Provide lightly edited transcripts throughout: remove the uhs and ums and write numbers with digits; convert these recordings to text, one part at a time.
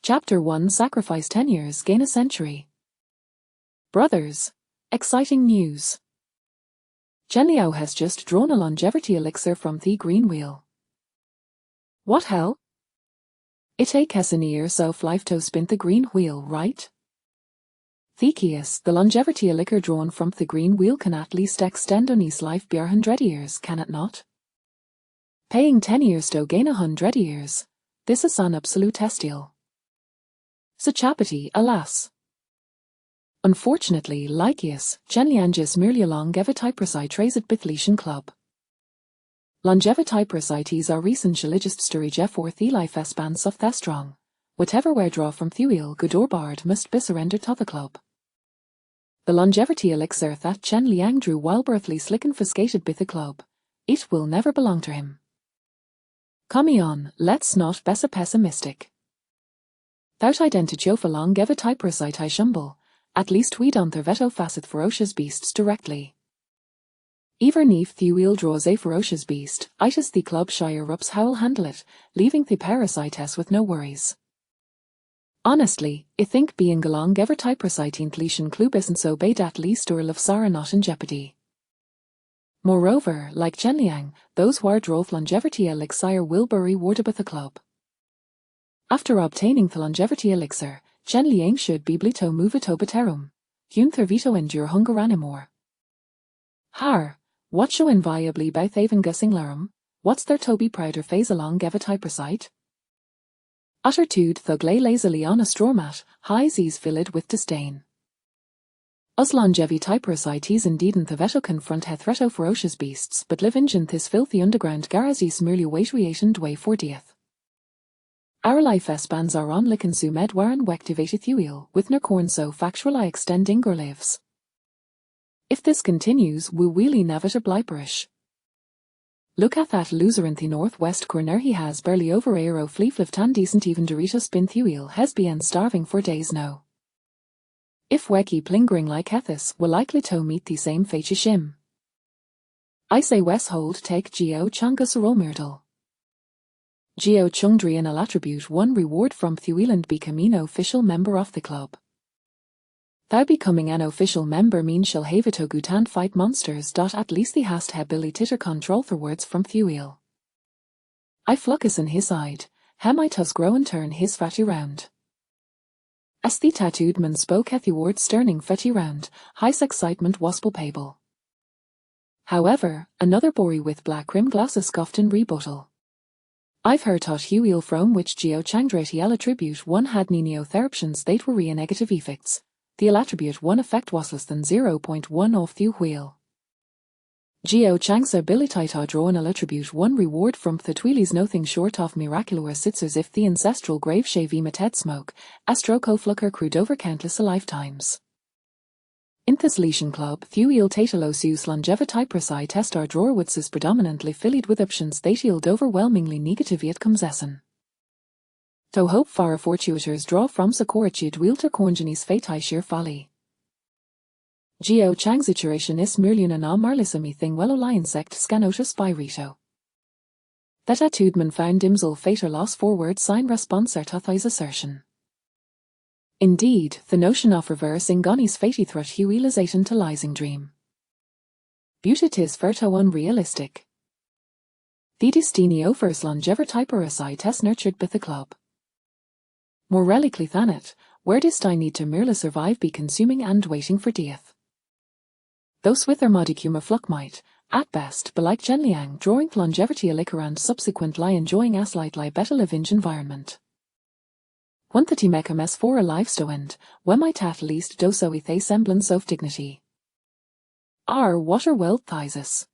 Chapter 1 Sacrifice 10 years, gain a century. Brothers, exciting news. Chen Liao has just drawn a longevity elixir from the green wheel. What hell? It take us a year so life to spin the green wheel, right? Thekius, the longevity elixir drawn from the green wheel can at least extend on his life by 100 years, can it not? Paying 10 years to gain 100 years. This is an absolute testial. Sachapati, alas. Unfortunately, Lycius, Chen Liangis merely a longevity trazed Bithletian club. Longevity presites are recent geologist sturige for the life espans of the strong. Whatever were draw from Thuil good or bard must be surrendered to the club. The longevity elixir that Chen Liang drew while birthly slick confiscated by the club. It will never belong to him. Come on, let's not be so pessimistic. Thought identitio for longevity presite shumble, at least we don't veto facet ferocious beasts directly. Even if the wheel draws a ferocious beast, itis the club shire rups how will handle it, leaving the parasites with no worries. Honestly, I think being a longevity presite Thletian club isn't so bad, at least or of Sarah not in jeopardy. Moreover, like Chen Liang, those who drove longevity elixir will be rewarded with the club. After obtaining the longevity elixir, Chen Liang should be blito movito baterum, Gunther vito endure hunger anymore. Har, what show inviolably by Thaven gussing larum, what's there to be prouder phase a longevity presite? Uttertude thug lay lazily on a straw mat, highs ease filled with disdain. Us longevity presites indeed in the veto confront hethreto ferocious beasts, but live in this filthy underground garazis merely wait reationed way for death. Our life espans are on licken su med waren wectivated thuil, with ner corn so factually extending or lives. If this continues, we really never to bliperish. Look at that loser in the northwest corner, he has barely over aero fleefliv tan decent even Dorito spin thuil has been starving for days now. If we keep lingering like Hethis, we're likely to meet the same fate shim. I say Wes hold take Geo Chungus Myrtle. Geo Chungdrian al attribute 1 reward from Thuil and become an official member of the club. Thou becoming an official member means shall have it to gutan fight monsters. At least the hast ability titter control for words from Thuil. I fluckus in his side, hemitus grow and turn his fatty round. As the tattooed man spoke at the word sterning fetty round, highs excitement waspel pable. However, another boy with black rim glasses scoffed in rebuttal. I've heard taught Huil from which Geo Changdratiel attribute 1 had neotheraptions that were negative effects. The attribute 1 effect was less than 0.1 of the wheel. Geo Chang's ability to draw an attribute 1 reward from the Twilies nothing short of miraculous sits as if the ancestral grave shave emitted smoke, astroco flucker crude over countless lifetimes. In this lesion club, Thuil Tatalosus longevity presite test our drawwoods is predominantly filled with options that yield overwhelmingly negative yet comes essen. To hope for fortuitous draw from Socorachid wheel to Corngenis fati sheer folly. Geo Chang's iteration is merely an marlisami thing wello lie insect scanotus spirito. That attitude found imsel fater loss forward sign responser to his assertion. Indeed, the notion of reversing Gonny's fatty threat huilization to lising dream. Beautitis ferto unrealistic. The destiny offers longevity parasite has nurtured by the club. More relically than it, where dist I need to merely survive be consuming and waiting for death. Those with their modicum of luck might, at best, be like Chen Liang drawing longevity elixir and subsequently enjoying a slightly better living environment. One that he mekames for a livesto end, when might at least do so with a semblance of dignity. What are wealth thises?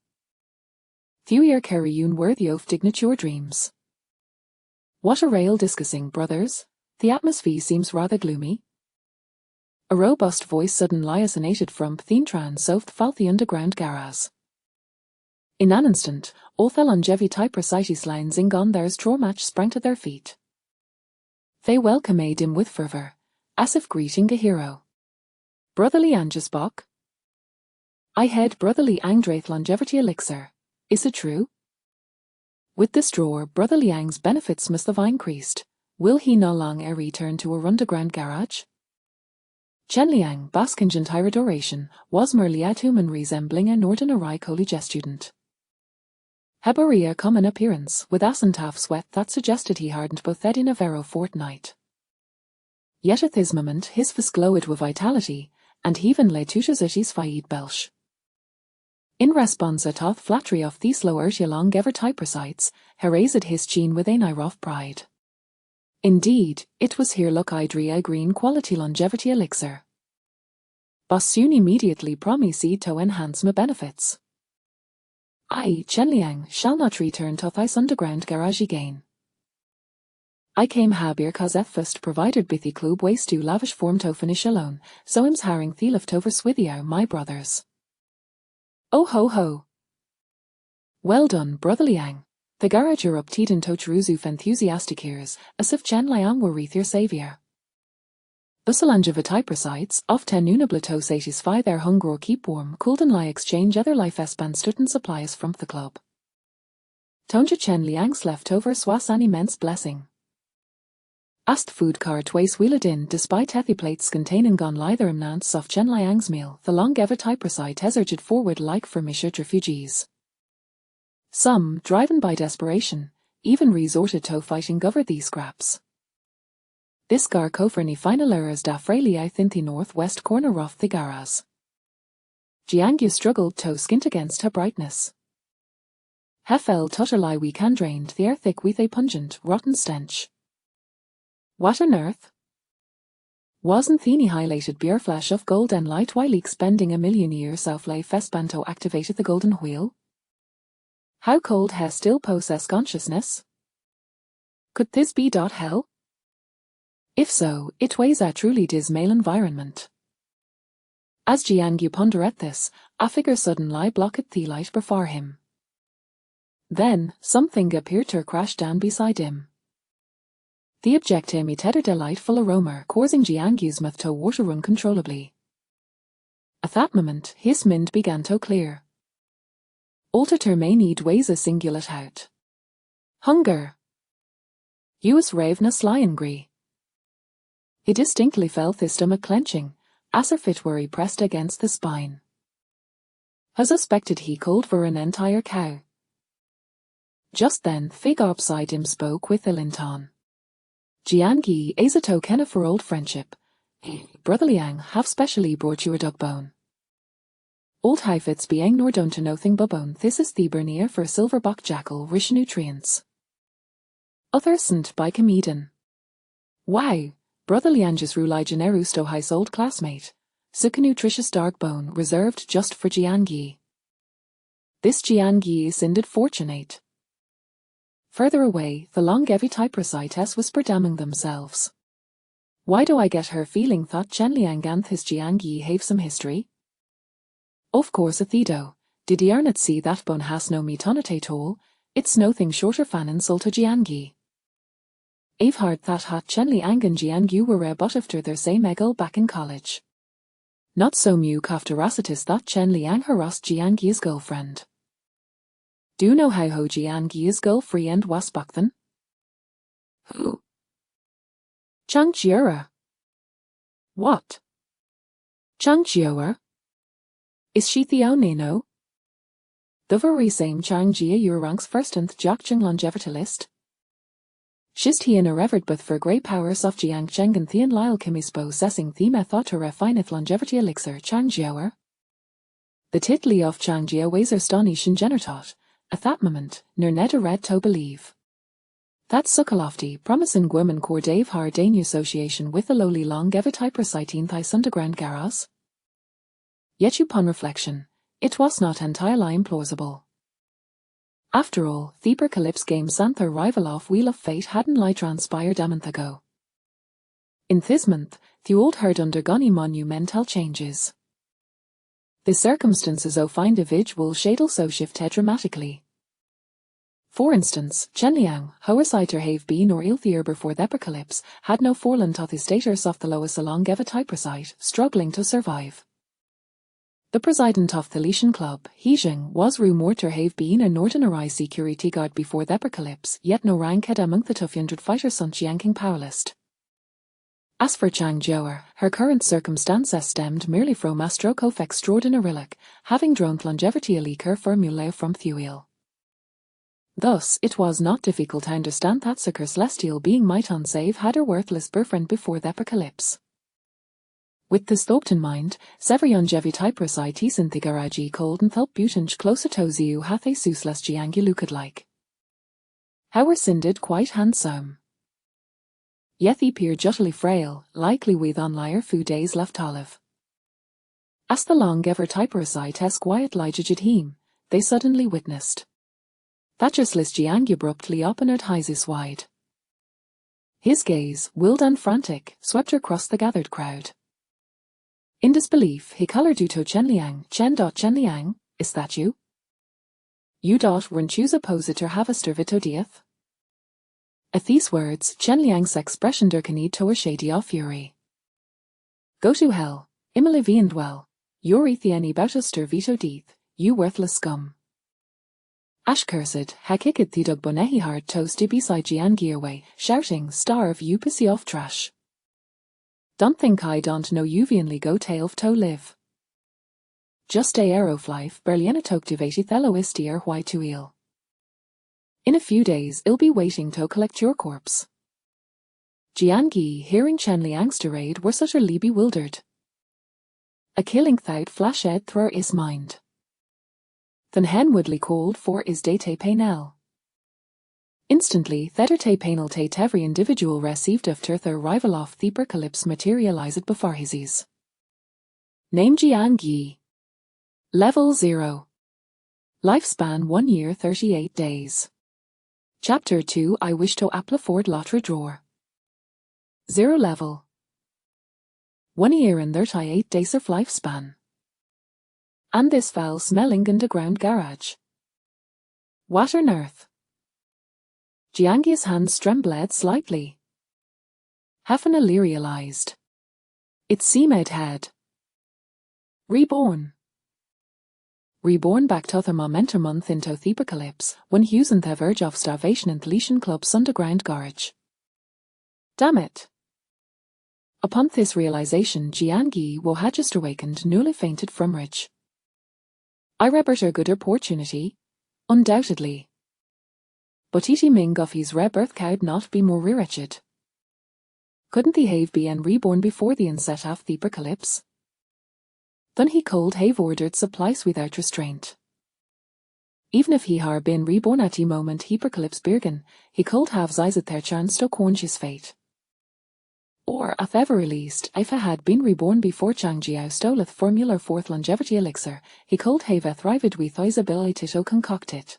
Thuir carry un worthy of digniture dreams. What a rail discussing, brothers, the atmosphere seems rather gloomy. A robust voice suddenly liasonated from Pthentran soft falt the underground garage. In an instant, all the longevity presites lines in on their straw match sprang to their feet. They welcomed him with fervor, as if greeting a hero. Brotherly Angesbach? I had brotherly Angdraith longevity elixir. Is it true? With this drawer, Brother Liang's benefits must have increased. Will he no long return to a underground garage? Chen Liang, Baskin Adoration, was merely a human resembling an ordinary college student. Hebaria common appearance, with asentaf sweat that suggested he hardened both in a vero fortnight. Yet at this moment his face glowed with vitality, and even le tutus utis faid belch. In response a toth flattery of these low long ever typrosites, herased his chin with an ire of pride. Indeed, it was here look idria green quality longevity elixir. Bas soon immediately promised to enhance my benefits. I, Chen Liang, shall not return to this underground garage again. I came habir cause first provided bithy club ways to lavish form to finish alone, so ims haring thieleft over swithiar my brothers. Oh ho ho! Well done, brother Liang. The garage are up tiden to Cheruzuf enthusiastic ears, as if Chen Liang were their savior. Busalangiva often unablato satisfy their hunger or keep warm, cooled and lie exchange other life espan certain supplies from the club. Tonja Chen Liang's leftover swas an immense blessing. Ast food cart ways wheeled in despite heavy plates containing gone lither imnants of Chen Liang's meal, the long ever typrosite hesarted forward like famished refugees. Some, driven by desperation, even resorted to fighting over these scraps. This gar coferni finaleras da Freili in the northwest corner of the garas. Jiangyu struggled to skint against her brightness. Hefel tutterly we can drained the air thick with a pungent, rotten stench. What on earth? Wasn't the highlighted beer flash of gold and light while leaks spending 1,000,000 years of life Fespanto activated the golden wheel? How cold has still possess consciousness? Could this be hell? If so, it weighs a truly dismal environment. As Jiangyu pondered this, a figure suddenly blocked the light before him. Then, something appeared to crash down beside him. The object emitted a delightful aroma, causing Jiangyu's mouth to water uncontrollably. At that moment, his mind began to clear. Alter may need ways a singular out. Hunger. Us ravenous lion-gree. He distinctly felt his stomach clenching, as if it were pressed against the spine. As suspected he called for an entire cow. Just then, fig upside him spoke with Ilinton. Jiangyi is a token for old friendship. Brother Liang have specially brought you a dog bone. Old Heifetz being nor don't to nothing but bone, this is the bernier for silverback jackal rich nutrients. Others sent by comedian. Wow! Brother Liang's Rulai Generusto his old classmate. Such a nutritious dark bone reserved just for Jiangyi. This Jiangyi is indeed fortunate. Further away, the longevi typrosites whispered among themselves. Why do I get her feeling that Chen Liang and his Jiangyi have some history? Of course Athedo, did ye not see that bone has no meat on it at all, it's nothing shorter fan insult to Jiangyi. I've heard that hat Chen Liang and Jiangyu were but after their same eggle back in college. Not so much after Racitis that Chen Liang harassed Jiangyi's girlfriend. Do you know how ho Jiangyi's girlfriend was back then? Who? Chang Jiora. What? Chang Jiora? Is she the only no? The very same Chang Jia ranks first and Jiaqcheng longevity list. She's he in a revered but for great powers of Jiang Cheng and Thian Lyle Kimis possessing the method to refineth longevity elixir Chang Jiawer. The titly of Chang Jia weighs astonishing genertot, at that moment, nor neder read to believe. That Sukalofty, promising Gwyrman core Dave Hardane association with the lowly longevity prositine thys underground garas. Yet upon reflection, it was not entirely implausible. After all, the Percalypse game Santher rival of Wheel of Fate hadn't lie transpired a month ago. In this month, the old herd undergone monumental changes. The circumstances of individual shadel so shifted dramatically. For instance, Chen Liang, however have been or ilthier before the Percalypse, had no foreland of the status of the lowest along typrosite, struggling to survive. The president of the Legion Club, Heijing, was rumored to have been an ordinary security guard before the apocalypse, yet no rank had among the 200 fighters sun Jiangking power list. As for Chang Jiaoer, her current circumstances stemmed merely from a stroke of extraordinary luck, having drawn longevity a leaker formula from Thuil. Thus, it was not difficult to understand that such a celestial being might unsave had her worthless boyfriend before the apocalypse. With this thought in mind, several longevity precisely in the garage cold and felt butanch closer to ziu hath a suslas jiangi looked like. How were sinded quite handsome. Yet he appeared utterly frail, likely with on liar few days left olive. As the long ever typerosite has quiet ligid him, they suddenly witnessed. Thatchersless jiangi abruptly opened his wide. His gaze, wild and frantic, swept across the gathered crowd. In disbelief, he colored to Chen Liang, is that you? You weren't you supposed to have a stervito dieth? At these words, Chen Liang's expression durkened to a shady of fury. Go to hell, Imalivi and well, you're ethieni about a stervito dieth, you worthless scum. Ash cursed, ha kicked the dug bonehi hard toasty beside Jiangi away, shouting, starve you pissy off trash. Don't think I don't know you'vianly go tail to live. Just a aeroflife berliena toktivati theloistier why to eel. In a few days I'll be waiting to collect your corpse. Jiangi, hearing Chen Liang's tirade, were utterly bewildered. A killing thought flashed through his mind. Then hen woodly called for his date panel. Instantly, thederte penaltate every individual received after the arrival of the apocalypse materialized before his eyes. Name Jiangi. Level 0. Lifespan 1 year 38 days. Chapter 2 I wish to apply for lottery drawer. 0 level. 1 year and 38 days of lifespan. And this foul smelling underground garage. What on earth? Jiangi's hands trembled slightly. Hafana realized. It seemed had. Reborn back to the momentum month into the apocalypse, when he was on the verge of starvation in the Legion Club's underground garage. Damn it. Upon this realization, Jiangi, who had just awakened, newly fainted from rage. I rebirth a good opportunity, undoubtedly. But iti ming of his rebirth could not be more wretched. Couldn't the have been reborn before the onset of the apocalypse? Then he could have ordered supplies without restraint. Even if he had been reborn at the moment the apocalypse began, he could have seized their chance to quench his fate. Or, at the very least, if he had been reborn before Chang Jiao stole the formula for longevity elixir, he could have thrived with his ability to concoct it.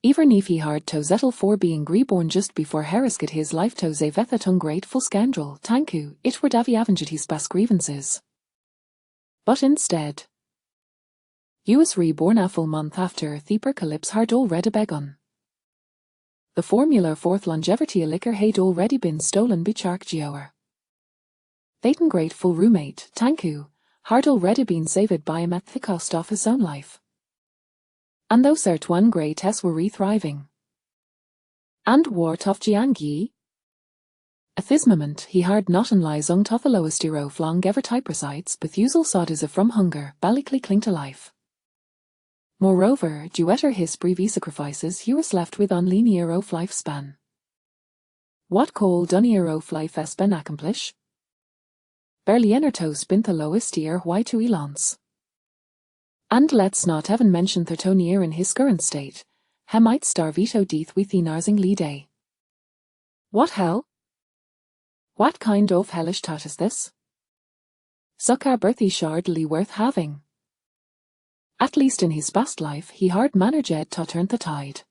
Even if he had to settle for being reborn just before Herisked his life to a vethet ungrateful scoundrel, Tanku, it were Davi avenged his past grievances. But instead, he was reborn a full month after the apocalypse had already begun. The formula for longevity elixir had already been stolen by Chang Jiaoer. They'd grateful roommate, Tanku, had already been saved by him at the cost of his own life. And those one great tests were re-thriving. And what of Jiangi? At this moment, he had not in lies ung to the lowest hero flong ever typrosites, but usual sodisa from hunger, ballically cling to life. Moreover, due to his previous sacrifices, he was left with only near of lifespan. What called near of life has been accomplish? Barely enertos been the lowest year why to elons. And let's not even mention the Tonier in his current state. He might starvito death with the narsing day. What hell? What kind of hellish thought is this? Such a birthy shardly worth having. At least in his past life he had managed to turn the tide.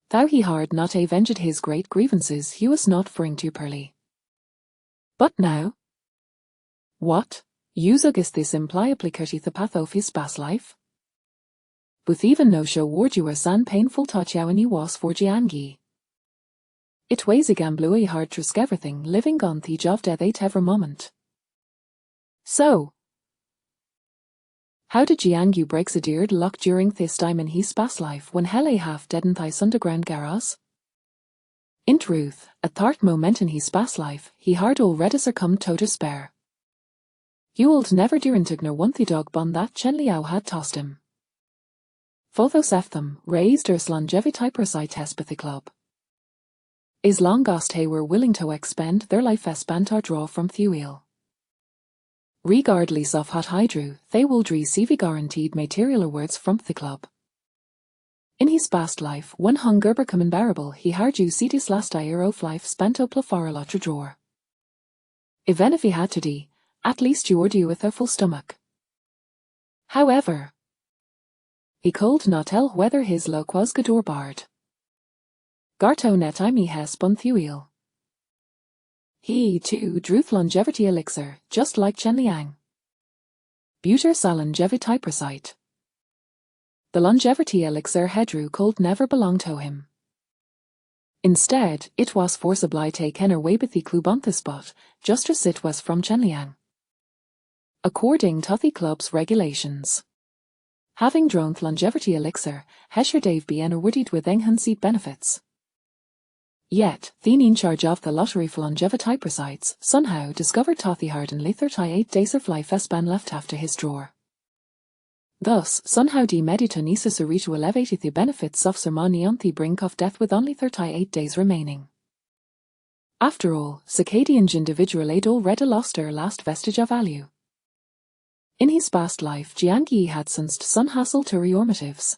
Though he had not avenged his great grievances, he was not faring too poorly. But now? What? Usug is this impliably curty the path of his past life? But even no show ward you a san painful touch when he was for Jiangi. It weighs a gamblui hard trusk everything living on the job death at every moment. So, How did Jiangyu breaks a deard luck during this time in his past life when hele half dead in thys underground garage? In truth, at thart moment in his past life, he hard already succumbed to despair. You'ld never durantugner one the dog bun that Chen Liao had tossed him. Fothos them raised ers longevity persei tespathy club. Is long ghost he were willing to expend their life espantar draw from Thuil. Regardless of hot hydru, they will receive guaranteed material awards from the club. In his past life, one hunger become unbearable, he hard you see this last year of life spent up lafaralotra drawer. Even if he had to die, at least you would you with a full stomach. However, he could not tell whether his luck was good or bad. Garto net I me has spun Thuil. He, too, drew longevity elixir, just like Chen Liang. Buter sa longevity presite. The longevity elixir hedru could never belong to him. Instead, it was forcibly taken away by the club on the spot, just as it was from Chen Liang. According to the club's regulations, having drawn longevity elixir, Hesher Dave be awarded with enhanced benefits. Yet, the in charge of the lottery for longevity presides somehow discovered Tothy Hard and 38 days of life span left after his drawer. Thus, somehow de medita necessary to elevate the benefits of ceremony on the brink of death with only 38 days remaining. After all, circadian individual had already lost their last vestige of value. In his past life, Jiangyi had sensed some hassle to reormatives.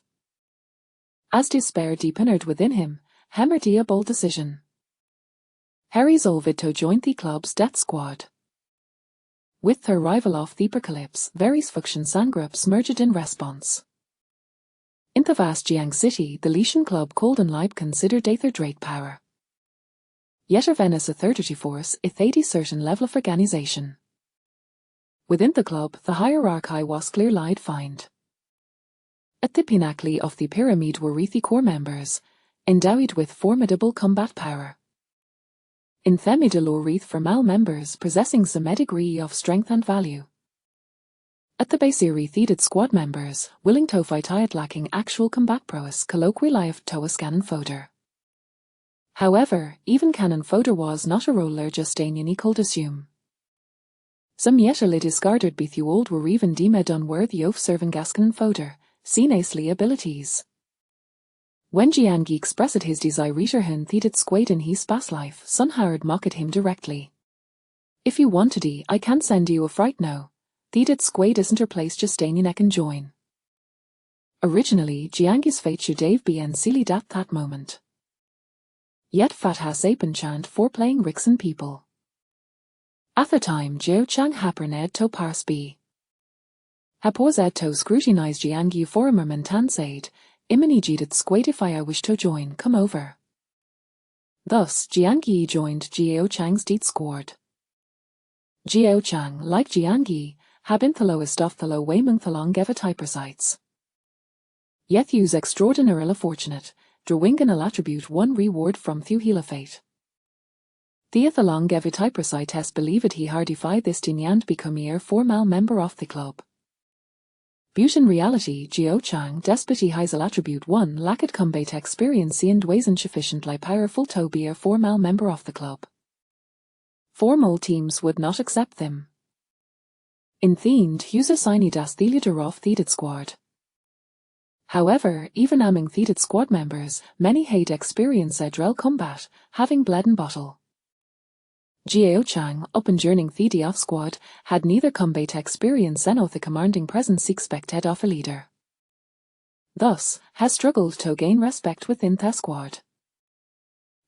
As despair deepened within him, hammered a bold decision. He resolved to join the club's death squad. With the arrival of the apocalypse, various factions and groups merged in response. In the vast Jiang city, the Legion Club called on Leib considered their great power. Yet Venice authority force it had a certain level of organization. Within the club, the hierarchy was clearly defined. At the pinnacle of the pyramid were the core members, endowed with formidable combat power. In the middle were formal members possessing some degree of strength and value. At the base were the squad members, willing to fight yet lacking actual combat prowess, colloquially of to a cannon fodder. However, even cannon fodder was not a role Justinian could assume. Some yet a discarded be the old were even deemed unworthy of serving Gascon fodder, senacely abilities. When Jiangyi expressed his desire to him that squad in his past life, Sun Howard mocked him directly. If you want to I can send you a fright now. That squad isn't her place Justinian can join. Originally, Jiangyi's fate should have been sealed at that moment. Yet Fat has apen chant for playing Rixen people. At the time, Jiao Chang haperned to Pars B. Haposed to scrutinize Jiangyi for a moment and said, Imini jidet squad if I wish to join, come over. Thus, Jiangyi joined Jiao Chang's deed squad. Jiao Chang, like Jiangyi, had been the lowest of the low way among the longevity presides. Yet he was extraordinarily fortunate, drawing an attribute one reward from Thuhila fate. The longevity preside has believed he hardified this and become a formal member of the club. But in reality, Jiao Chang despite his attribute 1 lacked combat experience and wasn't sufficiently powerful to be a formal member of the club. Formal teams would not accept them. In the end, he was assigned as the leader of the squad. However, even among the squad members, many had experience at real combat, having bled in battle. Jiao Chang, up and joining the off squad, had neither combat experience nor the commanding presence expected of a leader. Thus, has struggled to gain respect within the squad.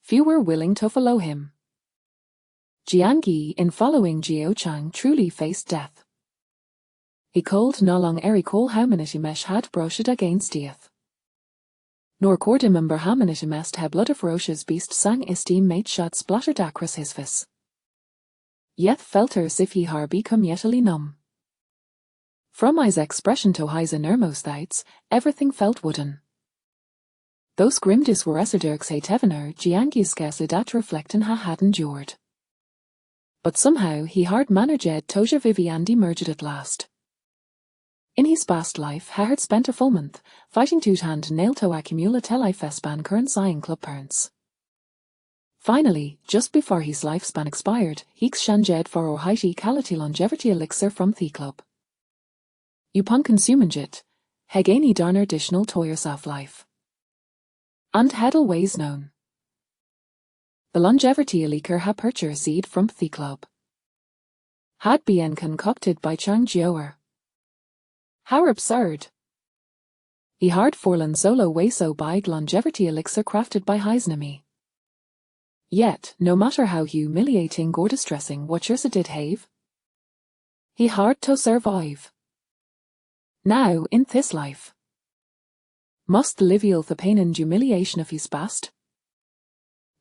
Few were willing to follow him. Jiangyi, in following Jiao Chang, truly faced death. He could no longer recall how many mesh had brushed against death. Nor could remember how many must have blood of ferocious beast sang esteem mate shot splattered across his face. Yet felt as if he had become yetly numb. From his expression to his innermost thoughts, everything felt wooden. Those grim diswarasadurks had heavener Jiangyi scarcely that reflecting had endured. But somehow he hard managed Toja Vivian emerged at last. In his past life, he had spent a full month fighting tooth-hand nail to accumula life span current sighing club parents. Finally, just before his lifespan expired, he exchanged for a high quality longevity elixir from the club. Upon consuming it, he gained darn additional to yourself life. And had always known. The longevity elixir had purchased from the club. Had been concocted by Chang Jiaoer. How absurd. He hard forlan solo way so big longevity elixir crafted by his enemy. Yet, no matter how humiliating or distressing what yours did have, he hard to survive. Now, in this life, must live the pain and humiliation of his past?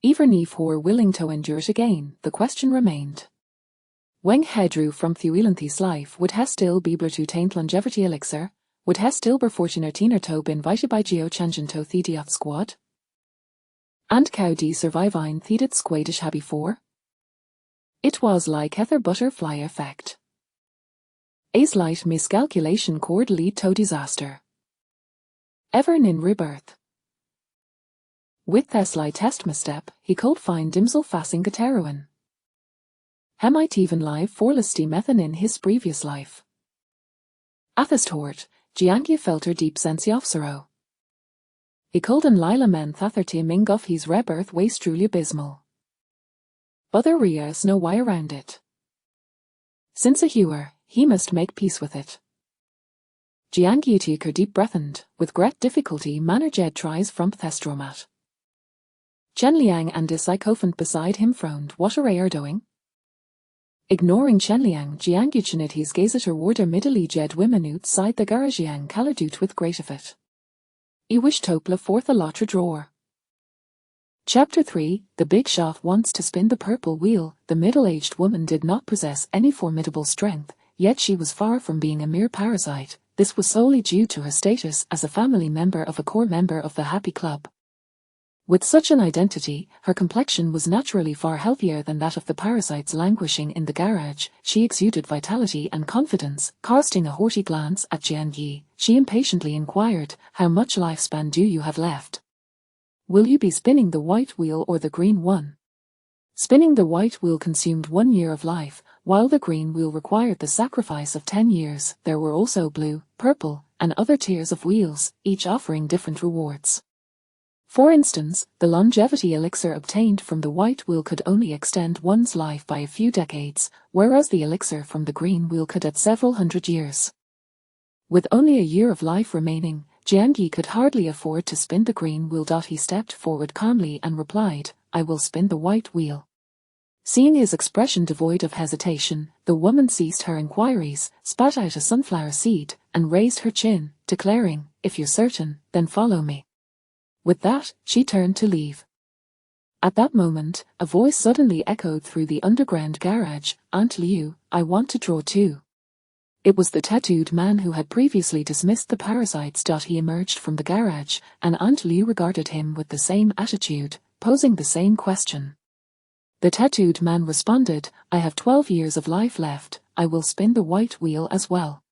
Even if he were willing to endure it again, the question remained. When he drew from Thuilanth's life, would he still be able to taint longevity elixir? Would he still be fortunate to be invited by Geo Changen to the Death Squad? And cow de surviving the squadish had before? It was like heather butterfly effect. A slight miscalculation could lead to disaster. Ever in rebirth. With a slight test misstep, he could find himself facing Gaterowan. He might even live for listy method in his previous life. At this tort, Jiangyi felt her deep sense of sorrow. He could and Lila men thather teeming of his rebirth was truly abysmal. But there was no way around it. Since a hewer, he must make peace with it. Jiangyi took her deep breath and, with great difficulty, managed tries from Thestromat. Chen Liang and his sycophant beside him frowned. What are you doing? Ignoring Chen Liang, Jiangyi chined his gaze at her warder middle-aged women outside the garage Yang caladut with great effort. He wished to play forth a lotre drawer. Chapter 3, The Big Shot wants to spin the purple wheel. The middle-aged woman did not possess any formidable strength, yet she was far from being a mere parasite. This was solely due to her status as a family member of a core member of the Happy Club. With such an identity, her complexion was naturally far healthier than that of the parasites languishing in the garage. She exuded vitality and confidence. Casting a haughty glance at Jiangyi, she impatiently inquired, "How much lifespan do you have left? Will you be spinning the white wheel or the green one?" Spinning the white wheel consumed 1 year of life, while the green wheel required the sacrifice of 10 years. There were also blue, purple, and other tiers of wheels, each offering different rewards. For instance, the longevity elixir obtained from the white wheel could only extend one's life by a few decades, whereas the elixir from the green wheel could add several hundred years. With only a year of life remaining, Jiangyi could hardly afford to spin the green wheel. He stepped forward calmly and replied, "I will spin the white wheel." Seeing his expression devoid of hesitation, the woman ceased her inquiries, spat out a sunflower seed, and raised her chin, declaring, "If you're certain, then follow me." With that, she turned to leave. At that moment, a voice suddenly echoed through the underground garage, "Aunt Liu, I want to draw too." It was the tattooed man who had previously dismissed the parasites. He emerged from the garage, and Aunt Liu regarded him with the same attitude, posing the same question. The tattooed man responded, "I have 12 years of life left, I will spin the white wheel as well."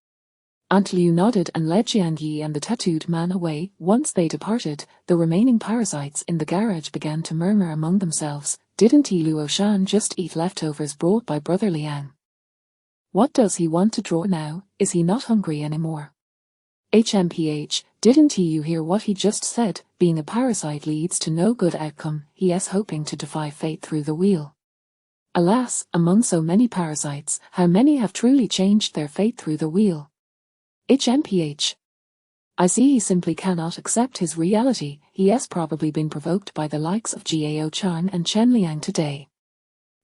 Aunt Liu nodded and led Jiangyi and the tattooed man away. Once they departed, the remaining parasites in the garage began to murmur among themselves, "Didn't Luo Shan just eat leftovers brought by Brother Liang? What does he want to draw now? Is he not hungry anymore? HMPH, didn't you hear what he just said? Being a parasite leads to no good outcome. He is hoping to defy fate through the wheel." Alas, among so many parasites, how many have truly changed their fate through the wheel? HMPH. I see he simply cannot accept his reality. He has probably been provoked by the likes of Jiao Chang and Chen Liang today.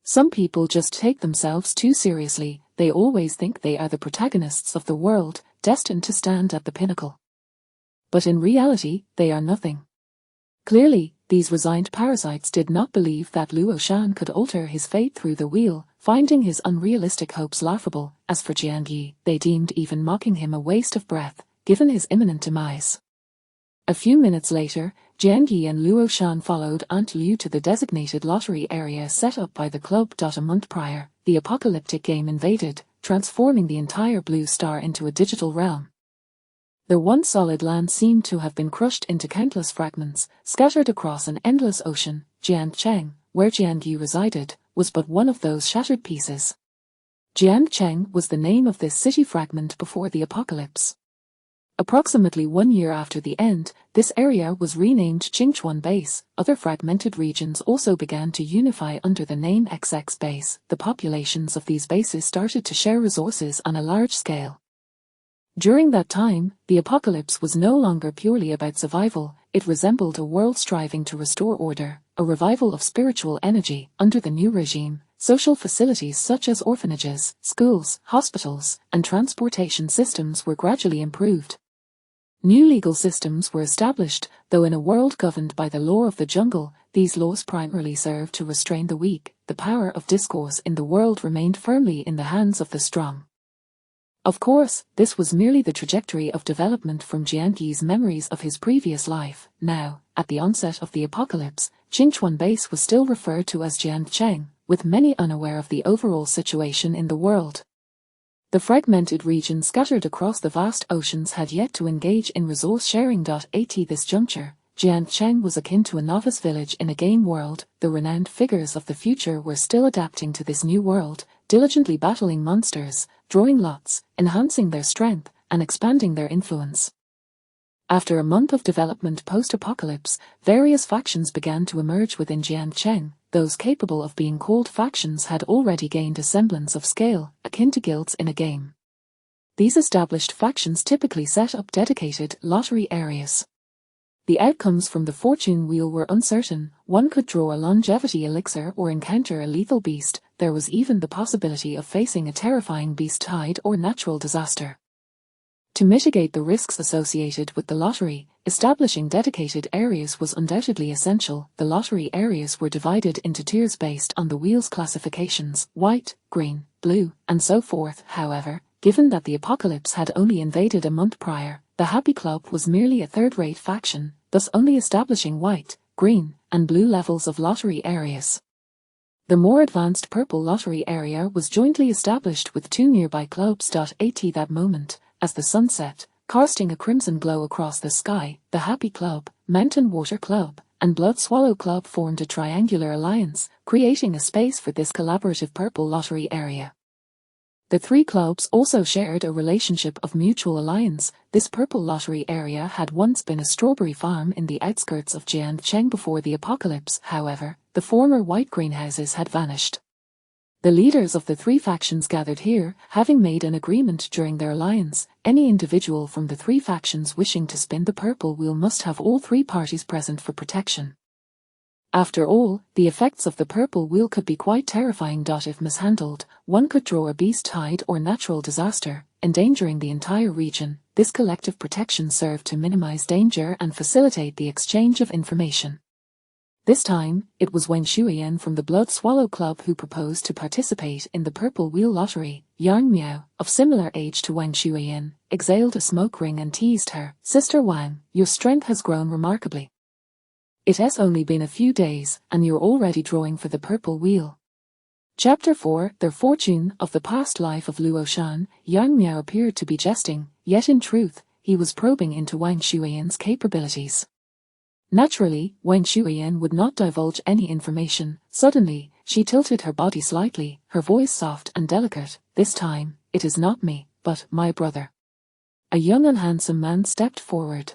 Some people just take themselves too seriously. They always think they are the protagonists of the world, destined to stand at the pinnacle. But in reality, they are nothing. Clearly, these resigned parasites did not believe that Luo Shan could alter his fate through the wheel, finding his unrealistic hopes laughable. As for Jiangyi, they deemed even mocking him a waste of breath, given his imminent demise. A few minutes later, Jiangyi and Luo Shan followed Aunt Liu to the designated lottery area set up by the club. A month prior, the apocalyptic game invaded, transforming the entire Blue Star into a digital realm. The once solid land seemed to have been crushed into countless fragments, scattered across an endless ocean. Jiangcheng, where Jiangyu resided, was but one of those shattered pieces. Jiangcheng was the name of this city fragment before the apocalypse. Approximately 1 year after the end, this area was renamed Qingchuan Base. Other fragmented regions also began to unify under the name XX Base. The populations of these bases started to share resources on a large scale. During that time, the apocalypse was no longer purely about survival. It resembled a world striving to restore order, a revival of spiritual energy. Under the new regime, social facilities such as orphanages, schools, hospitals, and transportation systems were gradually improved. New legal systems were established, though in a world governed by the law of the jungle, these laws primarily served to restrain the weak. The power of discourse in the world remained firmly in the hands of the strong. Of course, this was merely the trajectory of development from Jiangyu's memories of his previous life. Now, at the onset of the apocalypse, Qingchuan Base was still referred to as Jiangcheng, with many unaware of the overall situation in the world. The fragmented region scattered across the vast oceans had yet to engage in resource sharing. At this juncture, Jiangcheng was akin to a novice village in a game world. The renowned figures of the future were still adapting to this new world, diligently battling monsters, drawing lots, enhancing their strength, and expanding their influence. After a month of development post-apocalypse, various factions began to emerge within Jiangcheng. Those capable of being called factions had already gained a semblance of scale, akin to guilds in a game. These established factions typically set up dedicated lottery areas. The outcomes from the fortune wheel were uncertain. One could draw a longevity elixir or encounter a lethal beast. There was even the possibility of facing a terrifying beast tide or natural disaster. To mitigate the risks associated with the lottery, establishing dedicated areas was undoubtedly essential. The lottery areas were divided into tiers based on the wheel's classifications: white, green, blue, and so forth. However, given that the apocalypse had only invaded a month prior, the Happy Club was merely a third-rate faction, thus only establishing white, green, and blue levels of lottery areas. The more advanced purple lottery area was jointly established with two nearby clubs. At that moment, as the sun set, casting a crimson glow across the sky, the Happy Club, Mountain Water Club, and Blood Swallow Club formed a triangular alliance, creating a space for this collaborative purple lottery area. The three clubs also shared a relationship of mutual alliance. This purple lottery area had once been a strawberry farm in the outskirts of Jiangcheng before the apocalypse. However, the former white greenhouses had vanished. The leaders of the three factions gathered here, having made an agreement during their alliance. Any individual from the three factions wishing to spin the purple wheel must have all three parties present for protection. After all, the effects of the purple wheel could be quite terrifying. If mishandled, one could draw a beast tide or natural disaster, endangering the entire region. This collective protection served to minimize danger and facilitate the exchange of information. This time, it was Wang Shuiyan from the Blood Swallow Club who proposed to participate in the Purple Wheel Lottery. Yang Miao, of similar age to Wang Shuiyan, exhaled a smoke ring and teased her. "Sister Wang, your strength has grown remarkably. It has only been a few days, and you're already drawing for the Purple Wheel." Chapter 4: The Fortune of the Past Life of Luo Shan. Yang Miao appeared to be jesting, yet in truth, he was probing into Wang Shuiyan's capabilities. Naturally, Wang Shuiyan would not divulge any information. Suddenly, she tilted her body slightly, her voice soft and delicate. "This time, it is not me, but my brother." A young and handsome man stepped forward.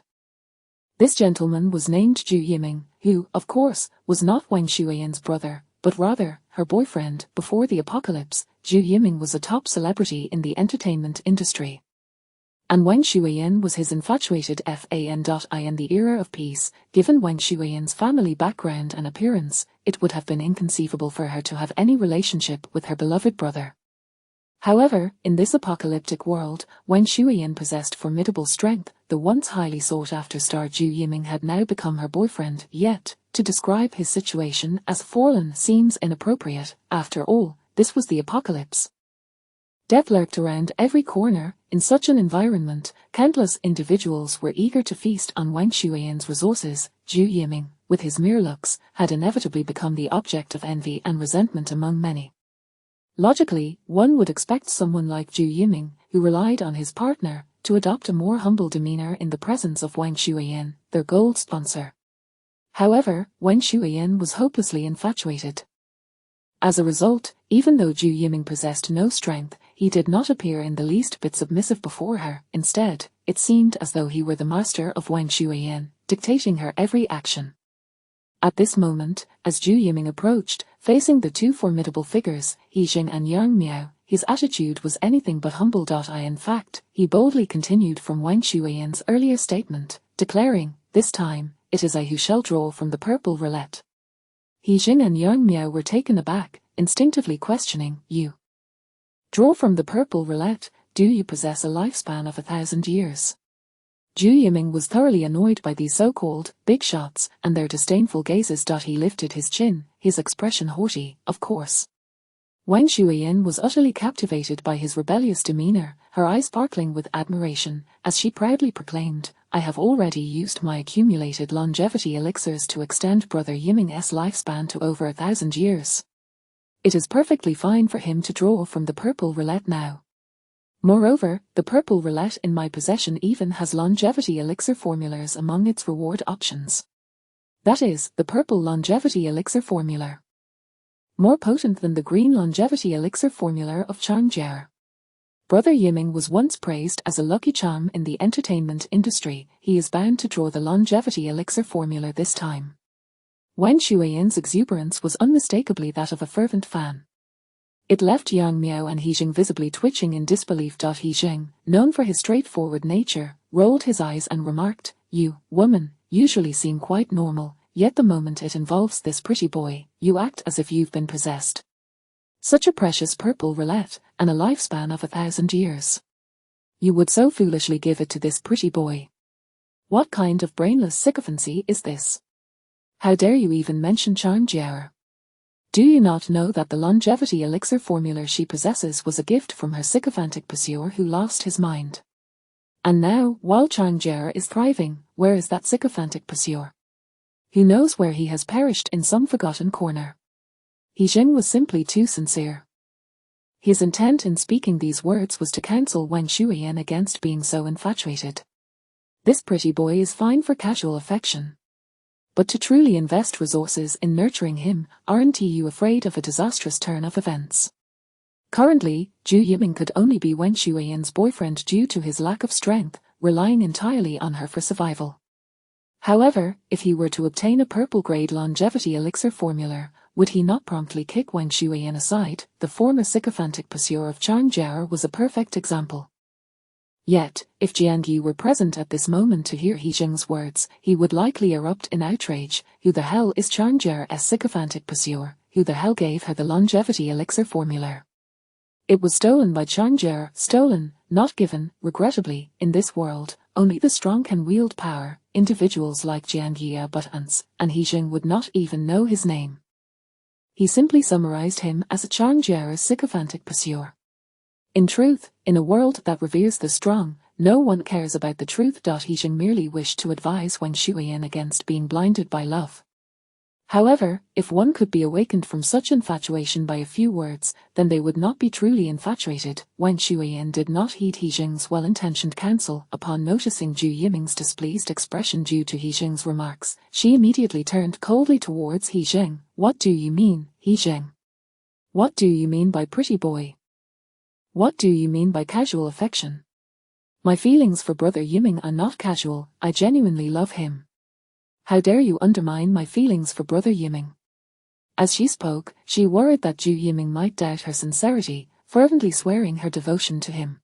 This gentleman was named Zhu Yiming, who, of course, was not Wang Shuiyan's brother, but rather, her boyfriend. Before the apocalypse, Zhu Yiming was a top celebrity in the entertainment industry. And Wang Shuiyan was his infatuated fan. In the era of peace, given Wang Shuiyan's family background and appearance, it would have been inconceivable for her to have any relationship with her beloved brother. However, in this apocalyptic world, Wang Shuiyan possessed formidable strength. The once highly sought-after star Zhu Yiming had now become her boyfriend. Yet, to describe his situation as fallen seems inappropriate. After all, this was the apocalypse. Death lurked around every corner. In such an environment, countless individuals were eager to feast on Wang Shuiyan's resources. Zhu Yiming, with his mere looks, had inevitably become the object of envy and resentment among many. Logically, one would expect someone like Zhu Yiming, who relied on his partner, to adopt a more humble demeanor in the presence of Wang Shuiyan, their gold sponsor. However, Wang Shuiyan was hopelessly infatuated. As a result, even though Zhu Yiming possessed no strength, he did not appear in the least bit submissive before her. Instead, it seemed as though he were the master of Wang Shuiyan, dictating her every action. At this moment, as Zhu Yiming approached, facing the two formidable figures, He Jing and Yang Miao, his attitude was anything but humble. In fact, he boldly continued from Wang Shuiyan's earlier statement, declaring, "This time, it is I who shall draw from the purple roulette." He Jing and Yang Miao were taken aback, instinctively questioning, "You draw from the purple roulette? Do you possess a lifespan of 1,000 years?" Zhu Yiming was thoroughly annoyed by these so-called big shots and their disdainful gazes. He lifted his chin, his expression haughty, of course. Wang Shuiyan was utterly captivated by his rebellious demeanor, her eyes sparkling with admiration, as she proudly proclaimed, "I have already used my accumulated longevity elixirs to extend Brother Yiming's lifespan to over 1,000 years. It is perfectly fine for him to draw from the purple roulette now. Moreover, the purple roulette in my possession even has longevity elixir formulas among its reward options. That is, the purple longevity elixir formula. More potent than the green longevity elixir formula of Changjiao. Brother Yiming was once praised as a lucky charm in the entertainment industry. He is bound to draw the longevity elixir formula this time." Wang Shuiyan's exuberance was unmistakably that of a fervent fan. It left Yang Miao and He Jing visibly twitching in disbelief. He Jing, known for his straightforward nature, rolled his eyes and remarked, "You, woman, usually seem quite normal, yet the moment it involves this pretty boy, you act as if you've been possessed. Such a precious purple roulette, and a lifespan of 1,000 years. You would so foolishly give it to this pretty boy. What kind of brainless sycophancy is this? How dare you even mention Changjiao? Do you not know that the longevity elixir formula she possesses was a gift from her sycophantic pursuer who lost his mind? And now, while Changjiao is thriving, where is that sycophantic pursuer? Who knows where he has perished in some forgotten corner?" He Jing was simply too sincere. His intent in speaking these words was to counsel Wang Shuiyan against being so infatuated. This pretty boy is fine for casual affection. But to truly invest resources in nurturing him, aren't you afraid of a disastrous turn of events? Currently, Zhu Yiming could only be Wang Shuiyan's boyfriend due to his lack of strength, relying entirely on her for survival. However, if he were to obtain a purple-grade longevity elixir formula, would he not promptly kick Wang Shuiyan aside? The former sycophantic pursuer of Changjiao was a perfect example. Yet, if Jiangyi were present at this moment to hear He Jing's words, he would likely erupt in outrage. Who the hell is Changjiao's sycophantic pursuer? Who the hell gave her the longevity elixir formula? It was stolen by Changjiao, stolen, not given. Regrettably, in this world, only the strong can wield power. Individuals like Jiangyi are but ants, and He Jing would not even know his name. He simply summarized him as a Changjiao's sycophantic pursuer. In truth, in a world that reveres the strong, no one cares about the truth. He Jing merely wished to advise Wang Shuiyan against being blinded by love. However, if one could be awakened from such infatuation by a few words, then they would not be truly infatuated. Wang Shuiyan did not heed He Jing's well-intentioned counsel. Upon noticing Zhu Yiming's displeased expression due to He Jing's remarks, she immediately turned coldly towards He Jing. "What do you mean, He Jing? What do you mean by pretty boy? What do you mean by casual affection? My feelings for Brother Yiming are not casual, I genuinely love him. How dare you undermine my feelings for Brother Yiming?" As she spoke, she worried that Zhu Yiming might doubt her sincerity, fervently swearing her devotion to him.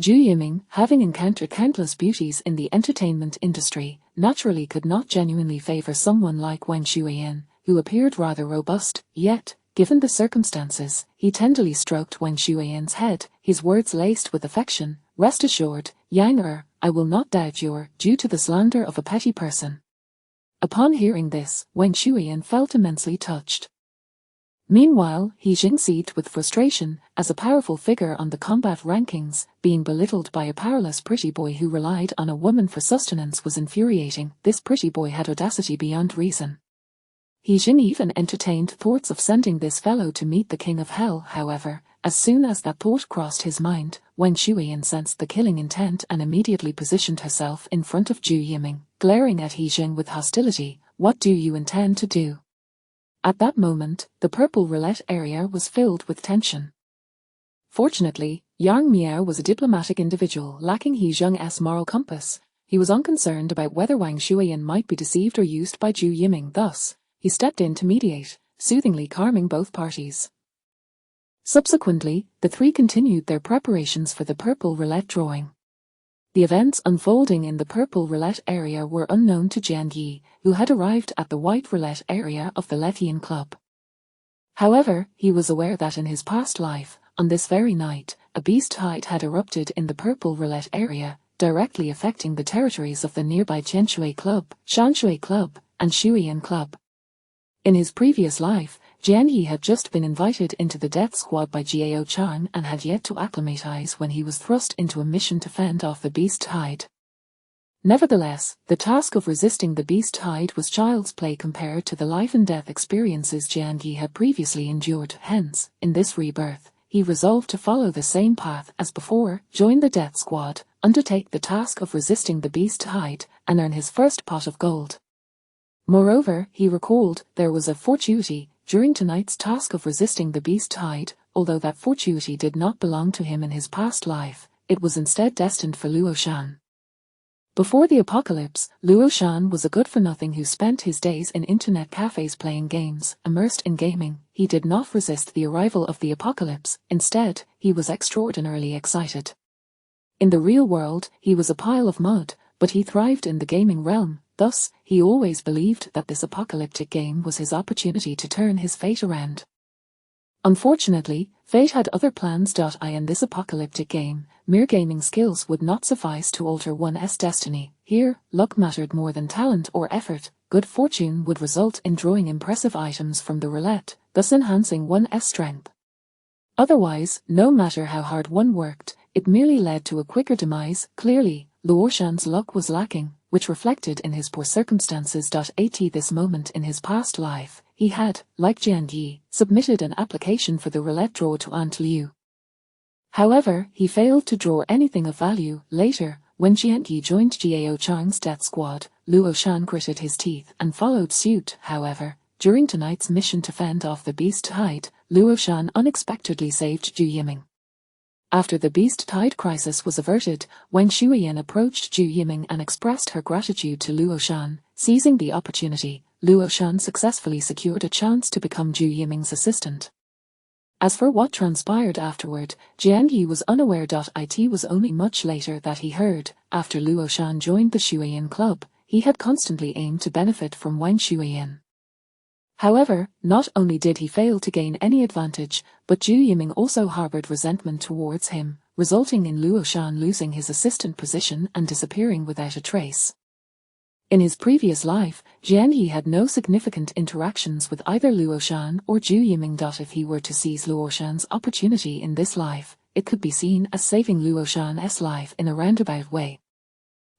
Zhu Yiming, having encountered countless beauties in the entertainment industry, naturally could not genuinely favor someone like Wang Shuiyan, who appeared rather robust. Yet, given the circumstances, he tenderly stroked Wang Shuiyan's head, his words laced with affection. "Rest assured, Yang I will not doubt your due to the slander of a petty person." Upon hearing this, Wang Shuiyan felt immensely touched. Meanwhile, He Jing seethed with frustration, as a powerful figure on the combat rankings, being belittled by a powerless pretty boy who relied on a woman for sustenance was infuriating. This pretty boy had audacity beyond reason. He Jing even entertained thoughts of sending this fellow to meet the king of hell. However, as soon as that thought crossed his mind, Wen Shuiyan sensed the killing intent and immediately positioned herself in front of Zhu Yiming, glaring at He Jing with hostility. "What do you intend to do?" At that moment, the purple roulette area was filled with tension. Fortunately, Yang Miao was a diplomatic individual lacking He Jing's moral compass. He was unconcerned about whether Wang Shuiyan might be deceived or used by Zhu Yiming. Thus, he stepped in to mediate, soothingly calming both parties. Subsequently, the three continued their preparations for the purple roulette drawing. The events unfolding in the purple roulette area were unknown to Jian Yi, who had arrived at the white roulette area of the Lethian Club. However, he was aware that in his past life, on this very night, a beast tide had erupted in the purple roulette area, directly affecting the territories of the nearby Qianshui Club, Shanshui Club, and Shuiyan Club. In his previous life, Jian Yi had just been invited into the death squad by Jiao Chang and had yet to acclimatize when he was thrust into a mission to fend off the beast tide. Nevertheless, the task of resisting the beast tide was child's play compared to the life-and-death experiences Jian Yi had previously endured. Hence, in this rebirth, he resolved to follow the same path as before, join the death squad, undertake the task of resisting the beast tide, and earn his first pot of gold. Moreover, he recalled there was a fortuity during tonight's task of resisting the beast tide. Although that fortuity did not belong to him in his past life, it was instead destined for Luo Shan. Before the apocalypse, Luo Shan was a good-for-nothing who spent his days in internet cafes playing games. Immersed in gaming, he did not resist the arrival of the apocalypse. Instead, he was extraordinarily excited. In the real world, he was a pile of mud, but he thrived in the gaming realm. Thus, he always believed that this apocalyptic game was his opportunity to turn his fate around. Unfortunately, fate had other plans. In this apocalyptic game, mere gaming skills would not suffice to alter one's destiny. Here, luck mattered more than talent or effort. Good fortune would result in drawing impressive items from the roulette, thus enhancing one's strength. Otherwise, no matter how hard one worked, it merely led to a quicker demise. Clearly, Luo Shan's luck was lacking, which reflected in his poor circumstances. At this moment in his past life, he had, like Jian Yi, submitted an application for the roulette draw to Aunt Liu. However, he failed to draw anything of value. Later, when Jian Yi joined Jiao Chang's death squad, Luo Shan gritted his teeth and followed suit. However, during tonight's mission to fend off the beast tide, Luo Shan unexpectedly saved Zhu Yiming. After the beast tide crisis was averted, Wen Shuiyan approached Zhu Yiming and expressed her gratitude to Luo Shan. Seizing the opportunity, Luo Shan successfully secured a chance to become Zhu Yiming's assistant. As for what transpired afterward, Jian Yi was unaware. It was only much later that he heard. After Luo Shan joined the Shuiyan Club, he had constantly aimed to benefit from Wen Shuiyan. However, not only did he fail to gain any advantage, but Zhu Yiming also harbored resentment towards him, resulting in Luo Shan losing his assistant position and disappearing without a trace. In his previous life, Jian Yi had no significant interactions with either Luo Shan or Zhu Yiming. If he were to seize Luo Shan's opportunity in this life, it could be seen as saving Luo Shan's life in a roundabout way.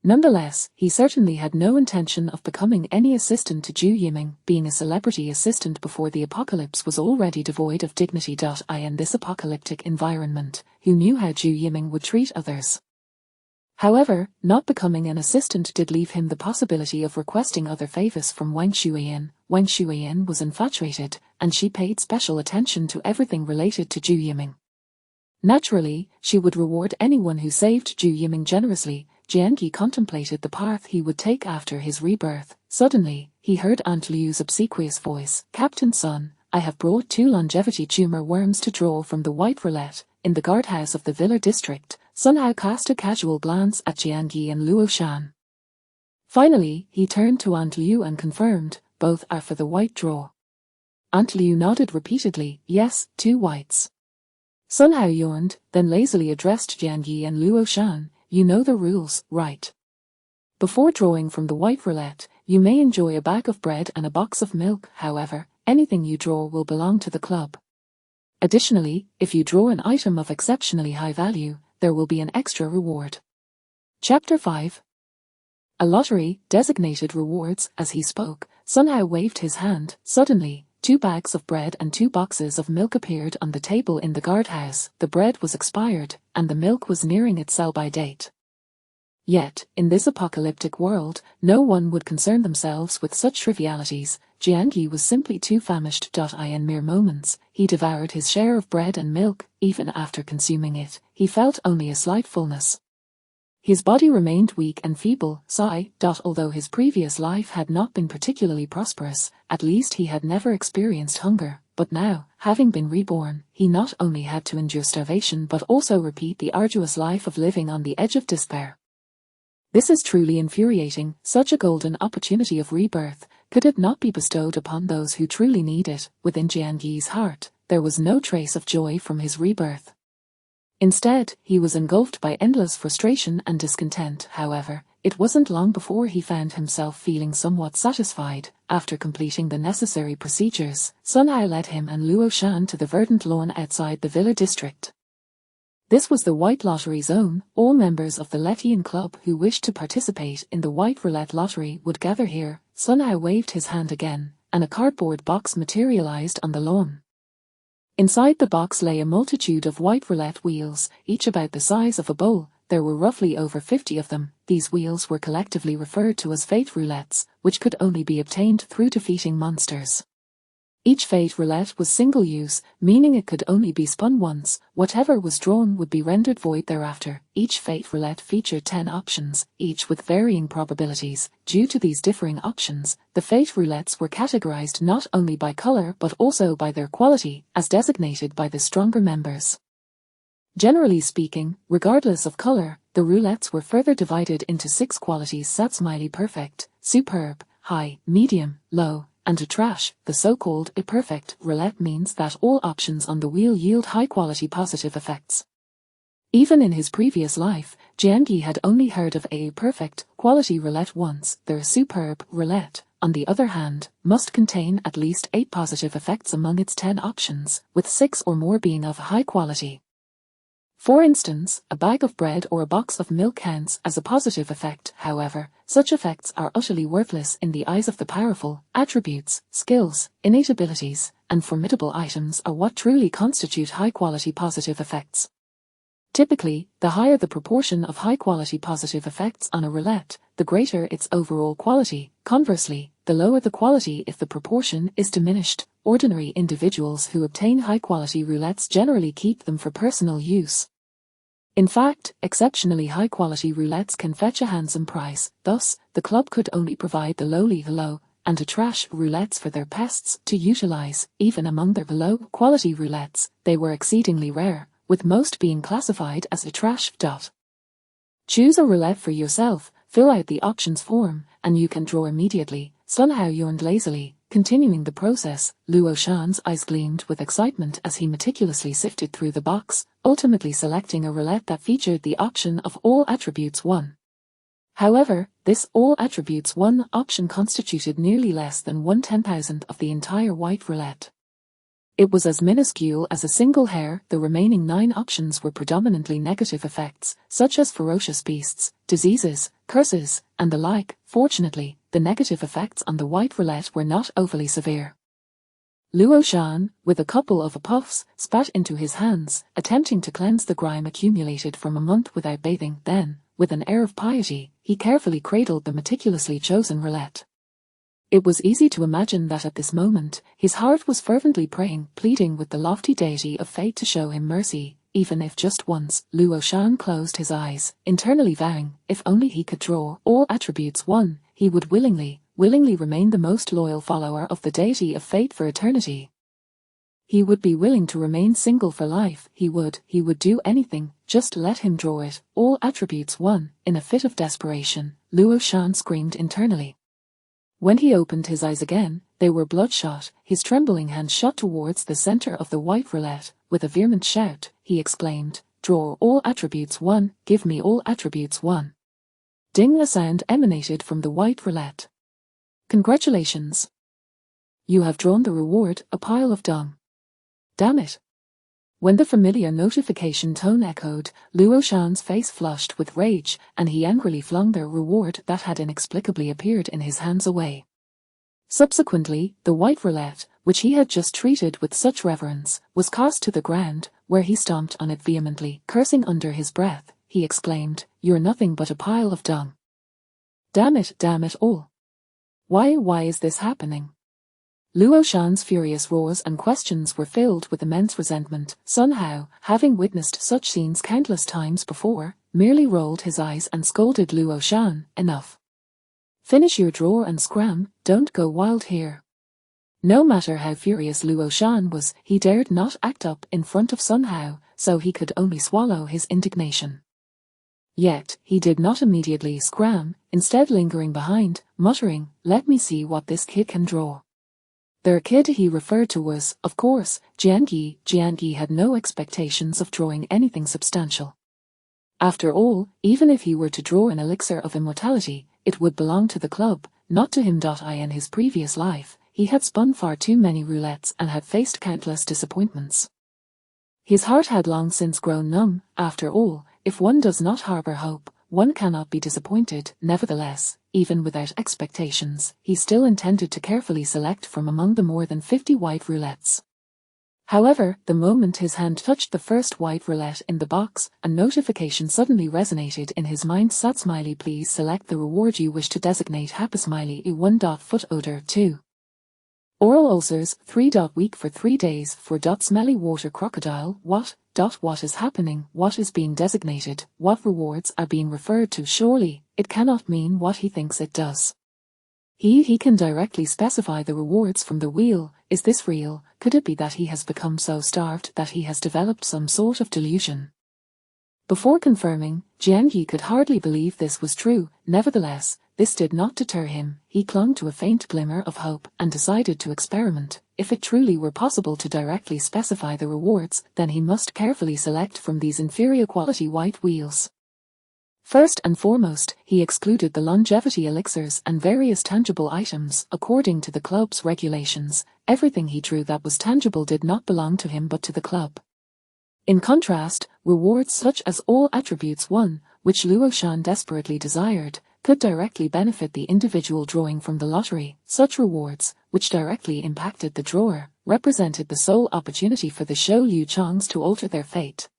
Nonetheless, he certainly had no intention of becoming any assistant to Zhu Yiming. Being a celebrity assistant before the apocalypse was already devoid of dignity. In this apocalyptic environment, who knew how Zhu Yiming would treat others? However, not becoming an assistant did leave him the possibility of requesting other favors from Wang Shuiyan. Wang Shuiyan was infatuated, and she paid special attention to everything related to Zhu Yiming. Naturally, she would reward anyone who saved Zhu Yiming generously. Jian Yi contemplated the path he would take after his rebirth. Suddenly, he heard Aunt Liu's obsequious voice. "Captain Sun, I have brought 2 longevity tumor worms to draw from the white roulette in the guardhouse of the Villa district." Sun Hao cast a casual glance at Jian Yi and Luo Shan. Finally, he turned to Aunt Liu and confirmed, "Both are for the white draw." Aunt Liu nodded repeatedly, "Yes, 2 whites." Sun Hao yawned, then lazily addressed Jian Yi and Luo Shan. "You know the rules, right? Before drawing from the white roulette, you may enjoy a bag of bread and a box of milk. However, anything you draw will belong to the club. Additionally, if you draw an item of exceptionally high value, there will be an extra reward." Chapter 5. A lottery, designated rewards. As he spoke, Sun Hao waved his hand. Suddenly, 2 bags of bread and 2 boxes of milk appeared on the table in the guardhouse. The bread was expired, and the milk was nearing its sell-by date. Yet, in this apocalyptic world, no one would concern themselves with such trivialities. Jiangyi was simply too famished. In mere moments, he devoured his share of bread and milk. Even after consuming it, he felt only a slight fullness. His body remained weak and feeble. Although his previous life had not been particularly prosperous, at least he had never experienced hunger. But now, having been reborn, he not only had to endure starvation but also repeat the arduous life of living on the edge of despair. This is truly infuriating. Such a golden opportunity of rebirth, could it not be bestowed upon those who truly need it? Within Jiangyi's heart, there was no trace of joy from his rebirth. Instead, he was engulfed by endless frustration and discontent. However, it wasn't long before he found himself feeling somewhat satisfied. After completing the necessary procedures, Sun Hao led him and Luo Shan to the verdant lawn outside the villa district. This was the White Lottery Zone. All members of the Letian Club who wished to participate in the White Roulette Lottery would gather here. Sun Hao waved his hand again, and a cardboard box materialized on the lawn. Inside the box lay a multitude of white roulette wheels, each about the size of a bowl. There were roughly over 50 of them. These wheels were collectively referred to as fate roulettes, which could only be obtained through defeating monsters. Each fate roulette was single-use, meaning it could only be spun once. Whatever was drawn would be rendered void thereafter. Each fate roulette featured 10 options, each with varying probabilities. Due to these differing options, the fate roulettes were categorized not only by color but also by their quality, as designated by the stronger members. Generally speaking, regardless of color, the roulettes were further divided into 6 qualities: Satsmiley perfect, superb, high, medium, low, and a trash. The so-called a perfect roulette means that all options on the wheel yield high-quality positive effects. Even in his previous life, Jiangyi had only heard of a perfect quality roulette once. The superb roulette, on the other hand, must contain at least 8 positive effects among its 10 options, with 6 or more being of high quality. For instance, a bag of bread or a box of milk counts as a positive effect. However, such effects are utterly worthless in the eyes of the powerful. Attributes, skills, innate abilities, and formidable items are what truly constitute high-quality positive effects. Typically, the higher the proportion of high-quality positive effects on a roulette, the greater its overall quality. Conversely, the lower the quality if the proportion is diminished. Ordinary individuals who obtain high-quality roulettes generally keep them for personal use. In fact, exceptionally high-quality roulettes can fetch a handsome price. Thus, the club could only provide the lowly low and a trash roulettes for their pests to utilize. Even among their low-quality roulettes, they were exceedingly rare, with most being classified as a trash. Choose a roulette for yourself, fill out the options form, and you can draw immediately. Sun Hao yawned lazily. Continuing the process, Luo Shan's eyes gleamed with excitement as he meticulously sifted through the box, ultimately selecting a roulette that featured the option of all attributes 1. However, this all attributes 1 option constituted nearly less than 1/10,000th of the entire white roulette. It was as minuscule as a single hair. The remaining 9 options were predominantly negative effects, such as ferocious beasts, diseases, curses, and the like. Fortunately, the negative effects on the white roulette were not overly severe. Luo Shan, with a couple of puffs, spat into his hands, attempting to cleanse the grime accumulated from a month without bathing. Then, with an air of piety, he carefully cradled the meticulously chosen roulette. It was easy to imagine that at this moment, his heart was fervently praying, pleading with the lofty deity of fate to show him mercy, even if just once. Luo Shan closed his eyes, internally vowing, if only he could draw all attributes 1, he would willingly remain the most loyal follower of the deity of fate for eternity. He would be willing to remain single for life. He would do anything, just let him draw it, all attributes 1. In a fit of desperation, Luo Shan screamed internally. When he opened his eyes again, they were bloodshot. His trembling hand shot towards the center of the white roulette. With a vehement shout, he exclaimed, "Draw all attributes 1, give me all attributes 1. Ding! A sound emanated from the white roulette. Congratulations! You have drawn the reward, a pile of dung. Damn it! When the familiar notification tone echoed, Luo Shan's face flushed with rage, and he angrily flung the reward that had inexplicably appeared in his hands away. Subsequently, the white roulette, which he had just treated with such reverence, was cast to the ground, where he stomped on it vehemently. Cursing under his breath, he exclaimed, "You're nothing but a pile of dung. Damn it all. Why is this happening?" Luo Shan's furious roars and questions were filled with immense resentment. Sun Hao, having witnessed such scenes countless times before, merely rolled his eyes and scolded Luo Shan, "Enough. Finish your draw and scram, don't go wild here." No matter how furious Luo Shan was, he dared not act up in front of Sun Hao, so he could only swallow his indignation. Yet, he did not immediately scram, instead lingering behind, muttering, "Let me see what this kid can draw." The kid he referred to was, of course, Jian Yi had no expectations of drawing anything substantial. After all, even if he were to draw an elixir of immortality, it would belong to the club, not to him. In his previous life, he had spun far too many roulettes and had faced countless disappointments. His heart had long since grown numb. After all, if one does not harbor hope, one cannot be disappointed. Nevertheless, even without expectations, he still intended to carefully select from among the more than 50 white roulettes. However, the moment his hand touched the first white roulette in the box, a notification suddenly resonated in his mind. Smiley, please select the reward you wish to designate. Happy Smiley 1. Foot odor 2. Oral ulcers 3. Weak for 3 days 4. Smelly water crocodile. What is happening? What is being designated? What rewards are being referred to? Surely, it cannot mean what he thinks it does. He can directly specify the rewards from the wheel. Is this real? Could it be that he has become so starved that he has developed some sort of delusion? Before confirming, Jian Yi could hardly believe this was true. Nevertheless, this did not deter him. He clung to a faint glimmer of hope and decided to experiment. If it truly were possible to directly specify the rewards, then he must carefully select from these inferior quality white wheels. First and foremost, he excluded the longevity elixirs and various tangible items. According to the club's regulations, everything he drew that was tangible did not belong to him but to the club. In contrast, rewards such as all attributes 1, which Luo Shan desperately desired, could directly benefit the individual drawing from the lottery. Such rewards, which directly impacted the drawer, represented the sole opportunity for the Shou Liu Chongs to alter their fate.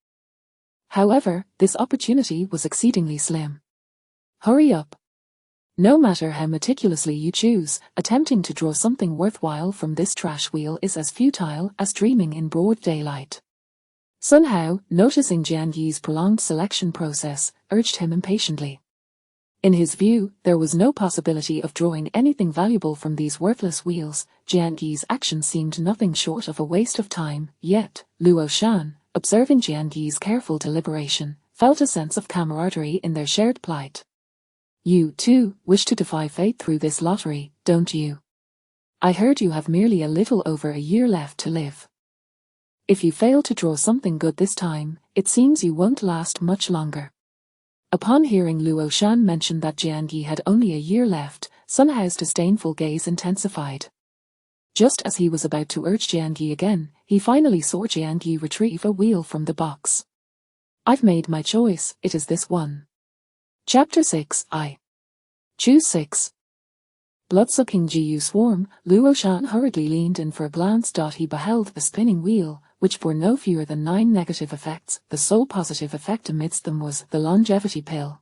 However, this opportunity was exceedingly slim. Hurry up. No matter how meticulously you choose, attempting to draw something worthwhile from this trash wheel is as futile as dreaming in broad daylight. Sun Hao, noticing Jian Yi's prolonged selection process, urged him impatiently. In his view, there was no possibility of drawing anything valuable from these worthless wheels. Jian Yi's action seemed nothing short of a waste of time. Yet, Luo Shan, observing Jian Yi's careful deliberation, felt a sense of camaraderie in their shared plight. You, too, wish to defy fate through this lottery, don't you? I heard you have merely a little over a year left to live. If you fail to draw something good this time, it seems you won't last much longer. Upon hearing Luo Shan mention that Jian Yi had only a year left, Sun Hao's disdainful gaze intensified. Just as he was about to urge Jian Yi again, he finally saw Jian Yi retrieve a wheel from the box. I've made my choice, it is this one. Chapter 6. I choose 6. Blood-sucking Jiu swarm. Luo Shan hurriedly leaned in for a glance. He beheld the spinning wheel, which bore no fewer than 9 negative effects. The sole positive effect amidst them was the longevity pill.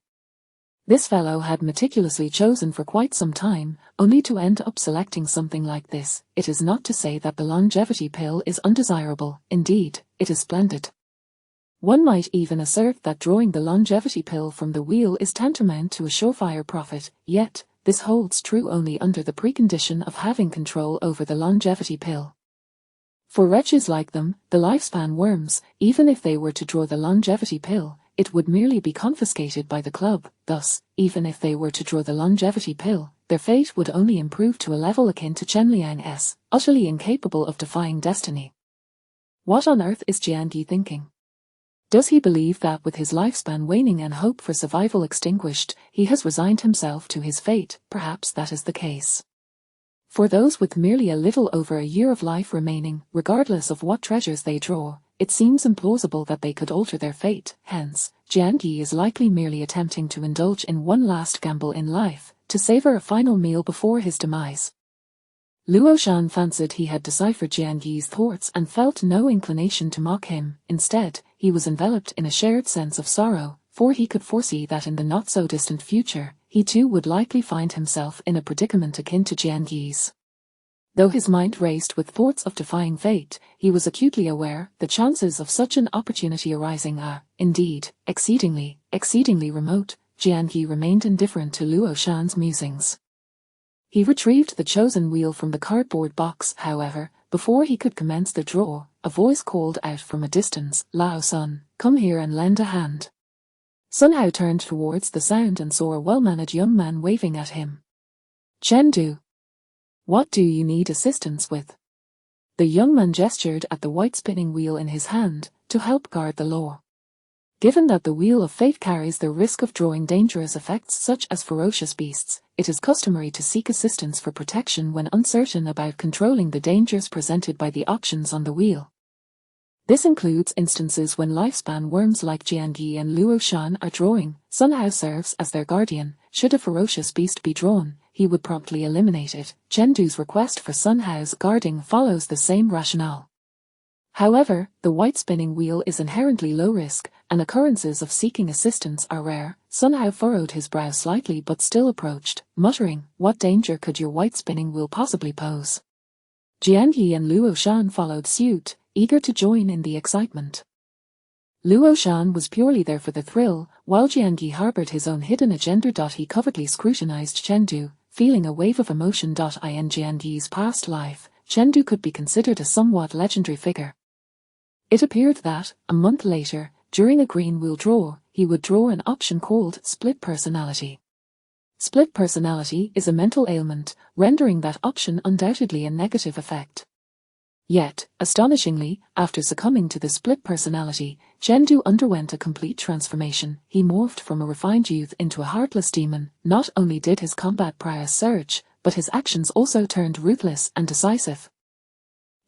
This fellow had meticulously chosen for quite some time, only to end up selecting something like this. It is not to say that the longevity pill is undesirable. Indeed, it is splendid. One might even assert that drawing the longevity pill from the wheel is tantamount to a surefire profit, yet, this holds true only under the precondition of having control over the longevity pill. For wretches like them, the lifespan worms, even if they were to draw the longevity pill, it would merely be confiscated by the club. Thus, even if they were to draw the longevity pill, their fate would only improve to a level akin to Chen Liang's, utterly incapable of defying destiny. What on earth is Jian Yi thinking? Does he believe that with his lifespan waning and hope for survival extinguished, he has resigned himself to his fate? Perhaps that is the case. For those with merely a little over a year of life remaining, regardless of what treasures they draw, it seems implausible that they could alter their fate. Hence, Jian Yi is likely merely attempting to indulge in one last gamble in life, to savor a final meal before his demise. Luo Shan fancied he had deciphered Jian Yi's thoughts and felt no inclination to mock him. Instead, he was enveloped in a shared sense of sorrow, for he could foresee that in the not-so-distant future, he too would likely find himself in a predicament akin to Jian Yi's. Though his mind raced with thoughts of defying fate, he was acutely aware the chances of such an opportunity arising are, indeed, exceedingly remote. Jian Yi remained indifferent to Luo Shan's musings. He retrieved the chosen wheel from the cardboard box, however. Before he could commence the draw, a voice called out from a distance, "Lao Sun, come here and lend a hand." Sun Hao turned towards the sound and saw a well-mannered young man waving at him. "Chengdu, what do you need assistance with?" The young man gestured at the white spinning wheel in his hand, to help guard the law. Given that the wheel of fate carries the risk of drawing dangerous effects such as ferocious beasts, it is customary to seek assistance for protection when uncertain about controlling the dangers presented by the options on the wheel. This includes instances when lifespan worms like Jian Yi and Luo Shan are drawing. Sun Hao serves as their guardian. Should a ferocious beast be drawn, he would promptly eliminate it. Chengdu's request for Sun Hao's guarding follows the same rationale. However, the white spinning wheel is inherently low risk, and occurrences of seeking assistance are rare. Sun Hao furrowed his brow slightly but still approached, muttering, "What danger could your white spinning wheel possibly pose?" Jian Yi and Luo Shan followed suit, eager to join in the excitement. Luo Shan was purely there for the thrill, while Jian Yi harbored his own hidden agenda. He covertly scrutinized Chengdu, feeling a wave of emotion. In Jian Yi's past life, Chengdu could be considered a somewhat legendary figure. It appeared that, a month later, during a green wheel draw, he would draw an option called split personality. Split personality is a mental ailment, rendering that option undoubtedly a negative effect. Yet, astonishingly, after succumbing to the split personality, Chengdu underwent a complete transformation. He morphed from a refined youth into a heartless demon. Not only did his combat prowess surge, but his actions also turned ruthless and decisive.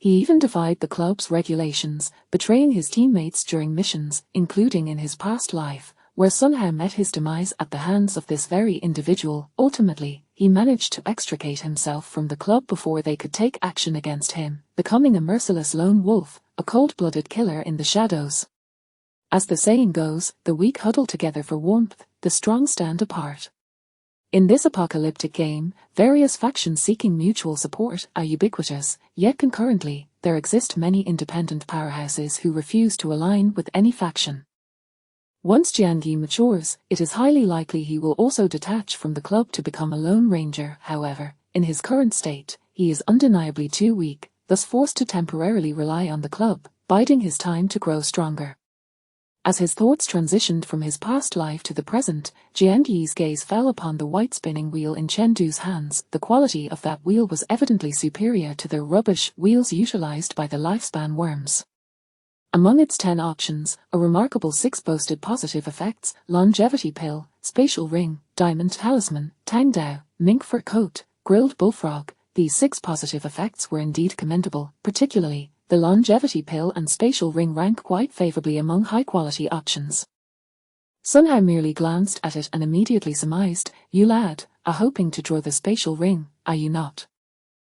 He even defied the club's regulations, betraying his teammates during missions, including in his past life, where Sun Hao met his demise at the hands of this very individual. Ultimately, he managed to extricate himself from the club before they could take action against him, becoming a merciless lone wolf, a cold-blooded killer in the shadows. As the saying goes, the weak huddle together for warmth, the strong stand apart. In this apocalyptic game, various factions seeking mutual support are ubiquitous, yet concurrently, there exist many independent powerhouses who refuse to align with any faction. Once Jian Yi matures, it is highly likely he will also detach from the club to become a lone ranger. However, in his current state, he is undeniably too weak, thus forced to temporarily rely on the club, biding his time to grow stronger. As his thoughts transitioned from his past life to the present, Jian Yi's gaze fell upon the white spinning wheel in Chengdu's hands. The quality of that wheel was evidently superior to the rubbish wheels utilized by the lifespan worms. Among its 10 options, a remarkable 6 boasted positive effects: longevity pill, spatial ring, diamond talisman, tang dao, mink fur coat, grilled bullfrog. These 6 positive effects were indeed commendable, particularly the longevity pill and spatial ring rank quite favorably among high-quality options. Sun Hao merely glanced at it and immediately surmised, "You lad are hoping to draw the spatial ring, are you not?"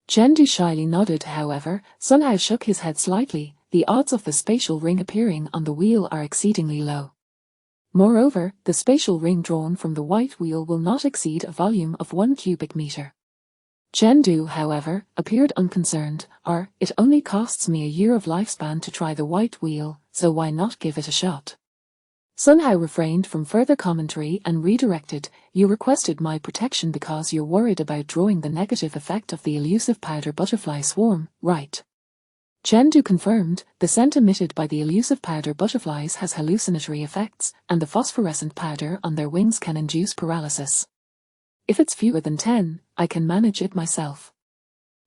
Chengdu shyly nodded. However, Sun Hao shook his head slightly. The odds of the spatial ring appearing on the wheel are exceedingly low. Moreover, the spatial ring drawn from the white wheel will not exceed a volume of 1 cubic meter. Chengdu, however, appeared unconcerned. "It only costs me a year of lifespan to try the white wheel, so why not give it a shot?" Sun Hao refrained from further commentary and redirected, "You requested my protection because you're worried about drawing the negative effect of the elusive powder butterfly swarm, right?" Chengdu confirmed, "The scent emitted by the elusive powder butterflies has hallucinatory effects, and the phosphorescent powder on their wings can induce paralysis. If it's fewer than 10, I can manage it myself.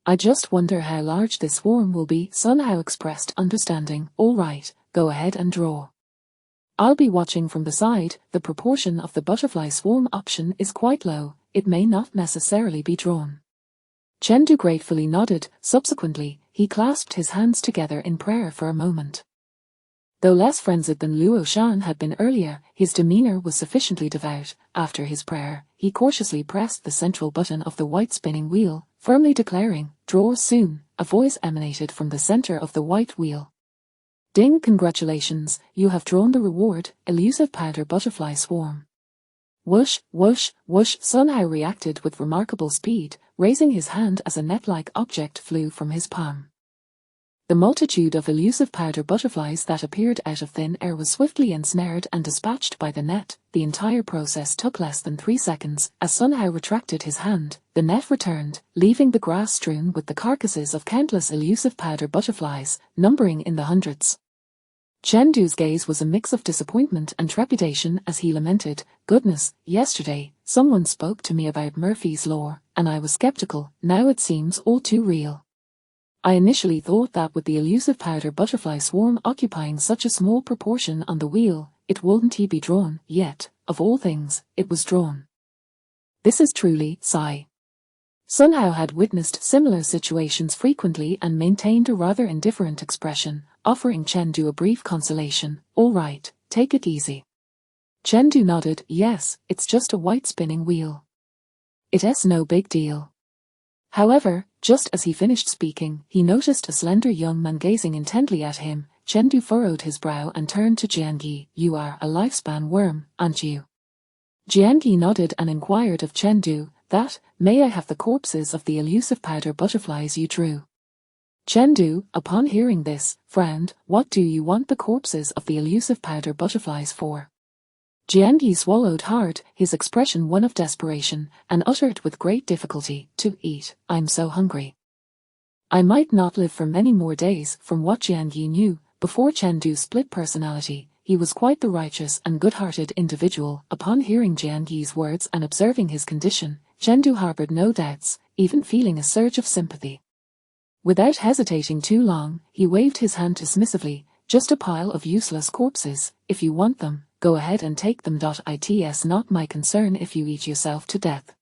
I just wonder how large this swarm will be." Sun Hao expressed understanding. "All right, go ahead and draw. I'll be watching from the side. The proportion of the butterfly swarm option is quite low, it may not necessarily be drawn." Chengdu gratefully nodded. Subsequently, he clasped his hands together in prayer for a moment. Though less frenzied than Luo Shan had been earlier, his demeanor was sufficiently devout. After his prayer, he cautiously pressed the central button of the white spinning wheel. firmly declaring, "Draw soon," a voice emanated from the center of the white wheel. "Ding, congratulations, you have drawn the reward, elusive powder butterfly swarm." Whoosh, whoosh, whoosh. Sun Hao reacted with remarkable speed, raising his hand as a net-like object flew from his palm. The multitude of elusive powder butterflies that appeared out of thin air was swiftly ensnared and dispatched by the net. The entire process took less than 3 seconds. As Sun Hao retracted his hand, the net returned, leaving the grass strewn with the carcasses of countless elusive powder butterflies, numbering in the hundreds. Chengdu's gaze was a mix of disappointment and trepidation as he lamented, "Goodness, yesterday, someone spoke to me about Murphy's Law, and I was skeptical. Now it seems all too real. I initially thought that with the elusive powder butterfly swarm occupying such a small proportion on the wheel, it wouldn't be drawn, yet, of all things, it was drawn. This is truly, sigh." Sun Hao had witnessed similar situations frequently and maintained a rather indifferent expression, offering Chengdu a brief consolation. "All right, take it easy." Chengdu nodded. "Yes, it's just a white spinning wheel. It's no big deal." However, just as he finished speaking, he noticed a slender young man gazing intently at him. Chengdu furrowed his brow and turned to Jiangyi. "You are a lifespan worm, aren't you?" Jiangyi nodded and inquired of Chengdu, "That, may I have the corpses of the elusive powder butterflies you drew?" Chengdu, upon hearing this, frowned. "What do you want the corpses of the elusive powder butterflies for?" Jiangyi swallowed hard, his expression one of desperation, and uttered with great difficulty, "To eat, I'm so hungry. I might not live for many more days." From what Jiangyi knew, before Chengdu's split personality, he was quite the righteous and good-hearted individual. Upon hearing Jiangyi's words and observing his condition, Chengdu harbored no doubts, even feeling a surge of sympathy. Without hesitating too long, he waved his hand dismissively. "Just a pile of useless corpses. If you want them, go ahead and take them. It's not my concern if you eat yourself to death."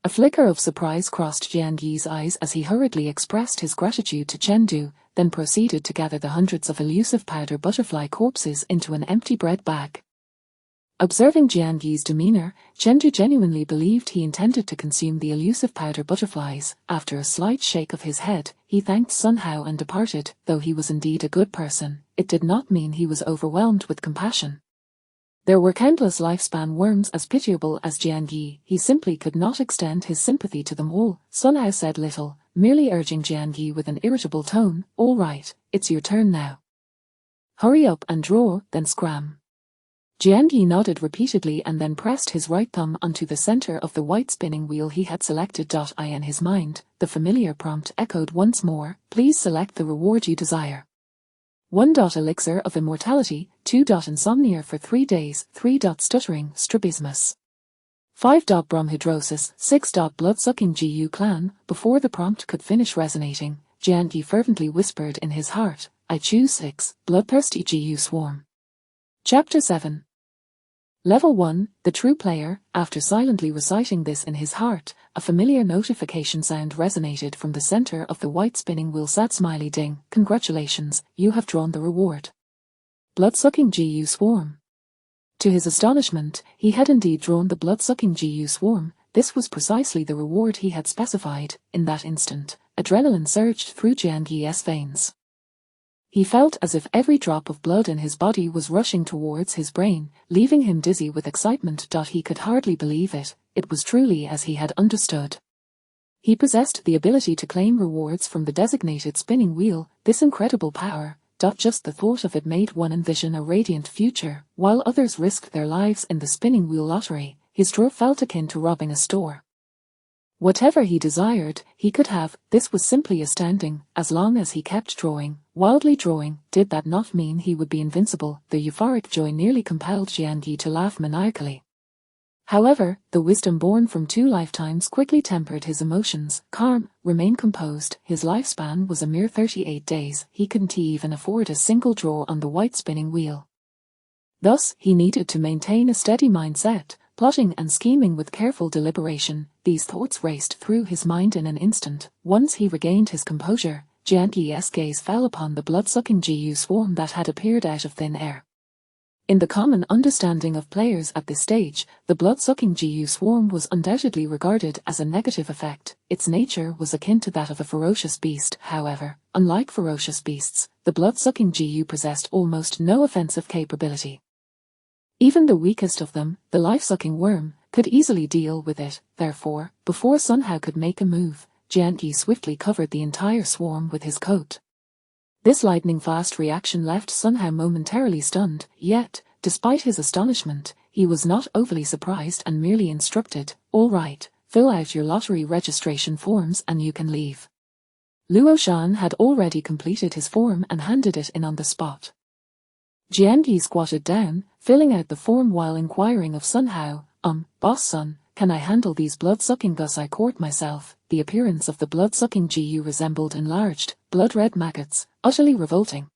A flicker of surprise crossed Jiangyi's eyes as he hurriedly expressed his gratitude to Chengdu, then proceeded to gather the hundreds of elusive powder butterfly corpses into an empty bread bag. Observing Jiangyi's demeanor, Chengdu genuinely believed he intended to consume the elusive powder butterflies. After a slight shake of his head, he thanked Sun Hao and departed. Though he was indeed a good person, it did not mean he was overwhelmed with compassion. There were countless lifespan worms as pitiable as Jiangyi. He simply could not extend his sympathy to them all. Sun Hao said little, merely urging Jiangyi with an irritable tone, "All right, it's your turn now. Hurry up and draw, then scram." Jiangyi nodded repeatedly and then pressed his right thumb onto the center of the white spinning wheel he had selected. In his mind, the familiar prompt echoed once more, "Please select the reward you desire. 1. Elixir of immortality, 2. Insomnia for 3 days, 3. Stuttering, strabismus. 5. Bromhidrosis, 6. Blood-sucking GU clan." Before the prompt could finish resonating, Jiangyi fervently whispered in his heart, "I choose 6, bloodthirsty GU swarm." Chapter 7. Level 1, the true player. After silently reciting this in his heart, a familiar notification sound resonated from the center of the white spinning wheel. Sad smiley ding. "Congratulations, you have drawn the reward. Blood-sucking GU swarm." To his astonishment, he had indeed drawn the blood-sucking GU swarm. This was precisely the reward he had specified. In that instant, adrenaline surged through Jiangyi's veins. He felt as if every drop of blood in his body was rushing towards his brain, leaving him dizzy with excitement. He could hardly believe it. It was truly as he had understood. He possessed the ability to claim rewards from the designated spinning wheel. This incredible power, just the thought of it made one envision a radiant future. While others risked their lives in the spinning wheel lottery, his draw felt akin to robbing a store. Whatever he desired, he could have. This was simply astounding. As long as he kept drawing, wildly drawing, did that not mean he would be invincible? The euphoric joy nearly compelled Jiangyi to laugh maniacally. However, the wisdom born from 2 lifetimes quickly tempered his emotions. Calm, remain composed. His lifespan was a mere 38 days. He couldn't even afford a single draw on the white spinning wheel. Thus, he needed to maintain a steady mindset, plotting and scheming with careful deliberation. These thoughts raced through his mind in an instant. Once he regained his composure, Jiangyi's gaze fell upon the blood-sucking GU swarm that had appeared out of thin air. In the common understanding of players at this stage, the blood-sucking GU swarm was undoubtedly regarded as a negative effect. Its nature was akin to that of a ferocious beast. However, unlike ferocious beasts, the blood-sucking GU possessed almost no offensive capability. Even the weakest of them, the life-sucking worm, could easily deal with it. Therefore, before Sun Hao could make a move, Jianqi swiftly covered the entire swarm with his coat. This lightning-fast reaction left Sun Hao momentarily stunned, yet, despite his astonishment, he was not overly surprised and merely instructed, "All right, fill out your lottery registration forms and you can leave." Luo Shan had already completed his form and handed it in on the spot. Jianqi squatted down, filling out the form while inquiring of Sun Hao, "Boss Sun, can I handle these blood-sucking gus I court myself?" The appearance of the blood-sucking GU resembled enlarged, blood-red maggots, utterly revolting.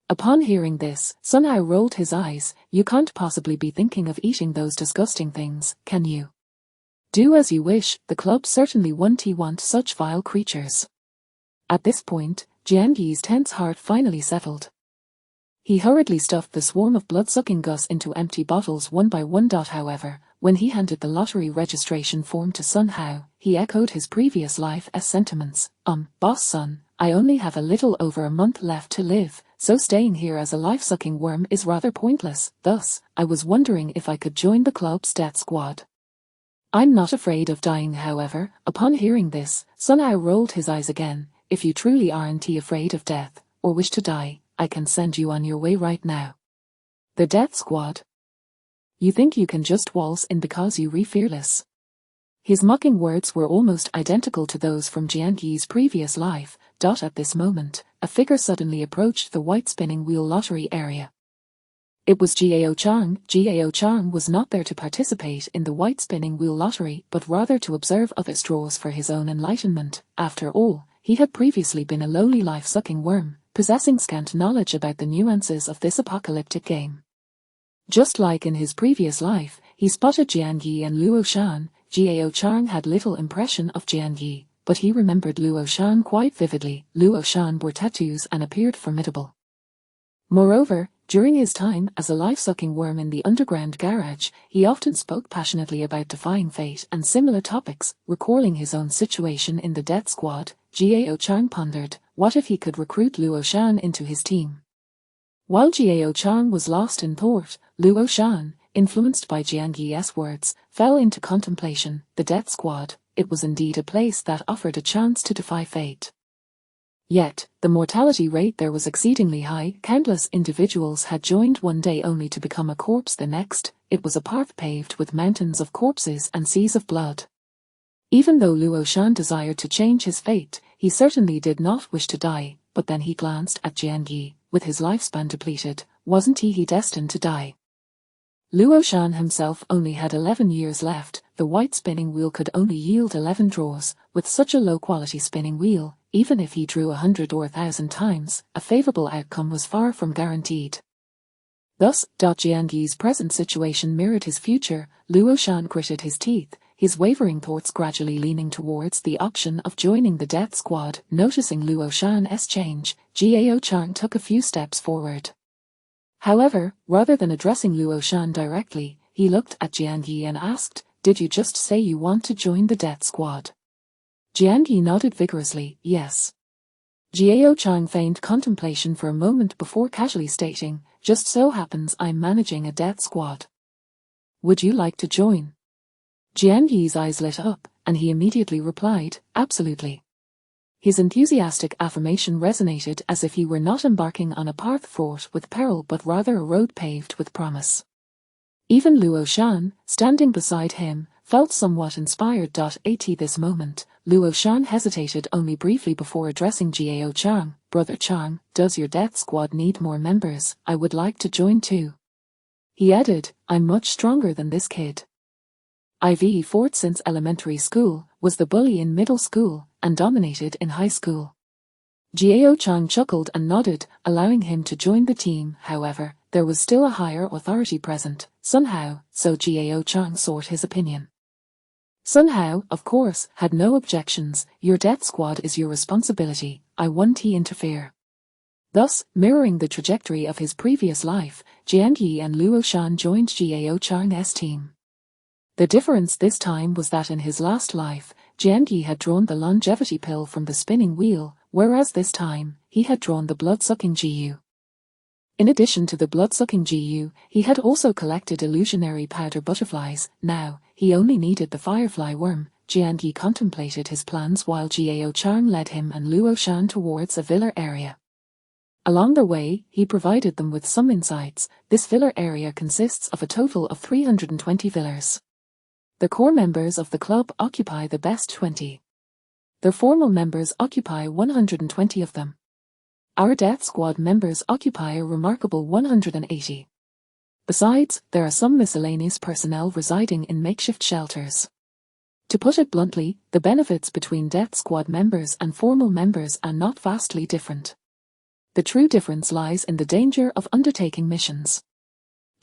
Upon hearing this, Sun Hao rolled his eyes. "You can't possibly be thinking of eating those disgusting things, can you? Do as you wish, the club certainly won't want such vile creatures." At this point, Jianqi's tense heart finally settled. He hurriedly stuffed the swarm of blood-sucking gus into empty bottles one by one. However, when he handed the lottery registration form to Sun Hao, he echoed his previous life's sentiments. "Boss Sun, I only have a little over a month left to live, so staying here as a life-sucking worm is rather pointless. Thus, I was wondering if I could join the club's death squad. I'm not afraid of dying." However, upon hearing this, Sun Hao rolled his eyes again. "If you truly aren't afraid of death, or wish to die, I can send you on your way right now." The death squad? You think you can just waltz in because you're fearless? His mocking words were almost identical to those from Jianqi's previous life. At this moment, a figure suddenly approached the white spinning wheel lottery area. It was Jiao Chang. Jiao Chang was not there to participate in the white spinning wheel lottery, but rather to observe others' draws for his own enlightenment. After all, he had previously been a lowly life-sucking worm, possessing scant knowledge about the nuances of this apocalyptic game. Just like in his previous life, he spotted Jianqi and Luo Shan. Jiao Chang had little impression of Jianqi, but he remembered Luo Shan quite vividly. Luo Shan wore tattoos and appeared formidable. Moreover, during his time as a life-sucking worm in the underground garage, he often spoke passionately about defying fate and similar topics. Recalling his own situation in the death squad, Jiao Chang pondered, what if he could recruit Luo Shan into his team? While Jiao Chang was lost in thought, Luo Shan, influenced by Jianqi's words, fell into contemplation. The death squad, it was indeed a place that offered a chance to defy fate. Yet, the mortality rate there was exceedingly high. Countless individuals had joined one day only to become a corpse the next. It was a path paved with mountains of corpses and seas of blood. Even though Luo Shan desired to change his fate, he certainly did not wish to die. But then he glanced at Jianqi. With his lifespan depleted, wasn't he destined to die? Luo Shan himself only had 11 years left. The white spinning wheel could only yield 11 draws. With such a low-quality spinning wheel, even if he drew 100 or 1,000 times, a favorable outcome was far from guaranteed. Thus, Jianqi's present situation mirrored his future. Luo Shan gritted his teeth, his wavering thoughts gradually leaning towards the option of joining the death squad. Noticing Luo Shan's change, Jiao Chang took a few steps forward. However, rather than addressing Luo Shan directly, he looked at Jianqi and asked, "Did you just say you want to join the death squad?" Jianqi nodded vigorously, "Yes." Jiao Chang feigned contemplation for a moment before casually stating, "Just so happens I'm managing a death squad. Would you like to join?" Jianqi's eyes lit up, and he immediately replied, "Absolutely." His enthusiastic affirmation resonated as if he were not embarking on a path fraught with peril but rather a road paved with promise. Even Luo Shan, standing beside him, felt somewhat inspired. At this moment, Luo Shan hesitated only briefly before addressing Jiao Chang. "Brother Chang, does your death squad need more members? I would like to join too." He added, "I'm much stronger than this kid. I've fought since elementary school, was the bully in middle school, and dominated in high school." Jiao Chang chuckled and nodded, allowing him to join the team. However, there was still a higher authority present, Sun Hao, so Jiao Chang sought his opinion. Sun Hao, of course, had no objections. "Your death squad is your responsibility, I won't interfere." Thus, mirroring the trajectory of his previous life, Jian Yi and Luo Shan joined Jiao Chang's team. The difference this time was that in his last life, Jian Yi had drawn the longevity pill from the spinning wheel, whereas this time, he had drawn the blood-sucking Jiu. In addition to the blood-sucking Jiu, he had also collected illusionary powder butterflies. Now, he only needed the firefly worm. Jian Yi contemplated his plans while Jiao Chang led him and Luo Shan towards a villa area. Along the way, he provided them with some insights. This villa area consists of a total of 320 villas. The core members of the club occupy the best 20. Their formal members occupy 120 of them. Our death squad members occupy a remarkable 180. Besides, there are some miscellaneous personnel residing in makeshift shelters. To put it bluntly, the benefits between death squad members and formal members are not vastly different. The true difference lies in the danger of undertaking missions.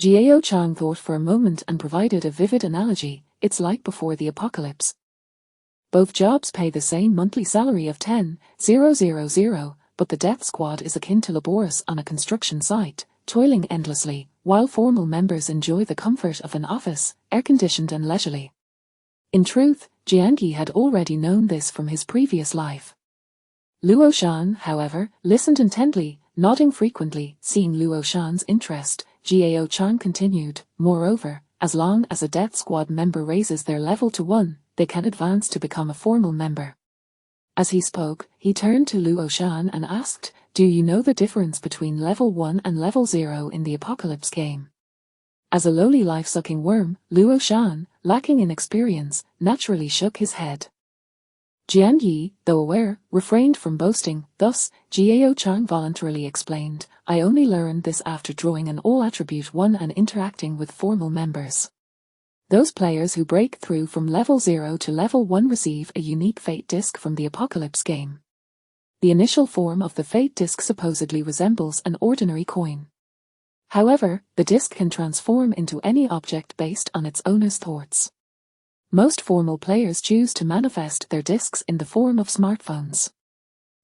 Jiao Chang thought for a moment and provided a vivid analogy. It's like before the apocalypse. Both jobs pay the same monthly salary of 10,000, but the death squad is akin to laborers on a construction site, toiling endlessly, while formal members enjoy the comfort of an office, air-conditioned and leisurely. In truth, Jian Yi had already known this from his previous life. Luo Shan, however, listened intently, nodding frequently. Seeing Luo Shan's interest, Jiao Chang continued, moreover, as long as a death squad member raises their level to 1, they can advance to become a formal member. As he spoke, he turned to Luo Shan and asked, do you know the difference between level 1 and level 0 in the apocalypse game? As a lowly life-sucking worm, Luo Shan, lacking in experience, naturally shook his head. Jian Yi, though aware, refrained from boasting. Thus, Jiao Chang voluntarily explained, I only learned this after drawing an all-attribute 1 and interacting with formal members. Those players who break through from level 0 to level 1 receive a unique fate disc from the Apocalypse game. The initial form of the fate disc supposedly resembles an ordinary coin. However, the disc can transform into any object based on its owner's thoughts. Most formal players choose to manifest their discs in the form of smartphones.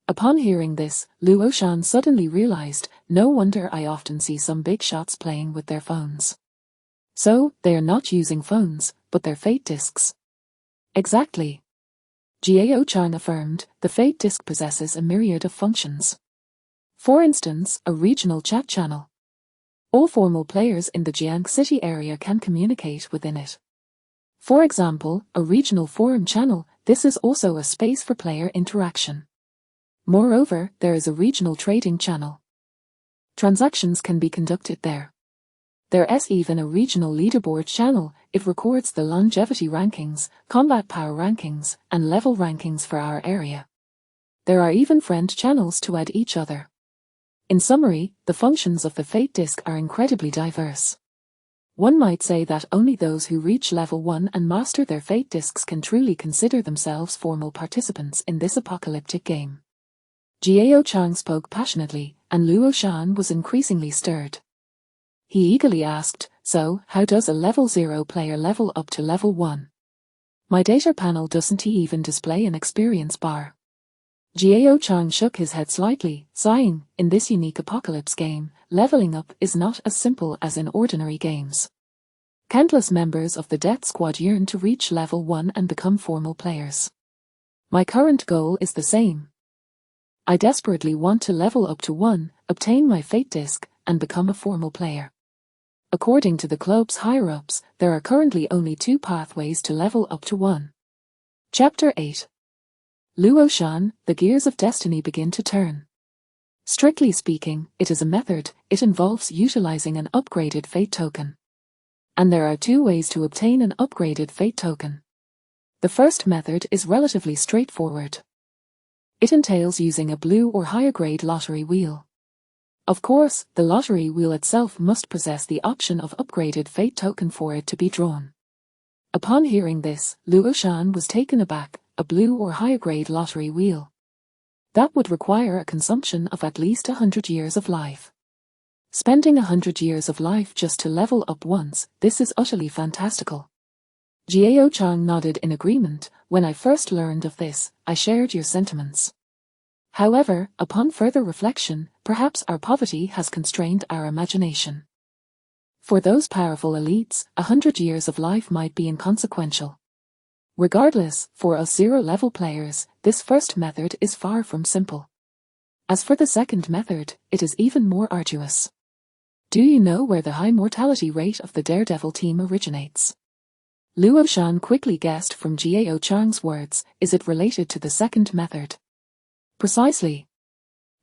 Upon hearing this, Luo Shan suddenly realized, no wonder I often see some big shots playing with their phones. So, they are not using phones, but their fate discs. Exactly. Jiao Chang affirmed, the fate disc possesses a myriad of functions. For instance, a regional chat channel. All formal players in the Jiang City area can communicate within it. For example, a regional forum channel, this is also a space for player interaction. Moreover, there is a regional trading channel. Transactions can be conducted there. There is even a regional leaderboard channel. It records the longevity rankings, combat power rankings, and level rankings for our area. There are even friend channels to add each other. In summary, the functions of the fate disc are incredibly diverse. One might say that only those who reach level 1 and master their fate discs can truly consider themselves formal participants in this apocalyptic game. Jiao Chang spoke passionately, and Luo Shan was increasingly stirred. He eagerly asked, so, how does a level 0 player level up to level 1? My data panel doesn't even display an experience bar. Jiao Chang shook his head slightly, sighing, in this unique apocalypse game, leveling up is not as simple as in ordinary games. Countless members of the Death Squad yearn to reach level 1 and become formal players. My current goal is the same. I desperately want to level up to 1, obtain my fate disc, and become a formal player. According to the club's higher-ups, there are currently only 2 pathways to level up to 1. Chapter 8. Luo Shan, the gears of destiny begin to turn. Strictly speaking, it is a method. It involves utilizing an upgraded fate token. And there are 2 ways to obtain an upgraded fate token. The first method is relatively straightforward. It entails using a blue or higher grade lottery wheel. Of course, the lottery wheel itself must possess the option of upgraded fate token for it to be drawn. Upon hearing this, Luo Shan was taken aback. A blue or higher grade lottery wheel. That would require a consumption of at least 100 years of life. Spending 100 years of life just to level up once, this is utterly fantastical. Jiao Chang nodded in agreement. When I first learned of this, I shared your sentiments. However, upon further reflection, perhaps our poverty has constrained our imagination. For those powerful elites, 100 years of life might be inconsequential. Regardless, for us zero-level players, this first method is far from simple. As for the second method, it is even more arduous. Do you know where the high mortality rate of the Daredevil team originates? Luo Shan quickly guessed from Jiao Chang's words, is it related to the second method? Precisely.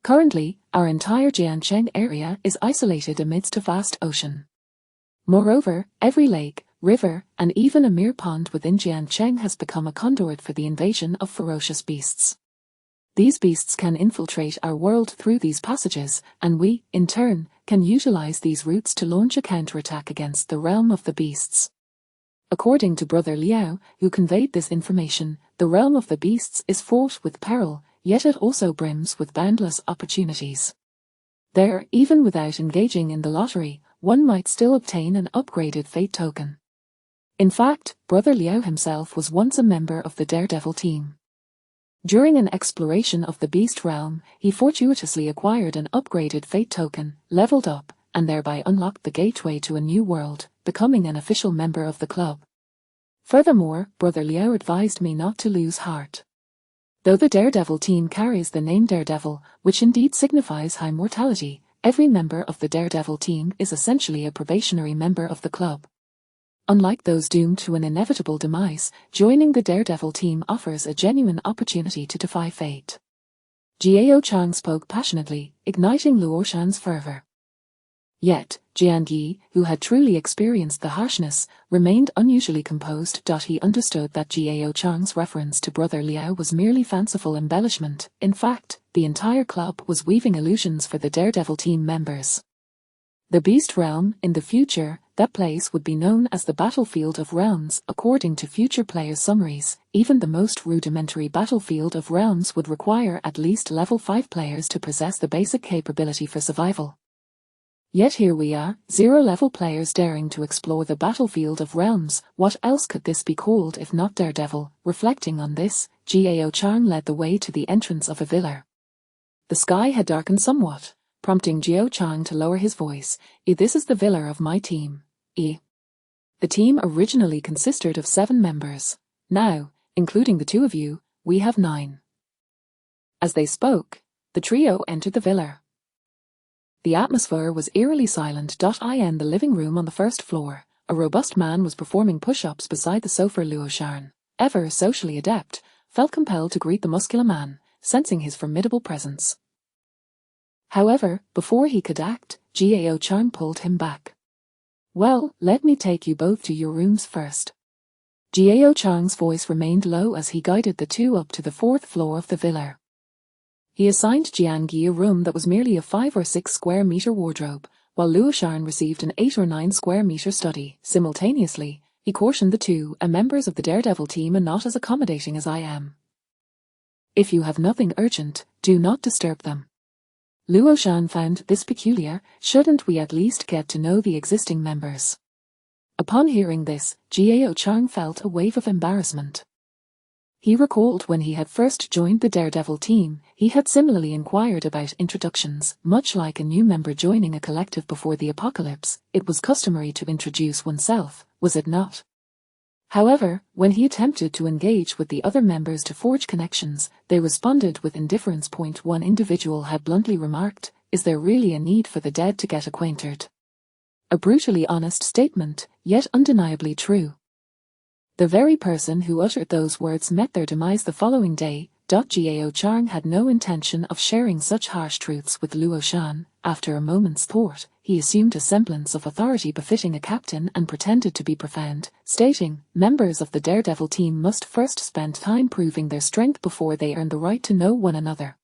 Currently, our entire Jiancheng area is isolated amidst a vast ocean. Moreover, every lake, river, and even a mere pond within Jiancheng has become a conduit for the invasion of ferocious beasts. These beasts can infiltrate our world through these passages, and we, in turn, can utilize these routes to launch a counterattack against the realm of the beasts. According to Brother Liao, who conveyed this information, the realm of the beasts is fraught with peril, yet it also brims with boundless opportunities. There, even without engaging in the lottery, one might still obtain an upgraded fate token. In fact, Brother Liao himself was once a member of the Daredevil team. During an exploration of the beast realm, he fortuitously acquired an upgraded fate token, leveled up, and thereby unlocked the gateway to a new world, becoming an official member of the club. Furthermore, Brother Liao advised me not to lose heart. Though the Daredevil team carries the name Daredevil, which indeed signifies high mortality, every member of the Daredevil team is essentially a probationary member of the club. Unlike those doomed to an inevitable demise, joining the Daredevil team offers a genuine opportunity to defy fate. Jiao Chang spoke passionately, igniting Luo Shan's fervor. Yet, Jian Yi, who had truly experienced the harshness, remained unusually composed. He understood that Jiao Chang's reference to Brother Liao was merely fanciful embellishment. In fact, the entire club was weaving illusions for the Daredevil team members. The Beast Realm, in the future, that place would be known as the Battlefield of Realms. According to future players' summaries, even the most rudimentary Battlefield of Realms would require at least level 5 players to possess the basic capability for survival. Yet here we are, zero-level players daring to explore the Battlefield of Realms. What else could this be called if not Daredevil? Reflecting on this, Jiao Chang led the way to the entrance of a villa. The sky had darkened somewhat, prompting Jiao Chang to lower his voice. This is the villa of my team. The team originally consisted of 7 members. Now, including the 2 of you, we have 9. As they spoke, the trio entered the villa. The atmosphere was eerily silent. In the living room on the first floor, a robust man was performing push-ups beside the sofa. Luo Shan, ever socially adept, felt compelled to greet the muscular man, sensing his formidable presence. However, before he could act, Jiao Chang pulled him back. Well, let me take you both to your rooms first. Jiao Chang's voice remained low as he guided the 2 up to the 4th floor of the villa. He assigned Jian Yi a room that was merely a 5 or 6 square meter wardrobe, while Luo Shan received an 8 or 9 square meter study. Simultaneously, he cautioned the 2 members of the Daredevil team and not as accommodating as I am. If you have nothing urgent, do not disturb them. Luo Shan found this peculiar. Shouldn't we at least get to know the existing members? Upon hearing this, Jiao Chang felt a wave of embarrassment. He recalled when he had first joined the Daredevil team, he had similarly inquired about introductions. Much like a new member joining a collective before the apocalypse, it was customary to introduce oneself, was it not? However, when he attempted to engage with the other members to forge connections, they responded with indifference. One individual had bluntly remarked, "Is there really a need for the dead to get acquainted?" A brutally honest statement, yet undeniably true. The very person who uttered those words met their demise the following day. Jiao Chang had no intention of sharing such harsh truths with Luo Shan. After a moment's thought, he assumed a semblance of authority befitting a captain and pretended to be profound, stating, "Members of the Daredevil team must first spend time proving their strength before they earn the right to know one another."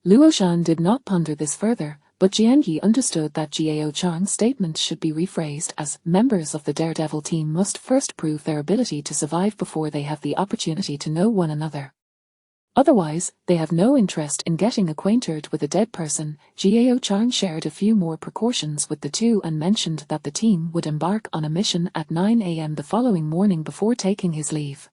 Luo Shan did not ponder this further, but Jian Yi understood that Jiao Chang's statement should be rephrased as, "Members of the Daredevil team must first prove their ability to survive before they have the opportunity to know one another. Otherwise, they have no interest in getting acquainted with a dead person." Jiao Chang shared a few more precautions with the 2 and mentioned that the team would embark on a mission at 9 a.m. the following morning before taking his leave.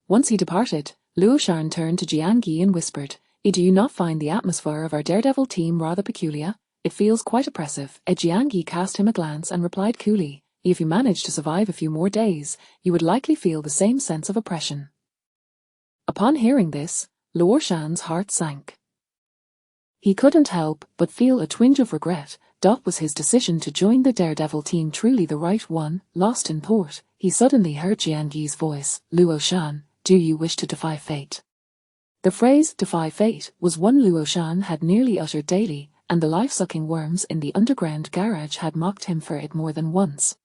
Once he departed, Luo Shan turned to Jian Yi and whispered, Do you not find the atmosphere of our daredevil team rather peculiar? It feels quite oppressive. Jiang Yi cast him a glance and replied coolly, if you manage to survive a few more days, you would likely feel the same sense of oppression. Upon hearing this, Luo Shan's heart sank. He couldn't help but feel a twinge of regret. Was his decision to join the daredevil team truly the right one? Lost in thought, he suddenly heard Jiang Yi's voice. Luo Shan, do you wish to defy fate? The phrase defy fate was one Luo Shan had nearly uttered daily, and the life-sucking worms in the underground garage had mocked him for it more than once.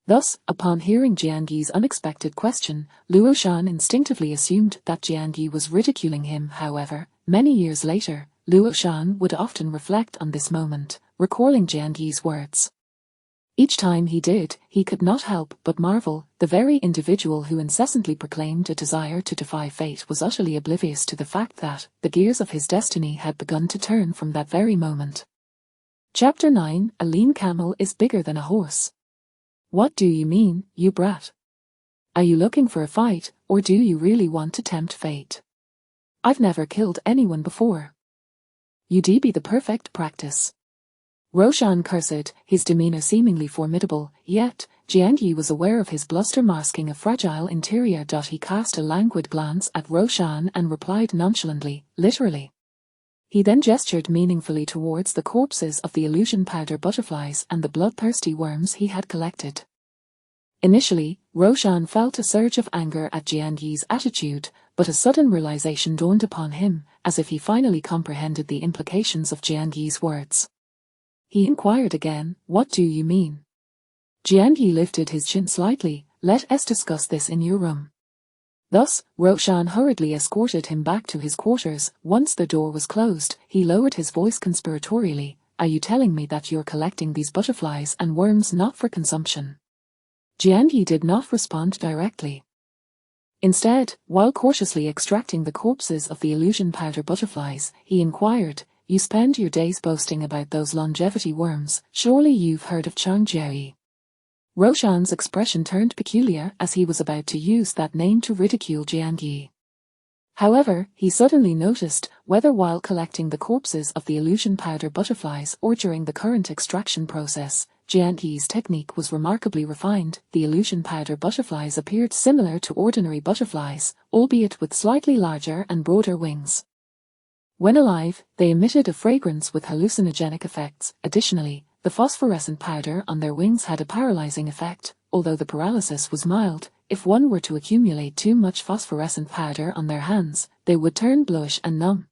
Thus, upon hearing Jiang Yi's unexpected question, Luo Shan instinctively assumed that Jiang Yi was ridiculing him. However, many years later, Luo Shan would often reflect on this moment, recalling Jiang Yi's words. Each time he did, he could not help but marvel. The very individual who incessantly proclaimed a desire to defy fate was utterly oblivious to the fact that the gears of his destiny had begun to turn from that very moment. Chapter 9: A lean camel is bigger than a horse. What do you mean, you brat? Are you looking for a fight, or do you really want to tempt fate? I've never killed anyone before. You'd be the perfect practice. Roshan cursed, his demeanor seemingly formidable, yet Jiang Yi was aware of his bluster masking a fragile interior. He cast a languid glance at Roshan and replied nonchalantly, literally. He then gestured meaningfully towards the corpses of the illusion powder butterflies and the bloodthirsty worms he had collected. Initially, Roshan felt a surge of anger at Jiang Yi's attitude, but a sudden realization dawned upon him, as if he finally comprehended the implications of Jiang Yi's words. He inquired again, what do you mean? Jiang Yi lifted his chin slightly, let us discuss this in your room. Thus, Roshan hurriedly escorted him back to his quarters. Once the door was closed, he lowered his voice conspiratorially, are you telling me that you're collecting these butterflies and worms not for consumption? Jiang Yi did not respond directly. Instead, while cautiously extracting the corpses of the illusion powder butterflies, he inquired, you spend your days boasting about those longevity worms, surely you've heard of Changjiayi. Roshan's expression turned peculiar as he was about to use that name to ridicule Jiang Yi. However, he suddenly noticed, whether while collecting the corpses of the illusion powder butterflies or during the current extraction process, Jiang Yi's technique was remarkably refined. The illusion powder butterflies appeared similar to ordinary butterflies, albeit with slightly larger and broader wings. When alive, they emitted a fragrance with hallucinogenic effects. Additionally, the phosphorescent powder on their wings had a paralyzing effect, although the paralysis was mild. If one were to accumulate too much phosphorescent powder on their hands, they would turn bluish and numb.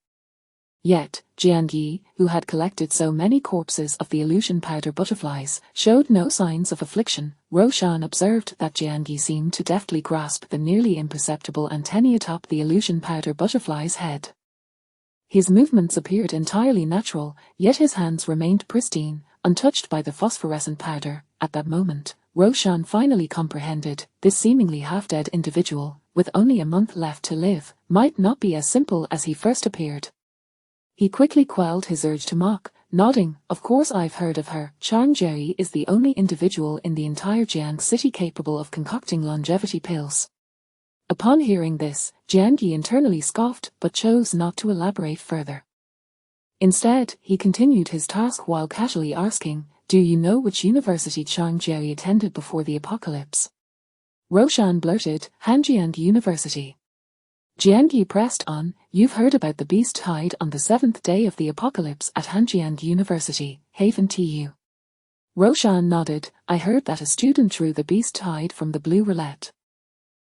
Yet, Jiang Yi, who had collected so many corpses of the illusion powder butterflies, showed no signs of affliction. Roshan observed that Jiang Yi seemed to deftly grasp the nearly imperceptible antennae atop the illusion powder butterfly's head. His movements appeared entirely natural, yet his hands remained pristine, untouched by the phosphorescent powder. At that moment, Roshan finally comprehended, this seemingly half-dead individual, with only a month left to live, might not be as simple as he first appeared. He quickly quelled his urge to mock, nodding, of course I've heard of her. Changjiayi is the only individual in the entire Jiang city capable of concocting longevity pills. Upon hearing this, Jiang Yi internally scoffed but chose not to elaborate further. Instead, he continued his task while casually asking, do you know which university Changjiayi attended before the apocalypse? Roshan blurted, Hanjiang University. Jiang Yi pressed on, you've heard about the beast tied on the 7th day of the apocalypse at Hanjiang University, Haven TU. Roshan nodded, I heard that a student drew the beast tied from the blue roulette.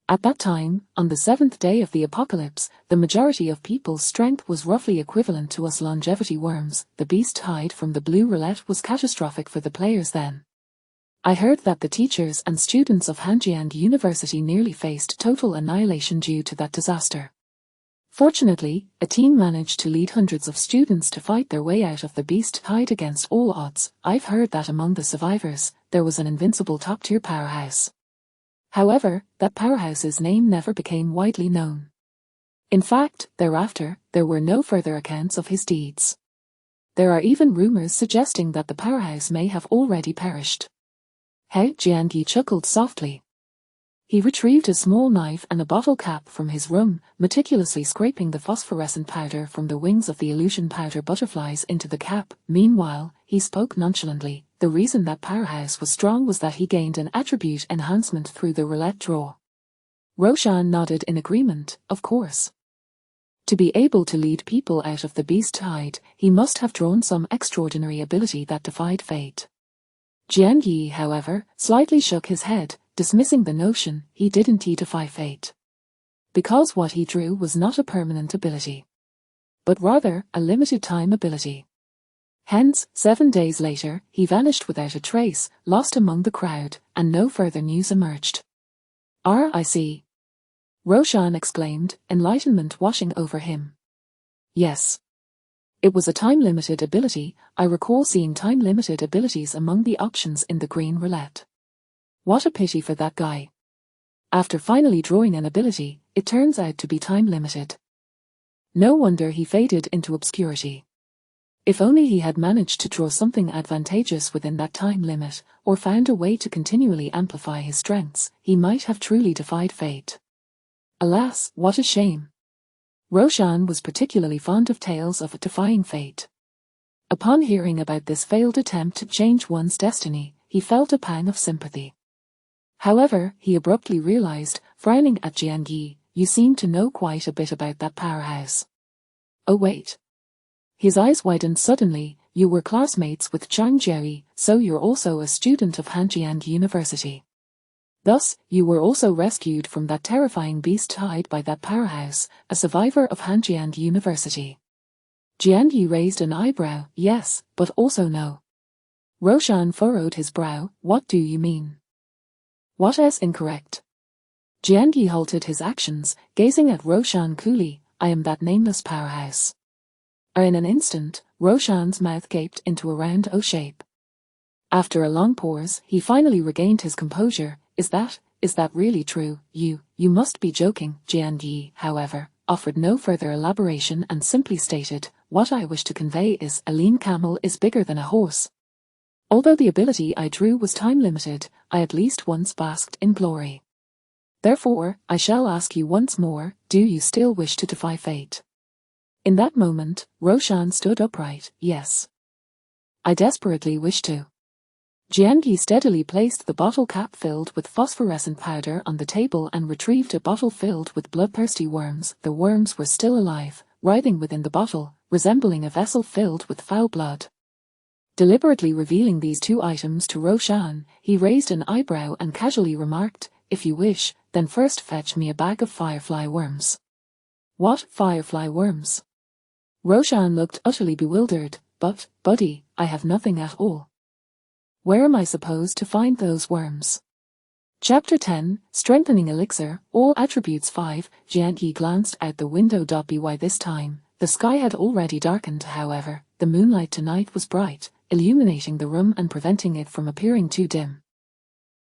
At that time, on the 7th day of the apocalypse, the majority of people's strength was roughly equivalent to us longevity worms. The beast tied from the blue roulette was catastrophic for the players then. I heard that the teachers and students of Hanjiang University nearly faced total annihilation due to that disaster. Fortunately, a team managed to lead hundreds of students to fight their way out of the beast tied against all odds. I've heard that among the survivors, there was an invincible top-tier powerhouse. However, that powerhouse's name never became widely known. In fact, thereafter, there were no further accounts of his deeds. There are even rumors suggesting that the powerhouse may have already perished. Jiang Yi chuckled softly. He retrieved a small knife and a bottle cap from his room, meticulously scraping the phosphorescent powder from the wings of the illusion powder butterflies into the cap. Meanwhile, he spoke nonchalantly. The reason that powerhouse was strong was that he gained an attribute enhancement through the roulette draw. Roshan nodded in agreement. Of course. To be able to lead people out of the beast tide, he must have drawn some extraordinary ability that defied fate. Jian Yi, however, slightly shook his head, dismissing the notion he didn't defy fate. Because what he drew was not a permanent ability, but rather a limited time ability. Hence, 7 days later, he vanished without a trace, lost among the crowd, and no further news emerged. I see. Roshan exclaimed, enlightenment washing over him. Yes. It was a time-limited ability. I recall seeing time-limited abilities among the options in the green roulette. What a pity for that guy. After finally drawing an ability, it turns out to be time-limited. No wonder he faded into obscurity. If only he had managed to draw something advantageous within that time limit, or found a way to continually amplify his strengths, he might have truly defied fate. Alas, what a shame. Roshan was particularly fond of tales of defying fate. Upon hearing about this failed attempt to change one's destiny, he felt a pang of sympathy. However, he abruptly realized, frowning at Jian Yi, you seem to know quite a bit about that powerhouse. Oh wait. His eyes widened suddenly. You were classmates with Zhang Jieyi, so you're also a student of Hanjiang University. Thus, you were also rescued from that terrifying beast tide by that powerhouse, a survivor of Hanjiang University. Jian Yi raised an eyebrow. Yes, but also no. Roshan furrowed his brow. What do you mean? What is incorrect? Jian Yi halted his actions, gazing at Roshan coolly. I am that nameless powerhouse. In an instant, Roshan's mouth gaped into a round O shape. After a long pause, he finally regained his composure. Is that really true? You must be joking. Jian Yi, however, offered no further elaboration and simply stated, what I wish to convey is, a lean camel is bigger than a horse. Although the ability I drew was time-limited, I at least once basked in glory. Therefore, I shall ask you once more, do you still wish to defy fate? In that moment, Roshan stood upright. Yes. I desperately wish to. Jian Yi steadily placed the bottle cap filled with phosphorescent powder on the table and retrieved a bottle filled with bloodthirsty worms. The worms were still alive, writhing within the bottle, resembling a vessel filled with foul blood. Deliberately revealing these two items to Roshan, he raised an eyebrow and casually remarked, if you wish, then first fetch me a bag of firefly worms. What firefly worms? Roshan looked utterly bewildered. But, buddy, I have nothing at all. Where am I supposed to find those worms? Chapter 10, Strengthening Elixir, All Attributes 5, Jian Yi glanced out the window. By this time, the sky had already darkened. However, the moonlight tonight was bright, illuminating the room and preventing it from appearing too dim.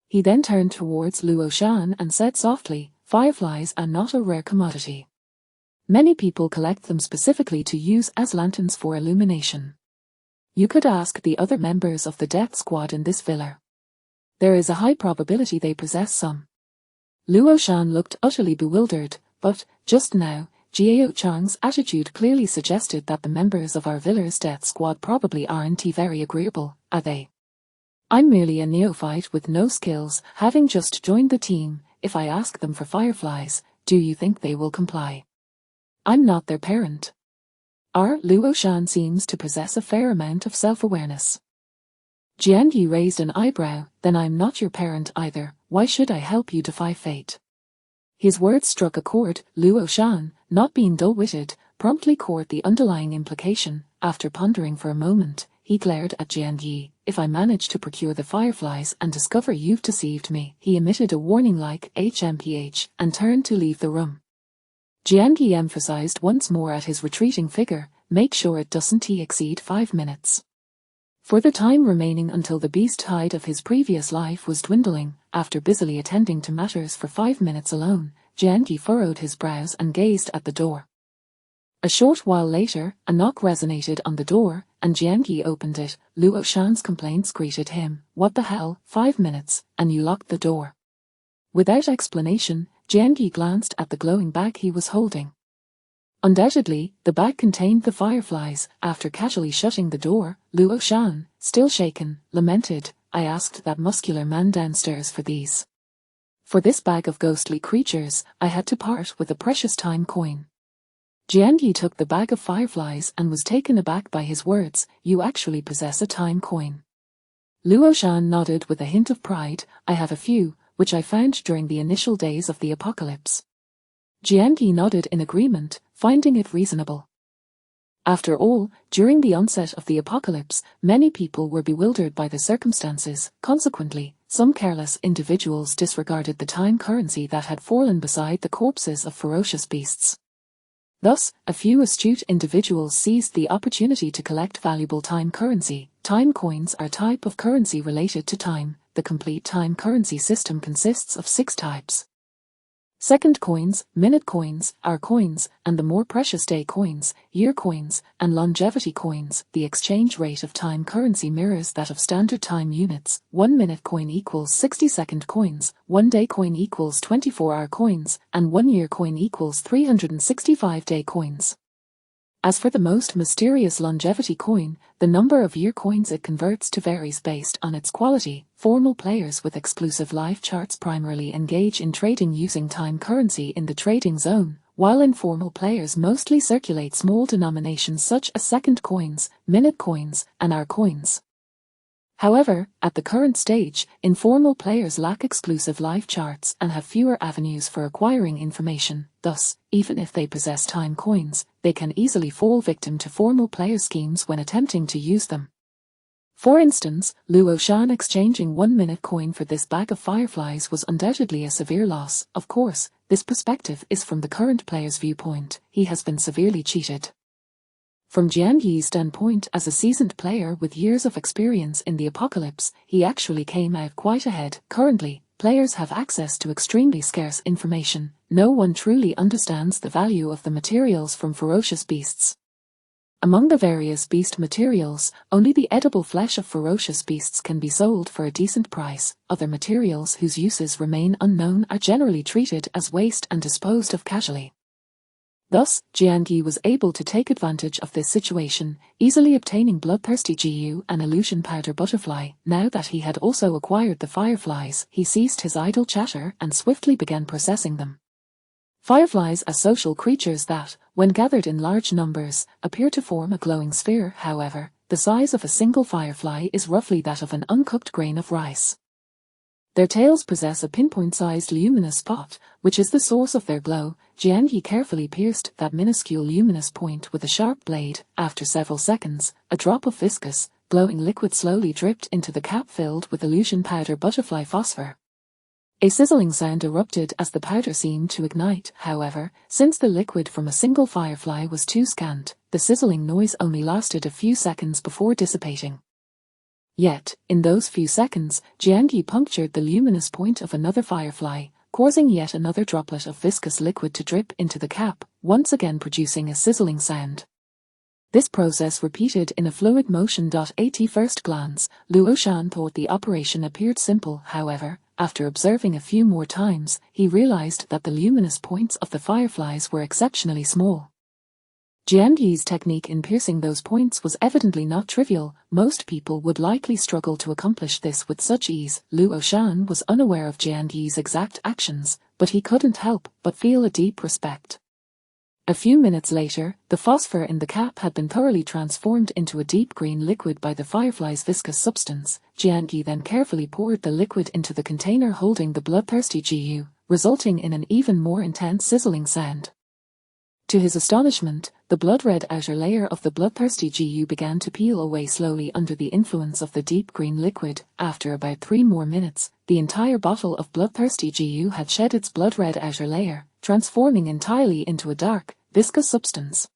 He then turned towards Luo Shan and said softly, fireflies are not a rare commodity. Many people collect them specifically to use as lanterns for illumination. You could ask the other members of the death squad in this villa. There is a high probability they possess some. Luo Shan looked utterly bewildered, but, just now, Jiao Chang's attitude clearly suggested that the members of our villa's death squad probably aren't very agreeable, are they? I'm merely a neophyte with no skills, having just joined the team. If I ask them for fireflies, do you think they will comply? I'm not their parent. Luo Shan seems to possess a fair amount of self-awareness. Jian Yi raised an eyebrow. Then I'm not your parent either. Why should I help you defy fate? His words struck a chord. Luo Shan, not being dull-witted, promptly caught the underlying implication. After pondering for a moment, he glared at Jian Yi. If I manage to procure the fireflies and discover you've deceived me, he emitted a warning-like HMPH and turned to leave the room. Jian Yi emphasized once more at his retreating figure, make sure it doesn't exceed 5 minutes. For the time remaining until the beast tide of his previous life was dwindling, after busily attending to matters for 5 minutes alone, Jian Yi furrowed his brows and gazed at the door. A short while later, a knock resonated on the door, and Jian Yi opened it. Luo Shan's complaints greeted him. What the hell, 5 minutes, and you locked the door? Without explanation, Jiangi glanced at the glowing bag he was holding. Undoubtedly, the bag contained the fireflies. After casually shutting the door, Luo Shan, still shaken, lamented, "I asked that muscular man downstairs for these. For this bag of ghostly creatures, I had to part with a precious time coin." Jiangi took the bag of fireflies and was taken aback by his words, "You actually possess a time coin." Luo Shan nodded with a hint of pride, "I have a few, which I found during the initial days of the apocalypse." Jiangi nodded in agreement, finding it reasonable. After all, during the onset of the apocalypse, many people were bewildered by the circumstances. Consequently, some careless individuals disregarded the time currency that had fallen beside the corpses of ferocious beasts. Thus, a few astute individuals seized the opportunity to collect valuable time currency. Time coins are a type of currency related to time. The complete time currency system consists of 6 types: second coins, minute coins, hour coins, and the more precious day coins, year coins, and longevity coins. The exchange rate of time currency mirrors that of standard time units. 1 minute coin equals 60 second coins, 1 day coin equals 24-hour coins, and 1 year coin equals 365 day coins. As for the most mysterious longevity coin, the number of year coins it converts to varies based on its quality. Formal players with exclusive life charts primarily engage in trading using time currency in the trading zone, while informal players mostly circulate small denominations such as second coins, minute coins, and hour coins. However, at the current stage, informal players lack exclusive life charts and have fewer avenues for acquiring information. Thus, even if they possess time coins, they can easily fall victim to formal player schemes when attempting to use them. For instance, Luo Shan exchanging 1 minute coin for this bag of fireflies was undoubtedly a severe loss. Of course, this perspective is from the current player's viewpoint. He has been severely cheated. From Jiangi's standpoint, as a seasoned player with years of experience in the apocalypse, he actually came out quite ahead. Currently, players have access to extremely scarce information. No one truly understands the value of the materials from ferocious beasts. Among the various beast materials, only the edible flesh of ferocious beasts can be sold for a decent price. Other materials whose uses remain unknown are generally treated as waste and disposed of casually. Thus, Jiangi was able to take advantage of this situation, easily obtaining bloodthirsty GU and illusion powder butterfly. Now that he had also acquired the fireflies, he ceased his idle chatter and swiftly began processing them. Fireflies are social creatures that, when gathered in large numbers, appear to form a glowing sphere. However, the size of a single firefly is roughly that of an uncooked grain of rice. Their tails possess a pinpoint-sized luminous spot, which is the source of their glow. Jiangi carefully pierced that minuscule luminous point with a sharp blade. After several seconds, a drop of viscous, glowing liquid slowly dripped into the cap filled with illusion powder butterfly phosphor. A sizzling sound erupted as the powder seemed to ignite. However, since the liquid from a single firefly was too scant, the sizzling noise only lasted a few seconds before dissipating. Yet, in those few seconds, Jiangi punctured the luminous point of another firefly, causing yet another droplet of viscous liquid to drip into the cap, once again producing a sizzling sound. This process repeated in a fluid motion. At first glance, Luo Shan thought the operation appeared simple. However, after observing a few more times, he realized that the luminous points of the fireflies were exceptionally small. Jiangi's technique in piercing those points was evidently not trivial. Most people would likely struggle to accomplish this with such ease. Luo Shan was unaware of Jiangi's exact actions, but he couldn't help but feel a deep respect. A few minutes later, the phosphor in the cap had been thoroughly transformed into a deep green liquid by the firefly's viscous substance. Jiangi then carefully poured the liquid into the container holding the bloodthirsty GU, resulting in an even more intense sizzling sound. To his astonishment, the blood-red outer layer of the bloodthirsty GU began to peel away slowly under the influence of the deep green liquid. After about 3 more minutes, the entire bottle of bloodthirsty GU had shed its blood-red outer layer, transforming entirely into a dark, viscous substance.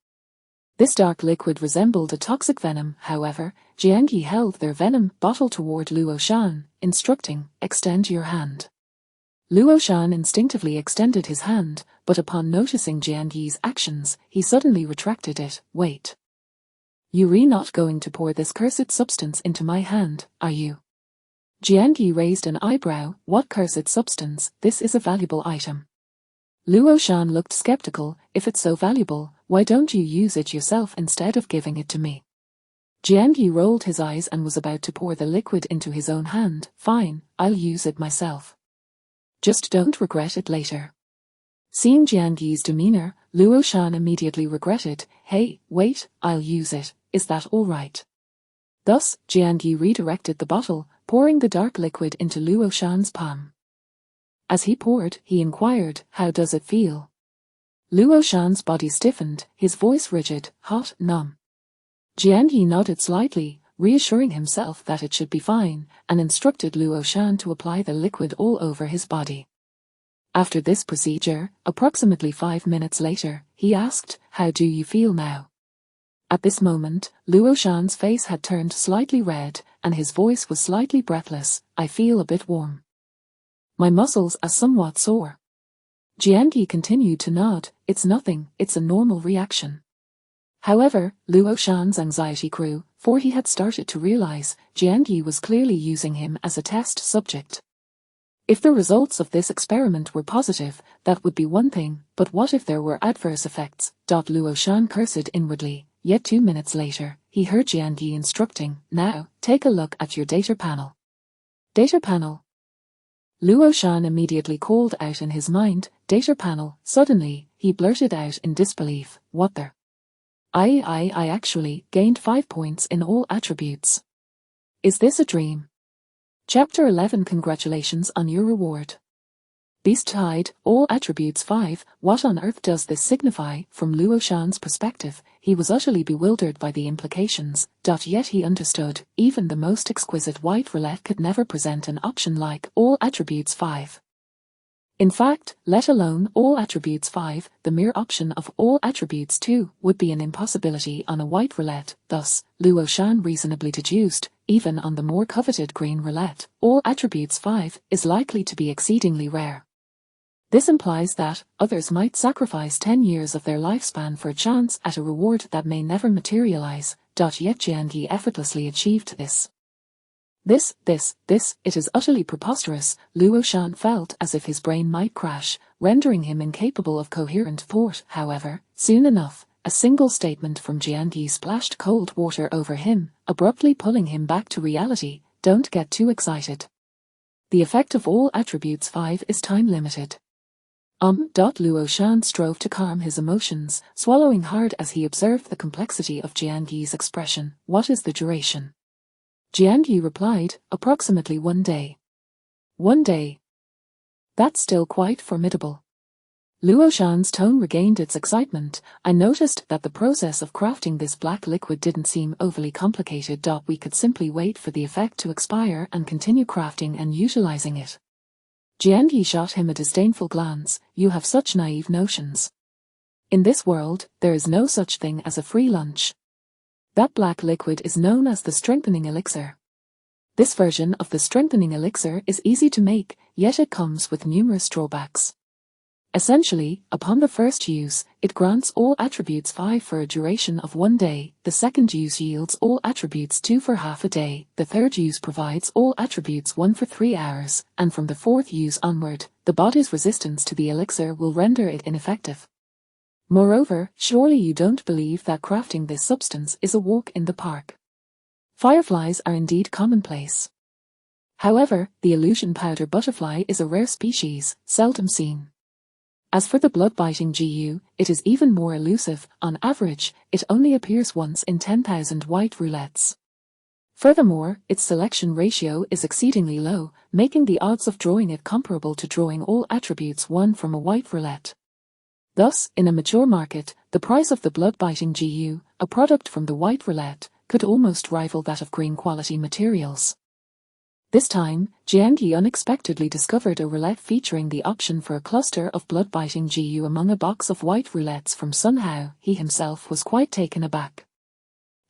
This dark liquid resembled a toxic venom. However, Jiangi held their venom bottle toward Luo Shan, instructing, "Extend your hand." Luo Shan instinctively extended his hand, but upon noticing Jiangi's actions, he suddenly retracted it. "Wait. You're not going to pour this cursed substance into my hand, are you?" Jiangyi raised an eyebrow. What cursed substance, this is a valuable item. Luo Shan looked skeptical. If it's so valuable, why don't you use it yourself instead of giving it to me? Jiangyi rolled his eyes and was about to pour the liquid into his own hand. Fine, I'll use it myself. Just don't regret it later. Seeing Jiangyi's demeanor, Luo Shan immediately regretted. Hey, wait, I'll use it, is that all right? Thus, Jiangyi redirected the bottle, pouring the dark liquid into Luo Shan's palm. As he poured, he inquired, how does it feel? Luo Shan's body stiffened, his voice rigid, hot, numb. Jiangyi nodded slightly, reassuring himself that it should be fine, and instructed Luo Shan to apply the liquid all over his body. After this procedure, approximately 5 minutes later, he asked, how do you feel now? At this moment, Luo Shan's face had turned slightly red, and his voice was slightly breathless. I feel a bit warm. My muscles are somewhat sore. Jiangyi continued to nod. It's nothing, it's a normal reaction. However, Luo Shan's anxiety grew, for he had started to realize Jiangyi was clearly using him as a test subject. If the results of this experiment were positive, that would be one thing, but what if there were adverse effects? Luo Shan cursed inwardly, yet 2 minutes later, he heard Jiangyi instructing, now, take a look at your data panel. Data panel? Luo Shan immediately called out in his mind, data panel. Suddenly, he blurted out in disbelief, what the? I actually gained 5 points in all attributes. Is this a dream? Chapter 11. Congratulations on your reward. Beast Tide, all attributes 5. What on earth does this signify? From Luo Shan's perspective, he was utterly bewildered by the implications, yet he understood, even the most exquisite white roulette could never present an option like all attributes 5. In fact, let alone all attributes 5, the mere option of all attributes 2 would be an impossibility on a white roulette. Thus, Luo Shan reasonably deduced, even on the more coveted green roulette, all attributes 5 is likely to be exceedingly rare. This implies that others might sacrifice 10 years of their lifespan for a chance at a reward that may never materialize, yet Jiangyi effortlessly achieved this. This, it is utterly preposterous. Luo Shan felt as if his brain might crash, rendering him incapable of coherent thought. However, soon enough, a single statement from Jiangyi splashed cold water over him, abruptly pulling him back to reality. Don't get too excited. The effect of all attributes 5 is time limited. Luo Shan strove to calm his emotions, swallowing hard as he observed the complexity of Jiangyi's expression. What is the duration? Jiangyi replied, approximately 1 day. 1 day. That's still quite formidable. Luo Shan's tone regained its excitement. I noticed that the process of crafting this black liquid didn't seem overly complicated. We could simply wait for the effect to expire and continue crafting and utilizing it. Jiangyi shot him a disdainful glance. You have such naive notions. In this world, there is no such thing as a free lunch. That black liquid is known as the strengthening elixir. This version of the strengthening elixir is easy to make, yet it comes with numerous drawbacks. Essentially, upon the first use, it grants all attributes 5 for a duration of 1 day, the second use yields all attributes 2 for half a day, the third use provides all attributes 1 for 3 hours, and from the fourth use onward, the body's resistance to the elixir will render it ineffective. Moreover, surely you don't believe that crafting this substance is a walk in the park. Fireflies are indeed commonplace. However, the illusion powder butterfly is a rare species, seldom seen. As for the blood-biting GU, it is even more elusive. On average, it only appears once in 10,000 white roulettes. Furthermore, its selection ratio is exceedingly low, making the odds of drawing it comparable to drawing all attributes 1 from a white roulette. Thus, in a mature market, the price of the blood-biting GU, a product from the white roulette, could almost rival that of green-quality materials. This time, Jiangyi unexpectedly discovered a roulette featuring the option for a cluster of blood-biting GU among a box of white roulettes from Sunhao. He himself was quite taken aback.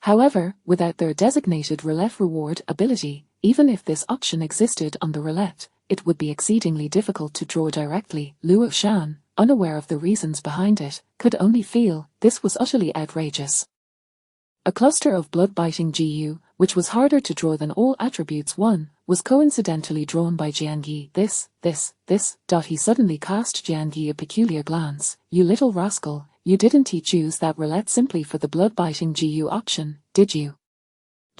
However, without their designated roulette reward ability, even if this option existed on the roulette, it would be exceedingly difficult to draw directly. Luo Shan, unaware of the reasons behind it, could only feel this was utterly outrageous. A cluster of blood-biting GU, which was harder to draw than all attributes 1, was coincidentally drawn by Jiangyi. This. He suddenly cast Jiangyi a peculiar glance. You little rascal, you didn't choose that roulette simply for the blood-biting GU option, did you?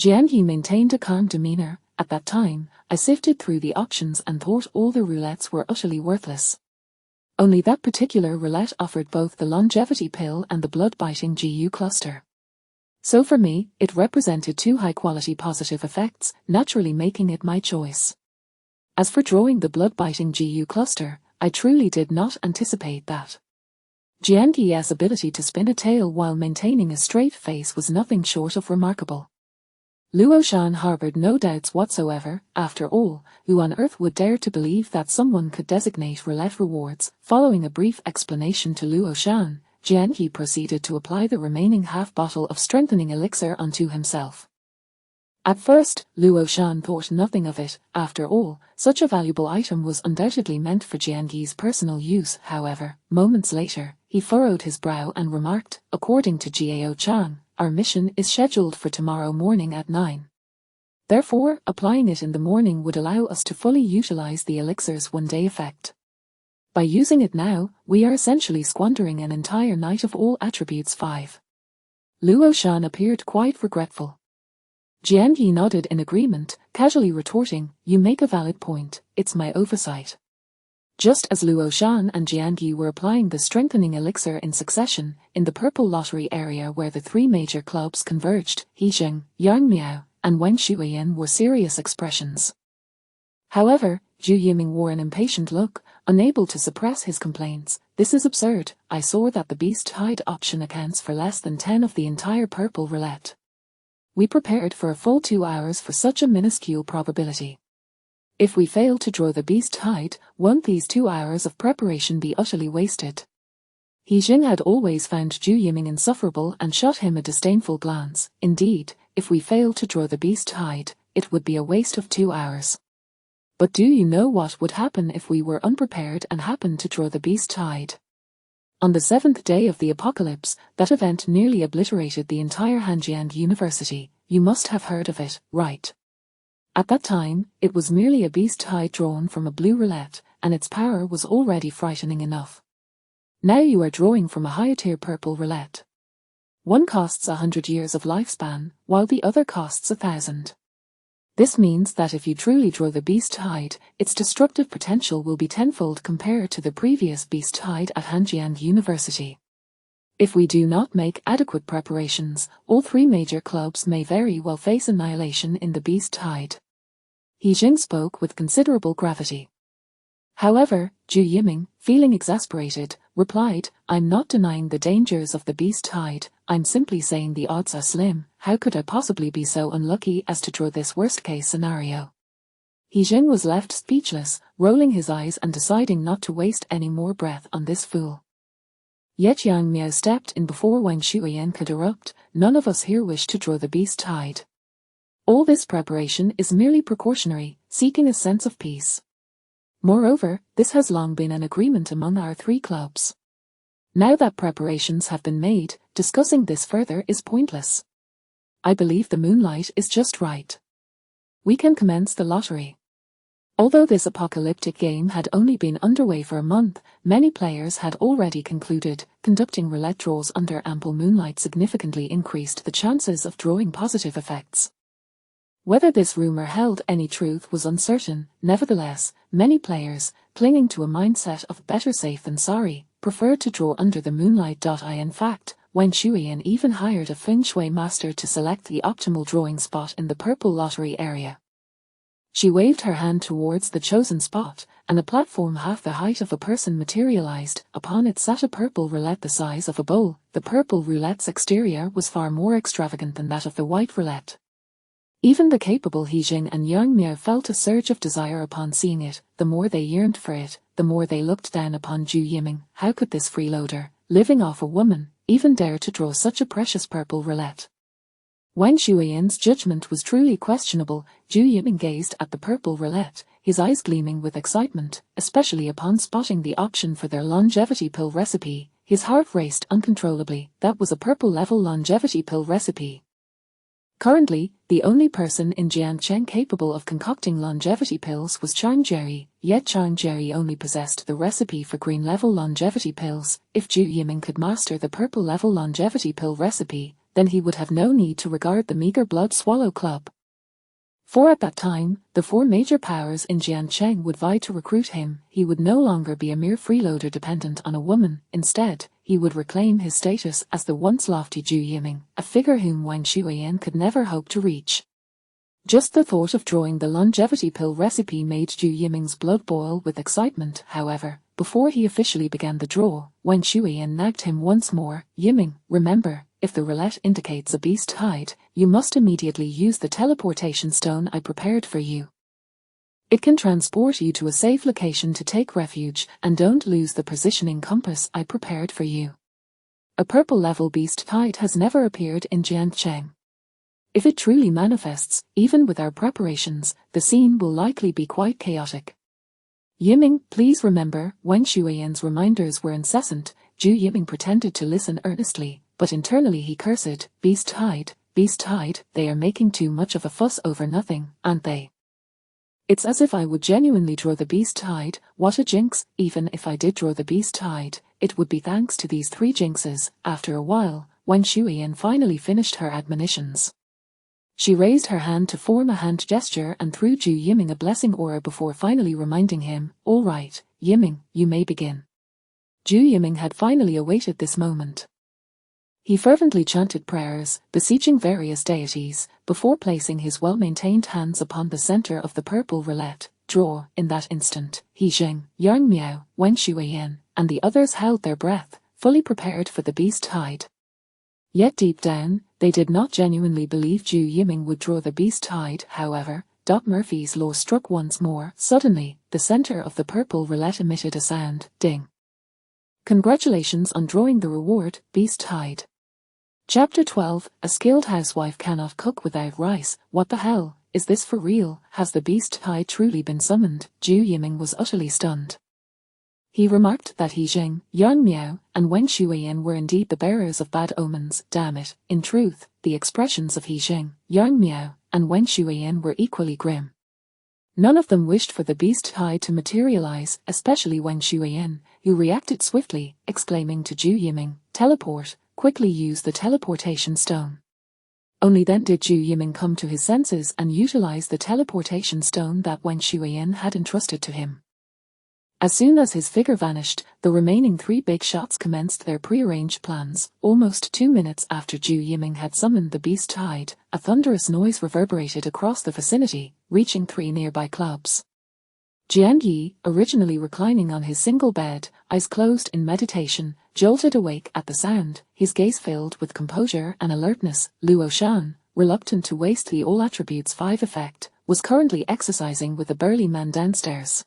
Jiangyi maintained a calm demeanor. At that time, I sifted through the options and thought all the roulettes were utterly worthless. Only that particular roulette offered both the longevity pill and the blood-biting GU cluster. So for me, it represented two high-quality positive effects, naturally making it my choice. As for drawing the blood-biting GU cluster, I truly did not anticipate that. Jiangyi's ability to spin a tale while maintaining a straight face was nothing short of remarkable. Luo Shan harbored no doubts whatsoever. After all, who on earth would dare to believe that someone could designate roulette rewards? Following a brief explanation to Luo Shan, Jiangyi proceeded to apply the remaining half-bottle of strengthening elixir onto himself. At first, Luo Shan thought nothing of it. After all, such a valuable item was undoubtedly meant for Jiangyi's personal use. However, moments later, he furrowed his brow and remarked, according to Jiao Chang, our mission is scheduled for tomorrow morning at 9. Therefore, applying it in the morning would allow us to fully utilize the elixir's one-day effect. By using it now, we are essentially squandering an entire night of all attributes 5. Luo Shan appeared quite regretful. Jiangyi nodded in agreement, casually retorting, you make a valid point, it's my oversight. Just as Luo Shan and Jiangyi were applying the strengthening elixir in succession, in the purple lottery area where the three major clubs converged, He Jing, Yang Miao, and Wang Shuiyan wore serious expressions. However, Zhu Yiming wore an impatient look, unable to suppress his complaints. This is absurd. I saw that the beast hide option accounts for less than 10 of the entire purple roulette. We prepared for a full 2 hours for such a minuscule probability. If we fail to draw the beast hide, won't these 2 hours of preparation be utterly wasted? He Jing had always found Zhu Yiming insufferable and shot him a disdainful glance. Indeed, if we fail to draw the beast hide, it would be a waste of 2 hours. But do you know what would happen if we were unprepared and happened to draw the beast hide? On the 7th day of the apocalypse, that event nearly obliterated the entire Hanjiang University. You must have heard of it, right? At that time, it was merely a beast hide drawn from a blue roulette, and its power was already frightening enough. Now you are drawing from a higher-tier purple roulette. One costs 100 years of lifespan, while the other costs 1,000. This means that if you truly draw the beast hide, its destructive potential will be tenfold compared to the previous beast hide at Hanjiang University. If we do not make adequate preparations, all three major clubs may very well face annihilation in the beast hide. He Jing spoke with considerable gravity. However, Zhu Yiming, feeling exasperated, replied, I'm not denying the dangers of the beast hide, I'm simply saying the odds are slim. How could I possibly be so unlucky as to draw this worst-case scenario? He Jing was left speechless, rolling his eyes and deciding not to waste any more breath on this fool. Yet Yang Miao stepped in before Wang Shuiyan could erupt. None of us here wish to draw the beast hide. All this preparation is merely precautionary, seeking a sense of peace. Moreover, this has long been an agreement among our three clubs. Now that preparations have been made, discussing this further is pointless. I believe the moonlight is just right. We can commence the lottery. Although this apocalyptic game had only been underway for a month, many players had already concluded, conducting roulette draws under ample moonlight significantly increased the chances of drawing positive effects. Whether this rumor held any truth was uncertain. Nevertheless, many players, clinging to a mindset of better safe than sorry, preferred to draw under the moonlight. In fact, Wang Shuiyan even hired a feng shui master to select the optimal drawing spot in the purple lottery area. She waved her hand towards the chosen spot, and a platform half the height of a person materialized. Upon it sat a purple roulette the size of a bowl. The purple roulette's exterior was far more extravagant than that of the white roulette. Even the capable He Jing and Yang Miao felt a surge of desire upon seeing it. The more they yearned for it, the more they looked down upon Zhu Yiming. How could this freeloader, living off a woman, even dare to draw such a precious purple roulette? Wang Shuiyan's judgment was truly questionable. Zhu Yiming gazed at the purple roulette, his eyes gleaming with excitement, especially upon spotting the option for their longevity pill recipe. His heart raced uncontrollably. That was a purple-level longevity pill recipe. Currently, the only person in Jiancheng capable of concocting longevity pills was Chang Jerry, yet Chang Jerry only possessed the recipe for green-level longevity pills. If Zhu Yiming could master the purple-level longevity pill recipe, then he would have no need to regard the meager blood swallow club. For at that time, the four major powers in Jiancheng would vie to recruit him. He would no longer be a mere freeloader dependent on a woman. Instead, he would reclaim his status as the once lofty Zhu Yiming, a figure whom Wang Shuiyan could never hope to reach. Just the thought of drawing the longevity pill recipe made Zhu Yiming's blood boil with excitement. However, before he officially began the draw, Wang Shuiyan nagged him once more. "Yiming, remember, if the roulette indicates a beast tide, you must immediately use the teleportation stone I prepared for you. It can transport you to a safe location to take refuge, and don't lose the positioning compass I prepared for you. A purple-level beast tide has never appeared in Jiancheng. If it truly manifests, even with our preparations, the scene will likely be quite chaotic. Yiming, please remember." Wang Shuiyan's reminders were incessant. Zhu Yiming pretended to listen earnestly, but internally he cursed. Beast tide, they are making too much of a fuss over nothing, aren't they? It's as if I would genuinely draw the beast tide. What a jinx! Even if I did draw the beast tide, it would be thanks to these three jinxes. After a while, Wang Shuiyan finally finished her admonitions. She raised her hand to form a hand gesture and threw Zhu Yiming a blessing aura before finally reminding him, "All right, Yiming, you may begin." Zhu Yiming had finally awaited this moment. He fervently chanted prayers, beseeching various deities, before placing his well-maintained hands upon the center of the purple roulette draw. In that instant, He Jing, Yang Miao, Wang Shuiyan, and the others held their breath, fully prepared for the beast tide. Yet deep down, they did not genuinely believe Zhu Yiming would draw the beast tide. However, Murphy's law struck once more. Suddenly, the center of the purple roulette emitted a sound, ding. Congratulations on drawing the reward, beast tide. Chapter 12, A skilled housewife cannot cook without rice. What the hell, is this for real? Has the beast tide truly been summoned? Zhu Yiming was utterly stunned. He remarked that He Jing, Yang Miao, and Wang Shuiyan were indeed the bearers of bad omens. Damn it, in truth, the expressions of He Jing, Yang Miao, and Wang Shuiyan were equally grim. None of them wished for the beast tide to materialize, especially Wang Shuiyan, who reacted swiftly, exclaiming to Zhu Yiming, "Teleport, quickly use the teleportation stone." Only then did Zhu Yiming come to his senses and utilize the teleportation stone that Wang Shuiyan had entrusted to him. As soon as his figure vanished, the remaining three big shots commenced their prearranged plans. Almost 2 minutes after Zhu Yiming had summoned the beast tide, a thunderous noise reverberated across the vicinity, reaching 3 nearby clubs. Jian Yi, originally reclining on his single bed, eyes closed in meditation, jolted awake at the sound, his gaze filled with composure and alertness. Luo Shan, reluctant to waste the all attributes 5 effect, was currently exercising with a burly man downstairs.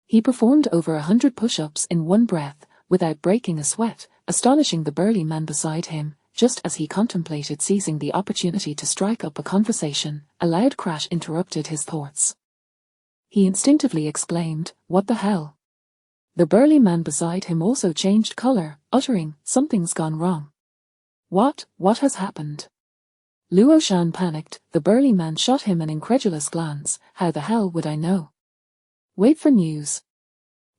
He performed over 100 push-ups in one breath, without breaking a sweat, astonishing the burly man beside him. Just as he contemplated seizing the opportunity to strike up a conversation, a loud crash interrupted his thoughts. He instinctively exclaimed, "What the hell?" The burly man beside him also changed color, uttering, "Something's gone wrong." What has happened?" Luo Shan panicked. The burly man shot him an incredulous glance. "How the hell would I know?" "Wait for news."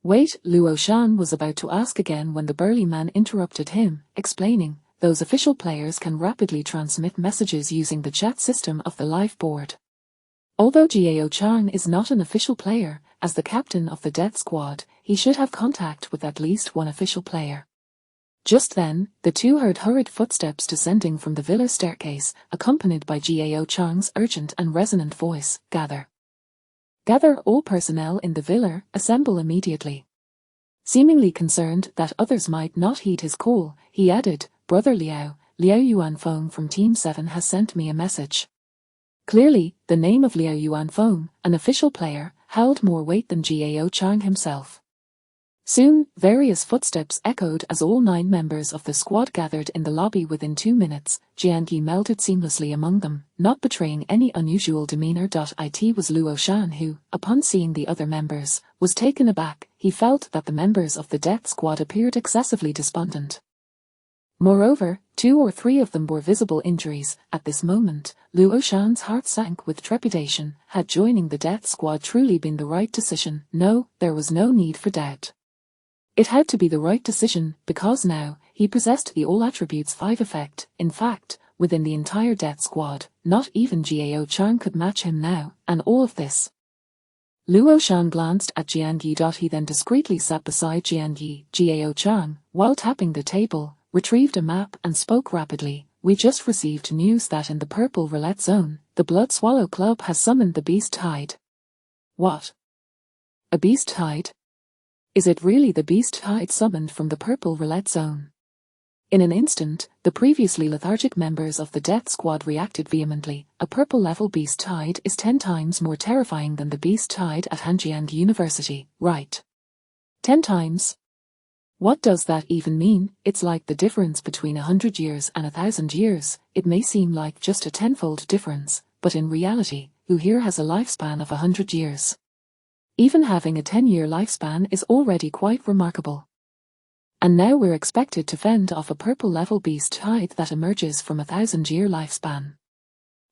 "Wait," Luo Shan was about to ask again when the burly man interrupted him, explaining, "Those official players can rapidly transmit messages using the chat system of the live board. Although Jiao Chang is not an official player, as the captain of the death squad, he should have contact with at least one official player." Just then, the two heard hurried footsteps descending from the villa staircase, accompanied by Jiao Chang's urgent and resonant voice, "Gather. Gather all personnel in the villa, assemble immediately." Seemingly concerned that others might not heed his call, he added, "Brother Liao Yuanfeng from Team 7 has sent me a message." Clearly, the name of Liao Yuanfeng, an official player, held more weight than Jiao Chang himself. Soon, various footsteps echoed as all 9 members of the squad gathered in the lobby. Within 2 minutes, Jian Yi melted seamlessly among them, not betraying any unusual demeanor. It was Luo Shan who, upon seeing the other members, was taken aback. He felt that the members of the death squad appeared excessively despondent. Moreover, 2 or 3 of them were visible injuries. At this moment, Luo Shan's heart sank with trepidation. Had joining the death squad truly been the right decision? No, there was no need for doubt. It had to be the right decision, because now, he possessed the all attributes 5 effect. In fact, within the entire death squad, not even Jiao Chang could match him now, and all of this. Luo Shan glanced at Jiangyi. He then discreetly sat beside Jiangyi. Jiao Chang, while tapping the table, retrieved a map and spoke rapidly. We just received news that in the purple roulette zone, the Blood Swallow Club has summoned the Beast Tide. What? A Beast Tide? Is it really the Beast Tide summoned from the purple roulette zone? In an instant, the previously lethargic members of the death squad reacted vehemently. A purple-level Beast Tide is 10 times more terrifying than the Beast Tide at Hanjiang University, right? 10 times? What does that even mean? It's like the difference between 100 years and 1,000 years. It may seem like just a 10-fold difference, but in reality, who here has a lifespan of 100 years? Even having a 10-year lifespan is already quite remarkable. And now we're expected to fend off a purple-level Beast Tide that emerges from a 1,000-year lifespan.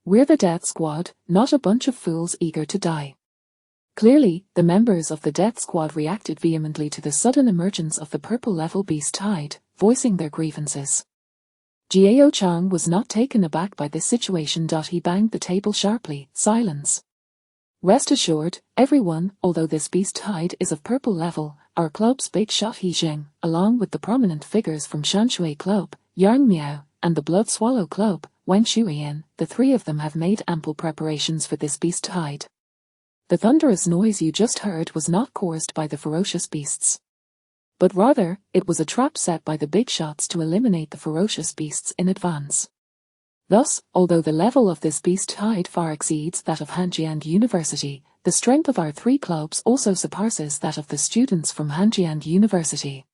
We're the death squad, not a bunch of fools eager to die. Clearly, the members of the death squad reacted vehemently to the sudden emergence of the purple-level Beast Tide, voicing their grievances. Jiao Chang was not taken aback by this situation. He banged the table sharply. Silence. Rest assured, everyone, although this Beast Tide is of purple level, our club's big shot He Zheng, along with the prominent figures from Shanshui Club, Yang Miao, and the Blood Swallow Club, Wang Shuiyan, the 3 of them have made ample preparations for this Beast Tide. The thunderous noise you just heard was not caused by the ferocious beasts. But rather, it was a trap set by the big shots to eliminate the ferocious beasts in advance. Thus, although the level of this Beast Tide far exceeds that of Hanjiang University, the strength of our 3 clubs also surpasses that of the students from Hanjiang University.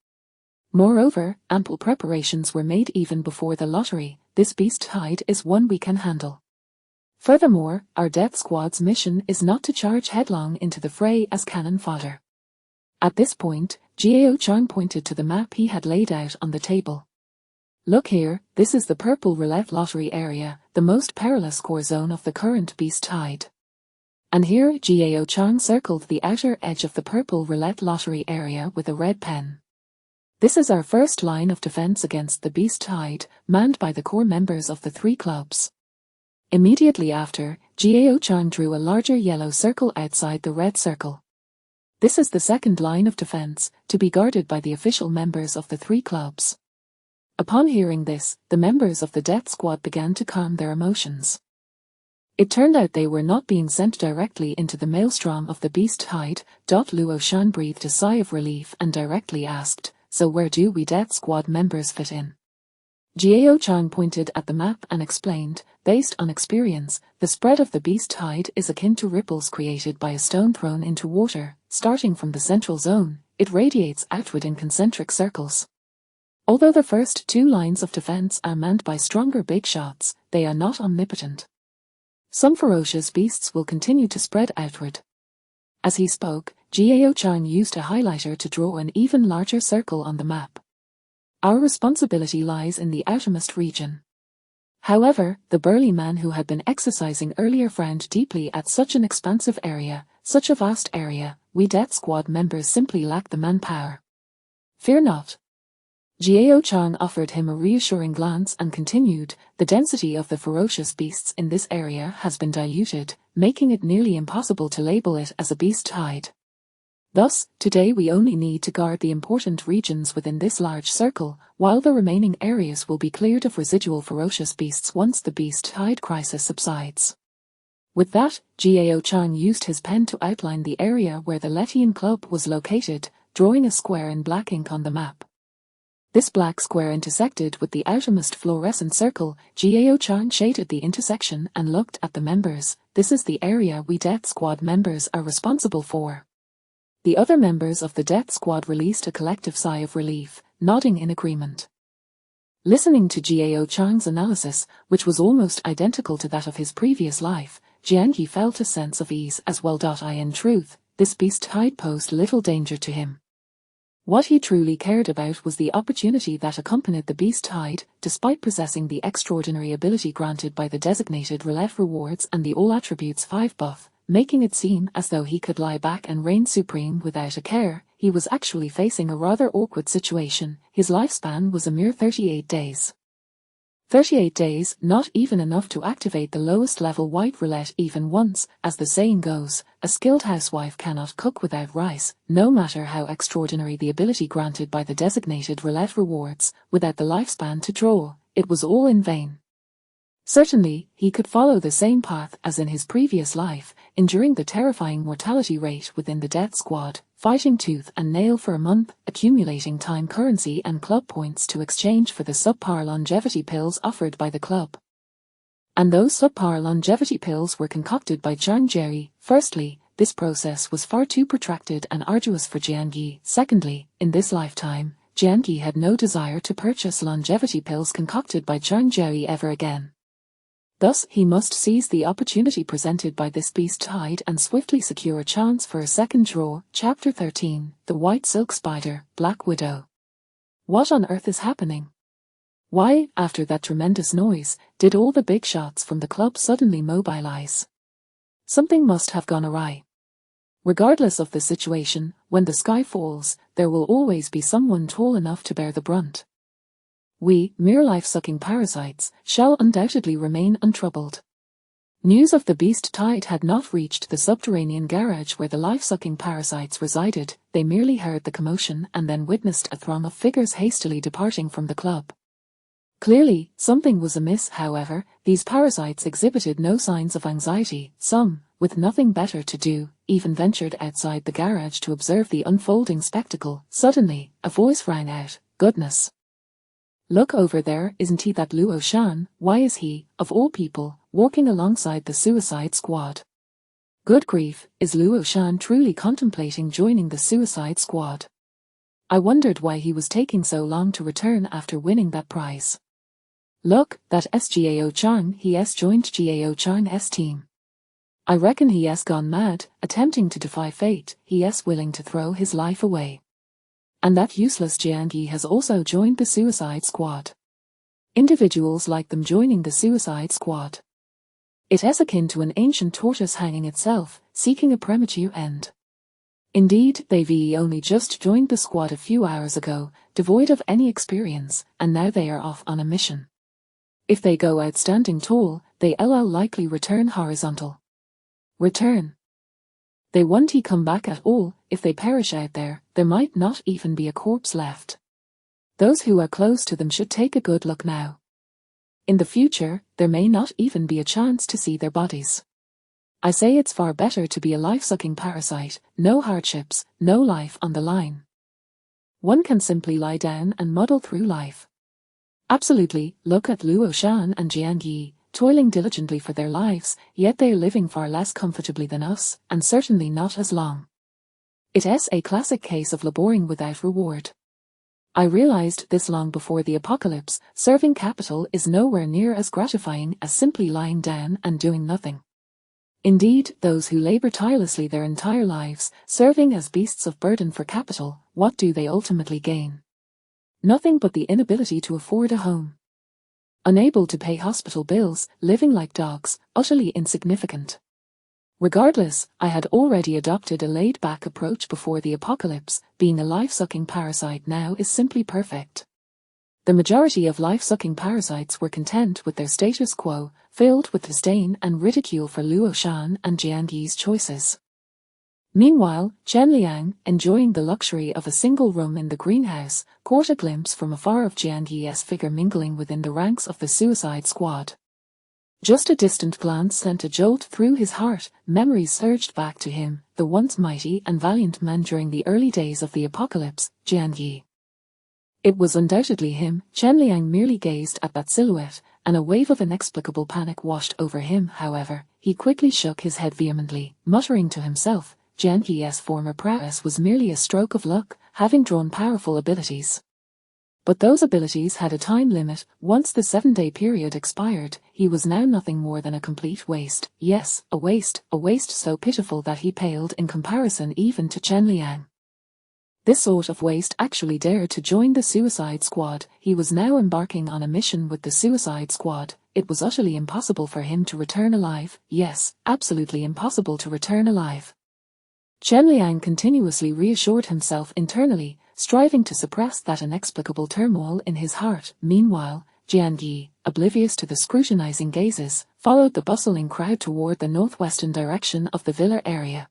Moreover, ample preparations were made even before the lottery. This Beast Tide is one we can handle. Furthermore, our death squad's mission is not to charge headlong into the fray as cannon fodder. At this point, Jiao Chang pointed to the map he had laid out on the table. Look here, this is the purple roulette lottery area, the most perilous core zone of the current Beast Tide. And here Jiao Chang circled the outer edge of the purple roulette lottery area with a red pen. This is our first line of defense against the Beast Tide, manned by the core members of the 3 clubs. Immediately after, Jiao Chang drew a larger yellow circle outside the red circle. This is the second line of defense, to be guarded by the official members of the 3 clubs. Upon hearing this, the members of the death squad began to calm their emotions. It turned out they were not being sent directly into the maelstrom of the Beast Tide. Luo Shan breathed a sigh of relief and directly asked, so where do we death squad members fit in? Jiao Chang pointed at the map and explained, based on experience, the spread of the Beast Tide is akin to ripples created by a stone thrown into water. Starting from the central zone, it radiates outward in concentric circles. Although the first 2 lines of defense are manned by stronger big shots, they are not omnipotent. Some ferocious beasts will continue to spread outward. As he spoke, Jiao Chang used a highlighter to draw an even larger circle on the map. Our responsibility lies in the outermost region. However, the burly man who had been exercising earlier frowned deeply at such an expansive area, such a vast area. We death squad members simply lack the manpower. Fear not. Jiao Chang offered him a reassuring glance and continued, the density of the ferocious beasts in this area has been diluted, making it nearly impossible to label it as a Beast Tide. Thus, today we only need to guard the important regions within this large circle, while the remaining areas will be cleared of residual ferocious beasts once the Beast Tide crisis subsides. With that, Jiao Chang used his pen to outline the area where the Letian Club was located, drawing a square in black ink on the map. This black square intersected with the outermost fluorescent circle. Jiao Chang shaded the intersection and looked at the members. This is the area we death squad members are responsible for. The other members of the death squad released a collective sigh of relief, nodding in agreement. Listening to Jiao Chang's analysis, which was almost identical to that of his previous life, Jiangyi felt a sense of ease as well. In truth, this Beast Tide posed little danger to him. What he truly cared about was the opportunity that accompanied the beast tide, despite possessing the extraordinary ability granted by the designated roulette rewards and the all attributes 5 buff, making it seem as though he could lie back and reign supreme without a care. He was actually facing a rather awkward situation. His lifespan was a mere 38 days. 38 days, not even enough to activate the lowest level white roulette even once. As the saying goes, a skilled housewife cannot cook without rice. No matter how extraordinary the ability granted by the designated roulette rewards, without the lifespan to draw, it was all in vain. Certainly, he could follow the same path as in his previous life, enduring the terrifying mortality rate within the death squad, fighting tooth and nail for a month, accumulating time currency and club points to exchange for the subpar longevity pills offered by the club. And those subpar longevity pills were concocted by John Jerry. Firstly, this process was far too protracted and arduous for Jiangyi. Secondly, in this lifetime, Jiangyi had no desire to purchase longevity pills concocted by John Jerry ever again. Thus, he must seize the opportunity presented by this beast tide and swiftly secure a chance for a second draw. Chapter 13, The White Silk Spider, Black Widow. What on earth is happening? Why, after that tremendous noise, did all the big shots from the club suddenly mobilize? Something must have gone awry. Regardless of the situation, when the sky falls, there will always be someone tall enough to bear the brunt. We, mere life-sucking parasites, shall undoubtedly remain untroubled. News of the beast tide had not reached the subterranean garage where the life-sucking parasites resided. They merely heard the commotion and then witnessed a throng of figures hastily departing from the club. Clearly, something was amiss. However, these parasites exhibited no signs of anxiety. Some, with nothing better to do, even ventured outside the garage to observe the unfolding spectacle. Suddenly, a voice rang out, "Goodness! Look over there, isn't he that Luo Shan? Why is he, of all people, walking alongside the Suicide Squad? Good grief, is Luo Shan truly contemplating joining the Suicide Squad? I wondered why he was taking so long to return after winning that prize. Look, that Gao Chang, he's joined Gao Chang's team. I reckon he's gone mad, attempting to defy fate. He's willing to throw his life away. And that useless Jiangyi has also joined the Suicide Squad. Individuals like them joining the Suicide Squad. It is akin to an ancient tortoise hanging itself, seeking a premature end. Indeed, they've only just joined the squad a few hours ago, devoid of any experience, and now they are off on a mission. If they go outstanding tall, they'll likely return horizontal. Return. They won't come back at all. If they perish out there might not even be a corpse left. Those who are close to them should take a good look now. In the future, there may not even be a chance to see their bodies. I say it's far better to be a life-sucking parasite, no hardships, no life on the line. One can simply lie down and muddle through life. Absolutely, look at Luo Shan and Jiangyi, toiling diligently for their lives, yet they are living far less comfortably than us, and certainly not as long. It is a classic case of laboring without reward. I realized this long before the apocalypse. Serving capital is nowhere near as gratifying as simply lying down and doing nothing. Indeed, those who labor tirelessly their entire lives, serving as beasts of burden for capital, what do they ultimately gain? Nothing but the inability to afford a home. Unable to pay hospital bills, living like dogs, utterly insignificant. Regardless, I had already adopted a laid-back approach before the apocalypse. Being a life-sucking parasite now is simply perfect. The majority of life-sucking parasites were content with their status quo, filled with disdain and ridicule for Luo Shan and Jiangyi's choices. Meanwhile, Chen Liang, enjoying the luxury of a single room in the greenhouse, caught a glimpse from afar of Jiangyi's figure mingling within the ranks of the Suicide Squad. Just a distant glance sent a jolt through his heart. Memories surged back to him, the once mighty and valiant man during the early days of the apocalypse, Jiangyi. It was undoubtedly him. Chen Liang merely gazed at that silhouette, and a wave of inexplicable panic washed over him. However, he quickly shook his head vehemently, muttering to himself, Jiangyi's former prowess was merely a stroke of luck, having drawn powerful abilities. But those abilities had a time limit. Once the 7-day period expired, he was now nothing more than a complete waste. Yes, a waste so pitiful that he paled in comparison even to Chen Liang. This sort of waste actually dared to join the Suicide Squad. He was now embarking on a mission with the Suicide Squad. It was utterly impossible for him to return alive. Yes, absolutely impossible to return alive. Chen Liang continuously reassured himself internally, striving to suppress that inexplicable turmoil in his heart. Meanwhile, Jian Yi, oblivious to the scrutinizing gazes, followed the bustling crowd toward the northwestern direction of the villa area.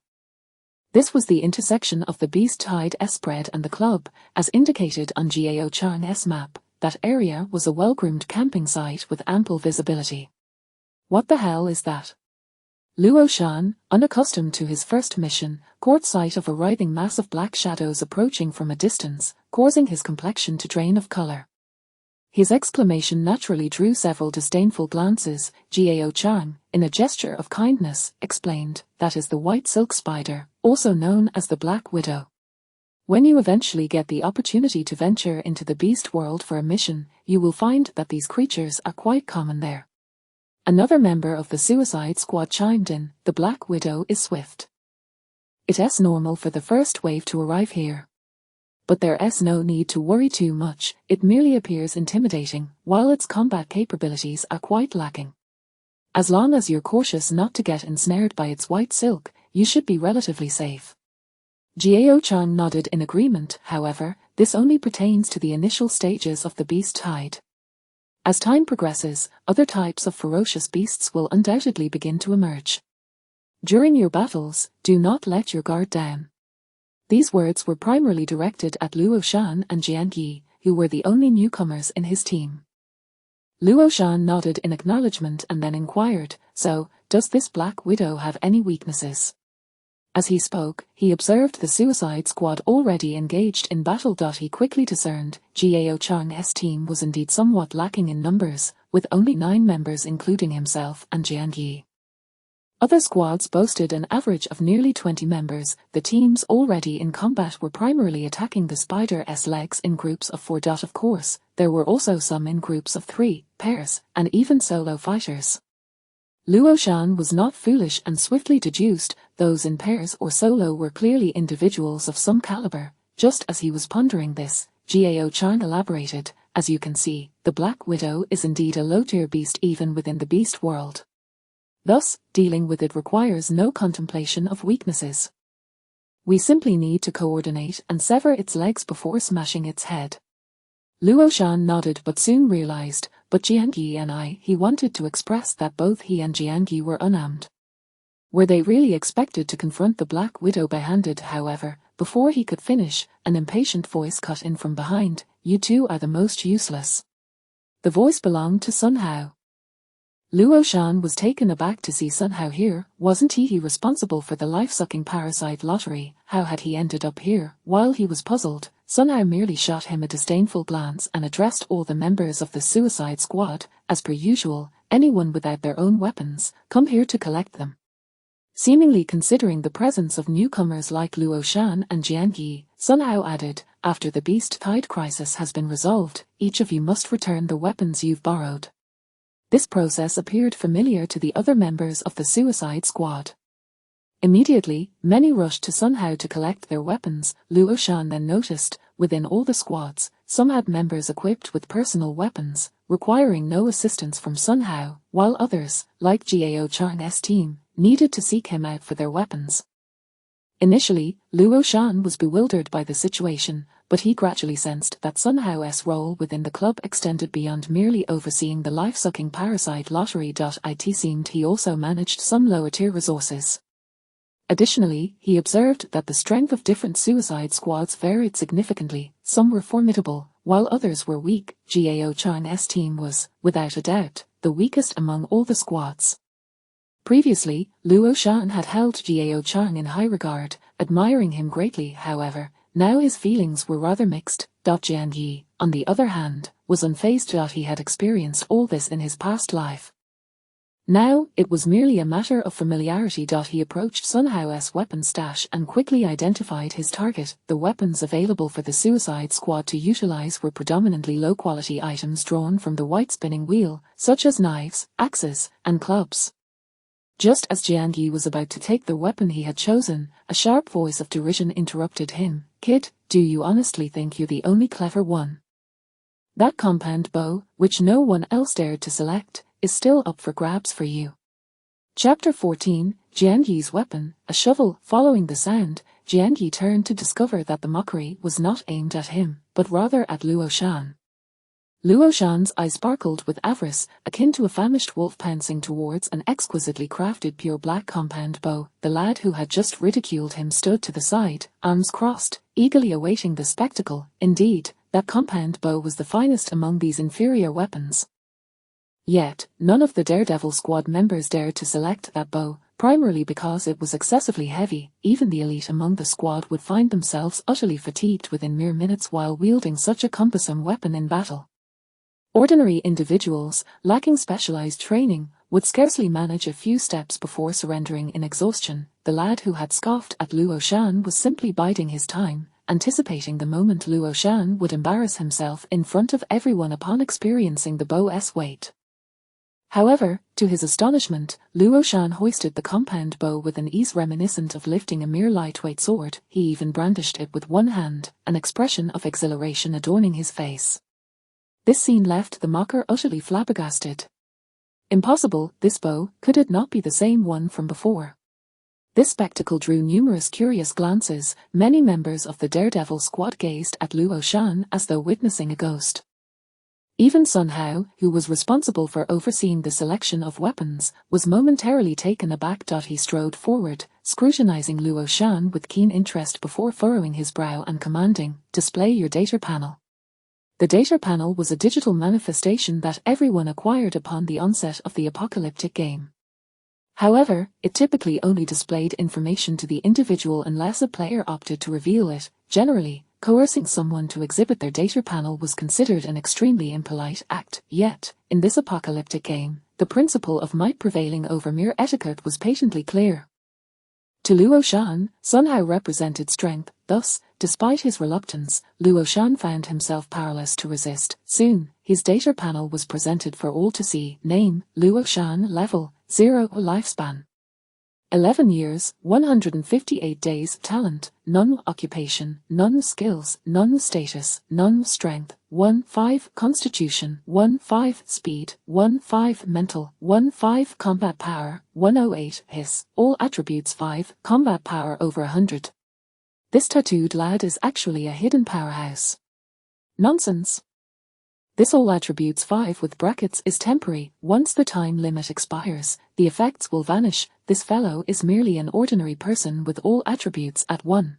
This was the intersection of the Beast Tide spread and the club, as indicated on Jiao Chang's map. That area was a well-groomed camping site with ample visibility. What the hell is that? Luo Shan, unaccustomed to his first mission, caught sight of a writhing mass of black shadows approaching from a distance, causing his complexion to drain of color. His exclamation naturally drew several disdainful glances. Jiao Chang, in a gesture of kindness, explained, "That is the white silk spider, also known as the Black Widow. When you eventually get the opportunity to venture into the beast world for a mission, you will find that these creatures are quite common there." Another member of the Suicide Squad chimed in, "The Black Widow is swift. It's normal for the first wave to arrive here. But there's no need to worry too much, it merely appears intimidating, while its combat capabilities are quite lacking. As long as you're cautious not to get ensnared by its white silk, you should be relatively safe." Jiao Chang nodded in agreement. However, this only pertains to the initial stages of the Beast Tide. As time progresses, other types of ferocious beasts will undoubtedly begin to emerge. During your battles, do not let your guard down. These words were primarily directed at Luo Shan and Jian Yi, who were the only newcomers in his team. Luo Shan nodded in acknowledgement and then inquired, "So, does this Black Widow have any weaknesses?" As he spoke, he observed the Suicide Squad already engaged in battle. He quickly discerned Jiao Chang's team was indeed somewhat lacking in numbers, with only 9 members including himself and Jian Yi. Other squads boasted an average of nearly 20 members. The teams already in combat were primarily attacking the spider's legs in groups of 4. Of course, there were also some in groups of 3, pairs, and even solo fighters. Luo Shan was not foolish and swiftly deduced those in pairs or solo were clearly individuals of some caliber. Just as he was pondering this, Jiao Chang elaborated, "As you can see, the Black Widow is indeed a low-tier beast even within the beast world. Thus, dealing with it requires no contemplation of weaknesses. We simply need to coordinate and sever its legs before smashing its head." Luo Shan nodded but soon realized, but Jian Yi and he wanted to express that both he and Jian Yi were unarmed. Were they really expected to confront the Black Widow barehanded? However, before he could finish, an impatient voice cut in from behind, "You two are the most useless." The voice belonged to Sun Hao. Luo Shan was taken aback to see Sun Hao here. Wasn't he responsible for the life-sucking parasite lottery? How had he ended up here? While he was puzzled, Sun Hao merely shot him a disdainful glance and addressed all the members of the Suicide Squad. "As per usual, anyone without their own weapons, come here to collect them." Seemingly considering the presence of newcomers like Luo Shan and Jian Yi, Sun Hao added, "After the Beast Tide crisis has been resolved, each of you must return the weapons you've borrowed." This process appeared familiar to the other members of the Suicide Squad. Immediately, many rushed to Sun Hao to collect their weapons. Luo Shan then noticed, within all the squads, some had members equipped with personal weapons, requiring no assistance from Sun Hao, while others, like Jiao Chang's team, needed to seek him out for their weapons. Initially, Luo Shan was bewildered by the situation, but he gradually sensed that Sun Hao's role within the club extended beyond merely overseeing the life-sucking parasite lottery. It seemed he also managed some lower-tier resources. Additionally, he observed that the strength of different Suicide Squads varied significantly. Some were formidable, while others were weak. Jiao Chang's team was, without a doubt, the weakest among all the squads. Previously, Luo Shan had held Jiao Chang in high regard, admiring him greatly. However, now his feelings were rather mixed. Jian Yi, on the other hand, was unfazed. He had experienced all this in his past life. Now, it was merely a matter of familiarity. He approached Sun Hao's weapon stash and quickly identified his target. The weapons available for the Suicide Squad to utilize were predominantly low-quality items drawn from the white spinning wheel, such as knives, axes, and clubs. Just as Jiang Yi was about to take the weapon he had chosen, a sharp voice of derision interrupted him. "Kid, do you honestly think you're the only clever one? That compound bow, which no one else dared to select, is still up for grabs for you." Chapter 14, Jiang Yi's weapon, a shovel. Following the sound, Jiang Yi turned to discover that the mockery was not aimed at him, but rather at Luo Shan. Luo Shan's eyes sparkled with avarice, akin to a famished wolf pouncing towards an exquisitely crafted pure black compound bow. The lad who had just ridiculed him stood to the side, arms crossed, eagerly awaiting the spectacle. Indeed, that compound bow was the finest among these inferior weapons. Yet, none of the Daredevil squad members dared to select that bow, primarily because it was excessively heavy. Even the elite among the squad would find themselves utterly fatigued within mere minutes while wielding such a cumbersome weapon in battle. Ordinary individuals, lacking specialized training, would scarcely manage a few steps before surrendering in exhaustion. The lad who had scoffed at Luo Shan was simply biding his time, anticipating the moment Luo Shan would embarrass himself in front of everyone upon experiencing the bow's weight. However, to his astonishment, Luo Shan hoisted the compound bow with an ease reminiscent of lifting a mere lightweight sword. He even brandished it with one hand, an expression of exhilaration adorning his face. This scene left the mocker utterly flabbergasted. Impossible, this bow, could it not be the same one from before? This spectacle drew numerous curious glances. Many members of the Daredevil squad gazed at Luo Shan as though witnessing a ghost. Even Sun Hao, who was responsible for overseeing the selection of weapons, was momentarily taken aback. He strode forward, scrutinizing Luo Shan with keen interest before furrowing his brow and commanding, "Display your data panel." The data panel was a digital manifestation that everyone acquired upon the onset of the apocalyptic game. However, it typically only displayed information to the individual unless a player opted to reveal it. Generally, coercing someone to exhibit their data panel was considered an extremely impolite act. Yet, in this apocalyptic game, the principle of might prevailing over mere etiquette was patently clear. To Luo Shan, Sun Hao represented strength. Thus, despite his reluctance, Luo Shan found himself powerless to resist. Soon, his data panel was presented for all to see. Name, Luo Shan. Level, 0. Lifespan, 11 years, 158 days. Talent, none. Occupation, none. Skills, none. Status, none. Strength, 1-5. Constitution, 1-5. Speed, 1-5. Mental, 1-5. Combat power, 108. His, all attributes 5. Combat power over 100. This tattooed lad is actually a hidden powerhouse. Nonsense. This all attributes 5 with brackets is temporary. Once the time limit expires, the effects will vanish. This fellow is merely an ordinary person with all attributes at 1.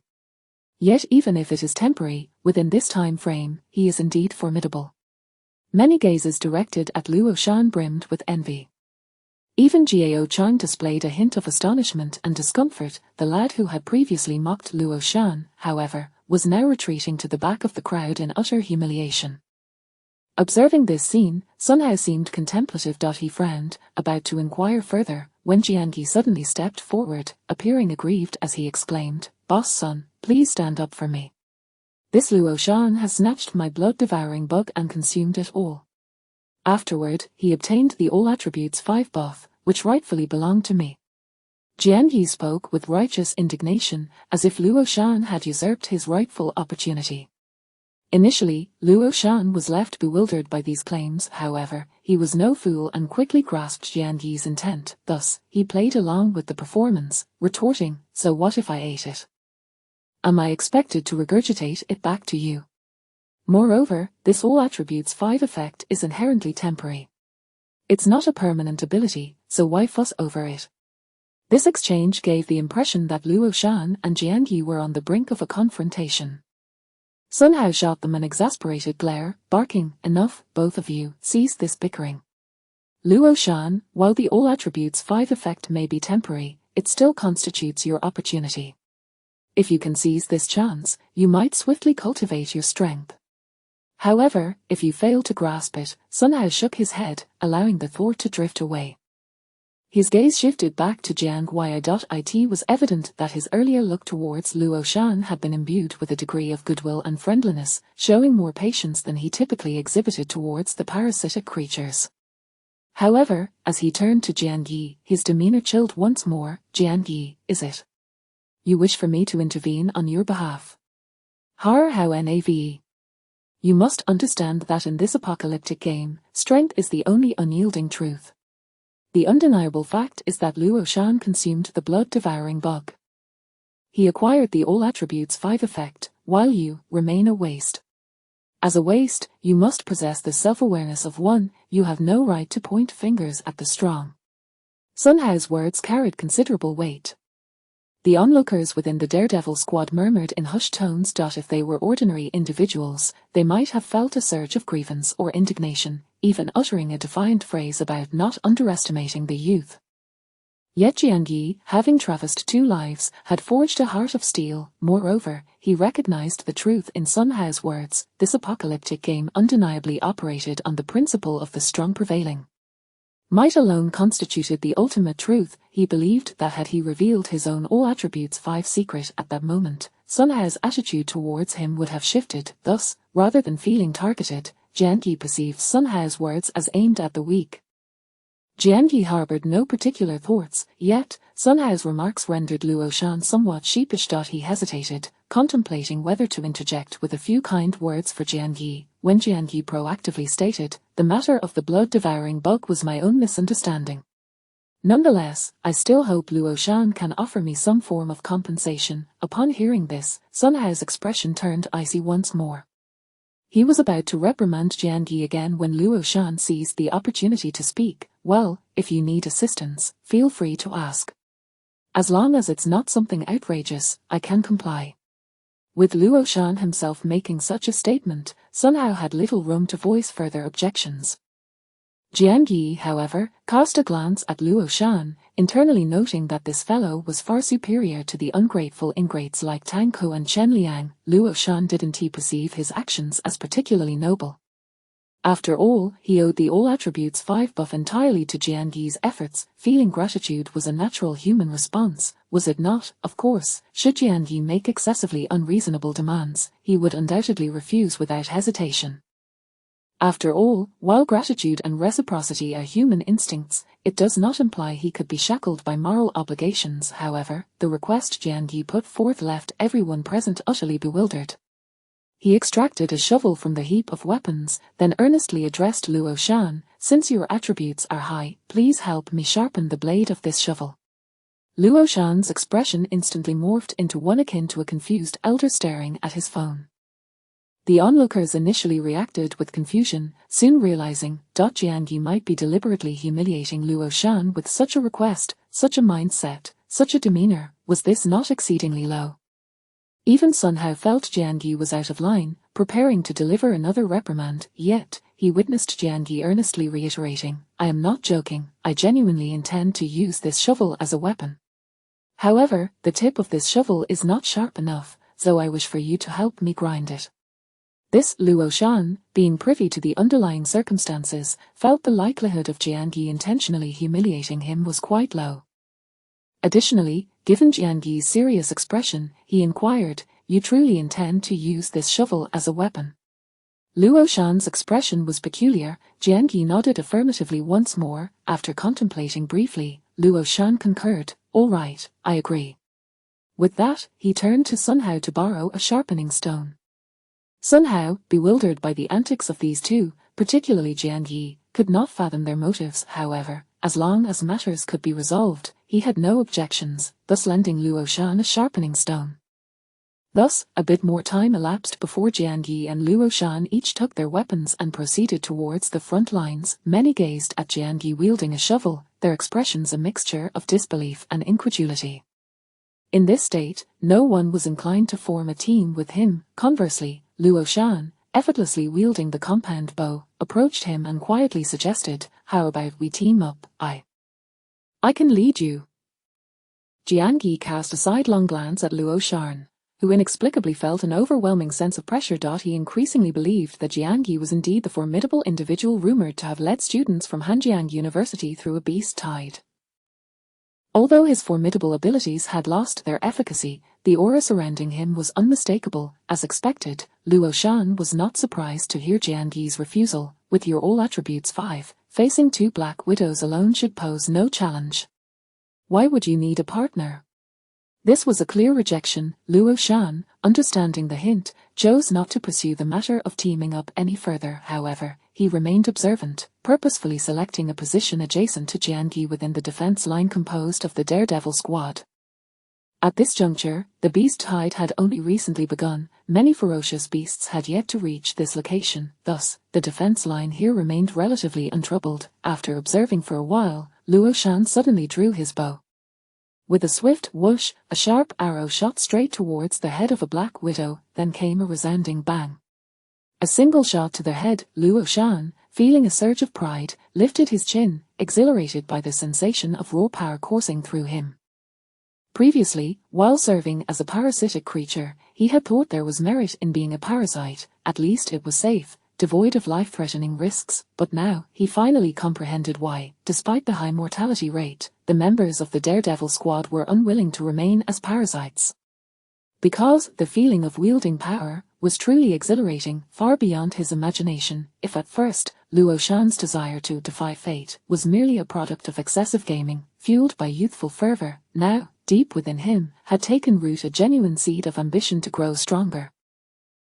Yet even if it is temporary, within this time frame, he is indeed formidable. Many gazes directed at Luo Shan brimmed with envy. Even Jiao Chang displayed a hint of astonishment and discomfort. The lad who had previously mocked Luo Shan, however, was now retreating to the back of the crowd in utter humiliation. Observing this scene, Sun Hao seemed contemplative. He frowned, about to inquire further, when Jiang Yi suddenly stepped forward, appearing aggrieved as he exclaimed, "Boss Sun, please stand up for me. This Luo Shan has snatched my blood-devouring bug and consumed it all. Afterward, he obtained the all attributes 5 buff, which rightfully belonged to me." Jiang Yi spoke with righteous indignation, as if Luo Shan had usurped his rightful opportunity. Initially, Luo Shan was left bewildered by these claims. However, he was no fool and quickly grasped Jiang Yi's intent. Thus, he played along with the performance, retorting, "So what if I ate it? Am I expected to regurgitate it back to you? Moreover, this all attributes 5 effect is inherently temporary. It's not a permanent ability, so why fuss over it?" This exchange gave the impression that Luo Shan and Jiang Yi were on the brink of a confrontation. Sun Hao shot them an exasperated glare, barking, "Enough, both of you, cease this bickering. Luo Shan, while the all attributes 5 effect may be temporary, it still constitutes your opportunity. If you can seize this chance, you might swiftly cultivate your strength. However, if you fail to grasp it," Sun Hao shook his head, allowing the thought to drift away. His gaze shifted back to Jiang Yi. It was evident that his earlier look towards Luo Shan had been imbued with a degree of goodwill and friendliness, showing more patience than he typically exhibited towards the parasitic creatures. However, as he turned to Jiangyi, his demeanor chilled once more. Jiangyi, is it? You wish for me to intervene on your behalf? Har how nave. You must understand that in this apocalyptic game, strength is the only unyielding truth. The undeniable fact is that Luo Shan consumed the blood-devouring bug. He acquired the All Attributes 5 effect, while you remain a waste. As a waste, you must possess the self-awareness of one. You have no right to point fingers at the strong. Sun Hao's words carried considerable weight. The onlookers within the Daredevil squad murmured in hushed tones. If they were ordinary individuals, they might have felt a surge of grievance or indignation, even uttering a defiant phrase about not underestimating the youth. Yet Jiangyi, having traversed 2 lives, had forged a heart of steel. Moreover, he recognized the truth in Sun Hao's words. This apocalyptic game undeniably operated on the principle of the strong prevailing. Might alone constituted the ultimate truth. He believed that had he revealed his own All Attributes 5 secret at that moment, Sun Hao's attitude towards him would have shifted. Thus, rather than feeling targeted, Jiangyi perceived Sun Hao's words as aimed at the weak. Jiangyi harbored no particular thoughts, yet Sun Hao's remarks rendered Luo Shan somewhat sheepish. He hesitated, contemplating whether to interject with a few kind words for Jiangyi, when Jiangyi proactively stated, "The matter of the blood-devouring bug was my own misunderstanding. Nonetheless, I still hope Luo Shan can offer me some form of compensation." Upon hearing this, Sun Hao's expression turned icy once more. He was about to reprimand Jiangyi again when Luo Shan seized the opportunity to speak. "Well, if you need assistance, feel free to ask. As long as it's not something outrageous, I can comply." With Luo Shan himself making such a statement, Sun Hao had little room to voice further objections. Jiangyi, however, cast a glance at Luo Shan, internally noting that this fellow was far superior to the ungrateful ingrates like Tang Ko and Chen Liang. Luo Shan didn't he perceive his actions as particularly noble? After all, he owed the All Attributes 5 buff entirely to Jiangyi's efforts. Feeling gratitude was a natural human response, was it not? Of course, should Jiangyi make excessively unreasonable demands, he would undoubtedly refuse without hesitation. After all, while gratitude and reciprocity are human instincts, it does not imply he could be shackled by moral obligations. However, the request Jiangyi put forth left everyone present utterly bewildered. He extracted a shovel from the heap of weapons, then earnestly addressed Luo Shan, "Since your attributes are high, please help me sharpen the blade of this shovel." Luo Shan's expression instantly morphed into one akin to a confused elder staring at his phone. The onlookers initially reacted with confusion, soon realizing Jiangyi might be deliberately humiliating Luo Shan with such a request, such a mindset, such a demeanor. Was this not exceedingly low? Even Sun Hao felt Jiangyi was out of line, preparing to deliver another reprimand, yet he witnessed Jiangyi earnestly reiterating, "I am not joking, I genuinely intend to use this shovel as a weapon. However, the tip of this shovel is not sharp enough, so I wish for you to help me grind it." This Luo Shan, being privy to the underlying circumstances, felt the likelihood of Jiangyi intentionally humiliating him was quite low. Additionally, given Jiangyi's serious expression, he inquired, "You truly intend to use this shovel as a weapon?" Luo Shan's expression was peculiar. Jiangyi nodded affirmatively once more. After contemplating briefly, Luo Shan concurred, "All right, I agree." With that, he turned to Sun Hao to borrow a sharpening stone. Sun Hao, bewildered by the antics of these two, particularly Jiangyi, could not fathom their motives. However, as long as matters could be resolved, he had no objections, thus lending Luo Shan a sharpening stone. Thus, a bit more time elapsed before Jiangyi and Luo Shan each took their weapons and proceeded towards the front lines. Many gazed at Jiangyi wielding a shovel, their expressions a mixture of disbelief and incredulity. In this state, no one was inclined to form a team with him. Conversely, Luo Shan, effortlessly wielding the compound bow, approached him and quietly suggested, "How about we team up? I can lead you." Jiangyi cast a sidelong glance at Luo Shan, who inexplicably felt an overwhelming sense of pressure. He increasingly believed that Jiangyi was indeed the formidable individual rumored to have led students from Hanjiang University through a beast tide. Although his formidable abilities had lost their efficacy, the aura surrounding him was unmistakable. As expected, Luo Shan was not surprised to hear Jiangyi's refusal. "With your All Attributes 5, facing 2 Black Widows alone should pose no challenge. Why would you need a partner? This was a clear rejection. Luo Shan, understanding the hint, chose not to pursue the matter of teaming up any further. However, he remained observant, purposefully selecting a position adjacent to Jiangyi within the defense line composed of the Daredevil squad. At this juncture, the beast tide had only recently begun. Many ferocious beasts had yet to reach this location, thus, the defense line here remained relatively untroubled. After observing for a while, Luo Shan suddenly drew his bow. With a swift whoosh, a sharp arrow shot straight towards the head of a Black Widow, then came a resounding bang. A single shot to the head. Luo Shan, feeling a surge of pride, lifted his chin, exhilarated by the sensation of raw power coursing through him. Previously, while serving as a parasitic creature, he had thought there was merit in being a parasite. At least it was safe, devoid of life-threatening risks, but now, he finally comprehended why, despite the high mortality rate, the members of the Daredevil squad were unwilling to remain as parasites. Because the feeling of wielding power was truly exhilarating, far beyond his imagination. If at first, Luo Shan's desire to defy fate was merely a product of excessive gaming, fueled by youthful fervor, now, deep within him, had taken root a genuine seed of ambition to grow stronger.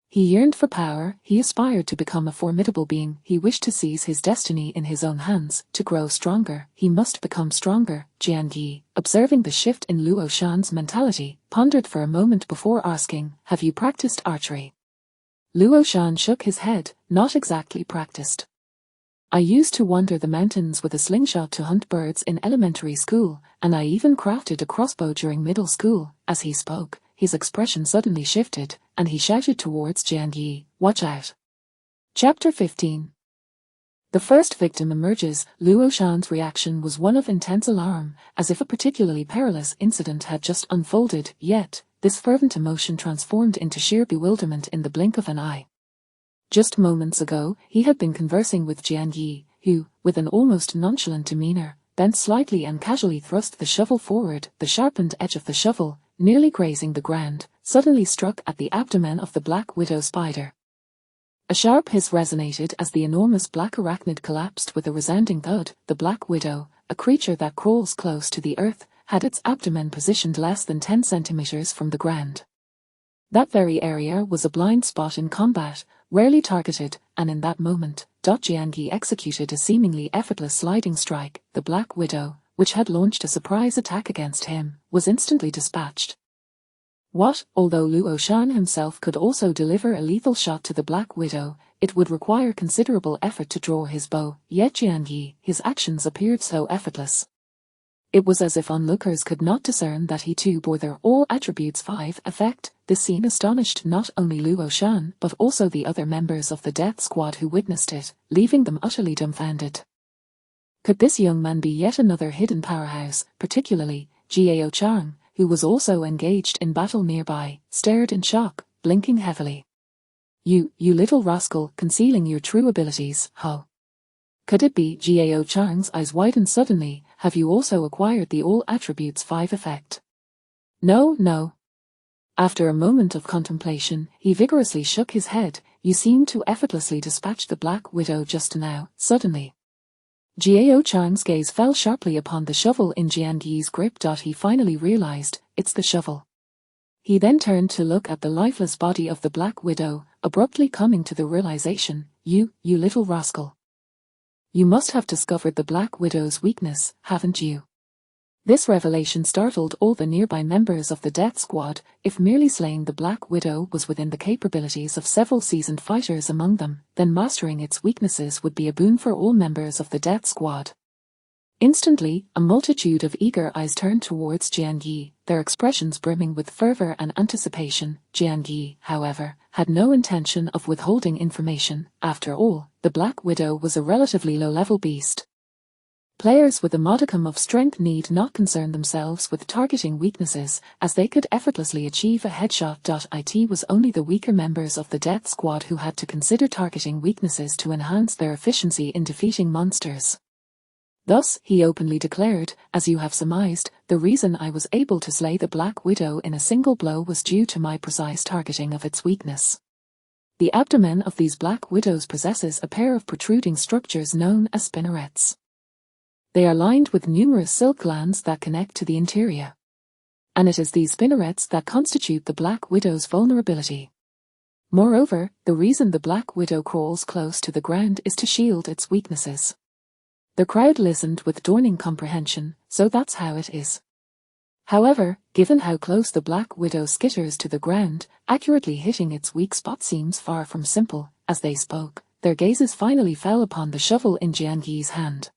He yearned for power, he aspired to become a formidable being, he wished to seize his destiny in his own hands. To grow stronger, he must become stronger. Jiangyi, observing the shift in Luo Shan's mentality, pondered for a moment before asking, "Have you practiced archery?" Luo Shan shook his head. "Not exactly practiced. I used to wander the mountains with a slingshot to hunt birds in elementary school, and I even crafted a crossbow during middle school." As he spoke, his expression suddenly shifted, and he shouted towards Jiangyi, "Watch out." Chapter 15. The first victim emerges. Luo Shan's reaction was one of intense alarm, as if a particularly perilous incident had just unfolded, yet, this fervent emotion transformed into sheer bewilderment in the blink of an eye. Just moments ago, he had been conversing with Jiangyi, who, with an almost nonchalant demeanor, bent slightly and casually thrust the shovel forward. The sharpened edge of the shovel, nearly grazing the ground, suddenly struck at the abdomen of the Black Widow spider. A sharp hiss resonated as the enormous black arachnid collapsed with a resounding thud. The Black Widow, a creature that crawls close to the earth, had its abdomen positioned less than 10 centimeters from the ground. That very area was a blind spot in combat, rarely targeted, and in that moment, Jiangyi executed a seemingly effortless sliding strike. The Black Widow, which had launched a surprise attack against him, was instantly dispatched. What? Although Luo Shan himself could also deliver a lethal shot to the Black Widow, it would require considerable effort to draw his bow, yet Jiangyi, his actions appeared so effortless. It was as if onlookers could not discern that he too bore their all attributes 5 effect. This scene astonished not only Luo Shan but also the other members of the death squad who witnessed it, leaving them utterly dumbfounded. Could this young man be yet another hidden powerhouse? Particularly, Jiao Chang, who was also engaged in battle nearby, stared in shock, blinking heavily. You little rascal, concealing your true abilities, ho. Could it be? Jiao Chang's eyes widened suddenly. Have you also acquired the all attributes 5 effect? No. After a moment of contemplation, he vigorously shook his head. You seemed to effortlessly dispatch the Black Widow just now. Suddenly, Jiao Chang's gaze fell sharply upon the shovel in Jiangyi's grip. He finally realized, it's the shovel. He then turned to look at the lifeless body of the Black Widow, abruptly coming to the realization, you little rascal. You must have discovered the Black Widow's weakness, haven't you? This revelation startled all the nearby members of the death squad. If merely slaying the Black Widow was within the capabilities of several seasoned fighters among them, then mastering its weaknesses would be a boon for all members of the death squad. Instantly, a multitude of eager eyes turned towards Jiangyi, their expressions brimming with fervor and anticipation. Jiangyi, however, had no intention of withholding information. After all, the Black Widow was a relatively low-level beast. Players with a modicum of strength need not concern themselves with targeting weaknesses, as they could effortlessly achieve a headshot. It was only the weaker members of the death squad who had to consider targeting weaknesses to enhance their efficiency in defeating monsters. Thus, he openly declared, as you have surmised, the reason I was able to slay the Black Widow in a single blow was due to my precise targeting of its weakness. The abdomen of these black widows possesses a pair of protruding structures known as spinnerets. They are lined with numerous silk glands that connect to the interior. And it is these spinnerets that constitute the black widow's vulnerability. Moreover, the reason the black widow crawls close to the ground is to shield its weaknesses. The crowd listened with dawning comprehension, so that's how it is. However, given how close the black widow skitters to the ground, accurately hitting its weak spot seems far from simple. As they spoke, their gazes finally fell upon the shovel in Jian Yi's hand.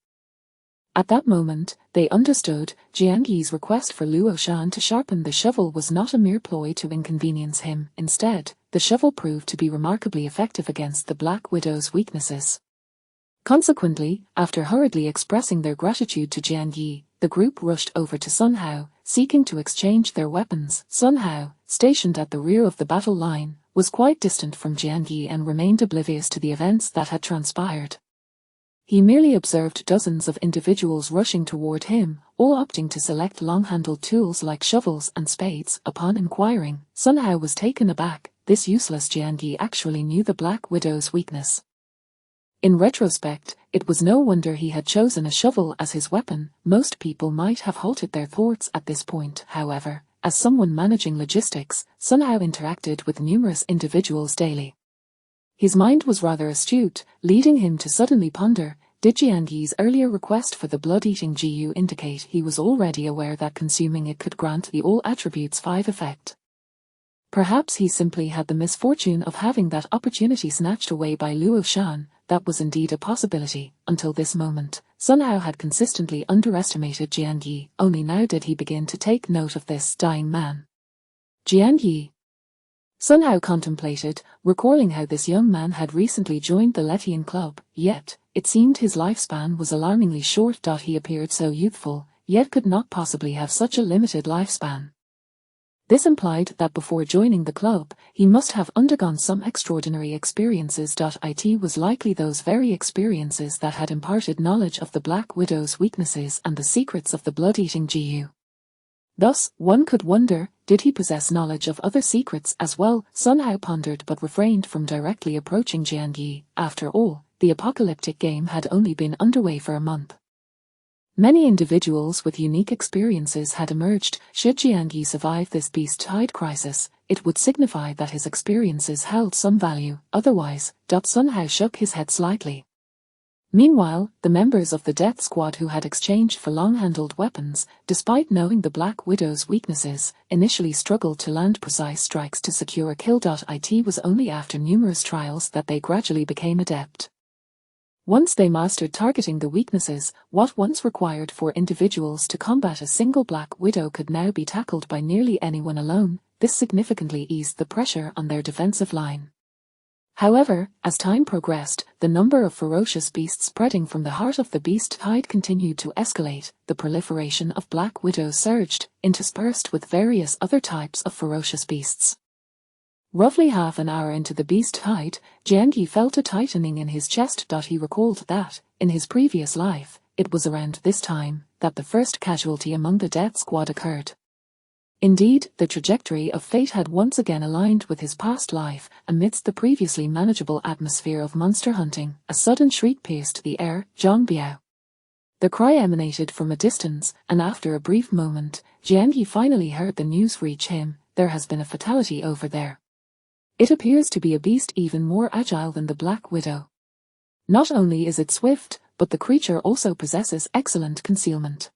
At that moment, they understood Jian Yi's request for Luo Shan to sharpen the shovel was not a mere ploy to inconvenience him. Instead, the shovel proved to be remarkably effective against the black widow's weaknesses. Consequently, after hurriedly expressing their gratitude to Jian Yi, the group rushed over to Sun Hao, seeking to exchange their weapons. Sun Hao, stationed at the rear of the battle line, was quite distant from Jian Yi and remained oblivious to the events that had transpired. He merely observed dozens of individuals rushing toward him, all opting to select long-handled tools like shovels and spades. Upon inquiring, Sun Hao was taken aback. This useless Jian Yi actually knew the Black Widow's weakness. In retrospect, it was no wonder he had chosen a shovel as his weapon. Most people might have halted their thoughts at this point. However, as someone managing logistics, Sun Hao interacted with numerous individuals daily. His mind was rather astute, leading him to suddenly ponder, did Jian Yi's earlier request for the blood-eating GU indicate he was already aware that consuming it could grant the all attributes 5 effect? Perhaps he simply had the misfortune of having that opportunity snatched away by Luo Shan. That was indeed a possibility. Until this moment, Sun Hao had consistently underestimated Jian Yi. Only now did he begin to take note of this dying man. Jian Yi. Sun Hao contemplated, recalling how this young man had recently joined the Letian club, yet, it seemed his lifespan was alarmingly short. He appeared so youthful, yet could not possibly have such a limited lifespan. This implied that before joining the club, he must have undergone some extraordinary experiences. It was likely those very experiences that had imparted knowledge of the Black Widow's weaknesses and the secrets of the blood-eating GU. Thus, one could wonder, did he possess knowledge of other secrets as well? Sun Hao pondered but refrained from directly approaching Jian Yi. After all, the apocalyptic game had only been underway for a month. Many individuals with unique experiences had emerged. Should Jian Yi survive this beast-tide crisis, it would signify that his experiences held some value. Otherwise, Sun Hao shook his head slightly. Meanwhile, the members of the death squad who had exchanged for long-handled weapons, despite knowing the Black Widow's weaknesses, initially struggled to land precise strikes to secure a kill. It was only after numerous trials that they gradually became adept. Once they mastered targeting the weaknesses, what once required 4 individuals to combat a single Black Widow could now be tackled by nearly anyone alone. This significantly eased the pressure on their defensive line. However, as time progressed, the number of ferocious beasts spreading from the heart of the beast-tide continued to escalate. The proliferation of Black Widows surged, interspersed with various other types of ferocious beasts. Roughly half an hour into the beast-tide, Jian Yi felt a tightening in his chest. He recalled that, in his previous life, it was around this time that the first casualty among the death squad occurred. Indeed, the trajectory of fate had once again aligned with his past life. Amidst the previously manageable atmosphere of monster hunting, a sudden shriek pierced the air. Zhang Biao. The cry emanated from a distance, and after a brief moment, Jian Yi finally heard the news reach him. There has been a fatality over there. It appears to be a beast even more agile than the Black Widow. Not only is it swift, but the creature also possesses excellent concealment.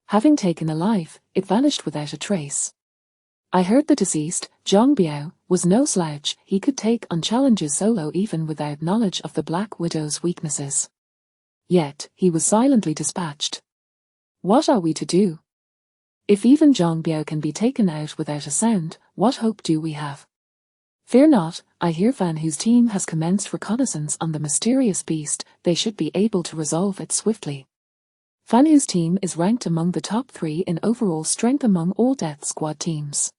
Having taken a life, it vanished without a trace. I heard the deceased, Zhang Biao, was no slouch. He could take on challenges solo even without knowledge of the Black Widow's weaknesses. Yet, he was silently dispatched. What are we to do? If even Zhang Biao can be taken out without a sound, what hope do we have? Fear not, I hear Fan Hu's team has commenced reconnaissance on the mysterious beast. They should be able to resolve it swiftly. Fan Hu's team is ranked among the top 3 in overall strength among all death squad teams.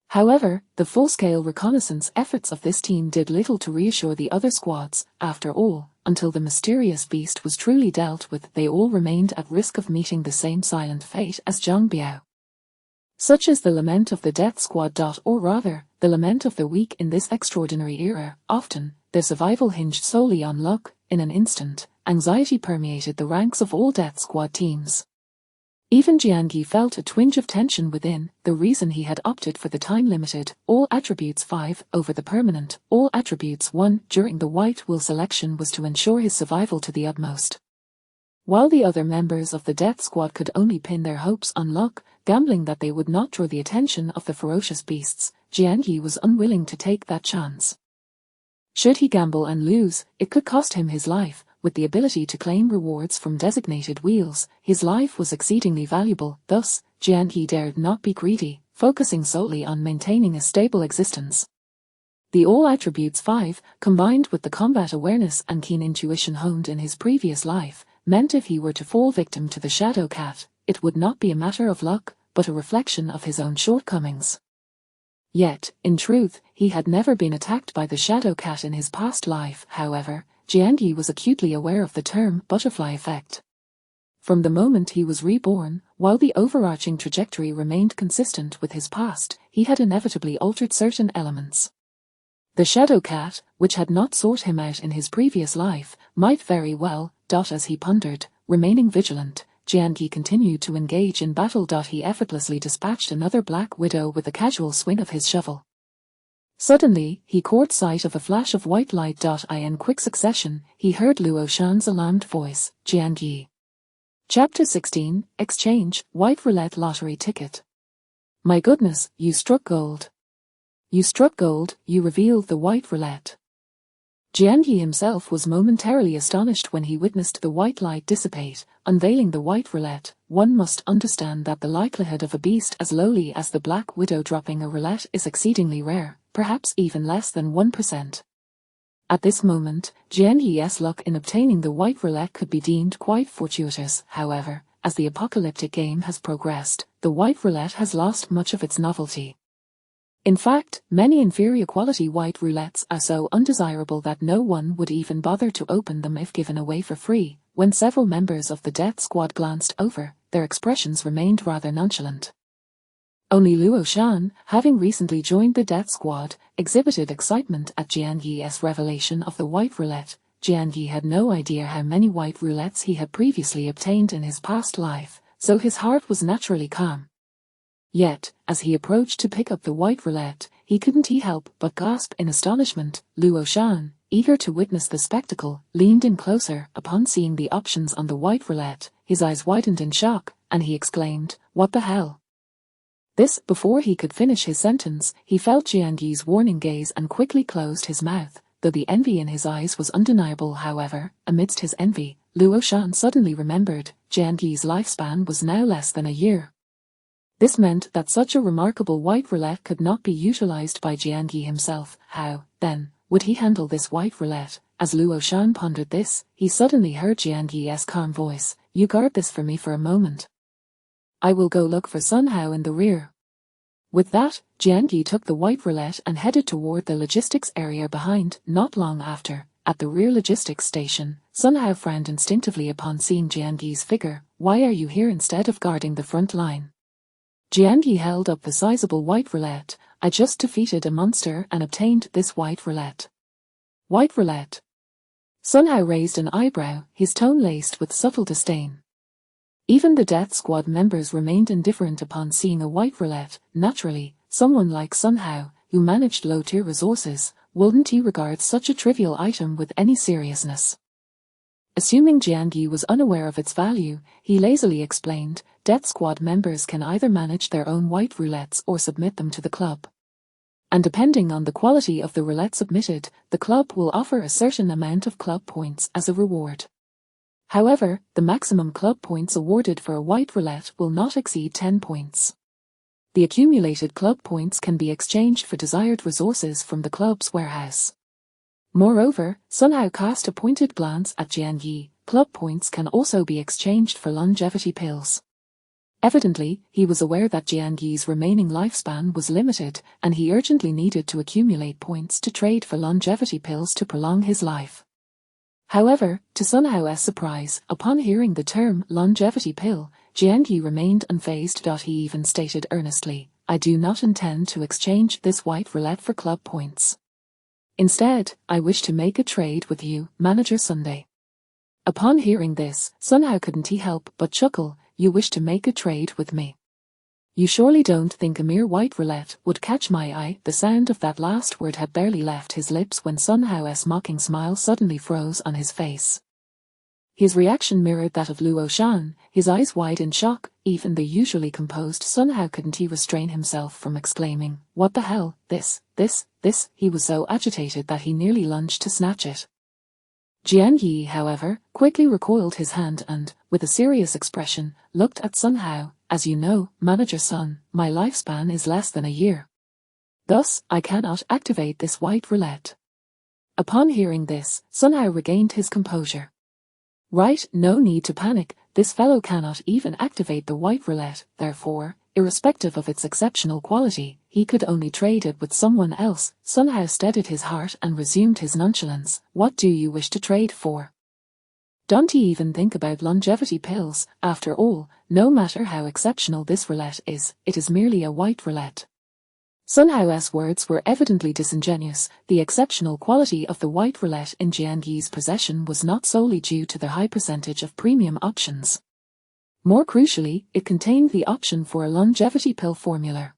However, the full-scale reconnaissance efforts of this team did little to reassure the other squads. After all, until the mysterious beast was truly dealt with, they all remained at risk of meeting the same silent fate as Zhang Biao. Such is the lament of the death squad. Or rather, the lament of the weak in this extraordinary era. Often, their survival hinged solely on luck. In an instant, anxiety permeated the ranks of all death squad teams. Even Jiangi felt a twinge of tension within. The reason he had opted for the time-limited all attributes 5 over the permanent all attributes 1 during the white will selection was to ensure his survival to the utmost. While the other members of the death squad could only pin their hopes on luck, gambling that they would not draw the attention of the ferocious beasts, Jiangi was unwilling to take that chance. Should he gamble and lose, it could cost him his life. With the ability to claim rewards from designated wheels, his life was exceedingly valuable. Thus, Jiangi dared not be greedy, focusing solely on maintaining a stable existence. The all attributes 5, combined with the combat awareness and keen intuition honed in his previous life, meant if he were to fall victim to the Shadow Cat, it would not be a matter of luck, but a reflection of his own shortcomings. Yet, in truth, he had never been attacked by the Shadow Cat in his past life. However, Jiangi was acutely aware of the term butterfly effect. From the moment he was reborn, while the overarching trajectory remained consistent with his past, he had inevitably altered certain elements. The Shadow Cat, which had not sought him out in his previous life, might very well. As he pondered, remaining vigilant, Jiangi continued to engage in battle. He effortlessly dispatched another Black Widow with a casual swing of his shovel. Suddenly, he caught sight of a flash of white light. In quick succession, he heard Luo Shan's alarmed voice, Jiangi. Chapter 16, Exchange, White Roulette Lottery Ticket. My goodness, you struck gold. You struck gold, you revealed the white roulette. Jiangi himself was momentarily astonished when he witnessed the white light dissipate, unveiling the white roulette. One must understand that the likelihood of a beast as lowly as the Black Widow dropping a roulette is exceedingly rare, perhaps even less than 1%. At this moment, Jiangi's luck in obtaining the white roulette could be deemed quite fortuitous. However, as the apocalyptic game has progressed, the white roulette has lost much of its novelty. In fact, many inferior quality white roulettes are so undesirable that no one would even bother to open them if given away for free. When several members of the death squad glanced over, their expressions remained rather nonchalant. Only Luo Shan, having recently joined the death squad, exhibited excitement at Jiangi's revelation of the white roulette. Jiangi had no idea how many white roulettes he had previously obtained in his past life, so his heart was naturally calm. Yet, as he approached to pick up the white roulette, he couldn't help but gasp in astonishment. Luo Shan, eager to witness the spectacle, leaned in closer. Upon seeing the options on the white roulette, his eyes widened in shock, and he exclaimed, "What the hell?" This, before he could finish his sentence, he felt Jiangi's warning gaze and quickly closed his mouth. Though the envy in his eyes was undeniable, however, amidst his envy, Luo Shan suddenly remembered Jiangi's lifespan was now less than a year. This meant that such a remarkable white roulette could not be utilized by Jiangi himself. How, then, would he handle this white roulette? As Luo Shan pondered this, he suddenly heard Jiangi's calm voice, "You guard this for me for a moment. I will go look for Sun Hao in the rear." With that, Jiangi took the white roulette and headed toward the logistics area behind. Not long after, at the rear logistics station, Sun Hao frowned instinctively upon seeing Jiangi's figure. "Why are you here instead of guarding the front line?" Jiangi held up the sizable white roulette. "I just defeated a monster and obtained this white roulette." White roulette? Sun Hao raised an eyebrow, his tone laced with subtle disdain. Even the death squad members remained indifferent upon seeing a white roulette. Naturally, someone like Sun Hao, who managed low-tier resources, wouldn't regard such a trivial item with any seriousness. Assuming Jiangi was unaware of its value, he lazily explained, "Death squad members can either manage their own white roulettes or submit them to the club. And depending on the quality of the roulette submitted, the club will offer a certain amount of club points as a reward. However, the maximum club points awarded for a white roulette will not exceed 10 points. The accumulated club points can be exchanged for desired resources from the club's warehouse." Moreover, Sun Hao cast a pointed glance at Jiangi. Club points can also be exchanged for longevity pills. Evidently, he was aware that Jiangi's remaining lifespan was limited, and he urgently needed to accumulate points to trade for longevity pills to prolong his life. However, to Sun Hao's surprise, upon hearing the term longevity pill, Jiangi remained unfazed. He even stated earnestly, I do not intend to exchange this white roulette for club points. Instead, I wish to make a trade with you, Manager Sunday. Upon hearing this, Sun Hao couldn't help but chuckle. You wish to make a trade with me? You surely don't think a mere white roulette would catch my eye? The sound of that last word had barely left his lips when Sun Hao's mocking smile suddenly froze on his face. His reaction mirrored that of Luo Shan, his eyes wide in shock. Even the usually composed Sun Hao couldn't restrain himself from exclaiming, "What the hell, this. He was so agitated that he nearly lunged to snatch it. Jian Yi, however, quickly recoiled his hand and, with a serious expression, looked at Sun Hao. As you know, Manager Sun, my lifespan is less than a year. Thus, I cannot activate this white roulette. Upon hearing this, Sun Hao regained his composure. Right, no need to panic, this fellow cannot even activate the white roulette, therefore, irrespective of its exceptional quality, he could only trade it with someone else. Sun Hao steadied his heart and resumed his nonchalance. What do you wish to trade for? Don't you even think about longevity pills? After all, no matter how exceptional this roulette is, it is merely a white roulette. Sun Hao's words were evidently disingenuous. The exceptional quality of the white roulette in Jian Yi's possession was not solely due to the high percentage of premium options. More crucially, it contained the option for a longevity pill formula.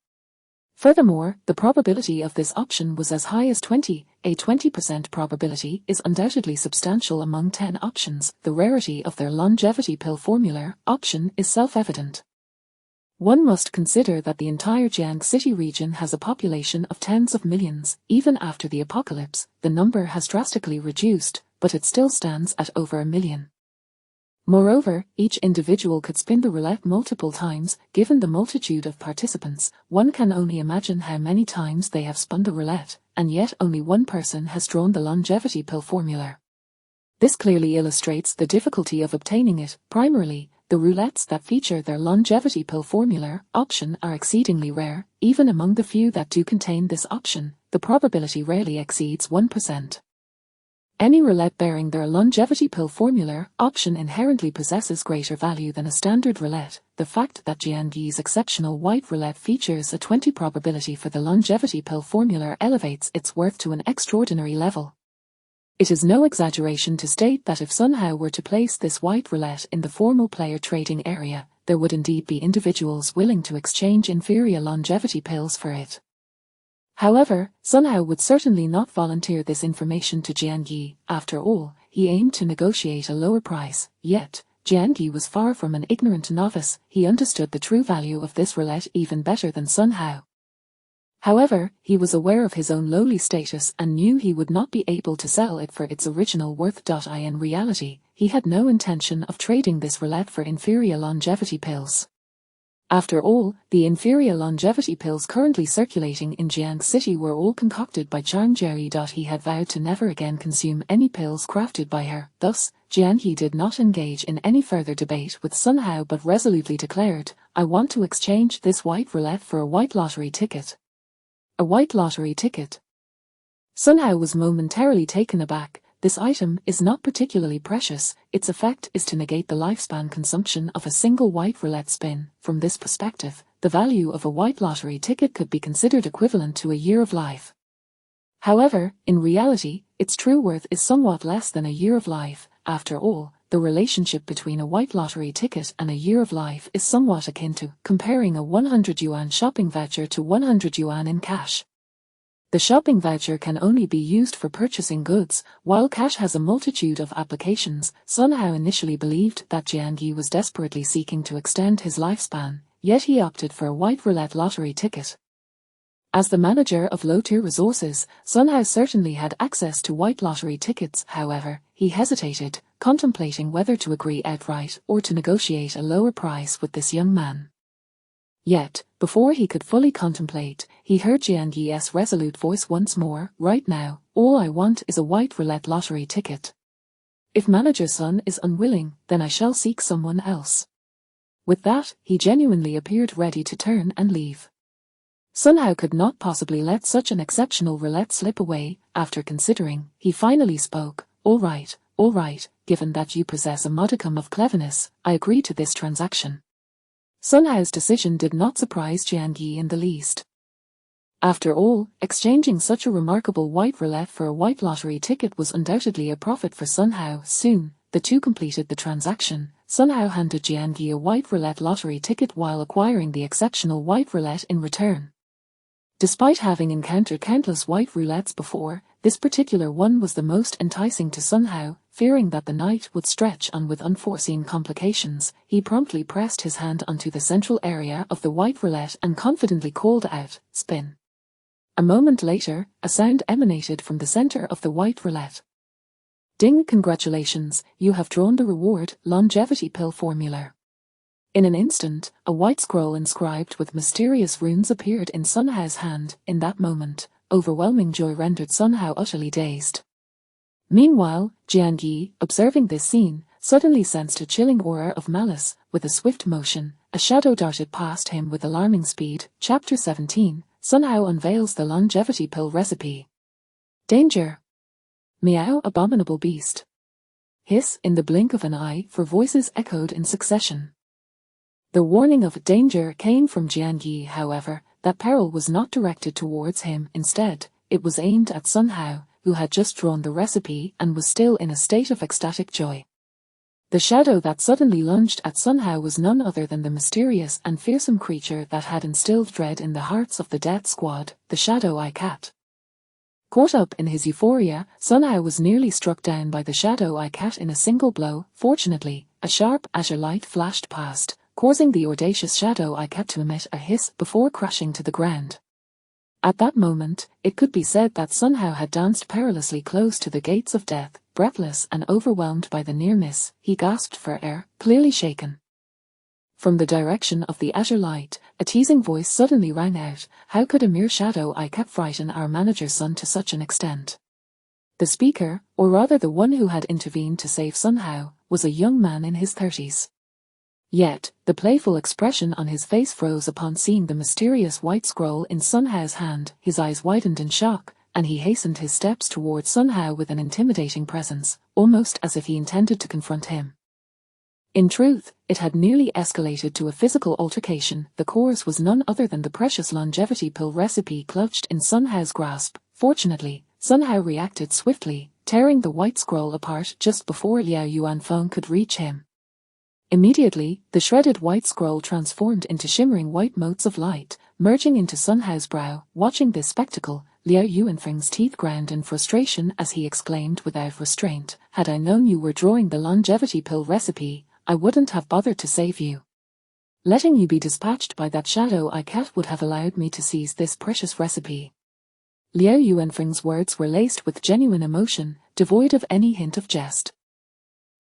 Furthermore, the probability of this option was as high as 20. A 20% probability is undoubtedly substantial among 10 options. The rarity of their longevity pill formula option is self-evident. One must consider that the entire Jiang City region has a population of tens of millions. Even after the apocalypse, the number has drastically reduced, but it still stands at over 1 million. Moreover, each individual could spin the roulette multiple times. Given the multitude of participants, one can only imagine how many times they have spun the roulette, and yet only one person has drawn the longevity pill formula. This clearly illustrates the difficulty of obtaining it. Primarily, the roulettes that feature their longevity pill formula option are exceedingly rare. Even among the few that do contain this option, the probability rarely exceeds 1%. Any roulette bearing their longevity pill formula option inherently possesses greater value than a standard roulette. The fact that Jian Yi's exceptional white roulette features a 20 probability for the longevity pill formula elevates its worth to an extraordinary level. It is no exaggeration to state that if Sun Hao were to place this white roulette in the formal player trading area, there would indeed be individuals willing to exchange inferior longevity pills for it. However, Sun Hao would certainly not volunteer this information to Jian Yi. After all, he aimed to negotiate a lower price. Yet, Jian Yi was far from an ignorant novice. He understood the true value of this roulette even better than Sun Hao. However, he was aware of his own lowly status and knew he would not be able to sell it for its original worth. In reality, he had no intention of trading this roulette for inferior longevity pills. After all, the inferior longevity pills currently circulating in Jiang City were all concocted by Zhang Jie. He had vowed to never again consume any pills crafted by her. Thus, Jian Yi did not engage in any further debate with Sun Hao but resolutely declared, "I want to exchange this white roulette for a white lottery ticket." A white lottery ticket. Sun Hao was momentarily taken aback. This item is not particularly precious. Its effect is to negate the lifespan consumption of a single white roulette spin. From this perspective, the value of a white lottery ticket could be considered equivalent to a year of life. However, in reality, its true worth is somewhat less than a year of life. After all, the relationship between a white lottery ticket and a year of life is somewhat akin to comparing a 100 yuan shopping voucher to 100 yuan in cash. The shopping voucher can only be used for purchasing goods, while cash has a multitude of applications. Sun Hao initially believed that Jian Yi was desperately seeking to extend his lifespan, yet he opted for a white roulette lottery ticket. As the manager of low-tier resources, Sun Hao certainly had access to white lottery tickets. However, he hesitated, contemplating whether to agree outright or to negotiate a lower price with this young man. Yet, before he could fully contemplate, he heard Jian Yi's resolute voice once more. "Right now, all I want is a white roulette lottery ticket. If Manager Sun is unwilling, then I shall seek someone else." With that, he genuinely appeared ready to turn and leave. Sun Hao could not possibly let such an exceptional roulette slip away. After considering, he finally spoke. All right, given that you possess a modicum of cleverness, I agree to this transaction." Sun Hao's decision did not surprise Jian Yi in the least. After all, exchanging such a remarkable white roulette for a white lottery ticket was undoubtedly a profit for Sun Hao. Soon, the two completed the transaction. Sun Hao handed Jian Yi a white roulette lottery ticket while acquiring the exceptional white roulette in return. Despite having encountered countless white roulettes before, this particular one was the most enticing to Sun Hao. Fearing that the night would stretch on with unforeseen complications, he promptly pressed his hand onto the central area of the white roulette and confidently called out, "Spin." A moment later, a sound emanated from the center of the white roulette. "Ding! Congratulations, you have drawn the reward, longevity pill formula." In an instant, a white scroll inscribed with mysterious runes appeared in Sun Hao's hand. In that moment, overwhelming joy rendered Sun Hao utterly dazed. Meanwhile, Jian Yi, observing this scene, suddenly sensed a chilling aura of malice. With a swift motion, a shadow darted past him with alarming speed. Chapter 17, Sun Hao unveils the longevity pill recipe. Danger! Meow, abominable beast! Hiss, in the blink of an eye, 4 voices echoed in succession. The warning of danger came from Jian Yi. However, that peril was not directed towards him. Instead, it was aimed at Sun Hao, who had just drawn the recipe and was still in a state of ecstatic joy. The shadow that suddenly lunged at Sun Hao was none other than the mysterious and fearsome creature that had instilled dread in the hearts of the Death Squad, the Shadow Eye Cat. Caught up in his euphoria, Sun Hao was nearly struck down by the Shadow Eye Cat in a single blow. Fortunately, a sharp azure light flashed past, causing the audacious Shadow Eye Cat to emit a hiss before crashing to the ground. At that moment, it could be said that Sun Hao had danced perilously close to the gates of death. Breathless and overwhelmed by the near miss, he gasped for air, clearly shaken. From the direction of the azure light, a teasing voice suddenly rang out, "How could a mere Shadow Eye Cat frighten our manager's son to such an extent?" The speaker, or rather the one who had intervened to save Sun Hao, was a young man in his 30s. Yet, the playful expression on his face froze upon seeing the mysterious white scroll in Sun Hao's hand. His eyes widened in shock, and he hastened his steps towards Sun Hao with an intimidating presence, almost as if he intended to confront him. In truth, it had nearly escalated to a physical altercation. The cause was none other than the precious longevity pill recipe clutched in Sun Hao's grasp. Fortunately, Sun Hao reacted swiftly, tearing the white scroll apart just before Liao Yuanfeng could reach him. Immediately, the shredded white scroll transformed into shimmering white motes of light, merging into Sun Hao's brow. Watching this spectacle, Liao Yuanfeng's teeth ground in frustration as he exclaimed without restraint, "Had I known you were drawing the longevity pill recipe, I wouldn't have bothered to save you. Letting you be dispatched by that Shadow Eye Cat would have allowed me to seize this precious recipe." Liao Yuanfeng's words were laced with genuine emotion, devoid of any hint of jest.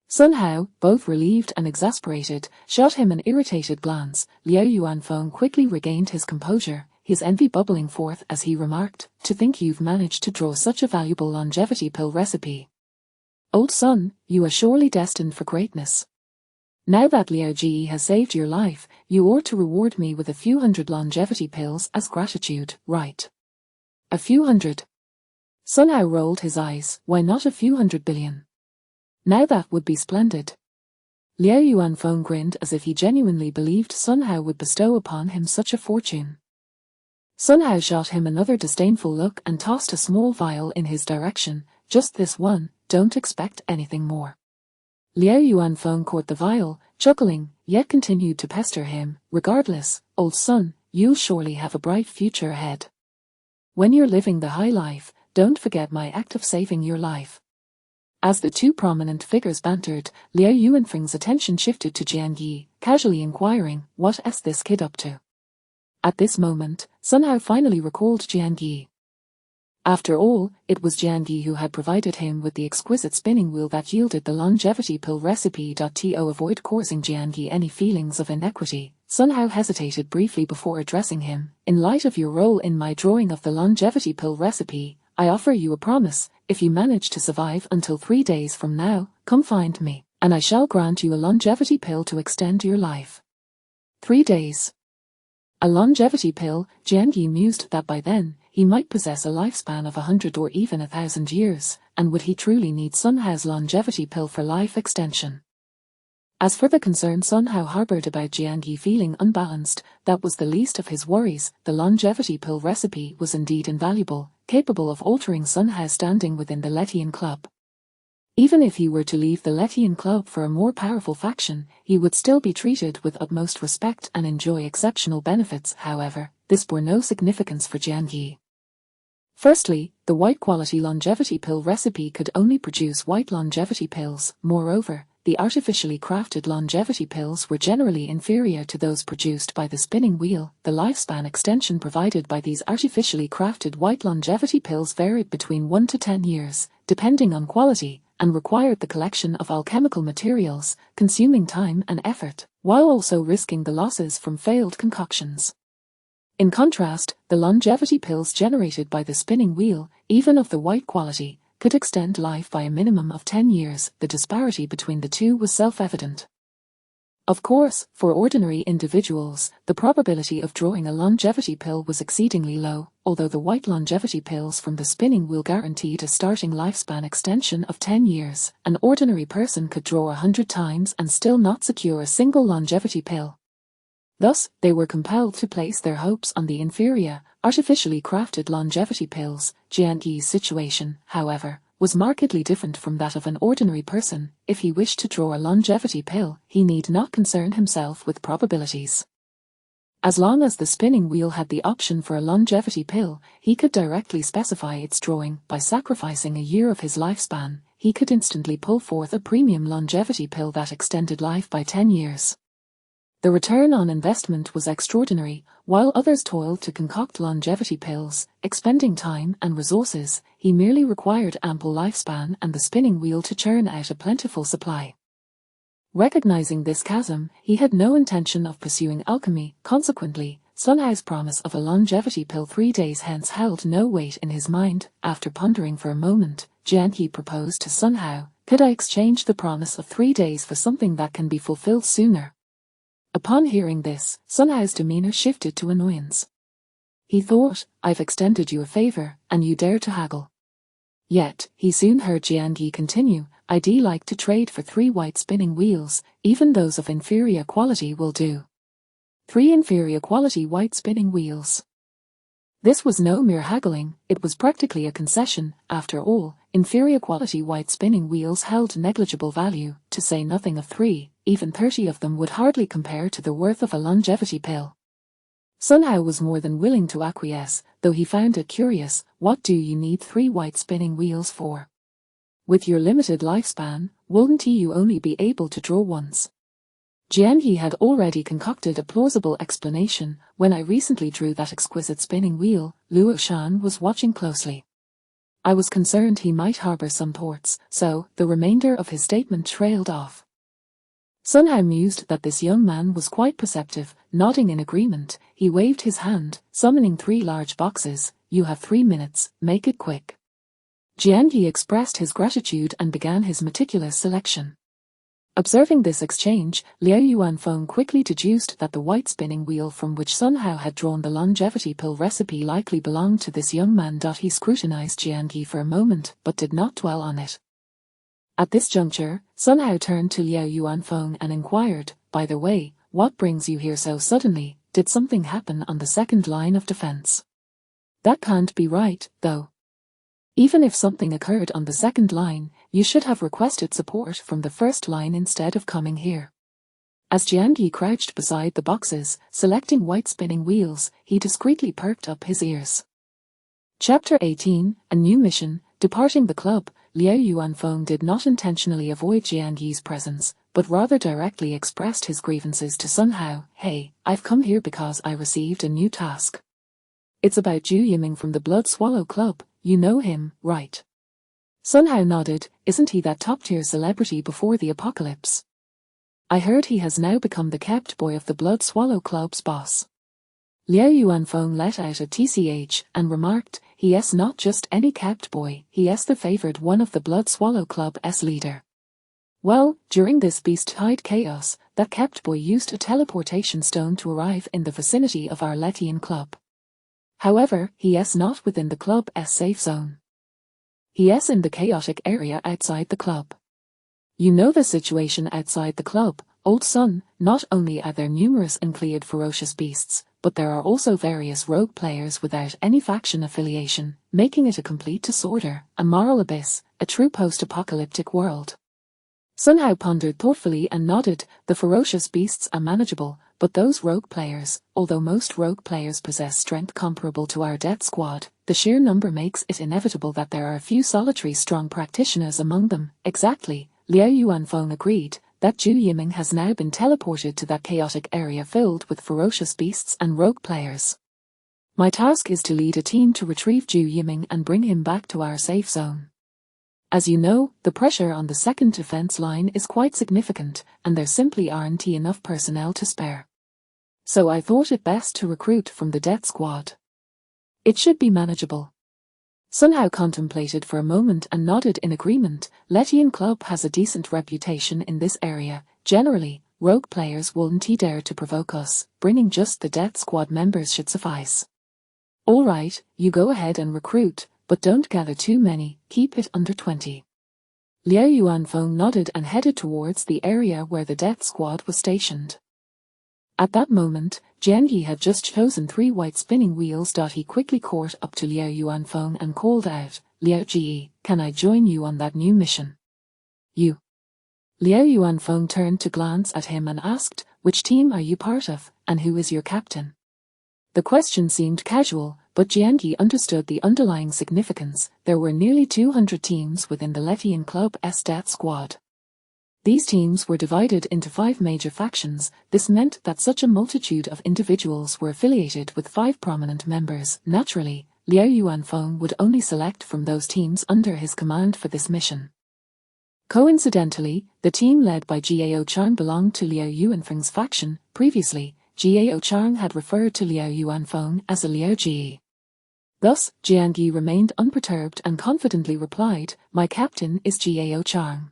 Sun Hao, both relieved and exasperated, shot him an irritated glance. Liao Yuanfeng quickly regained his composure, his envy bubbling forth as he remarked, "To think you've managed to draw such a valuable longevity pill recipe. Old son, you are surely destined for greatness. Now that Liao Ji has saved your life, you ought to reward me with a few hundred longevity pills as gratitude, right? A few hundred?" Sun Hao rolled his eyes. "Why not a few 100 billion? Now that would be splendid." Liao Yuanfeng grinned as if he genuinely believed Sun Hao would bestow upon him such a fortune. Sun Hao shot him another disdainful look and tossed a small vial in his direction. "Just this one, don't expect anything more." Liao Yuanfeng caught the vial, chuckling, yet continued to pester him. "Regardless, old son, you'll surely have a bright future ahead. When you're living the high life, don't forget my act of saving your life." As the two prominent figures bantered, Liao Yuanfeng's attention shifted to Jian Yi, casually inquiring, "What's this kid up to?" At this moment, Sun Hao finally recalled Jian Yi. After all, it was Jian Yi who had provided him with the exquisite spinning wheel that yielded the longevity pill recipe. To avoid causing Jian Yi any feelings of inequity, Sun Hao hesitated briefly before addressing him. "In light of your role in my drawing of the longevity pill recipe, I offer you a promise. If you manage to survive until 3 days from now, come find me, and I shall grant you a longevity pill to extend your life." 3 days. A longevity pill. Jian Yi mused that by then, he might possess a lifespan of 100 or even 1,000 years, and would he truly need Sun Hao's longevity pill for life extension? As for the concern Sun Hao harbored about Jiangyi feeling unbalanced, that was the least of his worries. The longevity pill recipe was indeed invaluable, capable of altering Sun Hao's standing within the Letian Club. Even if he were to leave the Letian Club for a more powerful faction, he would still be treated with utmost respect and enjoy exceptional benefits. However, this bore no significance for Jiangyi. Firstly, the white quality longevity pill recipe could only produce white longevity pills. Moreover, the artificially crafted longevity pills were generally inferior to those produced by the spinning wheel. The lifespan extension provided by these artificially crafted white longevity pills varied between 1 to 10 years, depending on quality, and required the collection of alchemical materials, consuming time and effort, while also risking the losses from failed concoctions. In contrast, the longevity pills generated by the spinning wheel, even of the white quality, could extend life by a minimum of 10 years. The disparity between the two was self-evident. Of course, for ordinary individuals, the probability of drawing a longevity pill was exceedingly low, although the white longevity pills from the spinning wheel guaranteed a starting lifespan extension of 10 years. An ordinary person could draw 100 times and still not secure a single longevity pill. Thus, they were compelled to place their hopes on the inferior, artificially crafted longevity pills. Jiangyi's situation, however, was markedly different from that of an ordinary person. If he wished to draw a longevity pill, he need not concern himself with probabilities. As long as the spinning wheel had the option for a longevity pill, he could directly specify its drawing. By sacrificing a year of his lifespan, he could instantly pull forth a premium longevity pill that extended life by 10 years. The return on investment was extraordinary. While others toiled to concoct longevity pills, expending time and resources, he merely required ample lifespan and the spinning wheel to churn out a plentiful supply. Recognizing this chasm, he had no intention of pursuing alchemy. Consequently, Sun Hao's promise of a longevity pill 3 days hence held no weight in his mind. After pondering for a moment, Jiangyi proposed to Sun Hao, "Could I exchange the promise of 3 days for something that can be fulfilled sooner?" Upon hearing this, Sun Hao's demeanor shifted to annoyance. He thought, "I've extended you a favor, and you dare to haggle." Yet, he soon heard Jiangyi continue, "I'd like to trade for 3 white spinning wheels, even those of inferior quality will do." 3 inferior quality white spinning wheels. This was no mere haggling, it was practically a concession. After all, inferior quality white spinning wheels held negligible value, to say nothing of 3, even 30 of them would hardly compare to the worth of a longevity pill. Sun Hao was more than willing to acquiesce, though he found it curious. What do you need 3 white spinning wheels for? With your limited lifespan, wouldn't you only be able to draw once? Jiangyi had already concocted a plausible explanation. "When I recently drew that exquisite spinning wheel, Luo Shan was watching closely. I was concerned he might harbor some thoughts, so." The remainder of his statement trailed off. Sun Hao mused that this young man was quite perceptive. Nodding in agreement, he waved his hand, summoning 3 large boxes. "You have 3 minutes, make it quick." Jiangyi expressed his gratitude and began his meticulous selection. Observing this exchange, Liao Yuanfeng quickly deduced that the white spinning wheel from which Sun Hao had drawn the longevity pill recipe likely belonged to this young man. He scrutinized Jiangyi for a moment, but did not dwell on it. At this juncture, Sun Hao turned to Liao Yuanfeng and inquired, "By the way, what brings you here so suddenly? Did something happen on the second line of defense?" "That can't be right, though. Even if something occurred on the second line, you should have requested support from the first line instead of coming here." As Jiangyi crouched beside the boxes, selecting white spinning wheels, he discreetly perked up his ears. Chapter 18, A New Mission. Departing the club, Liao Yuanfeng did not intentionally avoid Jiangyi's presence, but rather directly expressed his grievances to Sun Hao. "Hey, I've come here because I received a new task. It's about Zhu Yiming from the Blood Swallow Club. You know him, right?" Sun Hao nodded. "Isn't he that top-tier celebrity before the apocalypse? I heard he has now become the kept boy of the Blood Swallow Club's boss." Liao Yuanfeng let out a tch and remarked, "He is not just any kept boy, he is the favored one of the Blood Swallow Club's leader. Well, during this beast-tide chaos, that kept boy used a teleportation stone to arrive in the vicinity of our Letian Club. However, he is not within the club's safe zone. He is in the chaotic area outside the club. You know the situation outside the club, old son. Not only are there numerous uncleared ferocious beasts, but there are also various rogue players without any faction affiliation, making it a complete disorder, a moral abyss, a true post-apocalyptic world. Sun Hao pondered thoughtfully and nodded. The ferocious beasts are manageable, but those rogue players, although most rogue players possess strength comparable to our death squad, the sheer number makes it inevitable that there are a few solitary strong practitioners among them. Exactly, Liao Yuanfeng agreed. That Zhu Yiming has now been teleported to that chaotic area filled with ferocious beasts and rogue players. My task is to lead a team to retrieve Zhu Yiming and bring him back to our safe zone. As you know, the pressure on the second defense line is quite significant, and there simply aren't enough personnel to spare. So I thought it best to recruit from the death squad. It should be manageable. Sun Hao contemplated for a moment and nodded in agreement. Letian Club has a decent reputation in this area. Generally, rogue players won't dare to provoke us. Bringing just the death squad members should suffice. All right, you go ahead and recruit, but don't gather too many, keep it under 20. Liao Yuanfeng nodded and headed towards the area where the death squad was stationed. At that moment, Jian Yi had just chosen 3 white spinning wheels. He quickly caught up to Liao Yuanfeng and called out, Liao Ji, can I join you on that new mission? You. Liao Yuanfeng turned to glance at him and asked, which team are you part of, and who is your captain? The question seemed casual, but Jian Yi understood the underlying significance. There were nearly 200 teams within the Letian Club's death squad. These teams were divided into 5 major factions. This meant that such a multitude of individuals were affiliated with 5 prominent members. Naturally, Liao Yuanfeng would only select from those teams under his command for this mission. Coincidentally, the team led by Jiao Chang belonged to Liao Yuanfeng's faction. Previously, Jiao Chang had referred to Liao Yuanfeng as a Liao Ji. Thus, Jian Yi remained unperturbed and confidently replied, my captain is Jiao Chang.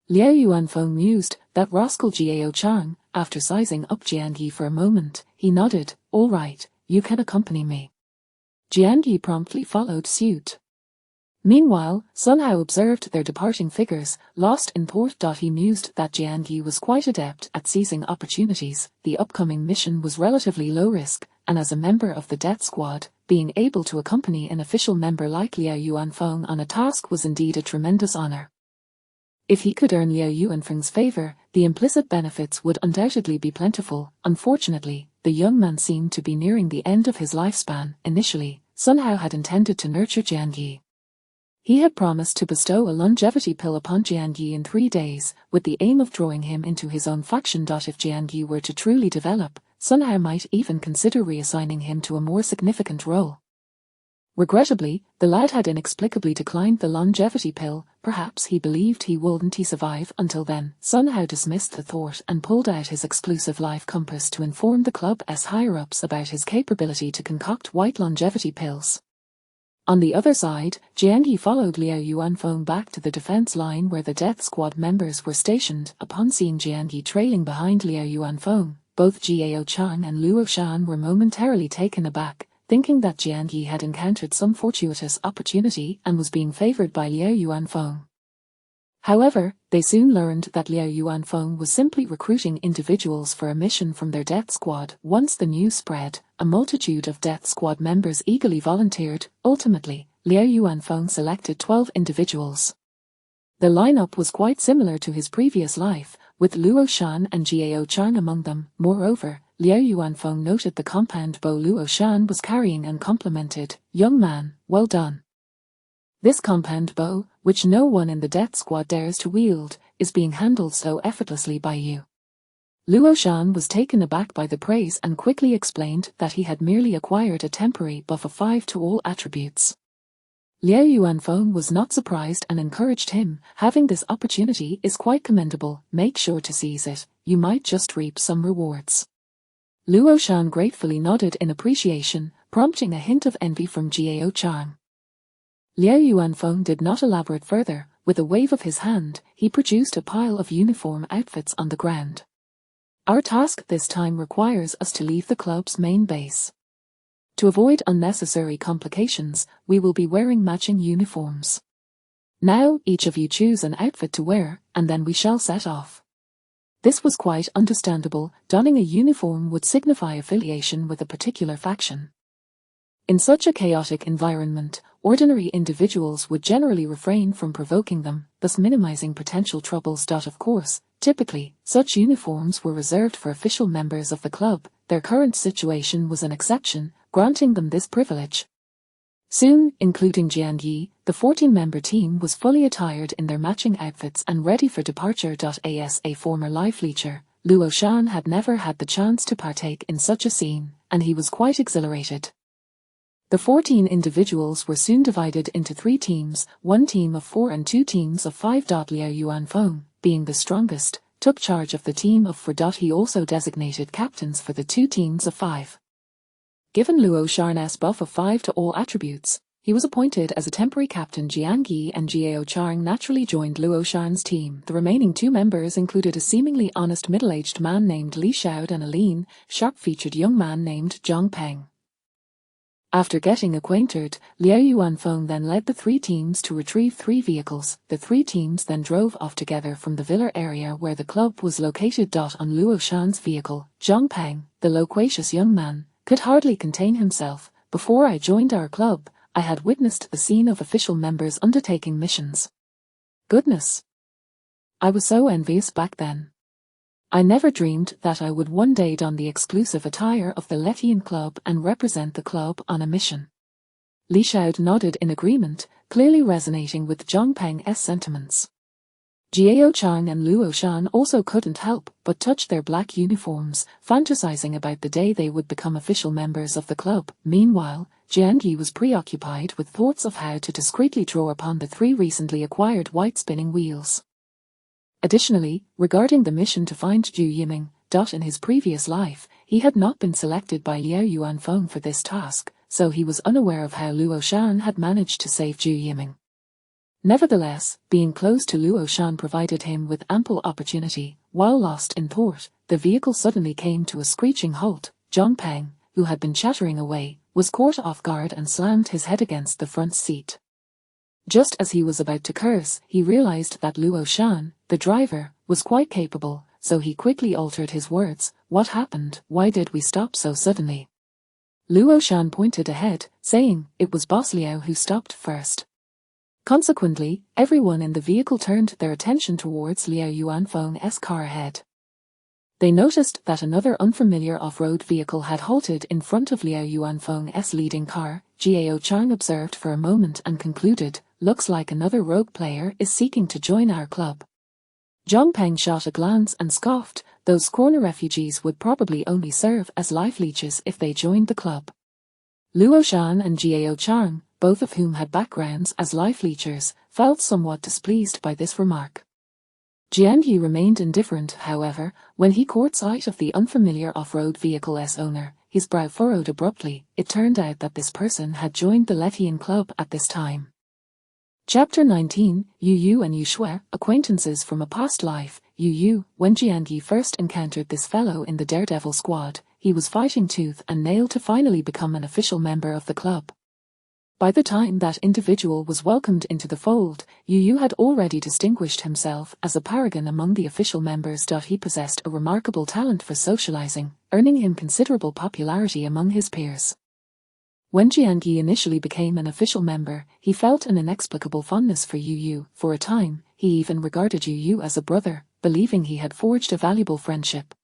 Liao Yuanfeng mused, that rascal Jiao Chang. After sizing up Jian Yi for a moment, he nodded, all right, you can accompany me. Jian Yi promptly followed suit. Meanwhile, Sun Hao observed their departing figures, lost in thought. He mused that Jian Yi was quite adept at seizing opportunities. The upcoming mission was relatively low risk, and as a member of the death squad, being able to accompany an official member like Liao Yuanfeng on a task was indeed a tremendous honor. If he could earn Liao Yuanfeng's favor, the implicit benefits would undoubtedly be plentiful. Unfortunately, the young man seemed to be nearing the end of his lifespan. Initially, Sun Hao had intended to nurture Jian Yi. He had promised to bestow a longevity pill upon Jian Yi in 3 days, with the aim of drawing him into his own faction. If Jian Yi were to truly develop, Sun Hao might even consider reassigning him to a more significant role. Regrettably, the lad had inexplicably declined the longevity pill. Perhaps he believed he wouldn't survive until then. Sun Hao dismissed the thought and pulled out his exclusive life compass to inform the club's higher-ups about his capability to concoct white longevity pills. On the other side, Jian Yi followed Liao Yuanfeng back to the defense line where the death squad members were stationed. Upon seeing Jian Yi trailing behind Liao Yuanfeng, both Jiao Chang and Luo Shan were momentarily taken aback, thinking that Jian Yi had encountered some fortuitous opportunity and was being favored by Liao Yuanfeng. However, they soon learned that Liao Yuanfeng was simply recruiting individuals for a mission from their death squad. Once the news spread, a multitude of death squad members eagerly volunteered. Ultimately, Liao Yuanfeng selected 12 individuals. The lineup was quite similar to his previous life, with Luo Shan and Jiao Chang among them. Moreover, Liao Yuanfeng noted the compound bow Luo Shan was carrying and complimented, young man, well done. This compound bow, which no one in the death squad dares to wield, is being handled so effortlessly by you. Luo Shan was taken aback by the praise and quickly explained that he had merely acquired a temporary buff of 5 to all attributes. Liao Yuanfeng was not surprised and encouraged him. Having this opportunity is quite commendable. Make sure to seize it. You might just reap some rewards. Luo Shan gratefully nodded in appreciation, prompting a hint of envy from Jiao Chang. Liao Yuanfeng did not elaborate further. With a wave of his hand, he produced a pile of uniform outfits on the ground. Our task this time requires us to leave the club's main base. To avoid unnecessary complications, we will be wearing matching uniforms. Now, each of you choose an outfit to wear, and then we shall set off. This was quite understandable. Donning a uniform would signify affiliation with a particular faction. In such a chaotic environment, ordinary individuals would generally refrain from provoking them, thus minimizing potential troubles. Of course, typically, such uniforms were reserved for official members of the club. Their current situation was an exception, granting them this privilege. Soon, including Jian Yi, the 14-member team was fully attired in their matching outfits and ready for departure. As a former life leecher, Luo Shan had never had the chance to partake in such a scene, and he was quite exhilarated. The 14 individuals were soon divided into 3 teams, 1 team of 4 and 2 teams of 5. Liao Yuanfeng, being the strongest, took charge of the team of 4. He also designated captains for the 2 teams of 5. Given Luo Shan's buff of 5 to all attributes, he was appointed as a temporary captain. Jiang Yi and Jiao Chang naturally joined Luo Shan's team. The remaining 2 members included a seemingly honest middle-aged man named Li Xiao and a lean, sharp-featured young man named Zhang Peng. After getting acquainted, Liao Yuanfeng then led the 3 teams to retrieve 3 vehicles. The 3 teams then drove off together from the villa area where the club was located. On Luo Shan's vehicle, Zhang Peng, the loquacious young man, could hardly contain himself. Before I joined our club, I had witnessed the scene of official members undertaking missions. Goodness! I was so envious back then. I never dreamed that I would one day don the exclusive attire of the Letian Club and represent the club on a mission. Li Xiao nodded in agreement, clearly resonating with Zhang Peng's sentiments. Jiao Chang and Luo Shan also couldn't help but touch their black uniforms, fantasizing about the day they would become official members of the club. Meanwhile, Jiang Yi was preoccupied with thoughts of how to discreetly draw upon the 3 recently acquired white spinning wheels. Additionally, regarding the mission to find Zhu Yiming, in his previous life, he had not been selected by Liao Yuanfeng for this task, so he was unaware of how Luo Shan had managed to save Zhu Yiming. Nevertheless, being close to Luo Shan provided him with ample opportunity. While lost in thought, the vehicle suddenly came to a screeching halt. Zhang Peng, who had been chattering away, was caught off guard and slammed his head against the front seat. Just as he was about to curse, he realized that Luo Shan, the driver, was quite capable, so he quickly altered his words. What happened? Why did we stop so suddenly? Luo Shan pointed ahead, saying, it was Boss Liao who stopped first. Consequently, everyone in the vehicle turned their attention towards Liao Yuanfeng's car ahead. They noticed that another unfamiliar off-road vehicle had halted in front of Liao Yuanfeng's leading car. Jiao Chang observed for a moment and concluded, looks like another rogue player is seeking to join our club. Zhang Peng shot a glance and scoffed. Those corner refugees would probably only serve as life leeches if they joined the club. Luo Shan and Jiao Chang, both of whom had backgrounds as life leechers, felt somewhat displeased by this remark. Jian Yi remained indifferent, however, when he caught sight of the unfamiliar off-road vehicle's owner. His brow furrowed abruptly. It turned out that this person had joined the Letian Club at this time. Chapter 19, Yu Yu and Yu Shui, acquaintances from a past life. Yu Yu, when Jian Yi first encountered this fellow in the Daredevil squad, he was fighting tooth and nail to finally become an official member of the club. By the time that individual was welcomed into the fold, Yu Yu had already distinguished himself as a paragon among the official members. He possessed a remarkable talent for socializing, earning him considerable popularity among his peers. When Jian Yi initially became an official member, he felt an inexplicable fondness for Yu Yu. For a time, he even regarded Yu Yu as a brother, believing he had forged a valuable friendship.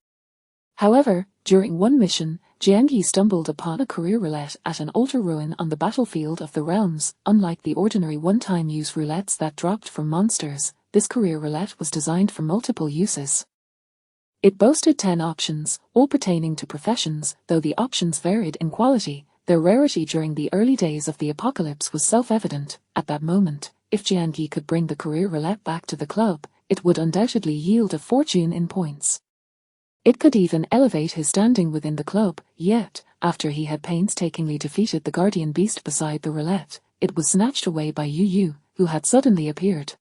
However, during one mission, Jian Yi stumbled upon a career roulette at an altar ruin on the battlefield of the realms. Unlike the ordinary one-time use roulettes that dropped from monsters, this career roulette was designed for multiple uses. It boasted 10 options, all pertaining to professions. Though the options varied in quality, their rarity during the early days of the apocalypse was self-evident. At that moment, if Jian Yi could bring the career roulette back to the club, it would undoubtedly yield a fortune in points. It could even elevate his standing within the club. Yet, after he had painstakingly defeated the guardian beast beside the roulette, it was snatched away by Yu Yu, who had suddenly appeared.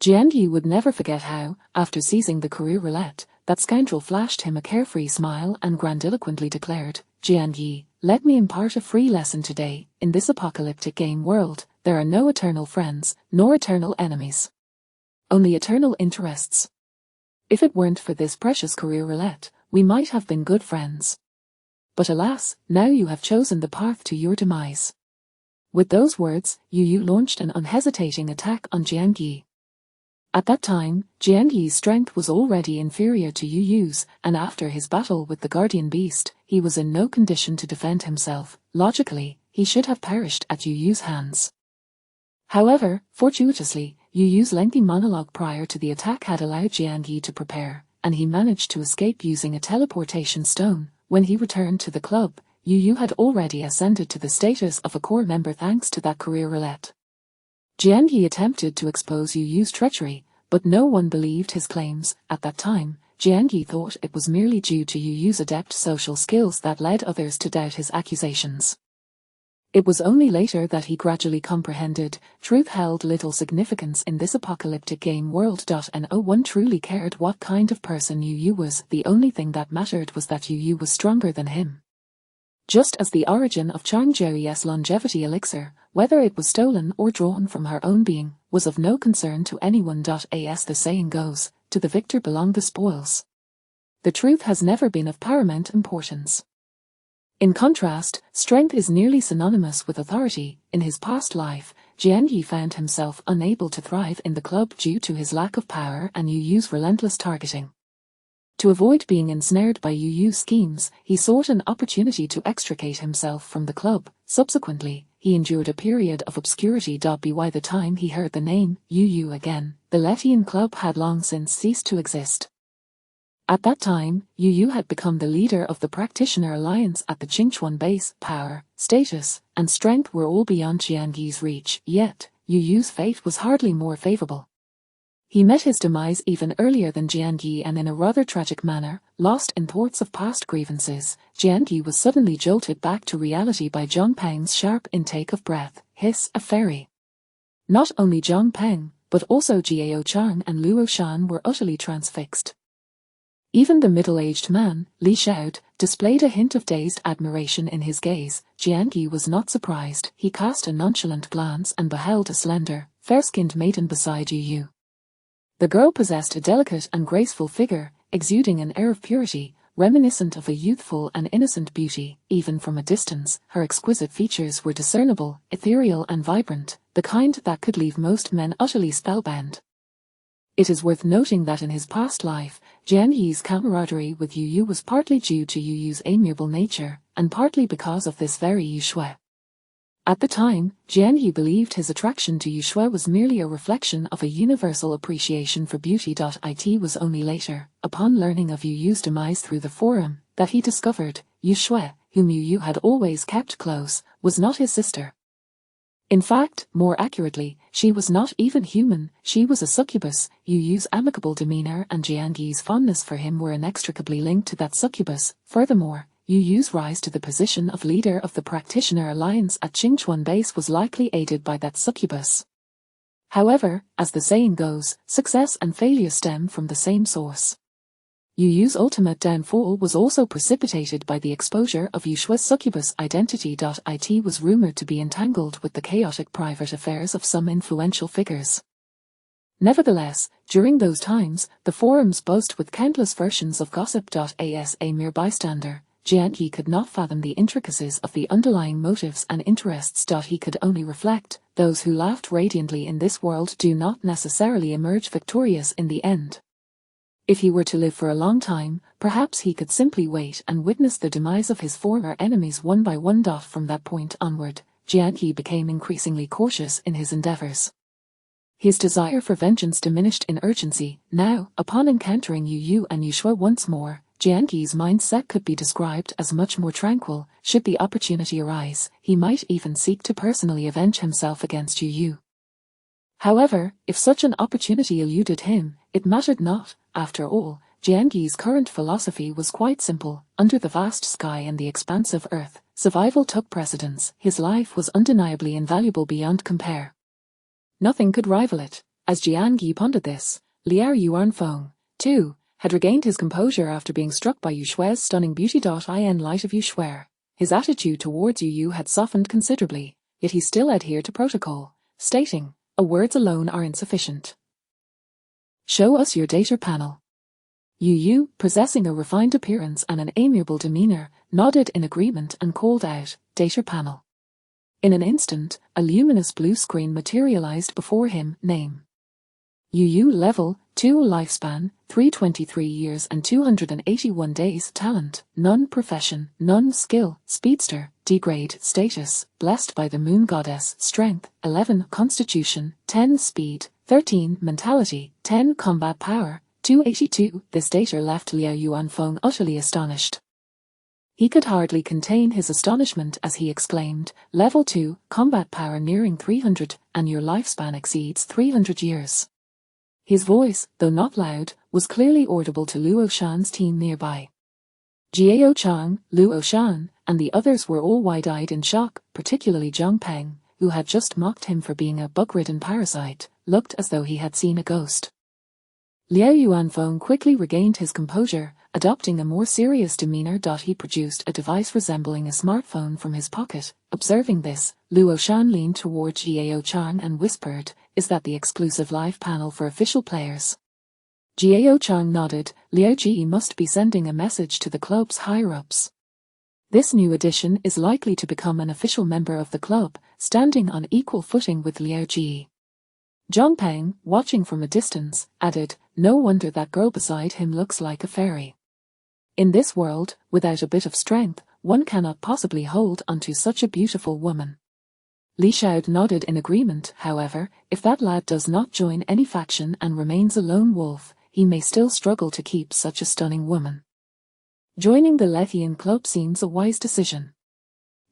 Jian Yi would never forget how, after seizing the career roulette, that scoundrel flashed him a carefree smile and grandiloquently declared, "Jian Yi, let me impart a free lesson today. In this apocalyptic game world, there are no eternal friends, nor eternal enemies. Only eternal interests. If it weren't for this precious career roulette, we might have been good friends. But alas, now you have chosen the path to your demise. With those words, Yu Yu launched an unhesitating attack on Jiang Yi. At that time, Jiang Yi's strength was already inferior to Yu Yu's, and after his battle with the guardian beast, he was in no condition to defend himself. Logically, he should have perished at Yu Yu's hands. However, fortuitously, Yu Yu's lengthy monologue prior to the attack had allowed Jiang Yi to prepare, and he managed to escape using a teleportation stone. When he returned to the club, Yu Yu had already ascended to the status of a core member thanks to that career roulette. Jiang Yi attempted to expose Yu Yu's treachery, but no one believed his claims. At that time, Jiang Yi thought it was merely due to Yu Yu's adept social skills that led others to doubt his accusations. It was only later that he gradually comprehended truth held little significance in this apocalyptic game world. No one truly cared what kind of person Yu Yu was. The only thing that mattered was that Yu Yu was stronger than him. Just as the origin of Chang Zhouyi's longevity elixir, whether it was stolen or drawn from her own being, was of no concern to anyone. As the saying goes, to the victor belong the spoils. The truth has never been of paramount importance. In contrast, strength is nearly synonymous with authority. In his past life, Jiang Yi found himself unable to thrive in the club due to his lack of power and Yu Yu's relentless targeting. To avoid being ensnared by Yu Yu's schemes, he sought an opportunity to extricate himself from the club. Subsequently, he endured a period of obscurity. By the time he heard the name Yu Yu again, the Letian club had long since ceased to exist. At that time, Yu Yu had become the leader of the Practitioner Alliance at the Qingchuan base. Power, status, and strength were all beyond Jiang Yi's reach, yet, Yu Yu's fate was hardly more favorable. He met his demise even earlier than Jiang Yi, and in a rather tragic manner. Lost in thoughts of past grievances, Jiang Yi was suddenly jolted back to reality by Zhang Peng's sharp intake of breath. Hiss, a fairy. Not only Zhang Peng, but also Jiao Chang and Luo Shan were utterly transfixed. Even the middle-aged man, Li Xiaod, displayed a hint of dazed admiration in his gaze. Jiang Yi was not surprised. He cast a nonchalant glance and beheld a slender, fair-skinned maiden beside Yu Yu. The girl possessed a delicate and graceful figure, exuding an air of purity, reminiscent of a youthful and innocent beauty. Even from a distance, her exquisite features were discernible, ethereal and vibrant, the kind that could leave most men utterly spellbound. It is worth noting that in his past life, Jiang Yi's camaraderie with Yu Yu was partly due to Yu Yu's amiable nature, and partly because of this very Yu Shui. At the time, Jiang Yi believed his attraction to Yu Shui was merely a reflection of a universal appreciation for beauty. It was only later, upon learning of Yu Yu's demise through the forum, that he discovered Yu Shui, whom Yu Yu had always kept close, was not his sister. In fact, more accurately, she was not even human. She was a succubus. Yu Yu's amicable demeanor and Jiang Yi's fondness for him were inextricably linked to that succubus. Furthermore, Yu Yu's rise to the position of leader of the Practitioner Alliance at Qingchuan base was likely aided by that succubus. However, as the saying goes, success and failure stem from the same source. Yu Yu's ultimate downfall was also precipitated by the exposure of Yu Shui's succubus identity. It was rumored to be entangled with the chaotic private affairs of some influential figures. Nevertheless, during those times, the forums buzzed with countless versions of gossip. As a mere bystander, Jiang Yi could not fathom the intricacies of the underlying motives and interests. He could only reflect, those who laughed radiantly in this world do not necessarily emerge victorious in the end. If he were to live for a long time, perhaps he could simply wait and witness the demise of his former enemies one by one. From that point onward, Jiang Yi became increasingly cautious in his endeavors. His desire for vengeance diminished in urgency. Now, upon encountering Yu Yu and Yu Shui once more, Jiang Yi's mindset could be described as much more tranquil. Should the opportunity arise, he might even seek to personally avenge himself against Yu Yu. However, if such an opportunity eluded him, it mattered not. After all, Jiang Yi's current philosophy was quite simple. Under the vast sky and the expansive earth, survival took precedence. His life was undeniably invaluable beyond compare. Nothing could rival it. As Jiang Yi pondered this, Liao Yuanfeng, too, had regained his composure after being struck by Yu Shui's stunning beauty. In light of Yu Shui, his attitude towards Yu Yu had softened considerably, yet he still adhered to protocol. stating, words alone are insufficient. Show us your data panel. Yu, possessing a refined appearance and an amiable demeanor, nodded in agreement and called out, data panel. In an instant, a luminous blue screen materialized before him, name. Yu, level 2, lifespan 323 years and 281 days, talent none, profession none, skill speedster, degrade status blessed by the moon goddess, strength 11, constitution 10, speed 13, mentality 10, combat power 282. This data left Liao Yuanfeng utterly astonished. He could hardly contain his astonishment as he exclaimed, level 2, combat power nearing 300, and your lifespan exceeds 300 years. His voice, though not loud, was clearly audible to Luo Shan's team nearby. Jiao Chang, Luo Shan, and the others were all wide-eyed in shock, particularly Zhang Peng, who had just mocked him for being a bug-ridden parasite, looked as though he had seen a ghost. Liao Yuanfeng quickly regained his composure, adopting a more serious demeanor. He produced a device resembling a smartphone from his pocket. Observing this, Luo Shan leaned toward Jiao Chang and whispered, is that the exclusive live panel for official players? Jiao Chang nodded. Liao Ji must be sending a message to the club's higher-ups. This new addition is likely to become an official member of the club, standing on equal footing with Liao Ji. Zhang Peng, watching from a distance, added, no wonder that girl beside him looks like a fairy. In this world, without a bit of strength, one cannot possibly hold onto such a beautiful woman. Li Xiao nodded in agreement. However, if that lad does not join any faction and remains a lone wolf, he may still struggle to keep such a stunning woman. Joining the Lethian club seems a wise decision.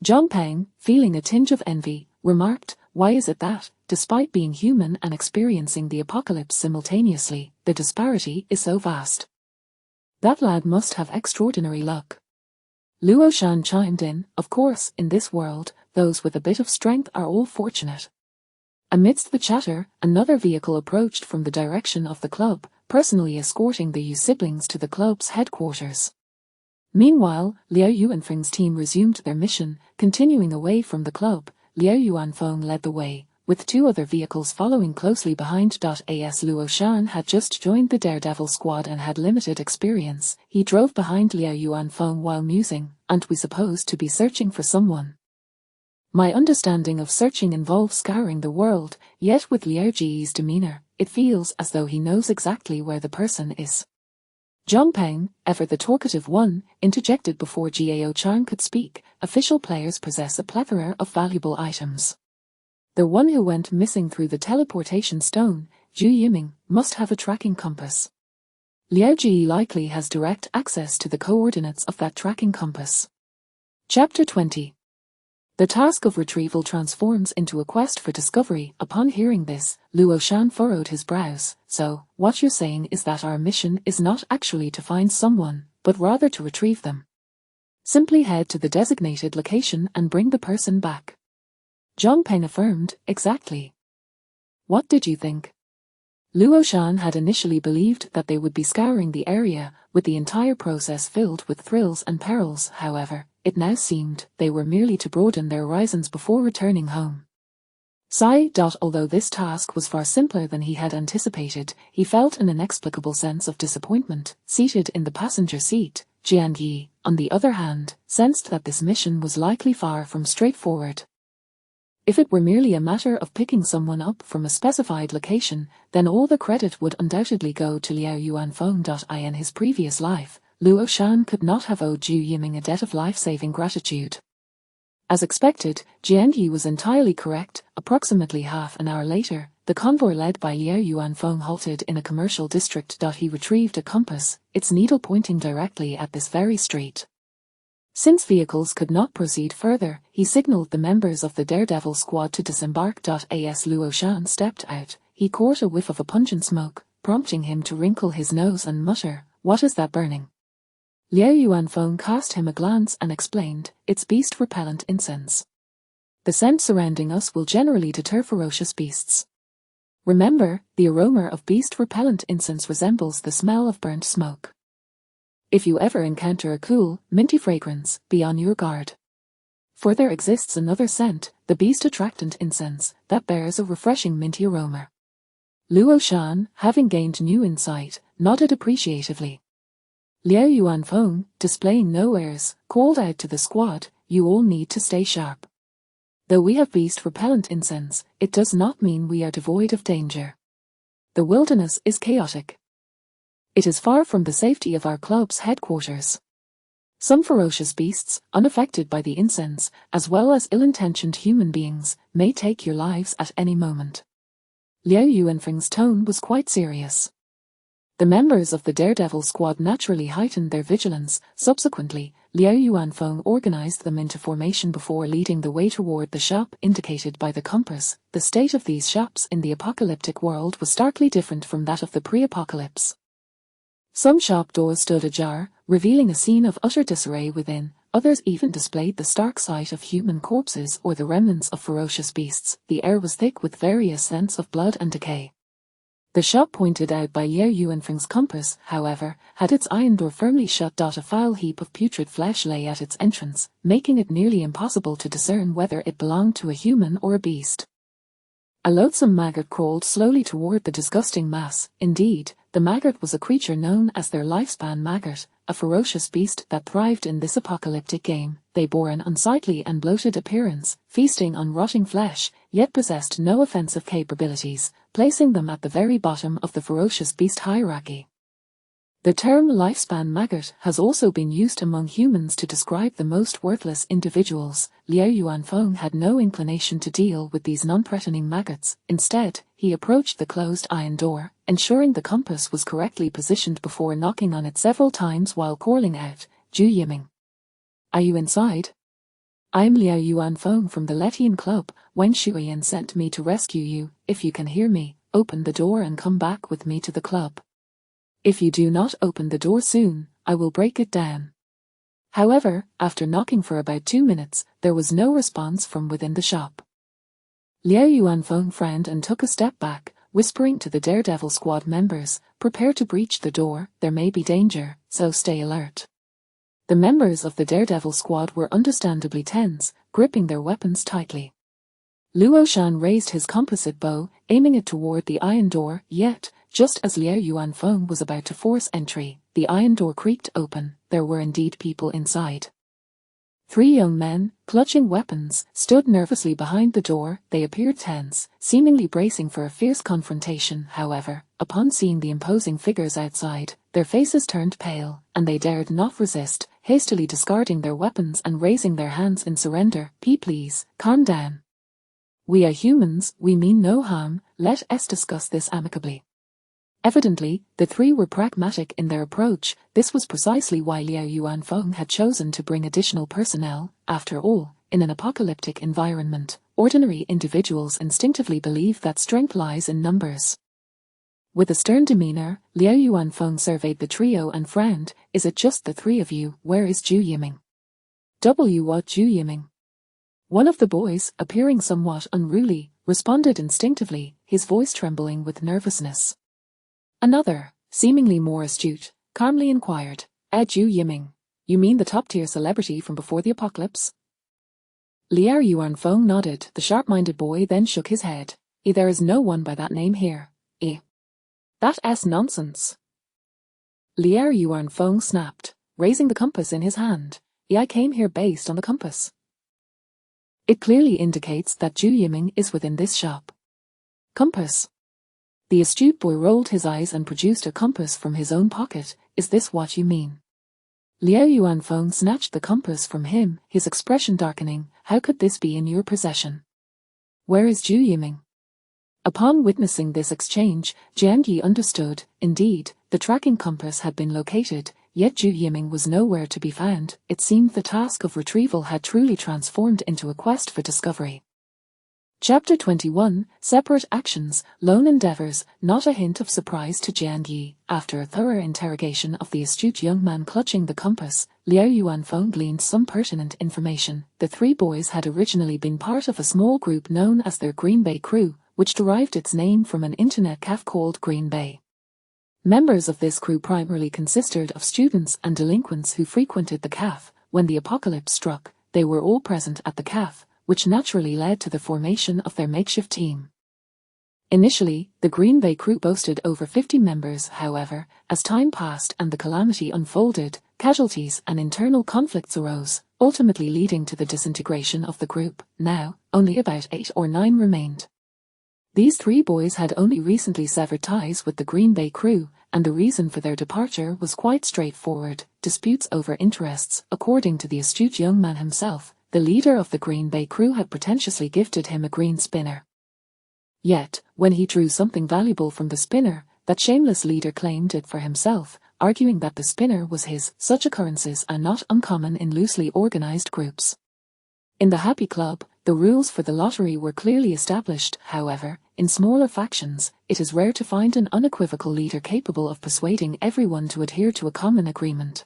Zhang Peng, feeling a tinge of envy, remarked, why is it that, despite being human and experiencing the apocalypse simultaneously, the disparity is so vast? That lad must have extraordinary luck. Luo Shan chimed in, of course, in this world, those with a bit of strength are all fortunate. Amidst the chatter, another vehicle approached from the direction of the club, personally escorting the Yu siblings to the club's headquarters. Meanwhile, Liao Yuanfeng's team resumed their mission, continuing away from the club. Liao Yuanfeng led the way, with two other vehicles following closely behind. As Luo Shan had just joined the Daredevil squad and had limited experience, he drove behind Liao Yuanfeng while musing, aren't we supposed to be searching for someone? My understanding of searching involves scouring the world, yet with Liao Ji's demeanor, it feels as though he knows exactly where the person is. Zhang Peng, ever the talkative one, interjected before Jiao Chang could speak. Official players possess a plethora of valuable items. The one who went missing through the teleportation stone, Zhu Yiming, must have a tracking compass. Liao Ji likely has direct access to the coordinates of that tracking compass. Chapter 20. The task of retrieval transforms into a quest for discovery. Upon hearing this, Luo Shan furrowed his brows. So, what you're saying is that our mission is not actually to find someone, but rather to retrieve them. Simply head to the designated location and bring the person back. Zhang Peng affirmed, exactly. What did you think? Luo Shan had initially believed that they would be scouring the area, with the entire process filled with thrills and perils. However, it now seemed they were merely to broaden their horizons before returning home. Although this task was far simpler than he had anticipated, he felt an inexplicable sense of disappointment. Seated in the passenger seat, Jian Yi, on the other hand, sensed that this mission was likely far from straightforward. If it were merely a matter of picking someone up from a specified location, then all the credit would undoubtedly go to Liao Yuanfeng. In his previous life, Luo Shan could not have owed Zhu Yiming a debt of life-saving gratitude. As expected, Jian Yi was entirely correct. Approximately half an hour later, the convoy led by Liao Yuanfeng halted in a commercial district. He retrieved a compass, its needle pointing directly at this very street. Since vehicles could not proceed further, he signaled the members of the Daredevil squad to disembark. As Luo Shan stepped out, he caught a whiff of a pungent smoke, prompting him to wrinkle his nose and mutter, "What is that burning?" Liao Yuanfeng cast him a glance and explained, "It's beast-repellent incense. The scent surrounding us will generally deter ferocious beasts. Remember, the aroma of beast-repellent incense resembles the smell of burnt smoke. If you ever encounter a cool, minty fragrance, be on your guard." For there exists another scent, the beast attractant incense, that bears a refreshing minty aroma. Luo Shan, having gained new insight, nodded appreciatively. Liao Yuanfeng, displaying no airs, called out to the squad, "You all need to stay sharp. Though we have beast-repellent incense, it does not mean we are devoid of danger. The wilderness is chaotic. It is far from the safety of our club's headquarters. Some ferocious beasts, unaffected by the incense, as well as ill-intentioned human beings, may take your lives at any moment." Liao Yuanfeng's tone was quite serious. The members of the Daredevil squad naturally heightened their vigilance. Subsequently, Liao Yuanfeng organized them into formation before leading the way toward the shop indicated by the compass. The state of these shops in the apocalyptic world was starkly different from that of the pre-apocalypse. Some shop doors stood ajar, revealing a scene of utter disarray within. Others even displayed the stark sight of human corpses or the remnants of ferocious beasts. The air was thick with various scents of blood and decay. The shop pointed out by Liao Yuanfeng's compass, however, had its iron door firmly shut. A foul heap of putrid flesh lay at its entrance, making it nearly impossible to discern whether it belonged to a human or a beast. A loathsome maggot crawled slowly toward the disgusting mass. Indeed, the maggot was a creature known as their lifespan maggot, a ferocious beast that thrived in this apocalyptic game. They bore an unsightly and bloated appearance, feasting on rotting flesh, yet possessed no offensive capabilities, placing them at the very bottom of the ferocious beast hierarchy. The term lifespan maggot has also been used among humans to describe the most worthless individuals. Liao Yuanfeng had no inclination to deal with these non-threatening maggots. Instead, he approached the closed iron door, ensuring the compass was correctly positioned before knocking on it several times while calling out, "Zhu Yiming. Are you inside? I'm Liao Yuanfeng from the Letian Club. Wen Shuiyan sent me to rescue you. If you can hear me, open the door and come back with me to the club. If you do not open the door soon, I will break it down." However, after knocking for about 2 minutes, there was no response from within the shop. Liao Yuanfeng frowned and took a step back, whispering to the Daredevil squad members, "Prepare to breach the door, there may be danger, so stay alert." The members of the Daredevil squad were understandably tense, gripping their weapons tightly. Luo Shan raised his composite bow, aiming it toward the iron door, yet, just as Liao Yuanfeng was about to force entry, the iron door creaked open. There were indeed people inside. 3 young men, clutching weapons, stood nervously behind the door. They appeared tense, seemingly bracing for a fierce confrontation. However, upon seeing the imposing figures outside, their faces turned pale, and they dared not resist, hastily discarding their weapons and raising their hands in surrender. "Please, calm down. We are humans, we mean no harm, let us discuss this amicably." Evidently, the 3 were pragmatic in their approach. This was precisely why Liao Yuanfeng had chosen to bring additional personnel. After all, in an apocalyptic environment, ordinary individuals instinctively believe that strength lies in numbers. With a stern demeanor, Liao Yuanfeng surveyed the trio and frowned. "Is it just the 3 of you? Where is Zhu Yiming?" What Zhu Yiming?" One of the boys, appearing somewhat unruly, responded instinctively, his voice trembling with nervousness. Another, seemingly more astute, calmly inquired, Zhu Yiming, you mean the top-tier celebrity from before the apocalypse?" Liao Yuanfeng nodded. The sharp-minded boy then shook his head. "There is no one by that name here. That's nonsense." Liao Yuanfeng snapped, raising the compass in his hand. "I came here based on the compass. It clearly indicates that Zhu Yiming is within this shop." "Compass?" The astute boy rolled his eyes and produced a compass from his own pocket. "Is this what you mean?" Liao Yuanfeng snatched the compass from him, his expression darkening. "How could this be in your possession? Where is Zhu Yiming?" Upon witnessing this exchange, Jiang Yi understood. Indeed, the tracking compass had been located, yet Zhu Yiming was nowhere to be found. It seemed the task of retrieval had truly transformed into a quest for discovery. Chapter 21, Separate Actions, Lone Endeavors. Not a hint of surprise to Jiang Yi. After a thorough interrogation of the astute young man clutching the compass, Liao Yuanfeng gleaned some pertinent information. The 3 boys had originally been part of a small group known as their Green Bay Crew, which derived its name from an internet cafe called Green Bay. Members of this crew primarily consisted of students and delinquents who frequented the cafe. When the apocalypse struck, they were all present at the CAF, which naturally led to the formation of their makeshift team. Initially, the Green Bay crew boasted over 50 members. However, as time passed and the calamity unfolded, casualties and internal conflicts arose, ultimately leading to the disintegration of the group. Now, only about 8 or 9 remained. These 3 boys had only recently severed ties with the Green Bay crew, and the reason for their departure was quite straightforward: disputes over interests. According to the astute young man himself, the leader of the Green Bay crew had pretentiously gifted him a green spinner. Yet, when he drew something valuable from the spinner, that shameless leader claimed it for himself, arguing that the spinner was his. Such occurrences are not uncommon in loosely organized groups. In the Happy Club, the rules for the lottery were clearly established. However, in smaller factions, it is rare to find an unequivocal leader capable of persuading everyone to adhere to a common agreement.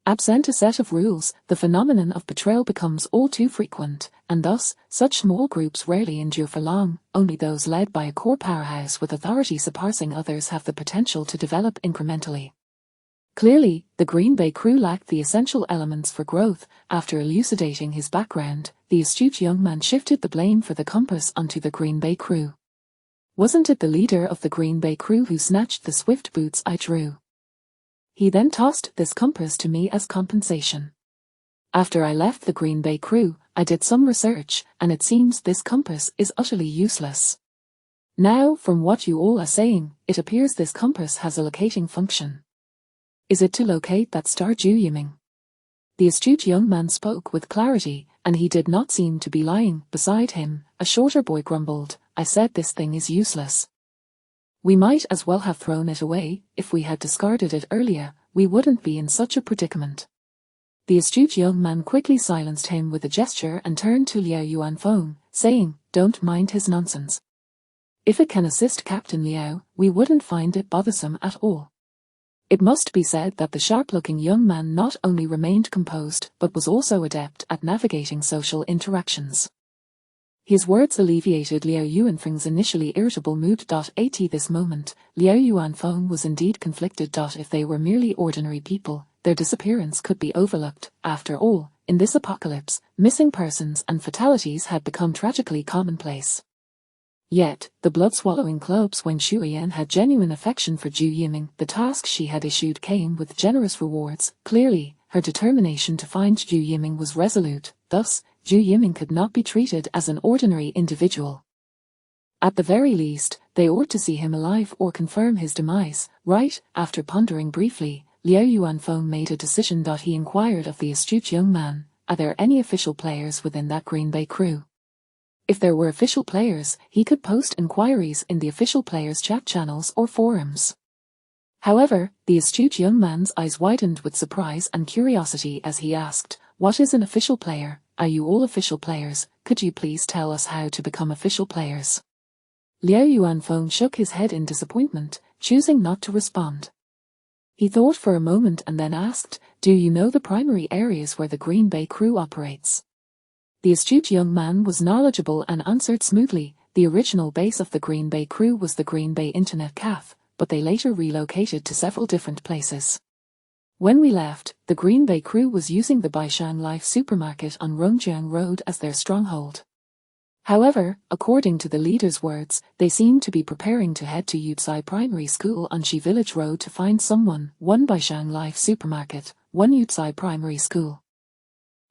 Absent a set of rules, the phenomenon of betrayal becomes all too frequent, and thus, such small groups rarely endure for long. Only those led by a core powerhouse with authority surpassing others have the potential to develop incrementally. Clearly, the Green Bay crew lacked the essential elements for growth. After elucidating his background, the astute young man shifted the blame for the compass onto the Green Bay crew. Wasn't it the leader of the Green Bay crew who snatched the swift boots I drew? He then tossed this compass to me as compensation. After I left the Green Bay crew, I did some research, and it seems this compass is utterly useless. Now, from what you all are saying, it appears this compass has a locating function. Is it to locate that star Ju Yiming? The astute young man spoke with clarity, and he did not seem to be lying. Beside him, a shorter boy grumbled, "I said this thing is useless. We might as well have thrown it away. If we had discarded it earlier, we wouldn't be in such a predicament." The astute young man quickly silenced him with a gesture and turned to Liao Yuanfeng, saying, "Don't mind his nonsense. If it can assist Captain Liao, we wouldn't find it bothersome at all." It must be said that the sharp-looking young man not only remained composed but was also adept at navigating social interactions. His words alleviated Liao Yuanfeng's initially irritable mood. At this moment, Liao Yuanfeng was indeed conflicted. If they were merely ordinary people, their disappearance could be overlooked. After all, in this apocalypse, missing persons and fatalities had become tragically commonplace. Yet, the blood-swallowing club's Wen Shuiyan had genuine affection for Ju Yiming. The task she had issued came with generous rewards. Clearly, her determination to find Ju Yiming was resolute. Thus, Ju Yiming could not be treated as an ordinary individual. At the very least, they ought to see him alive or confirm his demise. Right, after pondering briefly, Liao Yuanfeng made a decision. He inquired of the astute young man, "Are there any official players within that Green Bay crew?" If there were official players, he could post inquiries in the official players' chat channels or forums. However, the astute young man's eyes widened with surprise and curiosity as he asked, "What is an official player? Are you all official players? Could you please tell us how to become official players?" Liao Yuanfeng shook his head in disappointment, choosing not to respond. He thought for a moment and then asked, "Do you know the primary areas where the Green Bay crew operates?" The astute young man was knowledgeable and answered smoothly. The original base of the Green Bay crew was the Green Bay Internet Cafe, but they later relocated to several different places. When we left, the Green Bay crew was using the Baishang Life supermarket on Rongjiang Road as their stronghold. However, according to the leader's words, they seemed to be preparing to head to Yucai Primary School on Shi Village Road to find someone. One Baishang Life supermarket, one Yucai Primary School.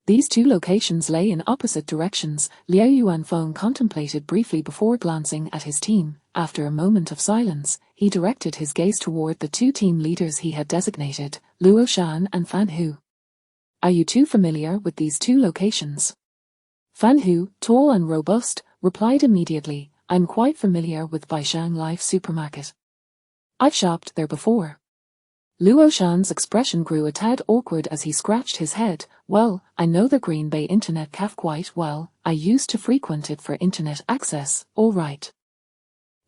These two locations lay in opposite directions. Liao Yuanfeng contemplated briefly before glancing at his team. After a moment of silence, he directed his gaze toward the two team leaders he had designated, Luo Shan and Fan Hu. "Are you too familiar with these two locations?" Fan Hu, tall and robust, replied immediately, "I'm quite familiar with Baishang Life supermarket. I've shopped there before." Luo Shan's expression grew a tad awkward as he scratched his head. "Well, I know the Green Bay Internet Cafe quite well. I used to frequent it for internet access." "All right.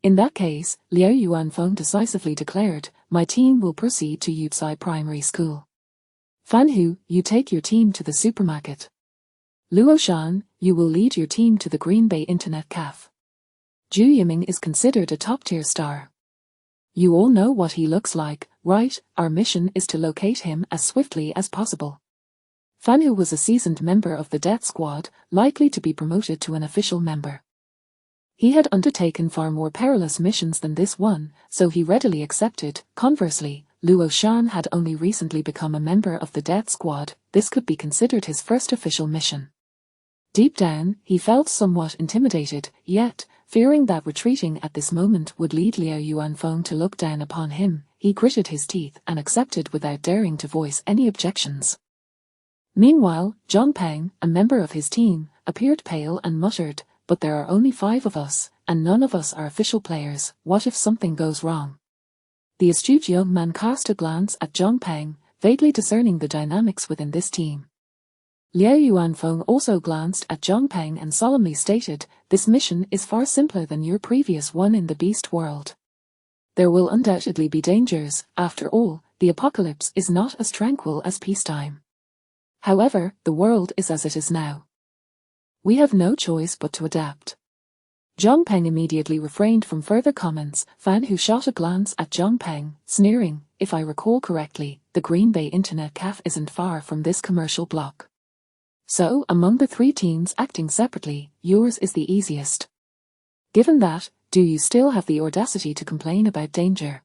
In that case," Liao Yuanfeng decisively declared, "my team will proceed to Yucai Primary School. Fan Hu, you take your team to the supermarket. Luo Shan, you will lead your team to the Green Bay Internet Cafe. Ju Yiming is considered a top-tier star. You all know what he looks like, right? Our mission is to locate him as swiftly as possible." Fan Hu was a seasoned member of the death squad, likely to be promoted to an official member. He had undertaken far more perilous missions than this one, so he readily accepted. Conversely, Luo Shan had only recently become a member of the death squad. This could be considered his first official mission. Deep down, he felt somewhat intimidated, yet, fearing that retreating at this moment would lead Liao Yuanfeng to look down upon him, he gritted his teeth and accepted without daring to voice any objections. Meanwhile, Zhang Peng, a member of his team, appeared pale and muttered, "But there are only 5 of us, and none of us are official players. What if something goes wrong?" The astute young man cast a glance at Zhang Peng, vaguely discerning the dynamics within this team. Liao Yuanfeng also glanced at Zhang Peng and solemnly stated, "This mission is far simpler than your previous one in the beast world. There will undoubtedly be dangers. After all, the apocalypse is not as tranquil as peacetime. However, the world is as it is now. We have no choice but to adapt." Zhang Peng immediately refrained from further comments. Fan Hu shot a glance at Zhang Peng, sneering, "If I recall correctly, the Green Bay Internet Cafe isn't far from this commercial block. So, among the 3 teams acting separately, yours is the easiest. Given that, do you still have the audacity to complain about danger?"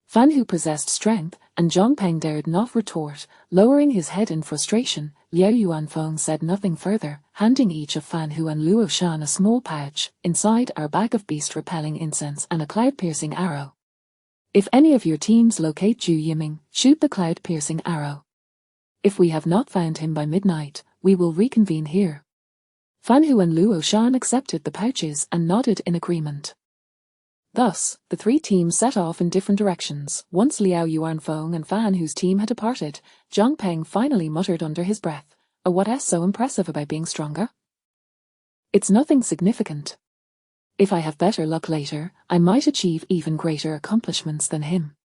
Fan Hu possessed strength, and Zhang Peng dared not retort. Lowering his head in frustration, Liao Yuanfeng said nothing further, handing each of Fan Hu and Luo Shan a small pouch. "Inside are a bag of beast-repelling incense and a cloud-piercing arrow. If any of your teams locate Zhu Yiming, shoot the cloud-piercing arrow. If we have not found him by midnight, we will reconvene here." Fan Hu and Luo Shan accepted the pouches and nodded in agreement. Thus, the 3 teams set off in different directions. Once Liao Yuanfeng and Fan Hu's team had departed, Zhang Peng finally muttered under his breath, "Oh, what's so impressive about being stronger? It's nothing significant. If I have better luck later, I might achieve even greater accomplishments than him."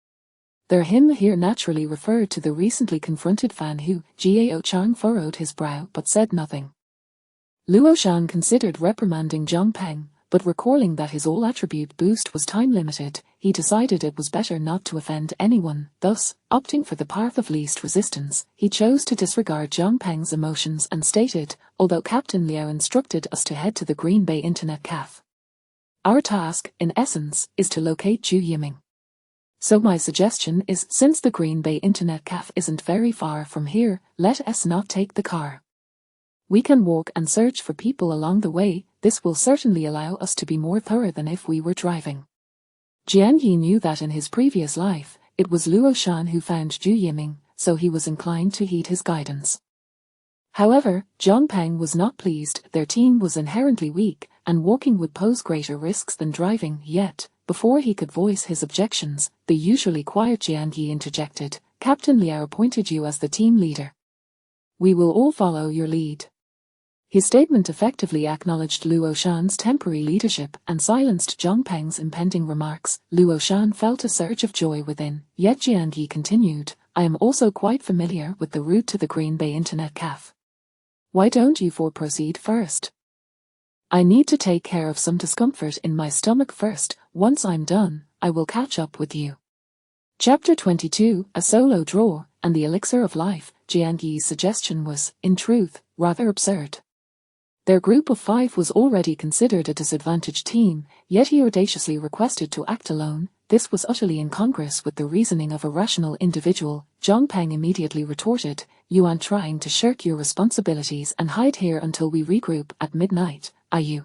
The him here naturally referred to the recently confronted Fan Hu. Jiao Chang furrowed his brow but said nothing. Luo Shan considered reprimanding Zhang Peng, but recalling that his all-attribute boost was time-limited, he decided it was better not to offend anyone. Thus, opting for the path of least resistance, he chose to disregard Zhang Peng's emotions and stated, "Although Captain Liao instructed us to head to the Green Bay Internet Cafe, our task, in essence, is to locate Zhu Yiming. So my suggestion is, since the Green Bay Internet Cafe isn't very far from here, let us not take the car. We can walk and search for people along the way. This will certainly allow us to be more thorough than if we were driving." Jian Yi knew that in his previous life, it was Luo Shan who found Zhu Yiming, so he was inclined to heed his guidance. However, Zhang Peng was not pleased. Their team was inherently weak, and walking would pose greater risks than driving. Yet, before he could voice his objections, the usually quiet Jian Yi interjected, "Captain Liao appointed you as the team leader. We will all follow your lead." His statement effectively acknowledged Luo Shan's temporary leadership and silenced Zhang Peng's impending remarks. Luo Shan felt a surge of joy within, yet Jian Yi continued, "I am also quite familiar with the route to the Green Bay Internet Cafe. Why don't you 4 proceed first? I need to take care of some discomfort in my stomach first. Once I'm done, I will catch up with you." Chapter 22, A Solo Draw, and the Elixir of Life. Jian Yi's suggestion was, in truth, rather absurd. Their group of 5 was already considered a disadvantaged team, yet he audaciously requested to act alone. This was utterly incongruous with the reasoning of a rational individual. Zhang Peng immediately retorted, "You aren't trying to shirk your responsibilities and hide here until we regroup at midnight, are you?"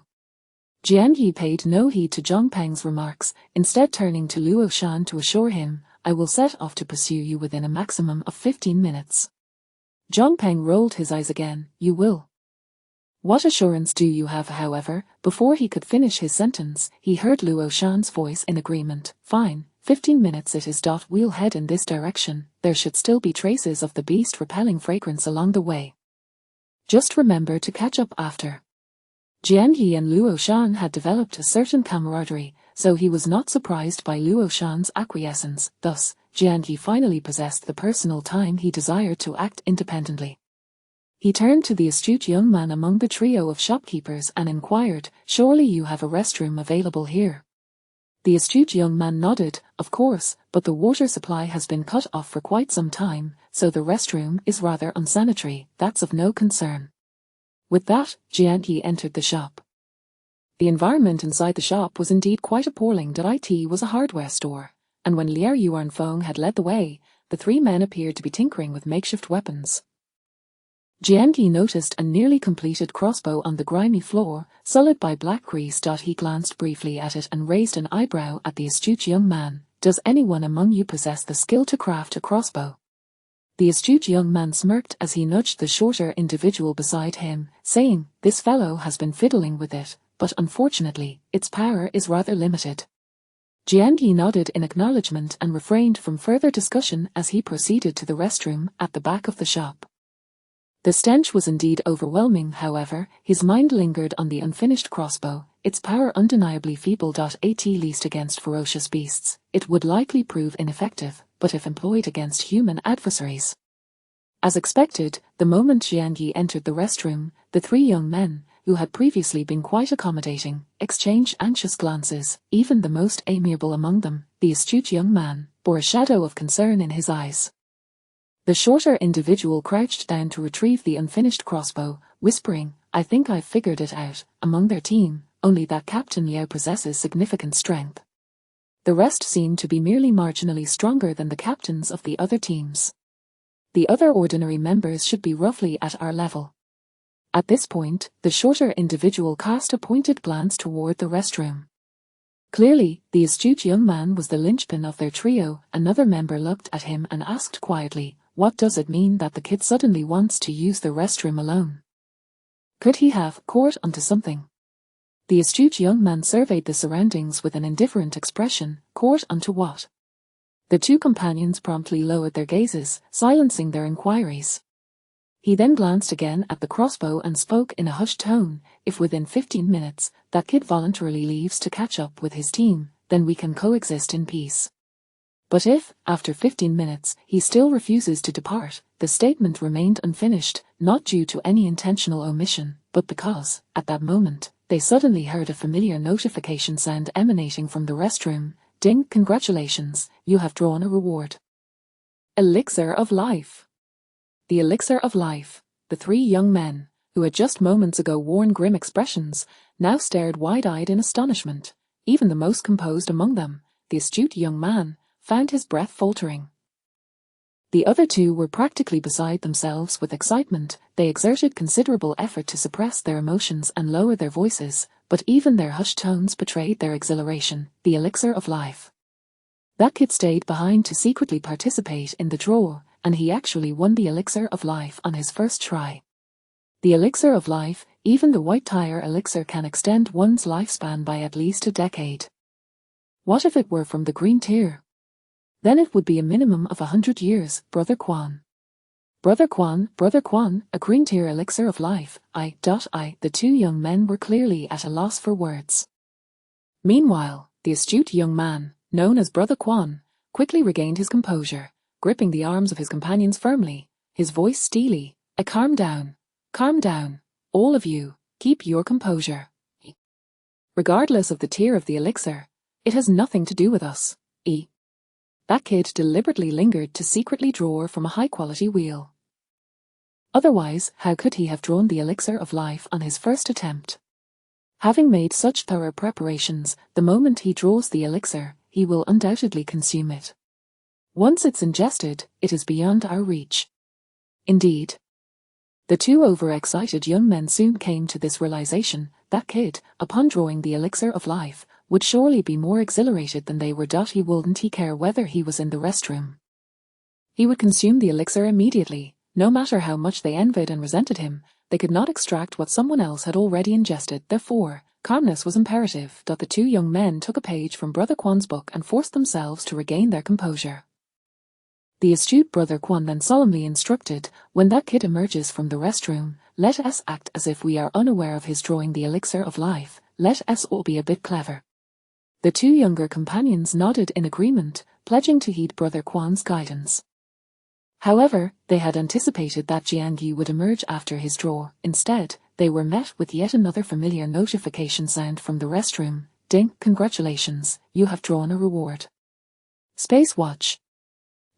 Jian Yi paid no heed to Zhang Peng's remarks, instead turning to Luo Shan to assure him, "I will set off to pursue you within a maximum of 15 minutes. Zhang Peng rolled his eyes again, "You will? What assurance do you have?" However, before he could finish his sentence, he heard Luo Shan's voice in agreement, "Fine, 15 minutes it is. We'll head in this direction. There should still be traces of the beast-repelling fragrance along the way. Just remember to catch up after." Jian Yi and Luo Shan had developed a certain camaraderie, so he was not surprised by Luo Shan's acquiescence. Thus, Jian Yi finally possessed the personal time he desired to act independently. He turned to the astute young man among the trio of shopkeepers and inquired, "Surely you have a restroom available here?" The astute young man nodded. Of course, but the water supply has been cut off for quite some time, so the restroom is rather unsanitary. That's of no concern. With that, Jian entered the shop. The environment inside the shop was indeed quite appalling. It was a hardware store, and when Liu Yuanfeng had led the way, the three men appeared to be tinkering with makeshift weapons. Jian noticed a nearly completed crossbow on the grimy floor, sullied by black grease. He glanced briefly at it and raised an eyebrow at the astute young man. Does anyone among you possess the skill to craft a crossbow? The astute young man smirked as he nudged the shorter individual beside him, saying, This fellow has been fiddling with it, but unfortunately, its power is rather limited. Jian nodded in acknowledgement and refrained from further discussion as he proceeded to the restroom at the back of the shop. The stench was indeed overwhelming. However, his mind lingered on the unfinished crossbow, its power undeniably feeble. At least against ferocious beasts, it would likely prove ineffective, but if employed against human adversaries. As expected, the moment Jian entered the restroom, the three young men, who had previously been quite accommodating, exchanged anxious glances. Even the most amiable among them, the astute young man, bore a shadow of concern in his eyes. The shorter individual crouched down to retrieve the unfinished crossbow, whispering, I think I've figured it out. Among their team, only that Captain Liu possesses significant strength. The rest seem to be merely marginally stronger than the captains of the other teams. The other ordinary members should be roughly at our level. At this point, the shorter individual cast a pointed glance toward the restroom. Clearly, the astute young man was the linchpin of their trio. Another member looked at him and asked quietly, What does it mean that the kid suddenly wants to use the restroom alone? Could he have caught onto something? The astute young man surveyed the surroundings with an indifferent expression. Caught onto what? The two companions promptly lowered their gazes, silencing their inquiries. He then glanced again at the crossbow and spoke in a hushed tone, If within 15 minutes, that kid voluntarily leaves to catch up with his team, then we can coexist in peace. But if, after 15 minutes, he still refuses to depart, the statement remained unfinished, not due to any intentional omission, but because, at that moment, they suddenly heard a familiar notification sound emanating from the restroom. Ding, congratulations, you have drawn a reward. Elixir of Life. The elixir of life. The three young men, who had just moments ago worn grim expressions, now stared wide-eyed in astonishment. Even the most composed among them, the astute young man, found his breath faltering. The other two were practically beside themselves with excitement. They exerted considerable effort to suppress their emotions and lower their voices, but even their hushed tones betrayed their exhilaration. The elixir of life. That kid stayed behind to secretly participate in the draw, and he actually won the elixir of life on his first try. The elixir of life, even the white tire elixir, can extend one's lifespan by at least a decade. What if it were from the green tier? Then it would be a minimum of 100 years, Brother Quan. Brother Quan, a green tier elixir of life, The two young men were clearly at a loss for words. Meanwhile, the astute young man, known as Brother Quan, quickly regained his composure, gripping the arms of his companions firmly, his voice steely. Calm down, all of you, keep your composure. Regardless of the tier of the elixir, it has nothing to do with us. That kid deliberately lingered to secretly draw from a high-quality wheel. Otherwise, how could he have drawn the elixir of life on his first attempt? Having made such thorough preparations, the moment he draws the elixir, he will undoubtedly consume it. Once it's ingested, it is beyond our reach. Indeed. The two overexcited young men soon came to this realization. That kid, upon drawing the elixir of life, would surely be more exhilarated than they were. He wouldn't care whether he was in the restroom. He would consume the elixir immediately. No matter how much they envied and resented him, they could not extract what someone else had already ingested. Therefore, calmness was imperative. The two young men took a page from Brother Quan's book and forced themselves to regain their composure. The astute Brother Quan then solemnly instructed, when that kid emerges from the restroom, let us act as if we are unaware of his drawing the elixir of life. Let us all be a bit clever. The two younger companions nodded in agreement, pledging to heed Brother Quan's guidance. However, they had anticipated that Jian would emerge after his draw. Instead, they were met with yet another familiar notification sound from the restroom. ding, congratulations, you have drawn a reward. Space Watch.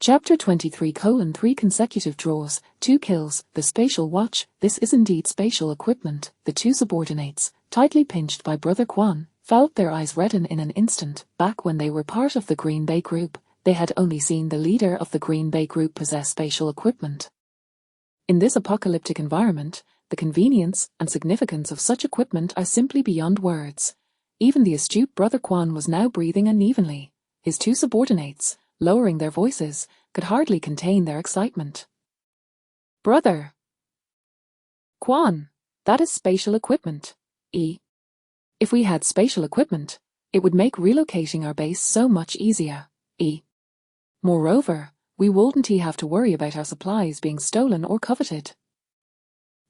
Chapter 23:3 consecutive draws, 2 kills, the spatial watch. This is indeed spatial equipment. The two subordinates, tightly pinched by Brother Quan, felt their eyes redden in an instant. Back when they were part of the Green Bay Group, they had only seen the leader of the Green Bay Group possess spatial equipment. In this apocalyptic environment, the convenience and significance of such equipment are simply beyond words. Even the astute Brother Quan was now breathing unevenly. His two subordinates, lowering their voices, could hardly contain their excitement. Brother Quan, that is spatial equipment. If we had spatial equipment, it would make relocating our base so much easier. Moreover, we wouldn't have to worry about our supplies being stolen or coveted.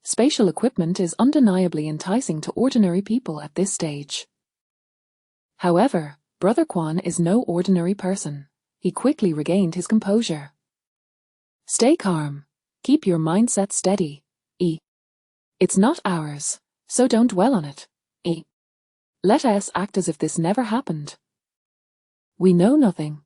Spatial equipment is undeniably enticing to ordinary people at this stage. However, Brother Quan is no ordinary person. He quickly regained his composure. Stay calm. Keep your mindset steady. It's not ours, so don't dwell on it. Let us act as if this never happened. We know nothing.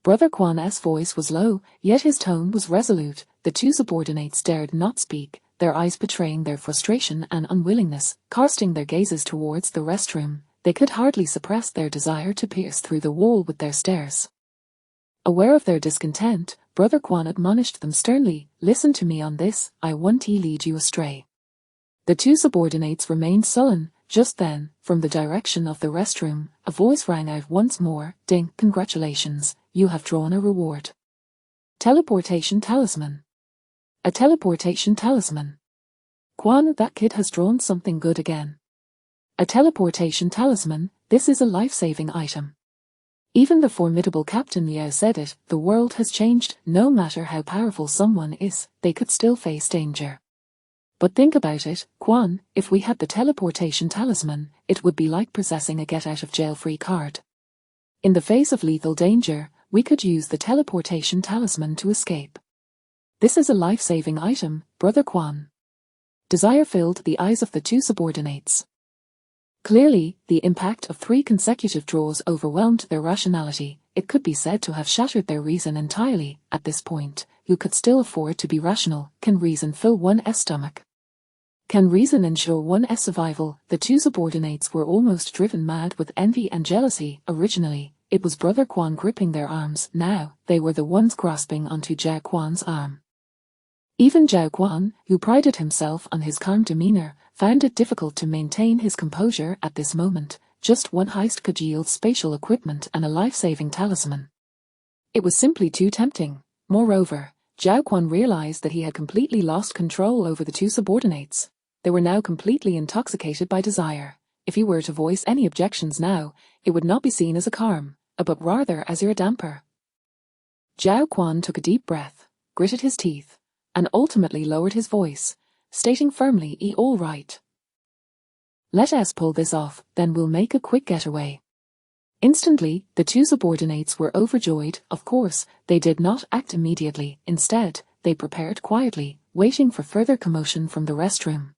Brother Quan's voice was low, yet his tone was resolute. The two subordinates dared not speak, their eyes betraying their frustration and unwillingness, casting their gazes towards the restroom. They could hardly suppress their desire to pierce through the wall with their stares. Aware of their discontent, Brother Quan admonished them sternly, "Listen to me on this, I won't lead you astray." The two subordinates remained sullen. Just then, from the direction of the restroom, a voice rang out once more, "Ding, congratulations, you have drawn a reward. Teleportation talisman." A teleportation talisman. Quan, that kid has drawn something good again. A teleportation talisman, this is a life-saving item. Even the formidable Captain Liao said it, the world has changed. No matter how powerful someone is, they could still face danger. But think about it, Quan, if we had the teleportation talisman, it would be like possessing a get-out-of-jail-free card. In the face of lethal danger, we could use the teleportation talisman to escape. This is a life-saving item, Brother Quan. Desire filled the eyes of the two subordinates. Clearly, the impact of 3 consecutive draws overwhelmed their rationality. It could be said to have shattered their reason entirely. At this point, who could still afford to be rational? Can reason fill one's stomach? Can reason ensure one's survival? The two subordinates were almost driven mad with envy and jealousy. Originally, it was Brother Quan gripping their arms. Now, they were the ones grasping onto Zhao Quan's arm. Even Zhao Quan, who prided himself on his calm demeanor, found it difficult to maintain his composure at this moment. Just one heist could yield spatial equipment and a life-saving talisman. It was simply too tempting. Moreover, Zhao Quan realized that he had completely lost control over the two subordinates. They were now completely intoxicated by desire. If he were to voice any objections now, it would not be seen as a calm, but rather as a damper. Zhao Quan took a deep breath, gritted his teeth, and ultimately lowered his voice, stating firmly, "All right. Let us pull this off, then we'll make a quick getaway." Instantly, the two subordinates were overjoyed. Of course, they did not act immediately. Instead, they prepared quietly, waiting for further commotion from the restroom.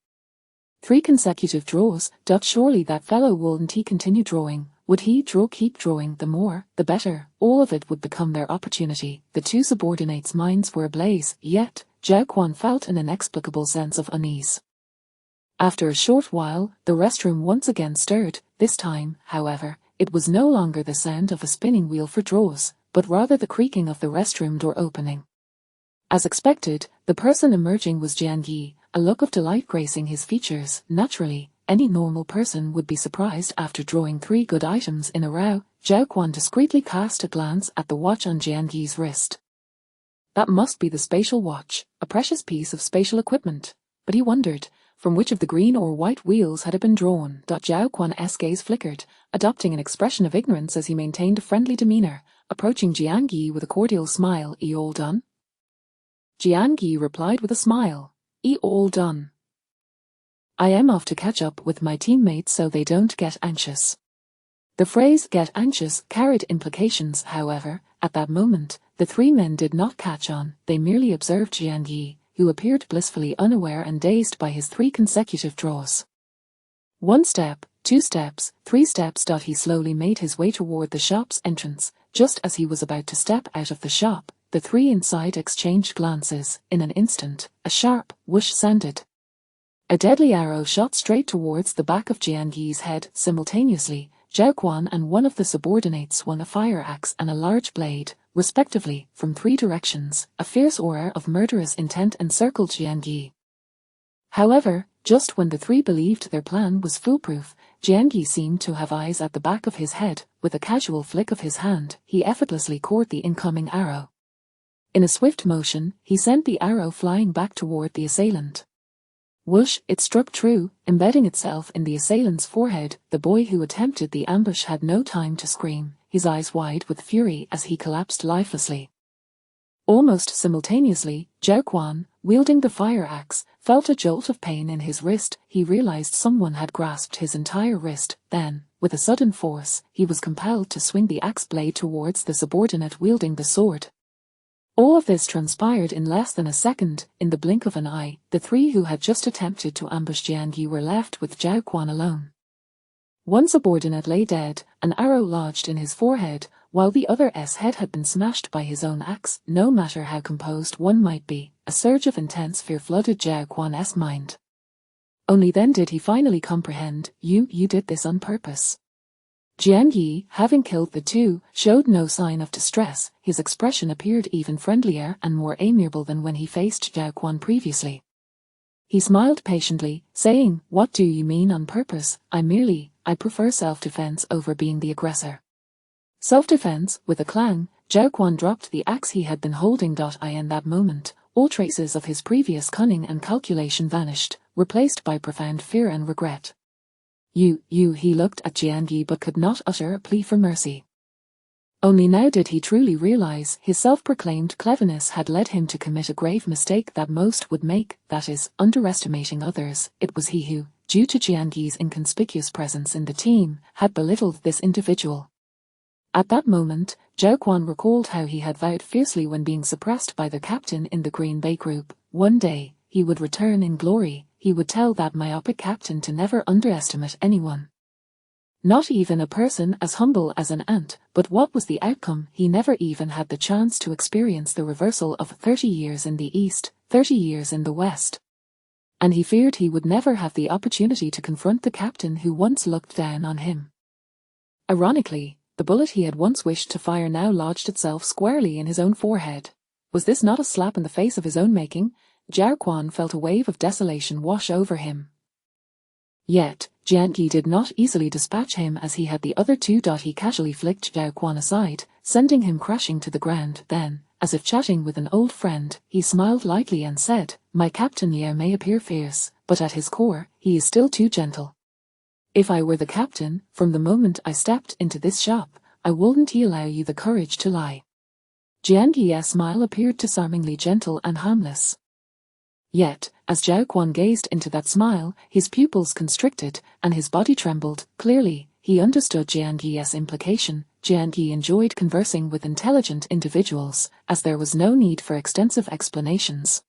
3 consecutive draws. Surely that fellow wouldn't he continue drawing? Would he keep drawing? The more, the better. All of it would become their opportunity. The two subordinates' minds were ablaze, yet Zhao Quan felt an inexplicable sense of unease. After a short while, the restroom once again stirred. This time, however, it was no longer the sound of a spinning wheel for draws, but rather the creaking of the restroom door opening. As expected, the person emerging was Jian Yi, a look of delight gracing his features. Naturally, any normal person would be surprised after drawing 3 good items in a row. Zhao Quan discreetly cast a glance at the watch on Jian Yi's wrist. That must be the spatial watch, a precious piece of spatial equipment. But he wondered, from which of the green or white wheels had it been drawn? Zhao Quan's gaze flickered, adopting an expression of ignorance as he maintained a friendly demeanor, approaching Jian Yi with a cordial smile. All done? Jian Yi replied with a smile. All done. I am off to catch up with my teammates so they don't get anxious. The phrase "get anxious" carried implications, however. At that moment, the 3 men did not catch on. They merely observed Jian Yi, who appeared blissfully unaware and dazed by his 3 consecutive draws. One step, 2 steps, 3 steps. He slowly made his way toward the shop's entrance. Just as he was about to step out of the shop, the 3 inside exchanged glances. In an instant, a sharp whoosh sounded. A deadly arrow shot straight towards the back of Jian Yi's head. Simultaneously, Zhao Quan and one of the subordinates swung a fire axe and a large blade, respectively, from 3 directions. A fierce aura of murderous intent encircled Jian Yi. However, just when the 3 believed their plan was foolproof, Jian Yi seemed to have eyes at the back of his head. With a casual flick of his hand, he effortlessly caught the incoming arrow. In a swift motion, he sent the arrow flying back toward the assailant. Whoosh! It struck true, embedding itself in the assailant's forehead. The boy who attempted the ambush had no time to scream, his eyes wide with fury as he collapsed lifelessly. Almost simultaneously, Zhao Quan, wielding the fire axe, felt a jolt of pain in his wrist. He realized someone had grasped his entire wrist. Then, with a sudden force, he was compelled to swing the axe blade towards the subordinate wielding the sword. All of this transpired in less than a second. In the blink of an eye, the 3 who had just attempted to ambush Jian Yi were left with Zhao Quan alone. One subordinate lay dead, an arrow lodged in his forehead, while the other's head had been smashed by his own axe. No matter how composed one might be, a surge of intense fear flooded Zhao Quan's mind. Only then did he finally comprehend. You did this on purpose. Jian Yi, having killed the 2, showed no sign of distress. His expression appeared even friendlier and more amiable than when he faced Zhao Quan previously. He smiled patiently, saying, "What do you mean on purpose? I prefer self-defense over being the aggressor." Self-defense. With a clang, Zhao Quan dropped the axe he had been holding. In that moment, all traces of his previous cunning and calculation vanished, replaced by profound fear and regret. He looked at Jian Yi but could not utter a plea for mercy. Only now did he truly realize his self-proclaimed cleverness had led him to commit a grave mistake that most would make, that is, underestimating others. It was he who, due to Jian Yi's inconspicuous presence in the team, had belittled this individual. At that moment, Zhao Quan recalled how he had vowed fiercely when being suppressed by the captain in the Green Bay group. One day, he would return in glory. He would tell that myopic captain to never underestimate anyone. Not even a person as humble as an ant. But what was the outcome? He never even had the chance to experience the reversal of 30 years in the East, 30 years in the West. And he feared he would never have the opportunity to confront the captain who once looked down on him. Ironically, the bullet he had once wished to fire now lodged itself squarely in his own forehead. Was this not a slap in the face of his own making? Zhao Quan felt a wave of desolation wash over him. Yet, Jian Yi did not easily dispatch him as he had the other 2. He casually flicked Zhao Quan aside, sending him crashing to the ground. Then, as if chatting with an old friend, he smiled lightly and said, "My Captain Liao may appear fierce, but at his core, he is still too gentle. If I were the captain, from the moment I stepped into this shop, I wouldn't allow you the courage to lie." Jian Yi's smile appeared disarmingly gentle and harmless. Yet, as Zhao Quan gazed into that smile, his pupils constricted, and his body trembled. Clearly, he understood Jian Yi's implication. Jian Yi enjoyed conversing with intelligent individuals, as there was no need for extensive explanations.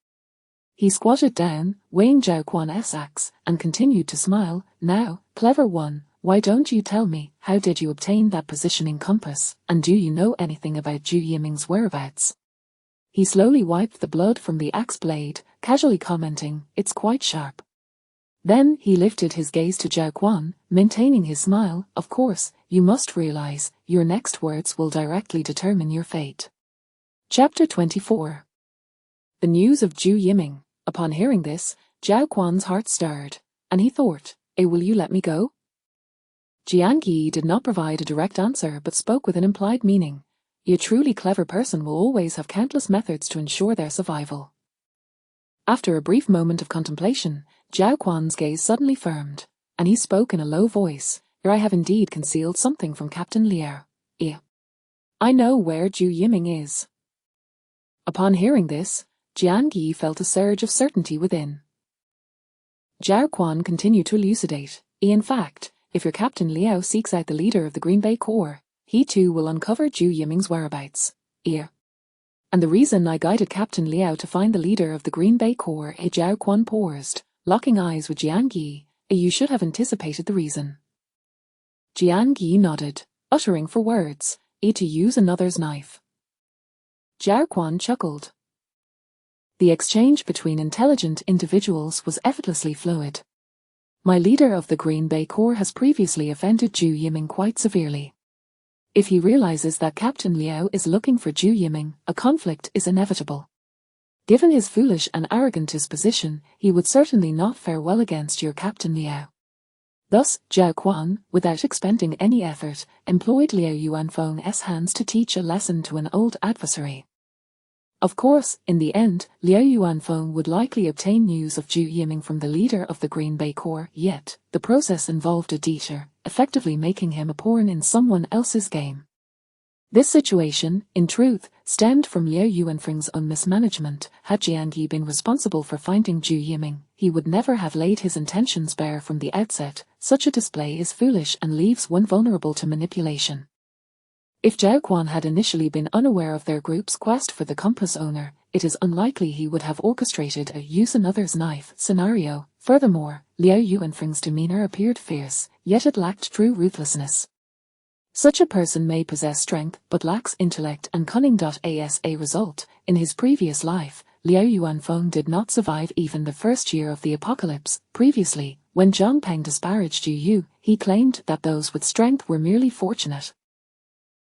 He squatted down, weighing Zhao Quan's axe, and continued to smile. "Now, clever one, why don't you tell me, how did you obtain that positioning compass, and do you know anything about Zhu Yiming's whereabouts?" He slowly wiped the blood from the axe blade, casually commenting, "It's quite sharp." Then he lifted his gaze to Zhao Quan, maintaining his smile. "Of course, you must realize, your next words will directly determine your fate." Chapter 24. The news of Zhu Yiming. Upon hearing this, Zhao Quan's heart stirred, and he thought, "Will you let me go?" Jian Yi did not provide a direct answer but spoke with an implied meaning. A truly clever person will always have countless methods to ensure their survival. After a brief moment of contemplation, Zhao Quan's gaze suddenly firmed, and he spoke in a low voice, "I have indeed concealed something from Captain Liao. I know where Zhu Yiming is." Upon hearing this, Jian Yi felt a surge of certainty within. Zhao Quan continued to elucidate, "In fact, if your Captain Liao seeks out the leader of the Green Bay Corps, he too will uncover Zhu Yiming's whereabouts. And the reason I guided Captain Liao to find the leader of the Green Bay Corps," Zhao Quan paused, locking eyes with Jian Yi, "you should have anticipated the reason." Jiang Yi nodded, uttering for words, to use another's knife. Zhao Quan chuckled. The exchange between intelligent individuals was effortlessly fluid. My leader of the Green Bay Corps has previously offended Zhu Yiming quite severely. If he realizes that Captain Liao is looking for Zhu Yiming, a conflict is inevitable. Given his foolish and arrogant disposition, he would certainly not fare well against your Captain Liao. Thus, Zhao Quan, without expending any effort, employed Liao Yuanfeng's hands to teach a lesson to an old adversary. Of course, in the end, Liao Yuanfeng would likely obtain news of Zhu Yiming from the leader of the Green Bay Corps, yet, the process involved a detour, effectively making him a pawn in someone else's game. This situation, in truth, stemmed from Liao Yuanfeng's own mismanagement. Had Jiang Yi been responsible for finding Zhu Yiming, he would never have laid his intentions bare from the outset. Such a display is foolish and leaves one vulnerable to manipulation. If Zhao Quan had initially been unaware of their group's quest for the compass owner, it is unlikely he would have orchestrated a use another's knife scenario. Furthermore, Liao Yuanfeng's demeanor appeared fierce, yet it lacked true ruthlessness. Such a person may possess strength but lacks intellect and cunning. As a result, in his previous life, Liao Yuanfeng did not survive even the first year of the apocalypse. Previously, when Zhang Peng disparaged Zhu Yu, he claimed that those with strength were merely fortunate.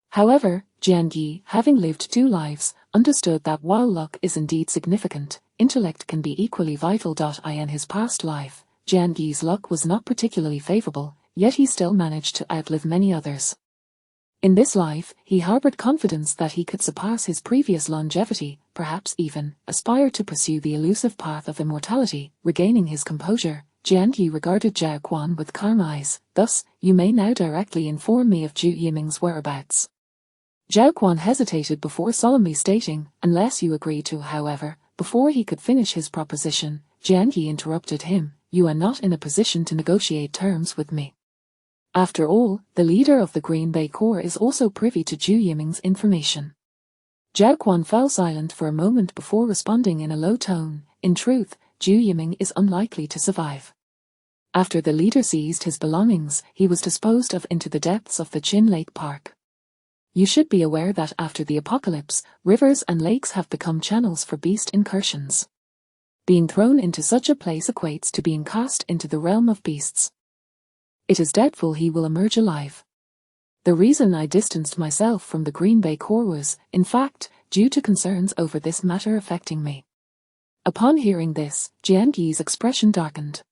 However, Jiang Yi, having lived 2 lives, understood that while luck is indeed significant, intellect can be equally vital. In his past life, Jiang Yi's luck was not particularly favorable, yet he still managed to outlive many others. In this life, he harbored confidence that he could surpass his previous longevity, perhaps even aspire to pursue the elusive path of immortality. Regaining his composure, Jiang Yi regarded Zhao Quan with calm eyes. Thus, you may now directly inform me of Zhu Yiming's whereabouts. Zhao Quan hesitated before solemnly stating, unless you agree to. However, before he could finish his proposition, Jiang Yi interrupted him. You are not in a position to negotiate terms with me. After all, the leader of the Green Bay Corps is also privy to Zhu Yiming's information. Zhao Quan fell silent for a moment before responding in a low tone. In truth, Zhu Yiming is unlikely to survive. After the leader seized his belongings, he was disposed of into the depths of the Chin Lake Park. You should be aware that after the apocalypse, rivers and lakes have become channels for beast incursions. Being thrown into such a place equates to being cast into the realm of beasts. It is doubtful he will emerge alive. The reason I distanced myself from the Green Bay Corps was, in fact, due to concerns over this matter affecting me. Upon hearing this, Jiang Yi's expression darkened.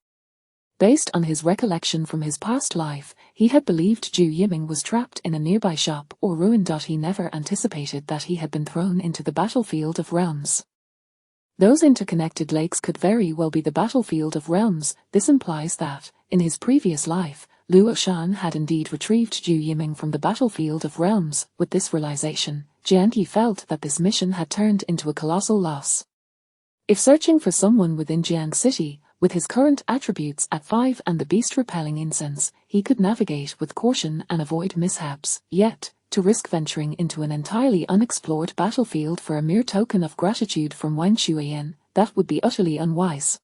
Based on his recollection from his past life, he had believed Zhu Yiming was trapped in a nearby shop or ruin. He never anticipated that he had been thrown into the battlefield of realms. Those interconnected lakes could very well be the battlefield of realms. This implies that, in his previous life, Luo Shan had indeed retrieved Zhu Yiming from the battlefield of realms. With this realization, Jiang Yi felt that this mission had turned into a colossal loss. If searching for someone within Jiang City, with his current attributes at 5 and the beast-repelling incense, he could navigate with caution and avoid mishaps. Yet, to risk venturing into an entirely unexplored battlefield for a mere token of gratitude from Wang Shuiyan, that would be utterly unwise.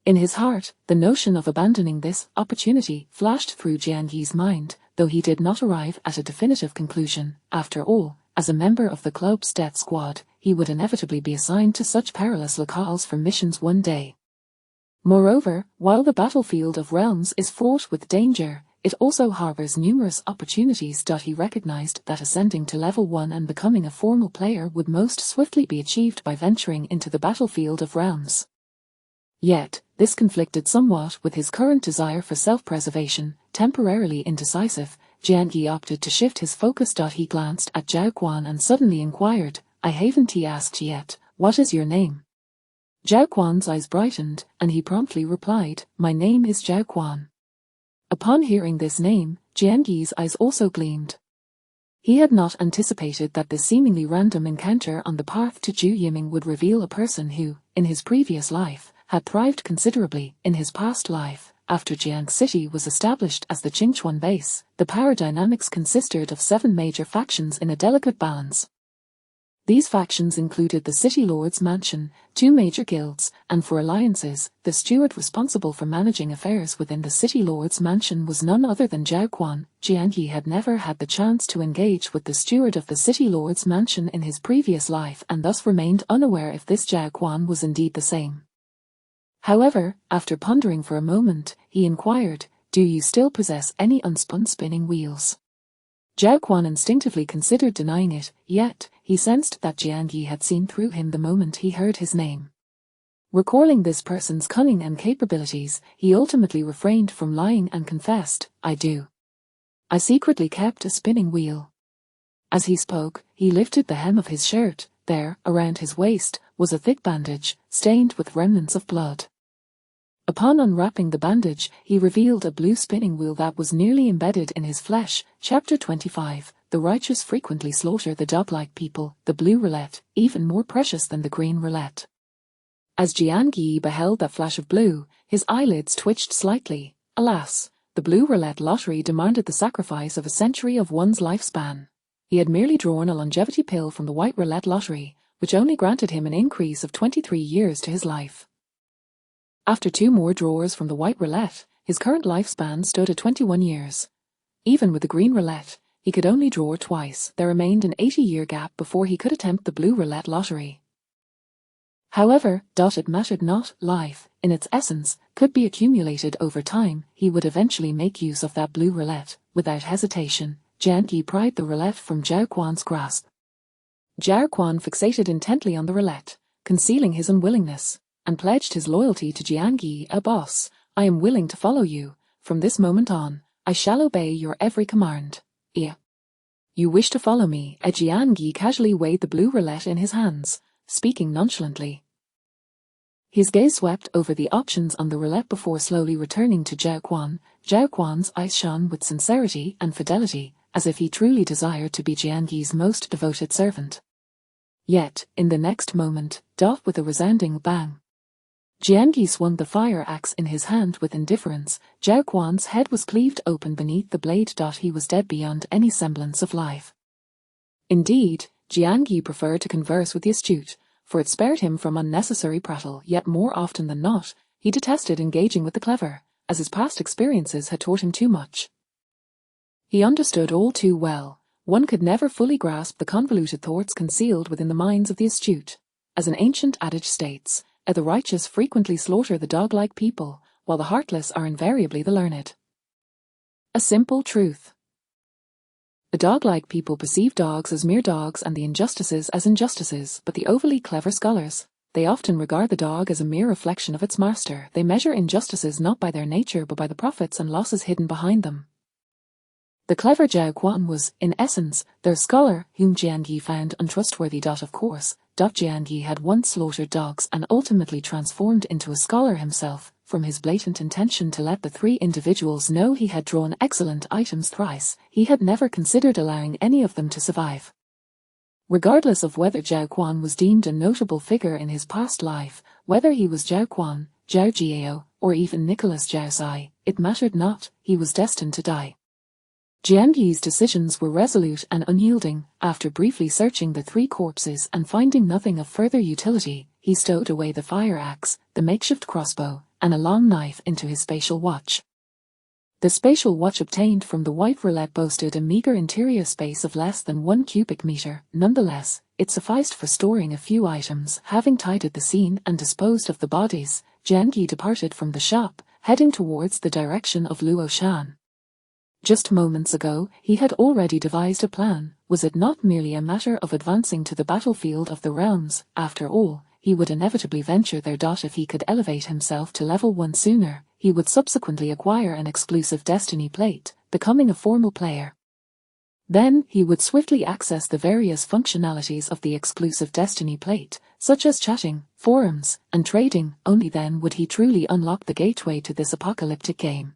In his heart, the notion of abandoning this opportunity flashed through Jiang Yi's mind, though he did not arrive at a definitive conclusion. After all, as a member of the club's death squad, he would inevitably be assigned to such perilous locales for missions one day. Moreover, while the battlefield of realms is fraught with danger, it also harbors numerous opportunities. He recognized that ascending to level 1 and becoming a formal player would most swiftly be achieved by venturing into the battlefield of realms. Yet, this conflicted somewhat with his current desire for self-preservation. Temporarily indecisive, Jiang Yi opted to shift his focus. He glanced at Zhao Quan and suddenly inquired, I haven't asked yet, what is your name? Zhao Quan's eyes brightened, and he promptly replied, my name is Zhao Quan. Upon hearing this name, Jiang Yi's eyes also gleamed. He had not anticipated that this seemingly random encounter on the path to Zhu Yiming would reveal a person who, in his previous life, had thrived considerably. In his past life, after Jiang City was established as the Qingchuan base, the power dynamics consisted of 7 major factions in a delicate balance. These factions included the City Lord's Mansion, 2 major guilds, and 4 alliances. The steward responsible for managing affairs within the City Lord's Mansion was none other than Zhao Quan. Jian Yi had never had the chance to engage with the steward of the City Lord's Mansion in his previous life and thus remained unaware if this Zhao Quan was indeed the same. However, after pondering for a moment, he inquired, "Do you still possess any unspun spinning wheels?" Zhao Quan instinctively considered denying it, yet he sensed that Jian Yi had seen through him the moment he heard his name. Recalling this person's cunning and capabilities, he ultimately refrained from lying and confessed, "I do. I secretly kept a spinning wheel." As he spoke, he lifted the hem of his shirt. There, around his waist, was a thick bandage, stained with remnants of blood. Upon unwrapping the bandage, he revealed a blue spinning wheel that was nearly embedded in his flesh. Chapter 25. The righteous frequently slaughter the dog-like people, the blue roulette, even more precious than the green roulette. As Jian Yi beheld that flash of blue, his eyelids twitched slightly. Alas, the blue roulette lottery demanded the sacrifice of a century of one's lifespan. He had merely drawn a longevity pill from the white roulette lottery, which only granted him an increase of 23 years to his life. After 2 more drawers from the white roulette, his current lifespan stood at 21 years. Even with the green roulette, he could only draw twice. There remained an 80-year gap before he could attempt the blue roulette lottery. However, it mattered not. Life, in its essence, could be accumulated over time. He would eventually make use of that blue roulette. Without hesitation, Jian Yi pried the roulette from Zhao Quan's grasp. Zhao Quan fixated intently on the roulette, concealing his unwillingness, and pledged his loyalty to Jian Yi. "A boss, I am willing to follow you. From this moment on, I shall obey your every command." "Yeah. You wish to follow me?" Jian Yi casually weighed the blue roulette in his hands, speaking nonchalantly. His gaze swept over the options on the roulette before slowly returning to Zhao Quan. Zhao Quan's eyes shone with sincerity and fidelity, as if he truly desired to be Jian Yi's most devoted servant. Yet, in the next moment, with a resounding bang, Jian Yi swung the fire axe in his hand with indifference. Zhao Quan's head was cleaved open beneath the blade. He was dead beyond any semblance of life. Indeed, Jian Yi preferred to converse with the astute, for it spared him from unnecessary prattle. Yet more often than not, he detested engaging with the clever, as his past experiences had taught him too much. He understood all too well. One could never fully grasp the convoluted thoughts concealed within the minds of the astute. As an ancient adage states, the righteous frequently slaughter the dog-like people, while the heartless are invariably the learned. A simple truth. The dog-like people perceive dogs as mere dogs and the injustices as injustices, but the overly clever scholars, they often regard the dog as a mere reflection of its master. They measure injustices not by their nature but by the profits and losses hidden behind them. The clever Zhao Quan was, in essence, their scholar, whom Jian Yi found untrustworthy. Of course, Jian Yi had once slaughtered dogs and ultimately transformed into a scholar himself. From his blatant intention to let the 3 individuals know he had drawn excellent items thrice, he had never considered allowing any of them to survive. Regardless of whether Zhao Quan was deemed a notable figure in his past life, whether he was Zhao Quan, Zhao Jiao, or even Nicholas Zhao Sai, it mattered not. He was destined to die. Jian Yi's decisions were resolute and unyielding. After briefly searching the 3 corpses and finding nothing of further utility, he stowed away the fire axe, the makeshift crossbow, and a long knife into his spatial watch. The spatial watch obtained from the white roulette boasted a meager interior space of less than 1 cubic meter. Nonetheless, it sufficed for storing a few items. Having tidied the scene and disposed of the bodies, Jian Yi departed from the shop, heading towards the direction of Luoshan. Just moments ago, he had already devised a plan. Was it not merely a matter of advancing to the battlefield of the realms? After all, he would inevitably venture there. If he could elevate himself to level 1 sooner, he would subsequently acquire an exclusive destiny plate, becoming a formal player. Then, he would swiftly access the various functionalities of the exclusive destiny plate, such as chatting, forums, and trading. Only then would he truly unlock the gateway to this apocalyptic game.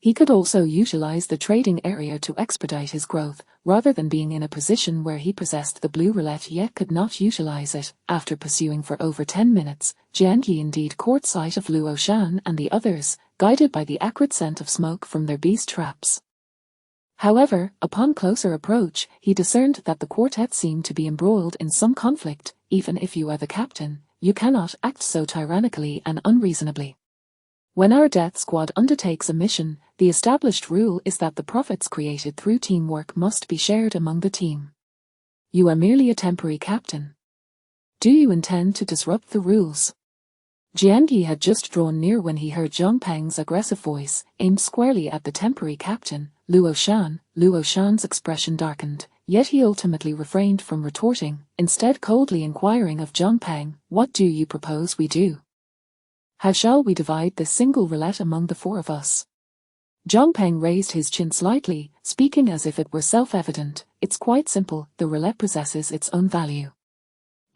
He could also utilize the trading area to expedite his growth, rather than being in a position where he possessed the blue roulette yet could not utilize it. After pursuing for over 10 minutes, Jian Yi indeed caught sight of Luoshan and the others, guided by the acrid scent of smoke from their beast traps. However, upon closer approach, he discerned that the quartet seemed to be embroiled in some conflict. Even if you are the captain, you cannot act so tyrannically and unreasonably. When our death squad undertakes a mission, the established rule is that the profits created through teamwork must be shared among the team. You are merely a temporary captain. Do you intend to disrupt the rules? Jiangyi had just drawn near when he heard Zhang Peng's aggressive voice, aimed squarely at the temporary captain, Luo Shan. Luo Shan's expression darkened, yet he ultimately refrained from retorting, instead coldly inquiring of Zhang Peng, "What do you propose we do? How shall we divide this single roulette among the four of us?" Zhang Peng raised his chin slightly, speaking as if it were self-evident. "It's quite simple, the roulette possesses its own value.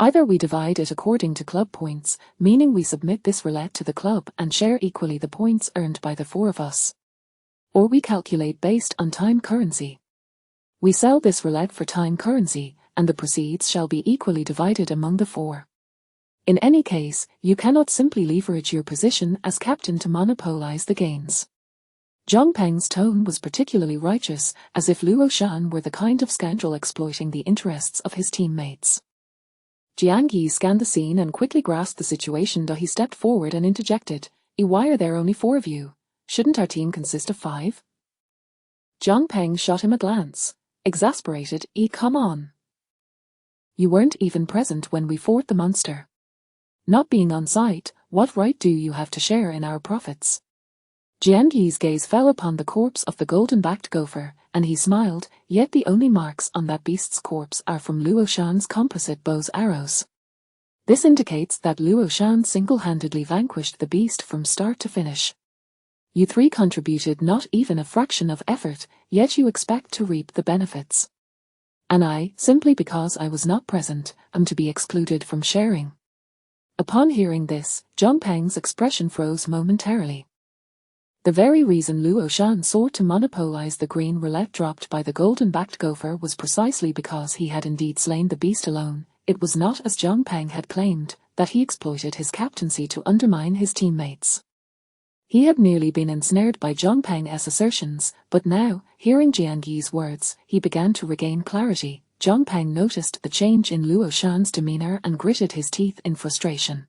Either we divide it according to club points, meaning we submit this roulette to the club and share equally the points earned by the four of us. Or we calculate based on time currency. We sell this roulette for time currency, and the proceeds shall be equally divided among the four. In any case, you cannot simply leverage your position as captain to monopolize the gains." Zhang Peng's tone was particularly righteous, as if Luo Shan were the kind of scoundrel exploiting the interests of his teammates. Jiangyi scanned the scene and quickly grasped the situation, though he stepped forward and interjected, "Why are there only four of you? Shouldn't our team consist of 5? Zhang Peng shot him a glance, exasperated. Come on. You weren't even present when we fought the monster. Not being on site, what right do you have to share in our profits?" Jiangyi's gaze fell upon the corpse of the golden-backed gopher, and he smiled, "Yet the only marks on that beast's corpse are from Luo Shan's composite bow's arrows. This indicates that Luo Shan single-handedly vanquished the beast from start to finish. You 3 contributed not even a fraction of effort, yet you expect to reap the benefits. And I, simply because I was not present, am to be excluded from sharing." Upon hearing this, Zhang Peng's expression froze momentarily. The very reason Luo Shan sought to monopolize the green roulette dropped by the golden-backed gopher was precisely because he had indeed slain the beast alone. It was not, as Zhang Peng had claimed, that he exploited his captaincy to undermine his teammates. He had nearly been ensnared by Zhang Peng's assertions, but now, hearing Jiangyi's words, he began to regain clarity. Zhang Peng noticed the change in Luo Shan's demeanor and gritted his teeth in frustration.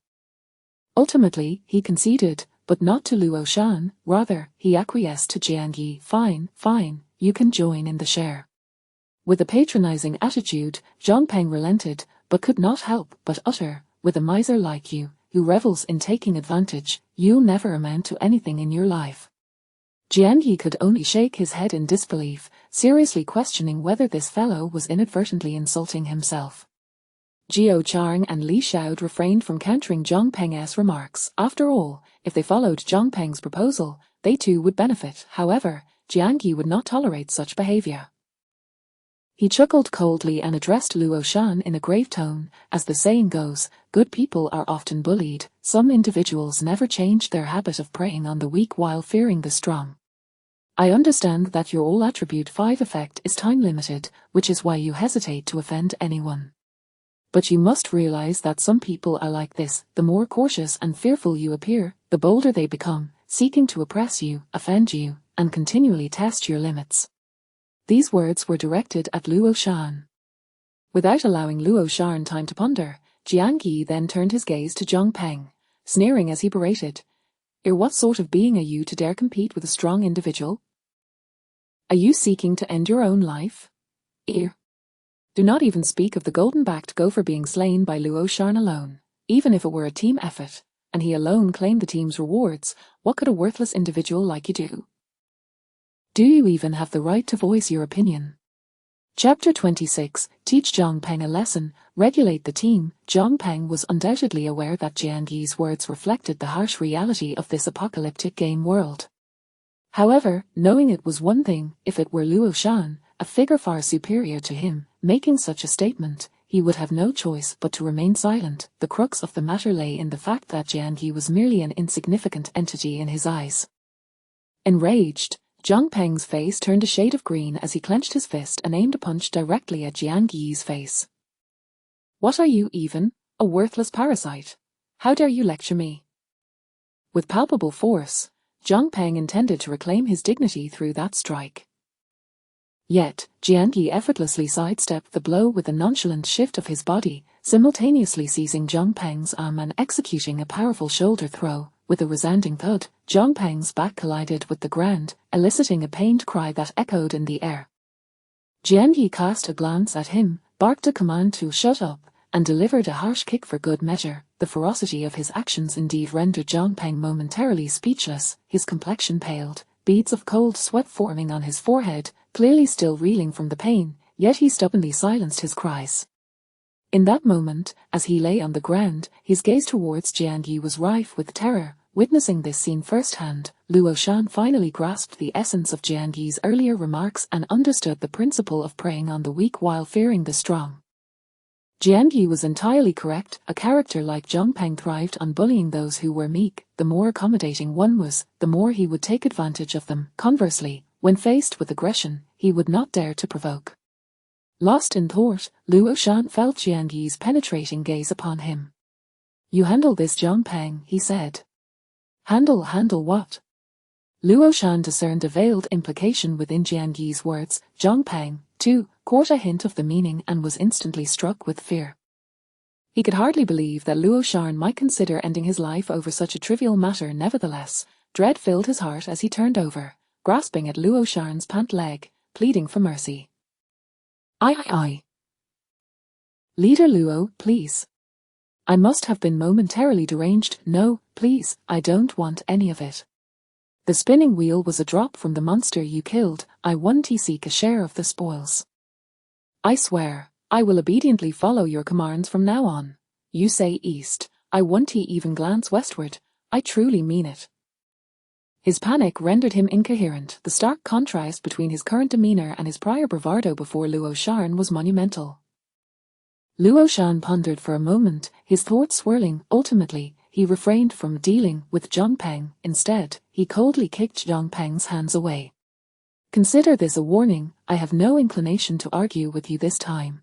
Ultimately, he conceded, but not to Luo Shan, rather, he acquiesced to Jiangyi. Fine, you can join in the share." With a patronizing attitude, Zhang Peng relented, but could not help but utter, "With a miser like you, who revels in taking advantage, you'll never amount to anything in your life." Jiangyi could only shake his head in disbelief, seriously questioning whether this fellow was inadvertently insulting himself. Jiao Chang and Li Xiaod refrained from countering Zhang Peng's remarks. After all, if they followed Zhang Peng's proposal, they too would benefit. However, Jiangyi would not tolerate such behavior. He chuckled coldly and addressed Luo Shan in a grave tone. "As the saying goes, good people are often bullied. Some individuals never change their habit of preying on the weak while fearing the strong. I understand that your all attribute 5 effect is time-limited, which is why you hesitate to offend anyone. But you must realize that some people are like this. The more cautious and fearful you appear, the bolder they become, seeking to oppress you, offend you, and continually test your limits." These words were directed at Luo Shan. Without allowing Luo Shan time to ponder, Jiangyi then turned his gaze to Zhang Peng, sneering as he berated, "What sort of being are you to dare compete with a strong individual? Are you seeking to end your own life? Do not even speak of the golden-backed gopher being slain by Luo Shan alone. Even if it were a team effort, and he alone claimed the team's rewards, what could a worthless individual like you do? Do you even have the right to voice your opinion?" Chapter 26, Teach Zhang Peng a Lesson, Regulate the Team. Zhang Peng was undoubtedly aware that Jiangyi's words reflected the harsh reality of this apocalyptic game world. However, knowing it was one thing, if it were Luo Shan, a figure far superior to him, making such a statement, he would have no choice but to remain silent. The crux of the matter lay in the fact that Jiangyi was merely an insignificant entity in his eyes. Enraged, Zhang Peng's face turned a shade of green as he clenched his fist and aimed a punch directly at Jiangyi's face. "What are you even? A worthless parasite? How dare you lecture me?" With palpable force, Zhang Peng intended to reclaim his dignity through that strike. Yet, Jianyi effortlessly sidestepped the blow with a nonchalant shift of his body, simultaneously seizing Zhang Peng's arm and executing a powerful shoulder throw. With a resounding thud, Zhang Peng's back collided with the ground, eliciting a pained cry that echoed in the air. Jianyi cast a glance at him, barked a command to shut up, and delivered a harsh kick for good measure. The ferocity of his actions indeed rendered Zhang Peng momentarily speechless. His complexion paled, beads of cold sweat forming on his forehead, clearly still reeling from the pain, yet he stubbornly silenced his cries. In that moment, as he lay on the ground, his gaze towards Jianyi was rife with terror. Witnessing this scene firsthand, Luo Shan finally grasped the essence of Jianyi's earlier remarks and understood the principle of preying on the weak while fearing the strong. Jianyi was entirely correct. A character like Zhang Peng thrived on bullying those who were meek. The more accommodating one was, the more he would take advantage of them. Conversely, when faced with aggression, he would not dare to provoke. Lost in thought, Luo Shan felt Jianyi's penetrating gaze upon him. "You handle this, Zhang Peng," he said. Handle what? Luo Shan discerned a veiled implication within Jianyi's words. Zhang Peng, too, caught a hint of the meaning and was instantly struck with fear. He could hardly believe that Luo Shan might consider ending his life over such a trivial matter. Nevertheless, dread filled his heart as he turned over, grasping at Luo Shan's pant leg, pleading for mercy. I. Leader Luo, please. I must have been momentarily deranged. No, please, I don't want any of it. The spinning wheel was a drop from the monster you killed. I want to seek a share of the spoils. I swear, I will obediently follow your commands from now on. You say east, I want to even glance westward. I truly mean it. His panic rendered him incoherent. The stark contrast between his current demeanor and his prior bravado before Luo Shan was monumental. Luo Shan pondered for a moment, his thoughts swirling. Ultimately, he refrained from dealing with Zhang Peng. Instead, he coldly kicked Zhang Peng's hands away. Consider this a warning. I have no inclination to argue with you this time.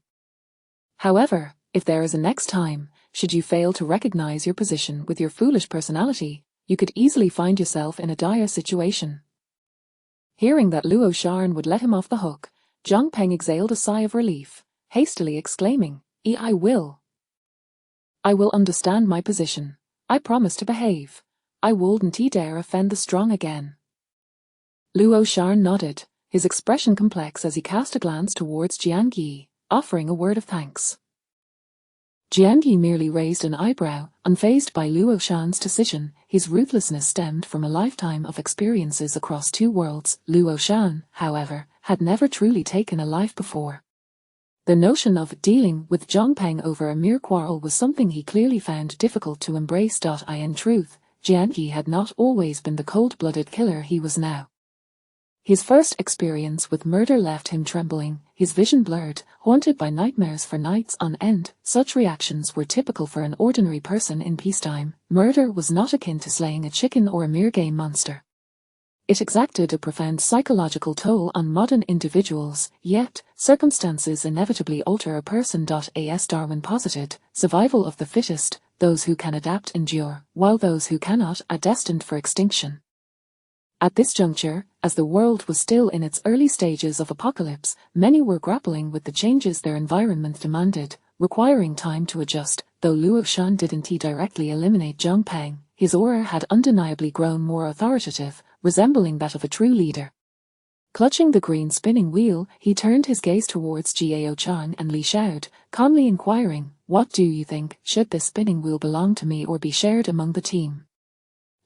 However, if there is a next time, should you fail to recognize your position with your foolish personality, you could easily find yourself in a dire situation. Hearing that Luo Shan would let him off the hook, Zhang Peng exhaled a sigh of relief, hastily exclaiming, I will understand my position. I promise to behave. I wouldn't dare offend the strong again. Luo Shan nodded, his expression complex as he cast a glance towards Jianyi, offering a word of thanks. Jianyi merely raised an eyebrow, unfazed by Luo Shan's decision. His ruthlessness stemmed from a lifetime of experiences across two worlds. Luo Shan, however, had never truly taken a life before. The notion of dealing with Zhang Peng over a mere quarrel was something he clearly found difficult to embrace. In truth, Jianyi had not always been the cold-blooded killer he was now. His first experience with murder left him trembling, his vision blurred, haunted by nightmares for nights on end. Such reactions were typical for an ordinary person in peacetime. Murder was not akin to slaying a chicken or a mere game monster. It exacted a profound psychological toll on modern individuals, yet, circumstances inevitably alter a person. As Darwin posited, survival of the fittest, those who can adapt endure, while those who cannot are destined for extinction. At this juncture, as the world was still in its early stages of apocalypse, many were grappling with the changes their environment demanded, requiring time to adjust. Though Luo Shan didn't directly eliminate Zhang Peng, his aura had undeniably grown more authoritative, resembling that of a true leader. Clutching the green spinning wheel, he turned his gaze towards Jiao Chang and Li Xiaod, calmly inquiring, "What do you think? Should this spinning wheel belong to me or be shared among the team?"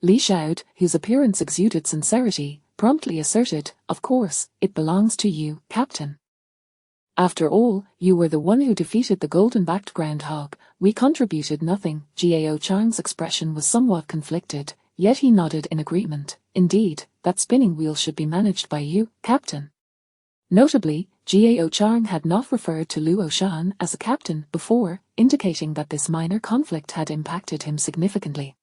Li Xiaod, whose appearance exuded sincerity, promptly asserted, "Of course, it belongs to you, Captain. After all, you were the one who defeated the golden-backed groundhog. We contributed nothing." Jiao Chang's expression was somewhat conflicted, yet he nodded in agreement. "Indeed, that spinning wheel should be managed by you, Captain." Notably, Jiao Chang had not referred to Luo Shan as a captain before, indicating that this minor conflict had impacted him significantly.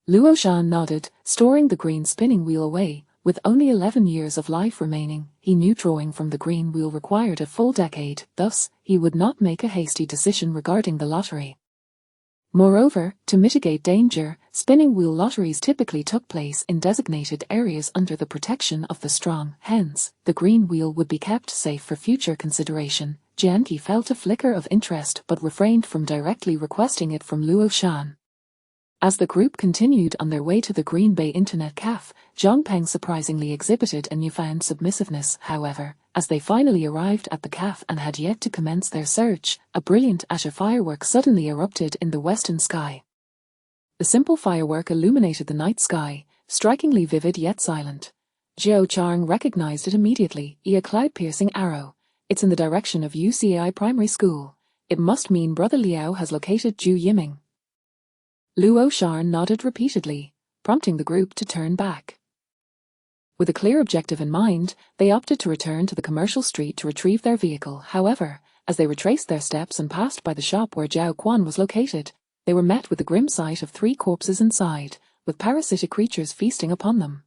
Luo Shan nodded, storing the green spinning wheel away. With only 11 years of life remaining, he knew drawing from the green wheel required a full decade, thus, he would not make a hasty decision regarding the lottery. Moreover, to mitigate danger, spinning wheel lotteries typically took place in designated areas under the protection of the strong, hence, the green wheel would be kept safe for future consideration. Jianqi felt a flicker of interest but refrained from directly requesting it from Luo Shan. As the group continued on their way to the Green Bay Internet Cafe, Zhang Peng surprisingly exhibited a newfound submissiveness. However, as they finally arrived at the cafe and had yet to commence their search, a brilliant ash of firework suddenly erupted in the western sky. The simple firework illuminated the night sky, strikingly vivid yet silent. Zhou Chang recognized it immediately. A cloud-piercing arrow. It's in the direction of UCAI Primary School. It must mean Brother Liao has located Zhu Yiming. Luo Shan nodded repeatedly, prompting the group to turn back. With a clear objective in mind, they opted to return to the commercial street to retrieve their vehicle. However, as they retraced their steps and passed by the shop where Zhao Quan was located, they were met with the grim sight of 3 corpses inside, with parasitic creatures feasting upon them.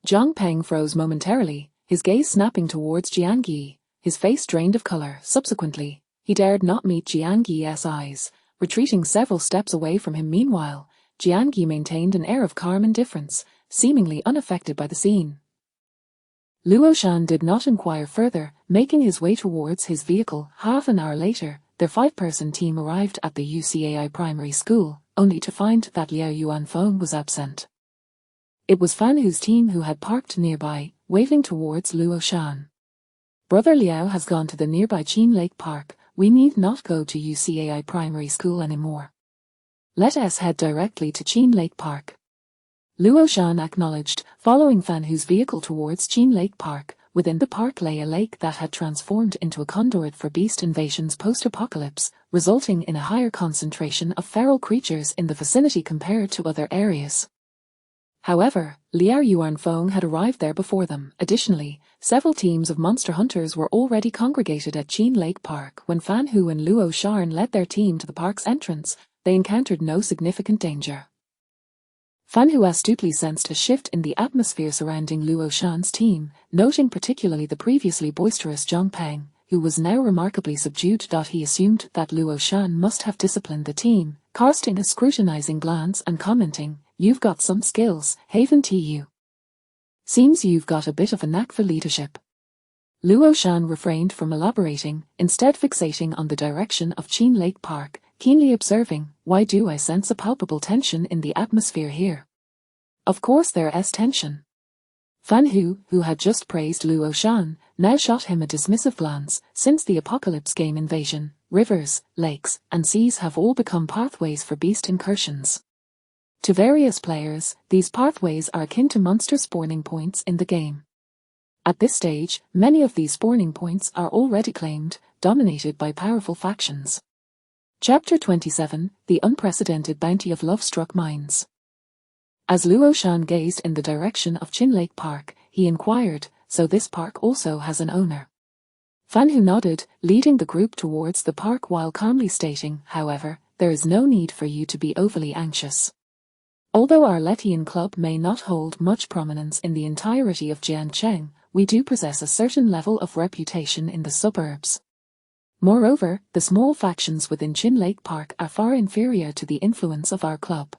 Zhang Peng froze momentarily, his gaze snapping towards Jiangyi, his face drained of color. Subsequently, he dared not meet Jiangyi's eyes, retreating several steps away from him. Meanwhile, Jiangyi maintained an air of calm indifference, seemingly unaffected by the scene. Luo Shan did not inquire further, making his way towards his vehicle. Half an hour later, their 5-person team arrived at the UCAI Primary School, only to find that Liao Yuanfeng was absent. It was Fan Hu's team who had parked nearby, waving towards Luo Shan. Brother Liao has gone to the nearby Qin Lake Park. We need not go to UCAI Primary School anymore. Let us head directly to Qin Lake Park. Luo Shan acknowledged, following Fan Hu's vehicle towards Qin Lake Park. Within the park lay a lake that had transformed into a conduit for beast invasions post-apocalypse, resulting in a higher concentration of feral creatures in the vicinity compared to other areas. However, Liao Yuanfeng had arrived there before them. Additionally, several teams of monster hunters were already congregated at Qin Lake Park. When Fan Hu and Luo Shan led their team to the park's entrance, they encountered no significant danger. Fan Hu astutely sensed a shift in the atmosphere surrounding Luo Shan's team, noting particularly the previously boisterous Zhang Peng, who was now remarkably subdued. He assumed that Luo Shan must have disciplined the team, casting a scrutinizing glance and commenting, "You've got some skills, haven't you? Seems you've got a bit of a knack for leadership." Luo Shan refrained from elaborating, instead fixating on the direction of Qin Lake Park, keenly observing, "Why do I sense a palpable tension in the atmosphere here?" Of course there's tension. Fan Hu, who had just praised Luo Shan, now shot him a dismissive glance. Since the apocalypse game invasion, rivers, lakes, and seas have all become pathways for beast incursions. To various players, these pathways are akin to monster spawning points in the game. At this stage, many of these spawning points are already claimed, dominated by powerful factions. Chapter 27, The Unprecedented Bounty of Love-Struck Minds. As Luo Shan gazed in the direction of Qin Lake Park, he inquired, "So this park also has an owner?" Fan Hu nodded, leading the group towards the park while calmly stating, "However, there is no need for you to be overly anxious. Although our Letian club may not hold much prominence in the entirety of Jiancheng, we do possess a certain level of reputation in the suburbs. Moreover, the small factions within Qin Lake Park are far inferior to the influence of our club.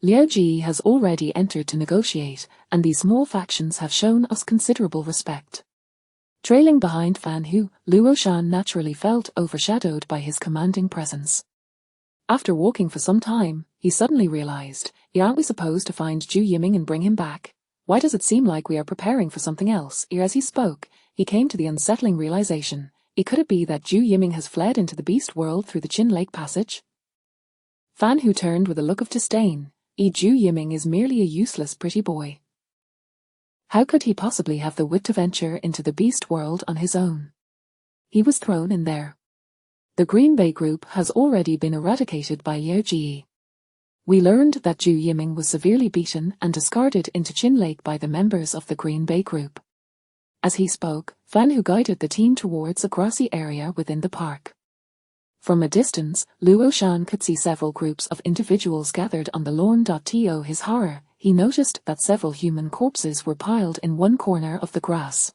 Liao Ji has already entered to negotiate, and these small factions have shown us considerable respect." Trailing behind Fan Hu, Luo Shan naturally felt overshadowed by his commanding presence. After walking for some time, he suddenly realized, aren't we supposed to find Zhu Yiming and bring him back? Why does it seem like we are preparing for something else? As he spoke, he came to the unsettling realization, could it be that Zhu Yiming has fled into the beast world through the Qin Lake Passage? Fan Hu turned with a look of disdain. Zhu Yiming is merely a useless pretty boy. How could he possibly have the wit to venture into the beast world on his own? He was thrown in there. The Green Bay group has already been eradicated by Liao Ji. We learned that Zhu Yiming was severely beaten and discarded into Qin Lake by the members of the Green Bay group. As he spoke, Fan Hu guided the team towards a grassy area within the park. From a distance, Luo Shan could see several groups of individuals gathered on the lawn. To his horror, he noticed that several human corpses were piled in one corner of the grass.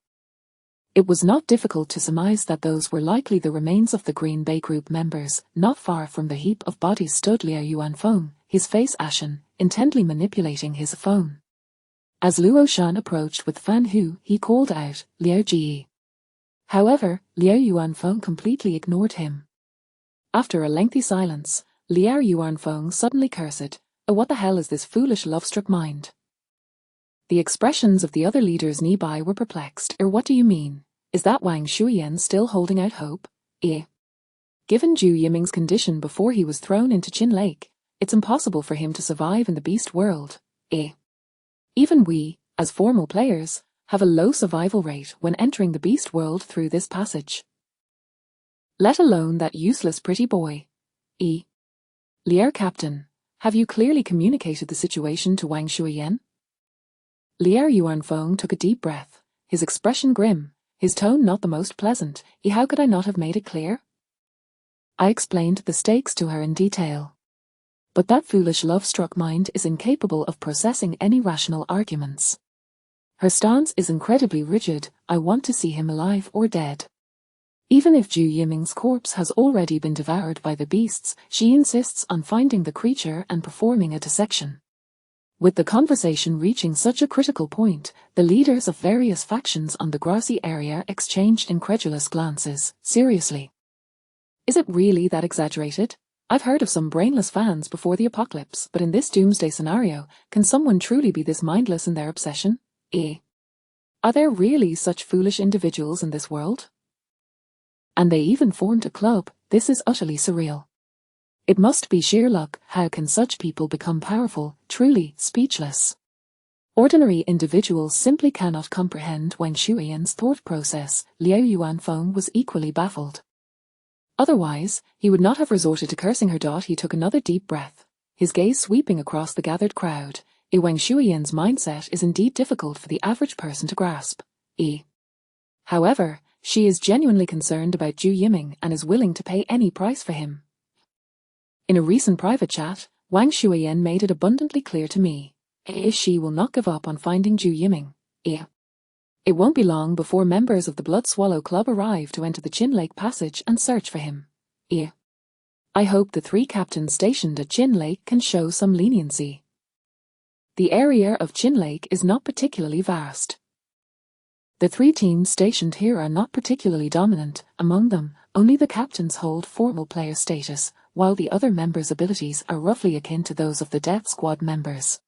It was not difficult to surmise that those were likely the remains of the Green Bay group members. Not far from the heap of bodies stood Liao Yuanfeng, his face ashen, intently manipulating his phone. As Luo Shan approached with Fan Hu, he called out, "Liao Ji." However, Liao Yuanfeng completely ignored him. After a lengthy silence, Liao Yuanfeng suddenly cursed, "Oh, what the hell is this foolish love-struck mind?" The expressions of the other leaders nearby were perplexed. What do you mean? Is that Wang Shuiyan still holding out hope? Given Zhu Yiming's condition before he was thrown into Qin Lake, it's impossible for him to survive in the beast world. Even we, as formal players, have a low survival rate when entering the beast world through this passage. Let alone that useless pretty boy. Liao Captain, have you clearly communicated the situation to Wang Shuiyan? Liao Yuanfeng took a deep breath, his expression grim, his tone not the most pleasant. How could I not have made it clear? I explained the stakes to her in detail. But that foolish love-struck mind is incapable of processing any rational arguments. Her stance is incredibly rigid. I want to see him alive or dead. Even if Zhu Yiming's corpse has already been devoured by the beasts, she insists on finding the creature and performing a dissection. With the conversation reaching such a critical point, the leaders of various factions on the grassy area exchanged incredulous glances. Seriously? Is it really that exaggerated? I've heard of some brainless fans before the apocalypse, but in this doomsday scenario, can someone truly be this mindless in their obsession? Are there really such foolish individuals in this world? And they even formed a club. This is utterly surreal. It must be sheer luck. How can such people become powerful? Truly speechless. Ordinary individuals simply cannot comprehend Wang Shuiyan's thought process. Liao Yuanfeng was equally baffled. Otherwise, he would not have resorted to cursing her. He took another deep breath, his gaze sweeping across the gathered crowd. Wang Shuiyan's mindset is indeed difficult for the average person to grasp. However, she is genuinely concerned about Zhu Yiming and is willing to pay any price for him. In a recent private chat, Wang Shuiyan made it abundantly clear to me, she will not give up on finding Zhu Yiming. It won't be long before members of the Blood Swallow Club arrive to enter the Qin Lake Passage and search for him. I hope the 3 captains stationed at Qin Lake can show some leniency. The area of Qin Lake is not particularly vast. The 3 teams stationed here are not particularly dominant. Among them, only the captains hold formal player status, while the other members' abilities are roughly akin to those of the Death Squad members.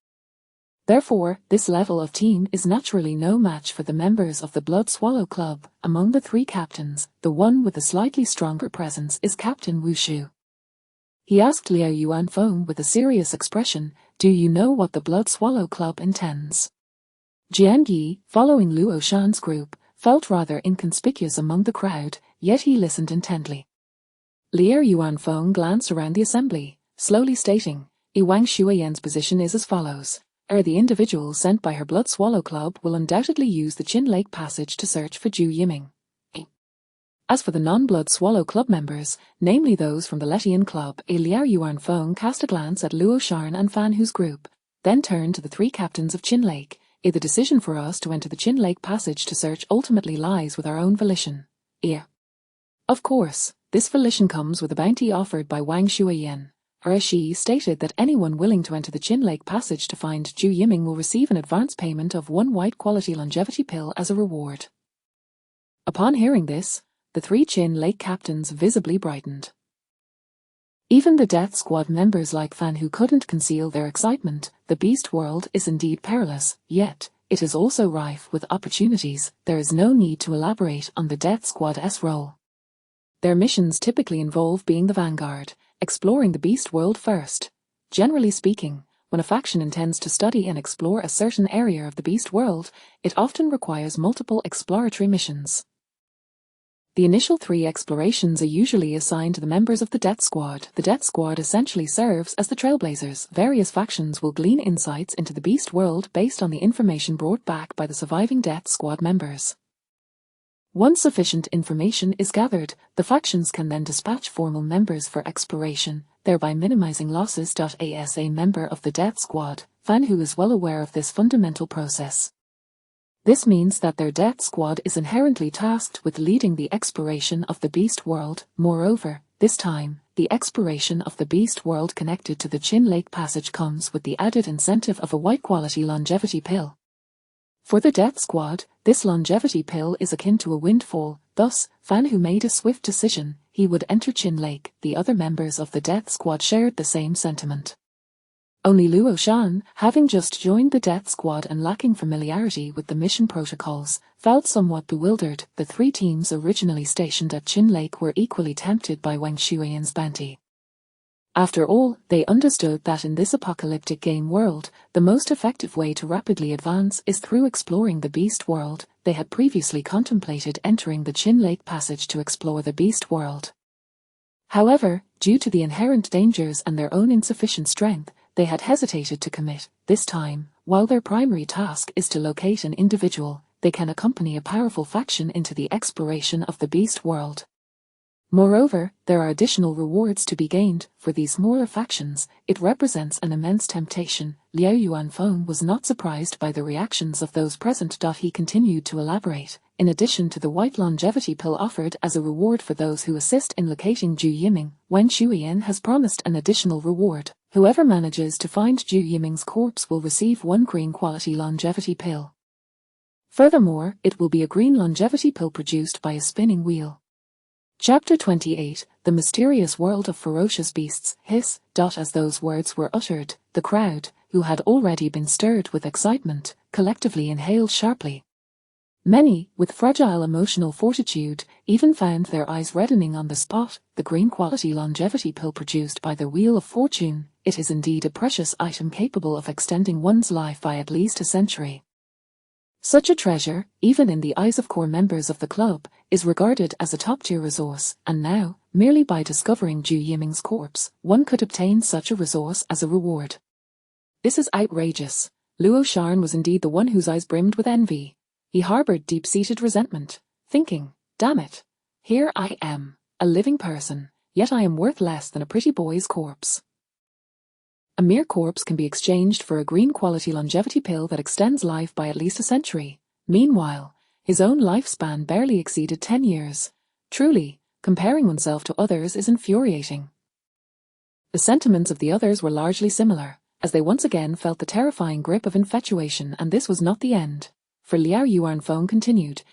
Therefore, this level of team is naturally no match for the members of the Blood Swallow Club. Among the 3 captains, the one with a slightly stronger presence is Captain Wushu. He asked Liao Yuanfeng with a serious expression, "Do you know what the Blood Swallow Club intends?" Jian Yi, following Luo Shan's group, felt rather inconspicuous among the crowd, yet he listened intently. Liao Yuanfeng glanced around the assembly, slowly stating, Wang Shuiyan's position is as follows. The individuals sent by her Blood Swallow Club will undoubtedly use the Qin Lake Passage to search for Zhu Yiming. As for the non-Blood Swallow Club members, namely those from the Letian Club, Liao Yuanfeng cast a glance at Luo Shan and Fan Hu's group, then turned to the 3 captains of Qin Lake. The decision for us to enter the Qin Lake Passage to search ultimately lies with our own volition. Of course, this volition comes with a bounty offered by Wang Shuiyan. She stated that anyone willing to enter the Qin Lake Passage to find Zhu Yiming will receive an advance payment of 1 white quality longevity pill as a reward. Upon hearing this, the 3 Qin Lake captains visibly brightened. Even the Death Squad members like Fan Hu couldn't conceal their excitement. The beast world is indeed perilous, yet it is also rife with opportunities. There is no need to elaborate on the Death Squad's role. Their missions typically involve being the vanguard, exploring the beast world first. Generally speaking, when a faction intends to study and explore a certain area of the beast world, it often requires multiple exploratory missions. The initial 3 explorations are usually assigned to the members of the Death Squad. The Death Squad essentially serves as the trailblazers. Various factions will glean insights into the beast world based on the information brought back by the surviving Death Squad members. Once sufficient information is gathered, the factions can then dispatch formal members for exploration, thereby minimizing losses. As a member of the Death Squad, Fan Hu is well aware of this fundamental process. This means that their Death Squad is inherently tasked with leading the exploration of the beast world. Moreover, this time, the exploration of the beast world connected to the Chin Lake Passage comes with the added incentive of a white-quality longevity pill. For the Death Squad, this longevity pill is akin to a windfall, thus, Fan Hu made a swift decision: he would enter Chin Lake. The other members of the Death Squad shared the same sentiment. Only Luo Shan, having just joined the Death Squad and lacking familiarity with the mission protocols, felt somewhat bewildered. The three teams originally stationed at Chin Lake were equally tempted by Wang Shuiyan's bounty. After all, they understood that in this apocalyptic game world, the most effective way to rapidly advance is through exploring the Beast World. They had previously contemplated entering the Chin Lake Passage to explore the Beast World. However, due to the inherent dangers and their own insufficient strength, they had hesitated to commit. This time, while their primary task is to locate an individual, they can accompany a powerful faction into the exploration of the Beast World. Moreover, there are additional rewards to be gained for these smaller factions. It represents an immense temptation. Liao Yuanfeng was not surprised by the reactions of those present. He continued to elaborate. In addition to the white longevity pill offered as a reward for those who assist in locating Zhu Yiming, Wen Shuiyan has promised an additional reward. Whoever manages to find Zhu Yiming's corpse will receive one green quality longevity pill. Furthermore, it will be a green longevity pill produced by a spinning wheel. Chapter 28, The Mysterious World of Ferocious Beasts. Hiss. As those words were uttered, the crowd, who had already been stirred with excitement, collectively inhaled sharply. Many, with fragile emotional fortitude, even found their eyes reddening on the spot. The green quality longevity pill produced by the Wheel of Fortune. It is indeed a precious item capable of extending one's life by at least a century. Such a treasure, even in the eyes of core members of the club, is regarded as a top-tier resource, and now, merely by discovering Zhu Yiming's corpse, one could obtain such a resource as a reward. This is outrageous. Luo Shan was indeed the one whose eyes brimmed with envy. He harbored deep-seated resentment, thinking, damn it, here I am, a living person, yet I am worth less than a pretty boy's corpse. A mere corpse can be exchanged for a green quality longevity pill that extends life by at least a century. Meanwhile, his own lifespan barely exceeded 10 years. Truly, comparing oneself to others is infuriating. The sentiments of the others were largely similar, as they once again felt the terrifying grip of infatuation, and this was not the end. For Liao Yuanfeng continued,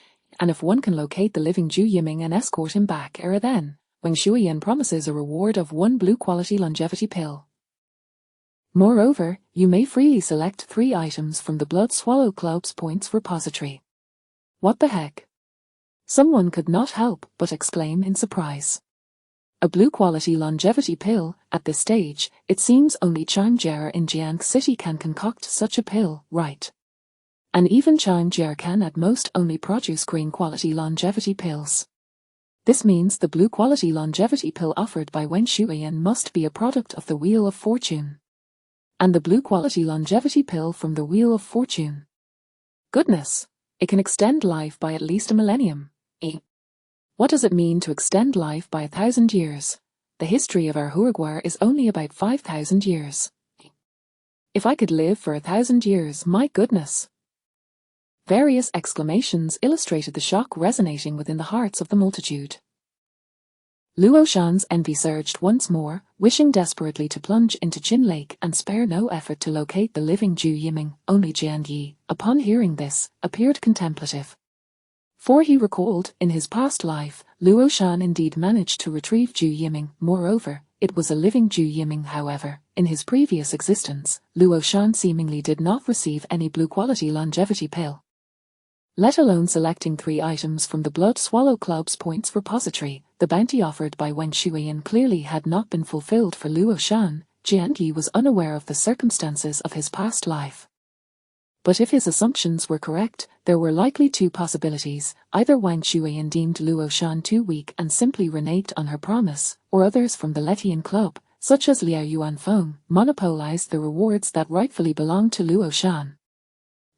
and if one can locate the living Zhu Yiming and escort him back then, Wang Shuiyan promises a reward of one blue quality longevity pill. Moreover, you may freely select 3 items from the Blood Swallow Club's points repository. What the heck? Someone could not help but exclaim in surprise. A blue quality longevity pill. At this stage, it seems only Changjiar in Jiang City can concoct such a pill, right? And even Changjiar can at most only produce green quality longevity pills. This means the blue quality longevity pill offered by Wen Shuiyan must be a product of the Wheel of Fortune. And the blue quality longevity pill from the Wheel of Fortune. Goodness, it can extend life by at least a millennium. What does it mean to extend life by 1,000 years? The history of our Huiguar is only about 5,000 years. If I could live for 1,000 years, my goodness. Various exclamations illustrated the shock resonating within the hearts of the multitude. Luo Shan's envy surged once more, wishing desperately to plunge into Chin Lake and spare no effort to locate the living Zhu Yiming. Only Jian Yi, upon hearing this, appeared contemplative. For he recalled, in his past life, Luo Shan indeed managed to retrieve Zhu Yiming. Moreover, it was a living Zhu Yiming. However, in his previous existence, Luo Shan seemingly did not receive any blue quality longevity pill. Let alone selecting 3 items from the Blood Swallow Club's points repository, the bounty offered by Wen Shuiyan clearly had not been fulfilled for Luo Shan. Jian Yi was unaware of the circumstances of his past life. But if his assumptions were correct, there were likely 2 possibilities: either Wang Shuiyan deemed Luo Shan too weak and simply reneged on her promise, or others from the Letian Club, such as Liao Yuanfeng, monopolized the rewards that rightfully belonged to Luo Shan.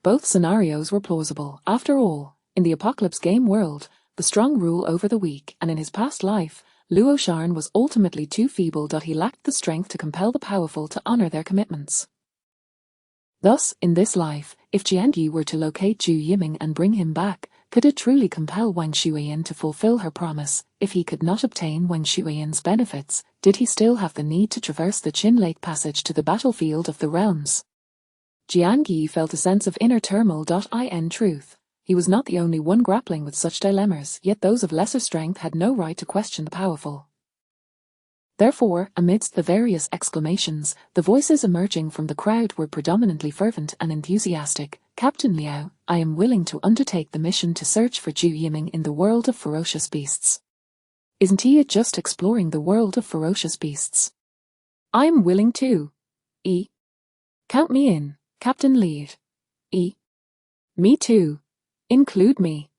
Both scenarios were plausible. After all, in the Apocalypse game world, the strong rule over the weak, and in his past life, Luo Shan was ultimately too feeble. He lacked the strength to compel the powerful to honor their commitments. Thus, in this life, if Jian Yi were to locate Zhu Yiming and bring him back, Could it truly compel Wang Shuiyan to fulfill her promise? If he could not obtain Wang Shuiyan's benefits, did he still have the need to traverse the Qin Lake passage to the battlefield of the realms? Jiang Yi felt a sense of inner turmoil. In truth, he was not the only one grappling with such dilemmas, yet those of lesser strength had no right to question the powerful. Therefore, amidst the various exclamations, the voices emerging from the crowd were predominantly fervent and enthusiastic. Captain Liao, I am willing to undertake the mission to search for Zhu Yiming in the world of ferocious beasts. Isn't he just exploring the world of ferocious beasts? I am willing too. Count me in, Captain Lead. Me too. Include me.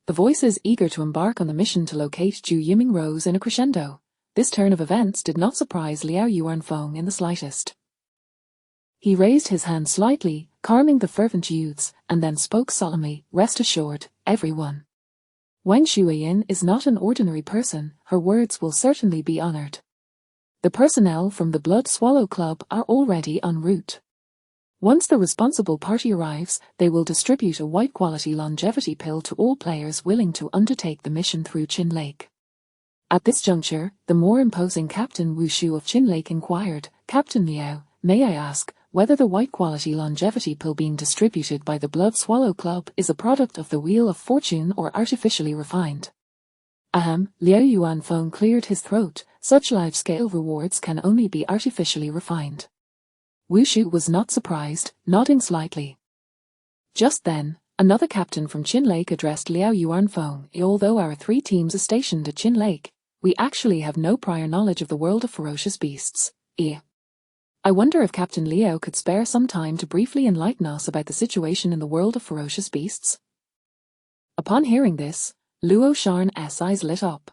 The voices eager to embark on the mission to locate Zhu Yiming rose in a crescendo. This turn of events did not surprise Liao Yuanfeng in the slightest. He raised his hand slightly, calming the fervent youths, and then spoke solemnly, "Rest assured, everyone. Wang Shuiyan is not an ordinary person, her words will certainly be honored. The personnel from the Blood Swallow Club are already en route. Once the responsible party arrives, they will distribute a white-quality longevity pill to all players willing to undertake the mission through Qin Lake." At this juncture, the more imposing Captain Wu Shu of Qin Lake inquired, "Captain Liao, may I ask whether the white-quality longevity pill being distributed by the Blood Swallow Club is a product of the Wheel of Fortune or artificially refined?" Liao Yuanfeng cleared his throat. Such large-scale rewards can only be artificially refined. Wu Shu was not surprised, nodding slightly. Just then, another captain from Qin Lake addressed Liao Yuanfeng. "Although our 3 teams are stationed at Qin Lake, we actually have no prior knowledge of the world of ferocious beasts. I wonder if Captain Liao could spare some time to briefly enlighten us about the situation in the world of ferocious beasts?" Upon hearing this, Luo Sharn's eyes lit up.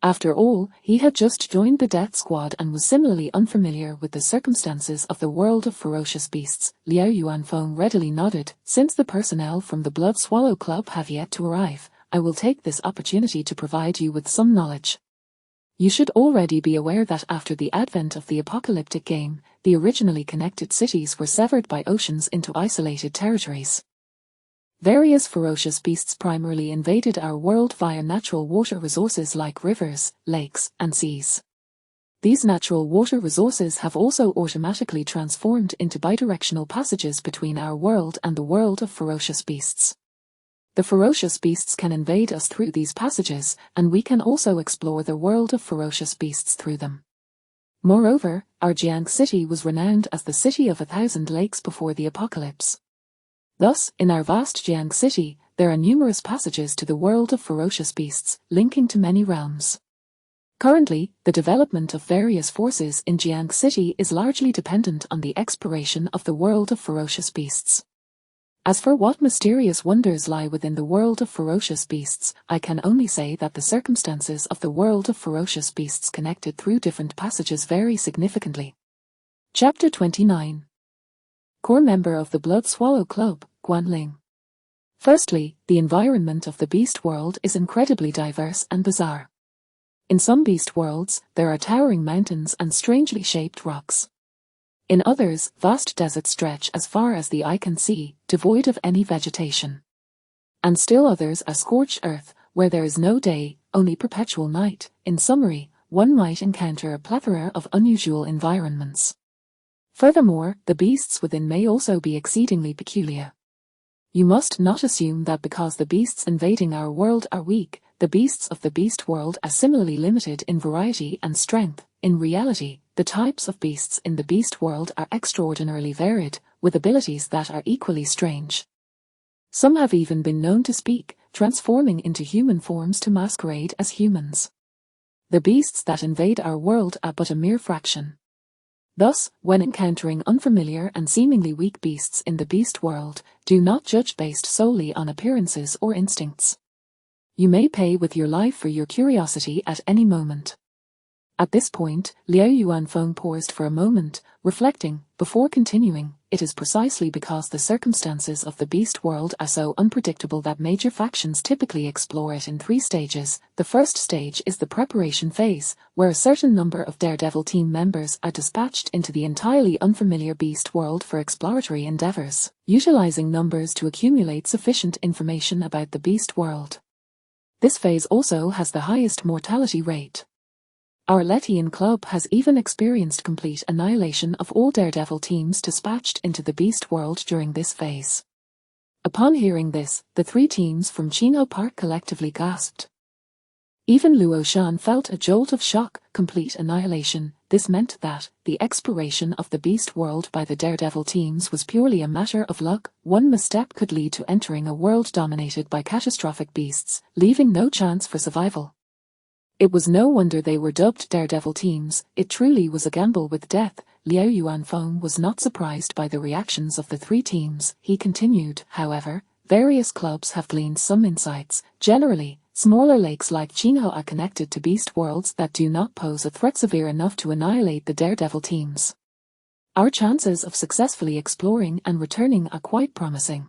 After all, he had just joined the death squad and was similarly unfamiliar with the circumstances of the world of ferocious beasts. Liao Yuanfeng readily nodded. "Since the personnel from the Blood Swallow Club have yet to arrive, I will take this opportunity to provide you with some knowledge. You should already be aware that after the advent of the apocalyptic game, the originally connected cities were severed by oceans into isolated territories. Various ferocious beasts primarily invaded our world via natural water resources like rivers, lakes, and seas. These natural water resources have also automatically transformed into bidirectional passages between our world and the world of ferocious beasts. The ferocious beasts can invade us through these passages, and we can also explore the world of ferocious beasts through them. Moreover, our Jiang city was renowned as the City of 1,000 Lakes before the apocalypse. Thus, in our vast Jiang city, there are numerous passages to the world of ferocious beasts, linking to many realms. Currently, the development of various forces in Jiang city is largely dependent on the exploration of the world of ferocious beasts. As for what mysterious wonders lie within the world of ferocious beasts, I can only say that the circumstances of the world of ferocious beasts connected through different passages vary significantly. Chapter 29. Core member of the Blood Swallow Club, Guanling. Firstly, the environment of the beast world is incredibly diverse and bizarre. In some beast worlds, there are towering mountains and strangely shaped rocks. In others, vast deserts stretch as far as the eye can see, devoid of any vegetation. And still others are scorched earth, where there is no day, only perpetual night. In summary, one might encounter a plethora of unusual environments. Furthermore, the beasts within may also be exceedingly peculiar. You must not assume that because the beasts invading our world are weak, the beasts of the beast world are similarly limited in variety and strength. In reality, the types of beasts in the beast world are extraordinarily varied, with abilities that are equally strange. Some have even been known to speak, transforming into human forms to masquerade as humans. The beasts that invade our world are but a mere fraction. Thus, when encountering unfamiliar and seemingly weak beasts in the beast world, do not judge based solely on appearances or instincts. You may pay with your life for your curiosity at any moment. At this point, Liao Yuanfeng paused for a moment, reflecting, before continuing. It is precisely because the circumstances of the beast world are so unpredictable that major factions typically explore it in 3 stages. The first stage is the preparation phase, where a certain number of Daredevil team members are dispatched into the entirely unfamiliar beast world for exploratory endeavors, utilizing numbers to accumulate sufficient information about the beast world. This phase also has the highest mortality rate. Our Letian club has even experienced complete annihilation of all Daredevil teams dispatched into the beast world during this phase. Upon hearing this, the 3 teams from Qinghou Park collectively gasped. Even Luo Shan felt a jolt of shock. Complete annihilation. This meant that the exploration of the beast world by the Daredevil teams was purely a matter of luck. One misstep could lead to entering a world dominated by catastrophic beasts, leaving no chance for survival. It was no wonder they were dubbed Daredevil teams. It truly was a gamble with death. Liao Yuanfeng was not surprised by the reactions of the 3 teams. He continued, however, various clubs have gleaned some insights. Generally, smaller lakes like Qinghou are connected to beast worlds that do not pose a threat severe enough to annihilate the Daredevil teams. Our chances of successfully exploring and returning are quite promising.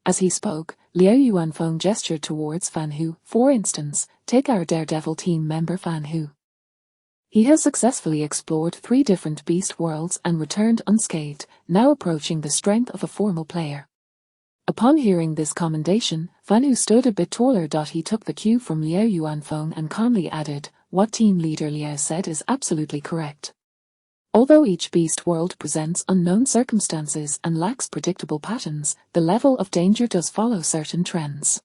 As he spoke, Liao Yuanfeng gestured towards Fan Hu. For instance, take our Daredevil team member Fan Hu. He has successfully explored 3 different beast worlds and returned unscathed, now approaching the strength of a formal player. Upon hearing this commendation, Fan Hu stood a bit taller. He took the cue from Liao Yuanfeng and calmly added, "What team leader Liao said is absolutely correct. Although each beast world presents unknown circumstances and lacks predictable patterns, the level of danger does follow certain trends.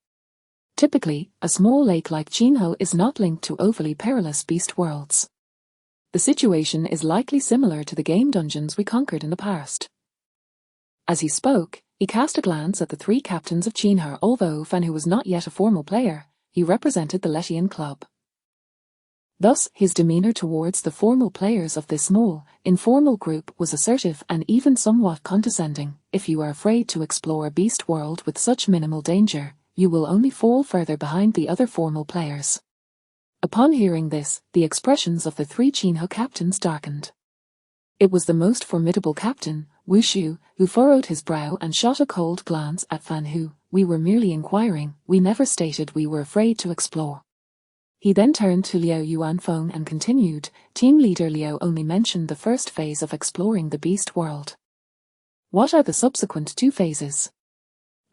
Typically, a small lake like Qinghou is not linked to overly perilous beast worlds. The situation is likely similar to the game dungeons we conquered in the past." As he spoke, he cast a glance at the 3 captains of Qinghou. Although Fan Hu was not yet a formal player, he represented the Letian club. Thus, his demeanor towards the formal players of this small, informal group was assertive and even somewhat condescending. If you are afraid to explore a beast world with such minimal danger, you will only fall further behind the other formal players. Upon hearing this, the expressions of the 3 Qinghou captains darkened. It was the most formidable captain, Wu Shu, who furrowed his brow and shot a cold glance at Fan Hu. "We were merely inquiring. We never stated we were afraid to explore." He then turned to Liao Yuanfeng and continued, "Team leader Liao only mentioned the first phase of exploring the beast world. What are the subsequent 2 phases?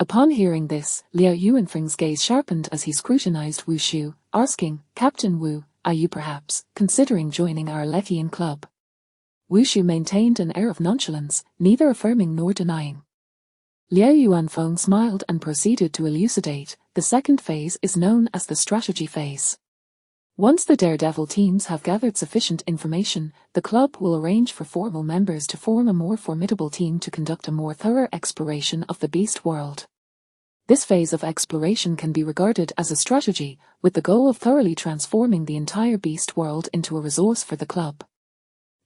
Upon hearing this, Liao Yuanfeng's gaze sharpened as he scrutinized Wu Shu, asking, "Captain Wu, are you perhaps considering joining our Letian club?" Wu Shu maintained an air of nonchalance, neither affirming nor denying. Liao Yuanfeng smiled and proceeded to elucidate. The second phase is known as the strategy phase. Once the Daredevil teams have gathered sufficient information, the club will arrange for formal members to form a more formidable team to conduct a more thorough exploration of the beast world. This phase of exploration can be regarded as a strategy, with the goal of thoroughly transforming the entire beast world into a resource for the club.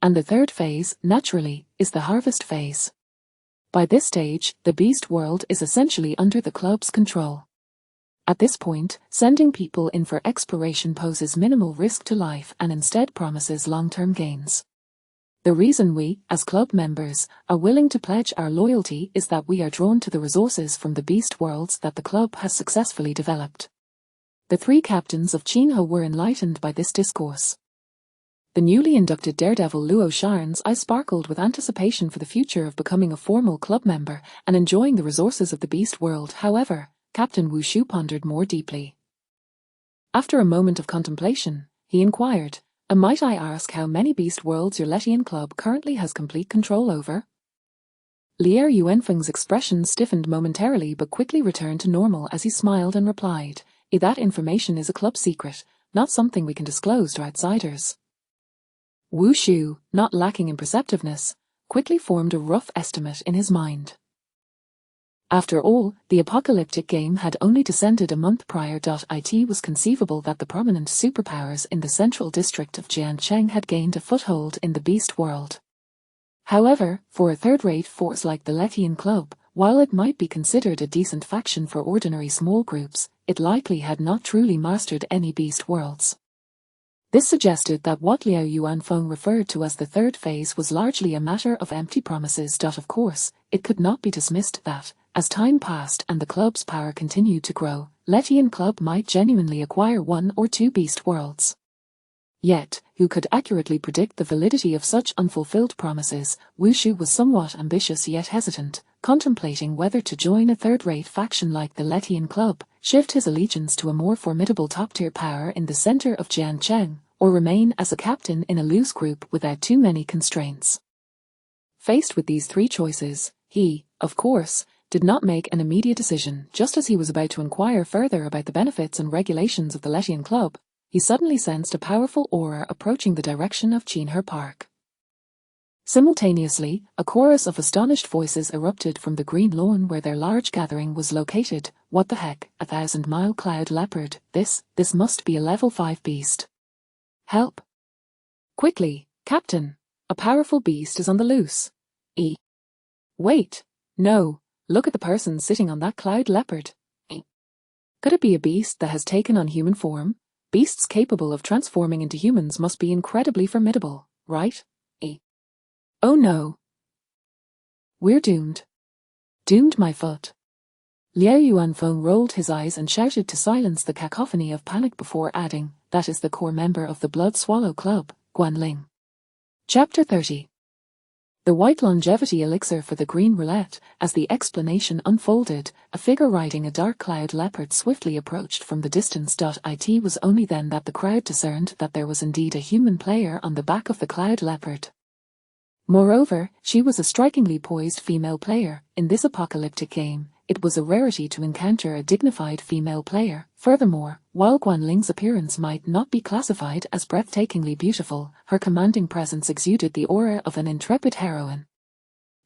And the third phase, naturally, is the harvest phase. By this stage, the beast world is essentially under the club's control. At this point, sending people in for exploration poses minimal risk to life and instead promises long-term gains. The reason we, as club members, are willing to pledge our loyalty is that we are drawn to the resources from the beast worlds that the club has successfully developed. The 3 captains of Qinghou were enlightened by this discourse. The newly inducted Daredevil Luo Shan's eyes sparkled with anticipation for the future of becoming a formal club member and enjoying the resources of the beast world. However, Captain Wu Shu pondered more deeply. After a moment of contemplation, he inquired, "Might I ask how many beast worlds your Letian club currently has complete control over?" Liao Yuanfeng's expression stiffened momentarily but quickly returned to normal as he smiled and replied, "That information is a club secret, not something we can disclose to outsiders." Wu Shu, not lacking in perceptiveness, quickly formed a rough estimate in his mind. After all, the apocalyptic game had only descended a month prior. It was conceivable that the prominent superpowers in the central district of Jiancheng had gained a foothold in the beast world. However, for a third-rate force like the Letian Club, while it might be considered a decent faction for ordinary small groups, it likely had not truly mastered any beast worlds. This suggested that what Liao Yuanfeng referred to as the third phase was largely a matter of empty promises. Of course, it could not be dismissed that, as time passed and the club's power continued to grow, Letian Club might genuinely acquire one or two beast worlds. Yet, who could accurately predict the validity of such unfulfilled promises? Wushu was somewhat ambitious yet hesitant, contemplating whether to join a third-rate faction like the Letian Club, shift his allegiance to a more formidable top-tier power in the center of Jiancheng, or remain as a captain in a loose group without too many constraints. Faced with these three choices, he, of course, did not make an immediate decision. Just as he was about to inquire further about the benefits and regulations of the Letian Club, he suddenly sensed a powerful aura approaching the direction of Qinhe Park. Simultaneously, a chorus of astonished voices erupted from the green lawn where their large gathering was located. What the heck, a 1,000-mile cloud leopard, this must be a level 5 beast. Help! Quickly, Captain! A powerful beast is on the loose. Wait, no, look at the person sitting on that cloud leopard. Could it be a beast that has taken on human form? Beasts capable of transforming into humans must be incredibly formidable, right? Oh no. We're doomed. Doomed, my foot. Liao Yuanfeng rolled his eyes and shouted to silence the cacophony of panic before adding, that is the core member of the Blood Swallow Club, Guanling. Chapter 30. The white longevity elixir for the green roulette. As the explanation unfolded, a figure riding a dark cloud leopard swiftly approached from the distance. It was only then that the crowd discerned that there was indeed a human player on the back of the cloud leopard. Moreover, she was a strikingly poised female player. In this apocalyptic game, it was a rarity to encounter a dignified female player. Furthermore, while Guanling's appearance might not be classified as breathtakingly beautiful, her commanding presence exuded the aura of an intrepid heroine.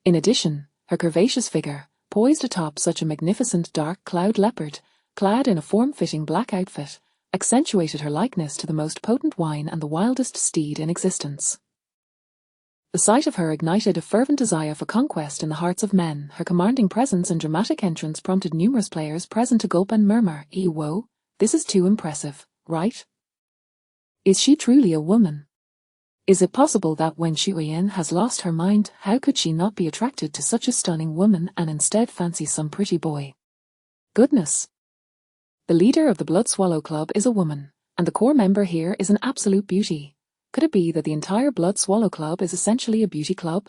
In addition, her curvaceous figure, poised atop such a magnificent dark cloud leopard, clad in a form-fitting black outfit, accentuated her likeness to the most potent wine and the wildest steed in existence. The sight of her ignited a fervent desire for conquest in the hearts of men. Her commanding presence and dramatic entrance prompted numerous players present to gulp and murmur, "Whoa, this is too impressive, right? Is she truly a woman? Is it possible that when Xueyan has lost her mind, how could she not be attracted to such a stunning woman and instead fancy some pretty boy? Goodness! The leader of the Blood Swallow Club is a woman, and the core member here is an absolute beauty. Could it be that the entire Blood Swallow Club is essentially a beauty club?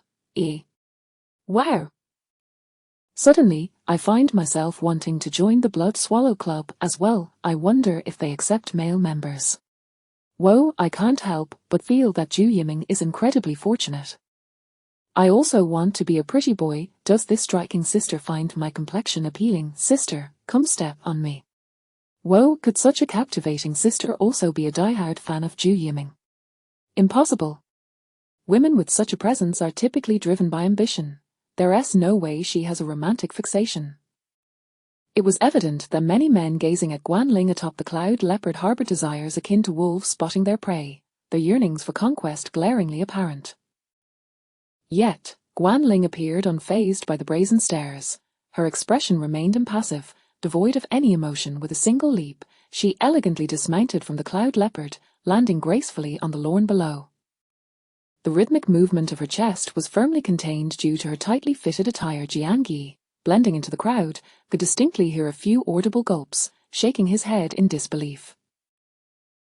Wow! Suddenly, I find myself wanting to join the Blood Swallow Club as well. I wonder if they accept male members. Whoa, I can't help but feel that Zhu Yiming is incredibly fortunate. I also want to be a pretty boy. Does this striking sister find my complexion appealing? Sister, come step on me. Whoa, could such a captivating sister also be a die-hard fan of Zhu Yiming? Impossible. Women with such a presence are typically driven by ambition. There's no way she has a romantic fixation. It was evident that many men gazing at Guanling atop the cloud leopard harbored desires akin to wolves spotting their prey, their yearnings for conquest glaringly apparent. Yet, Guanling appeared unfazed by the brazen stares. Her expression remained impassive, devoid of any emotion. With a single leap, she elegantly dismounted from the cloud leopard, landing gracefully on the lawn below. The rhythmic movement of her chest was firmly contained due to her tightly fitted attire. Jiangyi, blending into the crowd, could distinctly hear a few audible gulps, shaking his head in disbelief.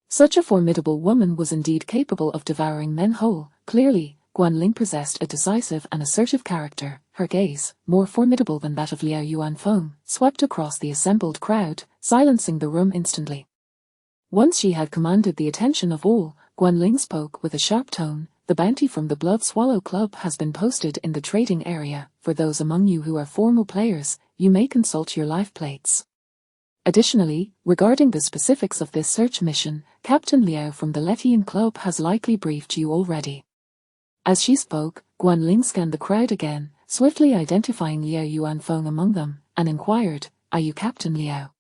Such a formidable woman was indeed capable of devouring men whole. Clearly, Guanling possessed a decisive and assertive character. Her gaze, more formidable than that of Liao Yuanfeng, swept across the assembled crowd, silencing the room instantly. Once she had commanded the attention of all, Guanling spoke with a sharp tone. The bounty from the Blood Swallow Club has been posted in the trading area. For those among you who are formal players, you may consult your life plates. Additionally, regarding the specifics of this search mission, Captain Liao from the Letian Club has likely briefed you already. As she spoke, Guanling scanned the crowd again, swiftly identifying Liao Yuanfeng among them, and inquired, "Are you Captain Liao?"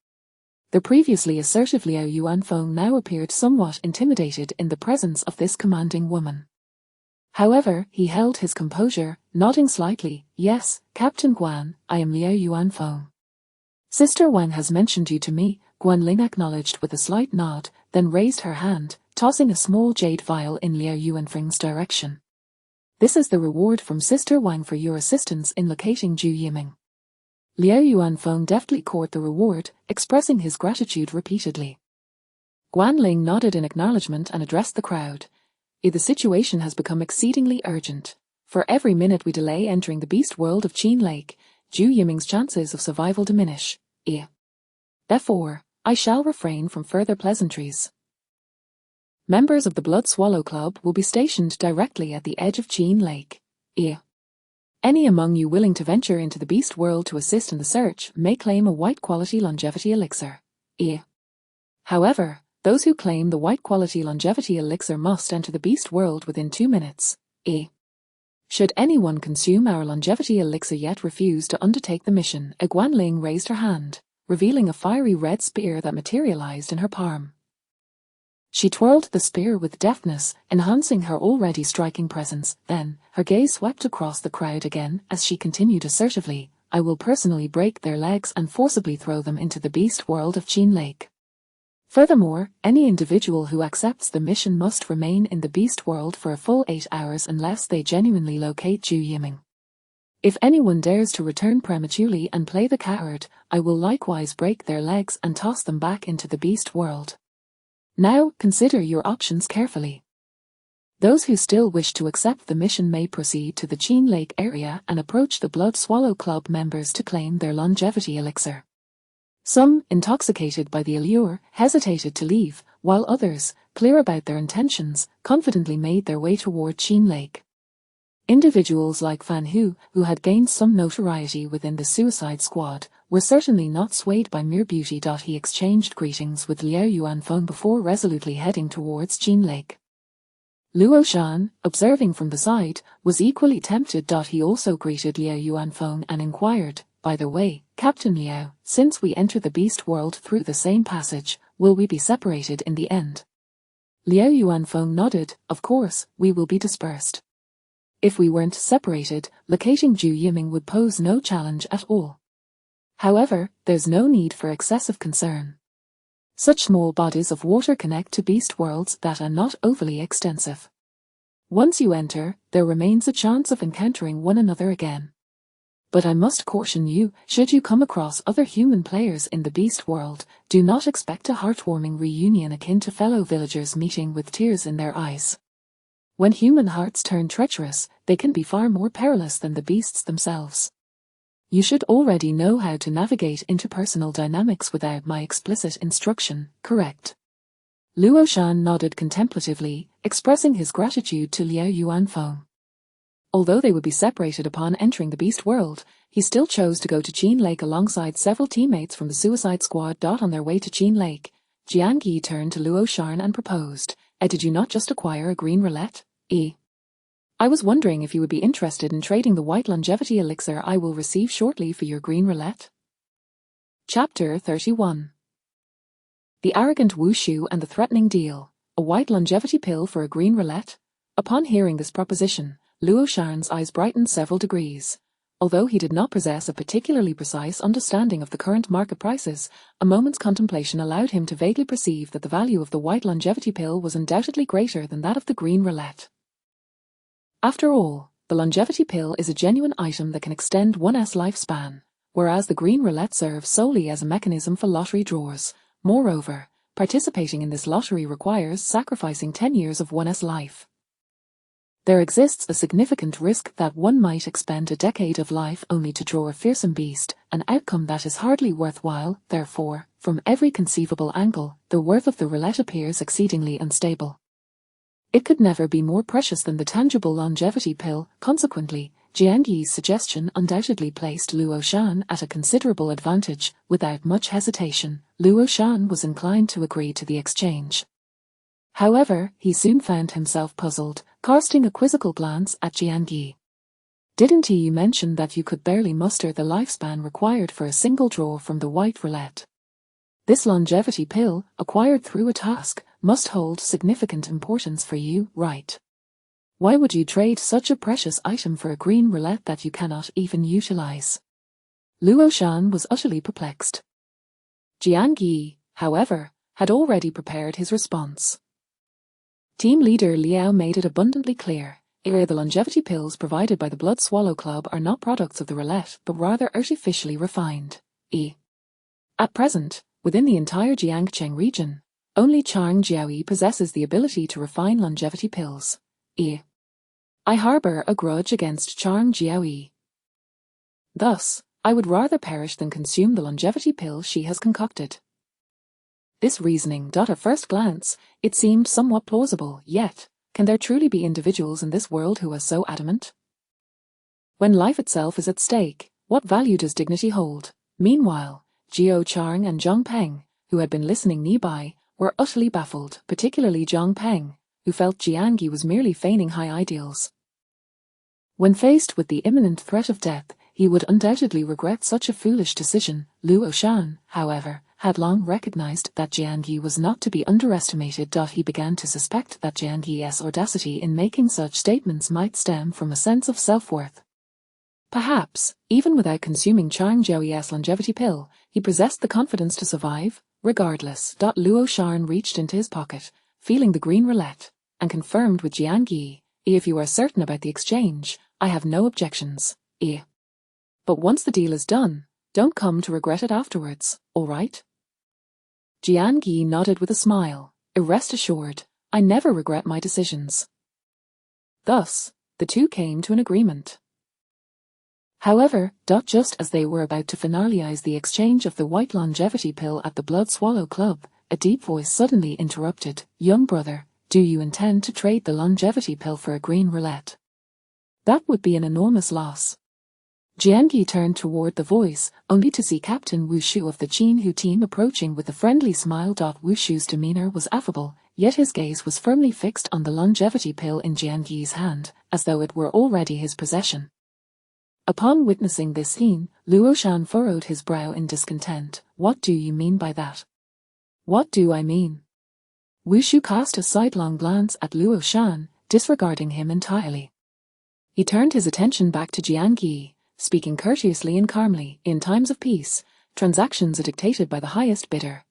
The previously assertive Liao Yuanfeng now appeared somewhat intimidated in the presence of this commanding woman. However, he held his composure, nodding slightly. "Yes, Captain Guan, I am Liao Yuanfeng." "Sister Wang has mentioned you to me," Guanling acknowledged with a slight nod. then raised her hand, tossing a small jade vial in Liao Yuanfeng's direction. This is the reward from Sister Wang for your assistance in locating Zhu Yiming. Liao Yuanfeng deftly caught the reward, expressing his gratitude repeatedly. Guanling nodded in acknowledgement and addressed the crowd. The situation has become exceedingly urgent. For every minute we delay entering the beast world of Qin Lake, Zhu Yiming's chances of survival diminish. Therefore, I shall refrain from further pleasantries. Members of the Blood Swallow Club will be stationed directly at the edge of Qin Lake. Any among you willing to venture into the beast world to assist in the search may claim a white-quality longevity elixir. However, those who claim the white-quality longevity elixir must enter the beast world within 2 minutes. Should anyone consume our longevity elixir yet refuse to undertake the mission, Guanling raised her hand, revealing a fiery red spear that materialized in her palm. She twirled the spear with deftness, enhancing her already striking presence. Then, her gaze swept across the crowd again as she continued assertively, I will personally break their legs and forcibly throw them into the beast world of Qin Lake. Furthermore, any individual who accepts the mission must remain in the beast world for a full 8 hours unless they genuinely locate Zhu Yiming. If anyone dares to return prematurely and play the coward, I will likewise break their legs and toss them back into the beast world. Now, consider your options carefully. Those who still wish to accept the mission may proceed to the Qin Lake area and approach the Blood Swallow Club members to claim their longevity elixir. Some, intoxicated by the allure, hesitated to leave, while others, clear about their intentions, confidently made their way toward Qin Lake. Individuals like Fan Hu, who had gained some notoriety within the Suicide Squad, were certainly not swayed by mere beauty. He exchanged greetings with Liao Yuanfeng before resolutely heading towards Qin Lake. Luo Shan, observing from the side, was equally tempted. He also greeted Liao Yuanfeng and inquired, by the way, Captain Liao, since we enter the beast world through the same passage, will we be separated in the end? Liao Yuanfeng nodded, of course, we will be dispersed. If we weren't separated, locating Zhu Yiming would pose no challenge at all. However, there's no need for excessive concern. Such small bodies of water connect to beast worlds that are not overly extensive. Once you enter, there remains a chance of encountering one another again. But I must caution you, should you come across other human players in the beast world, do not expect a heartwarming reunion akin to fellow villagers meeting with tears in their eyes. When human hearts turn treacherous, they can be far more perilous than the beasts themselves. You should already know how to navigate interpersonal dynamics without my explicit instruction, correct? Luo Shan nodded contemplatively, expressing his gratitude to Liao Yuanfeng. Although they would be separated upon entering the beast world, he still chose to go to Qin Lake alongside several teammates from the Suicide Squad. On their way to Qin Lake, Jiang Yi turned to Luo Shan and proposed, did you not just acquire a green roulette? I was wondering if you would be interested in trading the white longevity elixir I will receive shortly for your green roulette. Chapter 31. The arrogant Wu Shu and the threatening deal, a white longevity pill for a green roulette. Upon hearing this proposition, Luo Shan's eyes brightened several degrees. Although he did not possess a particularly precise understanding of the current market prices, a moment's contemplation allowed him to vaguely perceive that the value of the white longevity pill was undoubtedly greater than that of the green roulette. After all, the longevity pill is a genuine item that can extend one's lifespan, whereas the green roulette serves solely as a mechanism for lottery draws. Moreover, participating in this lottery requires sacrificing 10 years of one's life. There exists a significant risk that one might expend a decade of life only to draw a fearsome beast, an outcome that is hardly worthwhile. Therefore, from every conceivable angle, the worth of the roulette appears exceedingly unstable. It could never be more precious than the tangible longevity pill. Consequently, Jiang Yi's suggestion undoubtedly placed Luo Shan at a considerable advantage. Without much hesitation, Luo Shan was inclined to agree to the exchange. However, he soon found himself puzzled, casting a quizzical glance at Jiang Yi. Didn't you mention that you could barely muster the lifespan required for a single draw from the white roulette? This longevity pill, acquired through a task, must hold significant importance for you, right? Why would you trade such a precious item for a green roulette that you cannot even utilize? Luo Shan was utterly perplexed. Jiang Yi, however, had already prepared his response. Team leader Liao made it abundantly clear, the longevity pills provided by the Blood Swallow Club are not products of the roulette but rather artificially refined. At present, within the entire Jiangcheng region, only Chang Jiaoyi possesses the ability to refine longevity pills. I harbor a grudge against Chang Jiaoyi. Thus, I would rather perish than consume the longevity pill she has concocted. This reasoning, at first glance, it seemed somewhat plausible, yet, can there truly be individuals in this world who are so adamant? When life itself is at stake, what value does dignity hold? Meanwhile, Jiao Chang and Zhang Peng, who had been listening nearby, were utterly baffled, particularly Zhang Peng, who felt Jiang Yi was merely feigning high ideals. When faced with the imminent threat of death, he would undoubtedly regret such a foolish decision. Luo Shan, however, had long recognized that Jiang Yi was not to be underestimated. He began to suspect that Jiang Yi's audacity in making such statements might stem from a sense of self-worth. Perhaps, even without consuming Chang Jiaoyi's longevity pill, he possessed the confidence to survive. Regardless, Luo Shan reached into his pocket, feeling the green roulette, and confirmed with Jiang Yi, "If you are certain about the exchange, I have no objections. But once the deal is done, don't come to regret it afterwards, all right?" Jiang Yi nodded with a smile. "Rest assured, I never regret my decisions." Thus, the two came to an agreement. However, just as they were about to finalize the exchange of the white longevity pill at the Blood Swallow Club, a deep voice suddenly interrupted. "Young brother, do you intend to trade the longevity pill for a green roulette? That would be an enormous loss." Jiang Yi turned toward the voice, only to see Captain Wu Shu of the Qinhu team approaching with a friendly smile. Wu Shu's demeanor was affable, yet his gaze was firmly fixed on the longevity pill in Jiang Yi's hand, as though it were already his possession. Upon witnessing this scene, Luo Shan furrowed his brow in discontent. "What do you mean by that?" "What do I mean?" Wu Shu cast a sidelong glance at Luo Shan, disregarding him entirely. He turned his attention back to Jiang Yi, speaking courteously and calmly. "In times of peace, transactions are dictated by the highest bidder.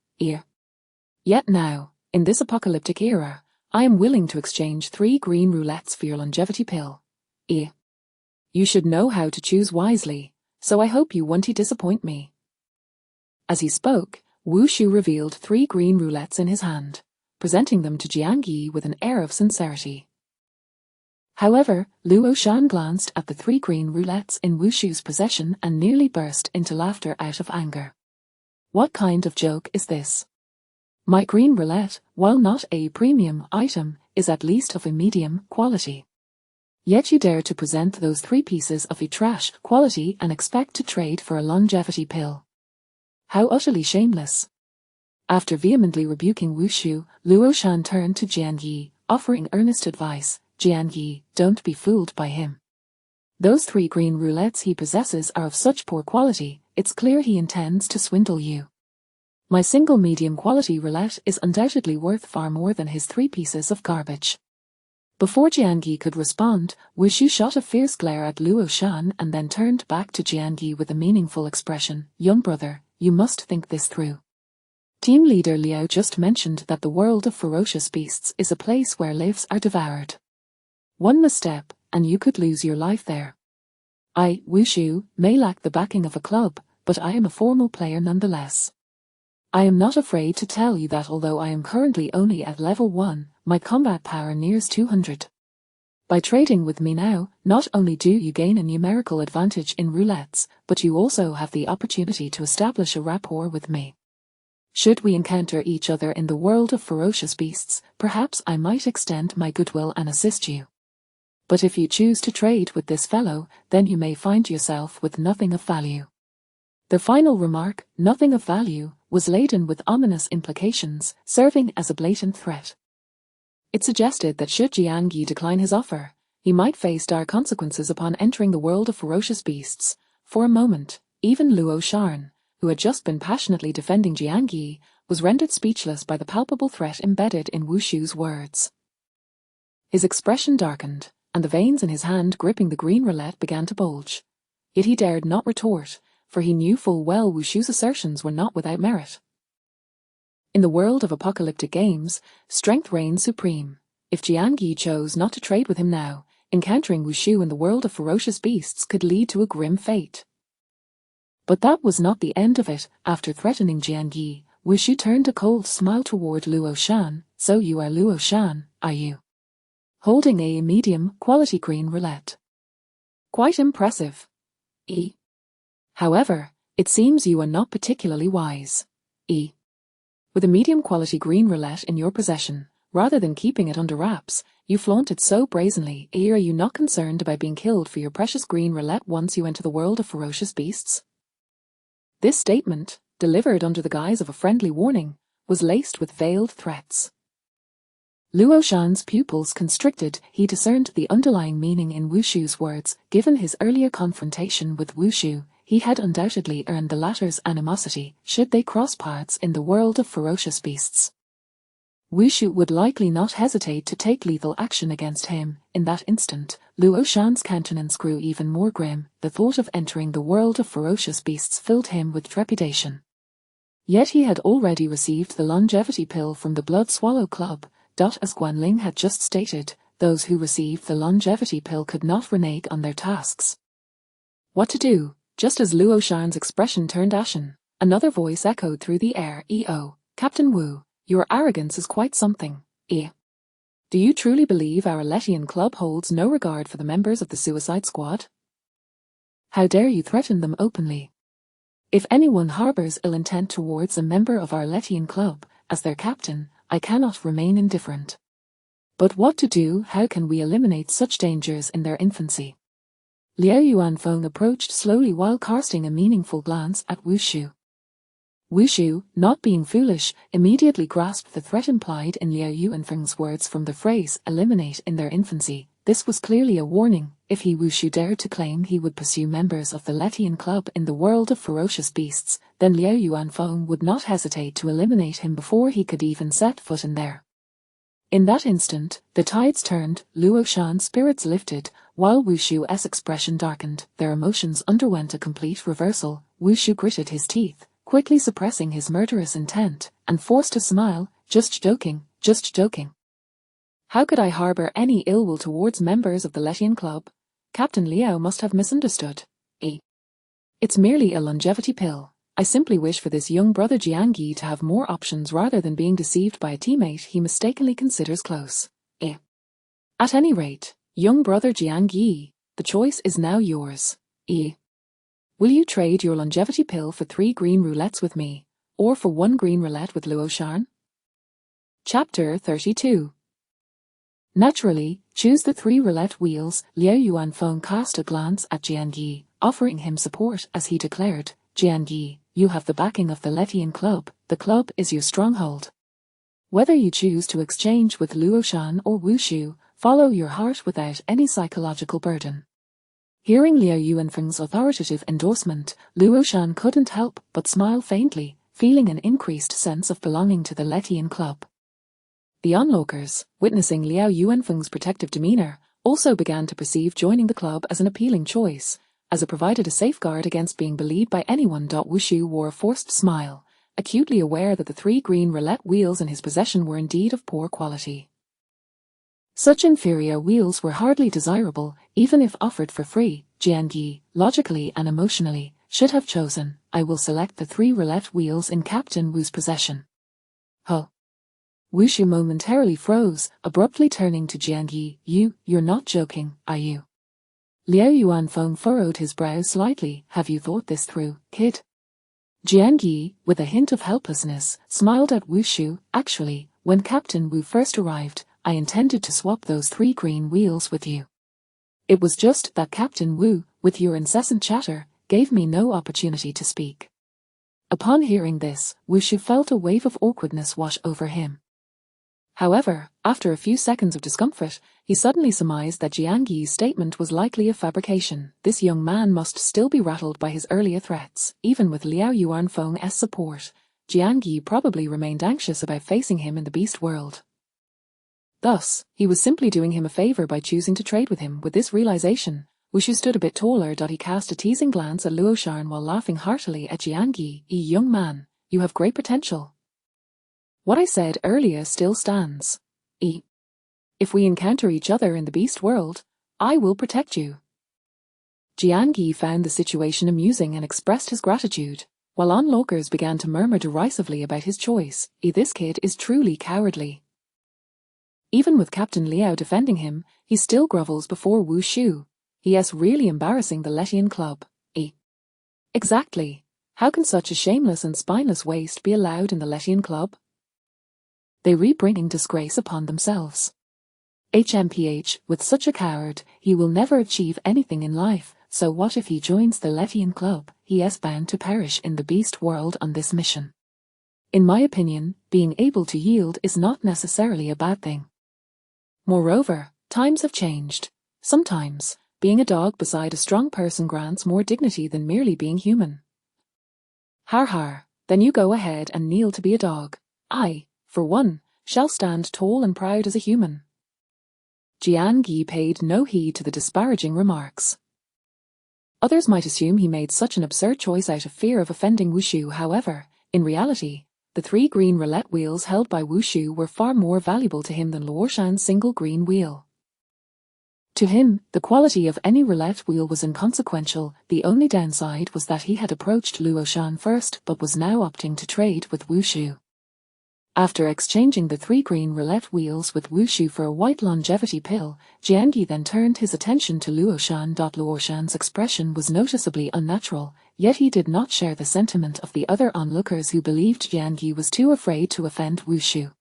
Yet now, in this apocalyptic era, I am willing to exchange 3 green roulettes for your longevity pill. You should know how to choose wisely, so I hope you won't disappoint me." As he spoke, Wu Shu revealed 3 green roulettes in his hand, presenting them to Jiang Yi with an air of sincerity. However, Luo Shan glanced at the 3 green roulettes in Wu Shu's possession and nearly burst into laughter out of anger. "What kind of joke is this? My green roulette, while not a premium item, is at least of a medium quality. Yet you dare to present those 3 pieces of a trash quality and expect to trade for a longevity pill. How utterly shameless." After vehemently rebuking Wu Shu, Luo Shan turned to Jiang Yi, offering earnest advice. "Jiang Yi, don't be fooled by him. Those 3 green roulettes he possesses are of such poor quality, it's clear he intends to swindle you. My single medium quality roulette is undoubtedly worth far more than his 3 pieces of garbage." Before Jiang Yi could respond, Wu Shu shot a fierce glare at Luo Shan and then turned back to Jiang Yi with a meaningful expression. "Young brother, you must think this through. Team leader Liao just mentioned that the world of ferocious beasts is a place where lives are devoured. One misstep, and you could lose your life there. I, Wu Shu, may lack the backing of a club, but I am a formal player nonetheless. I am not afraid to tell you that although I am currently only at level 1, my combat power nears 200. By trading with me now, not only do you gain a numerical advantage in roulettes, but you also have the opportunity to establish a rapport with me. Should we encounter each other in the world of ferocious beasts, perhaps I might extend my goodwill and assist you. But if you choose to trade with this fellow, then you may find yourself with nothing of value." The final remark, "nothing of value," was laden with ominous implications, serving as a blatant threat. It suggested that should Jiang Yi decline his offer, he might face dire consequences upon entering the world of ferocious beasts. For a moment, even Luo Shan, who had just been passionately defending Jiang Yi, was rendered speechless by the palpable threat embedded in Wu Shu's words. His expression darkened, and the veins in his hand gripping the green roulette began to bulge. Yet he dared not retort, for he knew full well Wu Shu's assertions were not without merit. In the world of apocalyptic games, strength reigns supreme. If Jiangyi chose not to trade with him now, encountering Wushu in the world of ferocious beasts could lead to a grim fate. But that was not the end of it. After threatening Jiangyi, Wushu turned a cold smile toward Luo Shan. So you are Luo Shan, are you? Holding a medium-quality green roulette. Quite impressive. However, it seems you are not particularly wise. With a medium-quality green roulette in your possession, rather than keeping it under wraps, you flaunt it so brazenly. Are you not concerned about being killed for your precious green roulette once you enter the world of ferocious beasts? This statement, delivered under the guise of a friendly warning, was laced with veiled threats. Luo Shan's pupils constricted. He discerned the underlying meaning in Wushu's words. Given his earlier confrontation with Wushu, he had undoubtedly earned the latter's animosity should they cross paths in the world of ferocious beasts. Wushu would likely not hesitate to take lethal action against him. In that instant, Luo Shan's countenance grew even more grim. The thought of entering the world of ferocious beasts filled him with trepidation. Yet he had already received the longevity pill from the Blood Swallow Club. As Guanling had just stated, those who received the longevity pill could not renege on their tasks. What to do? Just as Luo Shan's expression turned ashen, another voice echoed through the air. Captain Wu, your arrogance is quite something. Do you truly believe our Letian club holds no regard for the members of the Suicide Squad? How dare you threaten them openly? If anyone harbors ill intent towards a member of our Letian club, as their captain, I cannot remain indifferent. But what to do? How can we eliminate such dangers in their infancy? Liao Yuanfeng approached slowly while casting a meaningful glance at Wushu. Wushu, not being foolish, immediately grasped the threat implied in Liao Yuanfeng's words from the phrase eliminate in their infancy. This was clearly a warning. If Wushu dared to claim he would pursue members of the Letian club in the world of ferocious beasts, then Liao Yuanfeng would not hesitate to eliminate him before he could even set foot in there. In that instant, the tides turned. Luo Shan's spirits lifted, while Wushu's expression darkened. Their emotions underwent a complete reversal. Wushu gritted his teeth, quickly suppressing his murderous intent, and forced a smile. Just joking, just joking. How could I harbor any ill will towards members of the Letian club? Captain Liao must have misunderstood. It's merely a longevity pill. I simply wish for this young brother Jiangyi to have more options rather than being deceived by a teammate he mistakenly considers close. At any rate, young brother Jiangyi, the choice is now yours. Will you trade your longevity pill for 3 green roulettes with me, or for 1 green roulette with Luo Shan? Chapter 32. Naturally, choose the 3 roulette wheels. Liao Yuanfeng cast a glance at Jiangyi, offering him support as he declared, Jiangyi, you have the backing of the Letian club. The club is your stronghold. Whether you choose to exchange with Luo Shan or Wushu, follow your heart without any psychological burden. Hearing Liao Yuanfeng's authoritative endorsement, Luo Shan couldn't help but smile faintly, feeling an increased sense of belonging to the Letian club. The onlookers, witnessing Liao Yuanfeng's protective demeanor, also began to perceive joining the club as an appealing choice, as it provided a safeguard against being bullied by anyone. Wushu wore a forced smile, acutely aware that the 3 green roulette wheels in his possession were indeed of poor quality. Such inferior wheels were hardly desirable, even if offered for free. Jiangyi, logically and emotionally, should have chosen, I will select the 3 roulette wheels in Captain Wu's possession. Wushu momentarily froze, abruptly turning to Jiangyi. You're not joking, are you? Liao Yuanfeng furrowed his brow slightly. Have you thought this through, kid? Jiangyi, with a hint of helplessness, smiled at Wushu. Actually, when Captain Wu first arrived, I intended to swap those 3 green wheels with you. It was just that Captain Wu, with your incessant chatter, gave me no opportunity to speak. Upon hearing this, Wushu felt a wave of awkwardness wash over him. However, after a few seconds of discomfort, he suddenly surmised that Jiangyi's statement was likely a fabrication. This young man must still be rattled by his earlier threats. Even with Liao Yuanfeng's support, Jiangyi probably remained anxious about facing him in the beast world. Thus, he was simply doing him a favor by choosing to trade with him. With this realization, Wushu stood a bit taller. He cast a teasing glance at Luo Shan while laughing heartily at Jiangyi. Young man, you have great potential. What I said earlier still stands. If we encounter each other in the beast world, I will protect you. Jiangyi found the situation amusing and expressed his gratitude, while onlookers began to murmur derisively about his choice. This kid is truly cowardly. Even with Captain Liao defending him, he still grovels before Wu Shu. He is really embarrassing the Letian Club. Exactly. How can such a shameless and spineless waste be allowed in the Letian Club? They bringing disgrace upon themselves. HMPH, with such a coward, he will never achieve anything in life, so what if he joins the Letian Club? He is bound to perish in the beast world on this mission. In my opinion, being able to yield is not necessarily a bad thing. Moreover, times have changed. Sometimes, being a dog beside a strong person grants more dignity than merely being human. Har har, then you go ahead and kneel to be a dog. I, for one, shall stand tall and proud as a human. Jiangyi paid no heed to the disparaging remarks. Others might assume he made such an absurd choice out of fear of offending Wushu. However, in reality, the 3 green roulette wheels held by Wushu were far more valuable to him than Luoshan's single green wheel. To him, the quality of any roulette wheel was inconsequential. The only downside was that he had approached Luoshan first but was now opting to trade with Wushu. After exchanging the 3 green roulette wheels with Wushu for a white longevity pill, Jiangyi then turned his attention to Luoshan. Luoshan's expression was noticeably unnatural, yet he did not share the sentiment of the other onlookers who believed Jiangyi was too afraid to offend Wushu.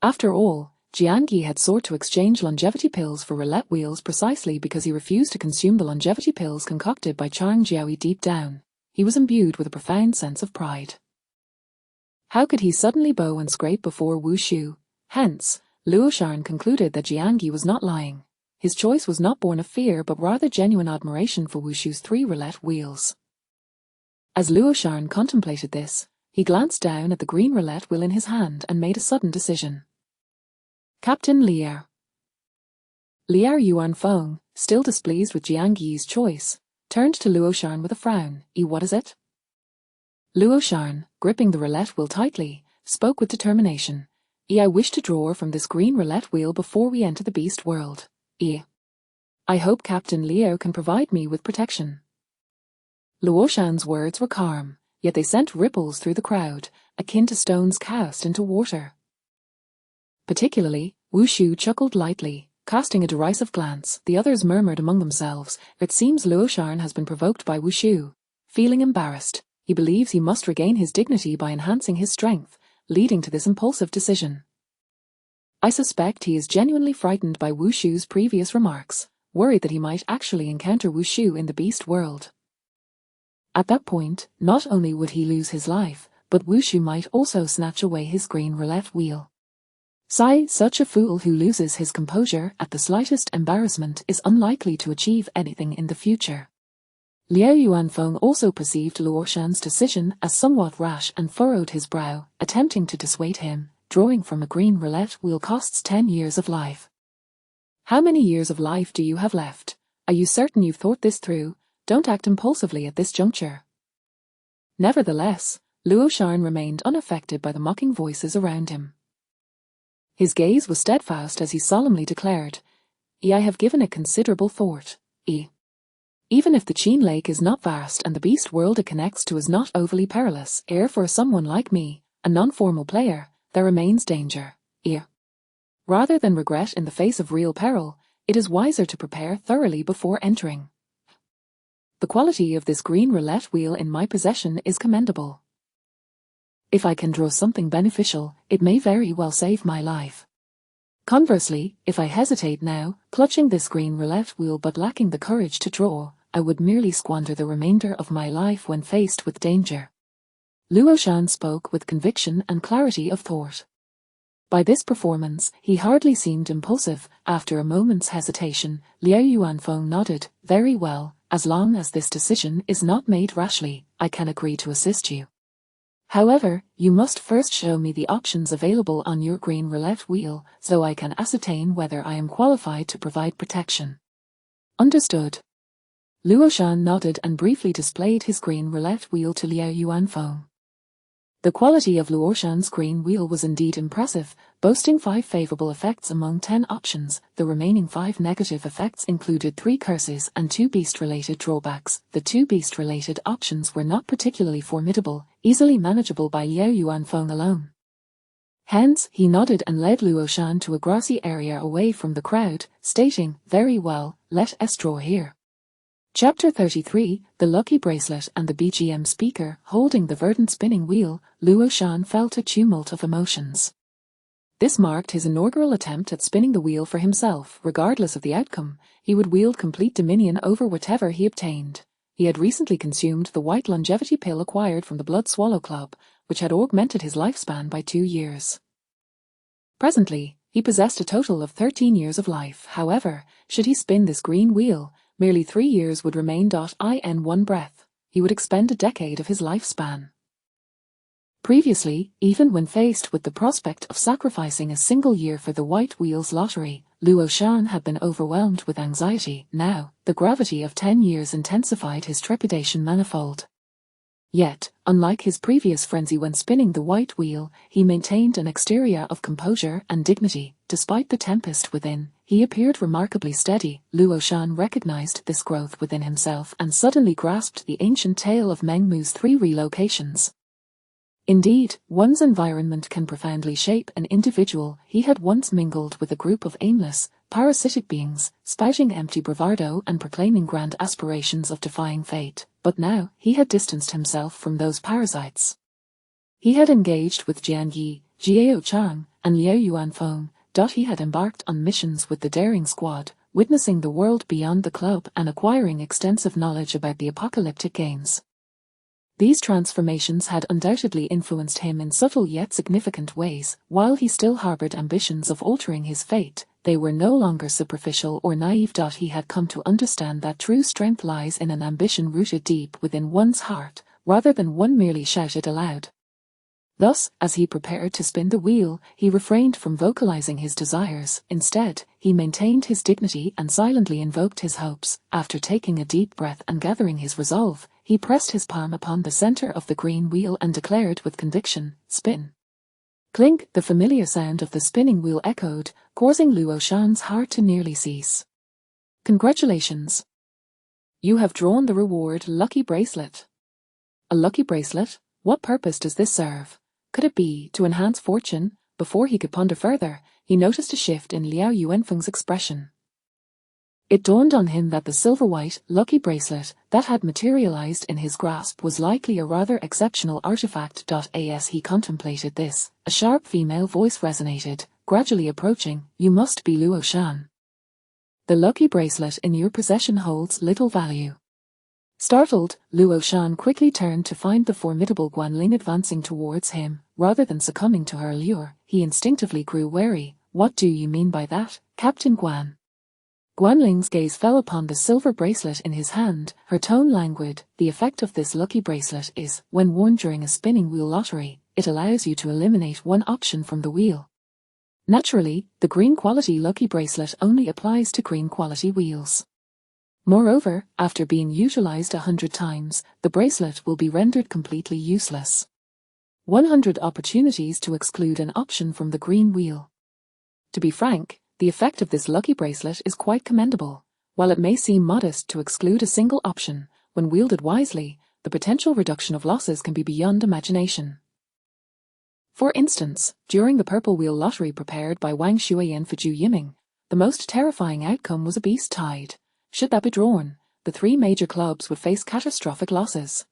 After all, Jiangyi had sought to exchange longevity pills for roulette wheels precisely because he refused to consume the longevity pills concocted by Chang Jiaoyi. Deep down, he was imbued with a profound sense of pride. How could he suddenly bow and scrape before Wushu? Hence, Luoshan concluded that Jiangyi was not lying. His choice was not born of fear but rather genuine admiration for Wushu's 3 roulette wheels. As Luoshan contemplated this, he glanced down at the green roulette wheel in his hand and made a sudden decision. Captain Liao. Liao Yuanfeng, still displeased with Jiangyi's choice, turned to Luoshan with a frown. What is it? Luoshan, gripping the roulette wheel tightly, spoke with determination. I wish to draw from this green roulette wheel before we enter the beast world. I hope Captain Liao can provide me with protection. Luoshan's words were calm, yet they sent ripples through the crowd, akin to stones cast into water. Particularly, Wushu chuckled lightly, casting a derisive glance. The others murmured among themselves. It seems Luoshan has been provoked by Wushu. Feeling embarrassed, he believes he must regain his dignity by enhancing his strength, leading to this impulsive decision. I suspect he is genuinely frightened by Wushu's previous remarks, worried that he might actually encounter Wushu in the beast world. At that point, not only would he lose his life, but Wushu might also snatch away his green roulette wheel. Such a fool who loses his composure at the slightest embarrassment is unlikely to achieve anything in the future. Liao Yuanfeng also perceived Luoshan's decision as somewhat rash and furrowed his brow, attempting to dissuade him. Drawing from a green roulette wheel costs 10 years of life. How many years of life do you have left? Are you certain you've thought this through? Don't act impulsively at this juncture. Nevertheless, Luoshan remained unaffected by the mocking voices around him. His gaze was steadfast as he solemnly declared, I have given it considerable thought. Even if the Qin Lake is not vast and the beast world it connects to is not overly perilous, for someone like me, a non-formal player, there remains danger. Rather than regret in the face of real peril, it is wiser to prepare thoroughly before entering. The quality of this green roulette wheel in my possession is commendable. If I can draw something beneficial, it may very well save my life. Conversely, if I hesitate now, clutching this green roulette wheel but lacking the courage to draw, I would merely squander the remainder of my life when faced with danger. Luoshan spoke with conviction and clarity of thought. By this performance, he hardly seemed impulsive. After a moment's hesitation, Liao Yuanfeng nodded. Very well, as long as this decision is not made rashly, I can agree to assist you. However, you must first show me the options available on your green roulette wheel, so I can ascertain whether I am qualified to provide protection. Understood. Luoshan nodded and briefly displayed his green roulette wheel to Liao Yuanfeng. The quality of Luo Shan's green wheel was indeed impressive, boasting 5 favorable effects among 10 options. The remaining 5 negative effects included 3 curses and 2 beast-related drawbacks. The 2 beast-related options were not particularly formidable, easily manageable by Liao Yuanfeng alone. Hence, he nodded and led Luo Shan to a grassy area away from the crowd, stating, "Very well, let us draw here." Chapter 33, The Lucky Bracelet and the BGM Speaker. Holding the verdant spinning wheel, Luo Shan felt a tumult of emotions. This marked his inaugural attempt at spinning the wheel for himself. Regardless of the outcome, he would wield complete dominion over whatever he obtained. He had recently consumed the white longevity pill acquired from the Blood Swallow Club, which had augmented his lifespan by 2 years. Presently, he possessed a total of 13 years of life. However, should he spin this green wheel, merely 3 years would remain. In one breath, he would expend a decade of his lifespan. Previously, even when faced with the prospect of sacrificing a single year for the White Wheels lottery, Luo Shan had been overwhelmed with anxiety. Now, the gravity of 10 years intensified his trepidation manifold. Yet, unlike his previous frenzy when spinning the white wheel, he maintained an exterior of composure and dignity. Despite the tempest within, he appeared remarkably steady. Luo Shan recognized this growth within himself and suddenly grasped the ancient tale of Meng Mu's 3 relocations. Indeed, one's environment can profoundly shape an individual. He had once mingled with a group of aimless, parasitic beings, spouting empty bravado and proclaiming grand aspirations of defying fate, but now he had distanced himself from those parasites. He had engaged with Jian Yi, Jiao Chang, and Liao Yuanfeng. He had embarked on missions with the Daring Squad, witnessing the world beyond the club and acquiring extensive knowledge about the apocalyptic games. These transformations had undoubtedly influenced him in subtle yet significant ways. While he still harbored ambitions of altering his fate, they were no longer superficial or naive. He had come to understand that true strength lies in an ambition rooted deep within one's heart, rather than one merely shouted aloud. Thus, as he prepared to spin the wheel, he refrained from vocalizing his desires. Instead, he maintained his dignity and silently invoked his hopes. After taking a deep breath and gathering his resolve, he pressed his palm upon the center of the green wheel and declared with conviction, "Spin." Clink, the familiar sound of the spinning wheel echoed, causing Luo Shan's heart to nearly cease. "Congratulations! You have drawn the reward Lucky Bracelet." A lucky bracelet? What purpose does this serve? Could it be to enhance fortune? Before he could ponder further, he noticed a shift in Liao Yuanfeng's expression. It dawned on him that the silver-white, lucky bracelet that had materialized in his grasp was likely a rather exceptional artifact. As he contemplated this, a sharp female voice resonated, gradually approaching. "You must be Luo Shan. The lucky bracelet in your possession holds little value." Startled, Luo Shan quickly turned to find the formidable Guanling advancing towards him. Rather than succumbing to her allure, he instinctively grew wary. "What do you mean by that, Captain Guan?" Guanling's gaze fell upon the silver bracelet in his hand, her tone languid. "The effect of this lucky bracelet is, when worn during a spinning wheel lottery, it allows you to eliminate one option from the wheel. Naturally, the green quality lucky bracelet only applies to green quality wheels. Moreover, after being utilized 100 times, the bracelet will be rendered completely useless. 100 opportunities to exclude an option from the green wheel. To be frank, the effect of this lucky bracelet is quite commendable. While it may seem modest to exclude a single option, when wielded wisely, the potential reduction of losses can be beyond imagination. For instance, during the Purple Wheel lottery prepared by Wang Shuiyan for Zhu Yiming, the most terrifying outcome was a beast tide. Should that be drawn, the 3 major clubs would face catastrophic losses.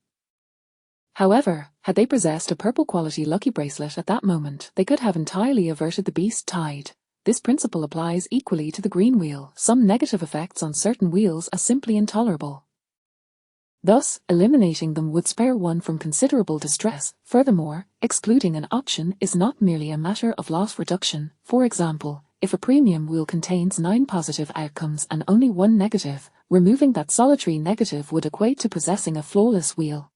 However, had they possessed a purple quality lucky bracelet at that moment, they could have entirely averted the beast tide. This principle applies equally to the green wheel. Some negative effects on certain wheels are simply intolerable. Thus, eliminating them would spare one from considerable distress. Furthermore, excluding an option is not merely a matter of loss reduction. For example, if a premium wheel contains 9 positive outcomes and only 1 negative, removing that solitary negative would equate to possessing a flawless wheel.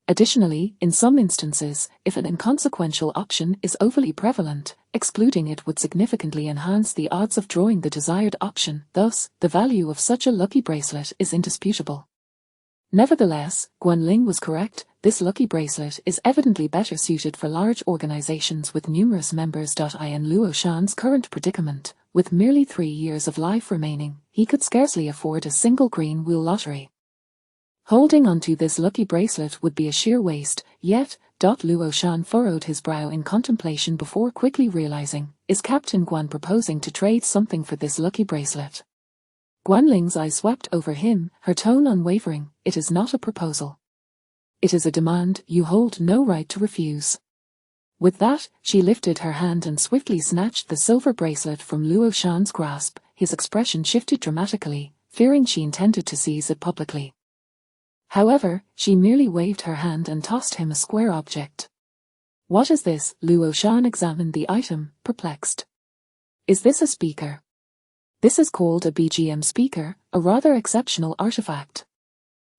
Additionally, in some instances, if an inconsequential option is overly prevalent, excluding it would significantly enhance the odds of drawing the desired option. Thus, the value of such a lucky bracelet is indisputable. Nevertheless, Guanling was correct. This lucky bracelet is evidently better suited for large organizations with numerous members. In Luo Shan's current predicament, with merely 3 years of life remaining, he could scarcely afford a single green wheel lottery. Holding onto this lucky bracelet would be a sheer waste, yet, Luo Shan furrowed his brow in contemplation before quickly realizing, is Captain Guan proposing to trade something for this lucky bracelet? Guanling's eyes swept over him, her tone unwavering. It is not a proposal. It is a demand you hold no right to refuse. With that, she lifted her hand and swiftly snatched the silver bracelet from Luo Shan's grasp. His expression shifted dramatically, fearing she intended to seize it publicly. However, she merely waved her hand and tossed him a square object. What is this? Luo Shan examined the item, perplexed. Is this a speaker? This is called a BGM speaker, a rather exceptional artifact.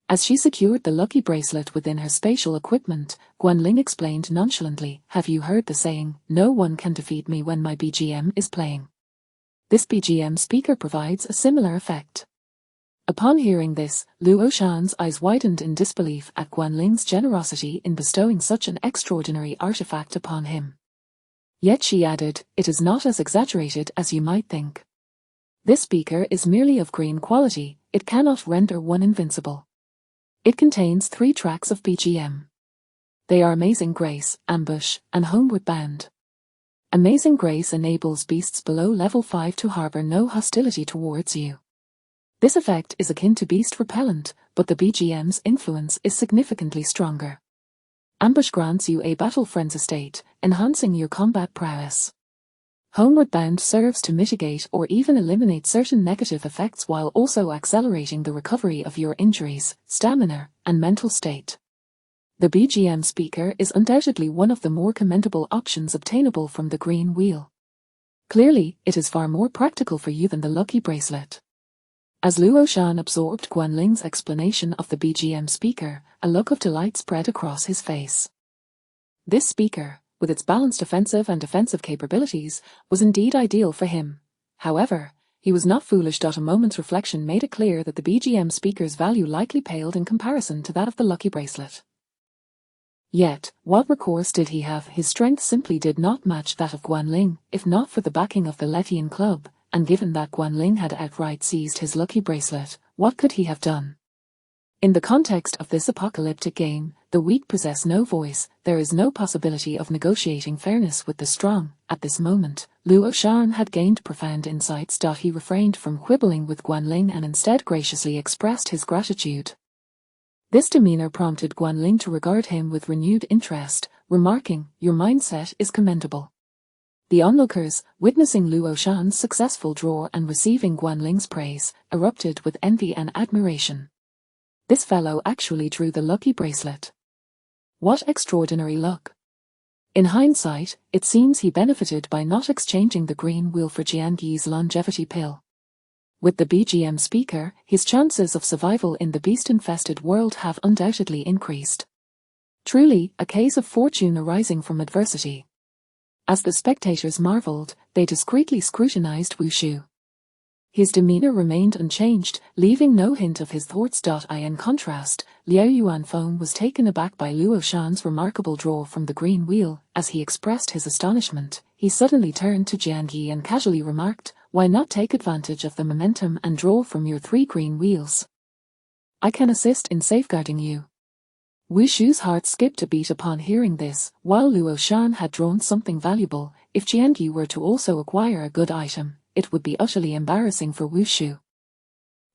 As she secured the lucky bracelet within her spatial equipment, Guanling explained nonchalantly, have you heard the saying, no one can defeat me when my BGM is playing? This BGM speaker provides a similar effect. Upon hearing this, Luo Shan's eyes widened in disbelief at Guanling's generosity in bestowing such an extraordinary artifact upon him. Yet she added, it is not as exaggerated as you might think. This speaker is merely of green quality, it cannot render one invincible. It contains 3 tracks of BGM. They are Amazing Grace, Ambush, and Homeward Bound. Amazing Grace enables beasts below level 5 to harbor no hostility towards you. This effect is akin to beast repellent, but the BGM's influence is significantly stronger. Ambush grants you a battle frenzy state, enhancing your combat prowess. Homeward Bound serves to mitigate or even eliminate certain negative effects while also accelerating the recovery of your injuries, stamina, and mental state. The BGM speaker is undoubtedly one of the more commendable options obtainable from the green wheel. Clearly, it is far more practical for you than the lucky bracelet. As Luo Shan absorbed Guanling's explanation of the BGM speaker, a look of delight spread across his face. This speaker, with its balanced offensive and defensive capabilities, was indeed ideal for him. However, he was not foolish. A moment's reflection made it clear that the BGM speaker's value likely paled in comparison to that of the lucky bracelet. Yet, what recourse did he have? His strength simply did not match that of Guanling, if not for the backing of the Letian Club, and given that Guanling had outright seized his lucky bracelet, what could he have done? In the context of this apocalyptic game, the weak possess no voice, there is no possibility of negotiating fairness with the strong. At this moment, Luo Shan had gained profound insights. He refrained from quibbling with Guanling and instead graciously expressed his gratitude. This demeanor prompted Guanling to regard him with renewed interest, remarking, your mindset is commendable. The onlookers, witnessing Luo Shan's successful draw and receiving Guanling's praise, erupted with envy and admiration. This fellow actually drew the lucky bracelet. What extraordinary luck! In hindsight, it seems he benefited by not exchanging the green wheel for Jiangi's longevity pill. With the BGM speaker, his chances of survival in the beast-infested world have undoubtedly increased. Truly, a case of fortune arising from adversity. As the spectators marveled, they discreetly scrutinized Wushu. His demeanor remained unchanged, leaving no hint of his thoughts. In contrast, Liao Yuanfeng was taken aback by Luo Shan's remarkable draw from the green wheel. As he expressed his astonishment, he suddenly turned to Jiangi and casually remarked, why not take advantage of the momentum and draw from your 3 green wheels? I can assist in safeguarding you. Wushu's heart skipped a beat upon hearing this. While Luo Shan had drawn something valuable, if Jiangi were to also acquire a good item, it would be utterly embarrassing for Wushu.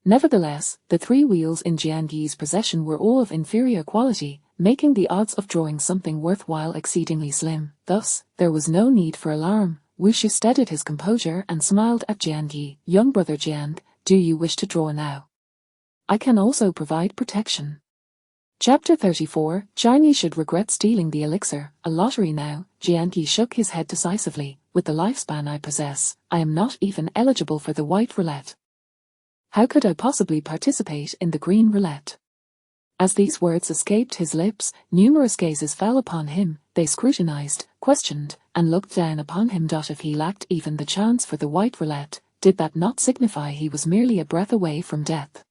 Nevertheless, the 3 wheels in Jiangi's possession were all of inferior quality, making the odds of drawing something worthwhile exceedingly slim. Thus, there was no need for alarm. Wushu steadied his composure and smiled at Jiangi. Young brother Jiang, do you wish to draw now? I can also provide protection. Chapter 34, Chinese should regret stealing the elixir, a lottery now. Jiangi shook his head decisively. With the lifespan I possess, I am not even eligible for the white roulette. How could I possibly participate in the green roulette? As these words escaped his lips, numerous gazes fell upon him. They scrutinized, questioned, and looked down upon him. If he lacked even the chance for the white roulette, did that not signify he was merely a breath away from death?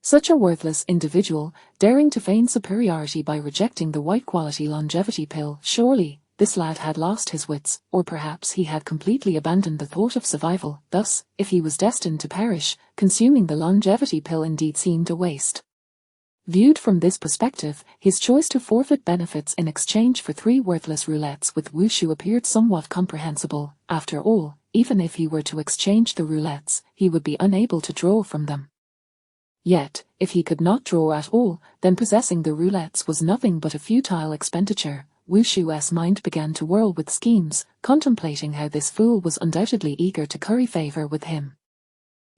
Such a worthless individual, daring to feign superiority by rejecting the white-quality longevity pill. Surely, this lad had lost his wits, or perhaps he had completely abandoned the thought of survival. Thus, if he was destined to perish, consuming the longevity pill indeed seemed a waste. Viewed from this perspective, his choice to forfeit benefits in exchange for 3 worthless roulettes with Wushu appeared somewhat comprehensible. After all, even if he were to exchange the roulettes, he would be unable to draw from them. Yet, if he could not draw at all, then possessing the roulettes was nothing but a futile expenditure. Wushu's mind began to whirl with schemes, contemplating how this fool was undoubtedly eager to curry favor with him.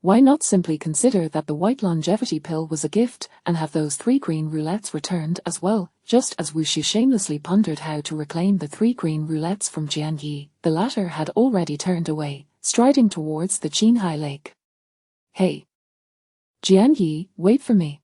Why not simply consider that the white longevity pill was a gift and have those 3 green roulettes returned as well? Just as Wushu shamelessly pondered how to reclaim the 3 green roulettes from Jian Yi, the latter had already turned away, striding towards the Qinghai Lake. Hey! Jian Yi, wait for me.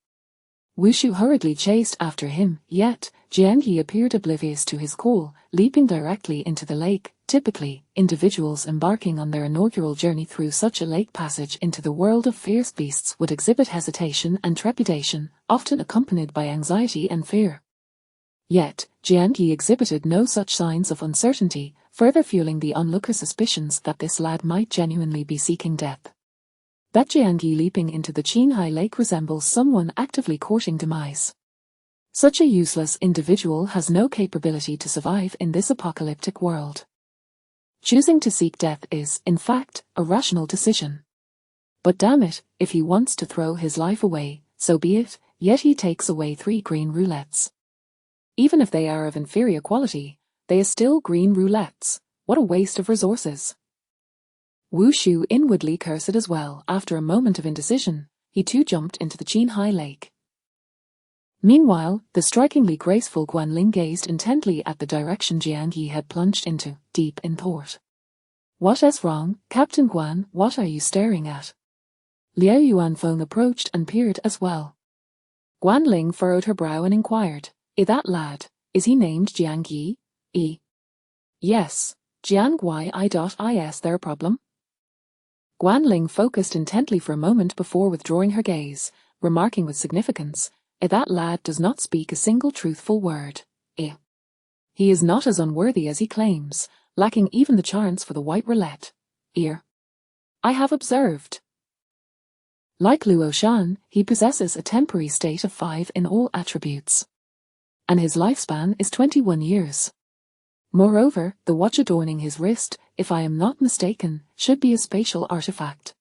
Wushu hurriedly chased after him, yet Jian Yi appeared oblivious to his call, leaping directly into the lake. Typically, individuals embarking on their inaugural journey through such a lake passage into the world of fierce beasts would exhibit hesitation and trepidation, often accompanied by anxiety and fear. Yet, Jian Yi exhibited no such signs of uncertainty, further fueling the onlooker's suspicions that this lad might genuinely be seeking death. That Jian Yi leaping into the Qinghai Lake resembles someone actively courting demise. Such a useless individual has no capability to survive in this apocalyptic world. Choosing to seek death is, in fact, a rational decision. But damn it, if he wants to throw his life away, so be it, yet he takes away 3 green roulettes. Even if they are of inferior quality, they are still green roulettes. What a waste of resources. Wushu inwardly cursed as well. After a moment of indecision, he too jumped into the Qinghai Lake. Meanwhile, the strikingly graceful Guanling gazed intently at the direction Jian Yi had plunged into, deep in thought. What is wrong, Captain Guan? What are you staring at? Liao Yuanfeng approached and peered as well. Guanling furrowed her brow and inquired, that lad, is he named Jiang Yi? Yes, Jiang Yi.is there a problem? Guanling focused intently for a moment before withdrawing her gaze, remarking with significance, that lad does not speak a single truthful word. He is not as unworthy as he claims, lacking even the chance for the white roulette. I have observed. Like Luo Shan, he possesses a temporary state of 5 in all attributes. And his lifespan is 21 years. Moreover, the watch adorning his wrist, if I am not mistaken, should be a spatial artifact.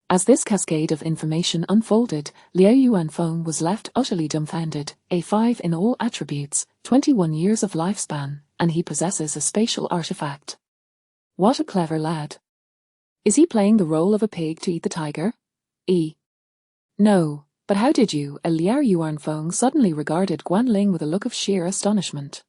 As this cascade of information unfolded, Liao Yuanfeng was left utterly dumbfounded. A 5 in all attributes, 21 years of lifespan, and he possesses a spatial artifact. What a clever lad. Is he playing the role of a pig to eat the tiger? No, but how did you? Liao Yuanfeng suddenly regarded Guanling with a look of sheer astonishment.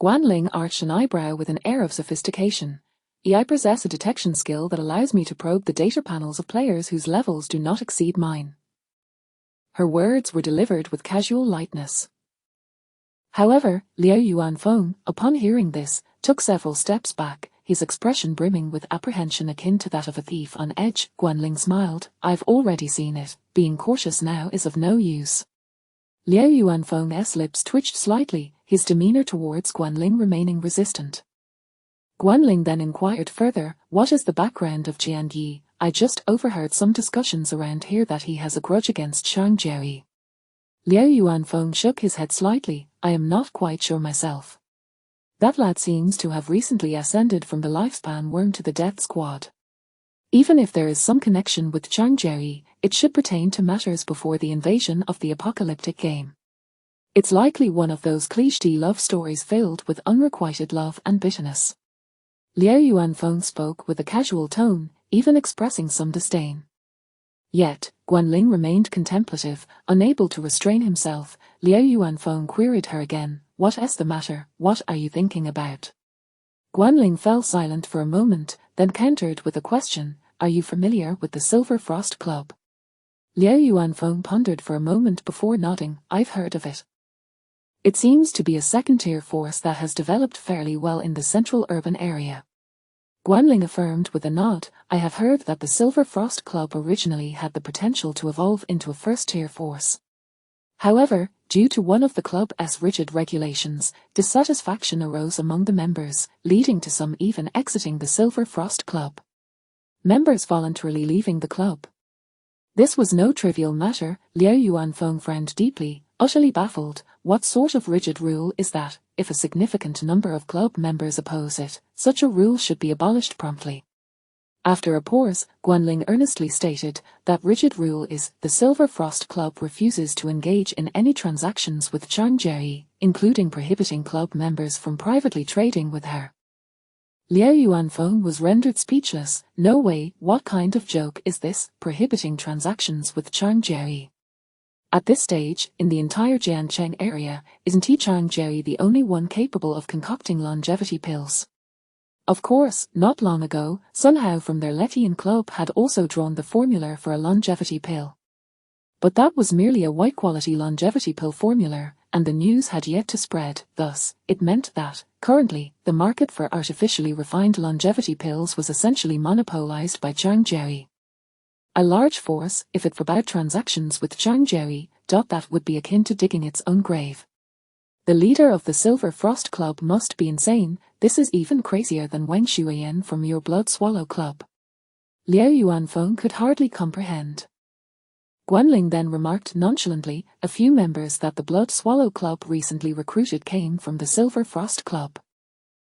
Guanling arched an eyebrow with an air of sophistication. I possess a detection skill that allows me to probe the data panels of players whose levels do not exceed mine. Her words were delivered with casual lightness. However, Liao Yuanfeng, upon hearing this, took several steps back, his expression brimming with apprehension akin to that of a thief on edge. Guanling smiled. I've already seen it. Being cautious now is of no use. Liao Yuanfeng's lips twitched slightly, his demeanor towards Guanling remaining resistant. Guanling then inquired further, what is the background of Jian Yi? I just overheard some discussions around here that he has a grudge against Shang Jiaoyi. Liao Yuanfeng shook his head slightly. I am not quite sure myself. That lad seems to have recently ascended from the lifespan worm to the death squad. Even if there is some connection with Shang Jiaoyi, it should pertain to matters before the invasion of the apocalyptic game. It's likely one of those cliché love stories filled with unrequited love and bitterness. Liao Yuanfeng spoke with a casual tone, even expressing some disdain. Yet, Guanling remained contemplative, unable to restrain himself. Liao Yuanfeng queried her again, what is the matter? What are you thinking about? Guanling fell silent for a moment, then countered with a question, are you familiar with the Silver Frost Club? Liao Yuanfeng pondered for a moment before nodding, I've heard of it. It seems to be a second-tier force that has developed fairly well in the central urban area. Guanling affirmed with a nod, I have heard that the Silver Frost Club originally had the potential to evolve into a first-tier force. However, due to one of the club's rigid regulations, dissatisfaction arose among the members, leading to some even exiting the Silver Frost Club. Members voluntarily leaving the club. This was no trivial matter, Liao Yuanfeng frowned deeply, utterly baffled. What sort of rigid rule is that? If a significant number of club members oppose it, such a rule should be abolished promptly. After a pause, Guanling earnestly stated, that rigid rule is, the Silver Frost Club refuses to engage in any transactions with Changji, including prohibiting club members from privately trading with her. Liao Yuanfeng was rendered speechless. No way, what kind of joke is this, prohibiting transactions with Changji? At this stage, in the entire Jiancheng area, isn't Changji the only one capable of concocting longevity pills? Of course, not long ago, Sun Hao from their Letian club had also drawn the formula for a longevity pill. But that was merely a white-quality longevity pill formula, and the news had yet to spread. Thus, it meant that, currently, the market for artificially refined longevity pills was essentially monopolized by Changji. A large force, if it forbade transactions with Changji, that would be akin to digging its own grave. The leader of the Silver Frost Club must be insane. This is even crazier than Wang Shuiyan from your Blood Swallow Club. Liao Yuanfeng could hardly comprehend. Guanling then remarked nonchalantly, a few members that the Blood Swallow Club recently recruited came from the Silver Frost Club.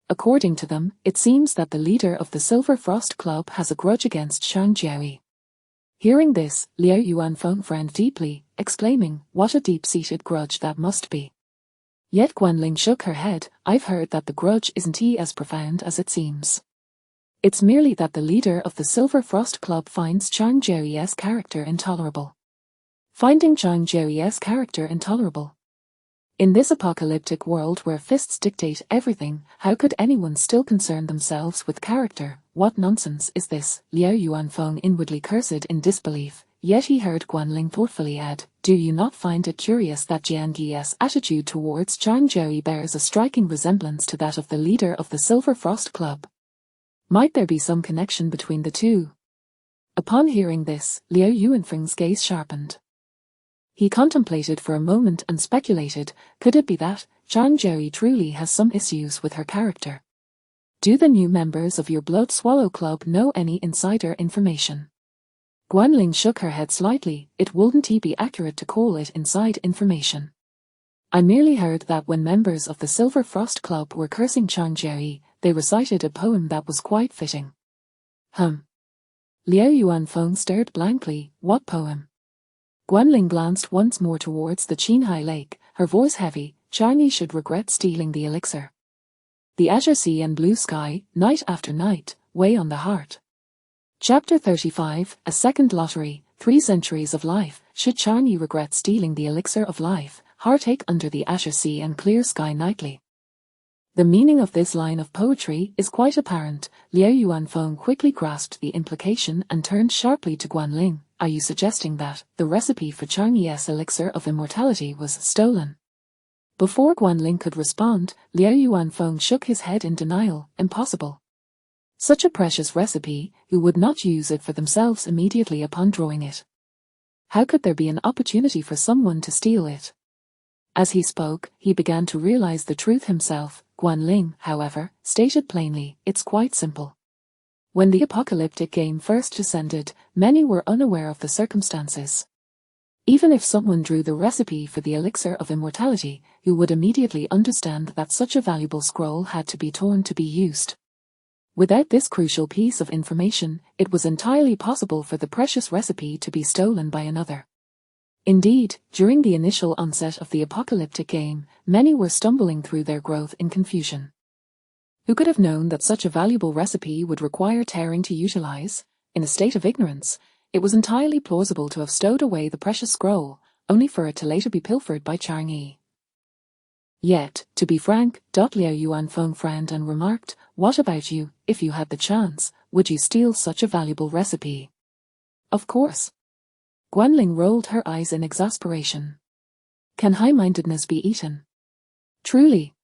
According to them, it seems that the leader of the Silver Frost Club has a grudge against Changji. Hearing this, Liao Yuanfeng frowned deeply, exclaiming, what a deep-seated grudge that must be. Yet Guanling shook her head, I've heard that the grudge isn't as profound as it seems. It's merely that the leader of the Silver Frost Club finds Changji's character intolerable. Finding Changji's character intolerable. In this apocalyptic world where fists dictate everything, how could anyone still concern themselves with character? What nonsense is this? Liao Yuanfeng inwardly cursed in disbelief, yet he heard Guanling thoughtfully add, do you not find it curious that Jiangyi's attitude towards Changji bears a striking resemblance to that of the leader of the Silver Frost Club? Might there be some connection between the two? Upon hearing this, Liao Yuanfeng's gaze sharpened. He contemplated for a moment and speculated, could it be that Changji truly has some issues with her character? Do the new members of your Blood Swallow Club know any insider information? Guanling shook her head slightly, it wouldn't be accurate to call it inside information. I merely heard that when members of the Silver Frost Club were cursing Changji, they recited a poem that was quite fitting. Liao Yuanfeng stared blankly, what poem? Guanling glanced once more towards the Qinghai Lake, her voice heavy, Changyi should regret stealing the elixir. The azure sea and blue sky, night after night, weigh on the heart. Chapter 35, A Second Lottery, 3 Centuries of Life, should Changyi regret stealing the elixir of life, heartache under the azure sea and clear sky nightly. The meaning of this line of poetry is quite apparent. Liao Yuanfeng quickly grasped the implication and turned sharply to Guanling, are you suggesting that the recipe for Changyi's elixir of immortality was stolen? Before Guanling could respond, Liao Yuanfeng shook his head in denial, impossible. Such a precious recipe, who would not use it for themselves immediately upon drawing it? How could there be an opportunity for someone to steal it? As he spoke, he began to realize the truth himself. Guanling, however, stated plainly, it's quite simple. When the apocalyptic game first descended, many were unaware of the circumstances. Even if someone drew the recipe for the elixir of immortality, who would immediately understand that such a valuable scroll had to be torn to be used? Without this crucial piece of information, it was entirely possible for the precious recipe to be stolen by another. Indeed, during the initial onset of the apocalyptic game, many were stumbling through their growth in confusion. Who could have known that such a valuable recipe would require tearing to utilize? In a state of ignorance, it was entirely plausible to have stowed away the precious scroll, only for it to later be pilfered by Changyi. Yet, to be frank, Liao Yuanfeng frowned and remarked, what about you? If you had the chance, would you steal such a valuable recipe? Of course. Guanling rolled her eyes in exasperation. Can high-mindedness be eaten? Truly.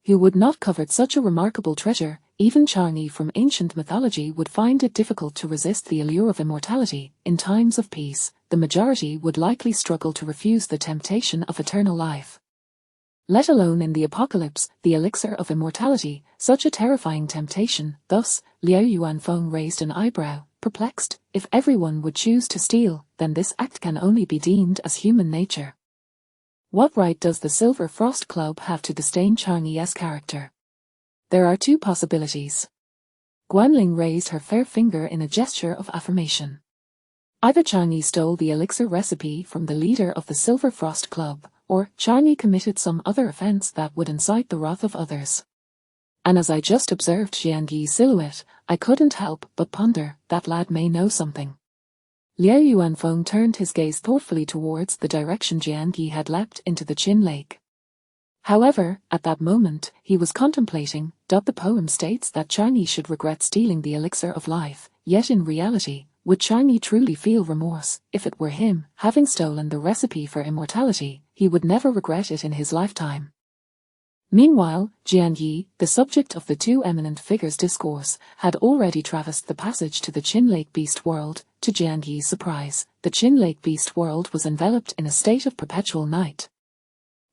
Who would not covet such a remarkable treasure, even Charni from ancient mythology would find it difficult to resist the allure of immortality. In times of peace, the majority would likely struggle to refuse the temptation of eternal life. Let alone in the apocalypse, the elixir of immortality, such a terrifying temptation. Thus, Liao Yuanfeng raised an eyebrow, perplexed. If everyone would choose to steal, then this act can only be deemed as human nature. What right does the Silver Frost Club have to disdain Charni's character? There are two possibilities. Guanling raised her fair finger in a gesture of affirmation. Either Charni stole the elixir recipe from the leader of the Silver Frost Club, or Charni committed some other offense that would incite the wrath of others. And as I just observed Jianyi's silhouette, I couldn't help but ponder, that lad may know something. Liao Yuanfeng turned his gaze thoughtfully towards the direction Jianyi had leapt into the Qin Lake. However, at that moment, he was contemplating. The poem states that Charni should regret stealing the elixir of life, yet in reality, would Charni truly feel remorse? If it were him, having stolen the recipe for immortality, he would never regret it in his lifetime. Meanwhile, Jianyi, the subject of the two eminent figures' discourse, had already traversed the passage to the Qin Lake Beast World. To Jianyi's surprise, the Qin Lake Beast World was enveloped in a state of perpetual night.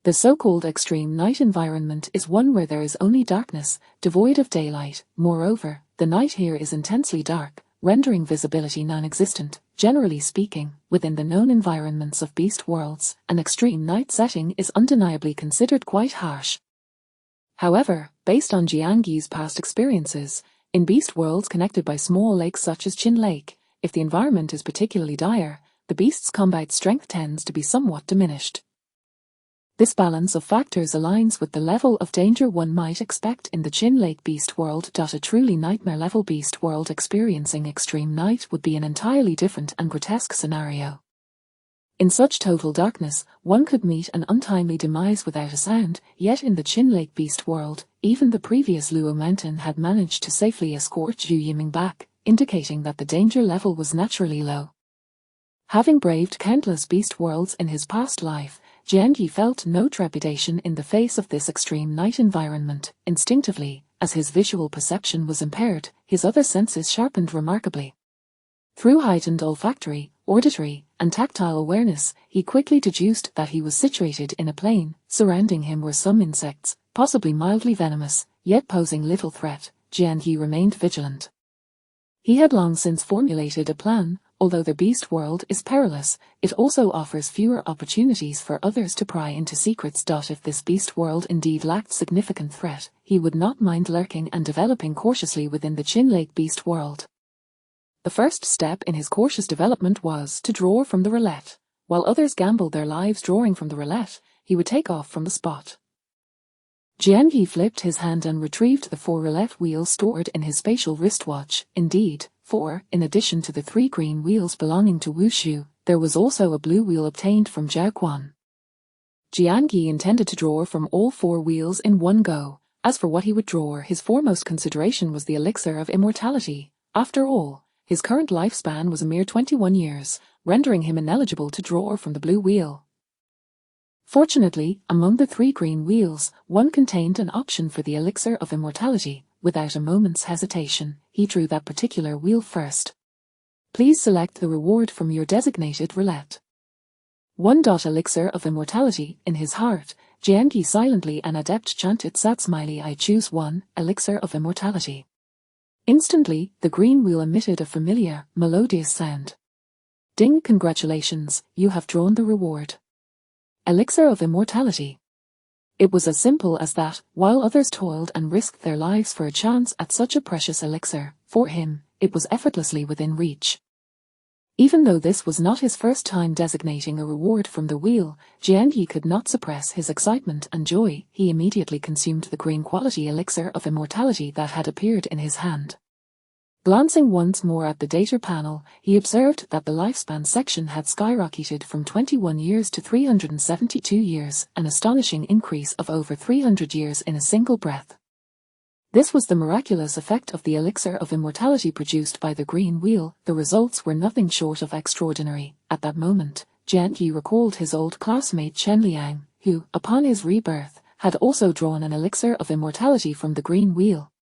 The so-called extreme night environment is one where there is only darkness, devoid of daylight. Moreover, the night here is intensely dark, rendering visibility non-existent. Generally speaking, within the known environments of beast worlds, an extreme night setting is undeniably considered quite harsh. However, based on Jianyi's past experiences, in beast worlds connected by small lakes such as Qin Lake, if the environment is particularly dire, the beast's combat strength tends to be somewhat diminished. This balance of factors aligns with the level of danger one might expect in the Qin Lake Beast World. A truly nightmare-level beast world experiencing extreme night would be an entirely different and grotesque scenario. In such total darkness, one could meet an untimely demise without a sound, yet in the Qin Lake Beast World, even the previous Luo Mountain had managed to safely escort Zhu Yiming back, indicating that the danger level was naturally low. Having braved countless beast worlds in his past life, Jianyi felt no trepidation in the face of this extreme night environment. Instinctively, as his visual perception was impaired, his other senses sharpened remarkably. Through heightened olfactory, auditory, and tactile awareness, he quickly deduced that he was situated in a plain. Surrounding him were some insects, possibly mildly venomous, yet posing little threat. Jianyi remained vigilant. He had long since formulated a plan. Although the beast world is perilous, it also offers fewer opportunities for others to pry into secrets. If this beast world indeed lacked significant threat, he would not mind lurking and developing cautiously within the Qin Lake Beast World. The first step in his cautious development was to draw from the roulette. While others gambled their lives drawing from the roulette, he would take off from the spot. Jianyi flipped his hand and retrieved the 4 roulette wheels stored in his spatial wristwatch. Indeed, 4, in addition to the 3 green wheels belonging to Wu Shu, there was also a blue wheel obtained from Zhao Quan. Jianyi intended to draw from all 4 wheels in one go. As for what he would draw, his foremost consideration was the elixir of immortality. After all, his current lifespan was a mere 21 years, rendering him ineligible to draw from the blue wheel. Fortunately, among the 3 green wheels, one contained an option for the elixir of immortality. Without a moment's hesitation, he drew that particular wheel first. Please select the reward from your designated roulette. 1. Elixir of immortality. In his heart, Jianyi silently and adept chanted Sat Smiley I choose 1, elixir of immortality. Instantly, the green wheel emitted a familiar, melodious sound. Ding! Congratulations, you have drawn the reward. Elixir of immortality. It was as simple as that. While others toiled and risked their lives for a chance at such a precious elixir, for him, it was effortlessly within reach. Even though this was not his first time designating a reward from the wheel, Jianyi could not suppress his excitement and joy. He immediately consumed the green quality elixir of immortality that had appeared in his hand. Glancing once more at the data panel, he observed that the lifespan section had skyrocketed from 21 years to 372 years, an astonishing increase of over 300 years in a single breath. This was the miraculous effect of the elixir of immortality produced by the green wheel. The results were nothing short of extraordinary. At that moment, Jianyi recalled his old classmate Chen Liang, who, upon his rebirth, had also drawn an elixir of immortality from the green wheel.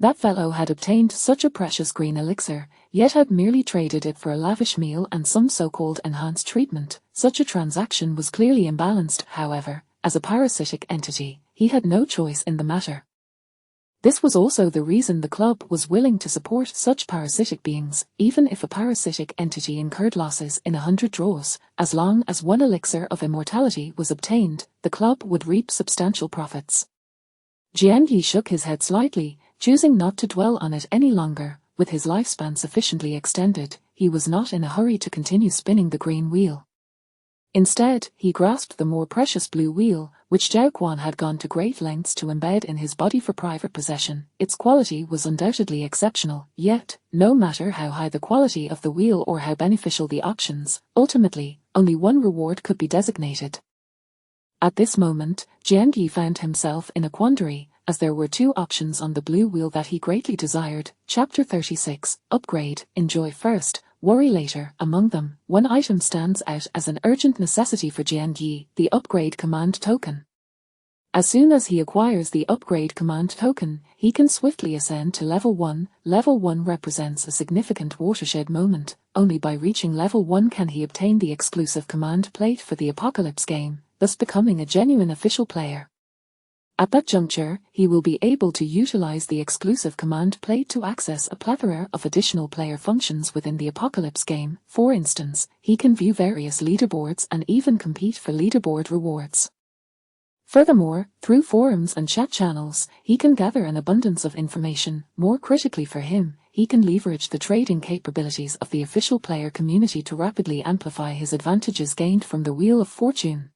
That fellow had obtained such a precious green elixir, yet had merely traded it for a lavish meal and some so-called enhanced treatment. Such a transaction was clearly imbalanced, however. As a parasitic entity, he had no choice in the matter. This was also the reason the club was willing to support such parasitic beings, even if a parasitic entity incurred losses in 100 draws. As long as one elixir of immortality was obtained, the club would reap substantial profits. Jiangyi shook his head slightly, choosing not to dwell on it any longer. With his lifespan sufficiently extended, he was not in a hurry to continue spinning the green wheel. Instead, he grasped the more precious blue wheel, which Zhao Quan had gone to great lengths to embed in his body for private possession. Its quality was undoubtedly exceptional, yet, no matter how high the quality of the wheel or how beneficial the options, ultimately, only one reward could be designated. At this moment, Jiangyi found himself in a quandary, as there were two options on the blue wheel that he greatly desired. Chapter 36, Upgrade, Enjoy First, Worry Later. Among them, one item stands out as an urgent necessity for Jiangyi, the Upgrade Command Token. As soon as he acquires the Upgrade Command Token, he can swiftly ascend to Level 1. Level 1 represents a significant watershed moment. Only by reaching Level 1 can he obtain the exclusive command plate for the Apocalypse game, thus becoming a genuine official player. At that juncture, he will be able to utilize the exclusive command plate to access a plethora of additional player functions within the Apocalypse game. For instance, he can view various leaderboards and even compete for leaderboard rewards. Furthermore, through forums and chat channels, he can gather an abundance of information. More critically for him, he can leverage the trading capabilities of the official player community to rapidly amplify his advantages gained from the Wheel of Fortune.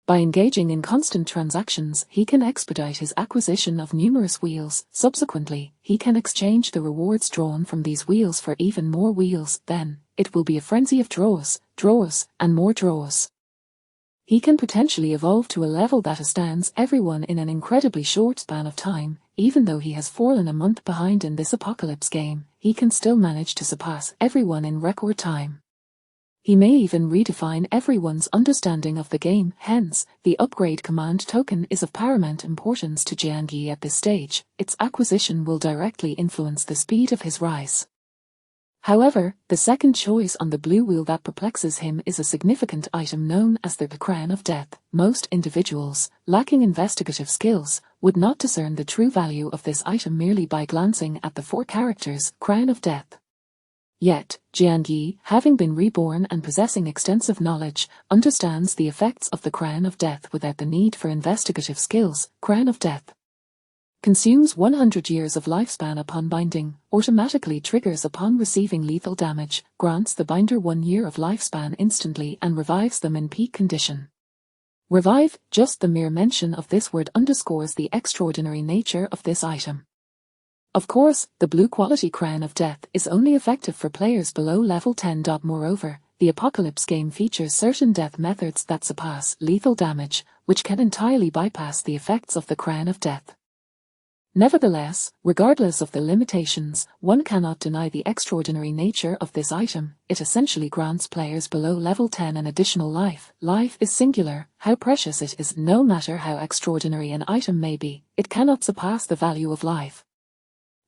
By engaging in constant transactions, he can expedite his acquisition of numerous wheels. Subsequently, he can exchange the rewards drawn from these wheels for even more wheels. Then, it will be a frenzy of draws, and more draws. He can potentially evolve to a level that astounds everyone in an incredibly short span of time. Even though he has fallen a month behind in this Apocalypse game, he can still manage to surpass everyone in record time. He may even redefine everyone's understanding of the game. Hence, the Upgrade Command Token is of paramount importance to Jiangyi at this stage. Its acquisition will directly influence the speed of his rise. However, the second choice on the blue wheel that perplexes him is a significant item known as the Crown of Death. Most individuals, lacking investigative skills, would not discern the true value of this item merely by glancing at the 4 characters, Crown of Death. Yet, Jiangyi, having been reborn and possessing extensive knowledge, understands the effects of the Crown of Death without the need for investigative skills. Crown of Death consumes 100 years of lifespan upon binding, automatically triggers upon receiving lethal damage, grants the binder 1 year of lifespan instantly and revives them in peak condition. Revive, just the mere mention of this word underscores the extraordinary nature of this item. Of course, the blue quality Crown of Death is only effective for players below level 10. Moreover, the Apocalypse game features certain death methods that surpass lethal damage, which can entirely bypass the effects of the Crown of Death. Nevertheless, regardless of the limitations, one cannot deny the extraordinary nature of this item. It essentially grants players below level 10 an additional life. Life is singular. How precious it is, no matter how extraordinary an item may be, it cannot surpass the value of life.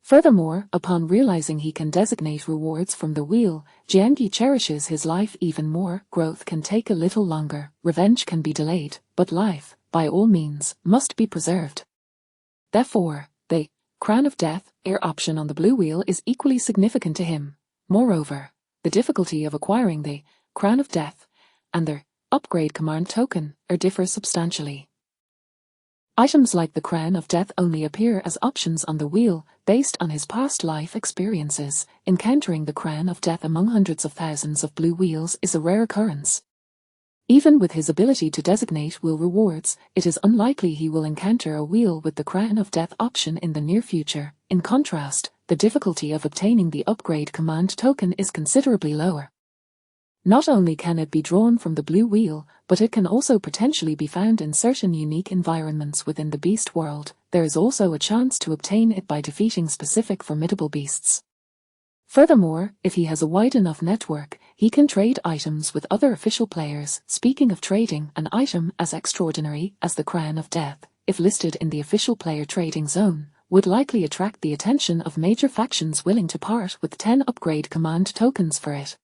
Furthermore, upon realizing he can designate rewards from the wheel, Jiangyi cherishes his life even more. Growth can take a little longer, revenge can be delayed, but life, by all means, must be preserved. Therefore, the Crown of Death option on the blue wheel is equally significant to him. Moreover, the difficulty of acquiring the Crown of Death and the Upgrade Command Token differ substantially. Items like the Crown of Death only appear as options on the wheel, based on his past life experiences. Encountering the Crown of Death among hundreds of thousands of blue wheels is a rare occurrence. Even with his ability to designate wheel rewards, it is unlikely he will encounter a wheel with the Crown of Death option in the near future. In contrast, the difficulty of obtaining the Upgrade Command Token is considerably lower. Not only can it be drawn from the blue wheel, but it can also potentially be found in certain unique environments within the beast world. There is also a chance to obtain it by defeating specific formidable beasts. Furthermore, if he has a wide enough network, he can trade items with other official players. Speaking of trading, an item as extraordinary as the Crown of Death, if listed in the official player trading zone, would likely attract the attention of major factions willing to part with 10 upgrade command tokens for it.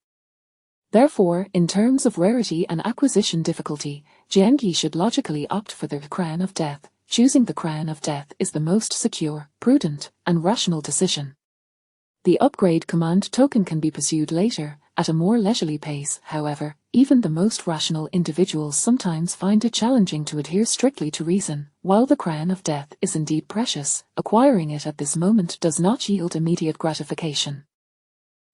Therefore, in terms of rarity and acquisition difficulty, Jiangi should logically opt for the Crown of Death. Choosing the Crown of Death is the most secure, prudent, and rational decision. The upgrade command token can be pursued later, at a more leisurely pace. However, even the most rational individuals sometimes find it challenging to adhere strictly to reason. While the Crown of Death is indeed precious, acquiring it at this moment does not yield immediate gratification.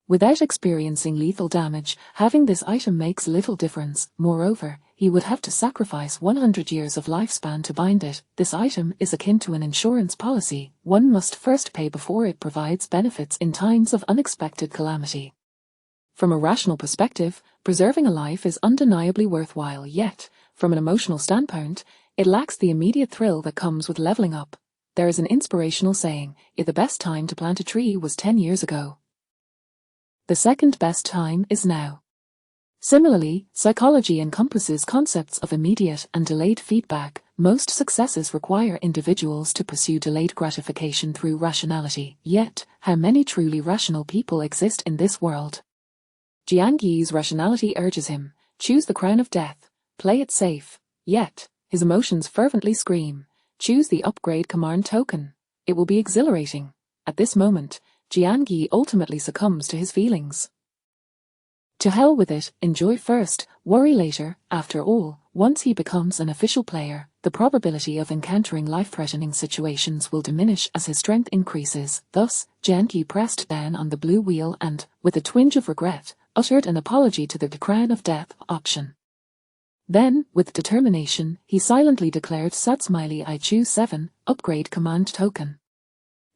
Without experiencing lethal damage, having this item makes little difference. Moreover, he would have to sacrifice 100 years of lifespan to bind it. This item is akin to an insurance policy. One must first pay before it provides benefits in times of unexpected calamity. From a rational perspective, preserving a life is undeniably worthwhile, yet, from an emotional standpoint, it lacks the immediate thrill that comes with leveling up. There is an inspirational saying, "If the best time to plant a tree was 10 years ago, the second best time is now." Similarly, psychology encompasses concepts of immediate and delayed feedback. Most successes require individuals to pursue delayed gratification through rationality. Yet, how many truly rational people exist in this world? Jiangi's rationality urges him, choose the Crown of Death, play it safe. Yet, his emotions fervently scream, choose the upgrade command token. It will be exhilarating. At this moment, Jiangi ultimately succumbs to his feelings. To hell with it, enjoy first, worry later. After all, once he becomes an official player, the probability of encountering life-threatening situations will diminish as his strength increases. Thus, Jiangi pressed down on the blue wheel and, with a twinge of regret, uttered an apology to the Crown of Death option. Then, with determination, he silently declared, "Sad smiley, I choose 7, upgrade command token."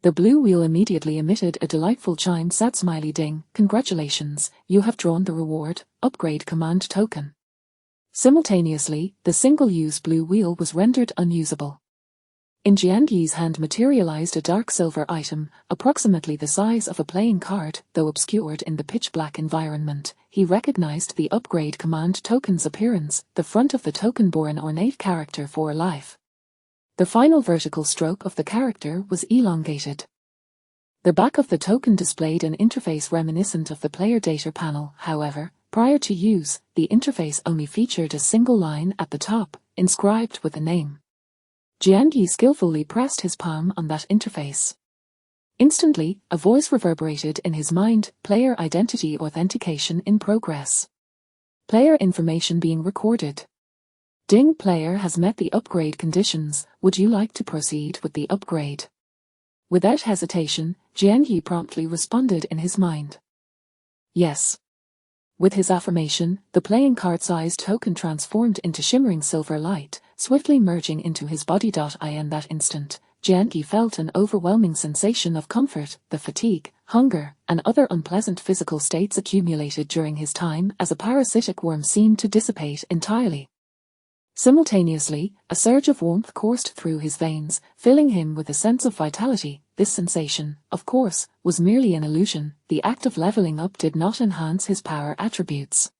The blue wheel immediately emitted a delightful chime. "Sad smiley ding, congratulations, you have drawn the reward, upgrade command token." Simultaneously, the single-use blue wheel was rendered unusable. In Jiangi's hand materialized a dark silver item, approximately the size of a playing card. Though obscured in the pitch-black environment, he recognized the upgrade command token's appearance. The front of the token bore an ornate character for life. The final vertical stroke of the character was elongated. The back of the token displayed an interface reminiscent of the player data panel. However, prior to use, the interface only featured a single line at the top, inscribed with a name. Jiangi skillfully pressed his palm on that interface. Instantly, a voice reverberated in his mind, "Player identity authentication in progress. Player information being recorded. Ding, player has met the upgrade conditions. Would you like to proceed with the upgrade?" Without hesitation, Jiangi promptly responded in his mind, "Yes." With his affirmation, the playing card-sized token transformed into shimmering silver light, swiftly merging into his body. In that instant, Jiangi felt an overwhelming sensation of comfort. The fatigue, hunger, and other unpleasant physical states accumulated during his time as a parasitic worm seemed to dissipate entirely. Simultaneously, a surge of warmth coursed through his veins, filling him with a sense of vitality. This sensation, of course, was merely an illusion. The act of leveling up did not enhance his power attributes.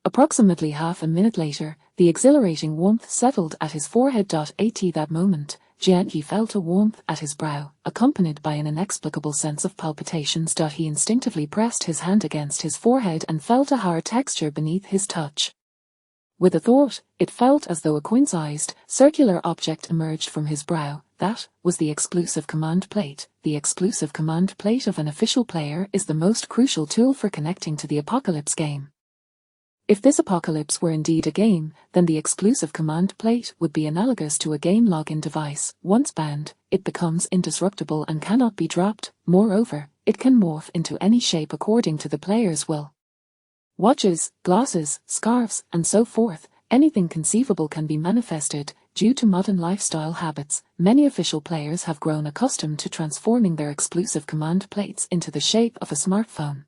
Approximately half a minute later, the exhilarating warmth settled at his forehead. At that moment, Jiangi felt a warmth at his brow, accompanied by an inexplicable sense of palpitations. He instinctively pressed his hand against his forehead and felt a hard texture beneath his touch. With a thought, it felt as though a coin-sized, circular object emerged from his brow. That was the exclusive command plate. The exclusive command plate of an official player is the most crucial tool for connecting to the Apocalypse game. If this Apocalypse were indeed a game, then the exclusive command plate would be analogous to a game login device. Once bound, it becomes indestructible and cannot be dropped. Moreover, it can morph into any shape according to the player's will. Watches, glasses, scarves, and so forth, anything conceivable can be manifested. Due to modern lifestyle habits, many official players have grown accustomed to transforming their exclusive command plates into the shape of a smartphone.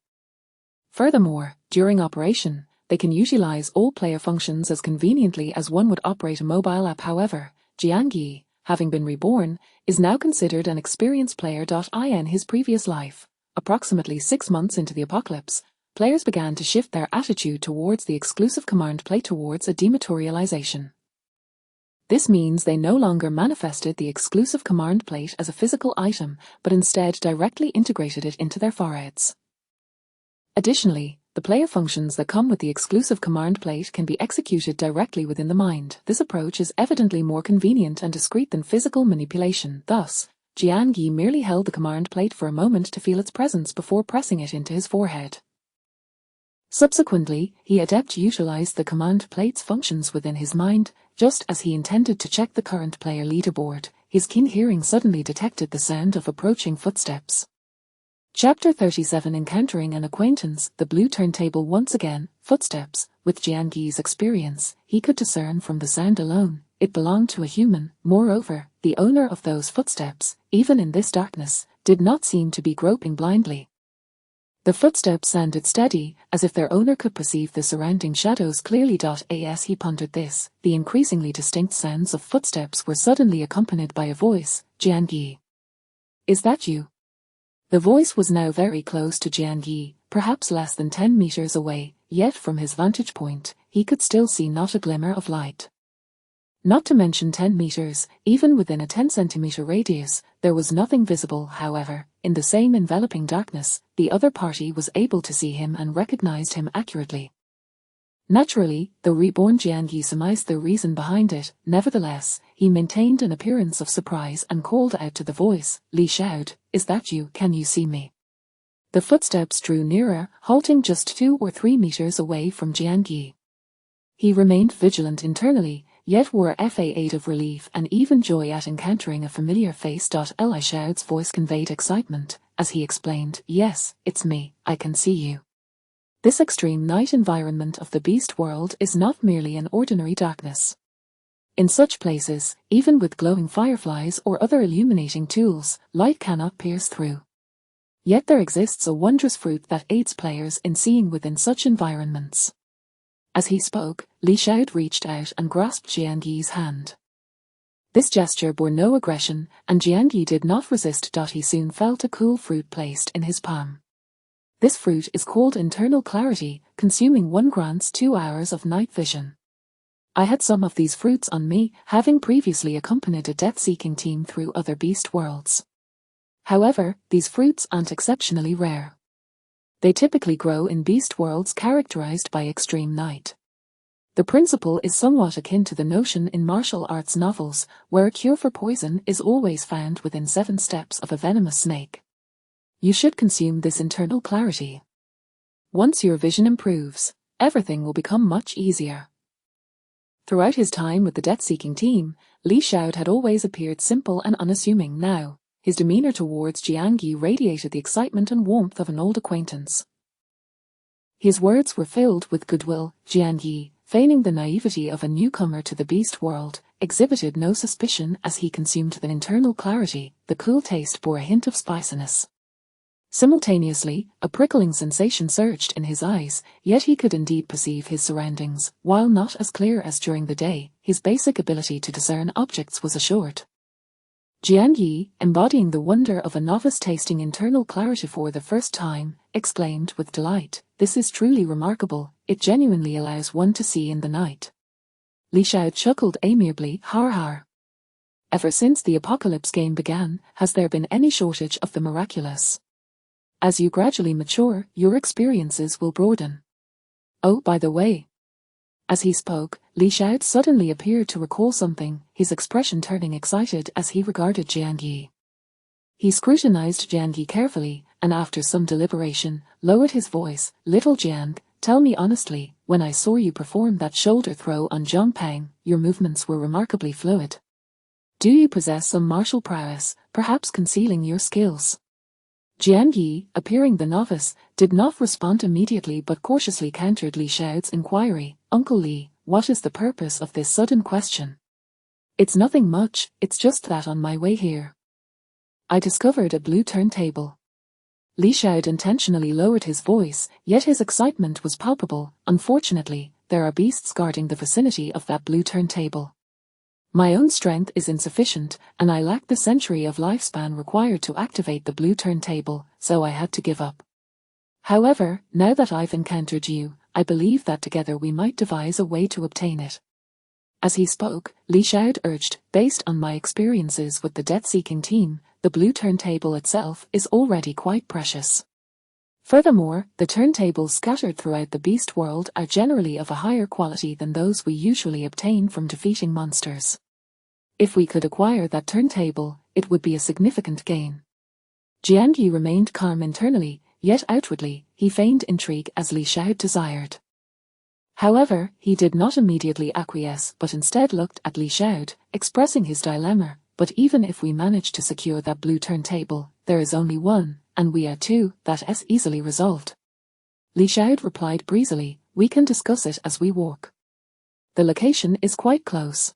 Furthermore, during operation, they can utilize all player functions as conveniently as one would operate a mobile app. However, Jiangi, having been reborn, is now considered an experienced player. In his previous life, approximately 6 months into the Apocalypse, players began to shift their attitude towards the exclusive command plate towards a dematerialization. This means they no longer manifested the exclusive command plate as a physical item, but instead directly integrated it into their foreheads. Additionally, the player functions that come with the exclusive command plate can be executed directly within the mind. This approach is evidently more convenient and discreet than physical manipulation. Thus, Jian Yi merely held the command plate for a moment to feel its presence before pressing it into his forehead. Subsequently, he adeptly utilized the command plate's functions within his mind. Just as he intended to check the current player leaderboard, his keen hearing suddenly detected the sound of approaching footsteps. Chapter 37 Encountering an Acquaintance. The blue turntable once again. Footsteps. With Jian Yi's experience, he could discern from the sound alone, it belonged to a human. Moreover, the owner of those footsteps, even in this darkness, did not seem to be groping blindly. The footsteps sounded steady, as if their owner could perceive the surrounding shadows clearly. As he pondered this, the increasingly distinct sounds of footsteps were suddenly accompanied by a voice. Jian Yi. Is that you? The voice was now very close to Jian Yi, perhaps less than 10 meters away, yet from his vantage point, he could still see not a glimmer of light. Not to mention 10 meters, even within a 10-centimeter radius, there was nothing visible. However, in the same enveloping darkness, the other party was able to see him and recognized him accurately. Naturally, though reborn Jian Yi surmised the reason behind it, nevertheless, he maintained an appearance of surprise and called out to the voice. Li shouted, "Is that you? Can you see me?" The footsteps drew nearer, halting just 2 or 3 meters away from Jian Yi. He remained vigilant internally, yet wore a face of relief and even joy at encountering a familiar face. Li Shao's voice conveyed excitement, as he explained, "Yes, it's me, I can see you." This extreme night environment of the beast world is not merely an ordinary darkness. In such places, even with glowing fireflies or other illuminating tools, light cannot pierce through. Yet there exists a wondrous fruit that aids players in seeing within such environments. As he spoke, Li Shao reached out and grasped Jian Yi's hand. This gesture bore no aggression, and Jian Yi did not resist. He soon felt a cool fruit placed in his palm. This fruit is called internal clarity, consuming 1 grants 2 hours of night vision. I had some of these fruits on me, having previously accompanied a death-seeking team through other beast worlds. However, these fruits aren't exceptionally rare. They typically grow in beast worlds characterized by extreme night. The principle is somewhat akin to the notion in martial arts novels, where a cure for poison is always found within 7 steps of a venomous snake. You should consume this internal clarity. Once your vision improves, everything will become much easier. Throughout his time with the death-seeking team, Li Shao had always appeared simple and unassuming. Now, his demeanor towards Jian Yi radiated the excitement and warmth of an old acquaintance. His words were filled with goodwill. Jian Yi, feigning the naivety of a newcomer to the beast world, exhibited no suspicion as he consumed the internal clarity. The cool taste bore a hint of spiciness. Simultaneously, a prickling sensation surged in his eyes, yet he could indeed perceive his surroundings. While not as clear as during the day, his basic ability to discern objects was assured. Jian Yi, embodying the wonder of a novice tasting internal clarity for the first time, exclaimed with delight, "This is truly remarkable, it genuinely allows one to see in the night." Li Shao chuckled amiably, "Har har. Ever since the apocalypse game began, has there been any shortage of the miraculous? As you gradually mature, your experiences will broaden. Oh, by the way." As he spoke, Li Shao suddenly appeared to recall something, his expression turning excited as he regarded Jian Yi. He scrutinized Jian Yi carefully, and after some deliberation, lowered his voice. "Little Jian, tell me honestly, when I saw you perform that shoulder throw on Zhang Peng, your movements were remarkably fluid. Do you possess some martial prowess, perhaps concealing your skills?" Jian Yi, appearing the novice, did not respond immediately but cautiously countered Li Shao's inquiry. "Uncle Li, what is the purpose of this sudden question?" "It's nothing much, it's just that on my way here, I discovered a blue turntable." Li Shao intentionally lowered his voice, yet his excitement was palpable. "Unfortunately, there are beasts guarding the vicinity of that blue turntable. My own strength is insufficient, and I lack the century of lifespan required to activate the blue turntable, so I had to give up. However, now that I've encountered you, I believe that together we might devise a way to obtain it." As he spoke, Li Xiao urged, based on my experiences with the death-seeking team, the blue turntable itself is already quite precious. Furthermore, the turntables scattered throughout the beast world are generally of a higher quality than those we usually obtain from defeating monsters. If we could acquire that turntable, it would be a significant gain. Jiangyi remained calm internally, yet outwardly, he feigned intrigue as Li Xiao desired. However, he did not immediately acquiesce but instead looked at Li Xiao, expressing his dilemma. But even if we manage to secure that blue turntable, there is only one, and we are two, that is easily resolved. Li Xiao replied breezily, we can discuss it as we walk. The location is quite close.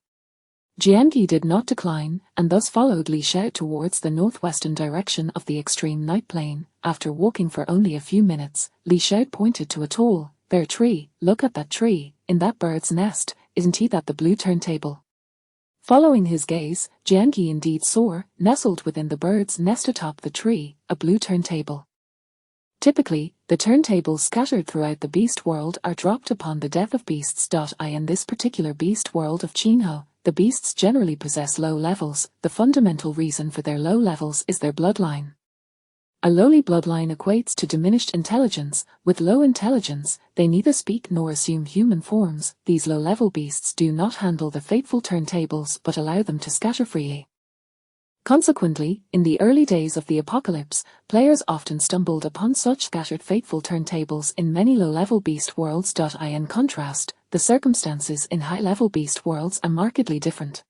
Jiangyi did not decline, and thus followed Li Xiao towards the northwestern direction of the extreme night plain. After walking for only a few minutes, Li Xiao pointed to a tall, bare tree. Look at that tree, in that bird's nest, isn't that the blue turntable? Following his gaze, Jiangyi indeed saw, nestled within the bird's nest atop the tree, a blue turntable. Typically, the turntables scattered throughout the beast world are dropped upon the death of beasts. In this particular beast world of Qinhou, the beasts generally possess low levels. The fundamental reason for their low levels is their bloodline. A lowly bloodline equates to diminished intelligence. With low intelligence, they neither speak nor assume human forms. These low-level beasts do not handle the fateful turntables but allow them to scatter freely. Consequently, in the early days of the apocalypse, players often stumbled upon such scattered fateful turntables in many low-level beast worlds. In contrast, the circumstances in high-level beast worlds are markedly different.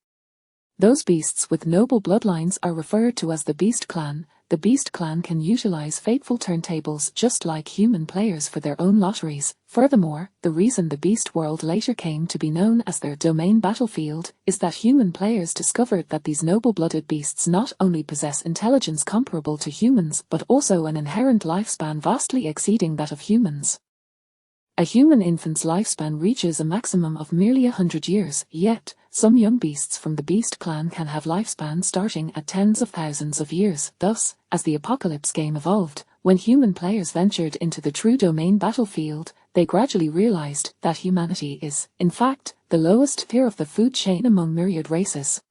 Those beasts with noble bloodlines are referred to as the Beast Clan. The Beast Clan can utilize fateful turntables just like human players for their own lotteries. Furthermore, the reason the Beast World later came to be known as their domain battlefield is that human players discovered that these noble-blooded beasts not only possess intelligence comparable to humans but also an inherent lifespan vastly exceeding that of humans. A human infant's lifespan reaches a maximum of merely 100 years, yet, some young beasts from the Beast Clan can have lifespans starting at tens of thousands of years. Thus, as the Apocalypse game evolved, when human players ventured into the true domain battlefield, they gradually realized that humanity is, in fact, the lowest tier of the food chain among myriad races.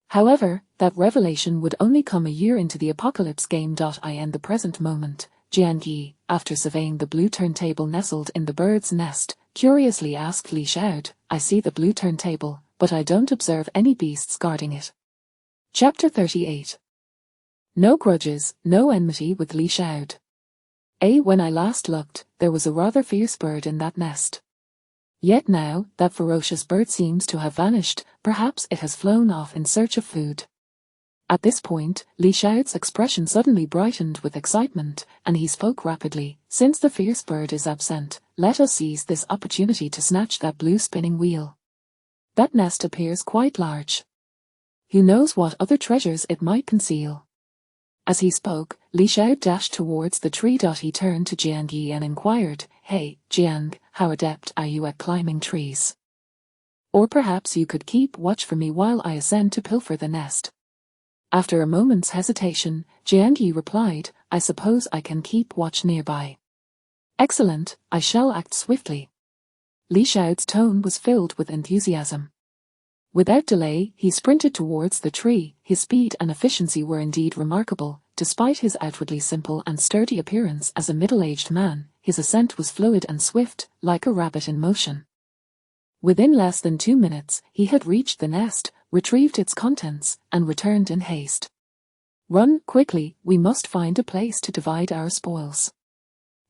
However, that revelation would only come a year into the Apocalypse game. In the present moment, Jiangyi, after surveying the blue turntable nestled in the bird's nest, curiously asked Li Xiao, I see the blue turntable, but I don't observe any beasts guarding it. Chapter 38. No grudges, no enmity with Li Xiao. When I last looked, there was a rather fierce bird in that nest. Yet now, that ferocious bird seems to have vanished. Perhaps it has flown off in search of food. At this point, Li Xiao's expression suddenly brightened with excitement, and he spoke rapidly. Since the fierce bird is absent, let us seize this opportunity to snatch that blue spinning wheel. That nest appears quite large. Who knows what other treasures it might conceal? As he spoke, Li Xiao dashed towards the tree. He turned to Jiangyi and inquired, Hey, Jiang, how adept are you at climbing trees? Or perhaps you could keep watch for me while I ascend to pilfer the nest. After a moment's hesitation, Jiangyi replied, I suppose I can keep watch nearby. Excellent, I shall act swiftly. Li Xiao's tone was filled with enthusiasm. Without delay, he sprinted towards the tree. His speed and efficiency were indeed remarkable. Despite his outwardly simple and sturdy appearance as a middle-aged man, his ascent was fluid and swift, like a rabbit in motion. Within less than 2 minutes, he had reached the nest, retrieved its contents, and returned in haste. Run, quickly, we must find a place to divide our spoils.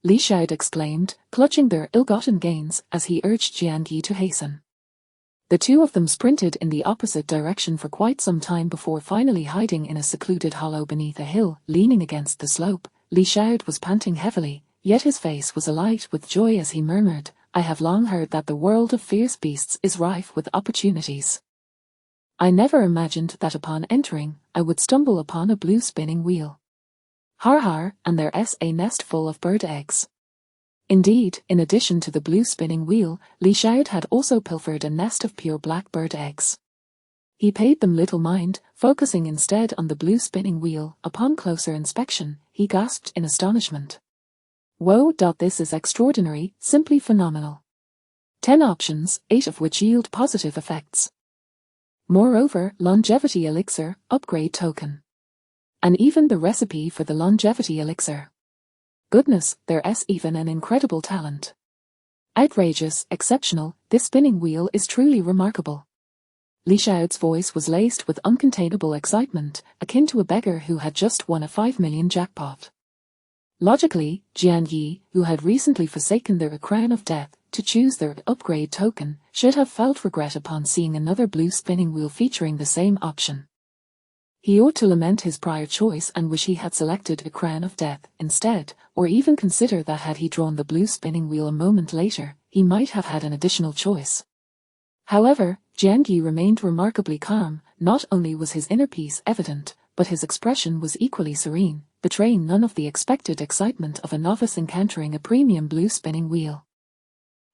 Li Xiao exclaimed, clutching their ill-gotten gains as he urged Jiangyi to hasten. The two of them sprinted in the opposite direction for quite some time before finally hiding in a secluded hollow beneath a hill. Leaning against the slope, Li Xiao was panting heavily, yet his face was alight with joy as he murmured, I have long heard that the world of fierce beasts is rife with opportunities. I never imagined that upon entering, I would stumble upon a blue spinning wheel. Har har, and there's a nest full of bird eggs. Indeed, in addition to the blue spinning wheel, Li Xiao had also pilfered a nest of pure black bird eggs. He paid them little mind, focusing instead on the blue spinning wheel. Upon closer inspection, he gasped in astonishment. Whoa! This is extraordinary, simply phenomenal. 10 options, 8 of which yield positive effects. Moreover, longevity elixir, upgrade token. And even the recipe for the longevity elixir. Goodness, there's even an incredible talent. Outrageous, exceptional, this spinning wheel is truly remarkable. Li Xiao's voice was laced with uncontainable excitement, akin to a beggar who had just won a 5 million jackpot. Logically, Jian Yi, who had recently forsaken their crown of death to choose their upgrade token, should have felt regret upon seeing another blue spinning wheel featuring the same option. He ought to lament his prior choice and wish he had selected a crown of death instead, or even consider that had he drawn the blue spinning wheel a moment later, he might have had an additional choice. However, Jian Yi remained remarkably calm. Not only was his inner peace evident, but his expression was equally serene, betraying none of the expected excitement of a novice encountering a premium blue spinning wheel.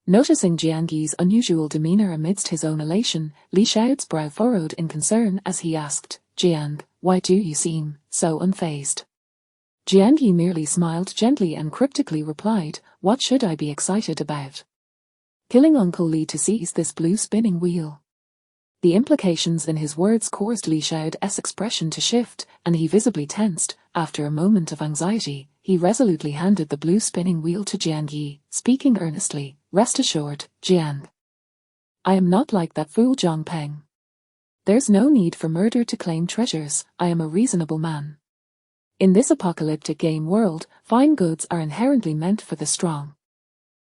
Noticing Jian Yi's unusual demeanor amidst his own elation, Li Xiao's brow furrowed in concern as he asked, "Jiang, why do you seem so unfazed?" Jian Yi merely smiled gently and cryptically replied, "What should I be excited about? Killing Uncle Li to seize this blue spinning wheel." The implications in his words caused Li Xiao's expression to shift, and he visibly tensed. After a moment of anxiety, he resolutely handed the blue spinning wheel to Jian Yi, speaking earnestly, "Rest assured, Jiang. I am not like that fool Zhang Peng. There's no need for murder to claim treasures. I am a reasonable man. In this apocalyptic game world, fine goods are inherently meant for the strong.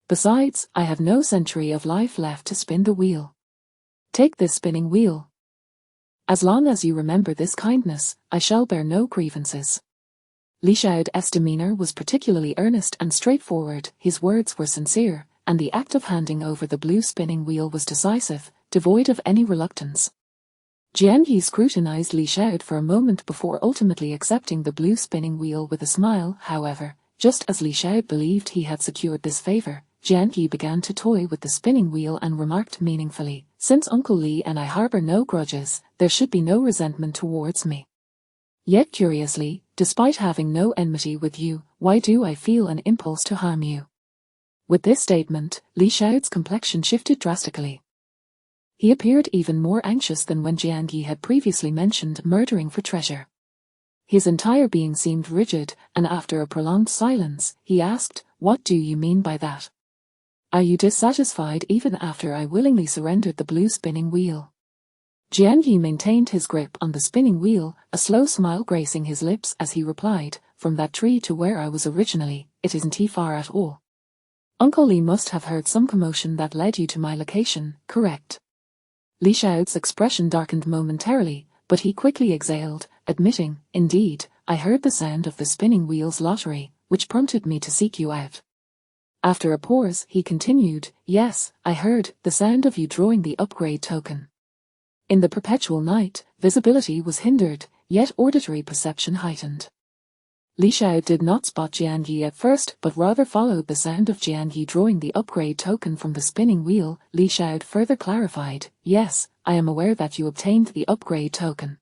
Besides, I have no century of life left to spin the wheel. Take this spinning wheel. As long as you remember this kindness, I shall bear no grievances." Li Xiao's demeanor was particularly earnest and straightforward. His words were sincere, and the act of handing over the blue spinning wheel was decisive, devoid of any reluctance. Jian Yi scrutinized Li Xiao for a moment before ultimately accepting the blue spinning wheel with a smile. However, just as Li Xiao believed he had secured this favor, Jian Yi began to toy with the spinning wheel and remarked meaningfully, "Since Uncle Li and I harbor no grudges, there should be no resentment towards me. Yet curiously, despite having no enmity with you, why do I feel an impulse to harm you?" With this statement, Li Xiao's complexion shifted drastically. He appeared even more anxious than when Jian Yi had previously mentioned murdering for treasure. His entire being seemed rigid, and after a prolonged silence, he asked, "What do you mean by that? Are you dissatisfied even after I willingly surrendered the blue spinning wheel?" Jian Yi maintained his grip on the spinning wheel, a slow smile gracing his lips as he replied, "From that tree to where I was originally, it isn't far at all. Uncle Li must have heard some commotion that led you to my location, correct?" Li Xiao's expression darkened momentarily, but he quickly exhaled, admitting, "Indeed, I heard the sound of the spinning wheel's lottery, which prompted me to seek you out." After a pause, he continued, "Yes, I heard the sound of you drawing the upgrade token. In the perpetual night, visibility was hindered, yet auditory perception heightened." Li Xiao did not spot Jian Yi at first, but rather followed the sound of Jian Yi drawing the upgrade token from the spinning wheel. Li Xiao further clarified, "Yes, I am aware that you obtained the upgrade token.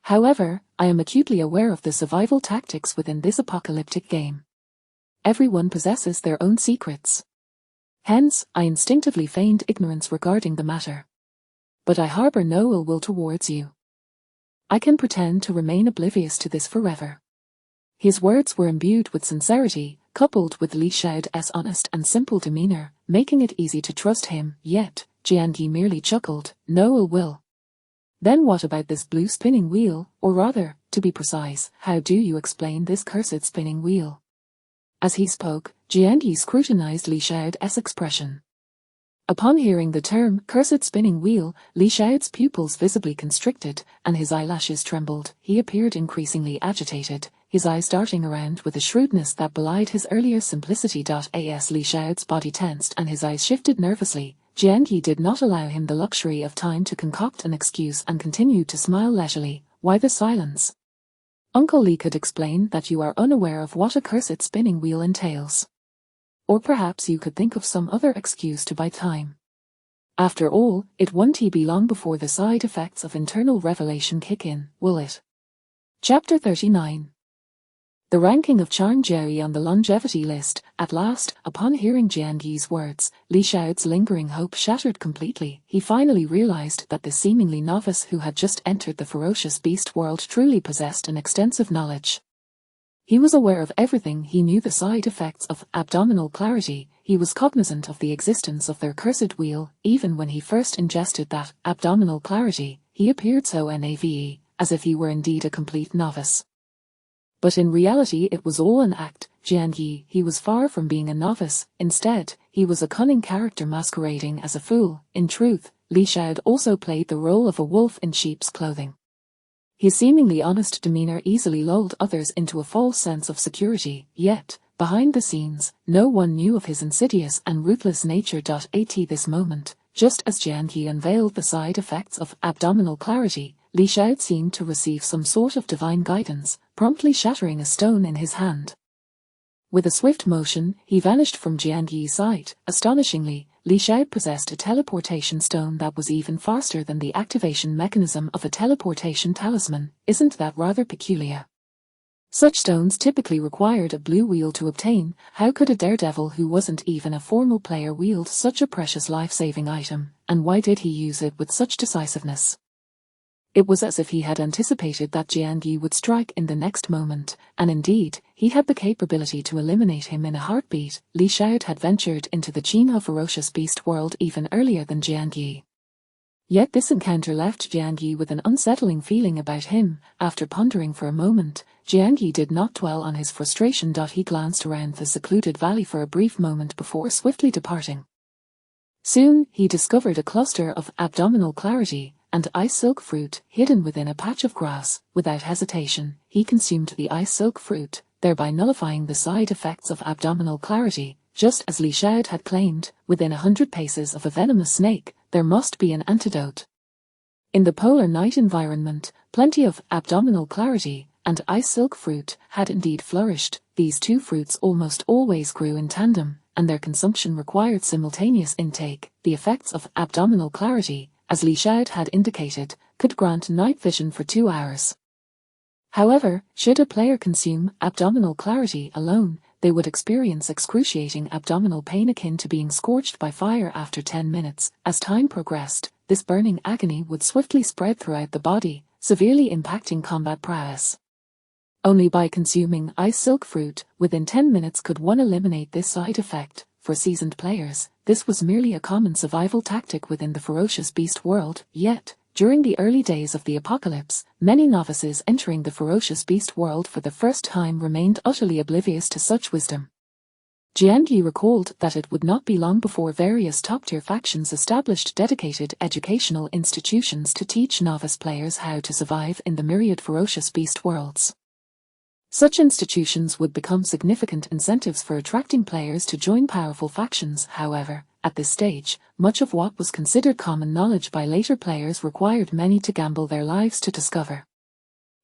However, I am acutely aware of the survival tactics within this apocalyptic game. Everyone possesses their own secrets. Hence, I instinctively feigned ignorance regarding the matter. But I harbor no ill will towards you. I can pretend to remain oblivious to this forever." His words were imbued with sincerity, coupled with Li Xiao's honest and simple demeanor, making it easy to trust him. Yet, Jian Yi merely chuckled, "No ill will. Then what about this blue spinning wheel, or rather, to be precise, how do you explain this cursed spinning wheel?" As he spoke, Jian Yi scrutinized Li Xiao's expression. Upon hearing the term cursed spinning wheel, Li Xiao's pupils visibly constricted, and his eyelashes trembled. He appeared increasingly agitated, his eyes darting around with a shrewdness that belied his earlier simplicity. As Li Xiao's body tensed and his eyes shifted nervously, Jian Yi did not allow him the luxury of time to concoct an excuse and continued to smile leisurely. "Why the silence? Uncle Li could explain that you are unaware of what a cursed spinning wheel entails. Or perhaps you could think of some other excuse to buy time. After all, it won't be long before the side effects of internal revelation kick in, will it?" Chapter 39. The ranking of Chang Jerry on the longevity list. At last, upon hearing Jian Yi's words, Li Xiao's lingering hope shattered completely. He finally realized that the seemingly novice who had just entered the ferocious beast world truly possessed an extensive knowledge. He was aware of everything. He knew the side effects of abdominal clarity. He was cognizant of the existence of their cursed wheel. Even when he first ingested that abdominal clarity, he appeared so naive, as if he were indeed a complete novice. But in reality it was all an act. Jian Yi, he was far from being a novice. Instead, he was a cunning character masquerading as a fool. In truth, Li Xiao also played the role of a wolf in sheep's clothing. His seemingly honest demeanor easily lulled others into a false sense of security, yet, behind the scenes, no one knew of his insidious and ruthless nature. At this moment, just as Jian Yi unveiled the side effects of abdominal clarity, Li Xiao seemed to receive some sort of divine guidance, promptly shattering a stone in his hand. With a swift motion, he vanished from Jian Yi's sight. Astonishingly, Li Xiao possessed a teleportation stone that was even faster than the activation mechanism of a teleportation talisman. Isn't that rather peculiar? Such stones typically required a blue wheel to obtain. How could a daredevil who wasn't even a formal player wield such a precious life-saving item, and why did he use it with such decisiveness? It was as if he had anticipated that Jian Yi would strike in the next moment, and indeed, he had the capability to eliminate him in a heartbeat. Li Xiao had ventured into the Qinhe ferocious beast world even earlier than Jian Yi. Yet this encounter left Jian Yi with an unsettling feeling about him. After pondering for a moment, Jian Yi did not dwell on his frustration. He glanced around the secluded valley for a brief moment before swiftly departing. Soon, he discovered a cluster of abdominal clarity and ice silk fruit hidden within a patch of grass. Without hesitation, he consumed the ice silk fruit, thereby nullifying the side effects of abdominal clarity. Just as Li Xiao had claimed, within 100 paces of a venomous snake, there must be an antidote. In the polar night environment, plenty of abdominal clarity and ice silk fruit had indeed flourished. These two fruits almost always grew in tandem, and their consumption required simultaneous intake. The effects of abdominal clarity, as Li Xiao had indicated, could grant night vision for 2 hours. However, should a player consume abdominal clarity alone, they would experience excruciating abdominal pain akin to being scorched by fire after 10 minutes. As time progressed, this burning agony would swiftly spread throughout the body, severely impacting combat prowess. Only by consuming ice silk fruit, within 10 minutes could one eliminate this side effect. For seasoned players, this was merely a common survival tactic within the ferocious beast world. Yet, during the early days of the apocalypse, many novices entering the ferocious beast world for the first time remained utterly oblivious to such wisdom. Jian Yi recalled that it would not be long before various top-tier factions established dedicated educational institutions to teach novice players how to survive in the myriad ferocious beast worlds. Such institutions would become significant incentives for attracting players to join powerful factions. However, at this stage, much of what was considered common knowledge by later players required many to gamble their lives to discover.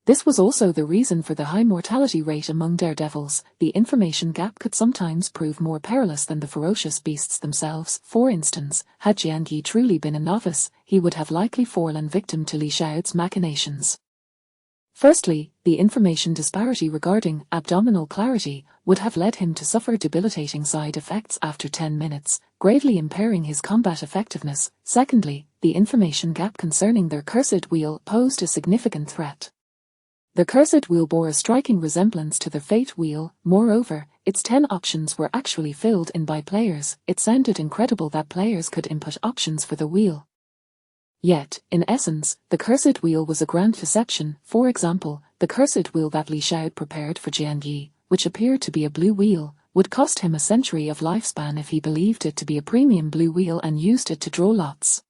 This was also the reason for the high mortality rate among daredevils. The information gap could sometimes prove more perilous than the ferocious beasts themselves. For instance, had Jian Yi truly been a novice, he would have likely fallen victim to Li Xiao's machinations. Firstly, the information disparity regarding abdominal clarity would have led him to suffer debilitating side effects after 10 minutes, gravely impairing his combat effectiveness. Secondly, the information gap concerning their cursed wheel posed a significant threat. The cursed wheel bore a striking resemblance to the fate wheel. Moreover, its 10 options were actually filled in by players. It sounded incredible that players could input options for the wheel. Yet, in essence, the cursed wheel was a grand deception. For example, the cursed wheel that Li Xiao prepared for Jian Yi, which appeared to be a blue wheel, would cost him a century of lifespan if he believed it to be a premium blue wheel and used it to draw lots.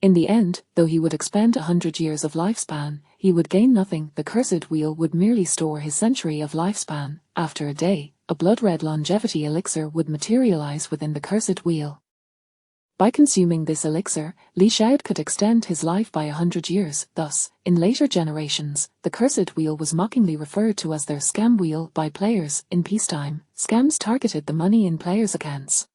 In the end, though he would expend 100 years of lifespan, he would gain nothing. The cursed wheel would merely store his century of lifespan. After a day, a blood-red longevity elixir would materialize within the cursed wheel. By consuming this elixir, Li Xiao could extend his life by 100 years. Thus, in later generations, the cursed wheel was mockingly referred to as their scam wheel by players. In peacetime, scams targeted the money in players' accounts.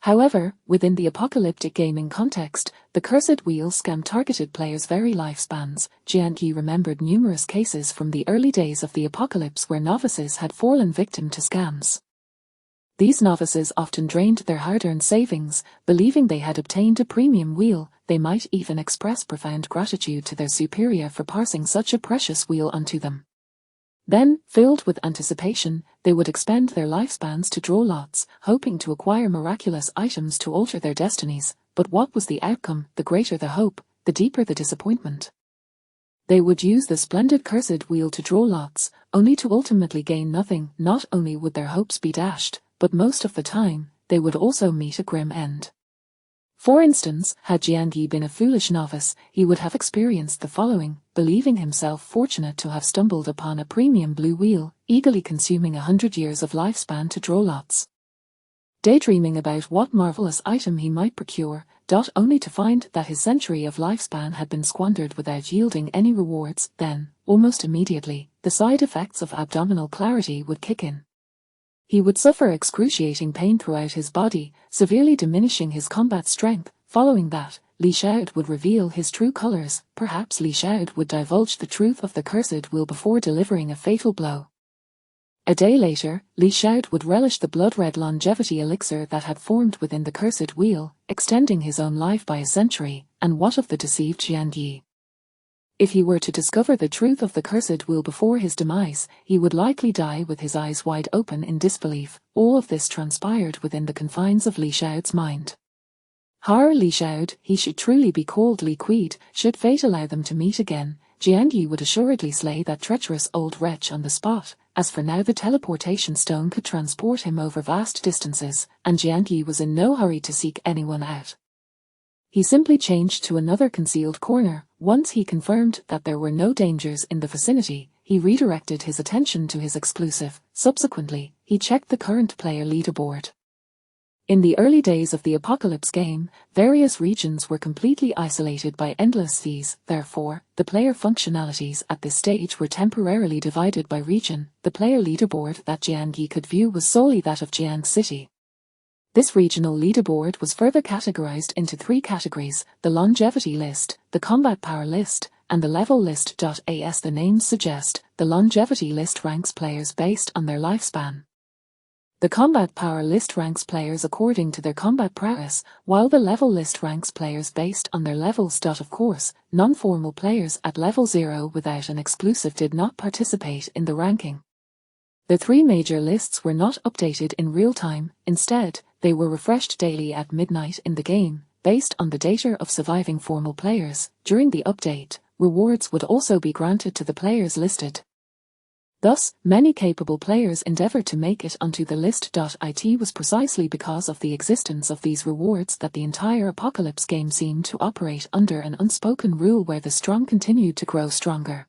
However, within the apocalyptic gaming context, the cursed wheel scam targeted players' very lifespans. Jiangyi remembered numerous cases from the early days of the apocalypse where novices had fallen victim to scams. These novices often drained their hard-earned savings, believing they had obtained a premium wheel. They might even express profound gratitude to their superior for passing such a precious wheel onto them. Then, filled with anticipation, they would expend their lifespans to draw lots, hoping to acquire miraculous items to alter their destinies. But what was the outcome? The greater the hope, the deeper the disappointment. They would use the splendid cursed wheel to draw lots, only to ultimately gain nothing. Not only would their hopes be dashed, but most of the time, they would also meet a grim end. For instance, had Jiangyi been a foolish novice, he would have experienced the following, believing himself fortunate to have stumbled upon a premium blue wheel, eagerly consuming 100 years of lifespan to draw lots. Daydreaming about what marvelous item he might procure, only to find that his century of lifespan had been squandered without yielding any rewards. Then, almost immediately, the side effects of abdominal clarity would kick in. He would suffer excruciating pain throughout his body, severely diminishing his combat strength. Following that, Li Xiao would reveal his true colors. Perhaps Li Xiao would divulge the truth of the cursed wheel before delivering a fatal blow. A day later, Li Xiao would relish the blood-red longevity elixir that had formed within the cursed wheel, extending his own life by a century. And what of the deceived Jiangyi? If he were to discover the truth of the cursed wheel before his demise, he would likely die with his eyes wide open in disbelief. All of this transpired within the confines of Li Xiao's mind. Li Xiao, he should truly be called Li Quid. Should fate allow them to meet again, Jiangyi would assuredly slay that treacherous old wretch on the spot. As for now, the teleportation stone could transport him over vast distances, and Jiangyi was in no hurry to seek anyone out. He simply changed to another concealed corner. Once he confirmed that there were no dangers in the vicinity, he redirected his attention to his exclusive. Subsequently, he checked the current player leaderboard. In the early days of the Apocalypse game, various regions were completely isolated by endless seas. Therefore, the player functionalities at this stage were temporarily divided by region. The player leaderboard that Jiangyi could view was solely that of Jiang City. This regional leaderboard was further categorized into 3 categories: the longevity list, the combat power list, and the level list. As the names suggest, the longevity list ranks players based on their lifespan. The combat power list ranks players according to their combat prowess, while the level list ranks players based on their levels. Of course, non-formal players at level 0 without an exclusive did not participate in the ranking. The 3 major lists were not updated in real time. Instead, they were refreshed daily at midnight in the game, based on the data of surviving formal players. During the update, rewards would also be granted to the players listed. Thus, many capable players endeavored to make it onto the list. It was precisely because of the existence of these rewards that the entire Apocalypse game seemed to operate under an unspoken rule where the strong continued to grow stronger.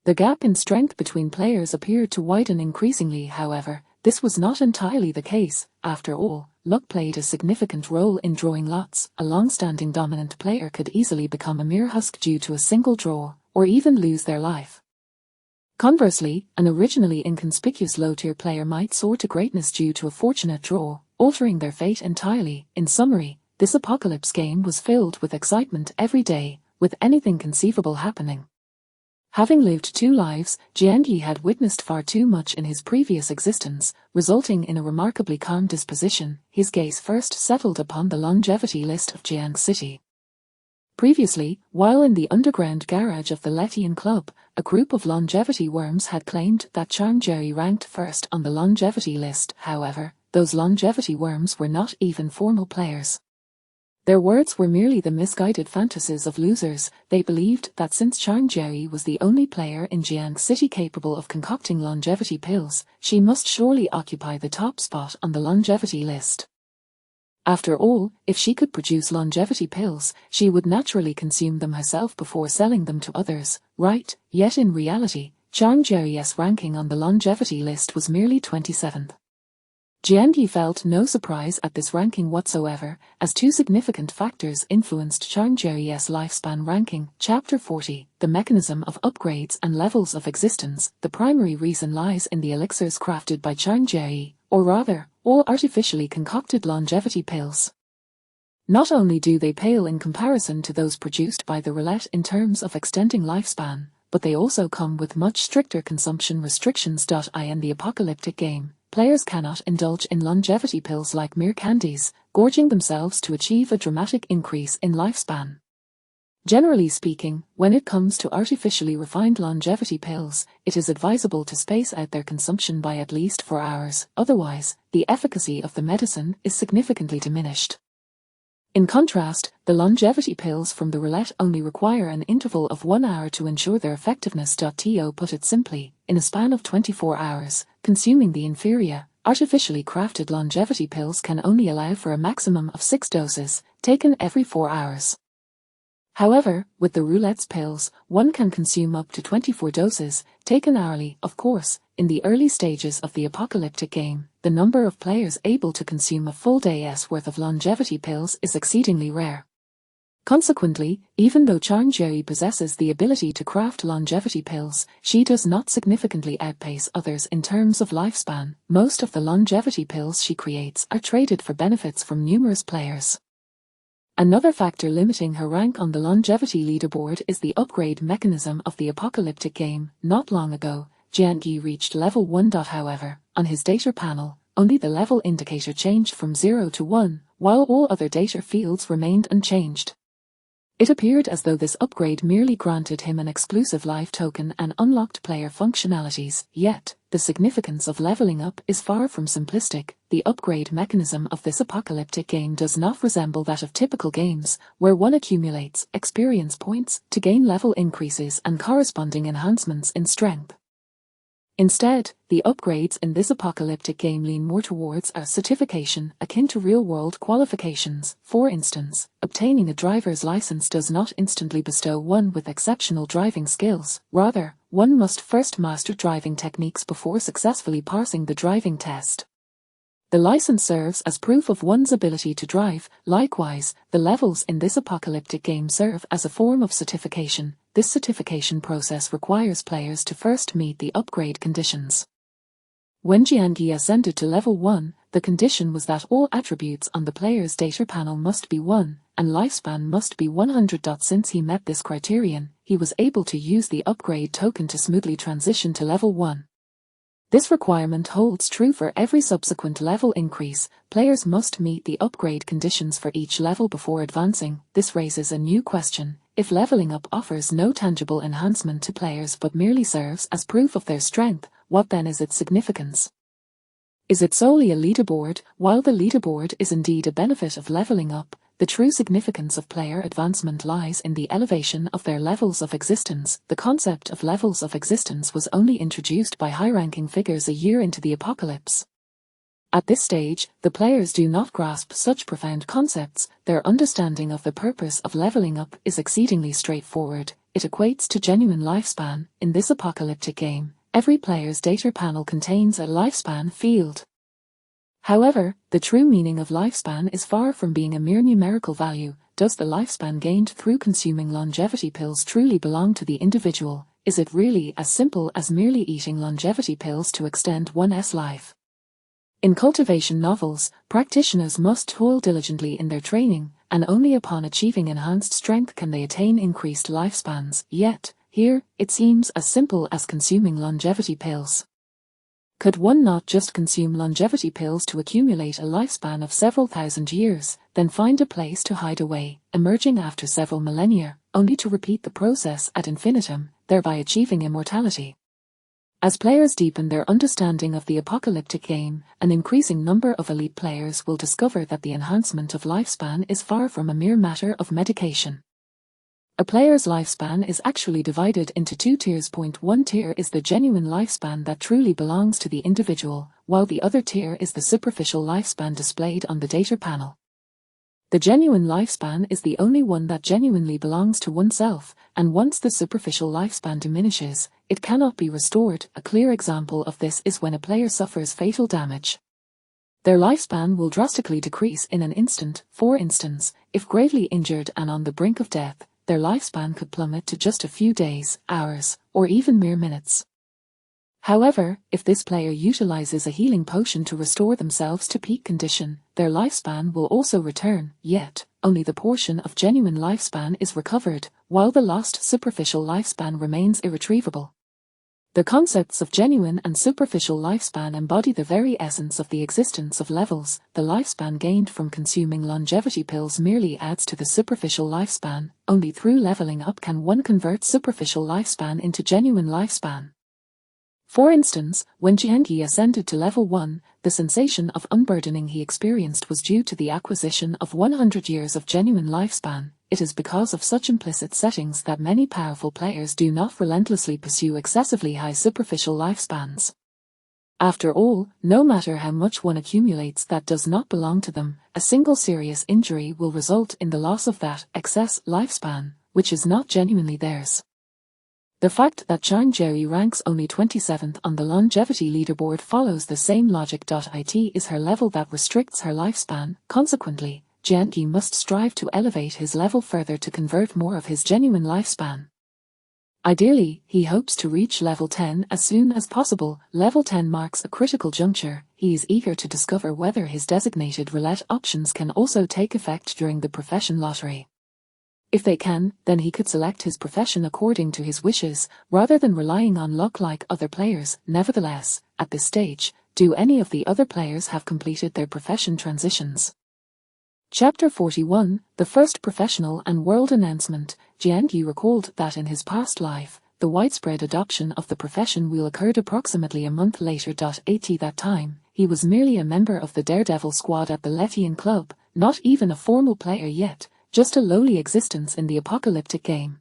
The gap in strength between players appeared to widen increasingly. However, this was not entirely the case. After all, luck played a significant role in drawing lots. A long-standing dominant player could easily become a mere husk due to a single draw, or even lose their life. Conversely, an originally inconspicuous low-tier player might soar to greatness due to a fortunate draw, altering their fate entirely. In summary, this Apocalypse game was filled with excitement every day, with anything conceivable happening. Having lived 2 lives, Jiangyi had witnessed far too much in his previous existence, resulting in a remarkably calm disposition. His gaze first settled upon the longevity list of Jiang City. Previously, while in the underground garage of the Letian Club, a group of longevity worms had claimed that Changzhou ranked first on the longevity list. However, those longevity worms were not even formal players. Their words were merely the misguided fantasies of losers. They believed that since Changzhou was the only player in Jiang City capable of concocting longevity pills, she must surely occupy the top spot on the longevity list. After all, if she could produce longevity pills, she would naturally consume them herself before selling them to others, right? Yet in reality, Changzhou's ranking on the longevity list was merely 27th. Jiangyi felt no surprise at this ranking whatsoever, as 2 significant factors influenced Changzhou's lifespan ranking. Chapter 40, The Mechanism of Upgrades and Levels of Existence. The primary reason lies in the elixirs crafted by Changzhou, or rather, all artificially concocted longevity pills. Not only do they pale in comparison to those produced by the roulette in terms of extending lifespan, but they also come with much stricter consumption restrictions. In the apocalyptic game, players cannot indulge in longevity pills like mere candies, gorging themselves to achieve a dramatic increase in lifespan. Generally speaking, when it comes to artificially refined longevity pills, it is advisable to space out their consumption by at least 4 hours, otherwise, the efficacy of the medicine is significantly diminished. In contrast, the longevity pills from the roulette only require an interval of 1 hour to ensure their effectiveness. To put it simply, in a span of 24 hours, consuming the inferior, artificially crafted longevity pills can only allow for a maximum of 6 doses, taken every 4 hours. However, with the roulette's pills, one can consume up to 24 doses, taken hourly. Of course, in the early stages of the apocalyptic game, the number of players able to consume a full day's worth of longevity pills is exceedingly rare. Consequently, even though Charnjeri possesses the ability to craft longevity pills, she does not significantly outpace others in terms of lifespan. Most of the longevity pills she creates are traded for benefits from numerous players. Another factor limiting her rank on the longevity leaderboard is the upgrade mechanism of the apocalyptic game. Not long ago, Jianqi reached level 1. However, on his data panel, only the level indicator changed from 0 to 1, while all other data fields remained unchanged. It appeared as though this upgrade merely granted him an exclusive life token and unlocked player functionalities, yet, the significance of leveling up is far from simplistic. The upgrade mechanism of this apocalyptic game does not resemble that of typical games, where one accumulates experience points to gain level increases and corresponding enhancements in strength. Instead, the upgrades in this apocalyptic game lean more towards a certification akin to real-world qualifications. For instance, obtaining a driver's license does not instantly bestow one with exceptional driving skills. Rather, one must first master driving techniques before successfully passing the driving test. The license serves as proof of one's ability to drive. Likewise, the levels in this apocalyptic game serve as a form of certification. This certification process requires players to first meet the upgrade conditions. When Jianqi ascended to level 1, the condition was that all attributes on the player's data panel must be 1, and lifespan must be 100. Since he met this criterion, he was able to use the upgrade token to smoothly transition to level 1. This requirement holds true for every subsequent level increase. Players must meet the upgrade conditions for each level before advancing. This raises a new question. If leveling up offers no tangible enhancement to players but merely serves as proof of their strength, what then is its significance? Is it solely a leaderboard? While the leaderboard is indeed a benefit of leveling up, the true significance of player advancement lies in the elevation of their levels of existence. The concept of levels of existence was only introduced by high-ranking figures a year into the apocalypse. At this stage, the players do not grasp such profound concepts. Their understanding of the purpose of leveling up is exceedingly straightforward. It equates to genuine lifespan. In this apocalyptic game, every player's data panel contains a lifespan field. However, the true meaning of lifespan is far from being a mere numerical value. Does the lifespan gained through consuming longevity pills truly belong to the individual? Is it really as simple as merely eating longevity pills to extend one's life? In cultivation novels, practitioners must toil diligently in their training, and only upon achieving enhanced strength can they attain increased lifespans. Yet, here, it seems as simple as consuming longevity pills. Could one not just consume longevity pills to accumulate a lifespan of several thousand years, then find a place to hide away, emerging after several millennia, only to repeat the process ad infinitum, thereby achieving immortality? As players deepen their understanding of the apocalyptic game, an increasing number of elite players will discover that the enhancement of lifespan is far from a mere matter of medication. A player's lifespan is actually divided into 2 tiers. One tier is the genuine lifespan that truly belongs to the individual, while the other tier is the superficial lifespan displayed on the data panel. The genuine lifespan is the only one that genuinely belongs to oneself, and once the superficial lifespan diminishes, it cannot be restored. A clear example of this is when a player suffers fatal damage. Their lifespan will drastically decrease in an instant. For instance, if gravely injured and on the brink of death, their lifespan could plummet to just a few days, hours, or even mere minutes. However, if this player utilizes a healing potion to restore themselves to peak condition, their lifespan will also return, yet, only the portion of genuine lifespan is recovered, while the lost superficial lifespan remains irretrievable. The concepts of genuine and superficial lifespan embody the very essence of the existence of levels. The lifespan gained from consuming longevity pills merely adds to the superficial lifespan. Only through leveling up can one convert superficial lifespan into genuine lifespan. For instance, when Jiangyi ascended to level 1, the sensation of unburdening he experienced was due to the acquisition of 100 years of genuine lifespan. It is because of such implicit settings that many powerful players do not relentlessly pursue excessively high superficial lifespans. After all, no matter how much one accumulates that does not belong to them, a single serious injury will result in the loss of that excess lifespan, which is not genuinely theirs. The fact that Chang Jerry ranks only 27th on the longevity leaderboard follows the same logic. It is her level that restricts her lifespan. Consequently, Jiangyi must strive to elevate his level further to convert more of his genuine lifespan. Ideally, he hopes to reach level 10 as soon as possible. Level 10 marks a critical juncture. He is eager to discover whether his designated roulette options can also take effect during the profession lottery. If they can, then he could select his profession according to his wishes, rather than relying on luck like other players. Nevertheless, at this stage, do any of the other players have completed their profession transitions? Chapter 41, The First Professional and World Announcement. Jiangyi recalled that in his past life, the widespread adoption of the profession wheel occurred approximately a month later. At that time, he was merely a member of the Daredevil squad at the Letian Club, not even a formal player yet, just a lowly existence in the apocalyptic game.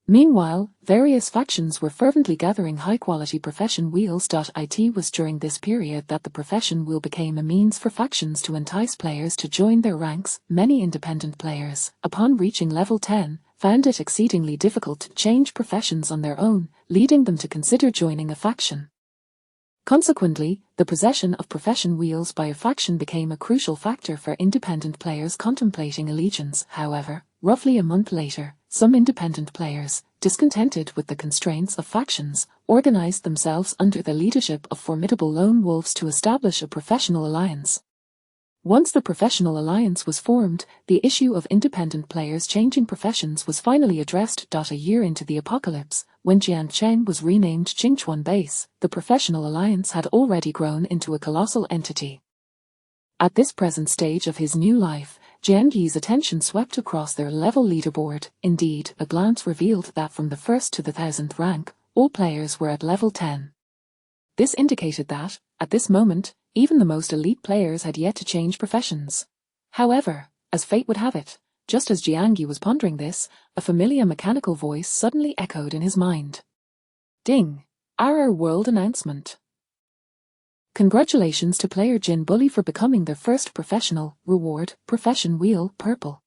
Meanwhile, various factions were fervently gathering high-quality profession wheels. It was during this period that the profession wheel became a means for factions to entice players to join their ranks. Many independent players, upon reaching level 10, found it exceedingly difficult to change professions on their own, leading them to consider joining a faction. Consequently, the possession of profession wheels by a faction became a crucial factor for independent players contemplating allegiance. However, roughly a month later, some independent players, discontented with the constraints of factions, organized themselves under the leadership of formidable lone wolves to establish a professional alliance. Once the professional alliance was formed, the issue of independent players changing professions was finally addressed. A year into the apocalypse, when Jiancheng was renamed Qingchuan Base, the professional alliance had already grown into a colossal entity. At this present stage of his new life, Jiangyi's attention swept across their level leaderboard. Indeed, a glance revealed that from the 1st to the 1000th rank, all players were at level 10. This indicated that, at this moment, even the most elite players had yet to change professions. However, as fate would have it, just as Jiangyi was pondering this, a familiar mechanical voice suddenly echoed in his mind. Ding! Our world announcement. Congratulations to player Jin Bully for becoming their first professional. Reward, profession wheel, purple.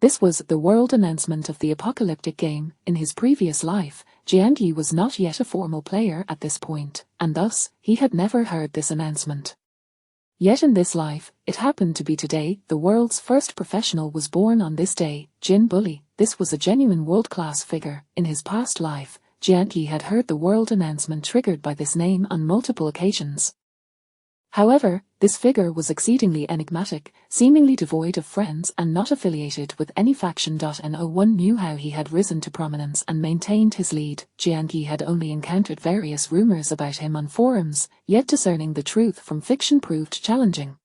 This was the world announcement of the apocalyptic game. In his previous life, Jiangyi was not yet a formal player at this point, and thus, he had never heard this announcement. Yet in this life, it happened to be today. The world's first professional was born on this day, Jin Bully. This was a genuine world-class figure. In his past life, Jiangyi had heard the world announcement triggered by this name on multiple occasions. However, this figure was exceedingly enigmatic, seemingly devoid of friends and not affiliated with any faction. No one knew how he had risen to prominence and maintained his lead. Jiangyi had only encountered various rumors about him on forums, yet discerning the truth from fiction proved challenging.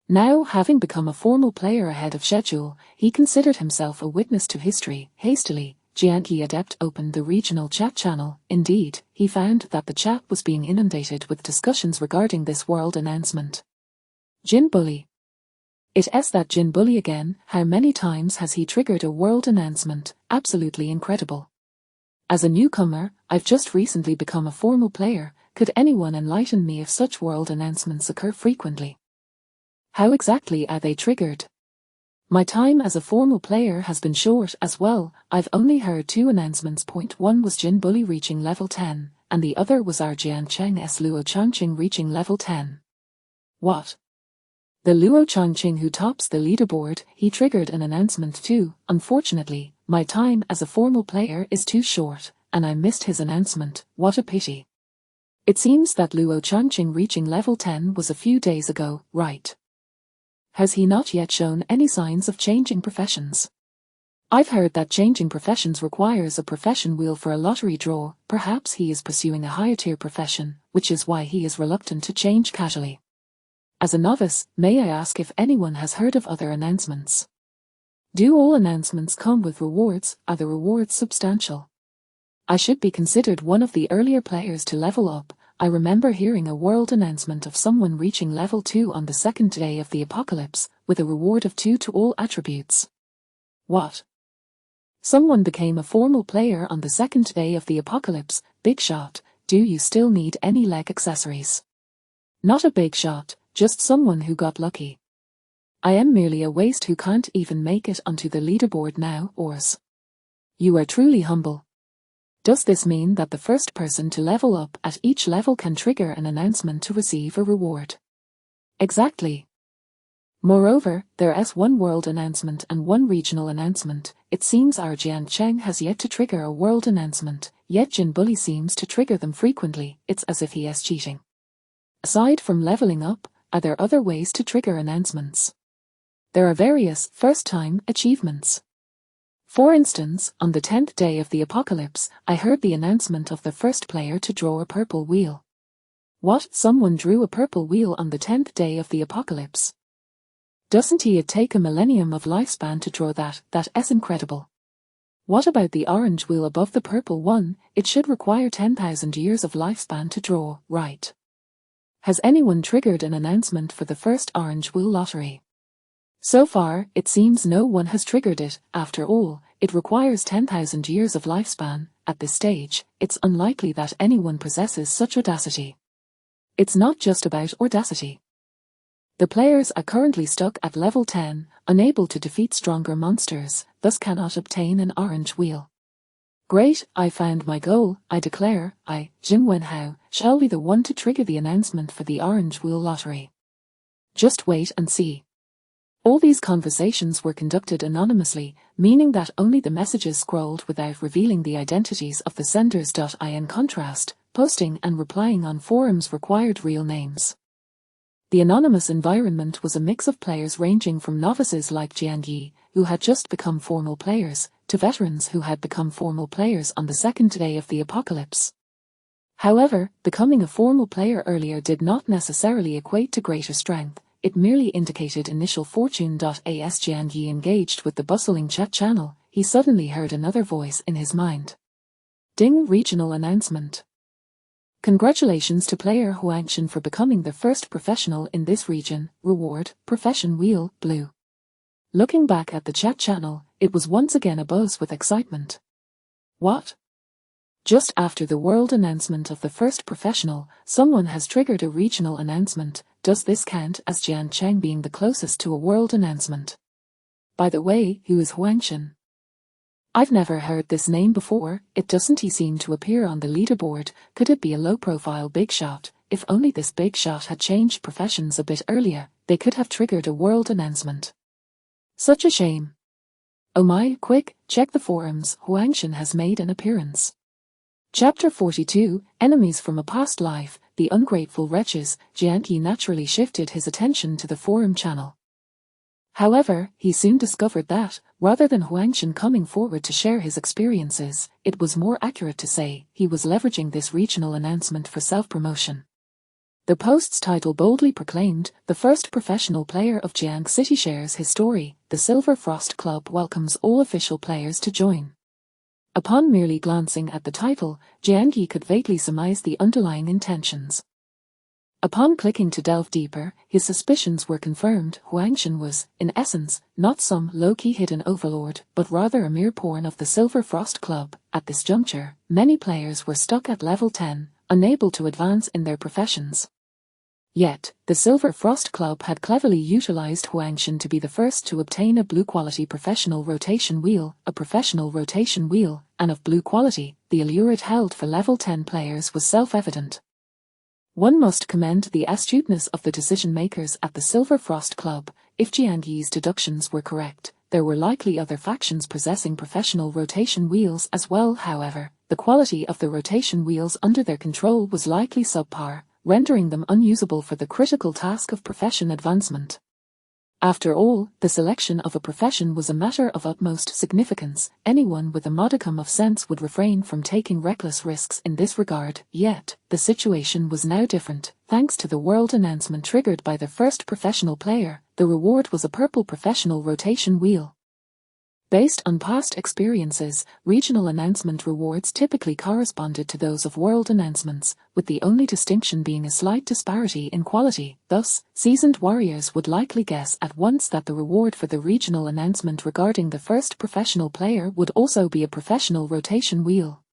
Now, having become a formal player ahead of schedule, he considered himself a witness to history. Hastily, Jiangyi Adept opened the regional chat channel. Indeed, he found that the chat was being inundated with discussions regarding this world announcement. Jin Bully. It's that Jin Bully again. How many times has he triggered a world announcement? Absolutely incredible. As a newcomer, I've just recently become a formal player. Could anyone enlighten me if such world announcements occur frequently? How exactly are they triggered? My time as a formal player has been short as well. I've only heard 2 announcements. One was Jin Bully reaching level 10, and the other was our Jiancheng's Luo Changqing reaching level 10. What? The Luo Changqing who tops the leaderboard, he triggered an announcement too. Unfortunately, my time as a formal player is too short, and I missed his announcement. What a pity. It seems that Luo Changqing reaching level 10 was a few days ago, right? Has he not yet shown any signs of changing professions? I've heard that changing professions requires a profession wheel for a lottery draw. Perhaps he is pursuing a higher tier profession, which is why he is reluctant to change casually. As a novice, may I ask if anyone has heard of other announcements? Do all announcements come with rewards? Are the rewards substantial? I should be considered one of the earlier players to level up. I remember hearing a world announcement of someone reaching level 2 on the second day of the apocalypse, with a reward of 2 to all attributes. What? Someone became a formal player on the second day of the apocalypse. Big shot. Do you still need any leg accessories? Not a big shot, just someone who got lucky. I am merely a waste who can't even make it onto the leaderboard now, Ors. You are truly humble. Does this mean that the first person to level up at each level can trigger an announcement to receive a reward? Exactly. Moreover, there's one world announcement and one regional announcement. It seems our Jian Cheng has yet to trigger a world announcement, yet Jin Bully seems to trigger them frequently. It's as if he is cheating. Aside from leveling up, are there other ways to trigger announcements? There are various first-time achievements. For instance, on the 10th day of the apocalypse, I heard the announcement of the first player to draw a purple wheel. What? Someone drew a purple wheel on the 10th day of the apocalypse? Doesn't it take a millennium of lifespan to draw that? That is incredible. What about the orange wheel above the purple one? It should require 10,000 years of lifespan to draw, right? Has anyone triggered an announcement for the first orange wheel lottery? So far, it seems no one has triggered it. After all, it requires 10,000 years of lifespan. At this stage, it's unlikely that anyone possesses such audacity. It's not just about audacity. The players are currently stuck at level 10, unable to defeat stronger monsters, thus cannot obtain an orange wheel. Great, I found my goal. I declare, Jing Wenhao, shall be the one to trigger the announcement for the orange wheel lottery. Just wait and see. All these conversations were conducted anonymously, meaning that only the messages scrolled without revealing the identities of the senders. In contrast, posting and replying on forums required real names. The anonymous environment was a mix of players ranging from novices like Jian Yi, who had just become formal players, to veterans who had become formal players on the second day of the apocalypse. However, becoming a formal player earlier did not necessarily equate to greater strength. It merely indicated initial fortune. As Jian Yi engaged with the bustling chat channel, he suddenly heard another voice in his mind. Ding! Regional announcement. Congratulations to player Huangshan for becoming the first professional in this region. Reward, profession wheel, blue. Looking back at the chat channel, it was once again abuzz with excitement. What? Just after the world announcement of the first professional, someone has triggered a regional announcement. Does this count as Jian Cheng being the closest to a world announcement? By the way, who is Huangshan? I've never heard this name before. It doesn't seem to appear on the leaderboard. Could it be a low-profile big shot? If only this big shot had changed professions a bit earlier, they could have triggered a world announcement. Such a shame. Oh my, quick, check the forums. Huangshan has made an appearance. Chapter 42, Enemies from a Past Life, The Ungrateful Wretches. Jian Yi naturally shifted his attention to the forum channel. However, he soon discovered that, rather than Huangshan coming forward to share his experiences, it was more accurate to say he was leveraging this regional announcement for self-promotion. The post's title boldly proclaimed, the first professional player of Jiang City shares his story. The Silver Frost Club welcomes all official players to join. Upon merely glancing at the title, Jian Yi could vaguely surmise the underlying intentions. Upon clicking to delve deeper, his suspicions were confirmed. Huangshan was, in essence, not some low-key hidden overlord, but rather a mere pawn of the Silver Frost Club. At this juncture, many players were stuck at level 10, unable to advance in their professions. Yet, the Silver Frost Club had cleverly utilized Huangshan to be the first to obtain a blue-quality professional rotation wheel. A professional rotation wheel, and of blue quality, the allure it held for level 10 players was self-evident. One must commend the astuteness of the decision-makers at the Silver Frost Club. If Jian Yi's deductions were correct, there were likely other factions possessing professional rotation wheels as well. However, the quality of the rotation wheels under their control was likely subpar, rendering them unusable for the critical task of profession advancement. After all, the selection of a profession was a matter of utmost significance. Anyone with a modicum of sense would refrain from taking reckless risks in this regard. Yet, the situation was now different. Thanks to the world announcement triggered by the first professional player, the reward was a purple professional rotation wheel. Based on past experiences, regional announcement rewards typically corresponded to those of world announcements, with the only distinction being a slight disparity in quality. Thus, seasoned warriors would likely guess at once that the reward for the regional announcement regarding the first professional player would also be a professional rotation wheel.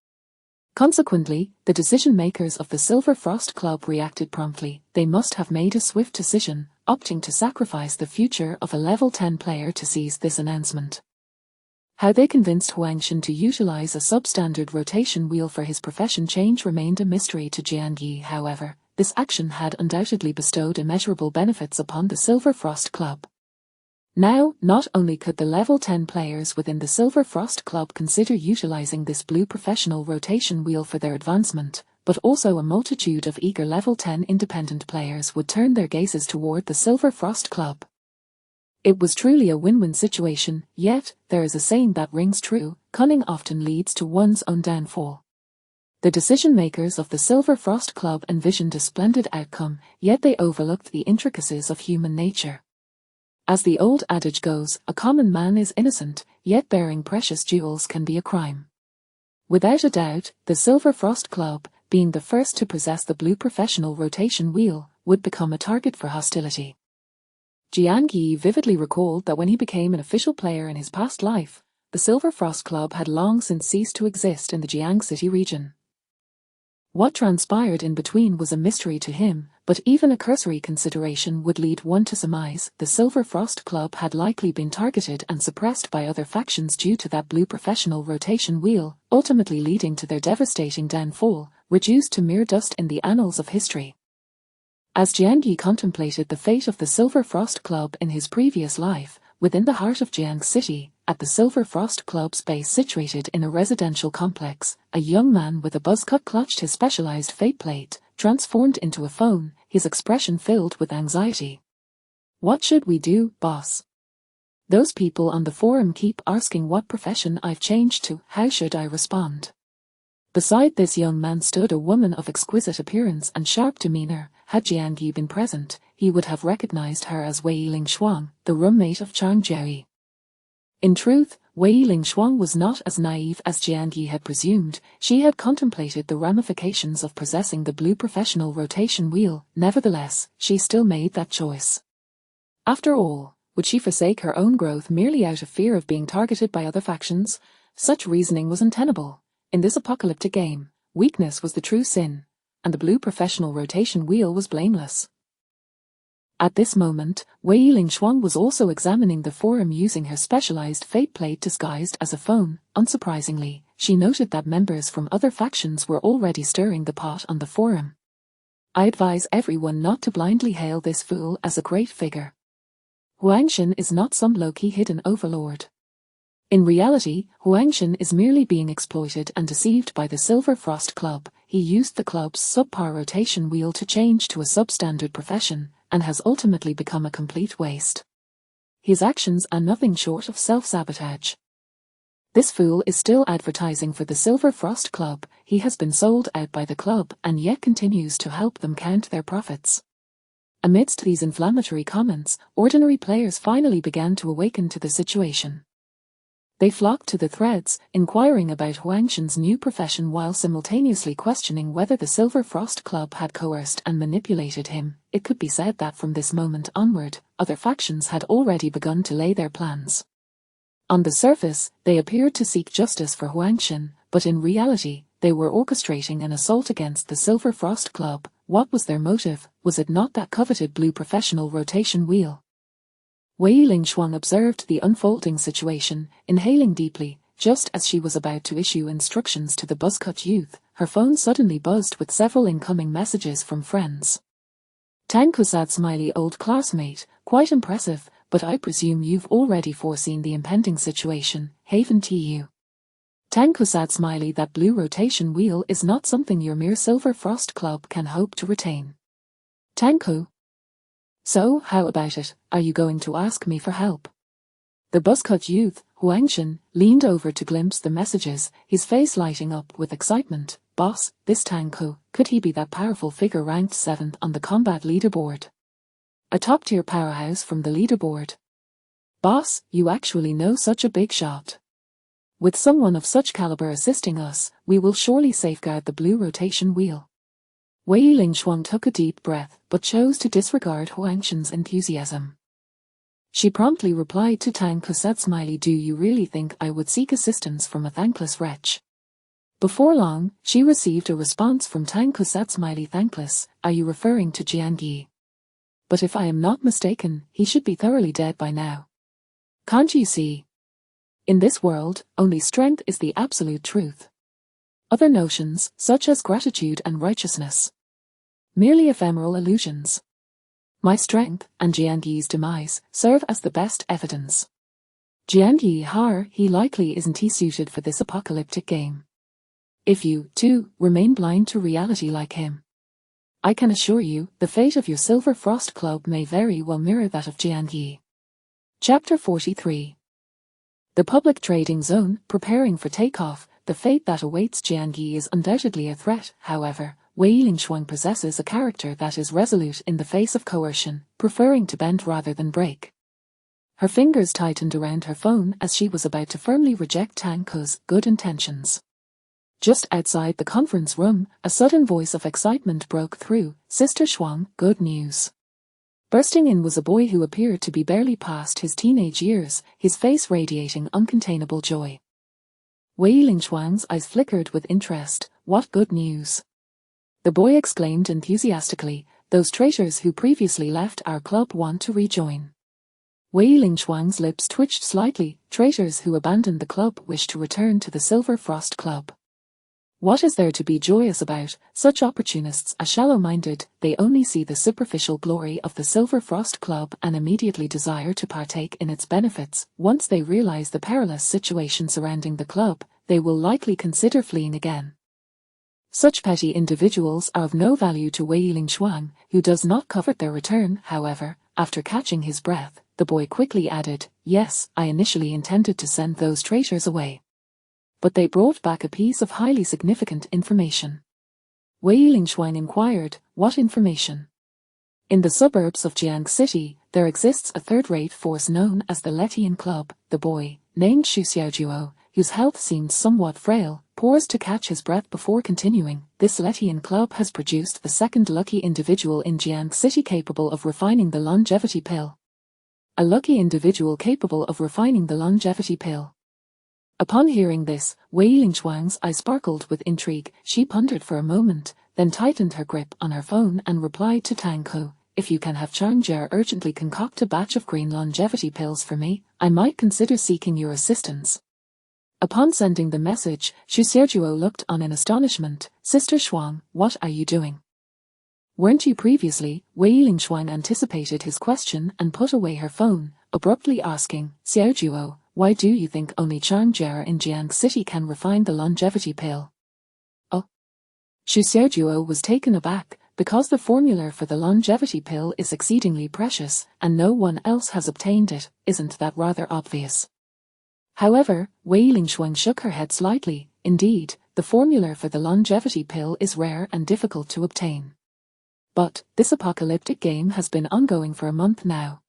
Consequently, the decision-makers of the Silver Frost Club reacted promptly. They must have made a swift decision, opting to sacrifice the future of a level 10 player to seize this announcement. How they convinced Huangshan to utilize a substandard rotation wheel for his profession change remained a mystery to Jiang Yi. However, this action had undoubtedly bestowed immeasurable benefits upon the Silver Frost Club. Now, not only could the level 10 players within the Silver Frost Club consider utilizing this blue professional rotation wheel for their advancement, but also a multitude of eager level 10 independent players would turn their gazes toward the Silver Frost Club. It was truly a win-win situation, yet, there is a saying that rings true: cunning often leads to one's own downfall. The decision-makers of the Silver Frost Club envisioned a splendid outcome, yet they overlooked the intricacies of human nature. As the old adage goes, a common man is innocent, yet bearing precious jewels can be a crime. Without a doubt, the Silver Frost Club, being the first to possess the blue professional rotation wheel, would become a target for hostility. Jiang Yi vividly recalled that when he became an official player in his past life, the Silver Frost Club had long since ceased to exist in the Jiang City region. What transpired in between was a mystery to him, but even a cursory consideration would lead one to surmise the Silver Frost Club had likely been targeted and suppressed by other factions due to that blue professional rotation wheel, ultimately leading to their devastating downfall, reduced to mere dust in the annals of history. As Jiang Yi contemplated the fate of the Silver Frost Club in his previous life, within the heart of Jiang City, at the Silver Frost Club's base situated in a residential complex, a young man with a buzz cut clutched his specialized faceplate, transformed into a phone, his expression filled with anxiety. "What should we do, boss? Those people on the forum keep asking what profession I've changed to. How should I respond?" Beside this young man stood a woman of exquisite appearance and sharp demeanor. Had Jiang Yi been present, he would have recognized her as Wei Lingshuang, the roommate of Chang Jiayi. In truth, Wei Lingshuang was not as naive as Jiang Yi had presumed. She had contemplated the ramifications of possessing the blue professional rotation wheel. Nevertheless, she still made that choice. After all, would she forsake her own growth merely out of fear of being targeted by other factions? Such reasoning was untenable. In this apocalyptic game, weakness was the true sin, and the blue professional rotation wheel was blameless. At this moment, Wei Lingshuang was also examining the forum using her specialized faceplate disguised as a phone. Unsurprisingly, she noted that members from other factions were already stirring the pot on the forum. "I advise everyone not to blindly hail this fool as a great figure. Huangshan is not some low-key hidden overlord. In reality, Huangshan is merely being exploited and deceived by the Silver Frost Club. He used the club's subpar rotation wheel to change to a substandard profession, and has ultimately become a complete waste. His actions are nothing short of self-sabotage. This fool is still advertising for the Silver Frost Club. He has been sold out by the club and yet continues to help them count their profits." Amidst these inflammatory comments, ordinary players finally began to awaken to the situation. They flocked to the threads, inquiring about Huangshan's new profession while simultaneously questioning whether the Silver Frost Club had coerced and manipulated him. It could be said that from this moment onward, other factions had already begun to lay their plans. On the surface, they appeared to seek justice for Huangshan, but in reality, they were orchestrating an assault against the Silver Frost Club. What was their motive? Was it not that coveted blue professional rotation wheel? Wei Lingshuang observed the unfolding situation, inhaling deeply. Just as she was about to issue instructions to the buzzcut youth, her phone suddenly buzzed with several incoming messages from friends. "Tang Kusad, smiley old classmate, quite impressive, but I presume you've already foreseen the impending situation. Haven to you. Tanko sad smiley. That blue rotation wheel is not something your mere Silver Frost Club can hope to retain. Tanko. So, how about it? Are you going to ask me for help? The buzzcut youth, Huangshan, leaned over to glimpse the messages, his face lighting up with excitement. Boss, this Tanko, could he be that powerful figure ranked 7th on the combat leaderboard? A top-tier powerhouse from the leaderboard. Boss, you actually know such a big shot. With someone of such caliber assisting us, we will surely safeguard the blue rotation wheel. Wei Lingshuang took a deep breath, but chose to disregard Huangshan's enthusiasm. She promptly replied to Tanko's sad smiley. Do you really think I would seek assistance from a thankless wretch? Before long, she received a response from Tanko's sad smiley. Thankless, are you referring to Jiang Yi? But if I am not mistaken, he should be thoroughly dead by now. Can't you see? In this world, only strength is the absolute truth. Other notions, such as gratitude and righteousness, merely ephemeral illusions. My strength, and Jiang Yi's demise, serve as the best evidence. Jiang Yi, he likely isn't he suited for this apocalyptic game. If you, too, remain blind to reality like him, I can assure you, the fate of your Silver Frost Club may very well mirror that of Jiang Yi. Chapter 43. The public trading zone, preparing for takeoff. The fate that awaits Jiang Yi is undoubtedly a threat. However, Wei Lingshuang possesses a character that is resolute in the face of coercion, preferring to bend rather than break. Her fingers tightened around her phone as she was about to firmly reject Tanko's good intentions. Just outside the conference room, a sudden voice of excitement broke through. Sister Shuang, good news. Bursting in was a boy who appeared to be barely past his teenage years, his face radiating uncontainable joy. Wei Lingshuang's eyes flickered with interest. What good news? The boy exclaimed enthusiastically. Those traitors who previously left our club want to rejoin. Wei Lingshuang's lips twitched slightly. Traitors who abandoned the club wish to return to the Silver Frost Club. What is there to be joyous about? Such opportunists are shallow-minded. They only see the superficial glory of the Silver Frost Club and immediately desire to partake in its benefits. Once they realize the perilous situation surrounding the club, they will likely consider fleeing again. Such petty individuals are of no value to Wei Lingshuang, who does not covet their return. However, after catching his breath, the boy quickly added, yes, I initially intended to send those traitors away. But they brought back a piece of highly significant information. Wei Lingshuang inquired, what information? In the suburbs of Jiang City, there exists a third-rate force known as the Letian Club. The boy, named Xu Xiaojuo, whose health seemed somewhat frail, paused to catch his breath before continuing. This Letian Club has produced the second lucky individual in Jiang City capable of refining the longevity pill. A lucky individual capable of refining the longevity pill. Upon hearing this, Wei Lingshuang's eyes sparkled with intrigue. She pondered for a moment, then tightened her grip on her phone and replied to Tanko, if you can have Changjia urgently concoct a batch of green longevity pills for me, I might consider seeking your assistance. Upon sending the message, Xu Xiaojuo looked on in astonishment. Sister Shuang, what are you doing? Weren't you previously? Wei Lingshuang anticipated his question and put away her phone, abruptly asking, Xiaojuo, why do you think only Changjia in Jiang City can refine the longevity pill? Oh. Xu Xiaojuo was taken aback, because the formula for the longevity pill is exceedingly precious, and no one else has obtained it. Isn't that rather obvious? However, Wei Lingshuang shook her head slightly. Indeed, the formula for the longevity pill is rare and difficult to obtain. But, this apocalyptic game has been ongoing for a month now.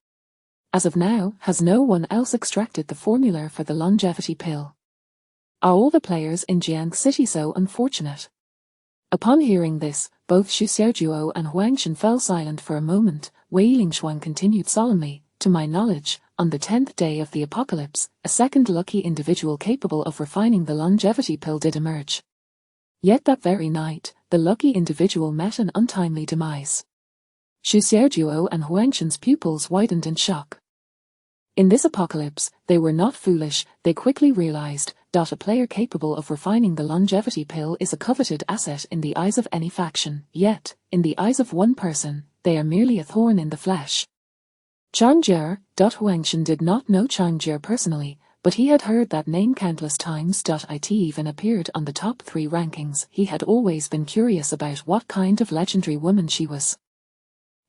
As of now, has no one else extracted the formula for the longevity pill? Are all the players in Jiang City so unfortunate? Upon hearing this, both Xu Xiaojuo and Huangshan fell silent for a moment. Wei Lingshuang continued solemnly, to my knowledge, on the 10th day of the apocalypse, a second lucky individual capable of refining the longevity pill did emerge. Yet that very night, the lucky individual met an untimely demise. Xu Xiaojuo and Huangshan's pupils widened in shock. In this apocalypse, they were not foolish. They quickly realized that a player capable of refining the longevity pill is a coveted asset in the eyes of any faction, yet, in the eyes of one person, they are merely a thorn in the flesh. Changjia. Huangshan did not know Changjia personally, but he had heard that name countless times. It even appeared on the top 3 rankings. He had always been curious about what kind of legendary woman she was.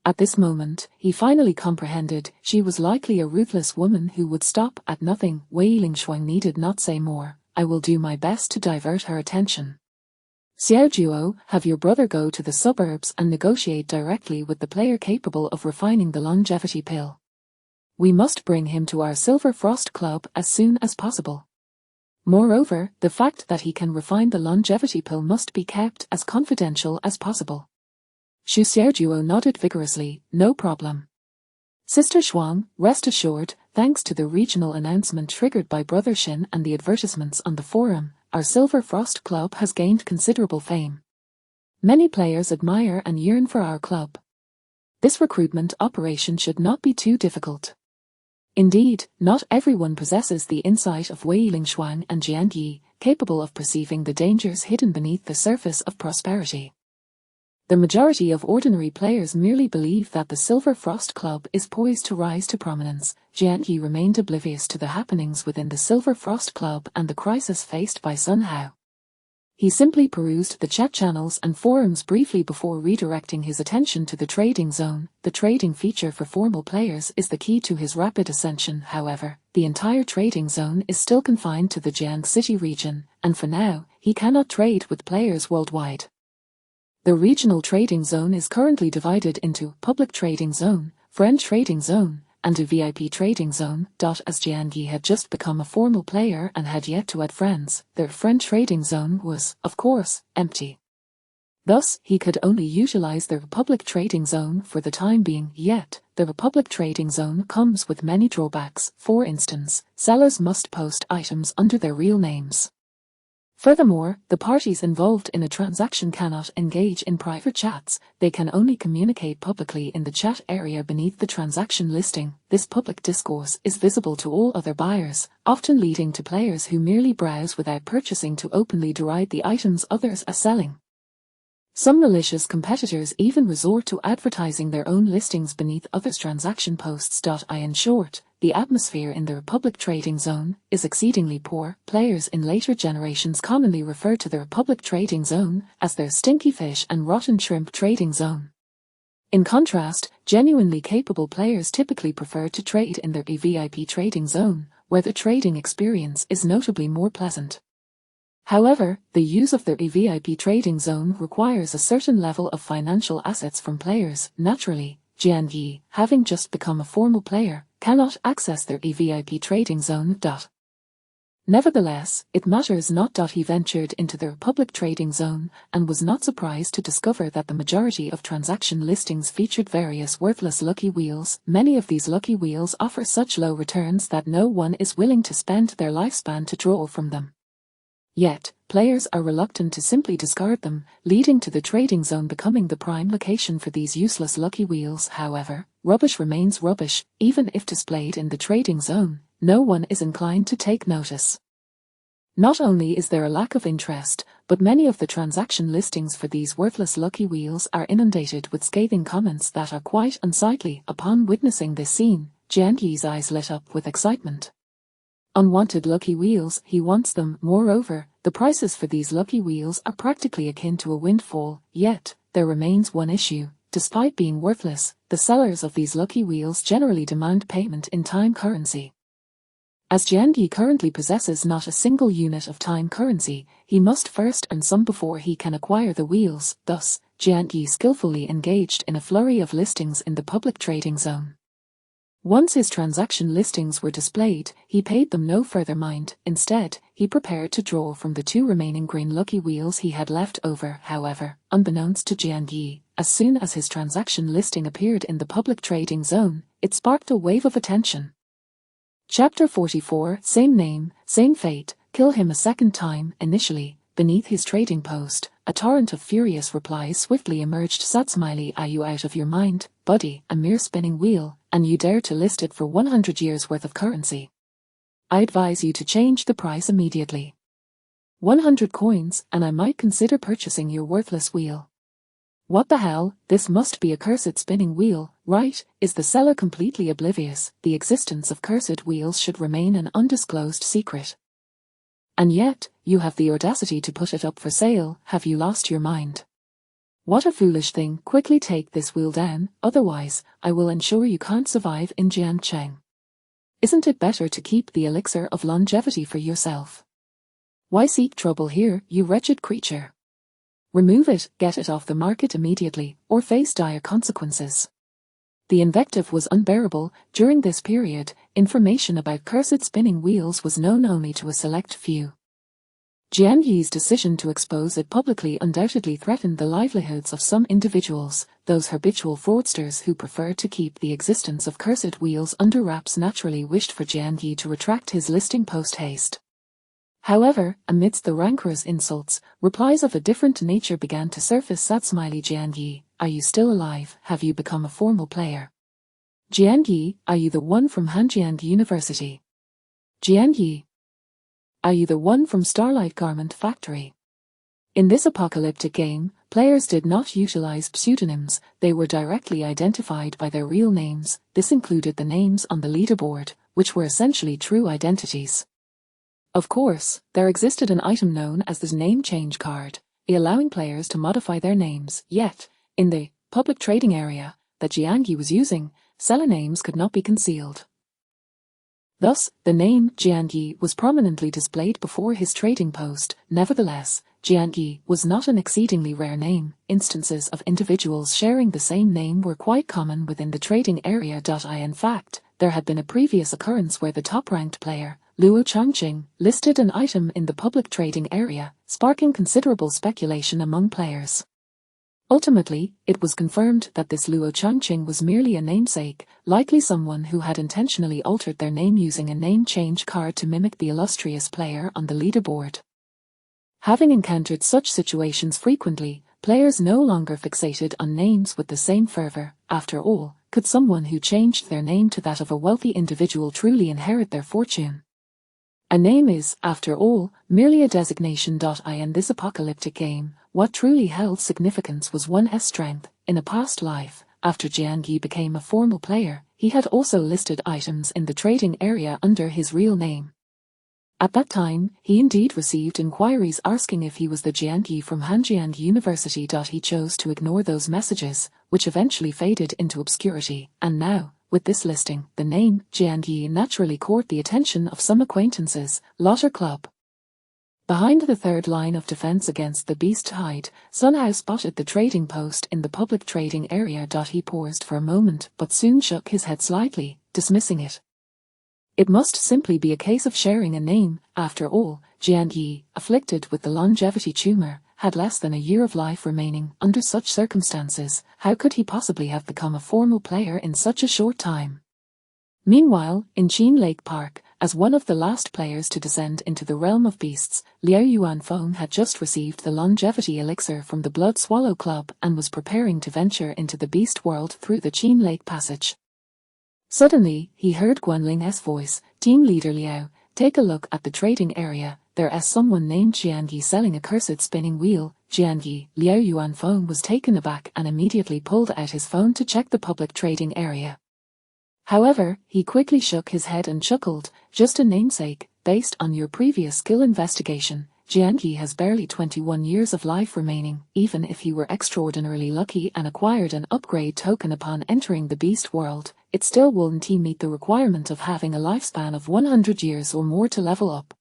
At this moment, he finally comprehended she was likely a ruthless woman who would stop at nothing. Wei Lingshuang needed not say more. I will do my best to divert her attention. Xiao Juo, have your brother go to the suburbs and negotiate directly with the player capable of refining the longevity pill. We must bring him to our Silver Frost Club as soon as possible. Moreover, the fact that he can refine the longevity pill must be kept as confidential as possible. Xu Xiaojuo nodded vigorously. No problem. Sister Shuang, rest assured, thanks to the regional announcement triggered by Brother Shin and the advertisements on the forum, our Silver Frost Club has gained considerable fame. Many players admire and yearn for our club. This recruitment operation should not be too difficult. Indeed, not everyone possesses the insight of Wei Lingshuang and Jian Yi, capable of perceiving the dangers hidden beneath the surface of prosperity. The majority of ordinary players merely believe that the Silver Frost Club is poised to rise to prominence. Jian Yi remained oblivious to the happenings within the Silver Frost Club and the crisis faced by Sun Hao. He simply perused the chat channels and forums briefly before redirecting his attention to the trading zone. The trading feature for formal players is the key to his rapid ascension. However, the entire trading zone is still confined to the Jiang City region, and for now, he cannot trade with players worldwide. The regional trading zone is currently divided into public trading zone, friend trading zone, and a VIP trading zone. As Jian Yi had just become a formal player and had yet to add friends, their friend trading zone was, of course, empty. Thus, he could only utilize the public trading zone for the time being. Yet, the public trading zone comes with many drawbacks. For instance, sellers must post items under their real names. Furthermore, the parties involved in a transaction cannot engage in private chats. They can only communicate publicly in the chat area beneath the transaction listing. This public discourse is visible to all other buyers, often leading to players who merely browse without purchasing to openly deride the items others are selling. Some malicious competitors even resort to advertising their own listings beneath others' transaction posts. In short, the atmosphere in the public trading zone is exceedingly poor. Players in later generations commonly refer to the public trading zone as their stinky fish and rotten shrimp trading zone. In contrast, genuinely capable players typically prefer to trade in their VIP trading zone, where the trading experience is notably more pleasant. However, the use of their VIP trading zone requires a certain level of financial assets from players. Naturally, Jian Yi, having just become a formal player, cannot access their VIP trading zone. Nevertheless, it matters not. He ventured into their public trading zone and was not surprised to discover that the majority of transaction listings featured various worthless lucky wheels. Many of these lucky wheels offer such low returns that no one is willing to spend their lifespan to draw from them. Yet, players are reluctant to simply discard them, leading to the trading zone becoming the prime location for these useless lucky wheels. However, rubbish remains rubbish. Even if displayed in the trading zone, no one is inclined to take notice. Not only is there a lack of interest, but many of the transaction listings for these worthless lucky wheels are inundated with scathing comments that are quite unsightly. Upon witnessing this scene, Jian Yi's eyes lit up with excitement. Unwanted lucky wheels, he wants them. Moreover, the prices for these lucky wheels are practically akin to a windfall. Yet, there remains one issue. Despite being worthless, the sellers of these lucky wheels generally demand payment in time currency. As Jian Yi currently possesses not a single unit of time currency, he must first earn some before he can acquire the wheels. Thus, Jian Yi skillfully engaged in a flurry of listings in the public trading zone. Once his transaction listings were displayed, he paid them no further mind. Instead, he prepared to draw from the 2 remaining green lucky wheels he had left over. However, unbeknownst to Jian Yi, as soon as his transaction listing appeared in the public trading zone, it sparked a wave of attention. Chapter 44, Same name, same fate, kill him a second time. Initially, beneath his trading post, a torrent of furious replies swiftly emerged. Sad smiley, are you out of your mind, buddy? A mere spinning wheel, and you dare to list it for 100 years worth of currency. I advise you to change the price immediately. 100 coins, and I might consider purchasing your worthless wheel. What the hell, this must be a cursed spinning wheel, right? Is the seller completely oblivious? The existence of cursed wheels should remain an undisclosed secret. And yet, you have the audacity to put it up for sale. Have you lost your mind? What a foolish thing. Quickly take this wheel down, otherwise, I will ensure you can't survive in Jiangcheng. Isn't it better to keep the elixir of longevity for yourself? Why seek trouble here, you wretched creature? Remove it, get it off the market immediately, or face dire consequences. The invective was unbearable. During this period, information about cursed spinning wheels was known only to a select few. Jian Yi's decision to expose it publicly undoubtedly threatened the livelihoods of some individuals. Those habitual fraudsters who preferred to keep the existence of cursed wheels under wraps naturally wished for Jian Yi to retract his listing post-haste. However, amidst the rancorous insults, replies of a different nature began to surface. Sad smiley. Jian Yi, are you still alive? Have you become a formal player? Jian Yi, are you the one from Hanjiang University? Jian Yi, are you the one from Starlight Garment Factory? In this apocalyptic game, players did not utilize pseudonyms. They were directly identified by their real names. This included the names on the leaderboard, which were essentially true identities. Of course, there existed an item known as the name change card, allowing players to modify their names. Yet, in the public trading area that Jian Yi was using, seller names could not be concealed. Thus, the name Jian Yi was prominently displayed before his trading post. Nevertheless, Jian Yi was not an exceedingly rare name. Instances of individuals sharing the same name were quite common within the trading area. In fact, there had been a previous occurrence where the top-ranked player, Luo Changqing, listed an item in the public trading area, sparking considerable speculation among players. Ultimately, it was confirmed that this Luo Changqing was merely a namesake, likely someone who had intentionally altered their name using a name change card to mimic the illustrious player on the leaderboard. Having encountered such situations frequently, players no longer fixated on names with the same fervor. After all, could someone who changed their name to that of a wealthy individual truly inherit their fortune? A name is, after all, merely a designation. In this apocalyptic game, what truly held significance was one's strength. In a past life, after Jian Yi became a formal player, he had also listed items in the trading area under his real name. At that time, he indeed received inquiries asking if he was the Jian Yi from Hanjiang University. He chose to ignore those messages, which eventually faded into obscurity, and now, with this listing, the name Jian Yi naturally caught the attention of some acquaintances. Lotter Club. Behind the third line of defense against the beast hide, Sun Hao spotted the trading post in the public trading area. He paused for a moment but soon shook his head slightly, dismissing it. It must simply be a case of sharing a name. After all, Jian Yi, afflicted with the longevity tumor, had less than a year of life remaining. Under such circumstances, how could he possibly have become a formal player in such a short time? Meanwhile, in Qin Lake Park, as one of the last players to descend into the realm of beasts, Liao Yuanfeng had just received the longevity elixir from the Blood Swallow Club and was preparing to venture into the beast world through the Qin Lake Passage. Suddenly, he heard Guanling's voice. Team leader Liao, take a look at the trading area. There's someone named Jian Yi selling a cursed spinning wheel. Jian Yi. Liao Yuanfeng was taken aback and immediately pulled out his phone to check the public trading area. However, he quickly shook his head and chuckled. Just a namesake. Based on your previous skill investigation, Jian Yi has barely 21 years of life remaining. Even if he were extraordinarily lucky and acquired an upgrade token upon entering the beast world, it still wouldn't meet the requirement of having a lifespan of 100 years or more to level up.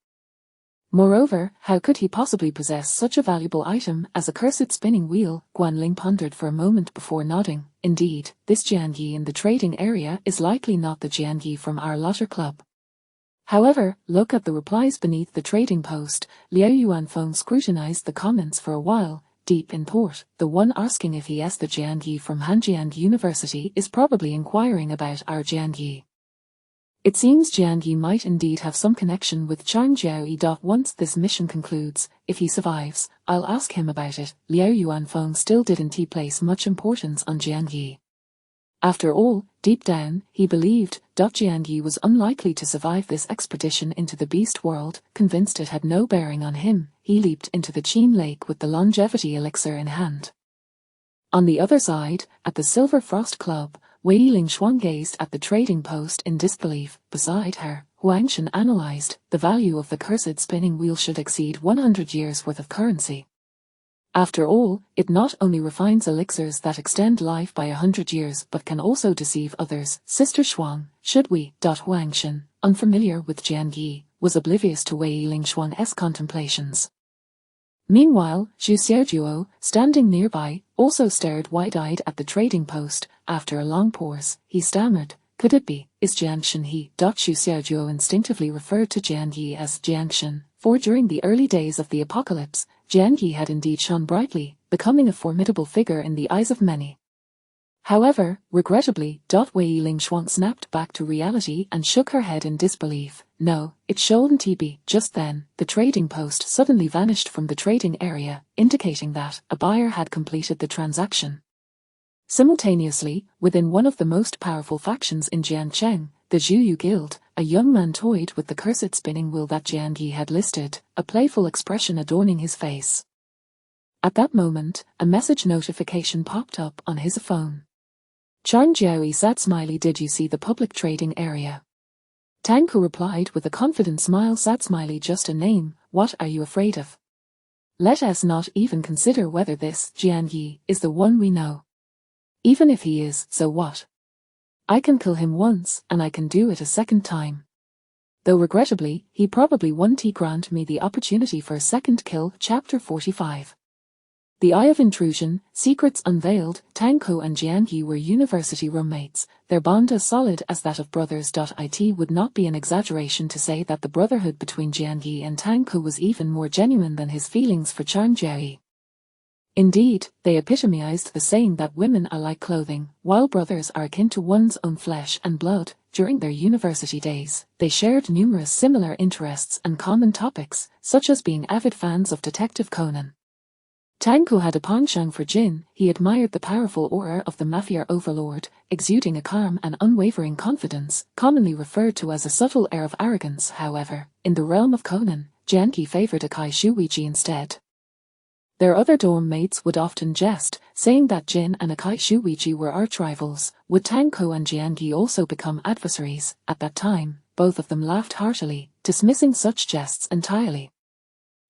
Moreover, how could he possibly possess such a valuable item as a cursed spinning wheel? Guanling pondered for a moment before nodding. Indeed, this Jian Yi in the trading area is likely not the Jian Yi from our Lotter Club. However, look at the replies beneath the trading post. Liao Yuanfeng scrutinized the comments for a while, deep in thought. The one asking if he is the Jian Yi from Hanjiang University is probably inquiring about our Jian Yi. It seems Jian Yi might indeed have some connection with Chang Jiaoyi. Once this mission concludes, if he survives, I'll ask him about it. Liao Yuanfeng still didn't place much importance on Jian Yi. After all, deep down, he believed Jian Yi was unlikely to survive this expedition into the beast world. Convinced it had no bearing on him, he leaped into the Qin Lake with the longevity elixir in hand. On the other side, at the Silver Frost Club, Wei Lingshuang gazed at the trading post in disbelief. Beside her, Huangshan analyzed, the value of the cursed spinning wheel should exceed 100 years' worth of currency. After all, it not only refines elixirs that extend life by 100 years but can also deceive others. Sister Shuang, should we? Huangshan, unfamiliar with Jian Yi, was oblivious to Wei Lingshuang's contemplations. Meanwhile, Zhu Xiaojuo, standing nearby, also stared wide-eyed at the trading post. After a long pause, he stammered, "Could it be, is Jiangshan he?" Zhu Xiaojuo instinctively referred to Jian Yi as Jiangshan, for during the early days of the apocalypse, Jian Yi had indeed shone brightly, becoming a formidable figure in the eyes of many. However, regrettably, Wei Lingshuang snapped back to reality and shook her head in disbelief. "No, it shouldn't be." Just then, the trading post suddenly vanished from the trading area, indicating that a buyer had completed the transaction. Simultaneously, within one of the most powerful factions in Jiangcheng, the Zhuyu Guild, a young man toyed with the cursed spinning wheel that Jian Yi had listed, a playful expression adorning his face. At that moment, a message notification popped up on his phone. Charn Jiaoyi said, "Smiley, did you see the public trading area?" Tang Ku replied with a confident smile, "Sad Smiley, just a name, what are you afraid of? Let us not even consider whether this Jian Yi is the one we know. Even if he is, so what? I can kill him once, and I can do it a second time. Though regrettably, he probably won't grant me the opportunity for a second kill." Chapter 45. The Eye of Intrusion, Secrets Unveiled. Tang Ku and Jian Yi were university roommates, their bond as solid as that of brothers. It would not be an exaggeration to say that the brotherhood between Jian Yi and Tang Ku was even more genuine than his feelings for Charn Jiaoyi. Indeed, they epitomized the saying that women are like clothing, while brothers are akin to one's own flesh and blood. During their university days, they shared numerous similar interests and common topics, such as being avid fans of Detective Conan. Tang Ku had a penchant for Jin. He admired the powerful aura of the mafia overlord, exuding a calm and unwavering confidence, commonly referred to as a subtle air of arrogance. However, in the realm of Conan, Jian Yi favored Akai Shuichi instead. Their other dorm mates would often jest, saying that Jin and Akai Shuichi were arch-rivals. Would Tang Ku and Jian Yi also become adversaries? At that time, both of them laughed heartily, dismissing such jests entirely.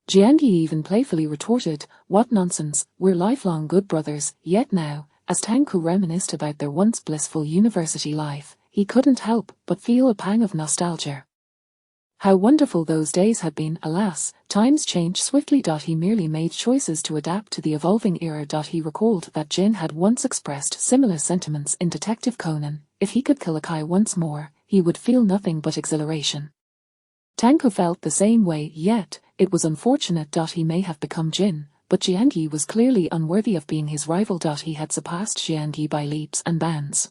Jian Yi even playfully retorted, "What nonsense, we're lifelong good brothers." Yet now, as Tang Ku reminisced about their once blissful university life, he couldn't help but feel a pang of nostalgia. How wonderful those days had been. Alas, times change swiftly. He merely made choices to adapt to the evolving era. He recalled that Jin had once expressed similar sentiments in Detective Conan. If he could kill Akai once more, he would feel nothing but exhilaration. Tang Ku felt the same way, yet it was unfortunate. He may have become Jin, but Jian Yi was clearly unworthy of being his rival. He had surpassed Jian Yi by leaps and bounds.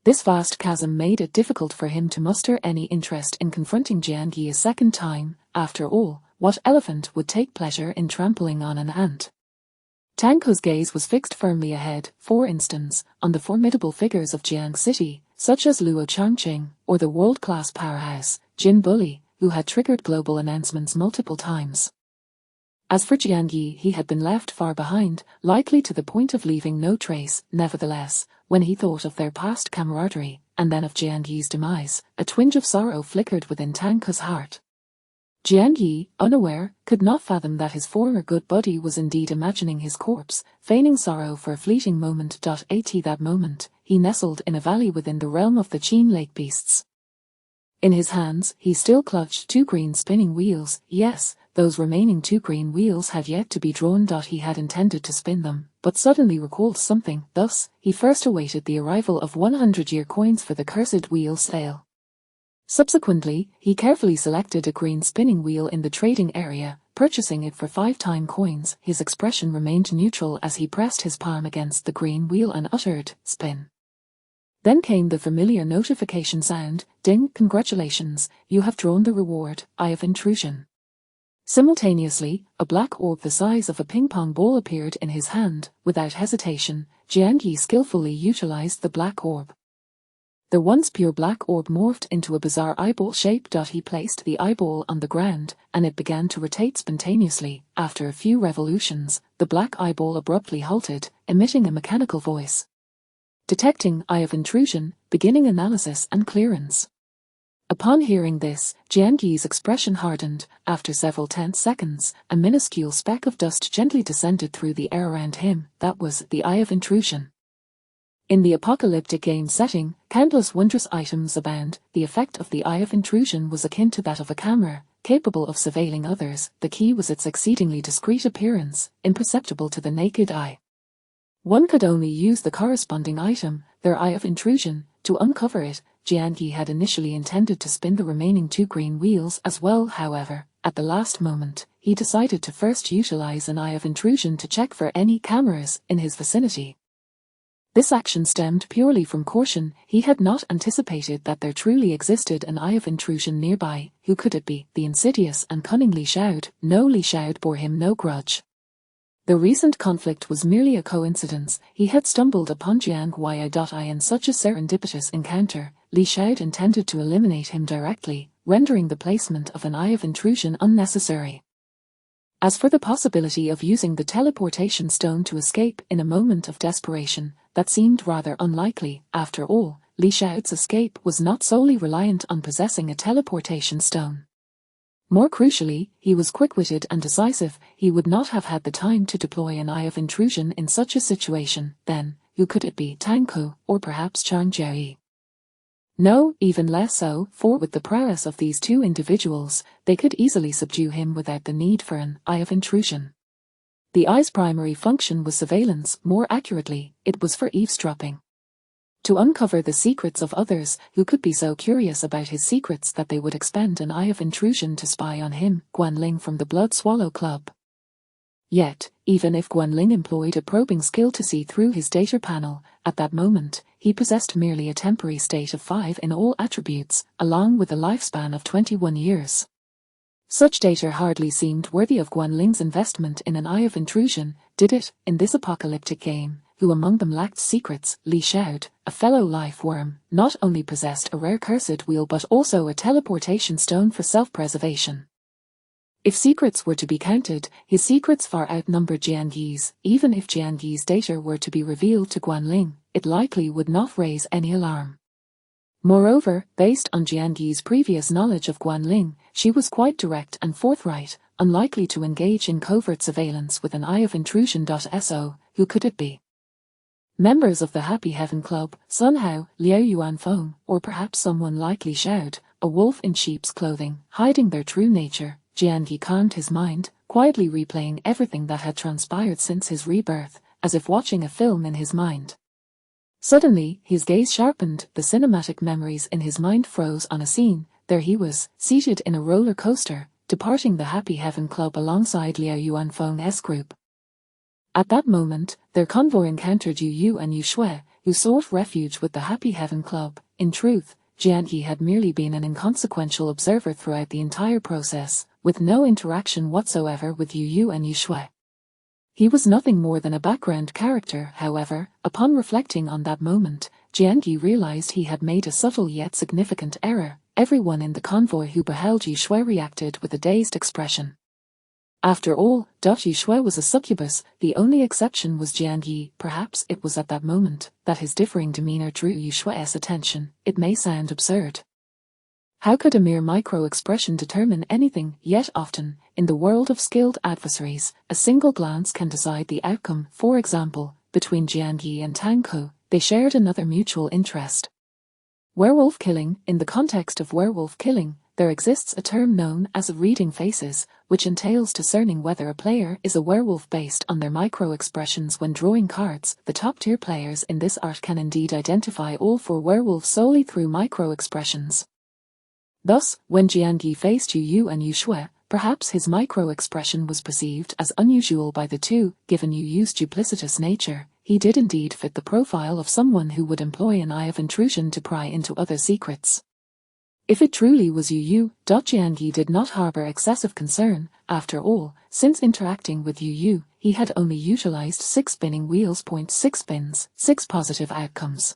This vast chasm made it difficult for him to muster any interest in confronting Jian Yi a second time. After all, what elephant would take pleasure in trampling on an ant? Tang Ku's gaze was fixed firmly ahead, for instance, on the formidable figures of Jiang City, such as Luo Changqing, or the world-class powerhouse, Jin Bulli, who had triggered global announcements multiple times. As for Jian Yi, he had been left far behind, likely to the point of leaving no trace. Nevertheless, when he thought of their past camaraderie, and then of Jian Yi's demise, a twinge of sorrow flickered within Tang Ku's heart. Jian Yi, unaware, could not fathom that his former good buddy was indeed imagining his corpse, feigning sorrow for a fleeting moment. At that moment, he nestled in a valley within the realm of the Qin Lake beasts. In his hands, he still clutched 2 green spinning wheels. Yes, those remaining 2 green wheels had yet to be drawn. He had intended to spin them, but suddenly recalled something. Thus, he first awaited the arrival of 100-year coins for the cursed wheel sale. Subsequently, he carefully selected a green spinning wheel in the trading area, purchasing it for 5-time coins. His expression remained neutral as he pressed his palm against the green wheel and uttered, "Spin." Then came the familiar notification sound, "Ding, congratulations, you have drawn the reward, Eye of Intrusion." Simultaneously, a black orb the size of a ping-pong ball appeared in his hand. Without hesitation, Jian Yi skillfully utilized the black orb. The once pure black orb morphed into a bizarre eyeball shape. He placed the eyeball on the ground, and it began to rotate spontaneously. After a few revolutions, the black eyeball abruptly halted, emitting a mechanical voice. Detecting eye of intrusion, beginning analysis and clearance. Upon hearing this, Jianqi's expression hardened. After several tense seconds, a minuscule speck of dust gently descended through the air around him. That was the eye of intrusion. In the apocalyptic game setting, countless wondrous items abound. The effect of the eye of intrusion was akin to that of a camera, capable of surveilling others. The key was its exceedingly discreet appearance, imperceptible to the naked eye. One could only use the corresponding item, their eye of intrusion, to uncover it. Jianqi had initially intended to spin the remaining 2 green wheels as well. However, at the last moment, he decided to first utilize an eye of intrusion to check for any cameras in his vicinity. This action stemmed purely from caution. He had not anticipated that there truly existed an eye of intrusion nearby. Who could it be? The insidious and cunning Li Xiao? No, Li Xiao bore him no grudge. The recent conflict was merely a coincidence. He had stumbled upon Jiang Yi in such a serendipitous encounter. Li Xiao intended to eliminate him directly, rendering the placement of an eye of intrusion unnecessary. As for the possibility of using the teleportation stone to escape in a moment of desperation, that seemed rather unlikely. After all, Li Xiao's escape was not solely reliant on possessing a teleportation stone. More crucially, he was quick-witted and decisive. He would not have had the time to deploy an eye of intrusion in such a situation. Then, who could it be? Tang Ku, or perhaps Chang Jiayi? No, even less so, for with the prowess of these 2 individuals, they could easily subdue him without the need for an eye of intrusion. The eye's primary function was surveillance. More accurately, it was for eavesdropping. To uncover the secrets of others who could be so curious about his secrets that they would expend an eye of intrusion to spy on him. Guanling from the Blood Swallow Club. Yet, even if Guanling employed a probing skill to see through his data panel, at that moment, he possessed merely a temporary state of 5 in all attributes, along with a lifespan of 21 years. Such data hardly seemed worthy of Guanling's investment in an eye of intrusion, did it? In this apocalyptic game, who among them lacked secrets? Li Xiao, a fellow life worm, not only possessed a rare cursed wheel but also a teleportation stone for self-preservation. If secrets were to be counted, his secrets far outnumbered Jianqi's. Even if Jianqi's data were to be revealed to Guanling, it likely would not raise any alarm. Moreover, based on Jianqi's previous knowledge of Guanling, she was quite direct and forthright, unlikely to engage in covert surveillance with an eye of intrusion. So, who could it be? Members of the Happy Heaven Club, Sun Hao, Liao Yuanfeng, or perhaps someone like Li Xiao, a wolf in sheep's clothing, hiding their true nature. Jianqi calmed his mind, quietly replaying everything that had transpired since his rebirth, as if watching a film in his mind. Suddenly, his gaze sharpened. The cinematic memories in his mind froze on a scene. There he was, seated in a roller coaster, departing the Happy Heaven Club alongside Liao Yuanfeng's group. At that moment, their convoy encountered Yu Yu and Yu Shui, who sought refuge with the Happy Heaven Club. In truth, Jianqi had merely been an inconsequential observer throughout the entire process, with no interaction whatsoever with Yu Yu and Yu Shui. He was nothing more than a background character. However, upon reflecting on that moment, Jianqi realized he had made a subtle yet significant error. Everyone in the convoy who beheld Yu Shui reacted with a dazed expression. After all, Yu Shui was a succubus. The only exception was Jianqi. Perhaps it was at that moment that his differing demeanor drew Yu Shui's attention. It may sound absurd. How could a mere micro-expression determine anything? Yet often, in the world of skilled adversaries, a single glance can decide the outcome. For example, between Jianqi and Tang Ku, they shared another mutual interest. Werewolf killing. In the context of werewolf killing, there exists a term known as reading faces, which entails discerning whether a player is a werewolf based on their micro-expressions when drawing cards. The top-tier players in this art can indeed identify all four werewolves solely through micro-expressions. Thus, when Jianqi faced Yu Yu and Yu Shui, perhaps his micro-expression was perceived as unusual by the two. Given Yu Yu's duplicitous nature, he did indeed fit the profile of someone who would employ an eye of intrusion to pry into other secrets. If it truly was Yu Yu, Jianqi did not harbor excessive concern. After all, since interacting with Yu Yu, he had only utilized 6 spinning wheels. 6 spins, 6 positive outcomes.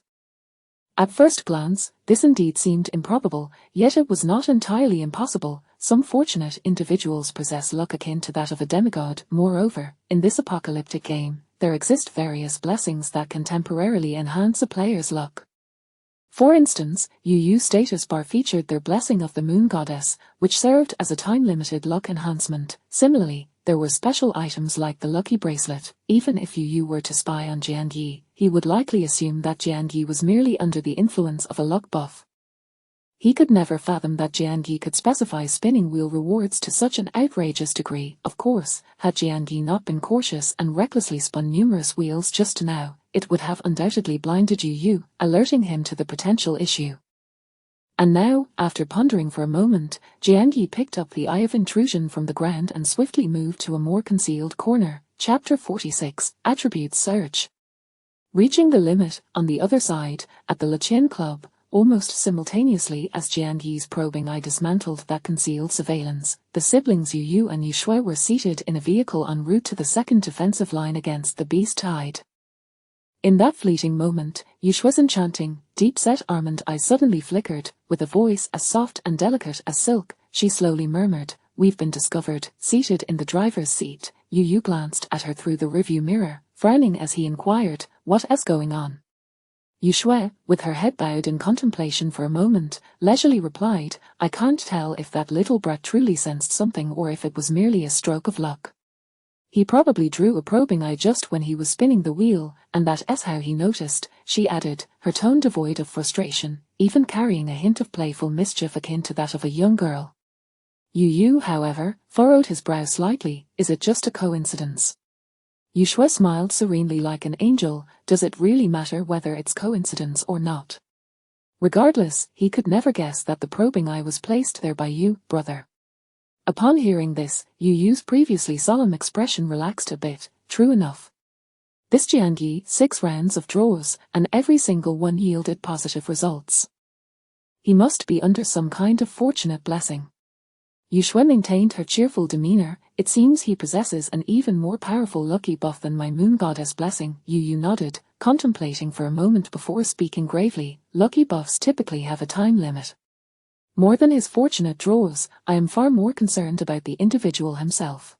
At first glance, this indeed seemed improbable, yet it was not entirely impossible. Some fortunate individuals possess luck akin to that of a demigod. Moreover, in this apocalyptic game, there exist various blessings that can temporarily enhance a player's luck. For instance, UU status bar featured their blessing of the moon goddess, which served as a time-limited luck enhancement. Similarly, there were special items like the lucky bracelet. Even if UU were to spy on Jiangyi, he would likely assume that Jiangyi was merely under the influence of a luck buff. He could never fathom that Jiangyi could specify spinning wheel rewards to such an outrageous degree. Of course, had Jiangyi not been cautious and recklessly spun numerous wheels just now, it would have undoubtedly blinded Yu, alerting him to the potential issue. And now, after pondering for a moment, Jiangyi picked up the Eye of Intrusion from the ground and swiftly moved to a more concealed corner. Chapter 46, Attributes Search. Reaching the limit, on the other side, at the Liqian Club, almost simultaneously as Jiangyi's probing eye dismantled that concealed surveillance, the siblings Yu and Yushui were seated in a vehicle en route to the second defensive line against the beast tide. In that fleeting moment, Yushui's enchanting, deep-set almond eyes suddenly flickered. With a voice as soft and delicate as silk, she slowly murmured, "We've been discovered." Seated in the driver's seat, Yu glanced at her through the rearview mirror, frowning as he inquired, "What is going on?" Yushui, with her head bowed in contemplation for a moment, leisurely replied, "I can't tell if that little brat truly sensed something or if it was merely a stroke of luck. He probably drew a probing eye just when he was spinning the wheel, and that is how he noticed," she added, her tone devoid of frustration, even carrying a hint of playful mischief akin to that of a young girl. Yu, however, furrowed his brow slightly. "Is it just a coincidence?" Yushui smiled serenely like an angel. "Does it really matter whether it's coincidence or not? Regardless, he could never guess that the probing eye was placed there by you, brother." Upon hearing this, Yu's previously solemn expression relaxed a bit. True enough. This Jiangyi, 6 rounds of draws, and every single one yielded positive results. He must be under some kind of fortunate blessing. Yushui maintained her cheerful demeanor. "It seems he possesses an even more powerful lucky buff than my moon goddess blessing." Yu nodded, contemplating for a moment before speaking gravely. "Lucky buffs typically have a time limit. More than his fortunate draws, I am far more concerned about the individual himself.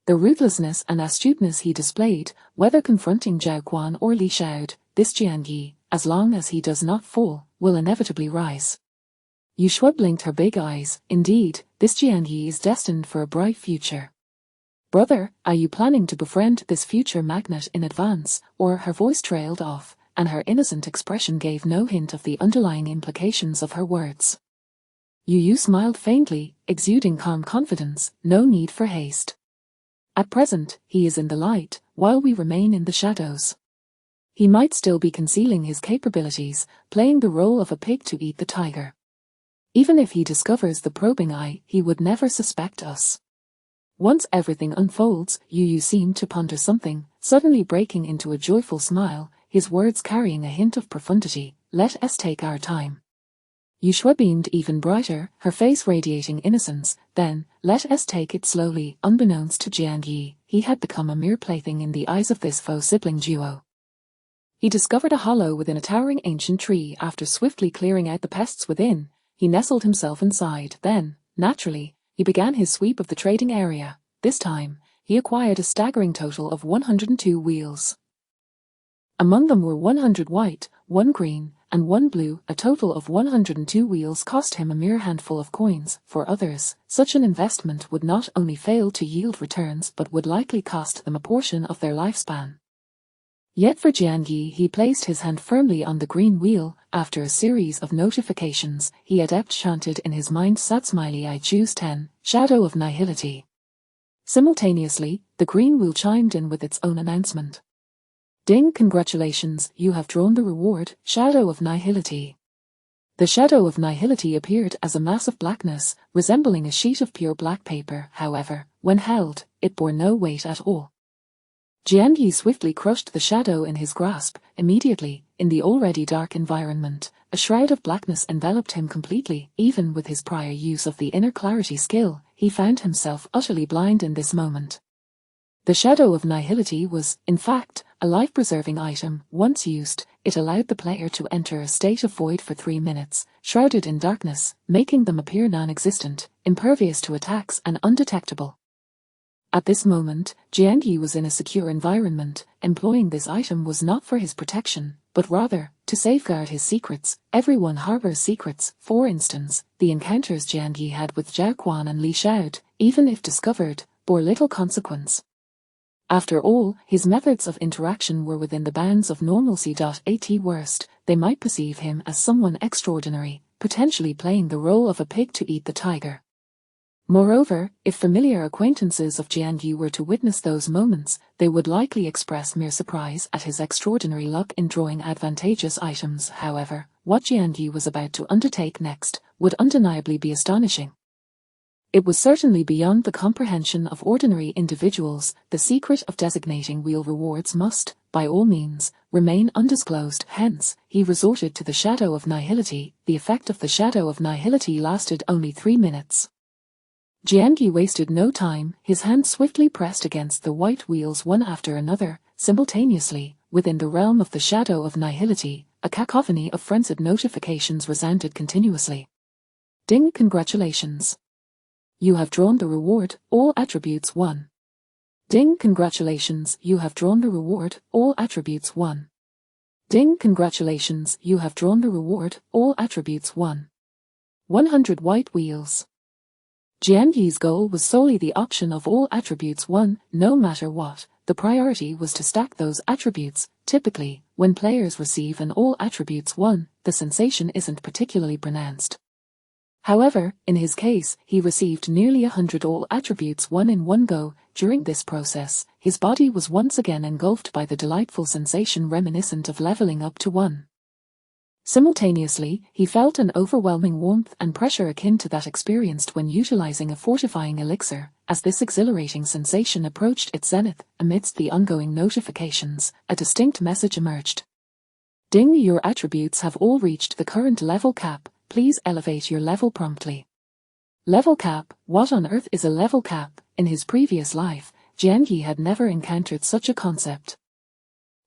The ruthlessness and astuteness he displayed, whether confronting Zhao Quan or Li Xiaod, this Jiangyi, as long as he does not fall, will inevitably rise." Yushui blinked her big eyes. "Indeed, this Jiangyi is destined for a bright future. Brother, are you planning to befriend this future magnate in advance?" Or her voice trailed off, and her innocent expression gave no hint of the underlying implications of her words. Yu smiled faintly, exuding calm confidence. "No need for haste. At present, he is in the light, while we remain in the shadows. He might still be concealing his capabilities, playing the role of a pig to eat the tiger. Even if he discovers the probing eye, he would never suspect us." Once everything unfolds, Yu seemed to ponder something, suddenly breaking into a joyful smile, his words carrying a hint of profundity. "Let us take our time." Yushui beamed even brighter, her face radiating innocence. "Then, let us take it slowly." Unbeknownst to Jiangyi, he had become a mere plaything in the eyes of this faux sibling duo. He discovered a hollow within a towering ancient tree. After swiftly clearing out the pests within, he nestled himself inside. Then, naturally, he began his sweep of the trading area. This time, he acquired a staggering total of 102 wheels. Among them were 100 white, 1 green, and 1 blue. A total of 102 wheels cost him a mere handful of coins. For others, such an investment would not only fail to yield returns but would likely cost them a portion of their lifespan. Yet for Jiangyi, he placed his hand firmly on the green wheel. After a series of notifications, he adept chanted in his mind, "Satsmiley, I choose 10, Shadow of Nihility." Simultaneously, the green wheel chimed in with its own announcement. "Ding, congratulations, you have drawn the reward, Shadow of Nihility." The Shadow of Nihility appeared as a mass of blackness, resembling a sheet of pure black paper. However, when held, it bore no weight at all. Jiangyi swiftly crushed the shadow in his grasp. Immediately, in the already dark environment, a shroud of blackness enveloped him completely. Even with his prior use of the inner clarity skill, he found himself utterly blind in this moment. The Shadow of Nihility was, in fact, a life-preserving item. Once used, it allowed the player to enter a state of void for 3 minutes, shrouded in darkness, making them appear non-existent, impervious to attacks and undetectable. At this moment, Jiangyi was in a secure environment. Employing this item was not for his protection, but rather, to safeguard his secrets. Everyone harbors secrets. For instance, the encounters Jiangyi had with Zhao Quan and Li Xiaod, even if discovered, bore little consequence. After all, his methods of interaction were within the bounds of normalcy. At worst, they might perceive him as someone extraordinary, potentially playing the role of a pig to eat the tiger. Moreover, if familiar acquaintances of Jiangyi were to witness those moments, they would likely express mere surprise at his extraordinary luck in drawing advantageous items. However, what Jiangyi was about to undertake next would undeniably be astonishing. It was certainly beyond the comprehension of ordinary individuals. The secret of designating wheel rewards must, by all means, remain undisclosed. Hence, he resorted to the Shadow of Nihility. The effect of the Shadow of Nihility lasted only 3 minutes. Jiangyi wasted no time. His hand swiftly pressed against the white wheels one after another, simultaneously. Within the realm of the Shadow of Nihility, a cacophony of frenzied notifications resounded continuously. Ding! Congratulations! You have drawn the reward, all attributes 1. Ding! Congratulations, you have drawn the reward, all attributes 1. Ding! Congratulations, you have drawn the reward, all attributes 1. 100 white wheels. Jiangyi's goal was solely the option of all attributes 1, no matter what. The priority was to stack those attributes. Typically, when players receive an all attributes 1, the sensation isn't particularly pronounced. However, in his case, he received nearly 100 all attributes 1 in one go. During this process, his body was once again engulfed by the delightful sensation reminiscent of leveling up to 1. Simultaneously, he felt an overwhelming warmth and pressure akin to that experienced when utilizing a fortifying elixir. As this exhilarating sensation approached its zenith, amidst the ongoing notifications, a distinct message emerged. Ding! Your attributes have all reached the current level cap. Please elevate your level promptly. Level cap? What on earth is a level cap? In his previous life, Jiangyi had never encountered such a concept.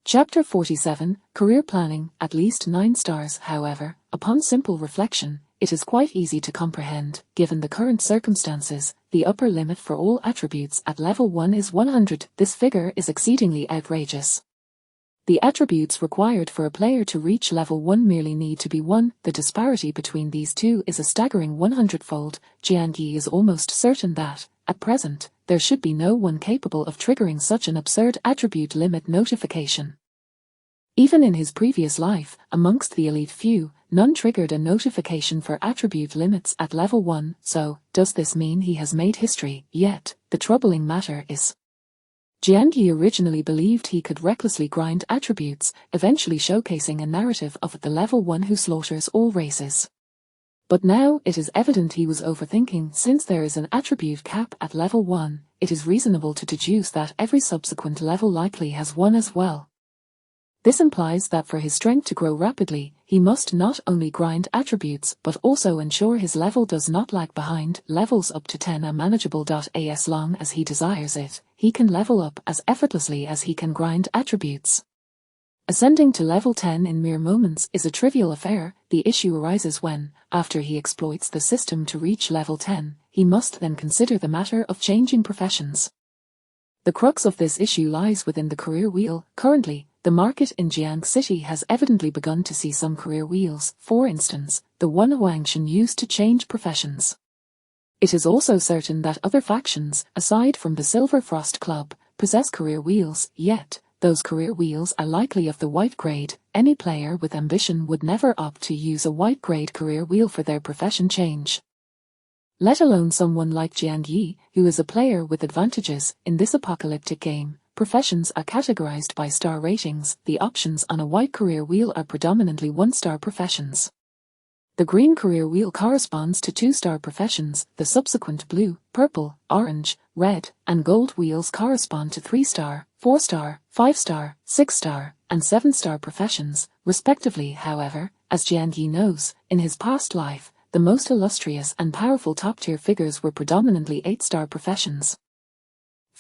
Chapter 47, Career Planning, at least 9 stars. However, upon simple reflection, it is quite easy to comprehend. Given the current circumstances, the upper limit for all attributes at level 1 is 100. This figure is exceedingly outrageous. The attributes required for a player to reach level 1 merely need to be 1. The disparity between these two is a staggering 100-fold. Jiangyi is almost certain that, at present, there should be no one capable of triggering such an absurd attribute limit notification. Even in his previous life, amongst the elite few, none triggered a notification for attribute limits at level 1. So, does this mean he has made history? Yet, the troubling matter is, Jiangyi originally believed he could recklessly grind attributes, eventually showcasing a narrative of the level 1 who slaughters all races. But now it is evident he was overthinking. Since there is an attribute cap at level 1, it is reasonable to deduce that every subsequent level likely has one as well. This implies that for his strength to grow rapidly, he must not only grind attributes but also ensure his level does not lag behind. Levels up to 10 are manageable. As long as he desires it, he can level up as effortlessly as he can grind attributes. Ascending to level 10 in mere moments is a trivial affair. The issue arises when, after he exploits the system to reach level 10, he must then consider the matter of changing professions. The crux of this issue lies within the career wheel. Currently, the market in Jiang City has evidently begun to see some career wheels, for instance, the one Huangshan used to change professions. It is also certain that other factions, aside from the Silver Frost Club, possess career wheels, yet, those career wheels are likely of the white grade. Any player with ambition would never opt to use a white grade career wheel for their profession change. Let alone someone like Jiangyi, who is a player with advantages. In this apocalyptic game, professions are categorized by star ratings. The options on a white career wheel are predominantly 1-star professions. The green career wheel corresponds to 2-star professions. The subsequent blue, purple, orange, red, and gold wheels correspond to 3-star, 4-star, 5-star, 6-star, and 7-star professions, respectively. However, as Jiangyi knows, in his past life, the most illustrious and powerful top-tier figures were predominantly 8-star professions.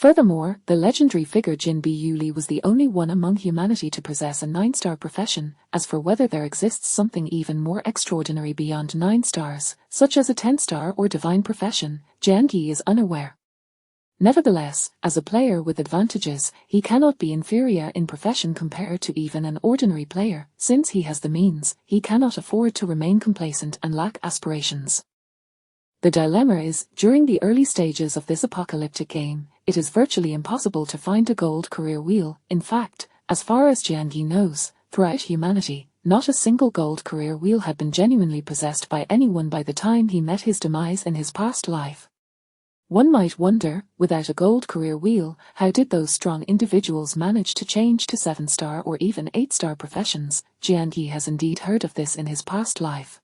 Furthermore, the legendary figure Jin Bi was the only one among humanity to possess a 9-star profession. As for whether there exists something even more extraordinary beyond 9 stars, such as a 10-star or divine profession, Jiangyi is unaware. Nevertheless, as a player with advantages, he cannot be inferior in profession compared to even an ordinary player. Since he has the means, he cannot afford to remain complacent and lack aspirations. The dilemma is, during the early stages of this apocalyptic game, it is virtually impossible to find a gold career wheel. In fact, as far as Jiangyi knows, throughout humanity, not a single gold career wheel had been genuinely possessed by anyone by the time he met his demise in his past life. One might wonder, without a gold career wheel, how did those strong individuals manage to change to 7-star or even 8-star professions? Jiangyi has indeed heard of this in his past life.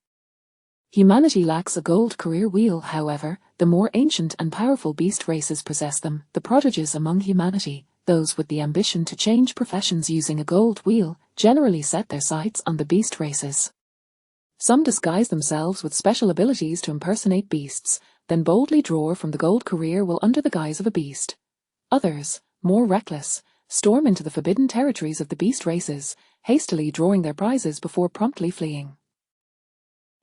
Humanity lacks a gold career wheel, however. The more ancient and powerful beast races possess them. The prodigies among humanity, those with the ambition to change professions using a gold wheel, generally set their sights on the beast races. Some disguise themselves with special abilities to impersonate beasts, then boldly draw from the gold career wheel under the guise of a beast. Others, more reckless, storm into the forbidden territories of the beast races, hastily drawing their prizes before promptly fleeing.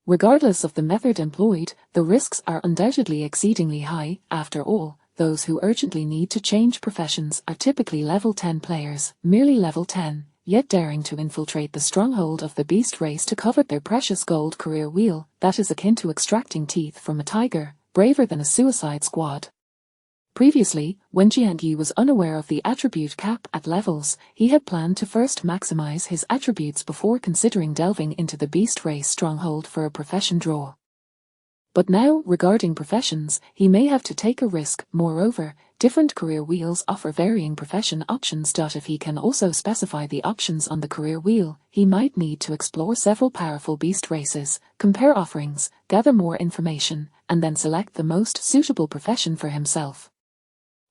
Regardless of the method employed, the risks are undoubtedly exceedingly high. After all, those who urgently need to change professions are typically level 10 players, merely level 10, yet daring to infiltrate the stronghold of the beast race to covet their precious gold career wheel. That is akin to extracting teeth from a tiger, braver than a suicide squad. Previously, when Jiangyi was unaware of the attribute cap at levels, he had planned to first maximize his attributes before considering delving into the beast race stronghold for a profession draw. But now, regarding professions, he may have to take a risk. Moreover, different career wheels offer varying profession options. If he can also specify the options on the career wheel, he might need to explore several powerful beast races, compare offerings, gather more information, and then select the most suitable profession for himself.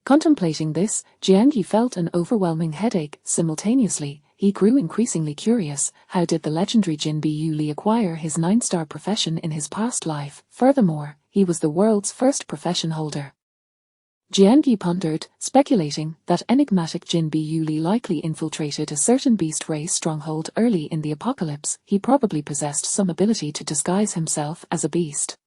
Contemplating this, Jiangyi felt an overwhelming headache. Simultaneously, he grew increasingly curious. How did the legendary Jin Bi acquire his 9-star profession in his past life? Furthermore, he was the world's first profession holder. Jiangyi pondered, speculating that enigmatic Jin Bi likely infiltrated a certain beast race stronghold early in the apocalypse. He probably possessed some ability to disguise himself as a beast.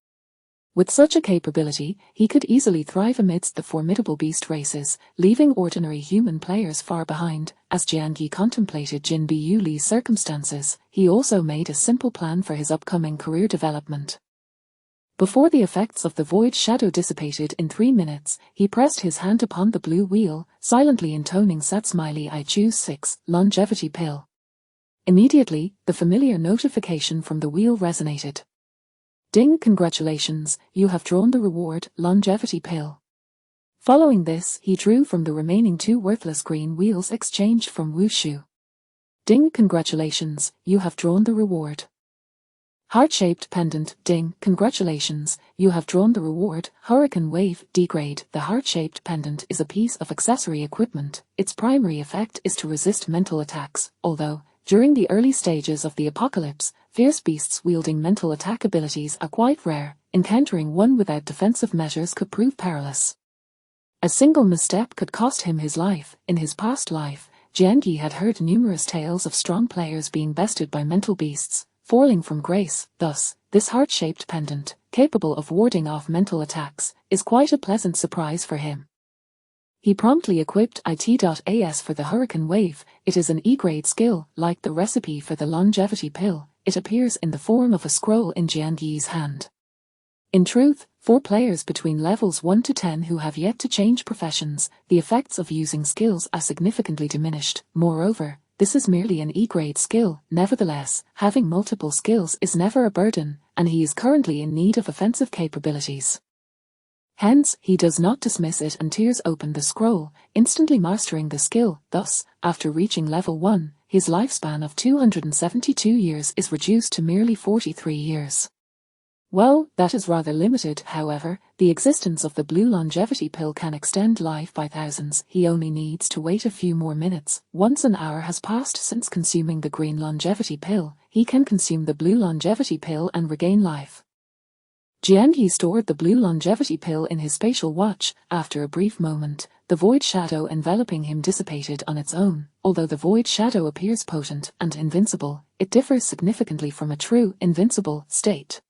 With such a capability, he could easily thrive amidst the formidable beast races, leaving ordinary human players far behind. As Jiangyi contemplated Jin Bi's circumstances, he also made a simple plan for his upcoming career development. Before the effects of the void shadow dissipated in 3 minutes, he pressed his hand upon the blue wheel, silently intoning "Sat Smiley I choose 6, longevity pill." Immediately, the familiar notification from the wheel resonated. Ding! Congratulations, you have drawn the reward, longevity pill. Following this, he drew from the remaining 2 worthless green wheels exchanged from Wushu. Ding! Congratulations, you have drawn the reward. Heart-shaped pendant. Ding! Congratulations, you have drawn the reward, hurricane wave. Degrade. The heart-shaped pendant is a piece of accessory equipment. Its primary effect is to resist mental attacks, although, during the early stages of the apocalypse, fierce beasts wielding mental attack abilities are quite rare. Encountering one without defensive measures could prove perilous. A single misstep could cost him his life. In his past life, Jiangyi had heard numerous tales of strong players being bested by mental beasts, falling from grace. Thus, this heart-shaped pendant, capable of warding off mental attacks, is quite a pleasant surprise for him. He promptly equipped it.as for the hurricane wave. It is an E-grade skill. Like the recipe for the longevity pill, it appears in the form of a scroll in Jiangyi's hand. In truth, for players between levels 1 to 10 who have yet to change professions, the effects of using skills are significantly diminished. Moreover, this is merely an E-grade skill. Nevertheless, having multiple skills is never a burden, and he is currently in need of offensive capabilities. Hence, he does not dismiss it and tears open the scroll, instantly mastering the skill. Thus, after reaching level 1, his lifespan of 272 years is reduced to merely 43 years. Well, that is rather limited. However, the existence of the blue longevity pill can extend life by thousands. He only needs to wait a few more minutes. Once an hour has passed since consuming the green longevity pill, he can consume the blue longevity pill and regain life. Jiangyi stored the blue longevity pill in his spatial watch. After a brief moment, the void shadow enveloping him dissipated on its own. Although the void shadow appears potent and invincible, it differs significantly from a true invincible state.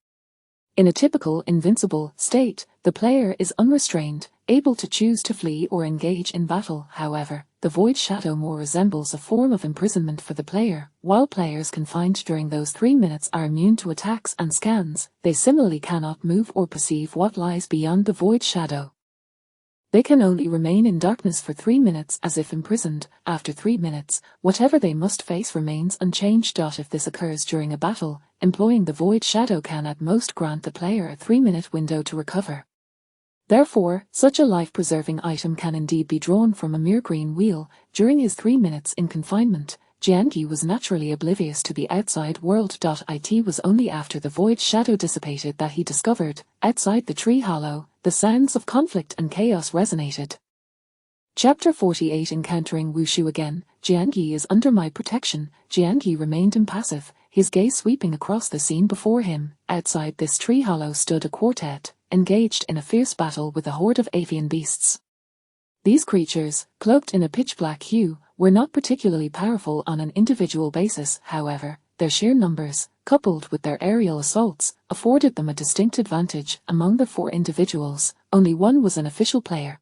In a typical invincible state, the player is unrestrained, able to choose to flee or engage in battle. However, the void shadow more resembles a form of imprisonment for the player. While players confined during those 3 minutes are immune to attacks and scans, they similarly cannot move or perceive what lies beyond the void shadow. They can only remain in darkness for 3 minutes as if imprisoned. After 3 minutes, whatever they must face remains unchanged. If this occurs during a battle, employing the void shadow can at most grant the player a 3-minute window to recover. Therefore, such a life-preserving item can indeed be drawn from a mere green wheel. During his 3 minutes in confinement, Jiangyi was naturally oblivious to the outside world. It was only after the void shadow dissipated that he discovered, outside the tree hollow, the sounds of conflict and chaos resonated. Chapter 48 Encountering Wushu again. Jiangyi is under my protection. Jiangyi remained impassive, his gaze sweeping across the scene before him. Outside this tree hollow stood a quartet, engaged in a fierce battle with a horde of avian beasts. These creatures, cloaked in a pitch-black hue, were not particularly powerful on an individual basis. However, their sheer numbers, coupled with their aerial assaults, afforded them a distinct advantage. Among the 4 individuals, only one was an official player.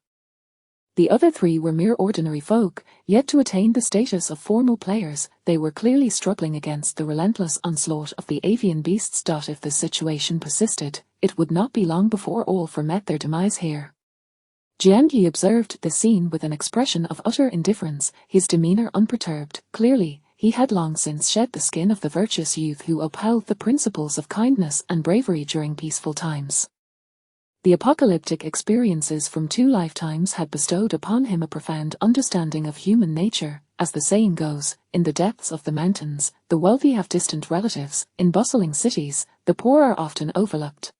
The other 3 were mere ordinary folk, yet to attain the status of formal players, they were clearly struggling against the relentless onslaught of the avian beasts. If the situation persisted, it would not be long before all 4 met their demise here. Jiangyi observed the scene with an expression of utter indifference, his demeanor unperturbed. Clearly, he had long since shed the skin of the virtuous youth who upheld the principles of kindness and bravery during peaceful times. The apocalyptic experiences from 2 lifetimes had bestowed upon him a profound understanding of human nature. As the saying goes, in the depths of the mountains, the wealthy have distant relatives. In bustling cities, the poor are often overlooked.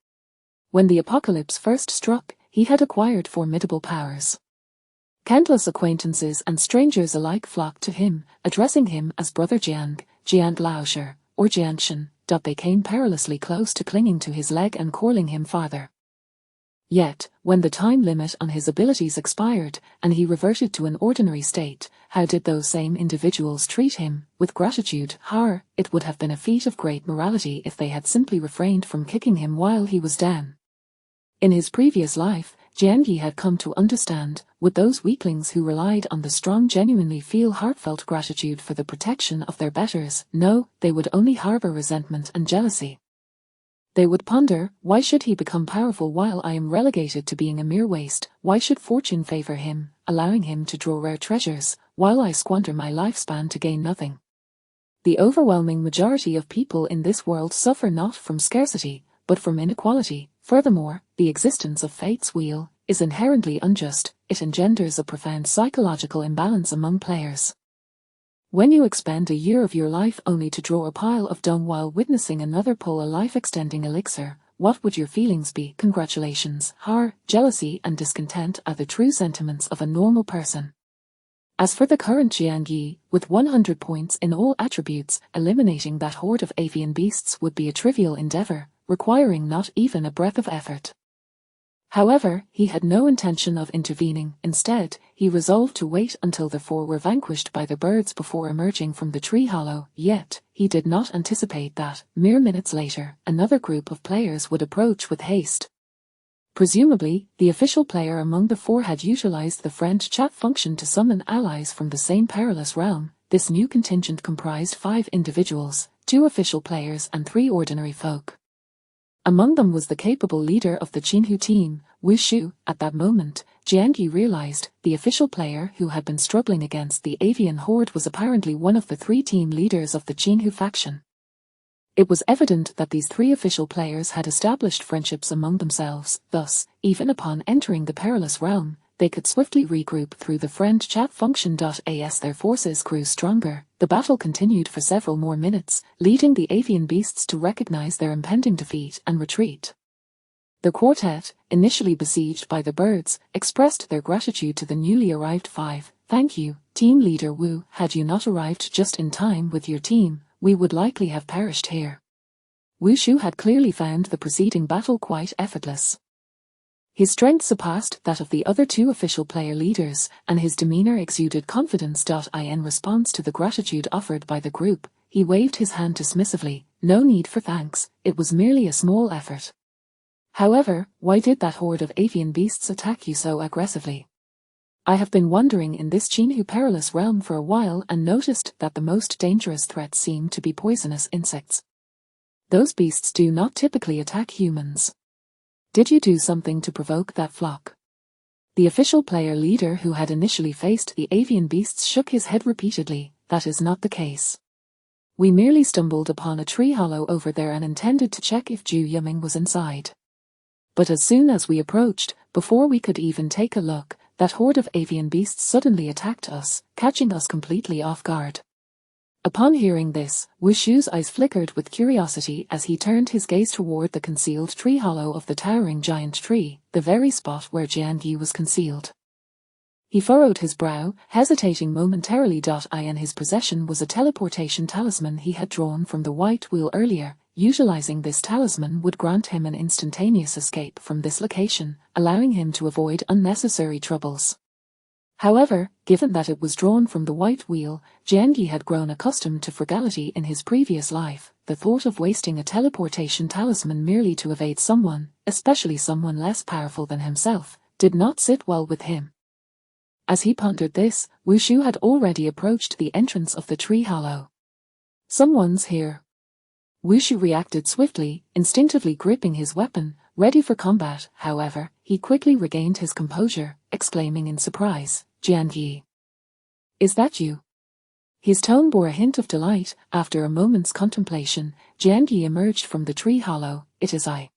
When the apocalypse first struck, he had acquired formidable powers. Countless acquaintances and strangers alike flocked to him, addressing him as Brother Jiang, Jiang Laosher, or Jianshan. They came perilously close to clinging to his leg and calling him father. Yet, when the time limit on his abilities expired, and he reverted to an ordinary state, how did those same individuals treat him? With gratitude. It would have been a feat of great morality if they had simply refrained from kicking him while he was down. In his previous life, Jiangyi had come to understand, would those weaklings who relied on the strong genuinely feel heartfelt gratitude for the protection of their betters? No, they would only harbor resentment and jealousy. They would ponder, why should he become powerful while I am relegated to being a mere waste? Why should fortune favor him, allowing him to draw rare treasures, while I squander my lifespan to gain nothing? The overwhelming majority of people in this world suffer not from scarcity, but from inequality. Furthermore, the existence of fate's wheel is inherently unjust. It engenders a profound psychological imbalance among players. When you expend a year of your life only to draw a pile of dung while witnessing another pull a life-extending elixir, what would your feelings be? Congratulations. Jealousy and discontent are the true sentiments of a normal person. As for the current Jiangyi, with 100 points in all attributes, eliminating that horde of avian beasts would be a trivial endeavor, requiring not even a breath of effort. However, he had no intention of intervening. Instead, he resolved to wait until the 4 were vanquished by the birds before emerging from the tree hollow. Yet, he did not anticipate that, mere minutes later, another group of players would approach with haste. Presumably, the official player among the 4 had utilized the friend chat function to summon allies from the same perilous realm. This new contingent comprised 5 individuals, 2 official players and 3 ordinary folk. Among them was the capable leader of the Qinhu team, Wushu. At that moment, Jiangyi realized the official player who had been struggling against the avian horde was apparently one of the 3 team leaders of the Qinhu faction. It was evident that these 3 official players had established friendships among themselves. Thus, even upon entering the perilous realm, they could swiftly regroup through the friend chat function. As their forces grew stronger, the battle continued for several more minutes, leading the avian beasts to recognize their impending defeat and retreat. The quartet, initially besieged by the birds, expressed their gratitude to the newly arrived 5. Thank you, team leader Wu. Had you not arrived just in time with your team, we would likely have perished here. Wu Shu had clearly found the preceding battle quite effortless. His strength surpassed that of the other two official player leaders, and his demeanor exuded confidence. In response to the gratitude offered by the group, he waved his hand dismissively. No need for thanks, it was merely a small effort. However, why did that horde of avian beasts attack you so aggressively? I have been wandering in this Jinhu perilous realm for a while and noticed that the most dangerous threats seem to be poisonous insects. Those beasts do not typically attack humans. Did you do something to provoke that flock? The official player leader who had initially faced the avian beasts shook his head repeatedly. That is not the case. We merely stumbled upon a tree hollow over there and intended to check if Zhu Yiming was inside. But as soon as we approached, before we could even take a look, that horde of avian beasts suddenly attacked us, catching us completely off guard. Upon hearing this, Wu Shu's eyes flickered with curiosity as he turned his gaze toward the concealed tree hollow of the towering giant tree, the very spot where Jian Yi was concealed. He furrowed his brow, hesitating momentarily. In his possession was a teleportation talisman he had drawn from the white wheel earlier. Utilizing this talisman would grant him an instantaneous escape from this location, allowing him to avoid unnecessary troubles. However, given that it was drawn from the white wheel, Jian Yi had grown accustomed to frugality in his previous life. The thought of wasting a teleportation talisman merely to evade someone, especially someone less powerful than himself, did not sit well with him. As he pondered this, Wu Shu had already approached the entrance of the tree hollow. Someone's here. Wu Shu reacted swiftly, instinctively gripping his weapon, ready for combat. However, he quickly regained his composure, exclaiming in surprise, Jian Yi. Is that you? His tone bore a hint of delight. After a moment's contemplation, Jian Yi emerged from the tree hollow. It is I.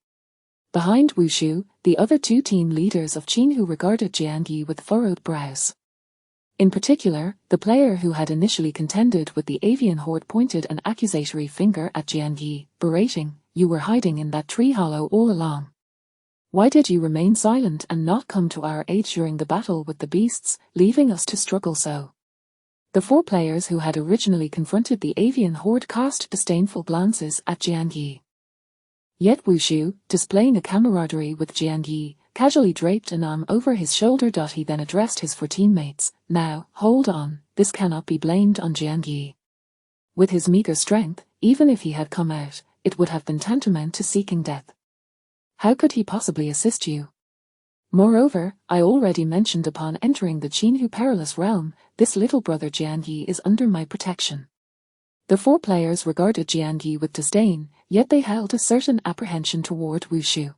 Behind Wu Shu, the other two team leaders of Jinhu regarded Jian Yi with furrowed brows. In particular, the player who had initially contended with the avian horde pointed an accusatory finger at Jian Yi, berating, "You were hiding in that tree hollow all along. Why did you remain silent and not come to our aid during the battle with the beasts, leaving us to struggle so?" The four players who had originally confronted the avian horde cast disdainful glances at Jian Yi. Yet Wu Shu, displaying a camaraderie with Jian Yi, casually draped an arm over his shoulder. He then addressed his four teammates. Now, hold on, this cannot be blamed on Jian Yi. With his meager strength, even if he had come out, it would have been tantamount to seeking death. How could he possibly assist you? Moreover, I already mentioned upon entering the Jinhu perilous realm, this little brother Jian Yi is under my protection. The four players regarded Jian Yi with disdain, yet they held a certain apprehension toward Wu Shu.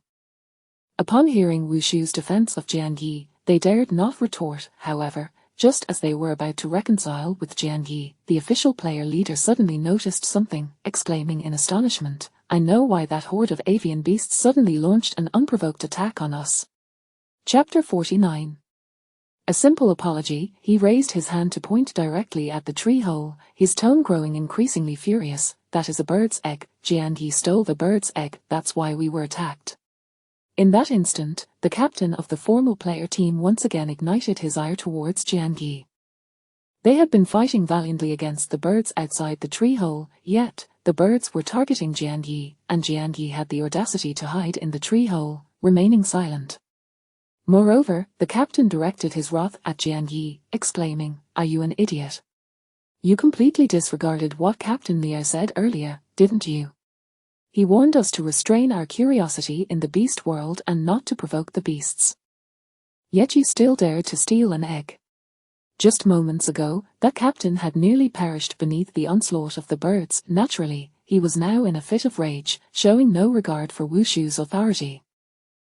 Upon hearing Wu Shu's defense of Jian Yi, they dared not retort. However, just as they were about to reconcile with Jian Yi, the official player leader suddenly noticed something, exclaiming in astonishment, "I know why that horde of avian beasts suddenly launched an unprovoked attack on us." Chapter 49. A simple apology. He raised his hand to point directly at the tree hole, his tone growing increasingly furious. "That is a bird's egg. Jian Yi stole the bird's egg, that's why we were attacked." In that instant, the captain of the formal player team once again ignited his ire towards Jian Yi. They had been fighting valiantly against the birds outside the tree hole, yet, the birds were targeting Jian Yi, and Jian Yi had the audacity to hide in the tree hole, remaining silent. Moreover, the captain directed his wrath at Jian Yi, exclaiming, "Are you an idiot? You completely disregarded what Captain Liao said earlier, didn't you? He warned us to restrain our curiosity in the beast world and not to provoke the beasts. Yet you still dared to steal an egg." Just moments ago, that captain had nearly perished beneath the onslaught of the birds. Naturally, he was now in a fit of rage, showing no regard for Wu Shu's authority.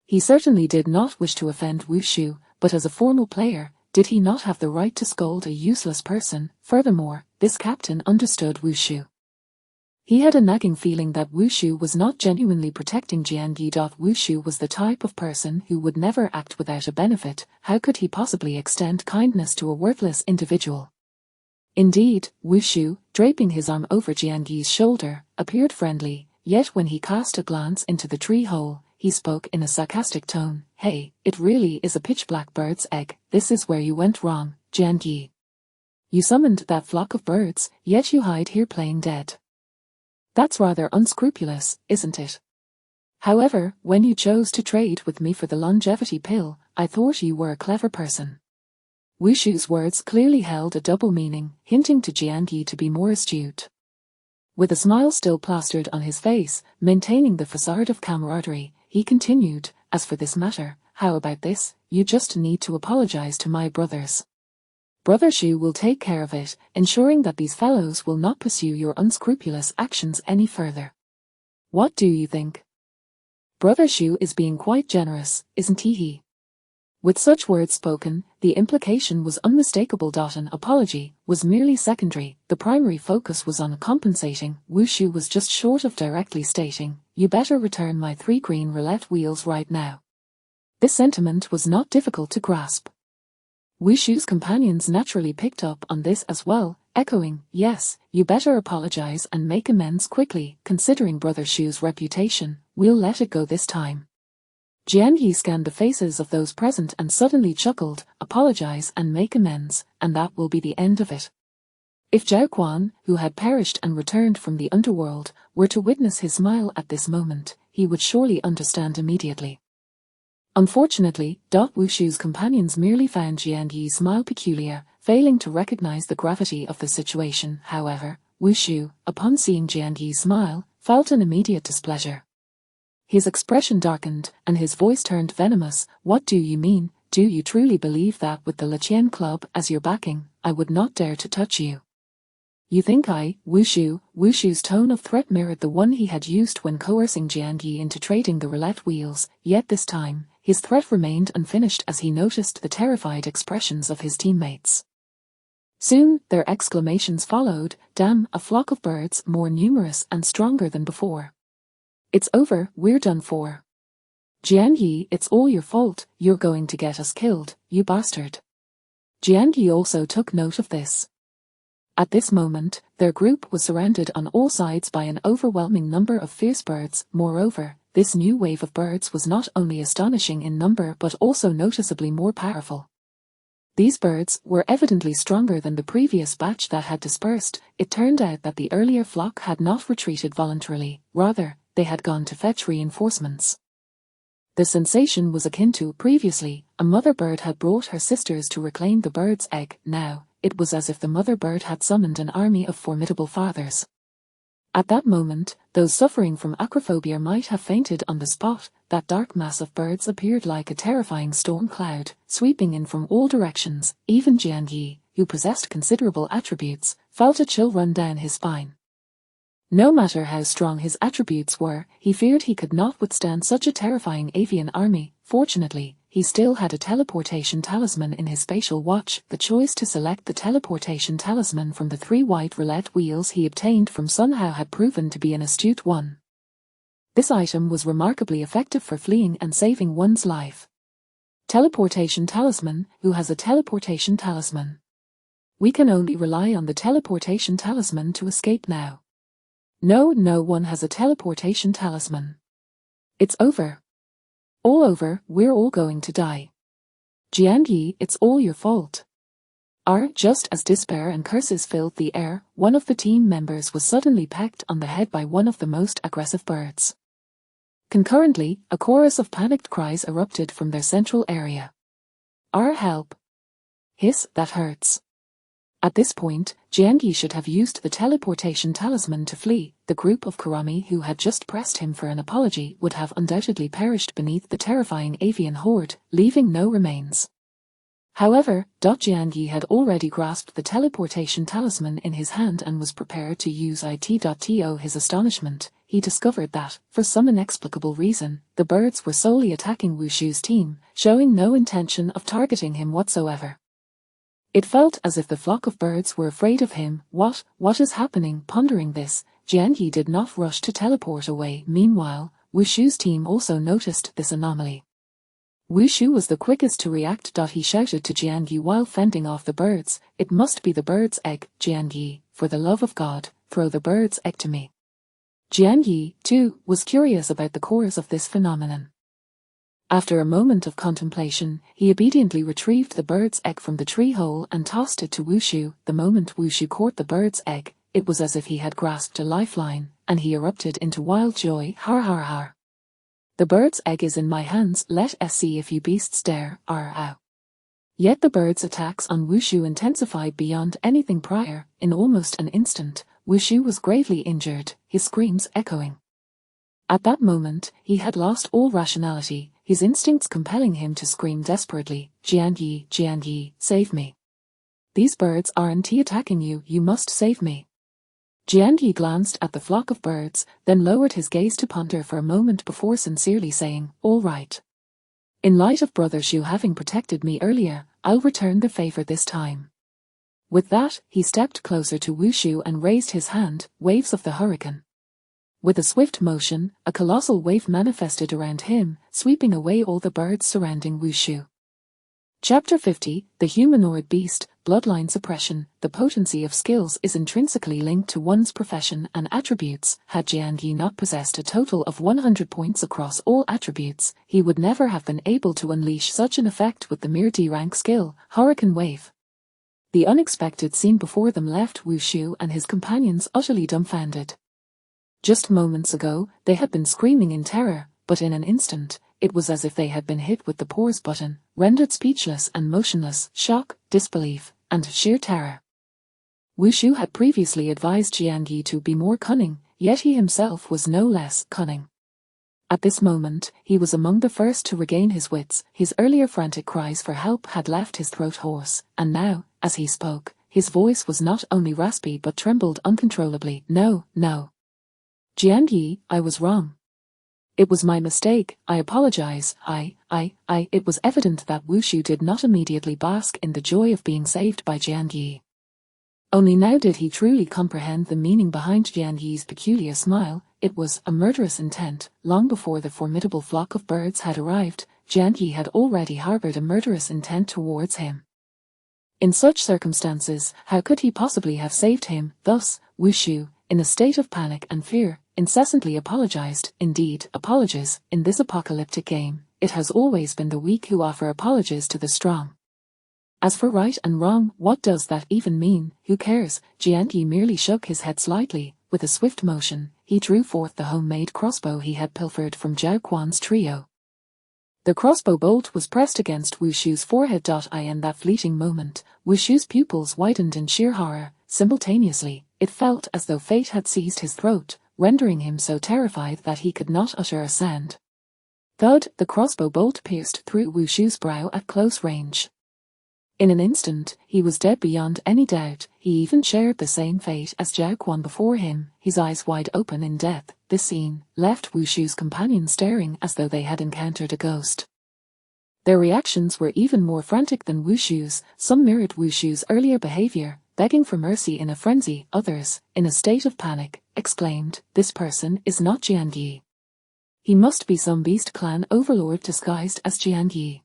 He certainly did not wish to offend Wu Shu, but as a formal player, did he not have the right to scold a useless person? Furthermore, this captain understood Wu Shu. He had a nagging feeling that Wu Shu was not genuinely protecting Jian Yi. Wu Shu was the type of person who would never act without a benefit. How could he possibly extend kindness to a worthless individual? Indeed, Wu Shu, draping his arm over Jian Yi's shoulder, appeared friendly, yet when he cast a glance into the tree hole, he spoke in a sarcastic tone. "Hey, it really is a pitch-black bird's egg. This is where you went wrong, Jian Yi. You summoned that flock of birds, yet you hide here playing dead. That's rather unscrupulous, isn't it? However, when you chose to trade with me for the longevity pill, I thought you were a clever person. Wushu's words clearly held a double meaning, hinting to Jiangyi to be more astute. With a smile still plastered on his face, maintaining the facade of camaraderie, he continued, as for this matter, how about this? You just need to apologize to my brothers. Brother Shu will take care of it, ensuring that these fellows will not pursue your unscrupulous actions any further. What do you think? Brother Shu is being quite generous, isn't he? With such words spoken, the implication was unmistakable. An apology was merely secondary, the primary focus was on compensating. Wushu was just short of directly stating, you better return my 3 green roulette wheels right now. This sentiment was not difficult to grasp. Wushu's companions naturally picked up on this as well, echoing, yes, you better apologize and make amends quickly. Considering Brother Shu's reputation, we'll let it go this time. Jiangyi scanned the faces of those present and suddenly chuckled, apologize and make amends, and that will be the end of it. If Zhao Quan, who had perished and returned from the underworld, were to witness his smile at this moment, he would surely understand immediately. Unfortunately, Wushu's companions merely found Jiangyi's smile peculiar, failing to recognize the gravity of the situation. However, Wushu, upon seeing Jiangyi's smile, felt an immediate displeasure. His expression darkened, and his voice turned venomous. What do you mean? Do you truly believe that with the Liqian Club as your backing, I would not dare to touch you? You think Wushu's tone of threat mirrored the one he had used when coercing Jiangyi into trading the roulette wheels, yet this time, his threat remained unfinished as he noticed the terrified expressions of his teammates. Soon, their exclamations followed, damn, a flock of birds more numerous and stronger than before. It's over, we're done for. Jiangyi, it's all your fault, you're going to get us killed, you bastard. Jiangyi also took note of this. At this moment, their group was surrounded on all sides by an overwhelming number of fierce birds. Moreover, this new wave of birds was not only astonishing in number but also noticeably more powerful. These birds were evidently stronger than the previous batch that had dispersed. It turned out that the earlier flock had not retreated voluntarily, rather, they had gone to fetch reinforcements. The sensation was akin to previously, a mother bird had brought her sisters to reclaim the bird's egg. Now, it was as if the mother bird had summoned an army of formidable fathers. At that moment, those suffering from acrophobia might have fainted on the spot. That dark mass of birds appeared like a terrifying storm cloud, sweeping in from all directions. Even Jiangyi, who possessed considerable attributes, felt a chill run down his spine. No matter how strong his attributes were, he feared he could not withstand such a terrifying avian army. Fortunately, he still had a teleportation talisman in his spatial watch. The choice to select the teleportation talisman from the 3 white roulette wheels he obtained from Sun Hao had proven to be an astute one. This item was remarkably effective for fleeing and saving one's life. Teleportation talisman. Who has a teleportation talisman? We can only rely on the teleportation talisman to escape now. No one has a teleportation talisman. It's over. All over, we're all going to die. Jiangyi, it's all your fault. Just as despair and curses filled the air, one of the team members was suddenly pecked on the head by one of the most aggressive birds. Concurrently, a chorus of panicked cries erupted from their central area. Help! Hiss, that hurts. At this point, Jiangyi should have used the teleportation talisman to flee. The group of Kurami who had just pressed him for an apology would have undoubtedly perished beneath the terrifying avian horde, leaving no remains. However, Jiangyi had already grasped the teleportation talisman in his hand and was prepared to use it. To his astonishment, he discovered that, for some inexplicable reason, the birds were solely attacking Wushu's team, showing no intention of targeting him whatsoever. It felt as if the flock of birds were afraid of him. What is happening? Pondering this, Jiangyi did not rush to teleport away. Meanwhile, Wushu's team also noticed this anomaly. Wushu was the quickest to react. He shouted to Jiangyi while fending off the birds, "It must be the bird's egg, Jiangyi, for the love of God, throw the bird's egg to me." Jiangyi, too, was curious about the cause of this phenomenon. After a moment of contemplation, he obediently retrieved the bird's egg from the tree hole and tossed it to Wushu. The moment Wushu caught the bird's egg, it was as if he had grasped a lifeline, and he erupted into wild joy. Har har har. The bird's egg is in my hands, let us see if you beasts dare, ow. Yet the bird's attacks on Wushu intensified beyond anything prior. In almost an instant, Wushu was gravely injured, his screams echoing. At that moment, he had lost all rationality, his instincts compelling him to scream desperately, Jian Yi, save me. These birds aren't attacking you, you must save me. Jian Yi glanced at the flock of birds, then lowered his gaze to ponder for a moment before sincerely saying, all right. In light of Brother Shu having protected me earlier, I'll return the favor this time. With that, he stepped closer to Wushu and raised his hand, waves of the hurricane. With a swift motion, a colossal wave manifested around him, sweeping away all the birds surrounding Wushu. Chapter 50, The Humanoid Beast, Bloodline Suppression. The potency of skills is intrinsically linked to one's profession and attributes. Had Jian Yi not possessed a total of 100 points across all attributes, he would never have been able to unleash such an effect with the mere D-rank skill, Hurricane Wave. The unexpected scene before them left Wushu and his companions utterly dumbfounded. Just moments ago, they had been screaming in terror, but in an instant, it was as if they had been hit with the pause button, rendered speechless and motionless, shock, disbelief, and sheer terror. Wushu had previously advised Jian Yi to be more cunning, yet he himself was no less cunning. At this moment, he was among the first to regain his wits. His earlier frantic cries for help had left his throat hoarse, and now, as he spoke, his voice was not only raspy but trembled uncontrollably. No. Jian Yi, I was wrong. It was my mistake, I apologize, It was evident that Wushu did not immediately bask in the joy of being saved by Jian Yi. Only now did he truly comprehend the meaning behind Jian Yi's peculiar smile. It was a murderous intent. Long before the formidable flock of birds had arrived, Jian Yi had already harbored a murderous intent towards him. In such circumstances, how could he possibly have saved him? Thus, Wushu, in a state of panic and fear, incessantly apologized. Indeed, apologies, in this apocalyptic game, it has always been the weak who offer apologies to the strong. As for right and wrong, what does that even mean? Who cares? Jian Yi merely shook his head slightly. With a swift motion, he drew forth the homemade crossbow he had pilfered from Zhao Quan's trio. The crossbow bolt was pressed against Wushu's forehead. In that fleeting moment, Wushu's pupils widened in sheer horror. Simultaneously, it felt as though fate had seized his throat, rendering him so terrified that he could not utter a sound. Thud, the crossbow bolt pierced through Wushu's brow at close range. In an instant, he was dead beyond any doubt. He even shared the same fate as Zhao Quan before him, his eyes wide open in death. This scene left Wushu's companions staring as though they had encountered a ghost. Their reactions were even more frantic than Wushu's. Some mirrored Wushu's earlier behavior, begging for mercy in a frenzy. Others, in a state of panic, exclaimed, "This person is not Jian Yi. He must be some beast clan overlord disguised as Jian Yi.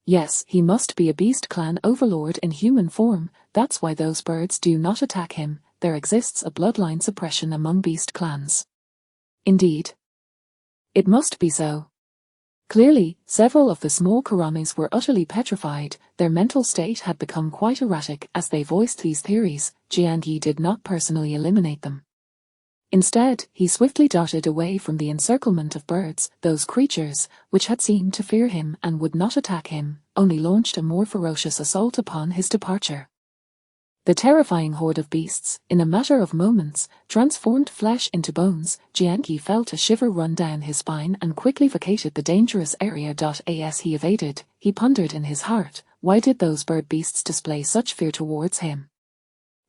Yes, he must be a beast clan overlord in human form. That's why those birds do not attack him. There exists a bloodline suppression among beast clans." Indeed. It must be so. Clearly, several of the small Karamis were utterly petrified. Their mental state had become quite erratic as they voiced these theories. Jian Yi did not personally eliminate them. Instead, he swiftly darted away from the encirclement of birds. Those creatures, which had seemed to fear him and would not attack him, only launched a more ferocious assault upon his departure. The terrifying horde of beasts, in a matter of moments, transformed flesh into bones. Jian Yi felt a shiver run down his spine and quickly vacated the dangerous area. As he evaded, he pondered in his heart, why did those bird beasts display such fear towards him?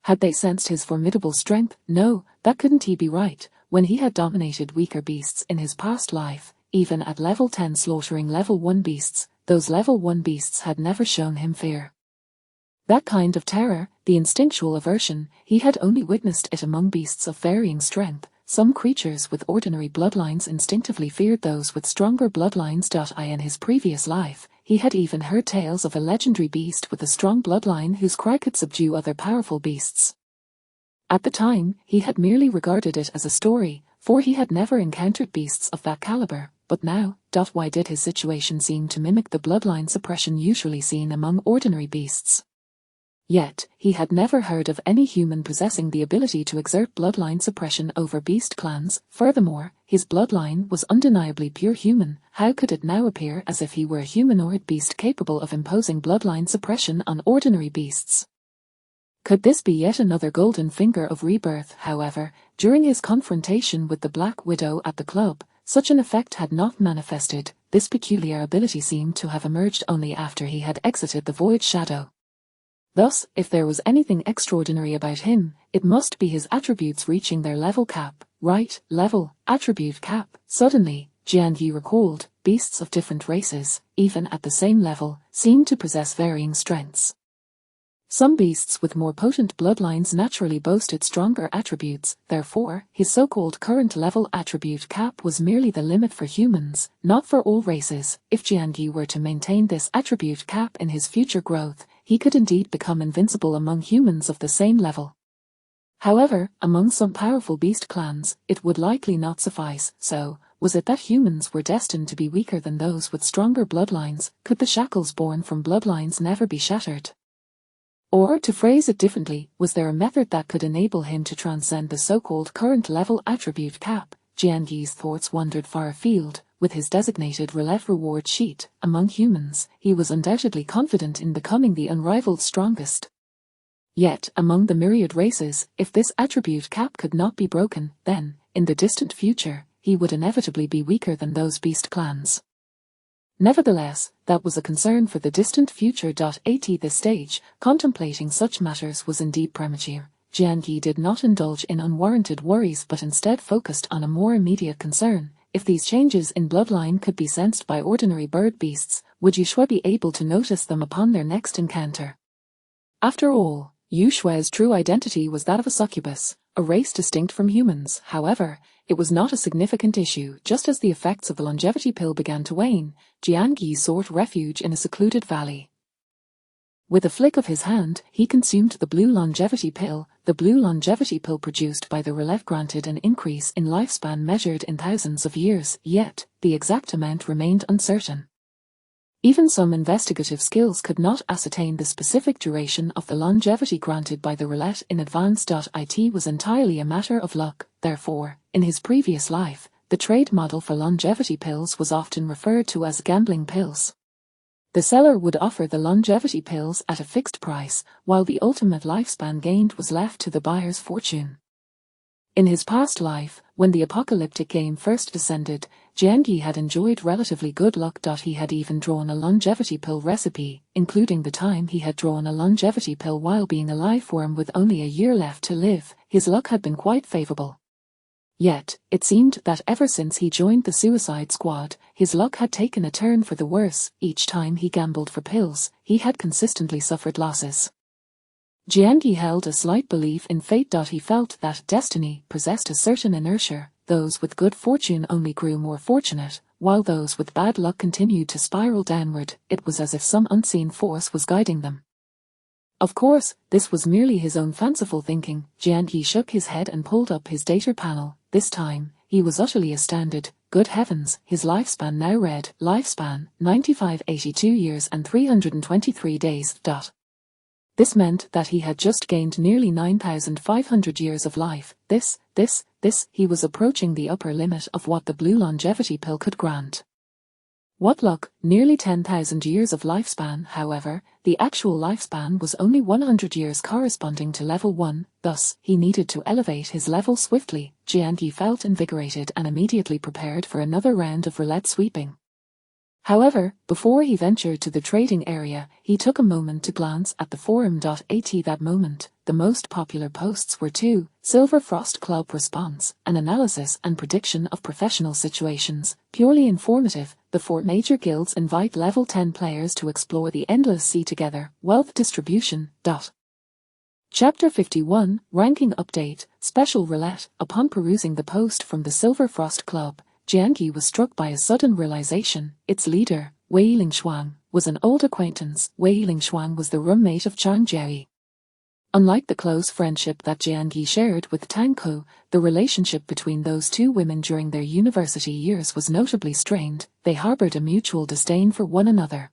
Had they sensed his formidable strength? No, that couldn't be right. When he had dominated weaker beasts in his past life, even at level 10 slaughtering level 1 beasts, those level 1 beasts had never shown him fear. That kind of terror, the instinctual aversion, he had only witnessed it among beasts of varying strength. Some creatures with ordinary bloodlines instinctively feared those with stronger bloodlines. In his previous life, he had even heard tales of a legendary beast with a strong bloodline whose cry could subdue other powerful beasts. At the time, he had merely regarded it as a story, for he had never encountered beasts of that caliber. But now, why did his situation seem to mimic the bloodline suppression usually seen among ordinary beasts? Yet, he had never heard of any human possessing the ability to exert bloodline suppression over beast clans. Furthermore, his bloodline was undeniably pure human. How could it now appear as if he were a humanoid beast capable of imposing bloodline suppression on ordinary beasts? Could this be yet another golden finger of rebirth? However, during his confrontation with the Black Widow at the club, such an effect had not manifested. This peculiar ability seemed to have emerged only after he had exited the Void Shadow. Thus, if there was anything extraordinary about him, it must be his attributes reaching their level cap. Right, level, attribute cap. Suddenly, Jian Yi recalled, beasts of different races, even at the same level, seem to possess varying strengths. Some beasts with more potent bloodlines naturally boasted stronger attributes, therefore, his so-called current level attribute cap was merely the limit for humans, not for all races. If Jian Yi were to maintain this attribute cap in his future growth, he could indeed become invincible among humans of the same level. However, among some powerful beast clans, it would likely not suffice. So, was it that humans were destined to be weaker than those with stronger bloodlines? Could the shackles born from bloodlines never be shattered? Or, to phrase it differently, was there a method that could enable him to transcend the so-called current level attribute cap? Jian Yi's thoughts wandered far afield. With his designated roulette reward sheet, among humans, he was undoubtedly confident in becoming the unrivaled strongest. Yet, among the myriad races, if this attribute cap could not be broken, then, in the distant future, he would inevitably be weaker than those beast clans. Nevertheless, that was a concern for the distant future. At this stage, contemplating such matters was indeed premature. Jian Yi did not indulge in unwarranted worries but instead focused on a more immediate concern. If these changes in bloodline could be sensed by ordinary bird beasts, would Yu Shui be able to notice them upon their next encounter? After all, Yu Shui's true identity was that of a succubus, a race distinct from humans. However, it was not a significant issue. Just as the effects of the longevity pill began to wane, Jian Yi sought refuge in a secluded valley. With a flick of his hand, he consumed the blue longevity pill. The blue longevity pill produced by the roulette granted an increase in lifespan measured in thousands of years, yet, the exact amount remained uncertain. Even some investigative skills could not ascertain the specific duration of the longevity granted by the roulette in advance. It was entirely a matter of luck. Therefore, in his previous life, the trade model for longevity pills was often referred to as gambling pills. The seller would offer the longevity pills at a fixed price, while the ultimate lifespan gained was left to the buyer's fortune. In his past life, when the apocalyptic game first descended, Jian Yi had enjoyed relatively good luck. He had even drawn a longevity pill recipe, including the time he had drawn a longevity pill while being a live worm with only a year left to live. His luck had been quite favorable. Yet, it seemed that ever since he joined the Suicide Squad, his luck had taken a turn for the worse. Each time he gambled for pills, he had consistently suffered losses. Jian Yi held a slight belief in fate. He felt that destiny possessed a certain inertia. Those with good fortune only grew more fortunate, while those with bad luck continued to spiral downward. It was as if some unseen force was guiding them. Of course, this was merely his own fanciful thinking. Jian Yi shook his head and pulled up his data panel. This time, he was utterly astounded. Good heavens, his lifespan now read, lifespan, 9582 years and 323 days. This meant that he had just gained nearly 9,500 years of life. He was approaching the upper limit of what the blue longevity pill could grant. What luck, nearly 10,000 years of lifespan. However, the actual lifespan was only 100 years corresponding to level 1, thus, he needed to elevate his level swiftly. Jian Yi felt invigorated and immediately prepared for another round of roulette sweeping. However, before he ventured to the trading area, he took a moment to glance at the forum. At that moment, the most popular posts were 2, Silver Frost Club response, an analysis and prediction of professional situations, purely informative. The 4 major guilds invite level 10 players to explore the endless sea together, wealth distribution. Chapter 51, Ranking Update, Special Roulette. Upon perusing the post from the Silver Frost Club, Jian Yi was struck by a sudden realization. Its leader, Wei Lingshuang, was an old acquaintance. Wei Lingshuang was the roommate of Chang Jiayi. Unlike the close friendship that Jian Yi shared with Tang Ko, the relationship between those two women during their university years was notably strained. They harbored a mutual disdain for one another.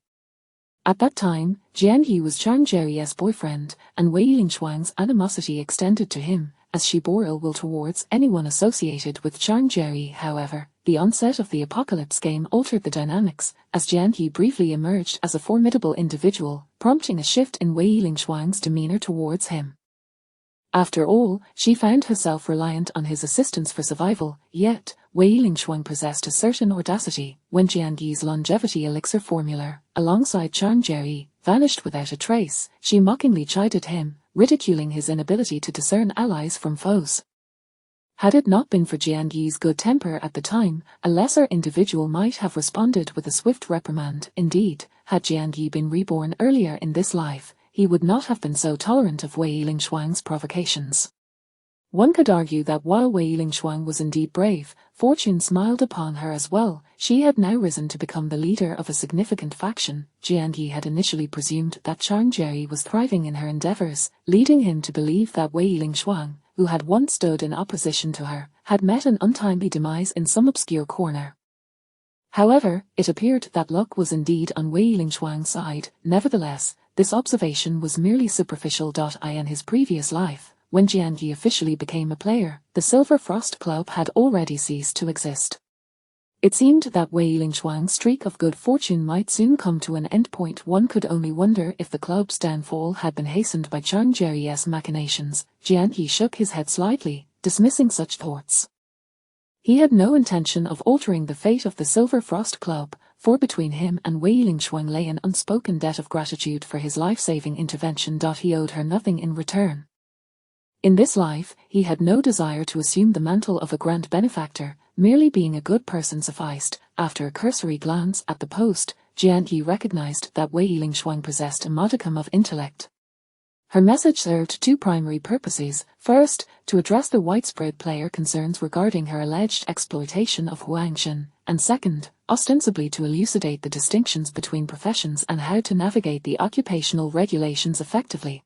At that time, Jian Yi was Chang Jerry's boyfriend, and Wei Lingshuang's animosity extended to him, as she bore ill will towards anyone associated with Chang Jerry. However, the onset of the Apocalypse game altered the dynamics, as Jian Yi briefly emerged as a formidable individual, prompting a shift in Wei Lingshuang's demeanor towards him. After all, she found herself reliant on his assistance for survival, yet, Wei Lingshuang possessed a certain audacity when Jian Yi's longevity elixir formula, alongside Chang Jerry, vanished without a trace. She mockingly chided him, ridiculing his inability to discern allies from foes. Had it not been for Jian Yi's good temper at the time, a lesser individual might have responded with a swift reprimand. Indeed, had Jian Yi been reborn earlier in this life, he would not have been so tolerant of Wei Lingshuang's provocations. One could argue that while Wei Lingshuang was indeed brave, fortune smiled upon her as well. She had now risen to become the leader of a significant faction. Jian Yi had initially presumed that Chang Jerry was thriving in her endeavors, leading him to believe that Wei Lingshuang, who had once stood in opposition to her, had met an untimely demise in some obscure corner. However, it appeared that luck was indeed on Wei Lingshuang's side. Nevertheless, this observation was merely superficial. In his previous life, when Jian Yi officially became a player, the Silver Frost Club had already ceased to exist. It seemed that Wei Lingshuang's streak of good fortune might soon come to an endpoint. One could only wonder if the club's downfall had been hastened by Chang Jerry's machinations. Jian Yi shook his head slightly, dismissing such thoughts. He had no intention of altering the fate of the Silver Frost Club, for between him and Wei Lingshuang lay an unspoken debt of gratitude for his life-saving intervention. He owed her nothing in return. In this life, he had no desire to assume the mantle of a grand benefactor, merely being a good person sufficed. After a cursory glance at the post, Jian Yi recognized that Wei Lingshuang possessed a modicum of intellect. Her message served two primary purposes. First, to address the widespread player concerns regarding her alleged exploitation of Huangshan, and second, ostensibly to elucidate the distinctions between professions and how to navigate the occupational regulations effectively.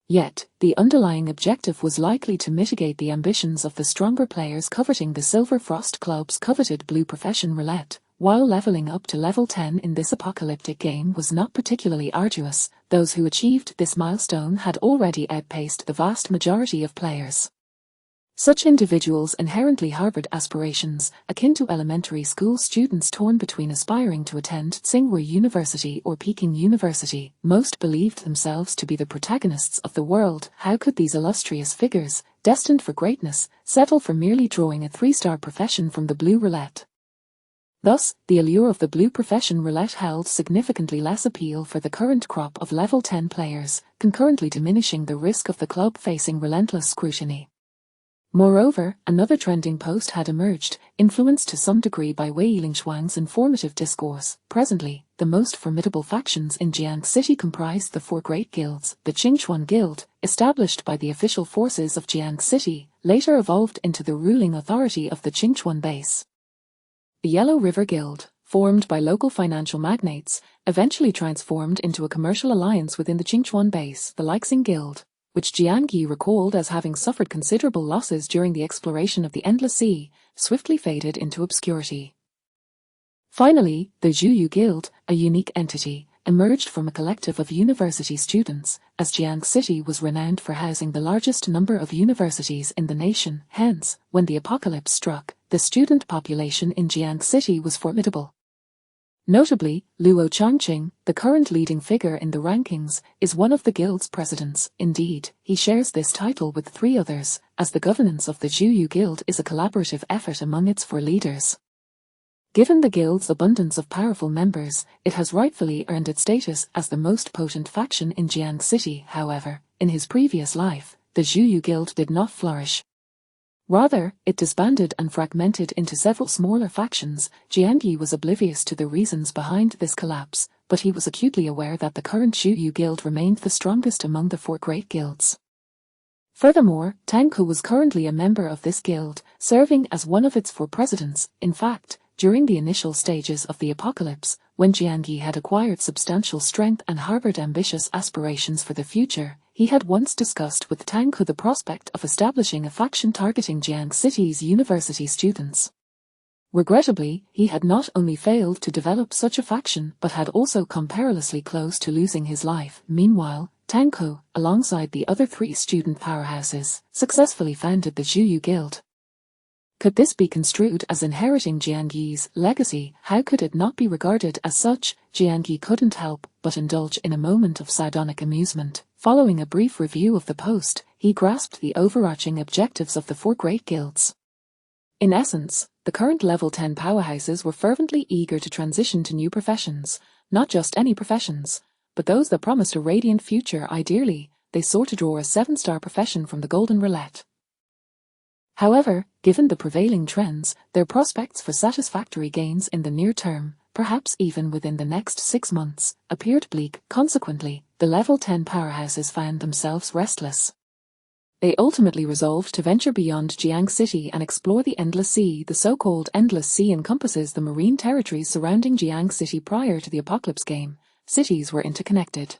Yet, the underlying objective was likely to mitigate the ambitions of the stronger players coveting the Silver Frost Club's coveted blue profession roulette. While leveling up to level 10 in this apocalyptic game was not particularly arduous, those who achieved this milestone had already outpaced the vast majority of players. Such individuals inherently harbored aspirations, akin to elementary school students torn between aspiring to attend Tsinghua University or Peking University. Most believed themselves to be the protagonists of the world. How could these illustrious figures, destined for greatness, settle for merely drawing a 3-star profession from the blue roulette? Thus, the allure of the blue profession roulette held significantly less appeal for the current crop of level 10 players, concurrently diminishing the risk of the club facing relentless scrutiny. Moreover, another trending post had emerged, influenced to some degree by Wei Lingshuang's informative discourse. Presently, the most formidable factions in Jiang City comprised the 4 great guilds. The Qingchuan Guild, established by the official forces of Jiang City, later evolved into the ruling authority of the Qingchuan base. The Yellow River Guild, formed by local financial magnates, eventually transformed into a commercial alliance within the Qingchuan base. The Leixing Guild, which Jian Yi recalled as having suffered considerable losses during the exploration of the Endless Sea, swiftly faded into obscurity. Finally, the Zhuyu Guild, a unique entity, emerged from a collective of university students, as Jiang City was renowned for housing the largest number of universities in the nation. Hence, when the apocalypse struck, the student population in Jiang City was formidable. Notably, Luo Changqing, the current leading figure in the rankings, is one of the guild's presidents. Indeed, he shares this title with 3 others, as the governance of the Zhuyu Guild is a collaborative effort among its 4 leaders. Given the guild's abundance of powerful members, it has rightfully earned its status as the most potent faction in Jiang City. However, in his previous life, the Zhuyu Guild did not flourish. Rather, it disbanded and fragmented into several smaller factions. Jian Yi was oblivious to the reasons behind this collapse, but he was acutely aware that the current Zhuyu Guild remained the strongest among the 4 great guilds. Furthermore, Tang Ku was currently a member of this guild, serving as one of its 4 presidents. In fact, during the initial stages of the apocalypse, when Jian Yi had acquired substantial strength and harbored ambitious aspirations for the future, he had once discussed with Tang Ku the prospect of establishing a faction targeting Jiang City's university students. Regrettably, he had not only failed to develop such a faction but had also come perilously close to losing his life. Meanwhile, Tanko, alongside the other 3 student powerhouses, successfully founded the Juyu Guild. Could this be construed as inheriting Jiang Yi's legacy? How could it not be regarded as such? Jiang Yi couldn't help but indulge in a moment of sardonic amusement. Following a brief review of the post, he grasped the overarching objectives of the 4 great guilds. In essence, the current level 10 powerhouses were fervently eager to transition to new professions, not just any professions, but those that promised a radiant future. Ideally, they sought to draw a 7-star profession from the golden roulette. However, given the prevailing trends, their prospects for satisfactory gains in the near term, perhaps even within the next 6 months, appeared bleak. Consequently, the level 10 powerhouses found themselves restless. They ultimately resolved to venture beyond Jiang City and explore the Endless Sea. The so-called Endless Sea encompasses the marine territories surrounding Jiang City. Prior to the Apocalypse game, cities were interconnected.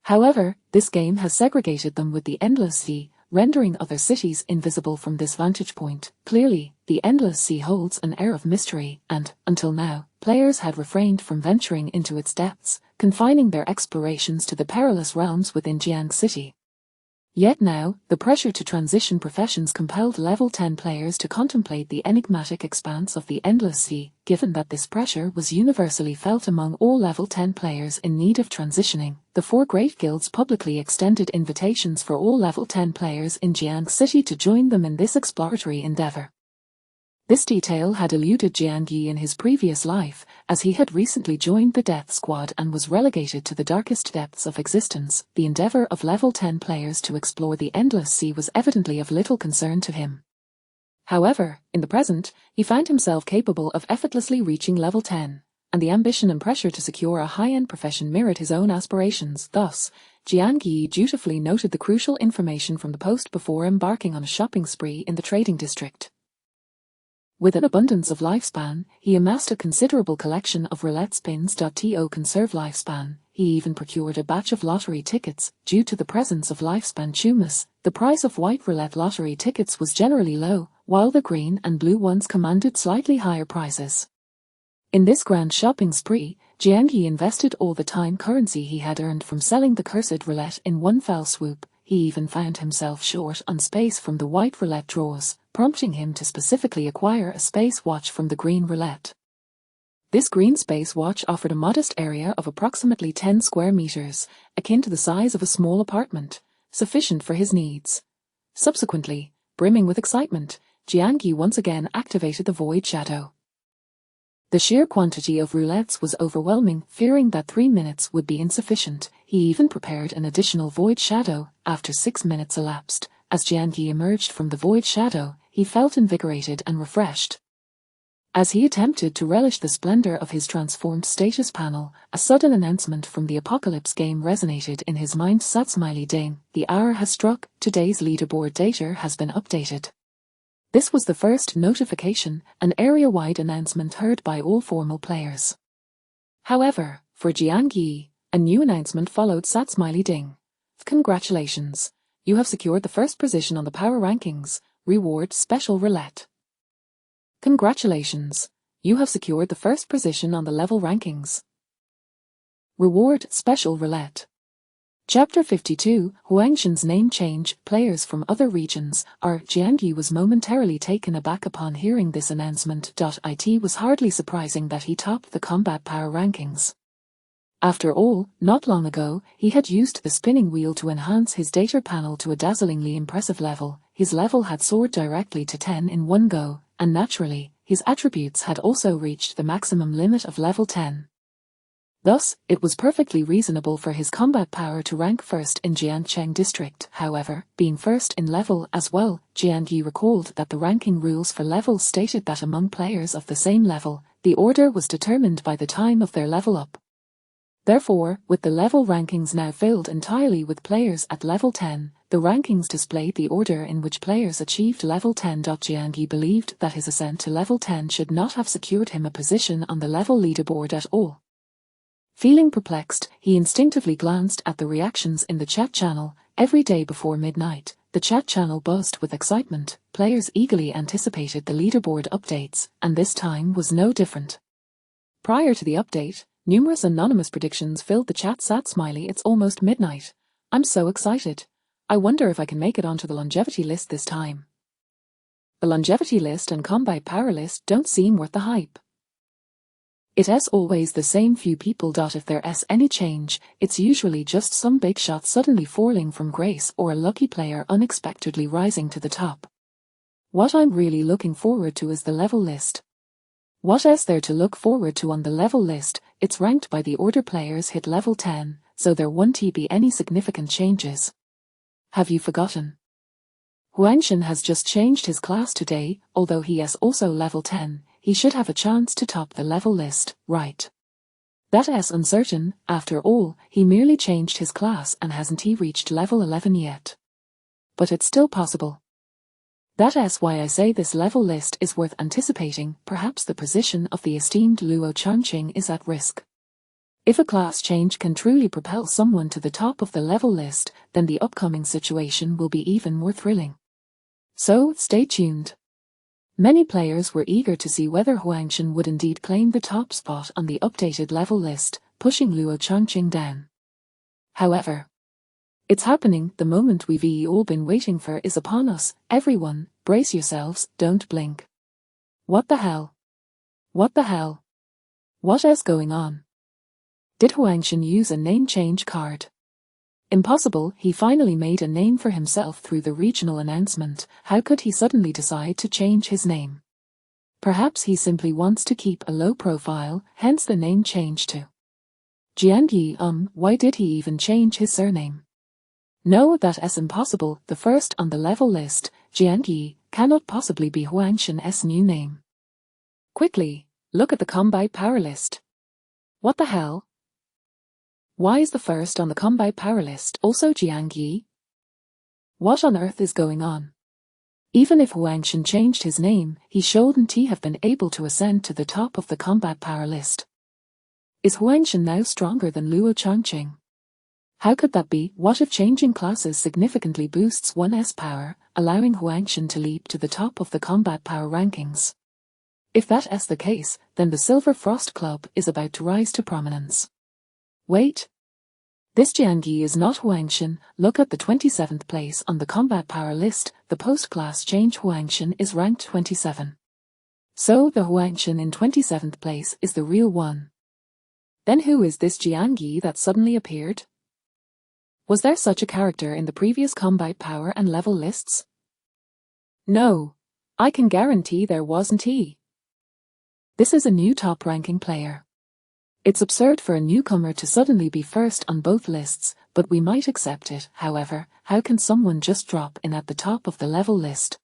However, this game has segregated them with the Endless Sea, rendering other cities invisible from this vantage point. Clearly, the Endless Sea holds an air of mystery, and, until now, players had refrained from venturing into its depths, confining their explorations to the perilous realms within Jiang City. Yet now, the pressure to transition professions compelled level 10 players to contemplate the enigmatic expanse of the Endless Sea. Given that this pressure was universally felt among all level 10 players in need of transitioning, the 4 great guilds publicly extended invitations for all level 10 players in Jiang City to join them in this exploratory endeavor. This detail had eluded Jiang Yi in his previous life, as he had recently joined the Death Squad and was relegated to the darkest depths of existence. The endeavor of level 10 players to explore the Endless Sea was evidently of little concern to him. However, in the present, he found himself capable of effortlessly reaching level 10, and the ambition and pressure to secure a high-end profession mirrored his own aspirations. Thus, Jiang Yi dutifully noted the crucial information from the post before embarking on a shopping spree in the trading district. With an abundance of lifespan, he amassed a considerable collection of roulette spins. To conserve lifespan, he even procured a batch of lottery tickets. Due to the presence of lifespan tumors, the price of white roulette lottery tickets was generally low, while the green and blue ones commanded slightly higher prices. In this grand shopping spree, Jiang Yi invested all the time currency he had earned from selling the cursed roulette in one fell swoop. He even found himself short on space from the white roulette draws, prompting him to specifically acquire a space watch from the green roulette. This green space watch offered a modest area of approximately 10 square meters, akin to the size of a small apartment, sufficient for his needs. Subsequently, brimming with excitement, Jiang Yi once again activated the Void Shadow. The sheer quantity of roulettes was overwhelming. Fearing that 3 minutes would be insufficient, he even prepared an additional Void Shadow. After 6 minutes elapsed, as Jiang Yi emerged from the Void Shadow, he felt invigorated and refreshed. As he attempted to relish the splendor of his transformed status panel, a sudden announcement from the Apocalypse game resonated in his mind. Smiley ding, the hour has struck, today's leaderboard data has been updated. This was the first notification, an area-wide announcement heard by all formal players. However, for Jiang Yi, a new announcement followed. Smiley ding. Congratulations, you have secured the first position on the power rankings. Reward special roulette. Congratulations, you have secured the first position on the level rankings. Reward special roulette. Chapter 52, Huangshan's name change. Players from other regions. Jiang Yi was momentarily taken aback upon hearing this announcement. It was hardly surprising that he topped the combat power rankings. After all, not long ago, he had used the spinning wheel to enhance his data panel to a dazzlingly impressive level. His level had soared directly to 10 in one go, and naturally, his attributes had also reached the maximum limit of level 10. Thus, it was perfectly reasonable for his combat power to rank first in Jiangcheng district. However, being first in level as well, Jiang Yi recalled that the ranking rules for levels stated that among players of the same level, the order was determined by the time of their level up. Therefore, with the level rankings now filled entirely with players at level 10, the rankings displayed the order in which players achieved level 10. Jiang Yi believed that his ascent to level 10 should not have secured him a position on the level leaderboard at all. Feeling perplexed, he instinctively glanced at the reactions in the chat channel. Every day before midnight, The chat channel buzzed with excitement, players eagerly anticipated the leaderboard updates, and this time was no different. Prior to the update, numerous anonymous predictions filled the chat. Sad smiley, it's almost midnight. I'm so excited. I wonder if I can make it onto the longevity list this time. The longevity list and combat power list don't seem worth the hype. It's always the same few people. If there's any change, it's usually just some big shot suddenly falling from grace or a lucky player unexpectedly rising to the top. What I'm really looking forward to is the level list. What is there to look forward to on the level list? It's ranked by the order players hit level 10, so there won't be any significant changes. Have you forgotten? Huangshan has just changed his class today. Although he is also level 10, he should have a chance to top the level list, right? That is uncertain. After all, he merely changed his class and hasn't he reached level 11 yet. But it's still possible. That is why I say this level list is worth anticipating. Perhaps the position of the esteemed Luo Changqing is at risk. If a class change can truly propel someone to the top of the level list, then the upcoming situation will be even more thrilling. So, stay tuned. Many players were eager to see whether Huangshan would indeed claim the top spot on the updated level list, pushing Luo Changqing down. However, it's happening. The moment we've all been waiting for is upon us. Everyone, brace yourselves, don't blink. What the hell? What the hell? What is going on? Did Huangshan use a name change card? Impossible, he finally made a name for himself through the regional announcement. How could he suddenly decide to change his name? Perhaps he simply wants to keep a low profile, hence the name change to Jiangyi. Why did he even change his surname? No, that is impossible. The first on the level list, Jiangyi, cannot possibly be Huangshan's new name. Quickly, look at the combat power list. What the hell? Why is the first on the combat power list also Jiangyi? What on earth is going on? Even if Huangshan changed his name, he shouldn't have been able to ascend to the top of the combat power list. Is Huangshan now stronger than Luo Changqing? How could that be? What if changing classes significantly boosts one's power, allowing Huangshan to leap to the top of the combat power rankings? If that is the case, then the Silver Frost Club is about to rise to prominence. Wait. This Jiangyi is not Huangshan. Look at the 27th place on the combat power list. The post-class change Huangshan is ranked 27. So the Huangshan in 27th place is the real one. Then who is this Jiangyi that suddenly appeared? Was there such a character in the previous combat power and level lists? No. I can guarantee there wasn't he. This is a new top-ranking player. It's absurd for a newcomer to suddenly be first on both lists, but we might accept it. However, how can someone just drop in at the top of the level list?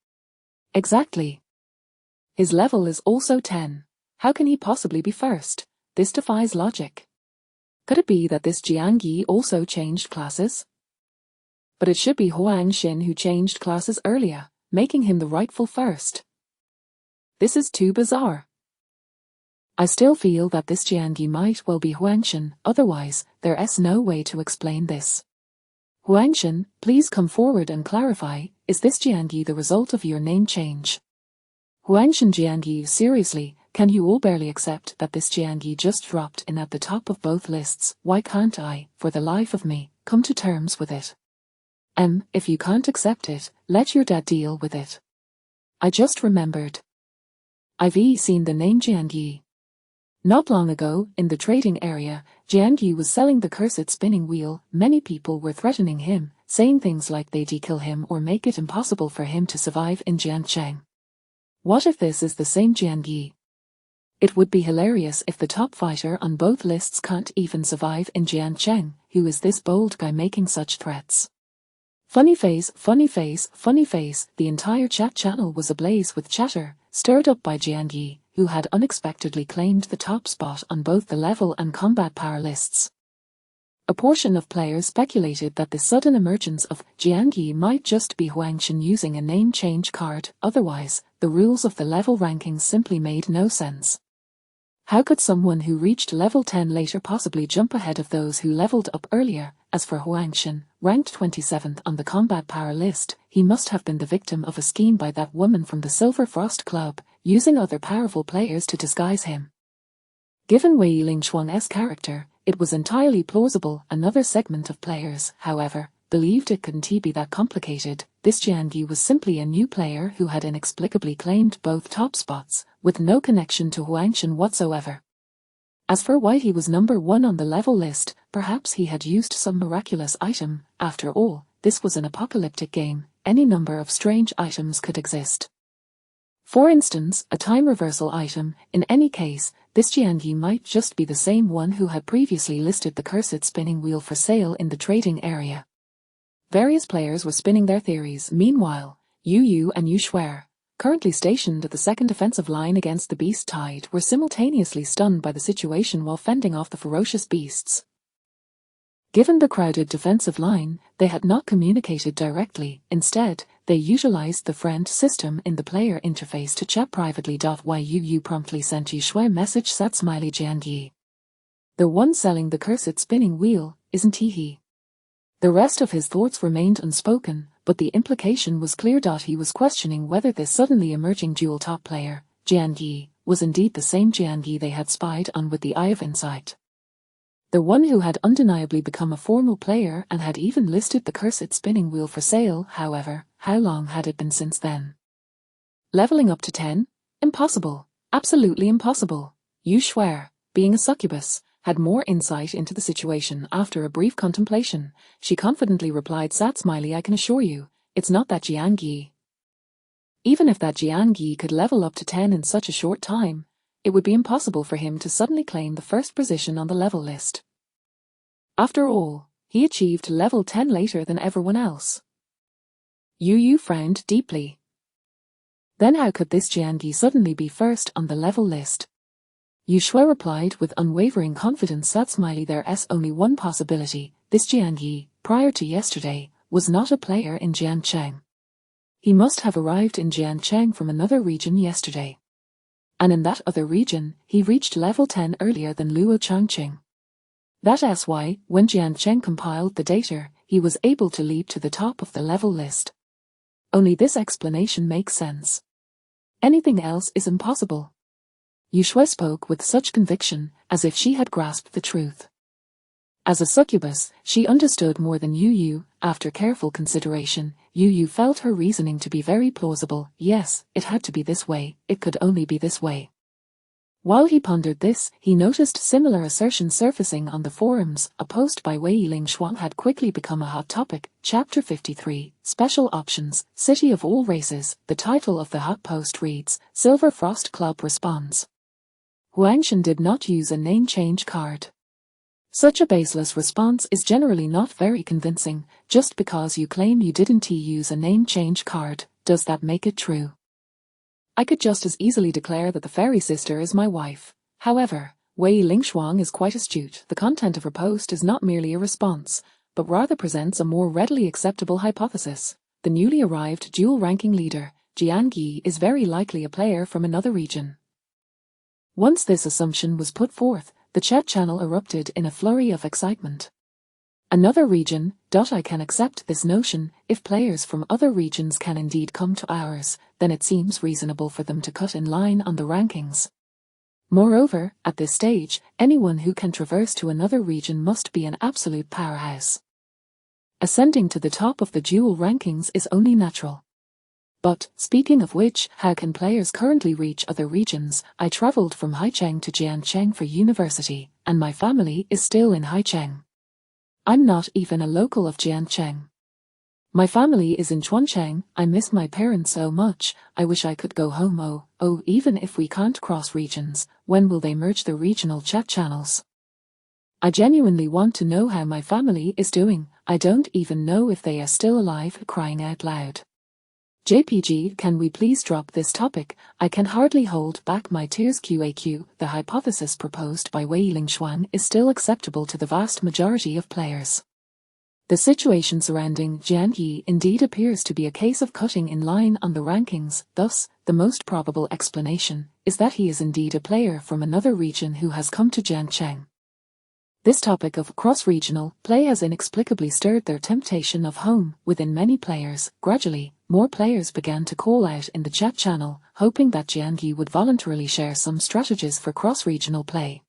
Exactly. His level is also 10. How can he possibly be first? This defies logic. Could it be that this Jiangyi also changed classes? But it should be Huangshan who changed classes earlier, making him the rightful first. This is too bizarre. I still feel that this Jiangyi might well be Huangshan, otherwise, there is no way to explain this. Huangshan, please come forward and clarify, is this Jiangyi the result of your name change? Huangshan Jiangyi, seriously, can you all barely accept that this Jiangyi just dropped in at the top of both lists? Why can't I, for the life of me, come to terms with it? If you can't accept it, let your dad deal with it. I just remembered. I've seen the name Jiangyi. Not long ago, in the trading area, Jiangyi was selling the cursed spinning wheel. Many people were threatening him, saying things like they'd kill him or make it impossible for him to survive in Jiangcheng. What if this is the same Jiangyi? It would be hilarious if the top fighter on both lists can't even survive in Jiangcheng. Who is this bold guy making such threats? Funny face, funny face, funny face. The entire chat channel was ablaze with chatter, stirred up by Jiangyi, who had unexpectedly claimed the top spot on both the level and combat power lists. A portion of players speculated that the sudden emergence of Jiangyi might just be Huangshan using a name change card, otherwise, the rules of the level rankings simply made no sense. How could someone who reached level 10 later possibly jump ahead of those who leveled up earlier? As for Huangshan, ranked 27th on the combat power list, he must have been the victim of a scheme by that woman from the Silver Frost Club, using other powerful players to disguise him. Given Wei Lingshuang's character, it was entirely plausible. Another segment of players, however, believed it couldn't be that complicated. This Jiangyi was simply a new player who had inexplicably claimed both top spots, with no connection to Huangshan whatsoever. As for why he was number 1 on the level list, perhaps he had used some miraculous item. After all, this was an apocalyptic game, any number of strange items could exist. For instance, a time reversal item. In any case, this Jiangyi might just be the same one who had previously listed the cursed spinning wheel for sale in the trading area. Various players were spinning their theories. Meanwhile, Yu Yu and Yu Shuai, currently stationed at the second defensive line against the Beast Tide, were simultaneously stunned by the situation while fending off the ferocious beasts. Given the crowded defensive line, they had not communicated directly. Instead, they utilized the friend system in the player interface to chat privately. Yu Yu promptly sent Yu Shuai message sat smiley Jiangyi. The one selling the cursed spinning wheel, isn't he? The rest of his thoughts remained unspoken, but the implication was clear. He was questioning whether this suddenly emerging dual top player, Jiangyi, was indeed the same Jiangyi they had spied on with the eye of insight. The one who had undeniably become a formal player and had even listed the cursed spinning wheel for sale. However, how long had it been since then? Leveling up to 10? Impossible. Absolutely impossible. Yu Shuai, being a succubus, had more insight into the situation. After a brief contemplation, she confidently replied, sat smiley, I can assure you, it's not that Jiangyi. Even if that Jiangyi could level up to 10 in such a short time, it would be impossible for him to suddenly claim the first position on the level list. After all, he achieved level 10 later than everyone else. Yu Yu frowned deeply. Then how could this Jiangyi suddenly be first on the level list? Yu Shuai replied with unwavering confidence, sat smiley, there's only one possibility. This Jiangyi, prior to yesterday, was not a player in Jiancheng. He must have arrived in Jiancheng from another region yesterday. And in that other region, he reached level 10 earlier than Luo Changqing. That's why, when Jiancheng compiled the data, he was able to leap to the top of the level list. Only this explanation makes sense. Anything else is impossible. Yu Shuai spoke with such conviction, as if she had grasped the truth. As a succubus, she understood more than Yu Yu. After careful consideration, Yu Yu felt her reasoning to be very plausible. Yes, it had to be this way, it could only be this way. While he pondered this, he noticed similar assertions surfacing on the forums. A post by Wei Lingshuang had quickly become a hot topic. Chapter 53, Special Options, City of All Races. The title of the hot post reads, Silver Frost Club responds. Huangshan did not use a name change card. Such a baseless response is generally not very convincing. Just because you claim you didn't use a name change card, does that make it true? I could just as easily declare that the fairy sister is my wife. However, Wei Lingshuang is quite astute. The content of her post is not merely a response, but rather presents a more readily acceptable hypothesis. The newly arrived dual-ranking leader, Jiangyi, is very likely a player from another region. Once this assumption was put forth, the chat channel erupted in a flurry of excitement. Another region? I can accept this notion. If players from other regions can indeed come to ours, then it seems reasonable for them to cut in line on the rankings. Moreover, at this stage, anyone who can traverse to another region must be an absolute powerhouse. Ascending to the top of the dual rankings is only natural. But, speaking of which, how can players currently reach other regions? I traveled from Haicheng to Jiancheng for university, and my family is still in Haicheng. I'm not even a local of Jiancheng. My family is in Chuancheng. I miss my parents so much. I wish I could go home. Oh, even if we can't cross regions, when will they merge the regional chat channels? I genuinely want to know how my family is doing. I don't even know if they are still alive. Crying out loud. JPG, can we please drop this topic? I can hardly hold back my tears. QAQ, the hypothesis proposed by Wei Lingshuang is still acceptable to the vast majority of players. The situation surrounding Jian Yi indeed appears to be a case of cutting in line on the rankings, thus, the most probable explanation is that he is indeed a player from another region who has come to Jiangcheng. This topic of cross-regional play has inexplicably stirred their temptation of home within many players. Gradually, more players began to call out in the chat channel, hoping that Jian Yi would voluntarily share some strategies for cross-regional play.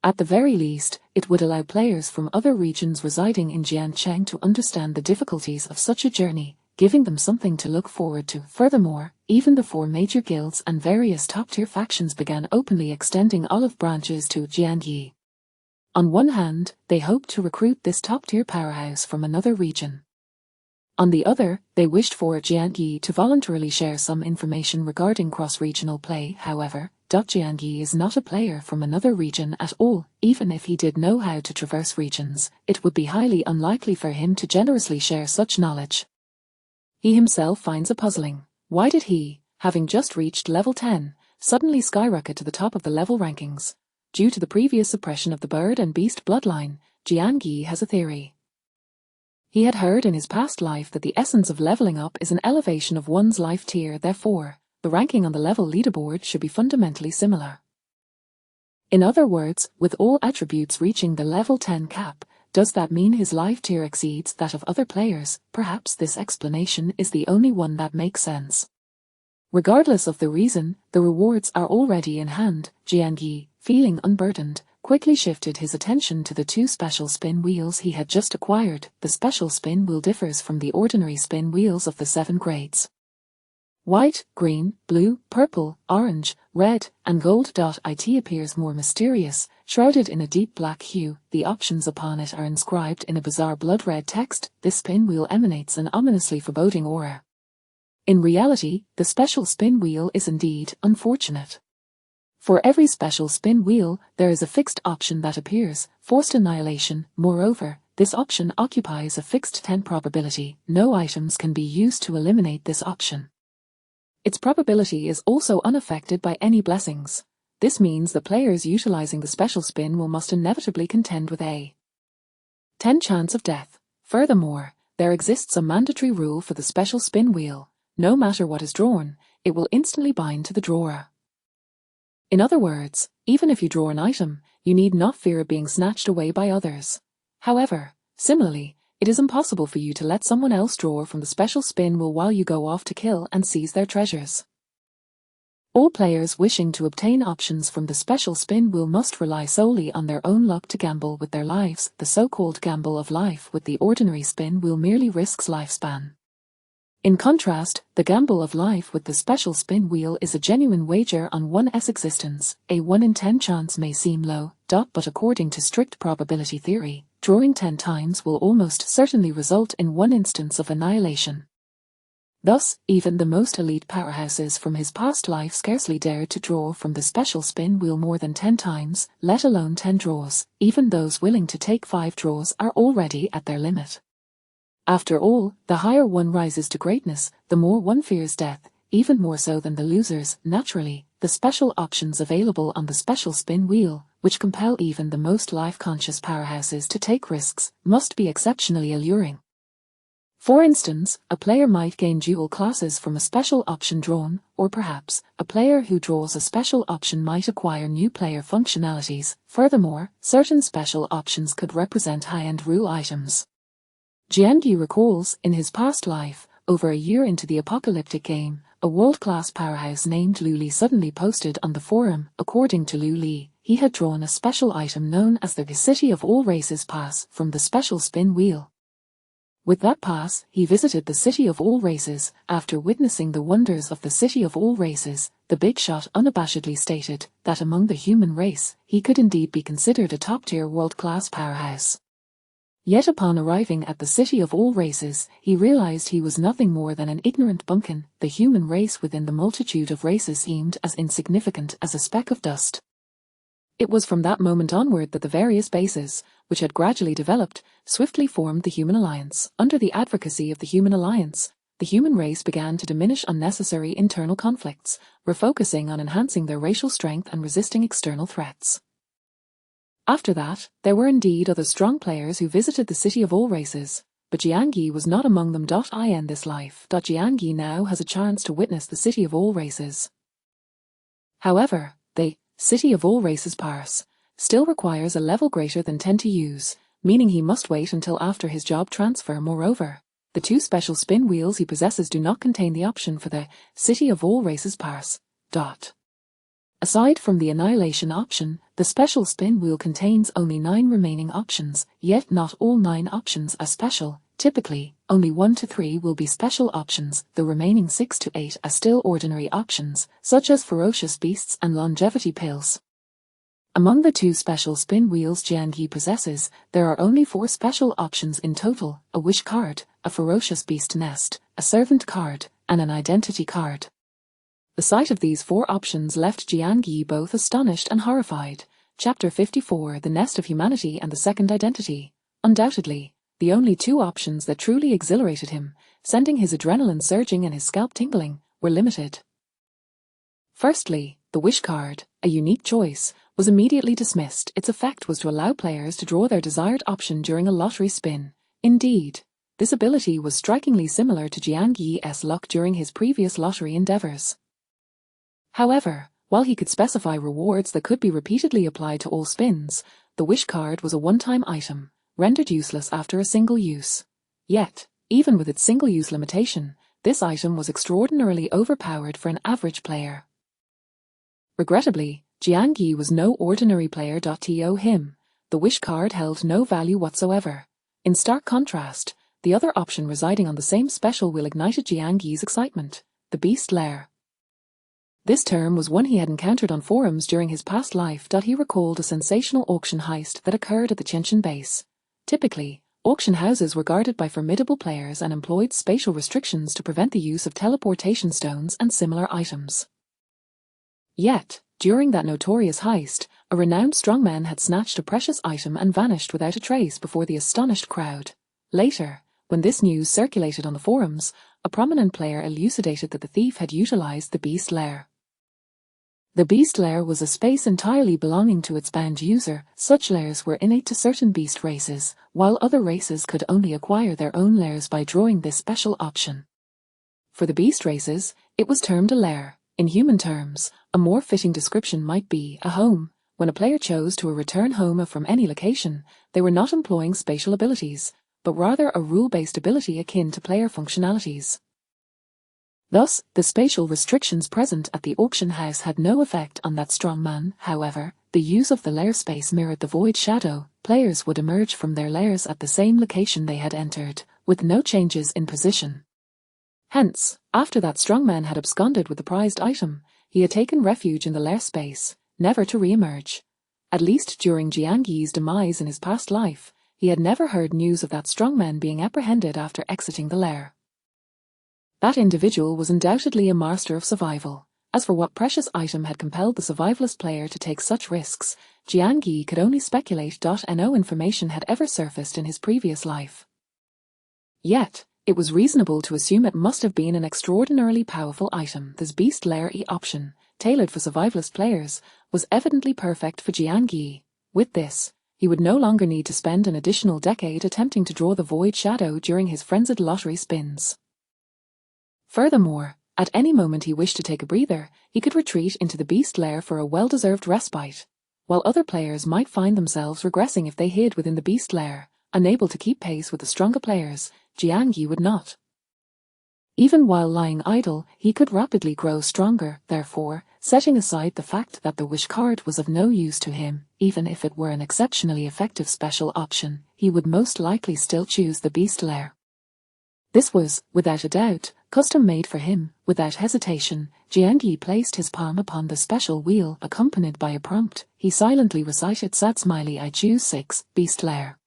At the very least, it would allow players from other regions residing in Jiangcheng to understand the difficulties of such a journey, giving them something to look forward to. Furthermore, even the 4 major guilds and various top-tier factions began openly extending olive branches to Jian Yi. On one hand, they hoped to recruit this top-tier powerhouse from another region. On the other, they wished for Jian Yi to voluntarily share some information regarding cross-regional play. However, Jian Yi is not a player from another region at all. Even if he did know how to traverse regions, it would be highly unlikely for him to generously share such knowledge. He himself finds it puzzling. Why did he, having just reached level 10, suddenly skyrocket to the top of the level rankings? Due to the previous suppression of the bird and beast bloodline, Jian Yi has a theory. He had heard in his past life that the essence of leveling up is an elevation of one's life tier. Therefore, the ranking on the level leaderboard should be fundamentally similar. In other words, with all attributes reaching the level 10 cap, does that mean his life tier exceeds that of other players? Perhaps this explanation is the only one that makes sense. Regardless of the reason, the rewards are already in hand. Jian Yi, feeling unburdened, quickly shifted his attention to the 2 special spin wheels he had just acquired. The special spin wheel differs from the ordinary spin wheels of the 7 grades. White, green, blue, purple, orange, red, and gold. It appears more mysterious, shrouded in a deep black hue. The options upon it are inscribed in a bizarre blood-red text. This spin wheel emanates an ominously foreboding aura. In reality, the special spin wheel is indeed unfortunate. For every special spin wheel, there is a fixed option that appears, forced annihilation. Moreover, this option occupies a fixed 10 probability. No items can be used to eliminate this option. Its probability is also unaffected by any blessings. This means the players utilizing the special spin will must inevitably contend with a 10 chance of death. Furthermore, there exists a mandatory rule for the special spin wheel. No matter what is drawn, it will instantly bind to the drawer. In other words, even if you draw an item, you need not fear it being snatched away by others. However, similarly, it is impossible for you to let someone else draw from the special spin wheel while you go off to kill and seize their treasures. All players wishing to obtain options from the special spin wheel must rely solely on their own luck to gamble with their lives. The so-called gamble of life with the ordinary spin wheel merely risks lifespan. In contrast, the gamble of life with the special spin wheel is a genuine wager on one's existence. A 1 in 10 chance may seem low, but according to strict probability theory, drawing 10 times will almost certainly result in 1 instance of annihilation. Thus, even the most elite powerhouses from his past life scarcely dared to draw from the special spin wheel more than 10 times, let alone 10 draws. Even those willing to take 5 draws are already at their limit. After all, the higher one rises to greatness, the more one fears death, even more so than the losers. Naturally, the special options available on the special spin wheel, which compel even the most life-conscious powerhouses to take risks, must be exceptionally alluring. For instance, a player might gain dual classes from a special option drawn, or perhaps, a player who draws a special option might acquire new player functionalities. Furthermore, certain special options could represent high-end rule items. Jian Yi recalls, in his past life, over a year into the apocalyptic game, a world-class powerhouse named Lu Li suddenly posted on the forum. According to Lu Li, he had drawn a special item known as the City of All Races pass from the special spin wheel. With that pass, he visited the City of All Races. After witnessing the wonders of the City of All Races, the big shot unabashedly stated that among the human race, he could indeed be considered a top-tier world-class powerhouse. Yet upon arriving at the City of All Races, he realized he was nothing more than an ignorant bumpkin. The human race within the multitude of races seemed as insignificant as a speck of dust. It was from that moment onward that the various bases, which had gradually developed, swiftly formed the Human Alliance. Under the advocacy of the Human Alliance, the human race began to diminish unnecessary internal conflicts, refocusing on enhancing their racial strength and resisting external threats. After that, there were indeed other strong players who visited the city of all races, but Jiangyi was not among them. In this life, Jiangyi now has a chance to witness the city of all races. However, the city of all races pass still requires a level greater than 10 to use, meaning he must wait until after his job transfer. Moreover, the two special spin wheels he possesses do not contain the option for the city of all races pass. Aside from the annihilation option, the special spin wheel contains only 9 remaining options, yet not all 9 options are special. Typically, only 1 to 3 will be special options, the remaining 6 to 8 are still ordinary options, such as ferocious beasts and longevity pills. Among the 2 special spin wheels Jiangyi possesses, there are only 4 special options in total: a wish card, a ferocious beast nest, a servant card, and an identity card. The sight of these 4 options left Jiangyi both astonished and horrified. Chapter 54: The Nest of Humanity and the Second Identity. Undoubtedly, the only 2 options that truly exhilarated him, sending his adrenaline surging and his scalp tingling, were limited. Firstly, the wish card, a unique choice, was immediately dismissed. Its effect was to allow players to draw their desired option during a lottery spin. Indeed, this ability was strikingly similar to Jiangyi's luck during his previous lottery endeavors. However, while he could specify rewards that could be repeatedly applied to all spins, the wish card was a one-time item, rendered useless after a single use. Yet, even with its single-use limitation, this item was extraordinarily overpowered for an average player. Regrettably, Jiangyi was no ordinary player. To him, the wish card held no value whatsoever. In stark contrast, the other option residing on the same special wheel ignited Jiangyi's excitement: the beast lair. This term was one he had encountered on forums during his past life. He recalled a sensational auction heist that occurred at the Qianxin base. Typically, auction houses were guarded by formidable players and employed spatial restrictions to prevent the use of teleportation stones and similar items. Yet, during that notorious heist, a renowned strongman had snatched a precious item and vanished without a trace before the astonished crowd. Later, when this news circulated on the forums, a prominent player elucidated that the thief had utilized the beast lair. The beast lair was a space entirely belonging to its bound user. Such lairs were innate to certain beast races, while other races could only acquire their own lairs by drawing this special option. For the beast races, it was termed a lair. In human terms, a more fitting description might be a home. When a player chose to return home from any location, they were not employing spatial abilities, but rather a rule-based ability akin to player functionalities. Thus, the spatial restrictions present at the auction house had no effect on that strongman. However, the use of the lair space mirrored the void shadow. Players would emerge from their lairs at the same location they had entered, with no changes in position. Hence, after that strongman had absconded with the prized item, he had taken refuge in the lair space, never to re-emerge. At least during Jiangyi's demise in his past life, he had never heard news of that strongman being apprehended after exiting the lair. That individual was undoubtedly a master of survival. As for what precious item had compelled the survivalist player to take such risks, Jiangyi could only speculate. No information had ever surfaced in his previous life. Yet, it was reasonable to assume it must have been an extraordinarily powerful item. This beast lair option, tailored for survivalist players, was evidently perfect for Jiangyi. With this, he would no longer need to spend an additional decade attempting to draw the void shadow during his frenzied lottery spins. Furthermore, at any moment he wished to take a breather, he could retreat into the beast lair for a well-deserved respite. While other players might find themselves regressing if they hid within the beast lair, unable to keep pace with the stronger players, Jiangyi would not. Even while lying idle, he could rapidly grow stronger. Therefore, setting aside the fact that the wish card was of no use to him, even if it were an exceptionally effective special option, he would most likely still choose the beast lair. This was, without a doubt, custom-made for him. Without hesitation, Jiangyi placed his palm upon the special wheel, accompanied by a prompt. He silently recited, "Sad smiley, I choose 6, beast lair."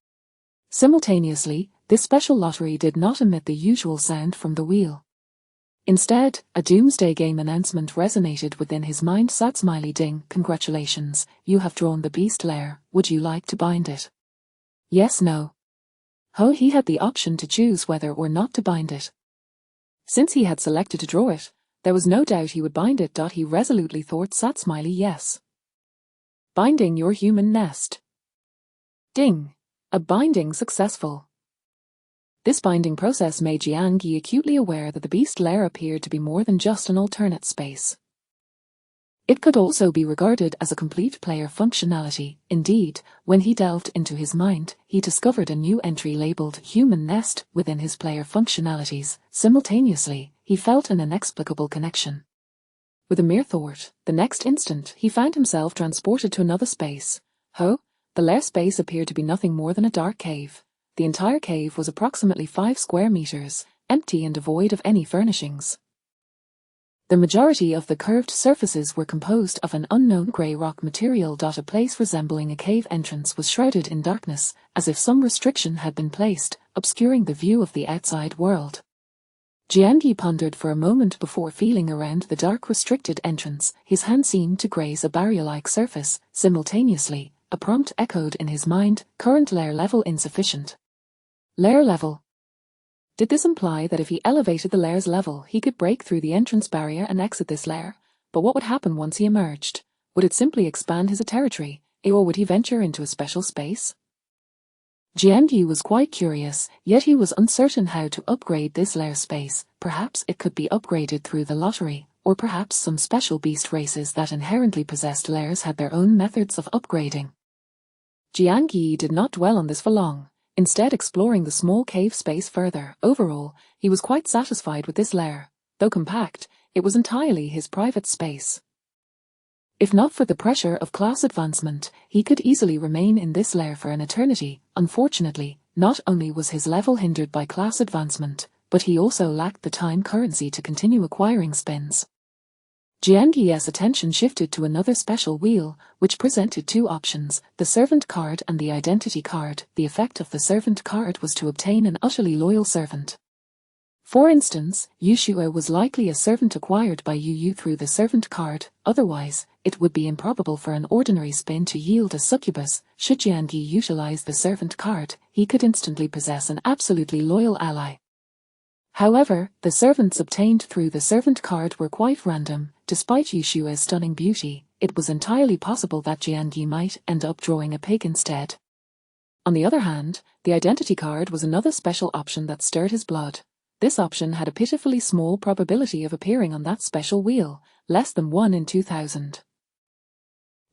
Simultaneously, this special lottery did not emit the usual sound from the wheel. Instead, a doomsday game announcement resonated within his mind. "Sad smiley ding, congratulations, you have drawn the beast lair. Would you like to bind it? Yes, no." He had the option to choose whether or not to bind it. Since he had selected to draw it, there was no doubt he would bind it. He resolutely thought, "Sad smiley, yes. Binding your human nest." Ding! A binding successful. This binding process made Jiang Yi acutely aware that the beast lair appeared to be more than just an alternate space. It could also be regarded as a complete player functionality. Indeed, when he delved into his mind, he discovered a new entry labeled Human Nest within his player functionalities. Simultaneously, he felt an inexplicable connection. With a mere thought, the next instant he found himself transported to another space. The lair space appeared to be nothing more than a dark cave. The entire cave was approximately 5 square meters, empty and devoid of any furnishings. The majority of the curved surfaces were composed of an unknown grey rock material. A place resembling a cave entrance was shrouded in darkness, as if some restriction had been placed, obscuring the view of the outside world. Jiang Yi pondered for a moment before feeling around the dark restricted entrance. His hand seemed to graze a barrier-like surface. Simultaneously, a prompt echoed in his mind: current lair level insufficient. Lair level. Did this imply that if he elevated the lair's level, he could break through the entrance barrier and exit this lair? But what would happen once he emerged? Would it simply expand his territory, or would he venture into a special space? Jiang Yi was quite curious, yet he was uncertain how to upgrade this lair space. Perhaps it could be upgraded through the lottery, or perhaps some special beast races that inherently possessed lairs had their own methods of upgrading. Jiang Yi did not dwell on this for long, instead exploring the small cave space further. Overall, he was quite satisfied with this lair. Though compact, it was entirely his private space. If not for the pressure of class advancement, he could easily remain in this lair for an eternity. Unfortunately, not only was his level hindered by class advancement, but he also lacked the time currency to continue acquiring spins. Jiang Yi's attention shifted to another special wheel, which presented 2 options, the servant card and the identity card. The effect of the servant card was to obtain an utterly loyal servant. For instance, Yu Shue was likely a servant acquired by Yu Yu through the servant card. Otherwise, it would be improbable for an ordinary spin to yield a succubus. Should Jiang Yi utilize the servant card, he could instantly possess an absolutely loyal ally. However, the servants obtained through the servant card were quite random. Despite Yu Shue's stunning beauty, it was entirely possible that Jiang Yi might end up drawing a pig instead. On the other hand, the identity card was another special option that stirred his blood. This option had a pitifully small probability of appearing on that special wheel, less than 1 in 2,000.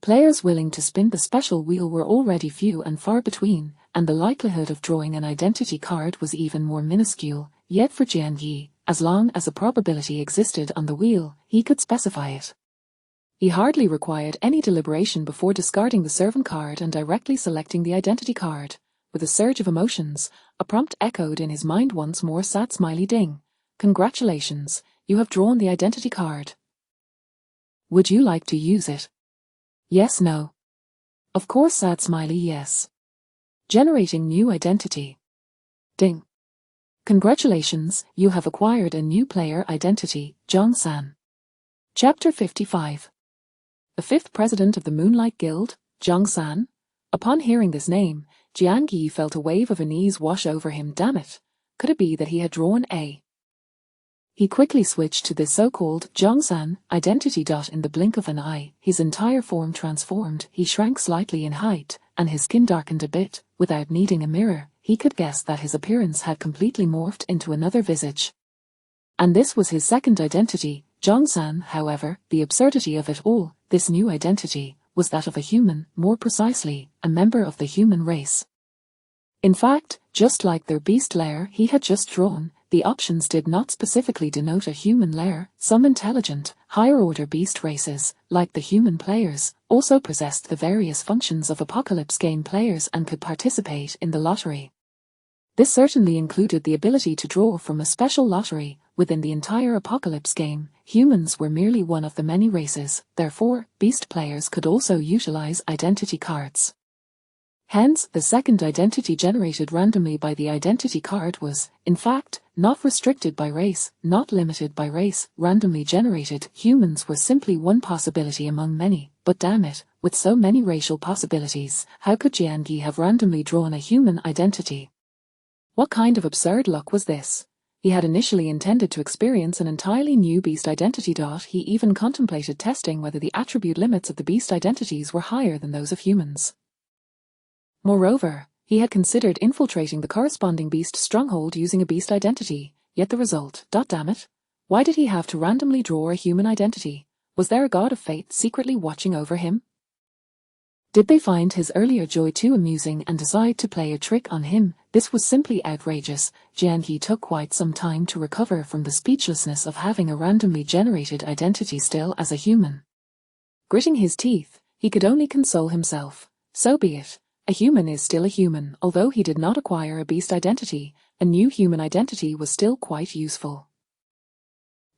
Players willing to spin the special wheel were already few and far between, and the likelihood of drawing an identity card was even more minuscule. Yet for Jiang Yi, as long as a probability existed on the wheel, he could specify it. He hardly required any deliberation before discarding the servant card and directly selecting the identity card. With a surge of emotions, a prompt echoed in his mind once more: sad smiley ding. Congratulations, you have drawn the identity card. Would you like to use it? Yes, no. Of course, sad smiley, yes. Generating new identity. Ding. Congratulations, you have acquired a new player identity, Zhang-san. Chapter 55. The 5th President of the Moonlight Guild, Zhang-san. Upon hearing this name, Jiang Yi felt a wave of unease wash over him. Damn it, could it be that he had drawn a... He quickly switched to the so-called Zhang-san identity. In the blink of an eye, his entire form transformed. He shrank slightly in height, and his skin darkened a bit. Without needing a mirror, he could guess that his appearance had completely morphed into another visage. And this was his second identity, Zhang-san. However, the absurdity of it all, this new identity, was that of a human, more precisely, a member of the human race. In fact, just like their beast lair he had just drawn, the options did not specifically denote a human lair. Some intelligent, higher-order beast races, like the human players, also possessed the various functions of Apocalypse game players and could participate in the lottery. This certainly included the ability to draw from a special lottery. Within the entire Apocalypse game, humans were merely one of the many races. Therefore, beast players could also utilize identity cards. Hence, the second identity generated randomly by the identity card was, in fact, not restricted by race, not limited by race, randomly generated. Humans were simply one possibility among many. But damn it, with so many racial possibilities, how could Jiang Yi have randomly drawn a human identity? What kind of absurd luck was this? He had initially intended to experience an entirely new beast identity. He even contemplated testing whether the attribute limits of the beast identities were higher than those of humans. Moreover, he had considered infiltrating the corresponding beast stronghold using a beast identity, yet the result, damn it. Why did he have to randomly draw a human identity? Was there a god of fate secretly watching over him? Did they find his earlier joy too amusing and decide to play a trick on him? This was simply outrageous. Jiangyi took quite some time to recover from the speechlessness of having a randomly generated identity still as a human. Gritting his teeth, he could only console himself. So be it. A human is still a human. Although he did not acquire a beast identity, a new human identity was still quite useful.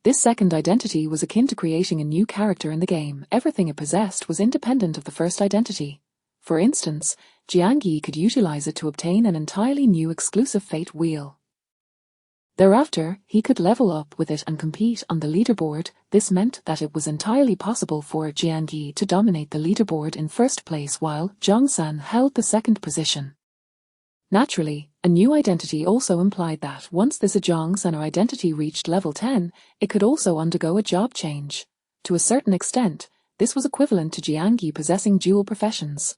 This second identity was akin to creating a new character in the game. Everything it possessed was independent of the first identity. For instance, Jiangyi could utilize it to obtain an entirely new exclusive fate wheel. Thereafter, he could level up with it and compete on the leaderboard. This meant that it was entirely possible for Jiangyi to dominate the leaderboard in first place while Zhongsan held the second position. Naturally, a new identity also implied that once this Zhongsan identity reached level 10, it could also undergo a job change. To a certain extent, this was equivalent to Jiangyi possessing dual professions.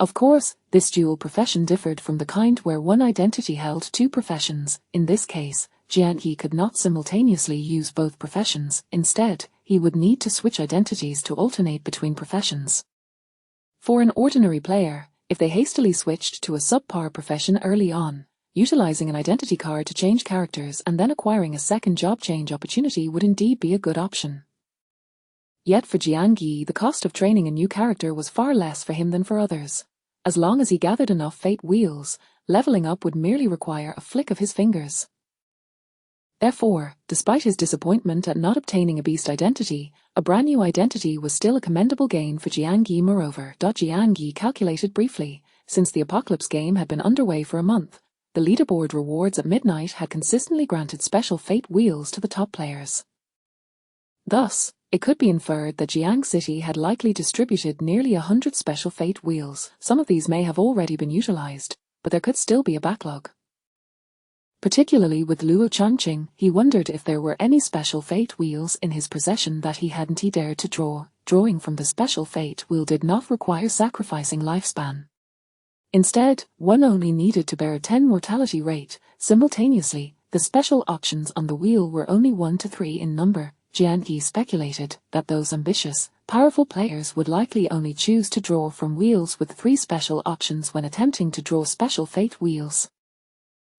Of course, this dual profession differed from the kind where one identity held two professions. In this case, Jiangyi could not simultaneously use both professions. Instead, he would need to switch identities to alternate between professions. For an ordinary player, if they hastily switched to a subpar profession early on, utilizing an identity card to change characters and then acquiring a second job change opportunity would indeed be a good option. Yet for Jiangyi, the cost of training a new character was far less for him than for others. As long as he gathered enough fate wheels, leveling up would merely require a flick of his fingers. Therefore, despite his disappointment at not obtaining a beast identity, a brand new identity was still a commendable gain for Jiangyi. Moreover, Jiangyi calculated briefly. Since the Apocalypse game had been underway for a month, the leaderboard rewards at midnight had consistently granted special fate wheels to the top players. Thus, it could be inferred that Jiang City had likely distributed nearly 100 special fate wheels. Some of these may have already been utilized, but there could still be a backlog. Particularly with Luo Changqing, he wondered if there were any special fate wheels in his possession that he hadn't dared to draw. Drawing from the special fate wheel did not require sacrificing lifespan. Instead, one only needed to bear a 10 mortality rate. Simultaneously, the special options on the wheel were only 1 to 3 in number. Jiangyi speculated that those ambitious, powerful players would likely only choose to draw from wheels with 3 special options when attempting to draw special fate wheels.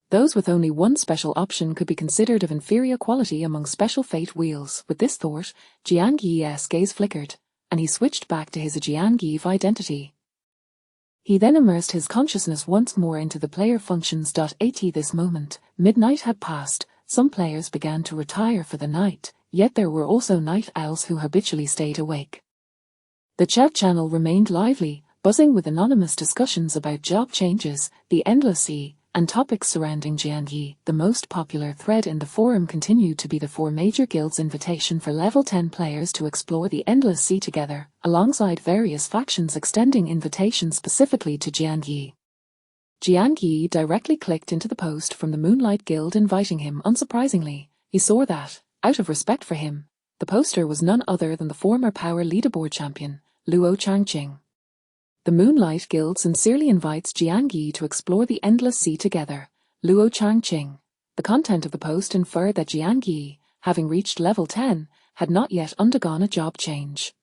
Those with only one special option could be considered of inferior quality among special fate wheels. With this thought, Jiangyi's gaze flickered, and he switched back to his Jiangyi identity. He then immersed his consciousness once more into the player functions. At this moment, midnight had passed. Some players began to retire for the night, yet there were also night owls who habitually stayed awake. The chat channel remained lively, buzzing with anonymous discussions about job changes, the endless sea, and topics surrounding Jiangyi. The most popular thread in the forum continued to be the 4 major guilds' invitation for level 10 players to explore the endless sea together, alongside various factions extending invitations specifically to Jiangyi. Jiangyi directly clicked into the post from the Moonlight Guild inviting him. Unsurprisingly, he saw that, out of respect for him, the poster was none other than the former power leaderboard champion, Luo Changqing. The Moonlight Guild sincerely invites Jiangyi to explore the endless sea together. Luo Changqing. The content of the post inferred that Jiangyi, having reached level 10, had not yet undergone a job change.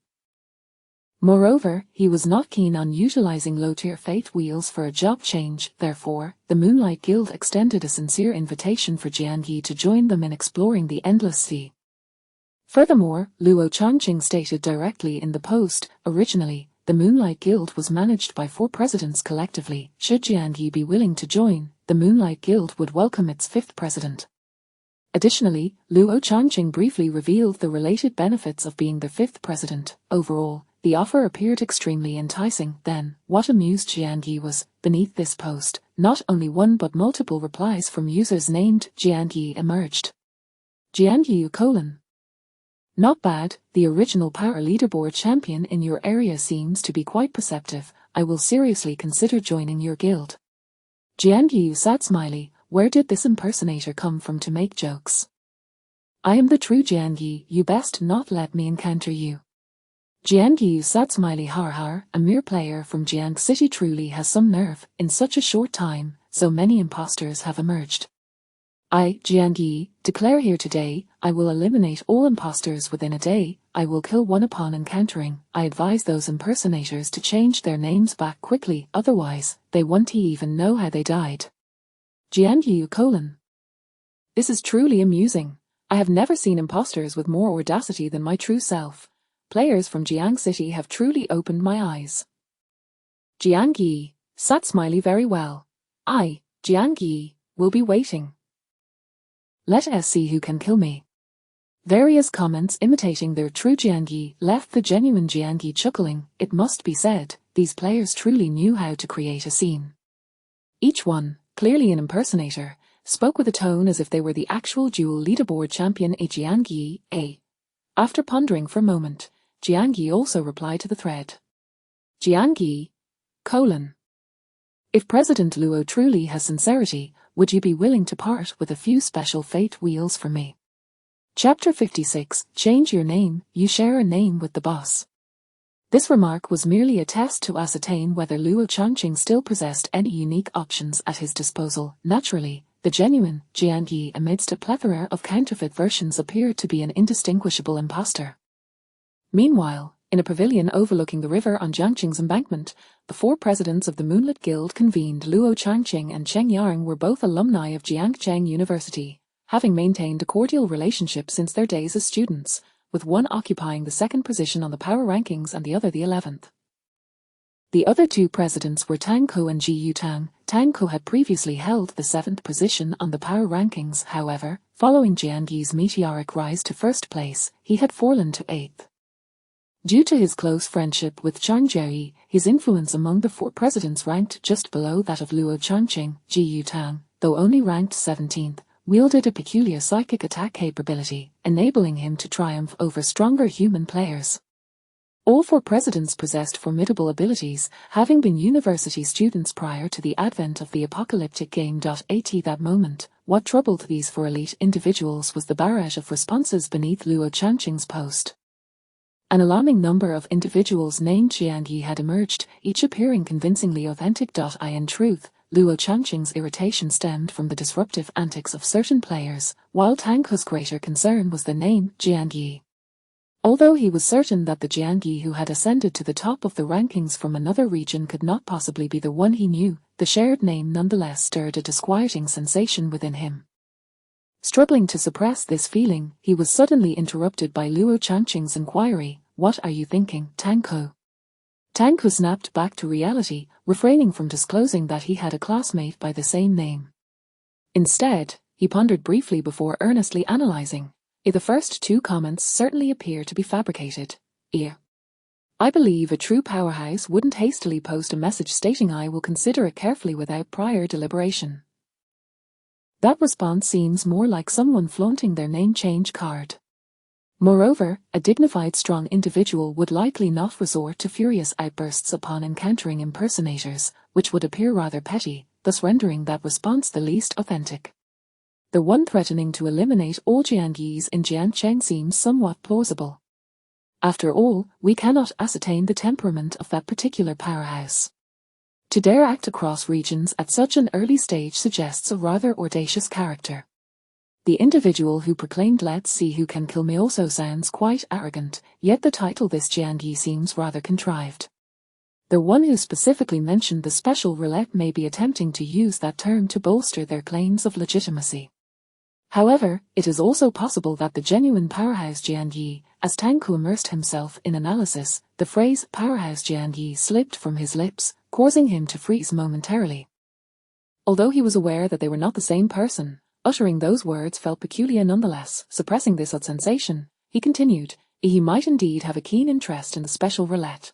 Moreover, he was not keen on utilizing low-tier fate wheels for a job change. Therefore, the Moonlight Guild extended a sincere invitation for Jiangyi to join them in exploring the endless sea. Furthermore, Luo Changqing stated directly in the post, originally, the Moonlight Guild was managed by 4 presidents collectively. Should Jiangyi be willing to join, the Moonlight Guild would welcome its 5th president. Additionally, Luo Changqing briefly revealed the related benefits of being the 5th president. Overall, the offer appeared extremely enticing. Then, what amused Jiangyi was, beneath this post, not only one but multiple replies from users named Jiangyi emerged. Jiangyi : Not bad, the original power leaderboard champion in your area seems to be quite perceptive. I will seriously consider joining your guild. Jiangyi sad smiley, where did this impersonator come from to make jokes? I am the true Jiangyi, you best not let me encounter you. Jiangyu sad smiley har har, a mere player from Jiang City truly has some nerve. In such a short time, so many imposters have emerged. I, Jiangyi, declare here today, I will eliminate all imposters within a day. I will kill one upon encountering. I advise those impersonators to change their names back quickly, otherwise, they won't even know how they died. Jiangyu : This is truly amusing. I have never seen imposters with more audacity than my true self. Players from Jiang City have truly opened my eyes. Jiangyi, sat smiley very well. I, Jiangyi, will be waiting. Let us see who can kill me. Various comments imitating their true Jiangyi left the genuine Jiangyi chuckling. It must be said, these players truly knew how to create a scene. Each one, clearly an impersonator, spoke with a tone as if they were the actual dual leaderboard champion Jiangyi. After pondering for a moment, Jiangyi also replied to the thread. Jiangyi: If President Luo truly has sincerity, would you be willing to part with a few special fate wheels for me? Chapter 56, Change your name, you share a name with the boss. This remark was merely a test to ascertain whether Luo Changqing still possessed any unique options at his disposal. Naturally, the genuine Jiangyi amidst a plethora of counterfeit versions appeared to be an indistinguishable impostor. Meanwhile, in a pavilion overlooking the river on Jiangqing's embankment, the four presidents of the Moonlit Guild convened. Luo Changqing and Cheng Yang were both alumni of Jiangcheng University, having maintained a cordial relationship since their days as students, with one occupying the second position on the power rankings and the other the 11th. The other two presidents were Tang Ko and Ji Yutang. Tang Ko had previously held the 7th position on the power rankings. However, following Jiangyi's meteoric rise to first place, he had fallen to 8th. Due to his close friendship with Zhang Jieyi, his influence among the four presidents ranked just below that of Luo Changqing. Ji Yutang, though only ranked 17th, wielded a peculiar psychic attack capability, enabling him to triumph over stronger human players. All four presidents possessed formidable abilities, having been university students prior to the advent of the apocalyptic game. At that moment, what troubled these four elite individuals was the barrage of responses beneath Luo Changqing's post. An alarming number of individuals named Jiangyi had emerged, each appearing convincingly authentic. In truth, Luo Changqing's irritation stemmed from the disruptive antics of certain players, while Tang Ko's greater concern was the name Jiangyi. Although he was certain that the Jiangyi who had ascended to the top of the rankings from another region could not possibly be the one he knew, the shared name nonetheless stirred a disquieting sensation within him. Struggling to suppress this feeling, he was suddenly interrupted by Luo Changqing's inquiry, "What are you thinking, Tang Ko?" Tang Ko snapped back to reality, refraining from disclosing that he had a classmate by the same name. Instead, he pondered briefly before earnestly analyzing. The first two comments certainly appear to be fabricated. I believe a true powerhouse wouldn't hastily post a message stating "I will consider it carefully" without prior deliberation. That response seems more like someone flaunting their name change card. Moreover, a dignified, strong individual would likely not resort to furious outbursts upon encountering impersonators, which would appear rather petty, thus rendering that response the least authentic. The one threatening to eliminate all Jiangyis in Jiangcheng seems somewhat plausible. After all, we cannot ascertain the temperament of that particular powerhouse. To dare act across regions at such an early stage suggests a rather audacious character. The individual who proclaimed "Let's see who can kill me" also sounds quite arrogant, yet the title "This Jiangyi" seems rather contrived. The one who specifically mentioned the special roulette may be attempting to use that term to bolster their claims of legitimacy. However, it is also possible that the genuine powerhouse Jiangyi, as Tang Ko immersed himself in analysis, the phrase "powerhouse Jiangyi" slipped from his lips, causing him to freeze momentarily. Although he was aware that they were not the same person, uttering those words felt peculiar nonetheless. Suppressing this odd sensation, he continued, he might indeed have a keen interest in the special roulette.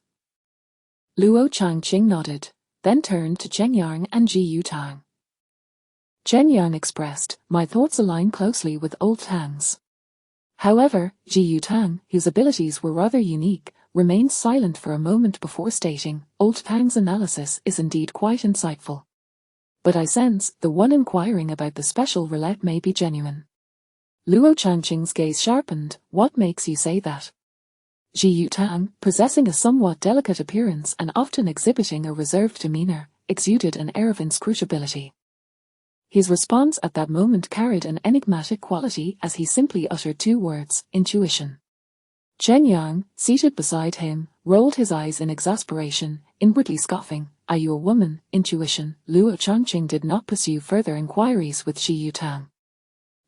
Luo Changqing nodded, then turned to Cheng Yang and Ji Yutang. Cheng Yang expressed, "My thoughts align closely with old Tang's." However, Ji Yutang, whose abilities were rather unique, remained silent for a moment before stating, "Old Tang's analysis is indeed quite insightful. But I sense the one inquiring about the special roulette may be genuine." Luo Changqing's gaze sharpened. "What makes you say that?" Ji Yutang, possessing a somewhat delicate appearance and often exhibiting a reserved demeanor, exuded an air of inscrutability. His response at that moment carried an enigmatic quality as he simply uttered two words: intuition. Chen Yang, seated beside him, rolled his eyes in exasperation, inwardly scoffing. Are you a woman? Intuition. Luo Changqing did not pursue further inquiries with Ji Yutang.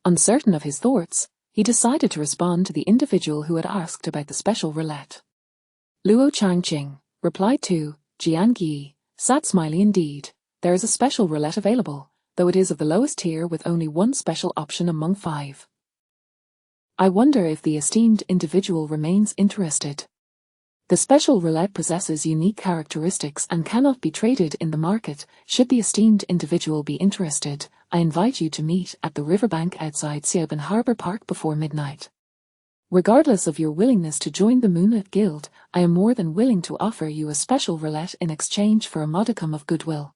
Uncertain of his thoughts, he decided to respond to the individual who had asked about the special roulette. Luo Changqing replied to Jiang Yi, "Sad smiley indeed. There is a special roulette available, though it is of the lowest tier with only one special option among 5. I wonder if the esteemed individual remains interested. The special roulette possesses unique characteristics and cannot be traded in the market. Should the esteemed individual be interested, I invite you to meet at the riverbank outside Xiaobin Harbor Park before midnight. Regardless of your willingness to join the Moonlit Guild, I am more than willing to offer you a special roulette in exchange for a modicum of goodwill."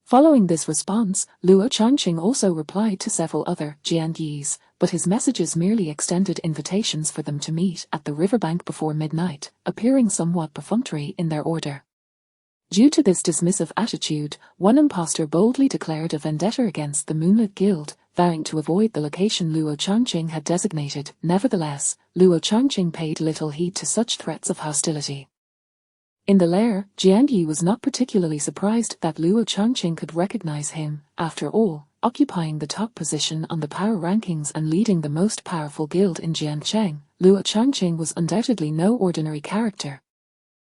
Following this response, Luo Changqing also replied to several other Jian Yis, but his messages merely extended invitations for them to meet at the riverbank before midnight, appearing somewhat perfunctory in their order. Due to this dismissive attitude, one impostor boldly declared a vendetta against the Moonlit Guild, vowing to avoid the location Luo Changqing had designated. Nevertheless, Luo Changqing paid little heed to such threats of hostility. In the lair, Jiang Yi was not particularly surprised that Luo Changqing could recognize him. After all, occupying the top position on the power rankings and leading the most powerful guild in Jiangcheng, Luo Changqing was undoubtedly no ordinary character.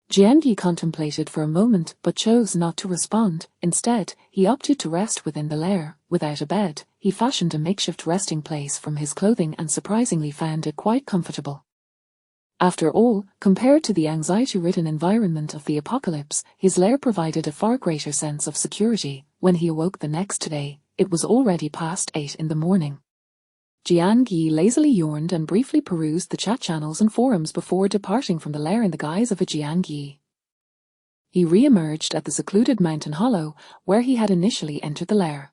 Jiang Yi contemplated for a moment but chose not to respond. Instead, he opted to rest within the lair. Without a bed, he fashioned a makeshift resting place from his clothing and surprisingly found it quite comfortable. After all, compared to the anxiety-ridden environment of the apocalypse, his lair provided a far greater sense of security. When he awoke the next day, it was already past 8 in the morning. Jiang Yi lazily yawned and briefly perused the chat channels and forums before departing from the lair in the guise of a Jiang Yi. He re-emerged at the secluded mountain hollow, where he had initially entered the lair.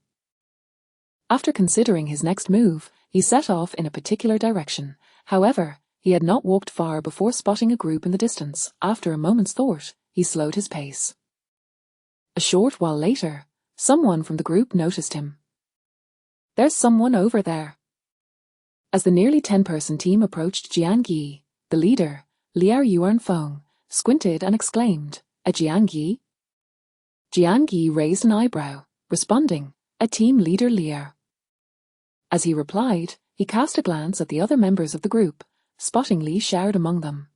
After considering his next move, he set off in a particular direction. However, he had not walked far before spotting a group in the distance. After a moment's thought, he slowed his pace. A short while later, someone from the group noticed him. "There's someone over there." As the nearly 10-person team approached Jiang Yi, the leader, Liao Yuanfeng, squinted and exclaimed, "A Jiang Yi?" Jiang Yi raised an eyebrow, responding, "A team leader Liao." As he replied, he cast a glance at the other members of the group, spotting Li Xiao among them.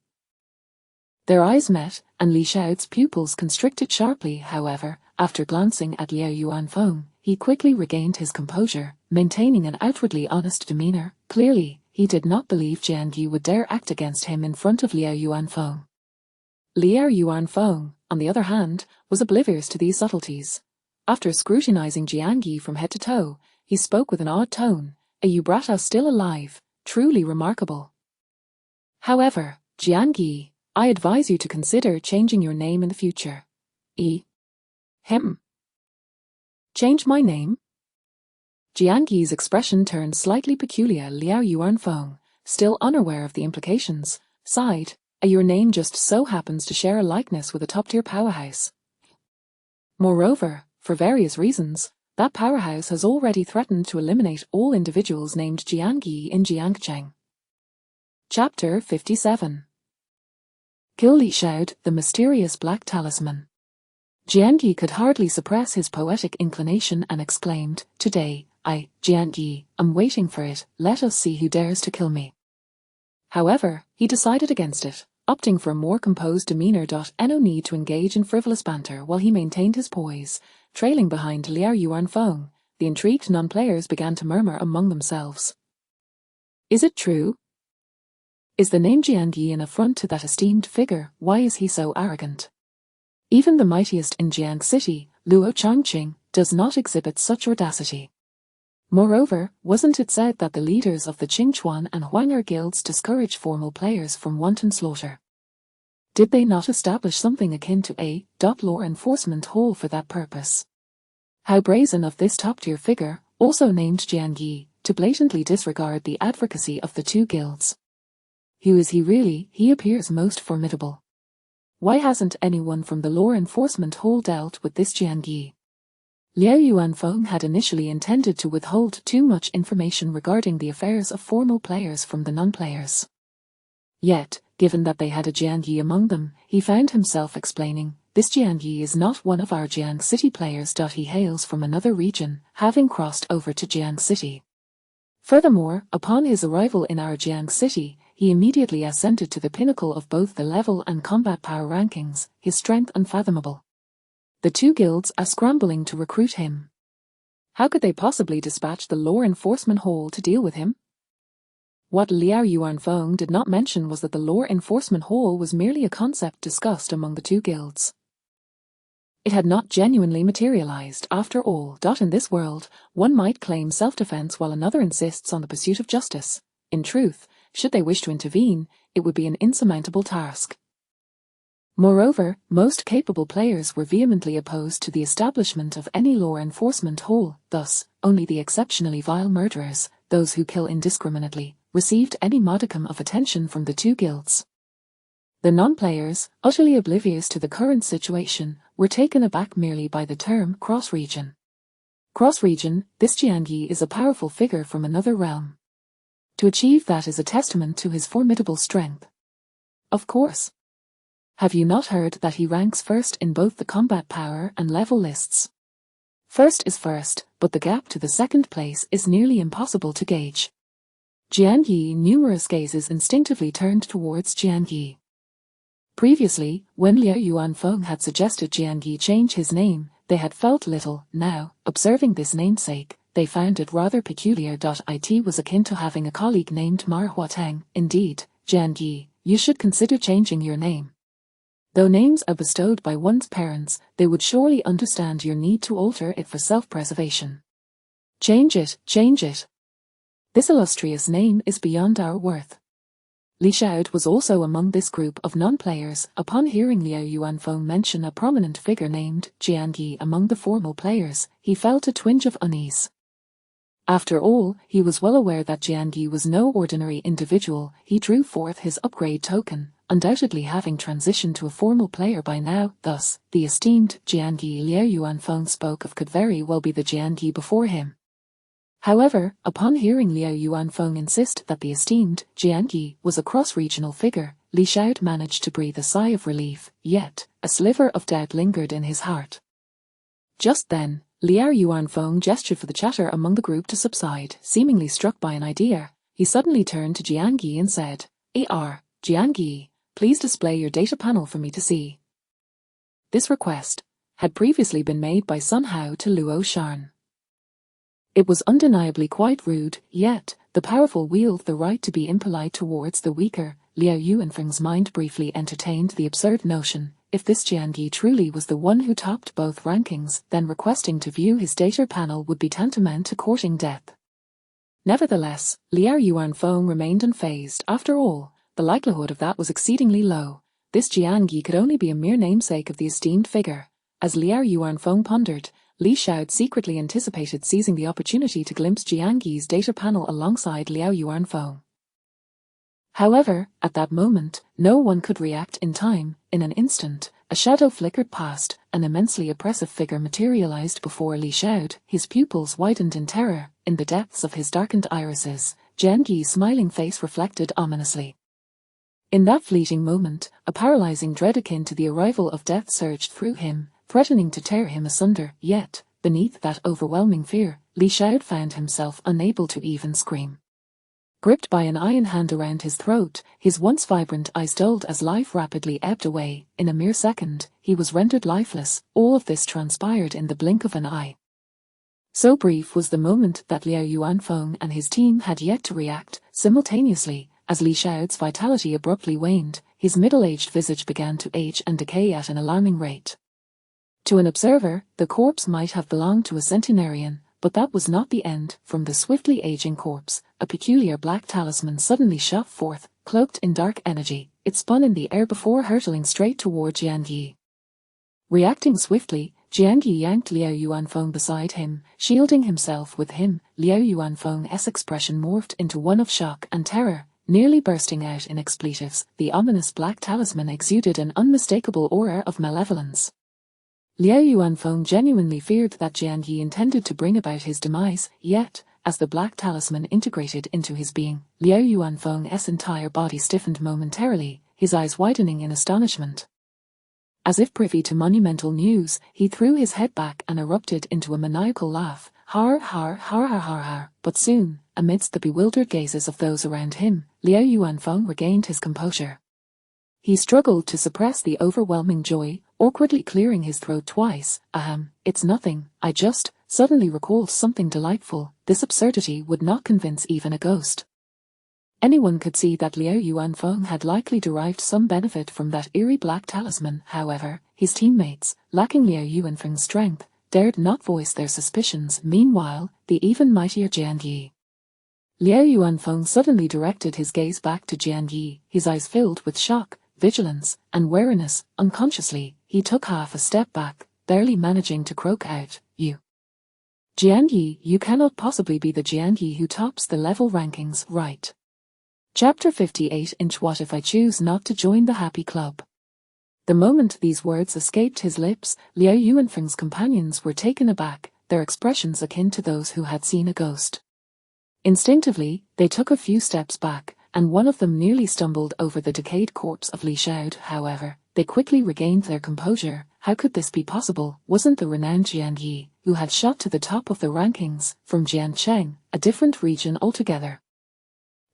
Their eyes met, and Li Xiao's pupils constricted sharply. However, after glancing at Liao Yuanfeng, he quickly regained his composure, maintaining an outwardly honest demeanor. Clearly, he did not believe Jiang Yi would dare act against him in front of Liao Yuanfeng. Liao Yuanfeng, on the other hand, was oblivious to these subtleties. After scrutinizing Jiang Yi from head to toe, he spoke with an odd tone, "A Ubrata still alive, truly remarkable. However, Jiang Yi, I advise you to consider changing your name in the future." Him. Change my name? Jiang Yi's expression turned slightly peculiar. Liao Yuanfeng, still unaware of the implications, sighed, "Your name just so happens to share a likeness with a top-tier powerhouse. Moreover, for various reasons, that powerhouse has already threatened to eliminate all individuals named Jiang Yi in Jiangcheng." Chapter 57. Kill Li Xiao, the mysterious black talisman. Jiang Yi could hardly suppress his poetic inclination and exclaimed, "Today, Jiang Yi, am waiting for it. Let us see who dares to kill me." However, he decided against it, opting for a more composed demeanor. No need to engage in frivolous banter while he maintained his poise, trailing behind Liao Yuanfeng. The intrigued non-players began to murmur among themselves. Is it true? Is the name Jiang Yi an affront to that esteemed figure? Why is he so arrogant? Even the mightiest in Jiang City, Luo Changqing, does not exhibit such audacity. Moreover, wasn't it said that the leaders of the Qingchuan and Huan'er guilds discourage formal players from wanton slaughter? Did they not establish something akin to a law enforcement hall for that purpose? How brazen of this top-tier figure, also named Jiang Yi, to blatantly disregard the advocacy of the two guilds. Who is he really? He appears most formidable. Why hasn't anyone from the law enforcement hall dealt with this Jiangyi? Liao Yuanfeng had initially intended to withhold too much information regarding the affairs of formal players from the non-players. Yet, given that they had a Jiangyi among them, he found himself explaining, "This Jiangyi is not one of our Jiang City players." He hails from another region, having crossed over to Jiang City. Furthermore, upon his arrival in our Jiang City, he immediately ascended to the pinnacle of both the level and combat power rankings, his strength unfathomable. The two guilds are scrambling to recruit him. How could they possibly dispatch the law enforcement hall to deal with him? What Liao Yuanfeng did not mention was that the law enforcement hall was merely a concept discussed among the two guilds. It had not genuinely materialized, after all. In this world, one might claim self-defense while another insists on the pursuit of justice. In truth, should they wish to intervene, it would be an insurmountable task. Moreover, most capable players were vehemently opposed to the establishment of any law enforcement hall. Thus, only the exceptionally vile murderers, those who kill indiscriminately, received any modicum of attention from the two guilds. The non-players, utterly oblivious to the current situation, were taken aback merely by the term cross-region. Cross-region, this Jiangyi is a powerful figure from another realm. To achieve that is a testament to his formidable strength. Of course. Have you not heard that he ranks first in both the combat power and level lists? First is first, but the gap to the second place is nearly impossible to gauge. Jiangyi. Numerous gazes instinctively turned towards Jiangyi. Previously, when Liao Yuanfeng had suggested Jiangyi change his name, they had felt little. Now, observing this namesake, they found it rather peculiar. It was akin to having a colleague named Mar Huateng. Indeed, Jiangyi, you should consider changing your name. Though names are bestowed by one's parents, they would surely understand your need to alter it for self-preservation. Change it, change it. This illustrious name is beyond our worth. Li Xiaod was also among this group of non-players. Upon hearing Liao Yuanfeng mention a prominent figure named Jiangyi among the formal players, he felt a twinge of unease. After all, he was well aware that Jiangyi was no ordinary individual. He drew forth his upgrade token, undoubtedly having transitioned to a formal player by now. Thus, the esteemed Jiangyi Liao Yuanfeng spoke of could very well be the Jiangyi before him. However, upon hearing Liao Yuanfeng insist that the esteemed Jiangyi was a cross-regional figure, Li Xiaod managed to breathe a sigh of relief, yet a sliver of doubt lingered in his heart. Just then, Liao Yuanfeng gestured for the chatter among the group to subside. Seemingly struck by an idea, he suddenly turned to Jiangyi and said, Jiangyi, please display your data panel for me to see." This request had previously been made by Sun Hao to Luo Shan. It was undeniably quite rude, yet the powerful wield the right to be impolite towards the weaker. Liao Yuanfeng's mind briefly entertained the absurd notion, if this Jiangyi truly was the one who topped both rankings, then requesting to view his data panel would be tantamount to courting death. Nevertheless, Liao Yuanfeng remained unfazed. After all, the likelihood of that was exceedingly low. This Jiangyi could only be a mere namesake of the esteemed figure. As Liao Yuanfeng pondered, Li Xiaod secretly anticipated seizing the opportunity to glimpse Jiangyi's data panel alongside Liao Yuanfeng. However, at that moment, no one could react in time. In an instant, a shadow flickered past, an immensely oppressive figure materialized before Li Xiaod. His pupils widened in terror. In the depths of his darkened irises, Jiangyi's smiling face reflected ominously. In that fleeting moment, a paralyzing dread akin to the arrival of death surged through him, threatening to tear him asunder. Yet, beneath that overwhelming fear, Li Xiaod found himself unable to even scream. Gripped by an iron hand around his throat, his once vibrant eyes dulled as life rapidly ebbed away. In a mere second, he was rendered lifeless. All of this transpired in the blink of an eye. So brief was the moment that Liao Yuanfeng and his team had yet to react. Simultaneously, as Li Xiaod's vitality abruptly waned, his middle-aged visage began to age and decay at an alarming rate. To an observer, the corpse might have belonged to a centenarian, but that was not the end. From the swiftly aging corpse, a peculiar black talisman suddenly shot forth, cloaked in dark energy. It spun in the air before hurtling straight toward Jiangyi. Reacting swiftly, Jiangyi yanked Liao Yuanfeng beside him, shielding himself with him. Liao Yuanfeng's expression morphed into one of shock and terror. Nearly bursting out in expletives, the ominous black talisman exuded an unmistakable aura of malevolence. Liao Yuanfeng genuinely feared that Jian Yi intended to bring about his demise, yet, as the black talisman integrated into his being, Liao Yuanfeng's entire body stiffened momentarily, his eyes widening in astonishment. As if privy to monumental news, he threw his head back and erupted into a maniacal laugh, har har har har har har. But soon, amidst the bewildered gazes of those around him, Liao Yuanfeng regained his composure. He struggled to suppress the overwhelming joy, awkwardly clearing his throat twice. It's nothing, I just suddenly recalled something delightful. This absurdity would not convince even a ghost. Anyone could see that Liao Yuanfeng had likely derived some benefit from that eerie black talisman. However, his teammates, lacking Liao Yuanfeng's strength, dared not voice their suspicions. Meanwhile, the even mightier Jian Yi. Liao Yuanfeng suddenly directed his gaze back to Jian Yi, his eyes filled with shock, vigilance, and wariness. Unconsciously, he took half a step back, barely managing to croak out, "You. Jian Yi, you cannot possibly be the Jian Yi who tops the level rankings, right?" Chapter 58. What if I choose not to join the happy club? The moment these words escaped his lips, Liao Yuanfeng's companions were taken aback, their expressions akin to those who had seen a ghost. Instinctively, they took a few steps back, and one of them nearly stumbled over the decayed corpse of Li Xiao. However, they quickly regained their composure. How could this be possible? Wasn't the renowned Jian Yi, who had shot to the top of the rankings, from Jiancheng, a different region altogether?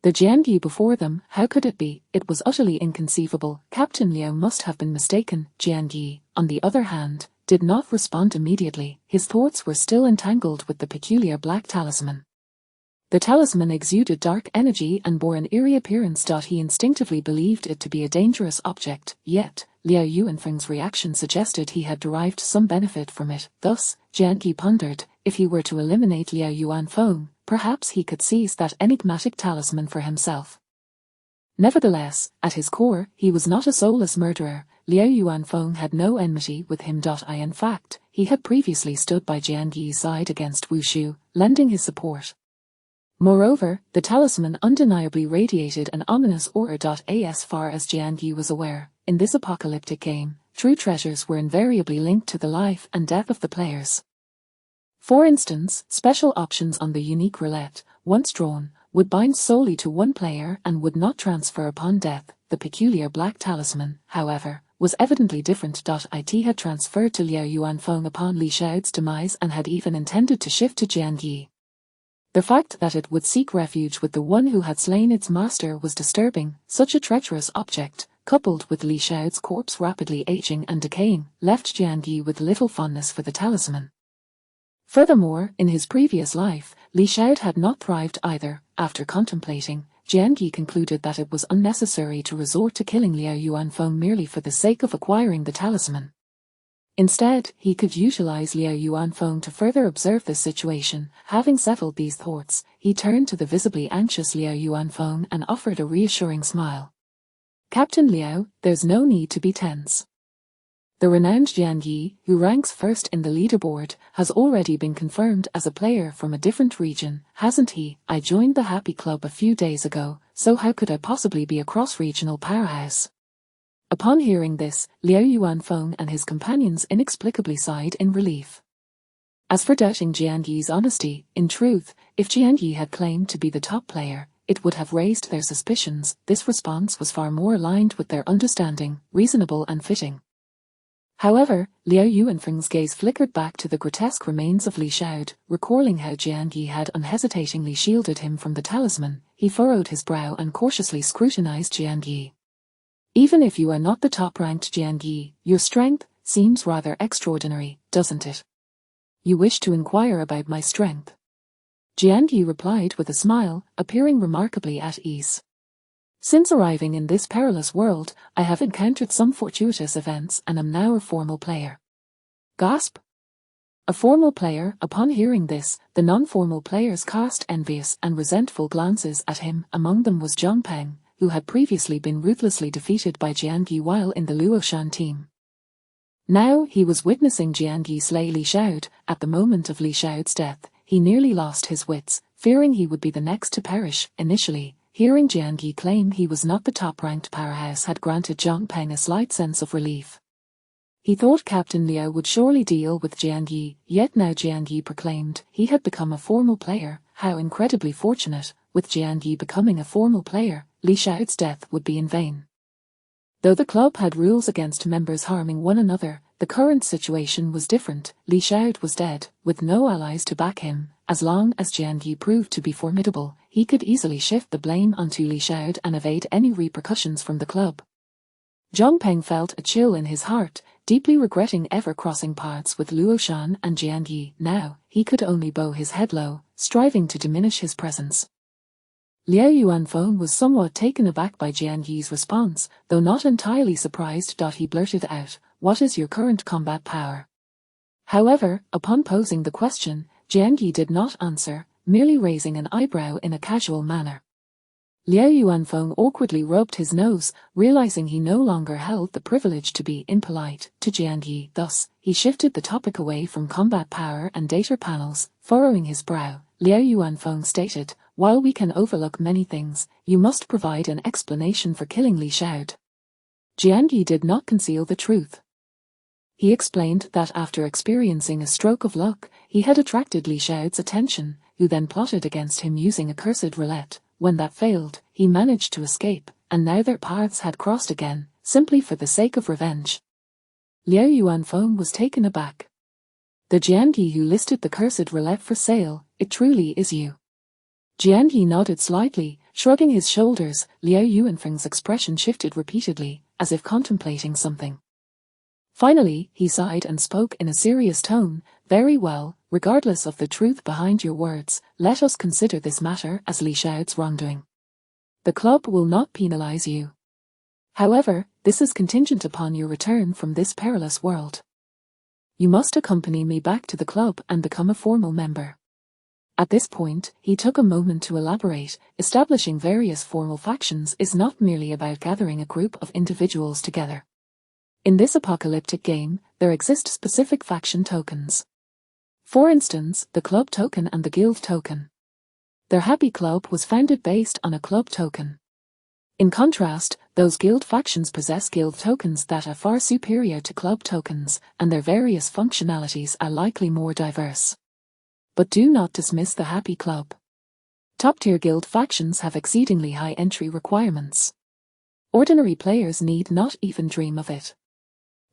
The Jian Yi before them, how could it be? It was utterly inconceivable. Captain Liao must have been mistaken. Jian Yi, on the other hand, did not respond immediately. His thoughts were still entangled with the peculiar black talisman. The talisman exuded dark energy and bore an eerie appearance. He instinctively believed it to be a dangerous object, yet, Liao Yuanfeng's reaction suggested he had derived some benefit from it. Thus, Jian Yi pondered, if he were to eliminate Liao Yuanfeng, perhaps he could seize that enigmatic talisman for himself. Nevertheless, at his core, he was not a soulless murderer. Liao Yuanfeng had no enmity with him. In fact, he had previously stood by Jian Yi's side against Wu Shu, lending his support. Moreover, the talisman undeniably radiated an ominous aura. As far as Jian Yi was aware, in this apocalyptic game, true treasures were invariably linked to the life and death of the players. For instance, special options on the unique roulette, once drawn, would bind solely to one player and would not transfer upon death. The peculiar black talisman, however, was evidently different. It had transferred to Liao Yuanfeng upon Li Xiao's demise and had even intended to shift to Jian Yi. The fact that it would seek refuge with the one who had slain its master was disturbing. Such a treacherous object, coupled with Li Xiao's corpse rapidly aging and decaying, left Jian Yi with little fondness for the talisman. Furthermore, in his previous life, Li Xiao had not thrived either. After contemplating, Jian Yi concluded that it was unnecessary to resort to killing Liao Yuanfeng merely for the sake of acquiring the talisman. Instead, he could utilize Liao Yuanfeng to further observe the situation. Having settled these thoughts, he turned to the visibly anxious Liao Yuanfeng and offered a reassuring smile. "Captain Liao, there's no need to be tense. The renowned Jian Yi, who ranks first in the leaderboard, has already been confirmed as a player from a different region, hasn't he? I joined the Happy Club a few days ago, so how could I possibly be a cross-regional powerhouse?" Upon hearing this, Liao Yuanfeng and his companions inexplicably sighed in relief. As for doubting Jian Yi's honesty, in truth, if Jian Yi had claimed to be the top player, it would have raised their suspicions. This response was far more aligned with their understanding, reasonable and fitting. However, Liao Yuanfeng's gaze flickered back to the grotesque remains of Li Xiao. Recalling how Jian Yi had unhesitatingly shielded him from the talisman, he furrowed his brow and cautiously scrutinized Jian Yi. "Even if you are not the top-ranked Jian Yi, your strength seems rather extraordinary, doesn't it? You wish to inquire about my strength?" Jian Yi replied with a smile, appearing remarkably at ease. "Since arriving in this perilous world, I have encountered some fortuitous events and am now a formal player." Gasp! A formal player. Upon hearing this, the non-formal players cast envious and resentful glances at him. Among them was Zhang Peng, who had previously been ruthlessly defeated by Jian Yi while in the Luoshan team. Now he was witnessing Jian Yi slay Li Xiao. At the moment of Li Xiao's death, he nearly lost his wits, fearing he would be the next to perish. Initially, Hearing Jiangyi claim he was not the top-ranked powerhouse had granted Zhang Peng a slight sense of relief. He thought Captain Liu would surely deal with Jiangyi, yet now Jiangyi proclaimed he had become a formal player. How incredibly fortunate! With Jiangyi becoming a formal player, Li Xiao's death would be in vain. Though the club had rules against members harming one another, the current situation was different. Li Xiao was dead, with no allies to back him. As long as Jiangyi proved to be formidable, he could easily shift the blame onto Li Xiao and evade any repercussions from the club. Zhang Peng felt a chill in his heart, deeply regretting ever crossing paths with Luo Shan and Jiangyi. Now, he could only bow his head low, striving to diminish his presence. Liu Yuanfeng was somewhat taken aback by Jiangyi's response, though not entirely surprised. He blurted out, "What is your current combat power?" However, upon posing the question, Jiangyi did not answer, merely raising an eyebrow in a casual manner. Liu Yuanfeng awkwardly rubbed his nose, realizing he no longer held the privilege to be impolite to Jiangyi. Thus, he shifted the topic away from combat power and data panels. Furrowing his brow, Liu Yuanfeng stated, "While we can overlook many things, you must provide an explanation for killing Li Xiao." Jiangyi did not conceal the truth. He explained that after experiencing a stroke of luck, he had attracted Li Xiao's attention, who then plotted against him using a cursed roulette. When that failed, he managed to escape, and now their paths had crossed again, simply for the sake of revenge. Liu Yuanfeng was taken aback. "The Jiangyi who listed the cursed roulette for sale, it truly is you." Jiangyi nodded slightly, shrugging his shoulders. Liu Yuanfeng's expression shifted repeatedly, as if contemplating something. Finally, he sighed and spoke in a serious tone, "Very well, regardless of the truth behind your words, let us consider this matter as Li Xiao's wrongdoing. The club will not penalize you. However, this is contingent upon your return from this perilous world. You must accompany me back to the club and become a formal member." At this point, he took a moment to elaborate. Establishing various formal factions is not merely about gathering a group of individuals together. In this apocalyptic game, there exist specific faction tokens. For instance, the club token and the guild token. Their Happy Club was founded based on a club token. In contrast, those guild factions possess guild tokens that are far superior to club tokens, and their various functionalities are likely more diverse. But do not dismiss the Happy Club. Top-tier guild factions have exceedingly high entry requirements. Ordinary players need not even dream of it.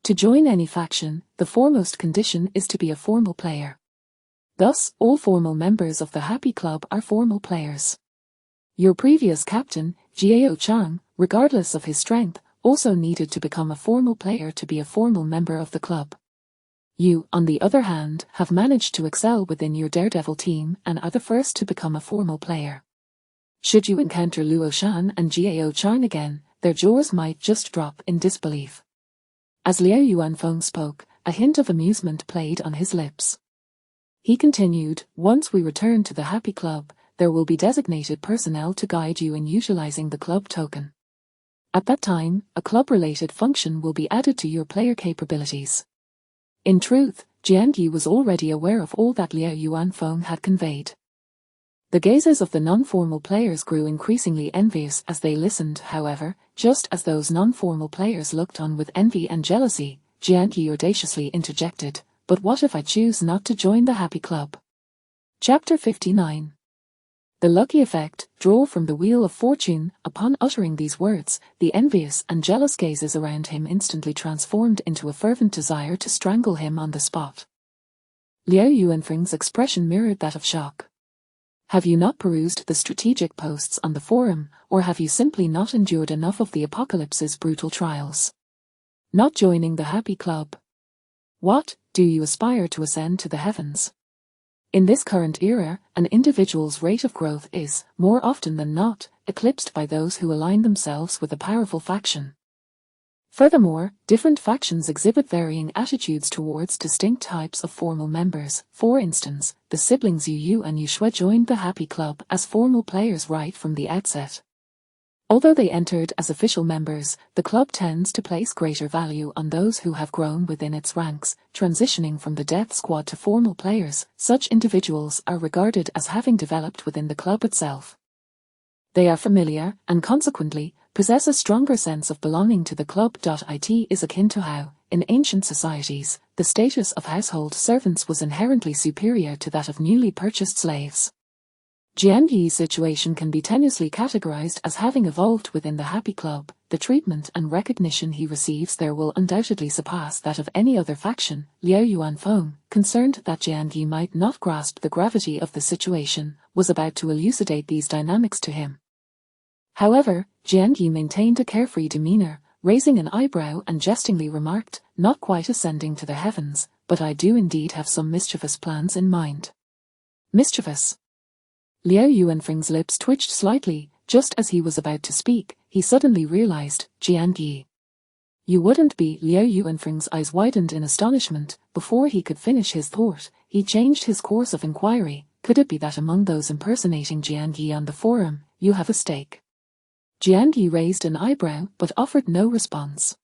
To join any faction, the foremost condition is to be a formal player. Thus, all formal members of the Happy Club are formal players. Your previous captain, Jiao Chang, regardless of his strength, also needed to become a formal player to be a formal member of the club. You, on the other hand, have managed to excel within your Daredevil team and are the first to become a formal player. Should you encounter Luo Shan and Jiao Chang again, their jaws might just drop in disbelief. As Liu Yuanfeng spoke, a hint of amusement played on his lips. He continued, "Once we return to the Happy Club, there will be designated personnel to guide you in utilizing the club token. At that time, a club-related function will be added to your player capabilities." In truth, Jiangyi was already aware of all that Liu Yuanfeng had conveyed. The gazes of the non-formal players grew increasingly envious as they listened. However, just as those non-formal players looked on with envy and jealousy, Jiangyi audaciously interjected, "But what if I choose not to join the Happy Club?" Chapter 59. The Lucky Effect. Draw from the Wheel of Fortune. Upon uttering these words, the envious and jealous gazes around him instantly transformed into a fervent desire to strangle him on the spot. Liu Yuanfeng's expression mirrored that of shock. Have you not perused the strategic posts on the forum, or have you simply not endured enough of the apocalypse's brutal trials? Not joining the Happy Club. What, do you aspire to ascend to the heavens? In this current era, an individual's rate of growth is, more often than not, eclipsed by those who align themselves with a powerful faction. Furthermore, different factions exhibit varying attitudes towards distinct types of formal members. For instance, the siblings Yu and Yushui joined the Happy Club as formal players right from the outset. Although they entered as official members, the club tends to place greater value on those who have grown within its ranks, transitioning from the death squad to formal players. Such individuals are regarded as having developed within the club itself. They are familiar, and consequently, possess a stronger sense of belonging to the club. It is akin to how, in ancient societies, the status of household servants was inherently superior to that of newly purchased slaves. Jianyi's situation can be tenuously categorized as having evolved within the Happy Club. The treatment and recognition he receives there will undoubtedly surpass that of any other faction. Liao Yuanfeng, concerned that Jianyi might not grasp the gravity of the situation, was about to elucidate these dynamics to him. However, Jianyi maintained a carefree demeanor, raising an eyebrow and jestingly remarked, not quite ascending to the heavens, but I do indeed have some mischievous plans in mind. Mischievous? Liao Yuanfeng's lips twitched slightly. Just as he was about to speak, he suddenly realized, Jianyi. You wouldn't be. Liao Yuanfeng's eyes widened in astonishment. Before he could finish his thought, he changed his course of inquiry. Could it be that among those impersonating Jianyi on the forum, you have a stake? Jianyi raised an eyebrow but offered no response.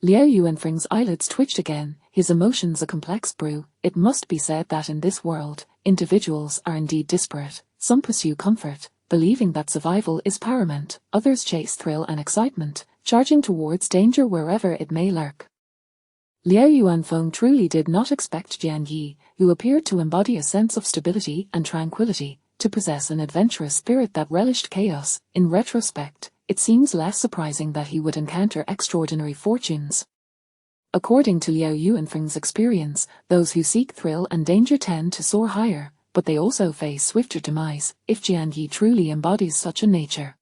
Liao Yuanfeng's eyelids twitched again, his emotions a complex brew. It must be said that in this world, individuals are indeed disparate. Some pursue comfort, believing that survival is paramount. Others chase thrill and excitement, charging towards danger wherever it may lurk. Liao Yuanfeng truly did not expect Jianyi, who appeared to embody a sense of stability and tranquility, to possess an adventurous spirit that relished chaos. In retrospect, it seems less surprising that he would encounter extraordinary fortunes. According to Liao Yuanfeng's experience, those who seek thrill and danger tend to soar higher, but they also face swifter demise, if Jianyi truly embodies such a nature.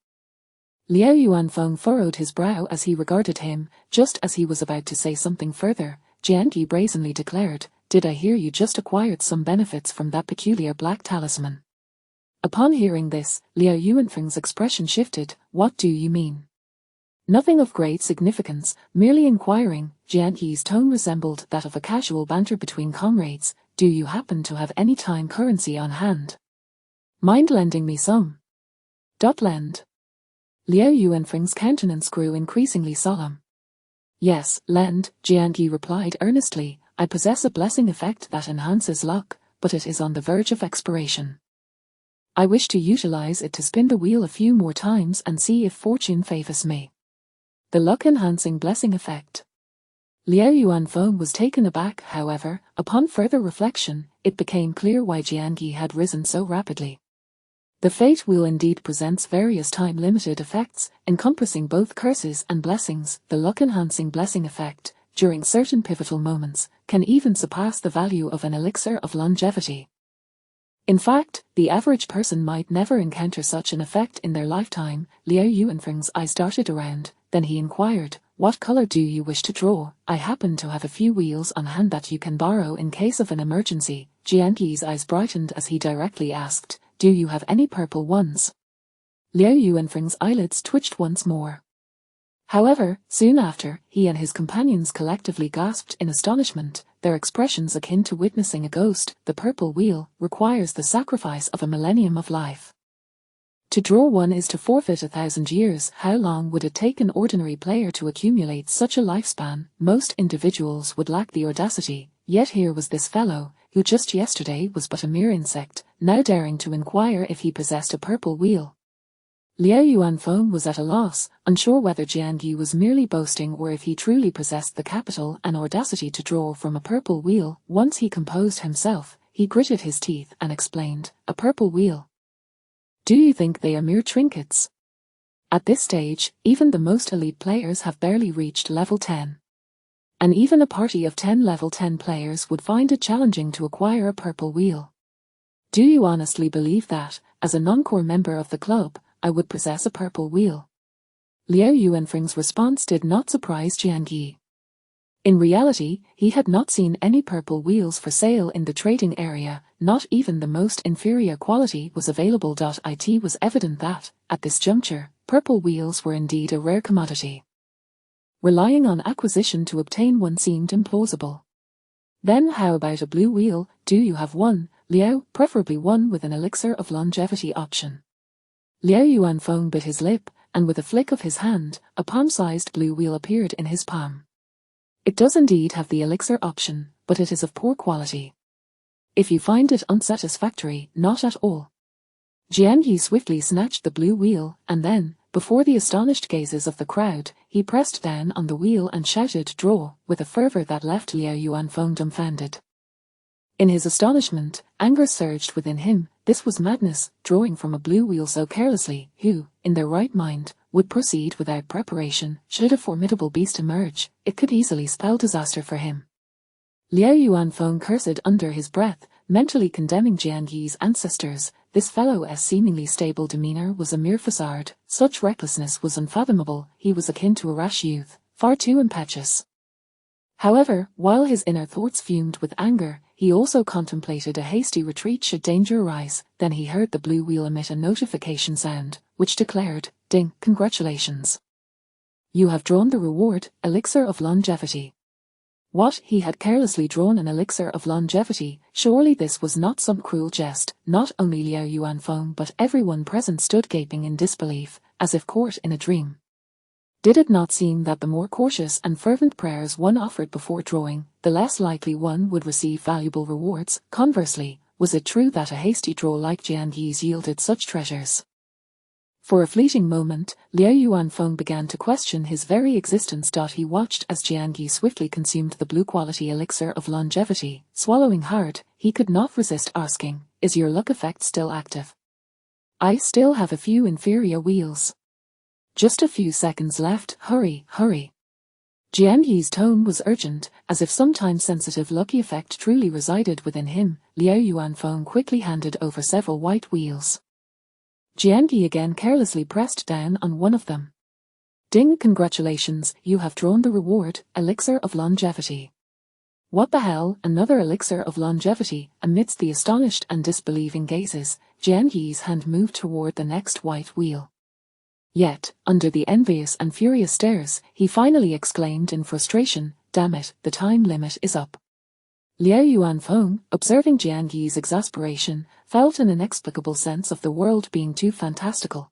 Liao Yuanfeng furrowed his brow as he regarded him. Just as he was about to say something further, Jianyi brazenly declared, Did I hear you just acquired some benefits from that peculiar black talisman? Upon hearing this, Liao Yuanfeng's expression shifted. What do you mean? Nothing of great significance, merely inquiring. Jianyi's tone resembled that of a casual banter between comrades. Do you happen to have any time currency on hand? Mind lending me some? Lend. Liao Yuanfeng's countenance grew increasingly solemn. Yes, lend, Jianyi replied earnestly. I possess a blessing effect that enhances luck, but it is on the verge of expiration. I wish to utilize it to spin the wheel a few more times and see if fortune favors me. The luck-enhancing blessing effect. Liao Yuanfeng was taken aback. However, upon further reflection, it became clear why Jianyi had risen so rapidly. The fate wheel indeed presents various time-limited effects, encompassing both curses and blessings. The luck-enhancing blessing effect, during certain pivotal moments, can even surpass the value of an elixir of longevity. In fact, the average person might never encounter such an effect in their lifetime. Liao Yuanfeng's eyes darted around, then he inquired, What color do you wish to draw? I happen to have a few wheels on hand that you can borrow in case of an emergency. Jianyi's eyes brightened as he directly asked, Do you have any purple ones? Liao Yuanfeng's eyelids twitched once more. However, soon after, he and his companions collectively gasped in astonishment, their expressions akin to witnessing a ghost. The purple wheel requires the sacrifice of a millennium of life. To draw one is to forfeit 1,000 years. How long would it take an ordinary player to accumulate such a lifespan? Most individuals would lack the audacity, yet here was this fellow, who just yesterday was but a mere insect, now daring to inquire if he possessed a purple wheel. Liao Yuanfeng was at a loss, unsure whether Jianyi was merely boasting or if he truly possessed the capital and audacity to draw from a purple wheel. Once he composed himself, he gritted his teeth and explained, A purple wheel? Do you think they are mere trinkets? At this stage, even the most elite players have barely reached level 10. And even a party of 10 level 10 players would find it challenging to acquire a purple wheel. Do you honestly believe that, as a non-core member of the club, I would possess a purple wheel? Liao Yuanfeng's response did not surprise Jianyi. In reality, he had not seen any purple wheels for sale in the trading area, not even the most inferior quality was available. It was evident that, at this juncture, purple wheels were indeed a rare commodity. Relying on acquisition to obtain one seemed implausible. Then how about a blue wheel? Do you have one, Liao? Preferably one with an elixir of longevity option. Liao Yuanfeng bit his lip, and with a flick of his hand, a palm-sized blue wheel appeared in his palm. It does indeed have the elixir option, but it is of poor quality. If you find it unsatisfactory, not at all. Jian Yi swiftly snatched the blue wheel, and then, before the astonished gazes of the crowd, he pressed down on the wheel and shouted "Draw," with a fervor that left Liao Yuanfeng dumbfounded. In his astonishment, anger surged within him. This was madness, drawing from a blue wheel so carelessly. Who, in their right mind, would proceed without preparation? Should a formidable beast emerge, it could easily spell disaster for him. Liao Yuanfeng cursed under his breath, mentally condemning Jian Yi's ancestors. This fellow's seemingly stable demeanor was a mere facade. Such recklessness was unfathomable. He was akin to a rash youth, far too impetuous. However, while his inner thoughts fumed with anger, he also contemplated a hasty retreat should danger arise. Then he heard the blue wheel emit a notification sound, which declared, "Ding, congratulations. You have drawn the reward, Elixir of Longevity." What, he had carelessly drawn an elixir of longevity? Surely this was not some cruel jest. Not only Liao Yuanfeng but everyone present stood gaping in disbelief, as if caught in a dream. Did it not seem that the more cautious and fervent prayers one offered before drawing, the less likely one would receive valuable rewards? Conversely, was it true that a hasty draw like Jian Yi's yielded such treasures? For a fleeting moment, Liao Yuanfeng began to question his very existence. He watched as Jian Yi swiftly consumed the blue-quality elixir of longevity. Swallowing hard, he could not resist asking, "Is your luck effect still active?" "I still have a few inferior wheels. Just a few seconds left. Hurry, hurry." Jian Yi's tone was urgent, as if some time-sensitive lucky effect truly resided within him. Liao Yuanfeng quickly handed over several white wheels. Jian Yi again carelessly pressed down on one of them. "Ding, congratulations, you have drawn the reward, Elixir of Longevity." "What the hell, another Elixir of Longevity?" Amidst the astonished and disbelieving gazes, Jian Yi's hand moved toward the next white wheel. Yet, under the envious and furious stares, he finally exclaimed in frustration, "Damn it, the time limit is up." Liao Yuanfeng, observing Jian Yi's exasperation, felt an inexplicable sense of the world being too fantastical.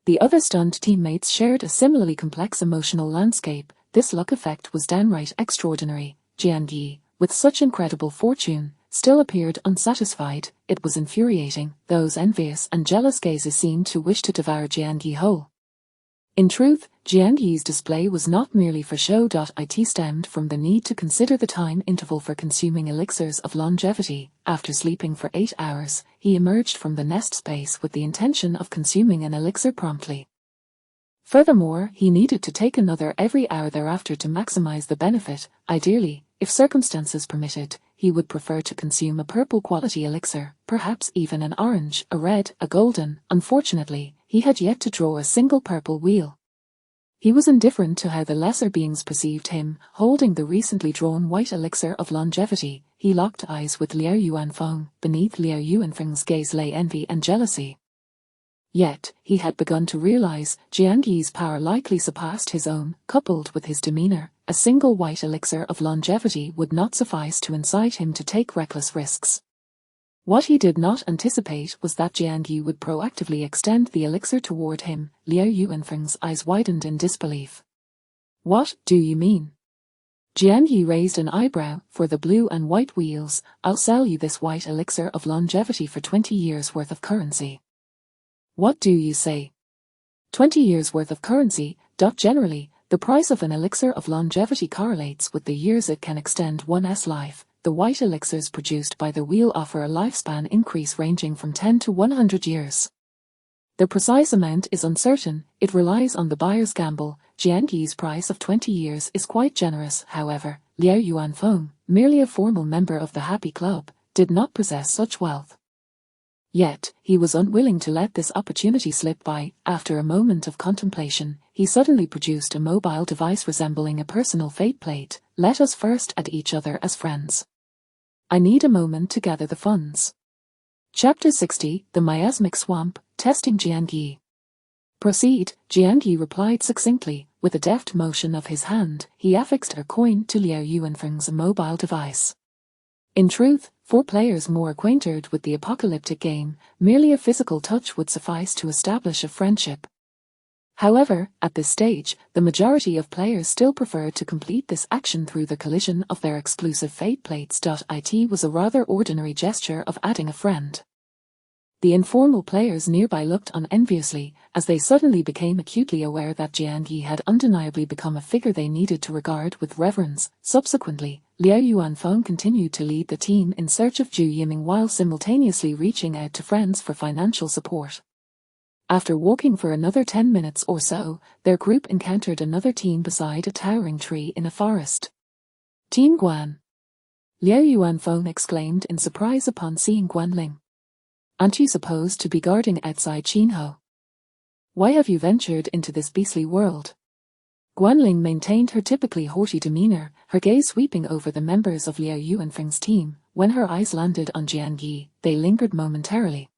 The other stunned teammates shared a similarly complex emotional landscape. This luck effect was downright extraordinary. Jian Yi, with such incredible fortune, still appeared unsatisfied. It was infuriating. Those envious and jealous gazes seemed to wish to devour Jian Yi whole. In truth, Jian Yi's display was not merely for show. It stemmed from the need to consider the time interval for consuming elixirs of longevity. After sleeping for 8 hours, he emerged from the nest space with the intention of consuming an elixir promptly. Furthermore, he needed to take another every hour thereafter to maximize the benefit. Ideally, if circumstances permitted, he would prefer to consume a purple-quality elixir, perhaps even an orange, a red, a golden. Unfortunately, he had yet to draw a single purple wheel. He was indifferent to how the lesser beings perceived him. Holding the recently drawn white elixir of longevity, he locked eyes with Liao Yuanfeng. Beneath Liao Yuanfeng's gaze lay envy and jealousy. Yet, he had begun to realize Jian Yi's power likely surpassed his own. Coupled with his demeanor, a single white elixir of longevity would not suffice to incite him to take reckless risks. What he did not anticipate was that Jian Yi would proactively extend the elixir toward him. Liao Yuanfeng's eyes widened in disbelief. "What do you mean?" Jian Yi raised an eyebrow. "For the blue and white wheels, I'll sell you this white elixir of longevity for 20 years' worth of currency." "What do you say? 20 years' worth of currency?" Generally, the price of an elixir of longevity correlates with the years it can extend one's life. The white elixirs produced by the wheel offer a lifespan increase ranging from 10 to 100 years. The precise amount is uncertain. It relies on the buyer's gamble. Jian Yi's price of 20 years is quite generous. However, Liao Yuanfeng, merely a formal member of the Happy Club, did not possess such wealth. Yet, he was unwilling to let this opportunity slip by. After a moment of contemplation, he suddenly produced a mobile device resembling a personal fate plate. "Let us first add each other as friends. I need a moment to gather the funds." Chapter 60, The Miasmic Swamp, Testing Jian Yi. "Proceed," Jian Yi replied succinctly. With a deft motion of his hand, he affixed a coin to Liao Yuanfeng's mobile device. In truth, for players more acquainted with the apocalyptic game, merely a physical touch would suffice to establish a friendship. However, at this stage, the majority of players still preferred to complete this action through the collision of their exclusive fate plates. It was a rather ordinary gesture of adding a friend. The informal players nearby looked on enviously, as they suddenly became acutely aware that Jian Yi had undeniably become a figure they needed to regard with reverence. Subsequently, Liao Yuanfeng continued to lead the team in search of Zhu Yiming while simultaneously reaching out to friends for financial support. After walking for another 10 minutes or so, their group encountered another team beside a towering tree in a forest. Team Guan. Liao Yuanfeng exclaimed in surprise upon seeing Guanling. Aren't you supposed to be guarding outside Qinhou? Why have you ventured into this beastly world? Guanling maintained her typically haughty demeanor, her gaze sweeping over the members of Liao Yuanfeng's team. When her eyes landed on Jian Yi, they lingered momentarily.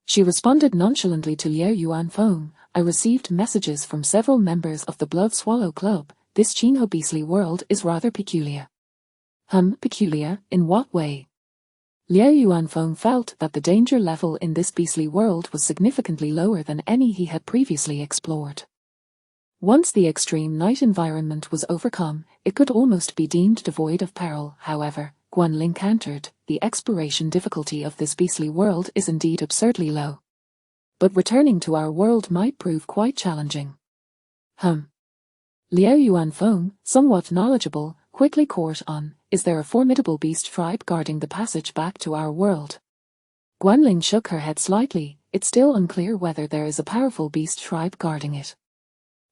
She responded nonchalantly to Liao Yuanfeng. I received messages from several members of the Blood Swallow Club. This Qinhou beastly world is rather peculiar. Peculiar, in what way? Liao Yuanfeng felt that the danger level in this beastly world was significantly lower than any he had previously explored. Once the extreme night environment was overcome, it could almost be deemed devoid of peril. However, Guanling countered, the exploration difficulty of this beastly world is indeed absurdly low. But returning to our world might prove quite challenging. Liao Yuanfeng, somewhat knowledgeable, quickly caught on, is there a formidable beast tribe guarding the passage back to our world? Guanling shook her head slightly, it's still unclear whether there is a powerful beast tribe guarding it.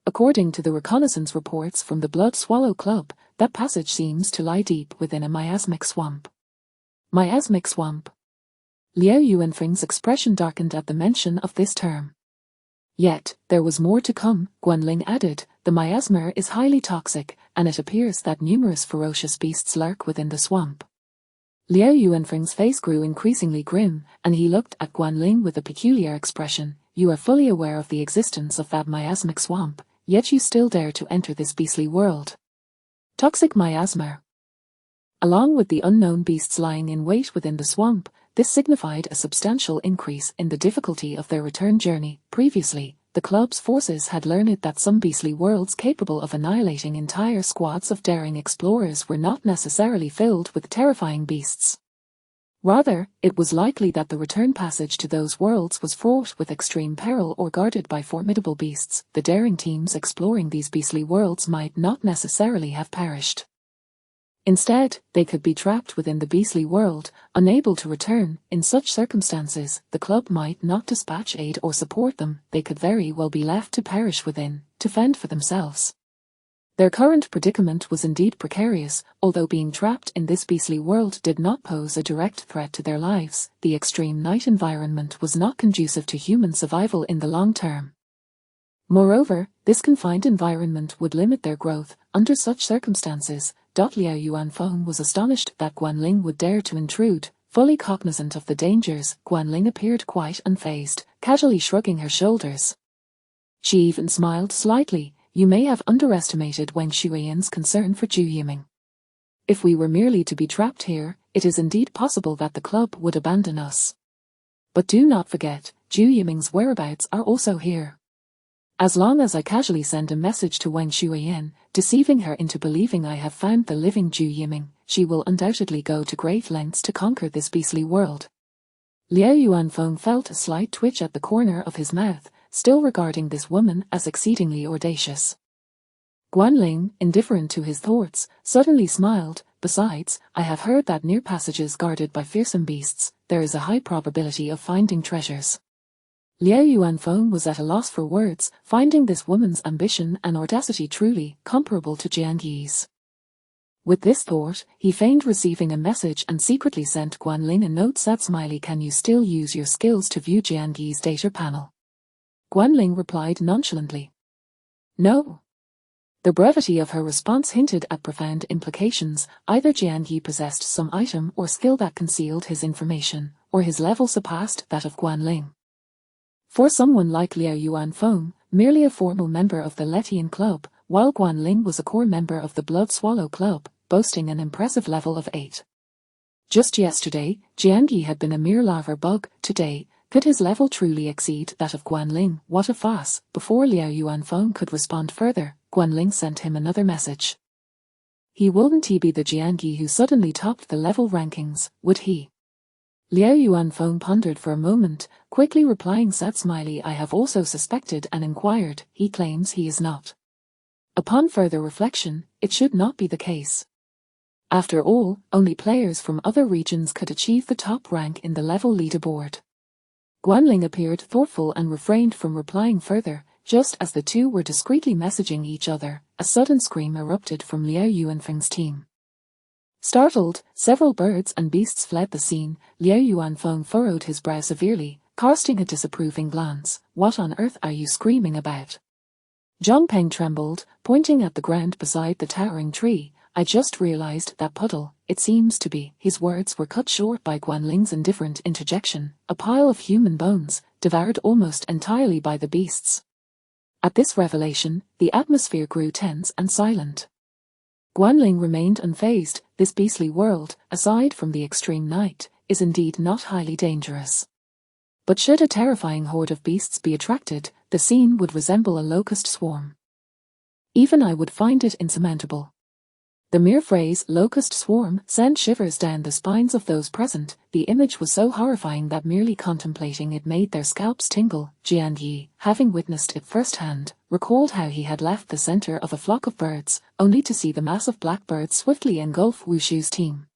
According to the reconnaissance reports from the Blood Swallow Club, that passage seems to lie deep within a miasmic swamp. Miasmic swamp. Liao Yuanfeng's expression darkened at the mention of this term. Yet, there was more to come, Guanling added, the miasma is highly toxic, and it appears that numerous ferocious beasts lurk within the swamp. Liao Yuanfeng's face grew increasingly grim, and he looked at Guanling with a peculiar expression. You are fully aware of the existence of that miasmic swamp, yet you still dare to enter this beastly world. Toxic miasma. Along with the unknown beasts lying in wait within the swamp, this signified a substantial increase in the difficulty of their return journey. Previously, the club's forces had learned that some beastly worlds capable of annihilating entire squads of daring explorers were not necessarily filled with terrifying beasts. Rather, it was likely that the return passage to those worlds was fraught with extreme peril or guarded by formidable beasts. The daring teams exploring these beastly worlds might not necessarily have perished. Instead, they could be trapped within the beastly world, unable to return. In such circumstances, the club might not dispatch aid or support them. They could very well be left to perish within, to fend for themselves. Their current predicament was indeed precarious. Although being trapped in this beastly world did not pose a direct threat to their lives, the extreme night environment was not conducive to human survival in the long term. Moreover, this confined environment would limit their growth. Under such circumstances, Liao Yuanfeng was astonished that Guanling would dare to intrude. Fully cognizant of the dangers, Guanling appeared quite unfazed, casually shrugging her shoulders. She even smiled slightly. You may have underestimated Wang Shuiyan's concern for Zhu Yiming. If we were merely to be trapped here, it is indeed possible that the club would abandon us. But do not forget, Zhu Yiming's whereabouts are also here. As long as I casually send a message to Wang Shuiyan, deceiving her into believing I have found the living Zhu Yiming, she will undoubtedly go to great lengths to conquer this beastly world. Liao Yuanfeng felt a slight twitch at the corner of his mouth, still regarding this woman as exceedingly audacious. Guanling, indifferent to his thoughts, suddenly smiled. Besides, I have heard that near passages guarded by fearsome beasts, there is a high probability of finding treasures. Liao Yuanfeng was at a loss for words, finding this woman's ambition and audacity truly comparable to Jian Yi's. With this thought, he feigned receiving a message and secretly sent Guanling a note. Sad smiley. Can you still use your skills to view Jian Yi's data panel? Guanling replied nonchalantly. No. The brevity of her response hinted at profound implications. Either Jian Yi possessed some item or skill that concealed his information, or his level surpassed that of Guanling. For someone like Liao Yuanfeng, merely a formal member of the Letian Club, while Guanling was a core member of the Blood Swallow Club, boasting an impressive level of 8. Just yesterday, Jian Yi had been a mere lava bug. Today, could his level truly exceed that of Guanling? What a farce! Before Liao Yuanfeng could respond further, Guanling sent him another message. Wouldn't he be the Jian Yi who suddenly topped the level rankings, would he? Liao Yuanfeng pondered for a moment, quickly replying sad smiley, I have also suspected and inquired. He claims he is not. Upon further reflection, it should not be the case. After all, only players from other regions could achieve the top rank in the level leaderboard. Guanling appeared thoughtful and refrained from replying further. Just as the two were discreetly messaging each other, a sudden scream erupted from Liao Yuanfeng's team. Startled, several birds and beasts fled the scene. Liao Yuanfeng furrowed his brow severely, casting a disapproving glance. What on earth are you screaming about? Zhang Peng trembled, pointing at the ground beside the towering tree. I just realized that puddle, it seems to be. His words were cut short by Guanling's indifferent interjection. A pile of human bones, devoured almost entirely by the beasts. At this revelation, the atmosphere grew tense and silent. Guanling remained unfazed. This beastly world, aside from the extreme night, is indeed not highly dangerous. But should a terrifying horde of beasts be attracted, the scene would resemble a locust swarm. Even I would find it insurmountable. The mere phrase locust swarm sent shivers down the spines of those present. The image was so horrifying that merely contemplating it made their scalps tingle. Jian Yi, having witnessed it firsthand, recalled how he had left the center of a flock of birds, only to see the mass of blackbirds swiftly engulf Wushu's team.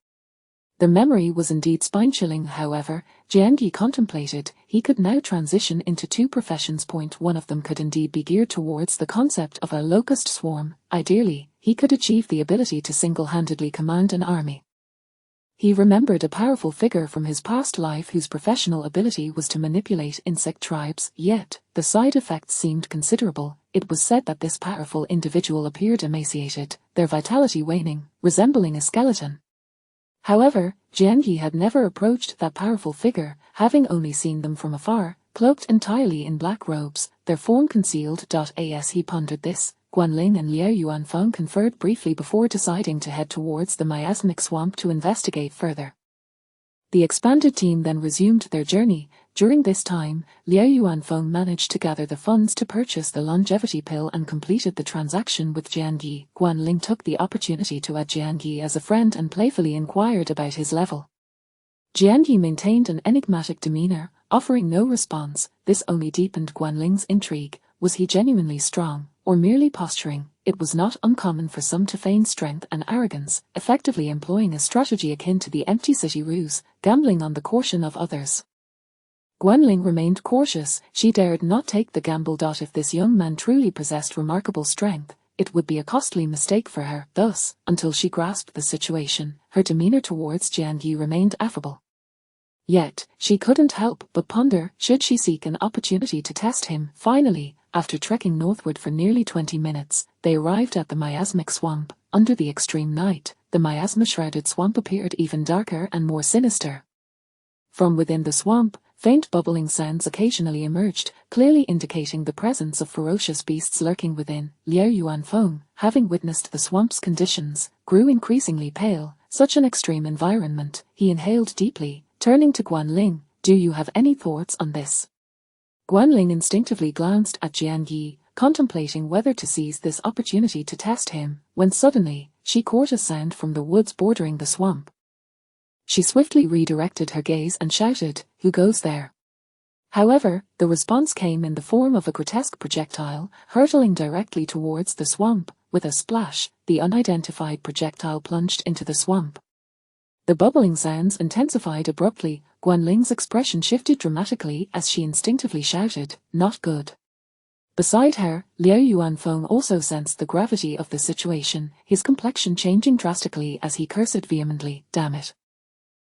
The memory was indeed spine-chilling. However, Jian Yi contemplated, he could now transition into two professions. One of them could indeed be geared towards the concept of a locust swarm. Ideally, he could achieve the ability to single-handedly command an army. He remembered a powerful figure from his past life whose professional ability was to manipulate insect tribes, yet, the side effects seemed considerable. It was said that this powerful individual appeared emaciated, their vitality waning, resembling a skeleton. However, Jian Yi had never approached that powerful figure, having only seen them from afar, cloaked entirely in black robes, their form concealed. As he pondered this, Guanling and Liao Yuanfeng conferred briefly before deciding to head towards the miasmic swamp to investigate further. The expanded team then resumed their journey. During this time, Liao Yuanfeng managed to gather the funds to purchase the longevity pill and completed the transaction with Jian Yi. Guanling took the opportunity to add Jian Yi as a friend and playfully inquired about his level. Jian Yi maintained an enigmatic demeanor, offering no response. This only deepened Guanling's intrigue. Was he genuinely strong, or merely posturing? It was not uncommon for some to feign strength and arrogance, effectively employing a strategy akin to the empty city ruse, gambling on the caution of others. Guanling remained cautious. She dared not take the gamble. If this young man truly possessed remarkable strength, it would be a costly mistake for her. Thus, until she grasped the situation, her demeanor towards Jian Yi remained affable. Yet, she couldn't help but ponder, should she seek an opportunity to test him? Finally, after trekking northward for nearly 20 minutes, they arrived at the miasmic swamp. Under the extreme night, the miasma-shrouded swamp appeared even darker and more sinister. From within the swamp, faint bubbling sounds occasionally emerged, clearly indicating the presence of ferocious beasts lurking within. Liao Yuanfeng, having witnessed the swamp's conditions, grew increasingly pale. Such an extreme environment, he inhaled deeply, turning to Guanling, do you have any thoughts on this? Guanling instinctively glanced at Jian Yi, contemplating whether to seize this opportunity to test him, when suddenly, she caught a sound from the woods bordering the swamp. She swiftly redirected her gaze and shouted, who goes there? However, the response came in the form of a grotesque projectile, hurtling directly towards the swamp. With a splash, the unidentified projectile plunged into the swamp. The bubbling sounds intensified abruptly. Guanling's expression shifted dramatically as she instinctively shouted, not good. Beside her, Liao Yuanfeng also sensed the gravity of the situation, his complexion changing drastically as he cursed vehemently, damn it.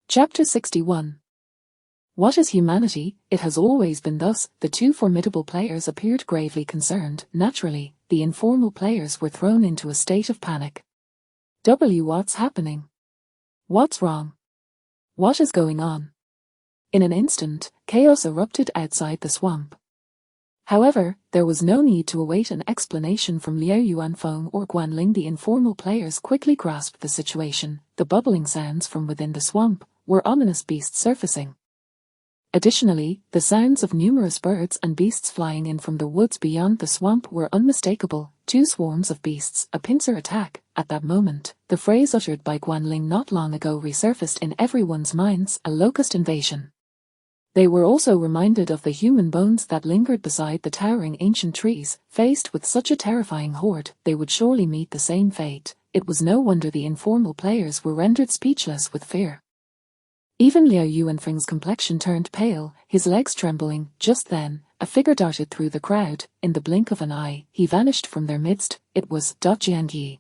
Chapter 61. What is humanity? It has always been thus. The two formidable players appeared gravely concerned. Naturally, the informal players were thrown into a state of panic. What's happening? What's wrong? What is going on? In an instant, chaos erupted outside the swamp. However, there was no need to await an explanation from Liao Yuanfeng or Guanling. The informal players quickly grasped the situation. The bubbling sounds from within the swamp were ominous beasts surfacing. Additionally, the sounds of numerous birds and beasts flying in from the woods beyond the swamp were unmistakable. Two swarms of beasts, a pincer attack. At that moment, the phrase uttered by Guanling not long ago resurfaced in everyone's minds, a locust invasion. They were also reminded of the human bones that lingered beside the towering ancient trees. Faced with such a terrifying horde, they would surely meet the same fate. It was no wonder the informal players were rendered speechless with fear. Even Liao Yuanfeng's complexion turned pale, his legs trembling. Just then, a figure darted through the crowd. In the blink of an eye, he vanished from their midst. It was Jianyi.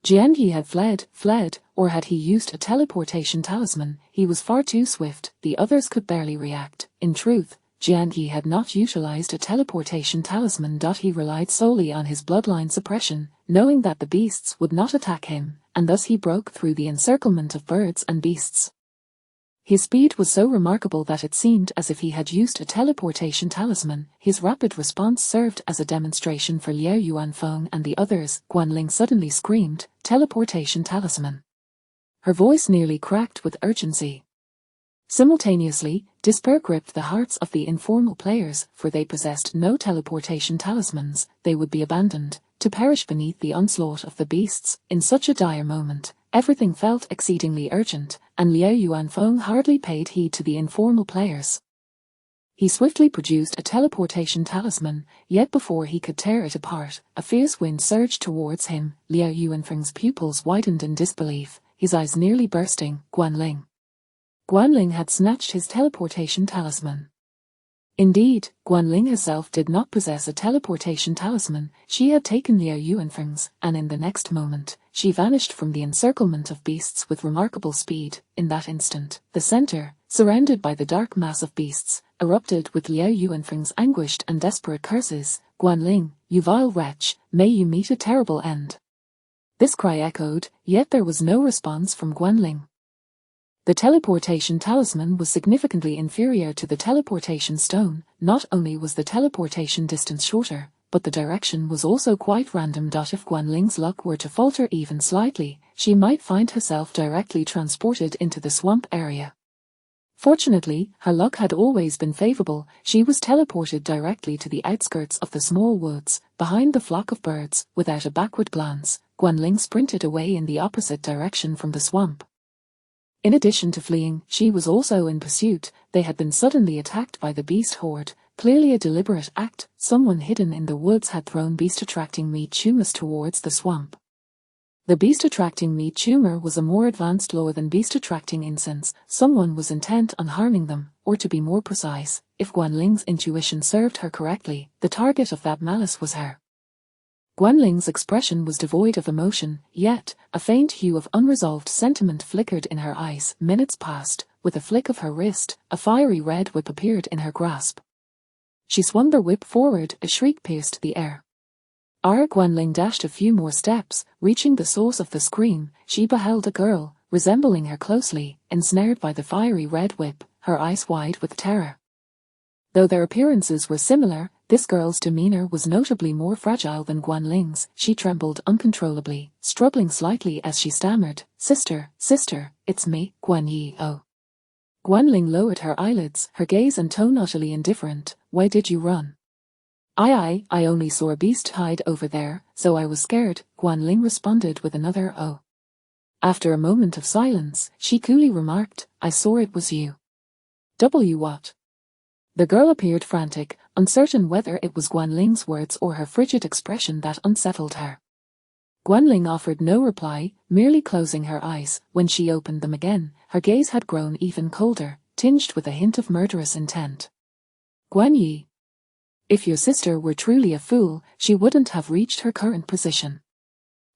Jianyi had fled, or had he used a teleportation talisman? He was far too swift, the others could barely react. In truth, Jianyi had not utilized a teleportation talisman. He relied solely on his bloodline suppression, knowing that the beasts would not attack him, and thus he broke through the encirclement of birds and beasts. His speed was so remarkable that it seemed as if he had used a teleportation talisman. His rapid response served as a demonstration for Liao Yuanfeng and the others. Guanling suddenly screamed, "Teleportation talisman!" Her voice nearly cracked with urgency. Simultaneously, despair gripped the hearts of the informal players, for they possessed no teleportation talismans. They would be abandoned, to perish beneath the onslaught of the beasts. In such a dire moment, everything felt exceedingly urgent, and Liao Yuanfeng hardly paid heed to the informal players. He swiftly produced a teleportation talisman, yet before he could tear it apart, a fierce wind surged towards him. Liao Yuanfeng's pupils widened in disbelief, his eyes nearly bursting. Guanling. Guanling had snatched his teleportation talisman. Indeed, Guanling herself did not possess a teleportation talisman. She had taken Liao Yuanfeng's, and in the next moment, she vanished from the encirclement of beasts with remarkable speed. In that instant, the center, surrounded by the dark mass of beasts, erupted with Liao Yuanfeng's anguished and desperate curses. "Guanling, you vile wretch, may you meet a terrible end." This cry echoed, yet there was no response from Guanling. The teleportation talisman was significantly inferior to the teleportation stone. Not only was the teleportation distance shorter, but the direction was also quite random. If Guanling's luck were to falter even slightly, she might find herself directly transported into the swamp area. Fortunately, her luck had always been favorable. She was teleported directly to the outskirts of the small woods, behind the flock of birds. Without a backward glance, Guanling sprinted away in the opposite direction from the swamp. In addition to fleeing, she was also in pursuit. They had been suddenly attacked by the beast horde, clearly a deliberate act. Someone hidden in the woods had thrown beast-attracting meat tumors towards the swamp. The beast-attracting meat tumor was a more advanced law than beast-attracting incense. Someone was intent on harming them, or to be more precise, if Guanling's intuition served her correctly, the target of that malice was her. Guanling's expression was devoid of emotion, yet a faint hue of unresolved sentiment flickered in her eyes. Minutes passed. With a flick of her wrist, a fiery red whip appeared in her grasp. She swung the whip forward, a shriek pierced the air. Guanling dashed a few more steps. Reaching the source of the scream, she beheld a girl, resembling her closely, ensnared by the fiery red whip, her eyes wide with terror. Though their appearances were similar, this girl's demeanor was notably more fragile than Guanling's. She trembled uncontrollably, struggling slightly as she stammered, "Sister, it's me, Guanyi." "Oh." Guanling lowered her eyelids, her gaze and tone utterly indifferent. "Why did you run?" I only saw a beast hide over there, so I was scared," Guanling responded with another "oh." After a moment of silence, she coolly remarked, "I saw it was you." What?" The girl appeared frantic, uncertain whether it was Guanling's words or her frigid expression that unsettled her. Guanling offered no reply, merely closing her eyes. When she opened them again, her gaze had grown even colder, tinged with a hint of murderous intent. "Guanyi, if your sister were truly a fool, she wouldn't have reached her current position."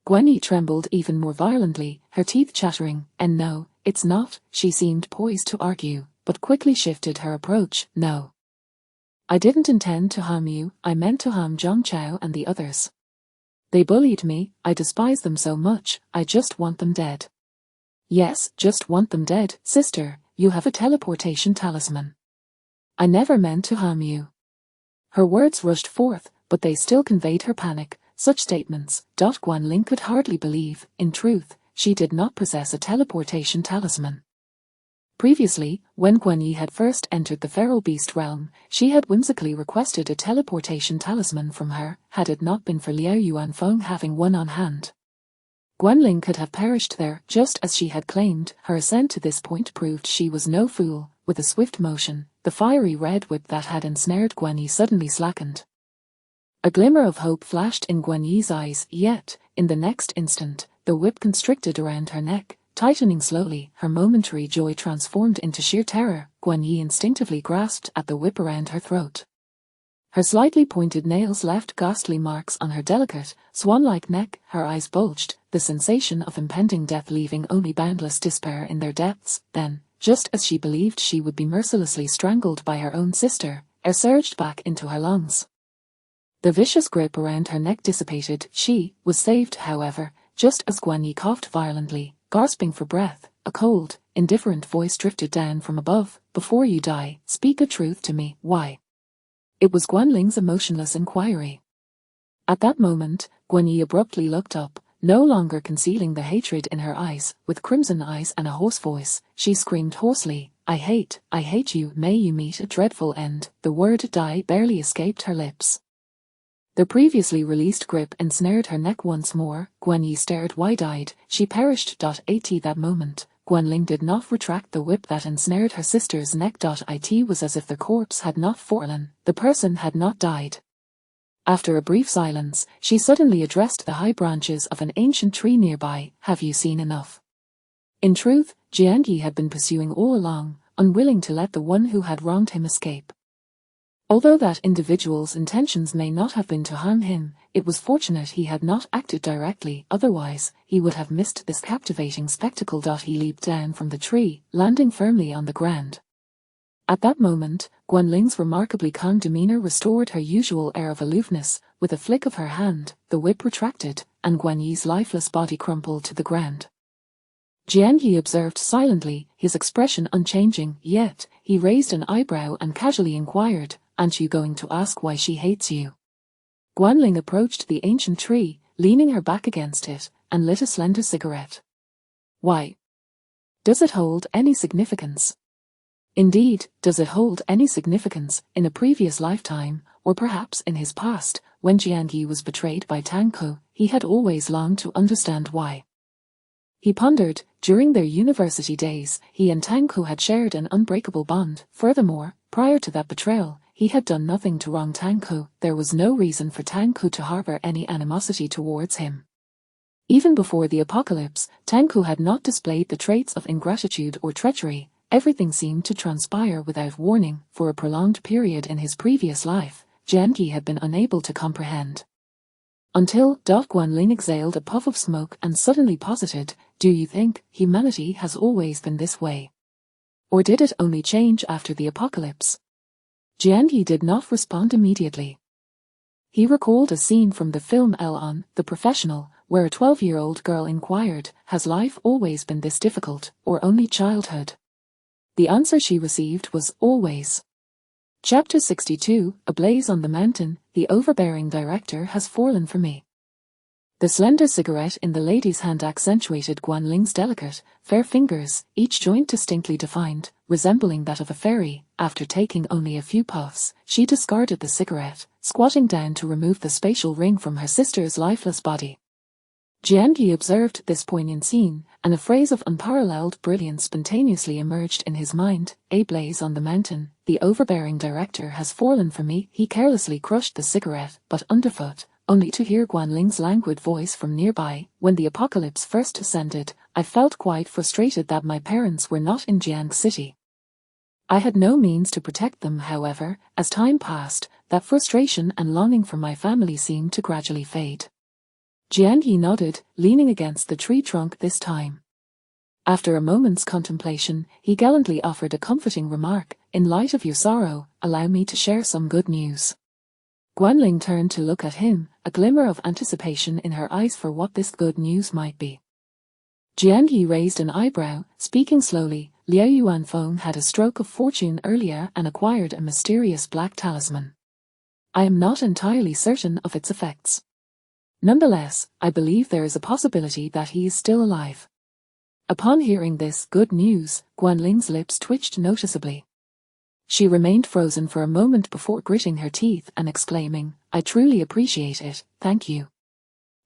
Guanyi trembled even more violently, her teeth chattering, "And no, it's not." She seemed poised to argue, but quickly shifted her approach. "No. I didn't intend to harm you, I meant to harm Zhang Chao and the others. They bullied me, I despise them so much, I just want them dead." "Yes, just want them dead, sister, you have a teleportation talisman. I never meant to harm you." Her words rushed forth, but they still conveyed her panic. Such statements, Guanling could hardly believe. In truth, she did not possess a teleportation talisman. Previously, when Guan Yi had first entered the feral beast realm, she had whimsically requested a teleportation talisman from her, had it not been for Liao Yuanfeng having one on hand. Guanling could have perished there, just as she had claimed. Her ascent to this point proved she was no fool. With a swift motion, the fiery red whip that had ensnared Guan Yi suddenly slackened. A glimmer of hope flashed in Guan Yi's eyes, yet, in the next instant, the whip constricted around her neck, tightening slowly. Her momentary joy transformed into sheer terror. Guan Yi instinctively grasped at the whip around her throat. Her slightly pointed nails left ghastly marks on her delicate, swan-like neck. Her eyes bulged, the sensation of impending death leaving only boundless despair in their depths. Then, just as she believed she would be mercilessly strangled by her own sister, air surged back into her lungs. The vicious grip around her neck dissipated. She was saved, however, just as Guan Yi coughed violently, gasping for breath. A cold, indifferent voice drifted down from above. "Before you die, speak the truth to me." "Why?" It was Guanling's emotionless inquiry. At that moment, Guan Yi abruptly looked up, no longer concealing the hatred in her eyes. With crimson eyes and a hoarse voice, she screamed hoarsely, I hate you. May you meet a dreadful end." The word "die" barely escaped her lips. The previously released grip ensnared her neck once more. Guan Yi stared wide-eyed. She perished. At that moment, Guanling did not retract the whip that ensnared her sister's neck. It was as if the corpse had not fallen, the person had not died. After a brief silence, she suddenly addressed the high branches of an ancient tree nearby. "Have you seen enough?" In truth, Jiangyi had been pursuing all along, unwilling to let the one who had wronged him escape. Although that individual's intentions may not have been to harm him, it was fortunate he had not acted directly, otherwise, he would have missed this captivating spectacle. He leaped down from the tree, landing firmly on the ground. At that moment, Guanling's remarkably calm demeanor restored her usual air of aloofness. With a flick of her hand, the whip retracted, and Guan Yi's lifeless body crumpled to the ground. Jiangyi observed silently, his expression unchanging, yet, he raised an eyebrow and casually inquired, "Aren't you going to ask why she hates you?" Guanling approached the ancient tree, leaning her back against it, and lit a slender cigarette. "Why? Does it hold any significance?" Indeed, does it hold any significance? In a previous lifetime, or perhaps in his past, when Jiangyi was betrayed by Tanko, he had always longed to understand why. He pondered. During their university days, he and Tanko had shared an unbreakable bond. Furthermore, prior to that betrayal, he had done nothing to wrong Tanko. There was no reason for Tanko to harbor any animosity towards him. Even before the apocalypse, Tanko had not displayed the traits of ingratitude or treachery. Everything seemed to transpire without warning. For a prolonged period in his previous life, Jiangyi had been unable to comprehend. Until Guanling exhaled a puff of smoke and suddenly posited, "Do you think humanity has always been this way? Or did it only change after the apocalypse?" Jiangyi did not respond immediately. He recalled a scene from the film El the Professional, where a 12-year-old girl inquired, "Has life always been this difficult, or only childhood?" The answer she received was, "Always." Chapter 62, A Blaze on the Mountain. The overbearing director has fallen for me. The slender cigarette in the lady's hand accentuated Guanling's delicate, fair fingers, each joint distinctly defined, resembling that of a fairy. After taking only a few puffs, she discarded the cigarette, squatting down to remove the spatial ring from her sister's lifeless body. Jiangyi observed this poignant scene, and a phrase of unparalleled brilliance spontaneously emerged in his mind. "A blaze on the mountain, the overbearing director has fallen for me." He carelessly crushed the cigarette, but underfoot, only to hear Guanling's languid voice from nearby. "When the apocalypse first ascended, I felt quite frustrated that my parents were not in Jiang City. I had no means to protect them. However, as time passed, that frustration and longing for my family seemed to gradually fade." Jiangyi nodded, leaning against the tree trunk this time. After a moment's contemplation, he gallantly offered a comforting remark, "In light of your sorrow, allow me to share some good news." Guanling turned to look at him, a glimmer of anticipation in her eyes for what this good news might be. Jiangyi raised an eyebrow, speaking slowly. "Liao Yuanfeng had a stroke of fortune earlier and acquired a mysterious black talisman. I am not entirely certain of its effects. Nonetheless, I believe there is a possibility that he is still alive." Upon hearing this good news, Guanling's lips twitched noticeably. She remained frozen for a moment before gritting her teeth and exclaiming, "I truly appreciate it, thank you."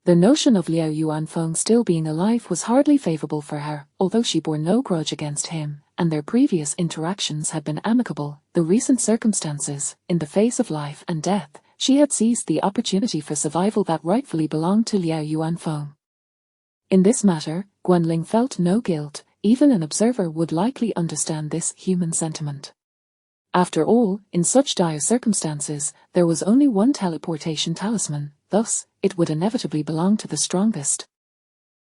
The notion of Liao Yuanfeng still being alive was hardly favorable for her, although she bore no grudge against him, and their previous interactions had been amicable. The recent circumstances, in the face of life and death, she had seized the opportunity for survival that rightfully belonged to Liao Yuanfeng. In this matter, Guanling felt no guilt. Even an observer would likely understand this human sentiment. After all, in such dire circumstances, there was only one teleportation talisman, thus, it would inevitably belong to the strongest.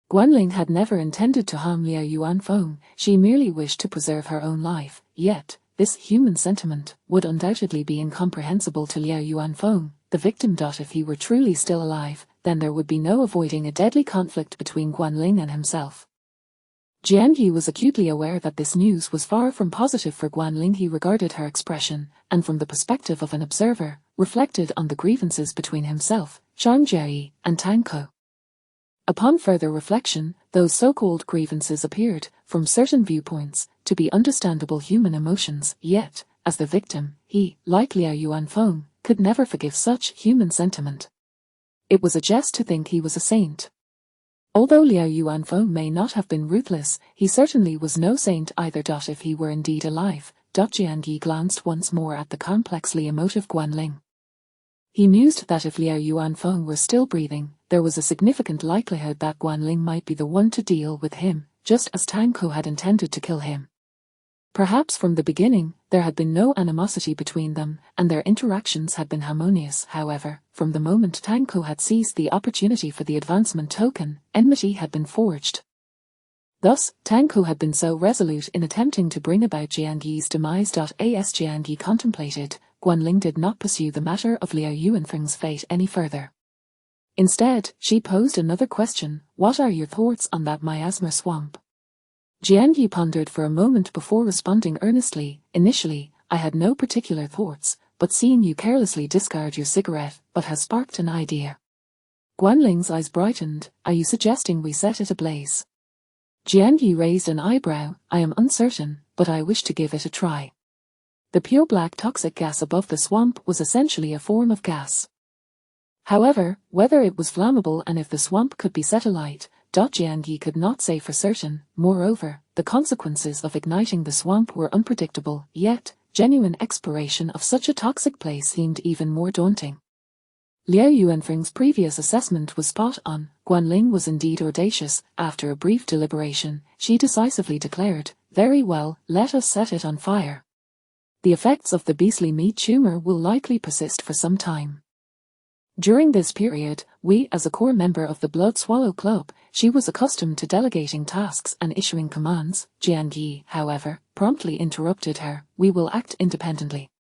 Guanling had never intended to harm Liao Yuanfeng, she merely wished to preserve her own life, yet, this human sentiment would undoubtedly be incomprehensible to Liao Yuanfeng, the victim. If he were truly still alive, then there would be no avoiding a deadly conflict between Guanling and himself. Jianyi was acutely aware that this news was far from positive for Guanling. He regarded her expression, and from the perspective of an observer, reflected on the grievances between himself, Zhang Jieyi, and Tang Ko. Upon further reflection, those so-called grievances appeared, from certain viewpoints, to be understandable human emotions, yet, as the victim, he, like Liao Yuanfeng, could never forgive such human sentiment. It was a jest to think he was a saint. Although Liao Yuanfeng may not have been ruthless, he certainly was no saint either. If he were indeed alive, Jianyi glanced once more at the complexly emotive Guanling. He mused that if Liao Yuanfeng were still breathing, there was a significant likelihood that Guanling might be the one to deal with him, just as Tang Ko had intended to kill him. Perhaps from the beginning, there had been no animosity between them, and their interactions had been harmonious. However, from the moment Tang Ko had seized the opportunity for the advancement token, enmity had been forged. Thus, Tang Ko had been so resolute in attempting to bring about Jianyi's demise. As Jianyi contemplated, Guanling did not pursue the matter of Liao Yuanfeng's fate any further. Instead, she posed another question: "What are your thoughts on that miasma swamp?" Jianyi pondered for a moment before responding earnestly. "Initially, I had no particular thoughts, but seeing you carelessly discard your cigarette has sparked an idea." Guanling's eyes brightened. "Are you suggesting we set it ablaze?" Jianyi raised an eyebrow. "I am uncertain, but I wish to give it a try." The pure black toxic gas above the swamp was essentially a form of gas. However, whether it was flammable and if the swamp could be set alight, Jianyi could not say for certain. Moreover, the consequences of igniting the swamp were unpredictable, yet, genuine exploration of such a toxic place seemed even more daunting. Liao Yuanfeng's previous assessment was spot on. Guanling was indeed audacious. After a brief deliberation, she decisively declared, "Very well, let us set it on fire. The effects of the beastly meat tumor will likely persist for some time." During this period, we, as a core member of the Blood Swallow Club, she was accustomed to delegating tasks and issuing commands. Jianyi, however, promptly interrupted her. "We will act independently.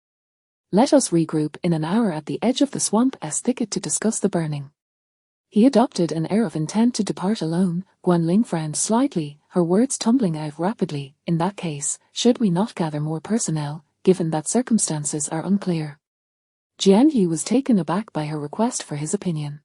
Let us regroup in an hour at the edge of the swamp's thicket to discuss the burning." He adopted an air of intent to depart alone. Guanling frowned slightly, her words tumbling out rapidly. "In that case, should we not gather more personnel, given that circumstances are unclear?" Jianyi was taken aback by her request for his opinion.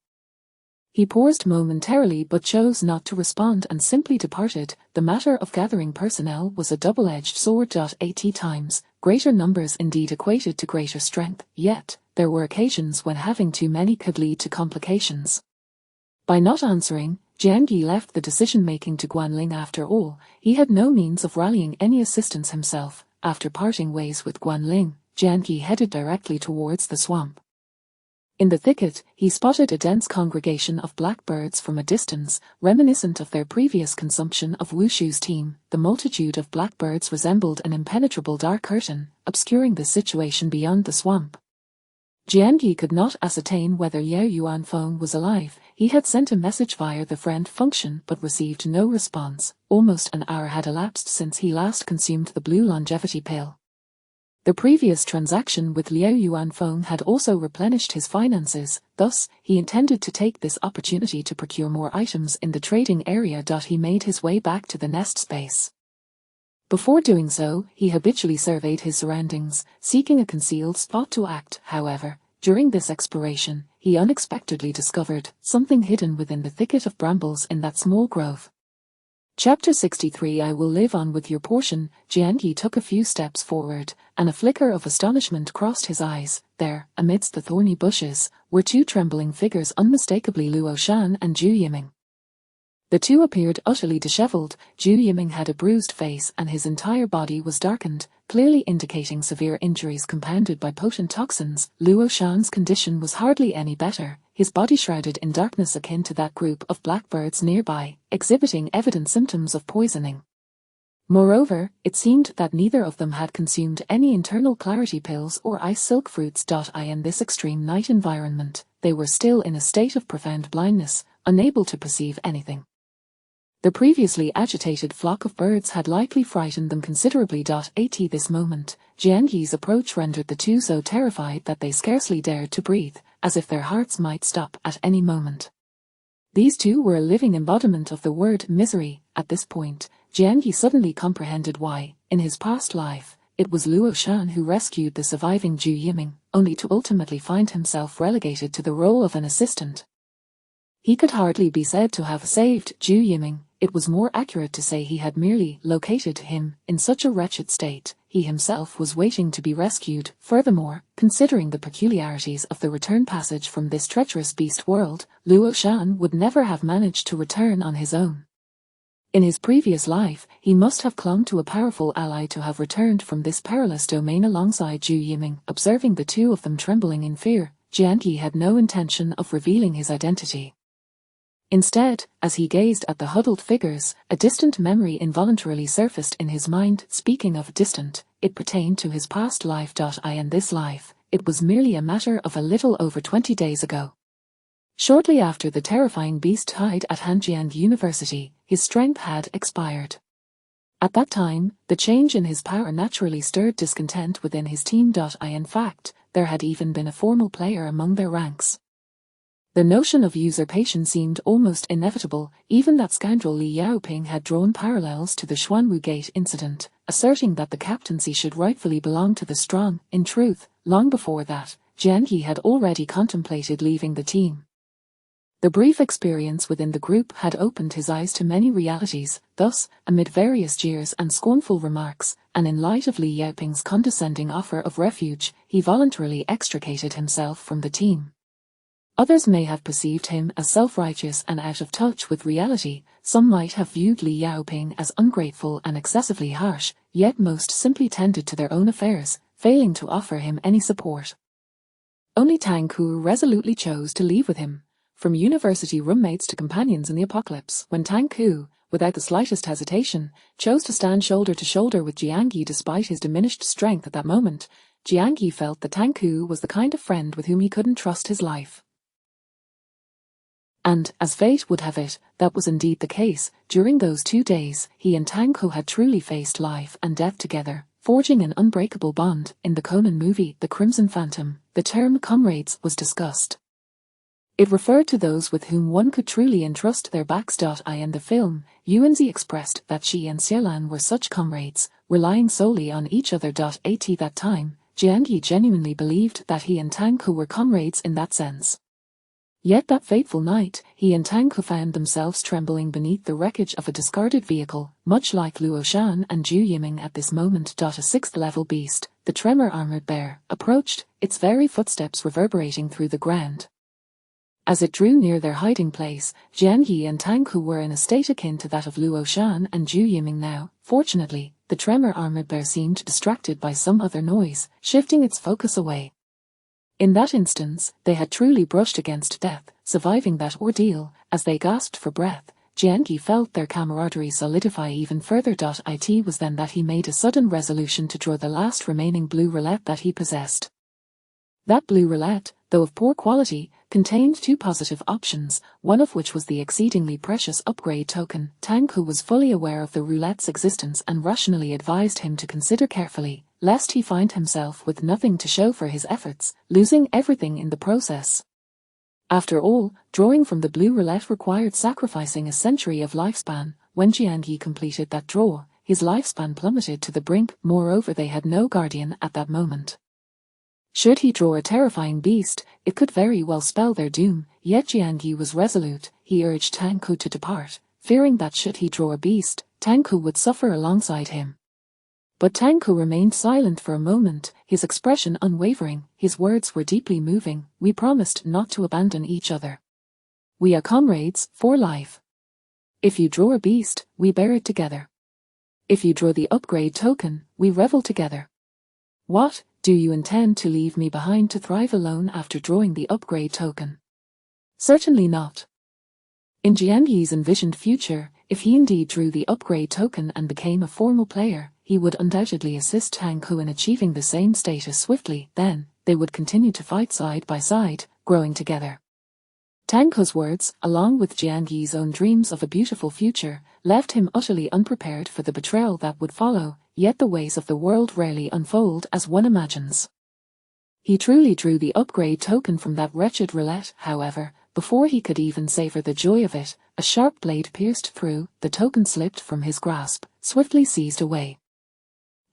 He paused momentarily but chose not to respond and simply departed. The matter of gathering personnel was a double-edged sword. At times, greater numbers indeed equated to greater strength, yet, there were occasions when having too many could lead to complications. By not answering, Jianyi left the decision-making to Guanling. After all, he had no means of rallying any assistance himself. After parting ways with Guanling, Jianyi headed directly towards the swamp. In the thicket, he spotted a dense congregation of blackbirds from a distance, reminiscent of their previous consumption of Wushu's team. The multitude of blackbirds resembled an impenetrable dark curtain, obscuring the situation beyond the swamp. Jianyi could not ascertain whether Liao Yuanfeng was alive. He had sent a message via the friend function but received no response. Almost an hour had elapsed since he last consumed the blue longevity pill. The previous transaction with Liao Yuanfeng had also replenished his finances, thus, he intended to take this opportunity to procure more items in the trading area. He made his way back to the nest space. Before doing so, he habitually surveyed his surroundings, seeking a concealed spot to act. However, during this exploration, he unexpectedly discovered something hidden within the thicket of brambles in that small grove. Chapter 63 I will live on with your portion. Jianyi took a few steps forward, and a flicker of astonishment crossed his eyes. There, amidst the thorny bushes, were two trembling figures, unmistakably Luo Shan and Zhu Yiming. The two appeared utterly disheveled. Zhu Yiming had a bruised face and his entire body was darkened, clearly indicating severe injuries compounded by potent toxins. Luo Shan's condition was hardly any better, his body shrouded in darkness akin to that group of blackbirds nearby, exhibiting evident symptoms of poisoning. Moreover, it seemed that neither of them had consumed any internal clarity pills or ice silk fruits. In this extreme night environment, they were still in a state of profound blindness, unable to perceive anything. The previously agitated flock of birds had likely frightened them considerably. At this moment, Jianyi's approach rendered the two so terrified that they scarcely dared to breathe, as if their hearts might stop at any moment. These two were a living embodiment of the word misery. At this point, Jianyi suddenly comprehended why, in his past life, it was Luo Shan who rescued the surviving Zhu Yiming, only to ultimately find himself relegated to the role of an assistant. He could hardly be said to have saved Zhu Yiming. It was more accurate to say he had merely located him. In such a wretched state, he himself was waiting to be rescued. Furthermore, considering the peculiarities of the return passage from this treacherous beast world, Luo Shan would never have managed to return on his own. In his previous life, he must have clung to a powerful ally to have returned from this perilous domain alongside Zhu Yiming. Observing the two of them trembling in fear, Jianyi had no intention of revealing his identity. Instead, as he gazed at the huddled figures, a distant memory involuntarily surfaced in his mind. Speaking of distant, it pertained to his past life. In this life, it was merely a matter of a little over 20 days ago. Shortly after the terrifying beast died at Hanjiang University, his strength had expired. At that time, the change in his power naturally stirred discontent within his team. In fact, there had even been a formal player among their ranks. The notion of usurpation seemed almost inevitable. Even that scoundrel Li Yaoping had drawn parallels to the Xuanwu Gate incident, asserting that the captaincy should rightfully belong to the strong. In truth, long before that, Jianyi had already contemplated leaving the team. The brief experience within the group had opened his eyes to many realities. Thus, amid various jeers and scornful remarks, and in light of Li Yaoping's condescending offer of refuge, he voluntarily extricated himself from the team. Others may have perceived him as self-righteous and out of touch with reality. Some might have viewed Li Yaoping as ungrateful and excessively harsh, yet most simply tended to their own affairs, failing to offer him any support. Only Tang Ku resolutely chose to leave with him. From university roommates to companions in the apocalypse, when Tang Ku, without the slightest hesitation, chose to stand shoulder to shoulder with Jianyi despite his diminished strength at that moment, Jianyi felt that Tang Ku was the kind of friend with whom he couldn't trust his life. And, as fate would have it, that was indeed the case. During those 2 days, he and Tang Ku had truly faced life and death together, forging an unbreakable bond. In the Conan movie The Crimson Phantom, the term comrades was discussed. It referred to those with whom one could truly entrust their backs. In the film, Yuanzi expressed that she and Xielan were such comrades, relying solely on each other. At that time, Jianyi genuinely believed that he and Tang Ku were comrades in that sense. Yet that fateful night, he and Tang Ku found themselves trembling beneath the wreckage of a discarded vehicle, much like Luo Shan and Zhu Yiming at this moment. A 6th-level beast, the Tremor Armored Bear, approached, its very footsteps reverberating through the ground. As it drew near their hiding place, Jianyi and Tang Ku were in a state akin to that of Luo Shan and Zhu Yiming now. Fortunately, the Tremor Armored Bear seemed distracted by some other noise, shifting its focus away. In that instance, they had truly brushed against death, surviving that ordeal. As they gasped for breath, Jianyi felt their camaraderie solidify even further. It was then that he made a sudden resolution to draw the last remaining blue roulette that he possessed. That blue roulette, though of poor quality, contained 2 positive options, one of which was the exceedingly precious upgrade token. Tang Ku was fully aware of the roulette's existence and rationally advised him to consider carefully, lest he find himself with nothing to show for his efforts, losing everything in the process. After all, drawing from the blue roulette required sacrificing a century of lifespan. When Jianyi completed that draw, his lifespan plummeted to the brink. Moreover, they had no guardian at that moment. Should he draw a terrifying beast, it could very well spell their doom. Yet Jianyi was resolute. He urged Tang Ku to depart, fearing that should he draw a beast, Tangku would suffer alongside him. But Tangku remained silent for a moment, his expression unwavering. His words were deeply moving. We promised not to abandon each other. We are comrades for life. If you draw a beast, we bear it together. If you draw the upgrade token, we revel together. What, do you intend to leave me behind to thrive alone after drawing the upgrade token? Certainly not. In Jiangyi's envisioned future, if he indeed drew the upgrade token and became a formal player, he would undoubtedly assist Tangku in achieving the same status swiftly. Then, they would continue to fight side by side, growing together. Tangku's words, along with Jiangyi's own dreams of a beautiful future, left him utterly unprepared for the betrayal that would follow, yet the ways of the world rarely unfold as one imagines. He truly drew the upgrade token from that wretched roulette, however. Before he could even savor the joy of it, a sharp blade pierced through, the token slipped from his grasp, swiftly seized away.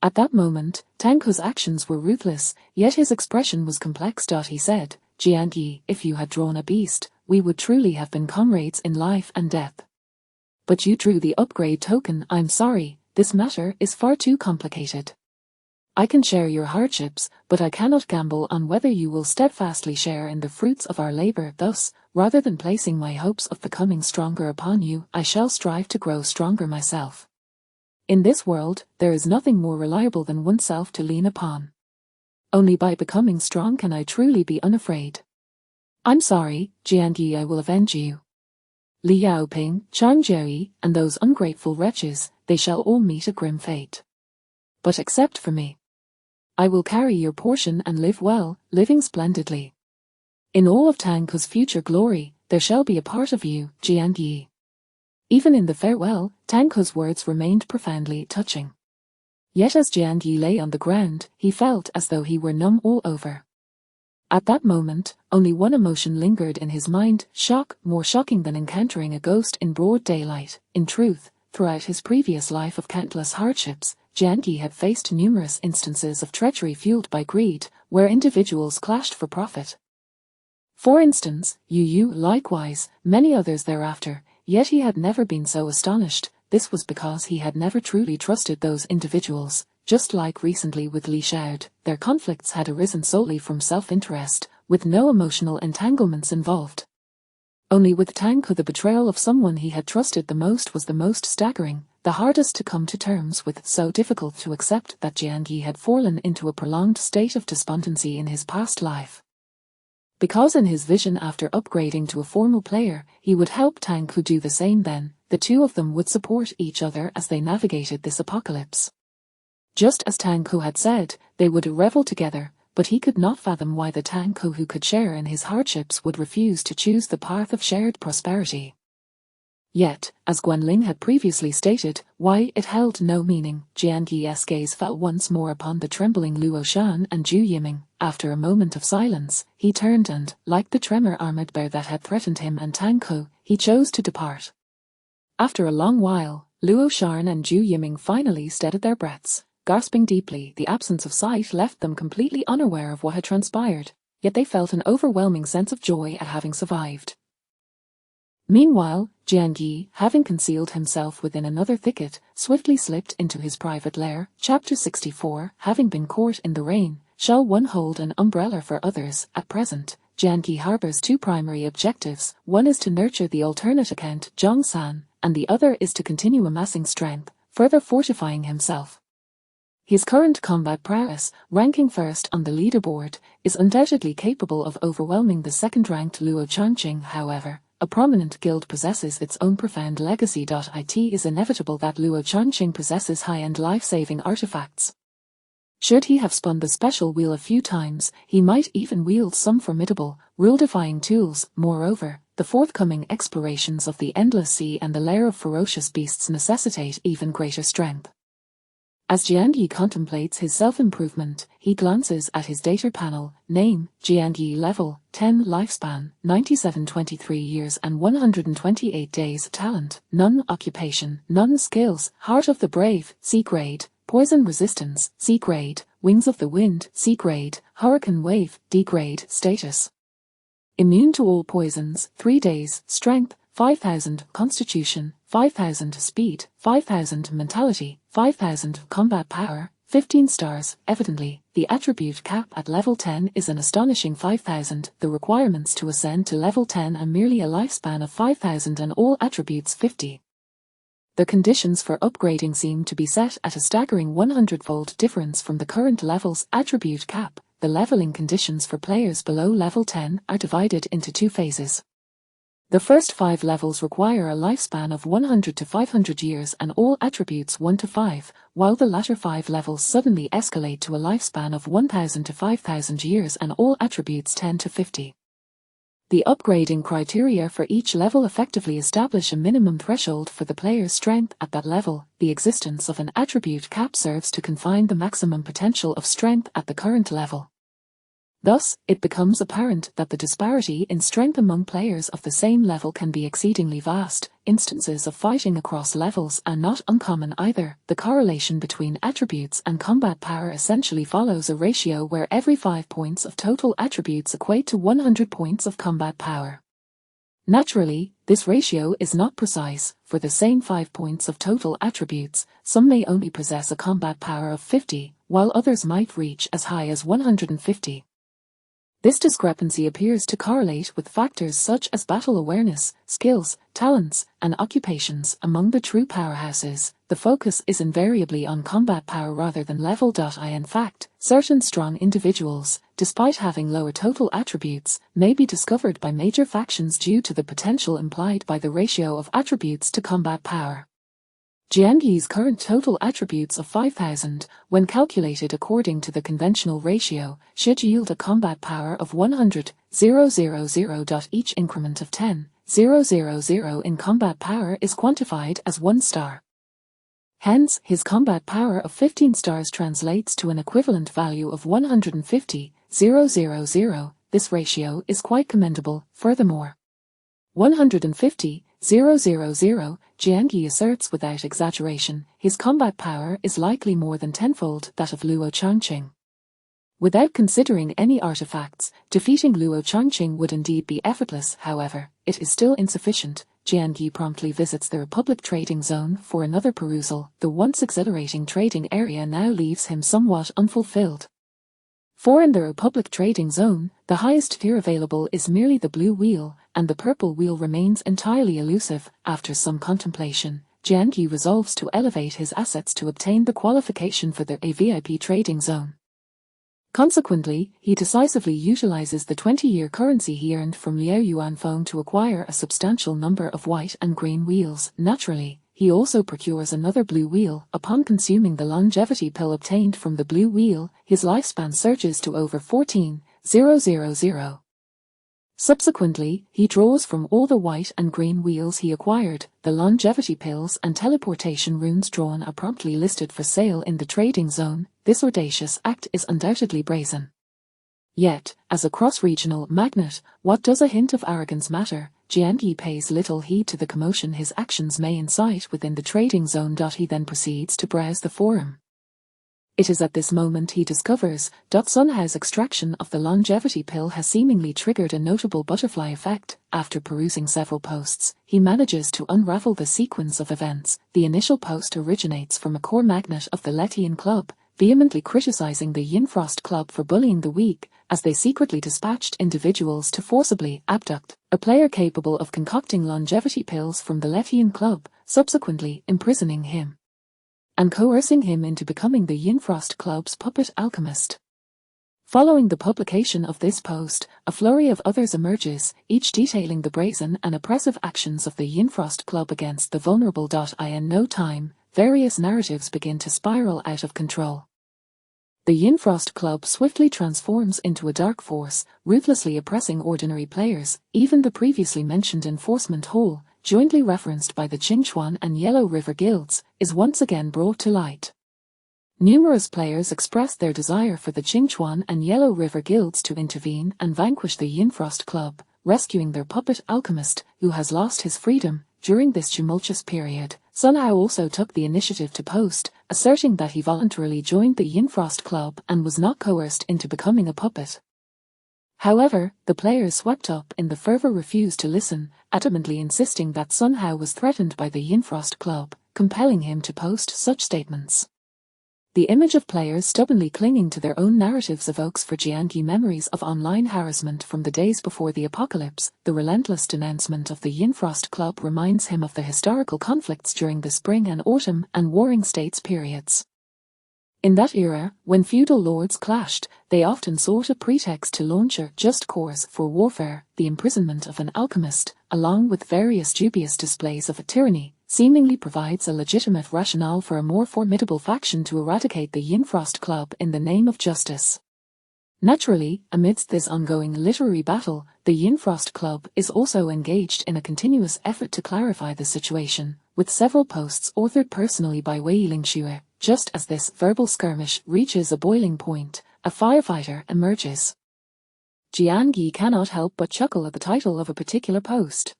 At that moment, Tangku's actions were ruthless, yet his expression was complex. He said, Jiangyi, if you had drawn a beast, we would truly have been comrades in life and death. But you drew the upgrade token. I'm sorry, this matter is far too complicated. I can share your hardships, but I cannot gamble on whether you will steadfastly share in the fruits of our labor. Thus, rather than placing my hopes of becoming stronger upon you, I shall strive to grow stronger myself. In this world, there is nothing more reliable than oneself to lean upon. Only by becoming strong can I truly be unafraid. I'm sorry, Jiangyi, I will avenge you. Li Yaoping, Chang Jiaoyi, and those ungrateful wretches, they shall all meet a grim fate. But except for me, I will carry your portion and live well, living splendidly. In all of Tangku's future glory, there shall be a part of you, Jiangyi. Even in the farewell, Tangku's words remained profoundly touching. Yet as Jiangyi lay on the ground, he felt as though he were numb all over. At that moment, only one emotion lingered in his mind, shock, more shocking than encountering a ghost in broad daylight. In truth, throughout his previous life of countless hardships, Jiangyi had faced numerous instances of treachery fueled by greed, where individuals clashed for profit. For instance, Yu likewise, many others thereafter, yet he had never been so astonished. This was because he had never truly trusted those individuals. Just like recently with Li Shaod, their conflicts had arisen solely from self-interest, with no emotional entanglements involved. Only with Tangku the betrayal of someone he had trusted the most was the most staggering, the hardest to come to terms with, so difficult to accept that Jiangyi had fallen into a prolonged state of despondency in his past life. Because in his vision after upgrading to a formal player, he would help Tangku do the same. Then, the two of them would support each other as they navigated this apocalypse. Just as Tangku had said, they would revel together, but he could not fathom why the Tangku who could share in his hardships would refuse to choose the path of shared prosperity. Yet, as Guanling had previously stated, why it held no meaning. Jiangyi's gaze fell once more upon the trembling Luo Shan and Zhu Yiming. After a moment of silence, he turned and, like the tremor armored bear that had threatened him and Tangku, he chose to depart. After a long while, Luo Shan and Zhu Yiming finally steadied their breaths. Gasping deeply, the absence of sight left them completely unaware of what had transpired, yet they felt an overwhelming sense of joy at having survived. Meanwhile, Jiangyi, having concealed himself within another thicket, swiftly slipped into his private lair. Chapter 64. Having been caught in the rain, shall one hold an umbrella for others? At present, Jiangyi harbors two primary objectives. One is to nurture the alternate account, Zhongsan, and the other is to continue amassing strength, further fortifying himself. His current combat prowess, ranking first on the leaderboard, is undoubtedly capable of overwhelming the second-ranked Luo Changqing. However, a prominent guild possesses its own profound legacy. It is inevitable that Luo Changqing possesses high-end life-saving artifacts. Should he have spun the special wheel a few times, he might even wield some formidable, rule-defying tools. Moreover, the forthcoming explorations of the Endless Sea and the lair of ferocious beasts necessitate even greater strength. As Jiangyi contemplates his self-improvement, he glances at his data panel. Name, Jiangyi. Level, 10. Lifespan, 97. 23 years and 128 days. Talent, none. Occupation, none. Skills, Heart of the Brave, C grade. Poison resistance, C grade. Wings of the Wind, C grade. Hurricane Wave, D grade. Status, immune to all poisons, 3 days. Strength, 5000. Constitution, 5,000 speed, 5,000 mentality, 5,000 combat power, 15 stars. Evidently, the attribute cap at level 10 is an astonishing 5,000. The requirements to ascend to level 10 are merely a lifespan of 5,000 and all attributes 50. The conditions for upgrading seem to be set at a staggering 100-fold difference from the current level's attribute cap. The leveling conditions for players below level 10 are divided into two phases. The first 5 levels require a lifespan of 100 to 500 years and all attributes 1 to 5, while the latter 5 levels suddenly escalate to a lifespan of 1000 to 5000 years and all attributes 10 to 50. The upgrading criteria for each level effectively establish a minimum threshold for the player's strength at that level. The existence of an attribute cap serves to confine the maximum potential of strength at the current level. Thus, it becomes apparent that the disparity in strength among players of the same level can be exceedingly vast. Instances of fighting across levels are not uncommon either. The correlation between attributes and combat power essentially follows a ratio where every 5 points of total attributes equate to 100 points of combat power. Naturally, this ratio is not precise. For the same 5 points of total attributes, some may only possess a combat power of 50, while others might reach as high as 150. This discrepancy appears to correlate with factors such as battle awareness, skills, talents, and occupations. Among the true powerhouses, the focus is invariably on combat power rather than level. In fact, certain strong individuals, despite having lower total attributes, may be discovered by major factions due to the potential implied by the ratio of attributes to combat power. Jiangyi's current total attributes of 5,000, when calculated according to the conventional ratio, should yield a combat power of 100,000. Each increment of 10,000 in combat power is quantified as 1 star. Hence, his combat power of 15 stars translates to an equivalent value of 150,000. This ratio is quite commendable. Furthermore, 150,000, Jiangyi asserts without exaggeration, his combat power is likely more than tenfold that of Luo Changqing. Without considering any artifacts, defeating Luo Changqing would indeed be effortless. However, it is still insufficient. Jiangyi promptly visits the Republic Trading Zone for another perusal. The once exhilarating trading area now leaves him somewhat unfulfilled. For in the Republic Trading Zone, the highest tier available is merely the blue wheel, and the purple wheel remains entirely elusive. After some contemplation, Jiangyi resolves to elevate his assets to obtain the qualification for the VIP Trading Zone. Consequently, he decisively utilizes the 20-year currency he earned from Liao Yuanfeng to acquire a substantial number of white and green wheels. Naturally, he also procures another blue wheel. Upon consuming the longevity pill obtained from the blue wheel, his lifespan surges to over 14,000. Subsequently, he draws from all the white and green wheels he acquired. The longevity pills and teleportation runes drawn are promptly listed for sale in the trading zone. This audacious act is undoubtedly brazen. Yet, as a cross-regional magnate, what does a hint of arrogance matter? Jiangyi pays little heed to the commotion his actions may incite within the trading zone. He then proceeds to browse the forum. It is at this moment he discovers Sunhao's extraction of the longevity pill has seemingly triggered a notable butterfly effect. After perusing several posts, he manages to unravel the sequence of events. The initial post originates from a core magnate of the Letian Club, vehemently criticizing the Yinfrost Club for bullying the weak, as they secretly dispatched individuals to forcibly abduct a player capable of concocting longevity pills from the Letian Club, subsequently imprisoning him and coercing him into becoming the Yinfrost Club's puppet alchemist. Following the publication of this post, a flurry of others emerges, each detailing the brazen and oppressive actions of the Yinfrost Club against the vulnerable. In no time, various narratives begin to spiral out of control. The Yinfrost Club swiftly transforms into a dark force, ruthlessly oppressing ordinary players. Even the previously mentioned Enforcement Hall, jointly referenced by the Qingchuan and Yellow River Guilds, is once again brought to light. Numerous players express their desire for the Qingchuan and Yellow River Guilds to intervene and vanquish the Yinfrost Club, rescuing their puppet alchemist, who has lost his freedom. During this tumultuous period, Sunhao also took the initiative to post, asserting that he voluntarily joined the Yinfrost Club and was not coerced into becoming a puppet. However, the players swept up in the fervor refused to listen, adamantly insisting that Sun Hao was threatened by the Yinfrost Club, compelling him to post such statements. The image of players stubbornly clinging to their own narratives evokes for Jiangyi memories of online harassment from the days before the apocalypse. The relentless denouncement of the Yinfrost Club reminds him of the historical conflicts during the spring and autumn and warring states periods. In that era, when feudal lords clashed, they often sought a pretext to launch a just cause for warfare. The imprisonment of an alchemist, along with various dubious displays of a tyranny, seemingly provides a legitimate rationale for a more formidable faction to eradicate the Yinfrost Club in the name of justice. Naturally, amidst this ongoing literary battle, the Yinfrost Club is also engaged in a continuous effort to clarify the situation, with several posts authored personally by Wei Lingxue. Just as this verbal skirmish reaches a boiling point, a firefighter emerges. Jiangyi cannot help but chuckle at the title of a particular post.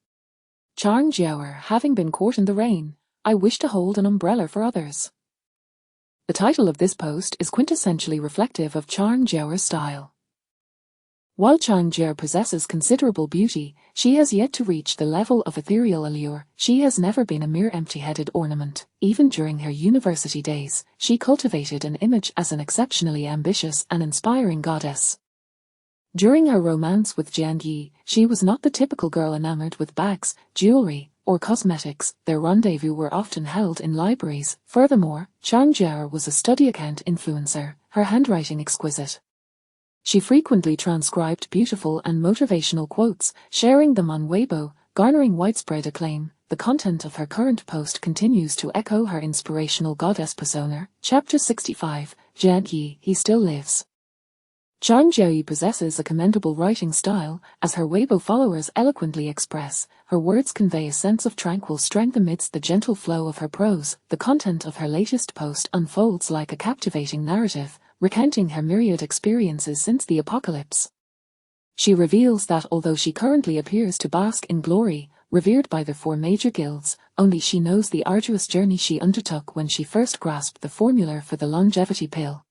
Chang Jiaoer, having been caught in the rain, I wish to hold an umbrella for others. The title of this post is quintessentially reflective of Chang Jiaoer's style. While Chang Jiaoer possesses considerable beauty, she has yet to reach the level of ethereal allure. She has never been a mere empty-headed ornament. Even during her university days, she cultivated an image as an exceptionally ambitious and inspiring goddess. During her romance with Jiangyi, she was not the typical girl enamored with bags, jewelry, or cosmetics. Their rendezvous were often held in libraries. Furthermore, Chang Jiaoer was a study account influencer, her handwriting exquisite. She frequently transcribed beautiful and motivational quotes, sharing them on Weibo, garnering widespread acclaim. The content of her current post continues to echo her inspirational goddess persona. Chapter 65, Jiangyi, He Still Lives. Chang Jiaoyi possesses a commendable writing style, as her Weibo followers eloquently express. Her words convey a sense of tranquil strength amidst the gentle flow of her prose. The content of her latest post unfolds like a captivating narrative, recounting her myriad experiences since the apocalypse. She reveals that although she currently appears to bask in glory, revered by the 4 major guilds, only she knows the arduous journey she undertook when she first grasped the formula for the longevity pill.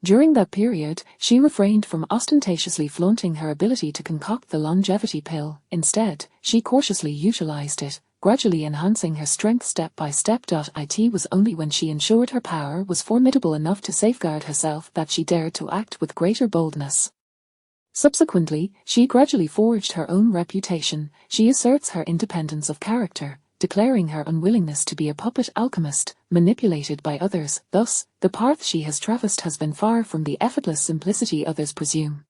During that period, she refrained from ostentatiously flaunting her ability to concoct the longevity pill. Instead, she cautiously utilized it, gradually enhancing her strength step by step. It was only when she ensured her power was formidable enough to safeguard herself that she dared to act with greater boldness. Subsequently, she gradually forged her own reputation. She asserts her independence of character, declaring her unwillingness to be a puppet alchemist, manipulated by others. Thus, the path she has traversed has been far from the effortless simplicity others presume.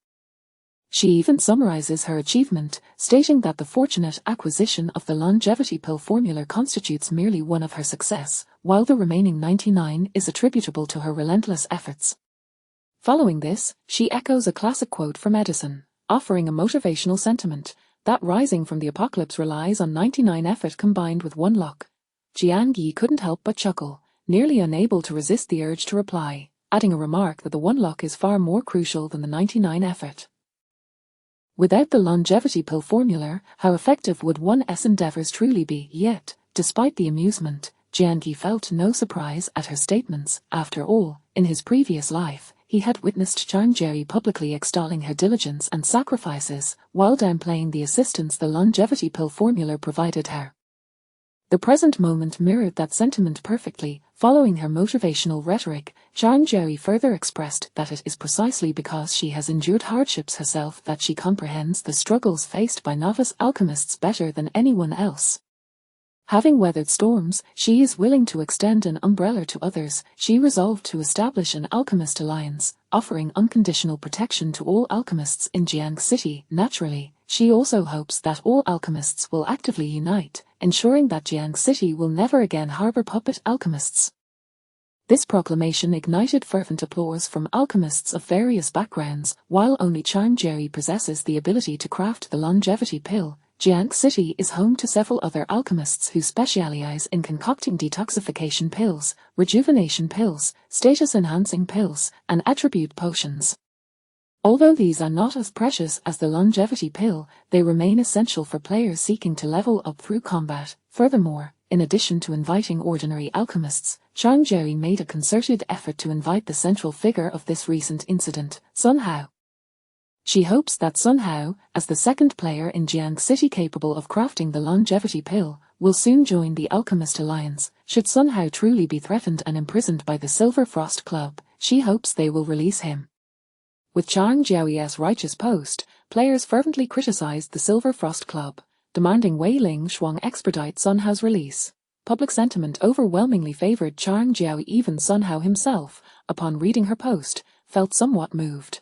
She even summarizes her achievement, stating that the fortunate acquisition of the longevity pill formula constitutes merely one of her success, while the remaining 99 is attributable to her relentless efforts. Following this, she echoes a classic quote from Edison, offering a motivational sentiment that rising from the apocalypse relies on 99 effort combined with 1 luck. Jiangyi couldn't help but chuckle, nearly unable to resist the urge to reply, adding a remark that the 1 luck is far more crucial than the 99 effort. Without the longevity pill formula, how effective would one's endeavors truly be? Yet, despite the amusement, Jiangyi felt no surprise at her statements. After all, in his previous life, he had witnessed Chang Jiaoyi publicly extolling her diligence and sacrifices, while downplaying the assistance the longevity pill formula provided her. The present moment mirrored that sentiment perfectly. Following her motivational rhetoric, Chang Jiaoyi further expressed that it is precisely because she has endured hardships herself that she comprehends the struggles faced by novice alchemists better than anyone else. Having weathered storms, she is willing to extend an umbrella to others. She resolved to establish an alchemist alliance, offering unconditional protection to all alchemists in Jiang City. Naturally, she also hopes that all alchemists will actively unite, ensuring that Jiang City will never again harbor puppet alchemists. This proclamation ignited fervent applause from alchemists of various backgrounds. While only Chang Jiaoyi possesses the ability to craft the longevity pill, Jiang City is home to several other alchemists who specialize in concocting detoxification pills, rejuvenation pills, status-enhancing pills, and attribute potions. Although these are not as precious as the longevity pill, they remain essential for players seeking to level up through combat. Furthermore, in addition to inviting ordinary alchemists, Chang Jiaoyi made a concerted effort to invite the central figure of this recent incident, Sun Hao. She hopes that Sun Hao, as the second player in Jiang City capable of crafting the longevity pill, will soon join the Alchemist Alliance. Should Sun Hao truly be threatened and imprisoned by the Silver Frost Club, she hopes they will release him. With Chang Jiao's righteous post, players fervently criticized the Silver Frost Club, demanding Wei Ling Shuang expedite Sun Hao's release. Public sentiment overwhelmingly favored Chang Jiao. Even Sun Hao himself, upon reading her post, felt somewhat moved.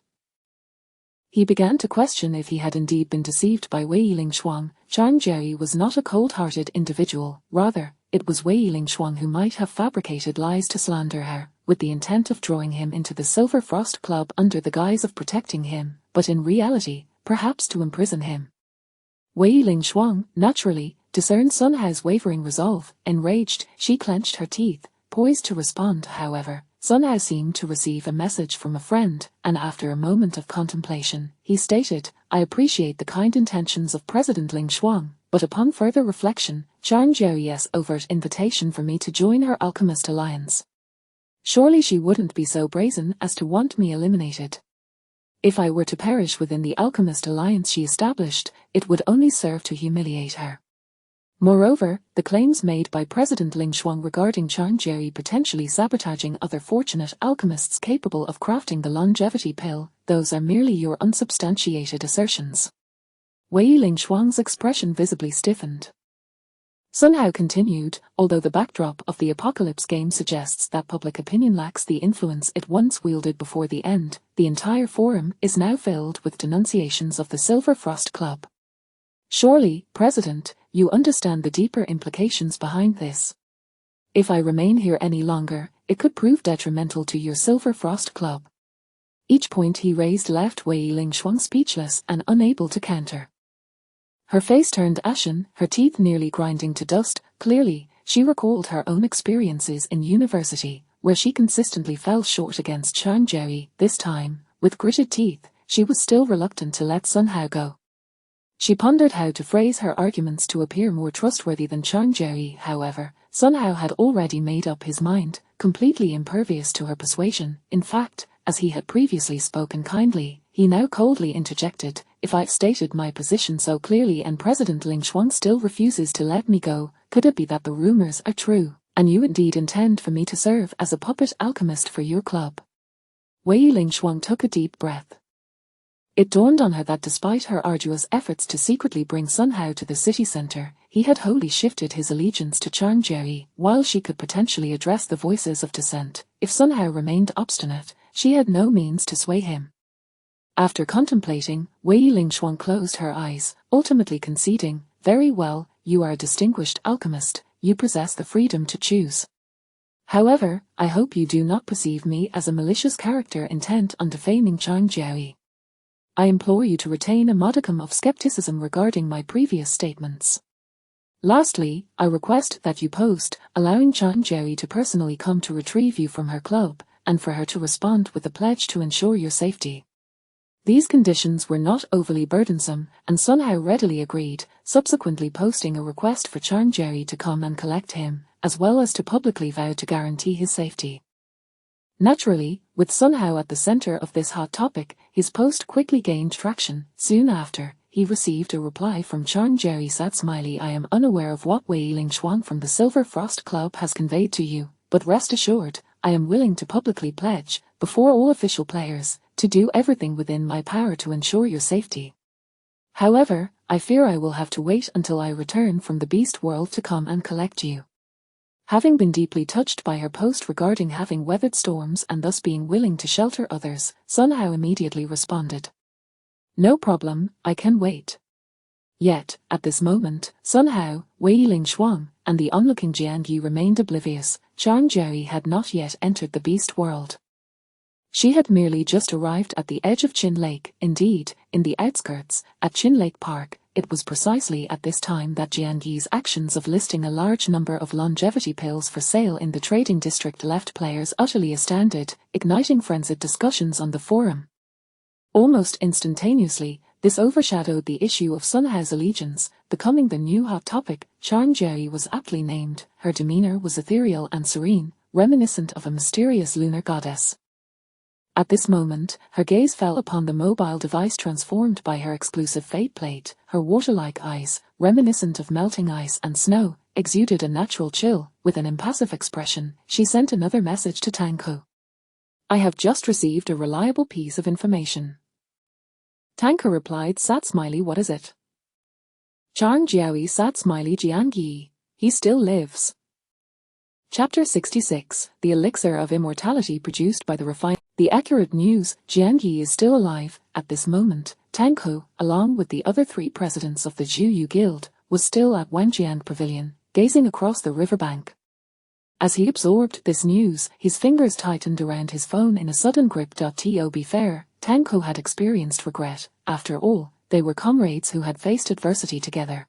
He began to question if he had indeed been deceived by Wei Ling Shuang. Chang Jiao was not a cold-hearted individual, rather, it was Wei Ling Shuang who might have fabricated lies to slander her, with the intent of drawing him into the Silver Frost Club under the guise of protecting him, but in reality, perhaps to imprison him. Wei Ling Shuang, naturally, discerned Sun Hao's wavering resolve. Enraged, she clenched her teeth, poised to respond. However, Sun Hao seemed to receive a message from a friend, and after a moment of contemplation, he stated, "I appreciate the kind intentions of President Ling Shuang, but upon further reflection, Chang Jiao's overt invitation for me to join her Alchemist Alliance. Surely she wouldn't be so brazen as to want me eliminated. If I were to perish within the Alchemist Alliance she established, it would only serve to humiliate her." Moreover, the claims made by President Ling Shuang regarding Chang Jiao potentially sabotaging other fortunate alchemists capable of crafting the longevity pill, those are merely your unsubstantiated assertions. Wei Ling Shuang's expression visibly stiffened. Sun Hao continued, although the backdrop of the Apocalypse game suggests that public opinion lacks the influence it once wielded before the end, the entire forum is now filled with denunciations of the Silver Frost Club. Surely, President, you understand the deeper implications behind this. If I remain here any longer, it could prove detrimental to your Silver Frost Club. Each point he raised left Wei Ling Shuang speechless and unable to counter. Her face turned ashen, her teeth nearly grinding to dust. Clearly, she recalled her own experiences in university, where she consistently fell short against Chang Jiao. This time, with gritted teeth, she was still reluctant to let Sun Hao go. She pondered how to phrase her arguments to appear more trustworthy than Chang Jiao. However, Sun Hao had already made up his mind, completely impervious to her persuasion. In fact, as he had previously spoken kindly, he now coldly interjected, "If I've stated my position so clearly and President Ling Shuang still refuses to let me go, could it be that the rumors are true, and you indeed intend for me to serve as a puppet alchemist for your club?" Wei Ling Shuang took a deep breath. It dawned on her that despite her arduous efforts to secretly bring Sun Hao to the city center, he had wholly shifted his allegiance to Chang Jiao. While she could potentially address the voices of dissent, if Sun Hao remained obstinate, she had no means to sway him. After contemplating, Wei Ling Shuang closed her eyes, ultimately conceding, "Very well, you are a distinguished alchemist, you possess the freedom to choose. However, I hope you do not perceive me as a malicious character intent on defaming Chang Jiao. I implore you to retain a modicum of skepticism regarding my previous statements. Lastly, I request that you post, allowing Chang Jiao to personally come to retrieve you from her club, and for her to respond with a pledge to ensure your safety." These conditions were not overly burdensome, and Sun Hao readily agreed, subsequently posting a request for Chang Jiao to come and collect him, as well as to publicly vow to guarantee his safety. Naturally, with Sun Hao at the center of this hot topic, his post quickly gained traction. Soon after, he received a reply from Chang Jiao. "Sad smiley, I am unaware of what Wei Ling Shuang from the Silver Frost Club has conveyed to you, but rest assured, I am willing to publicly pledge, before all official players, to do everything within my power to ensure your safety. However, I fear I will have to wait until I return from the Beast World to come and collect you." Having been deeply touched by her post regarding having weathered storms and thus being willing to shelter others, Sun Hao immediately responded, "No problem, I can wait." Yet, at this moment, Sun Hao, Wei Ling Shuang, and the onlooking Jiang Yi remained oblivious. Chang Jiao had not yet entered the Beast World. She had merely just arrived at the edge of Chin Lake. Indeed, in the outskirts, at Chin Lake Park, it was precisely at this time that Jiang Yi's actions of listing a large number of longevity pills for sale in the trading district left players utterly astounded, igniting frenzied discussions on the forum. Almost instantaneously, this overshadowed the issue of Sun Hao's allegiance, becoming the new hot topic. Chang Jiao was aptly named. Her demeanor was ethereal and serene, reminiscent of a mysterious lunar goddess. At this moment, her gaze fell upon the mobile device transformed by her exclusive fate plate. Her water-like eyes, reminiscent of melting ice and snow, exuded a natural chill. With an impassive expression, she sent another message to Tanko. I have just received a reliable piece of information. Tanko replied, Sat smiley, what is it? Chang Jiaoyi sat smiley Jiangyi. He still lives. Chapter 66, The Elixir of Immortality produced by the refined. The accurate news, Jiangyi is still alive. At this moment, Tanko, along with the other 3 presidents of the Juyu Guild, was still at Wangjian Pavilion, gazing across the riverbank. As he absorbed this news, his fingers tightened around his phone in a sudden grip. To be fair, Tanko had experienced regret. After all, they were comrades who had faced adversity together.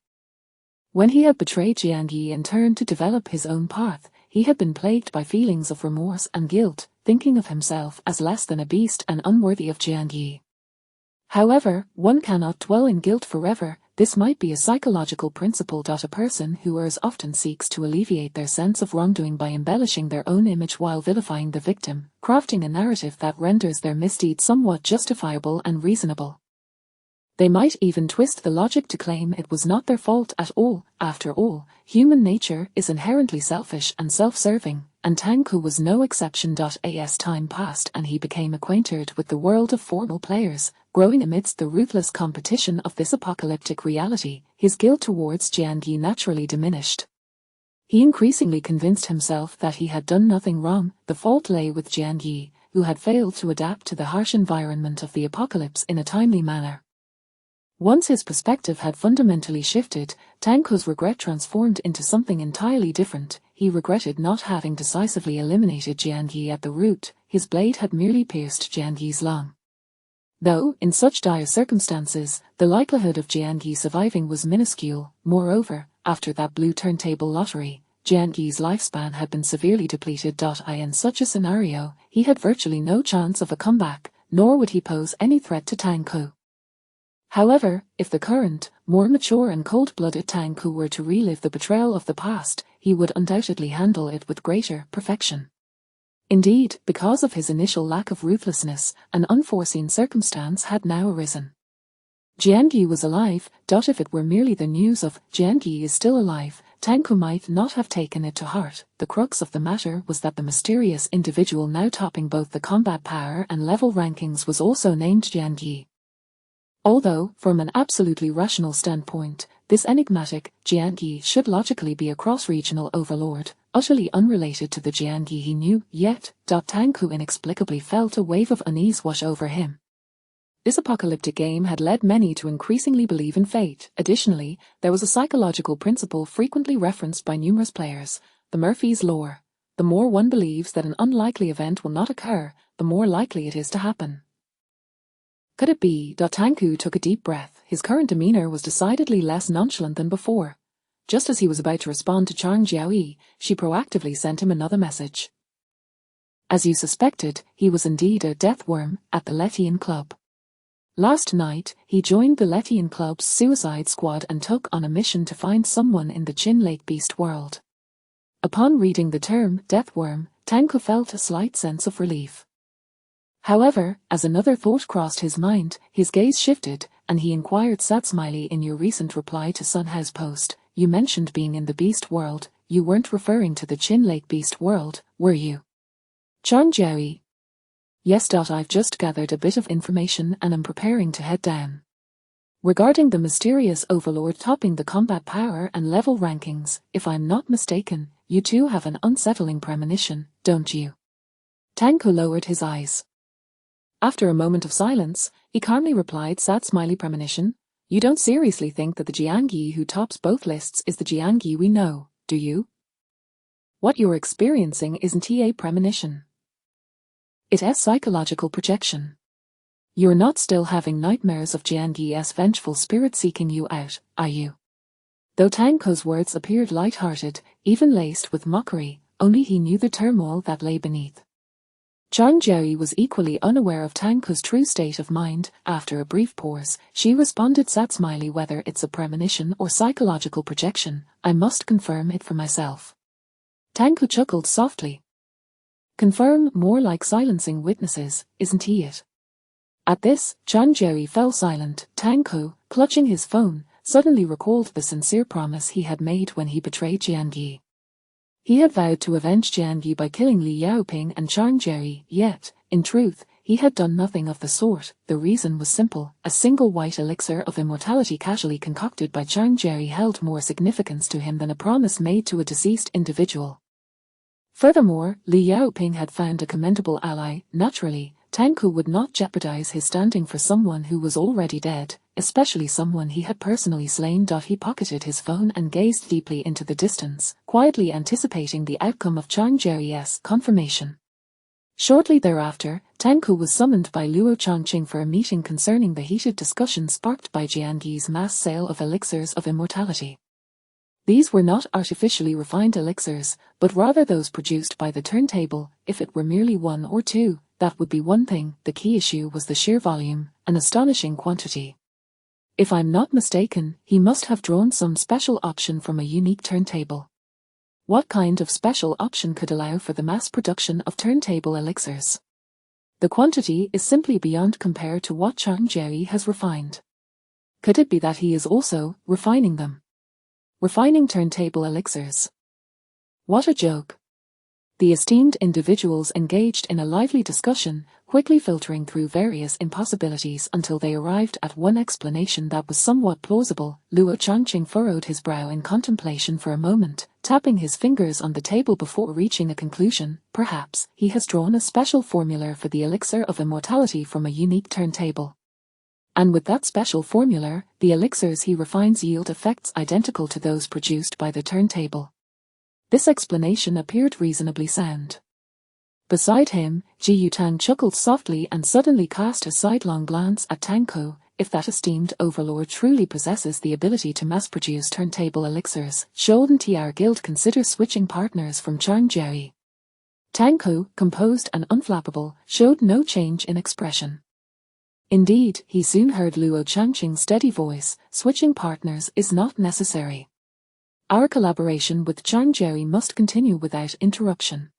When he had betrayed Jiangyi and turned to develop his own path, he had been plagued by feelings of remorse and guilt, thinking of himself as less than a beast and unworthy of Jiangyi. However, one cannot dwell in guilt forever. This might be a psychological principle. A person who errs often seeks to alleviate their sense of wrongdoing by embellishing their own image while vilifying the victim, crafting a narrative that renders their misdeed somewhat justifiable and reasonable. They might even twist the logic to claim it was not their fault at all. After all, human nature is inherently selfish and self-serving, and Tanko was no exception. As time passed and he became acquainted with the world of formal players, growing amidst the ruthless competition of this apocalyptic reality, his guilt towards Jiangyi naturally diminished. He increasingly convinced himself that he had done nothing wrong. The fault lay with Jiangyi, who had failed to adapt to the harsh environment of the apocalypse in a timely manner. Once his perspective had fundamentally shifted, Tanko's regret transformed into something entirely different. He regretted not having decisively eliminated Jiangyi at the root. His blade had merely pierced Jiangyi's lung. Though, in such dire circumstances, the likelihood of Jiangyi surviving was minuscule. Moreover, after that blue turntable lottery, Jiangyi's lifespan had been severely depleted. In such a scenario, he had virtually no chance of a comeback, nor would he pose any threat to Tanko. However, if the current, more mature and cold-blooded Tanko were to relive the betrayal of the past, he would undoubtedly handle it with greater perfection. Indeed, because of his initial lack of ruthlessness, an unforeseen circumstance had now arisen. Jiangyi was alive. If it were merely the news of Jiangyi is still alive, Tanko might not have taken it to heart. The crux of the matter was that the mysterious individual now topping both the combat power and level rankings was also named Jiangyi. Although, from an absolutely rational standpoint, this enigmatic Jiangyi should logically be a cross-regional overlord, utterly unrelated to the Jiangyi he knew, yet, Tanko inexplicably felt a wave of unease wash over him. This apocalyptic game had led many to increasingly believe in fate. Additionally, there was a psychological principle frequently referenced by numerous players, the Murphy's Law. The more one believes that an unlikely event will not occur, the more likely it is to happen. Could it be? Tanko took a deep breath. His current demeanor was decidedly less nonchalant than before. Just as he was about to respond to Chang Jiaoyi, she proactively sent him another message. As you suspected, he was indeed a death worm at the Letian Club. Last night, he joined the Letian Club's suicide squad and took on a mission to find someone in the Chin Lake Beast world. Upon reading the term death worm, Tanko felt a slight sense of relief. However, as another thought crossed his mind, his gaze shifted, and he inquired, Sat smiley, in your recent reply to Sunhouse Post, you mentioned being in the Beast world. You weren't referring to the Chin Lake Beast world, were you? Chang Jiaoyi. Yes. I've just gathered a bit of information and am preparing to head down. Regarding the mysterious overlord topping the combat power and level rankings, if I'm not mistaken, you too have an unsettling premonition, don't you? Tanko lowered his eyes. After a moment of silence, he calmly replied, Sat smiley, premonition? You don't seriously think that the Jiangyi who tops both lists is the Jiangyi we know, do you? What you're experiencing isn't a premonition. It's psychological projection. You're not still having nightmares of Jiangyi's vengeful spirit seeking you out, are you? Though Tanko's words appeared light-hearted, even laced with mockery, only he knew the turmoil that lay beneath. Chang Jiaoyi was equally unaware of Tanko's true state of mind. After a brief pause, she responded, Sat smiley, whether it's a premonition or psychological projection, I must confirm it for myself. Tanko chuckled softly. Confirm, more like silencing witnesses, isn't he it? At this, Chang Jerry fell silent. Tang Ko, clutching his phone, suddenly recalled the sincere promise he had made when he betrayed Jian Yi. He had vowed to avenge Jian Yi by killing Li Yaoping and Chang Jerry, yet, in truth, he had done nothing of the sort. The reason was simple: a single white elixir of immortality casually concocted by Chang Jerry held more significance to him than a promise made to a deceased individual. Furthermore, Li Yaoping had found a commendable ally. Naturally, Tang Ko would not jeopardize his standing for someone who was already dead, especially someone he had personally slain. He pocketed his phone and gazed deeply into the distance, quietly anticipating the outcome of Chang Jerry's confirmation. Shortly thereafter, Tang Ko was summoned by Luo Changqing for a meeting concerning the heated discussion sparked by Jian Yi's mass sale of elixirs of immortality. These were not artificially refined elixirs, but rather those produced by the turntable. If it were merely one or two, that would be one thing. The key issue was the sheer volume, an astonishing quantity. If I'm not mistaken, he must have drawn some special option from a unique turntable. What kind of special option could allow for the mass production of turntable elixirs? The quantity is simply beyond compare to what Chang Jerry has refined. Could it be that he is also refining them? Refining turntable elixirs. What a joke. The esteemed individuals engaged in a lively discussion, quickly filtering through various impossibilities until they arrived at one explanation that was somewhat plausible. Luo Changqing furrowed his brow in contemplation for a moment, tapping his fingers on the table before reaching a conclusion. Perhaps he has drawn a special formula for the elixir of immortality from a unique turntable. And with that special formula, the elixirs he refines yield effects identical to those produced by the turntable. This explanation appeared reasonably sound. Beside him, Ji Yutang chuckled softly and suddenly cast a sidelong glance at Tang Ko. If that esteemed overlord truly possesses the ability to mass-produce turntable elixirs, shouldn't our guild consider switching partners from Chang Jerry? Tang Ko, composed and unflappable, showed no change in expression. Indeed, he soon heard Luo Changqing's steady voice: switching partners is not necessary. Our collaboration with Chang Jerry must continue without interruption.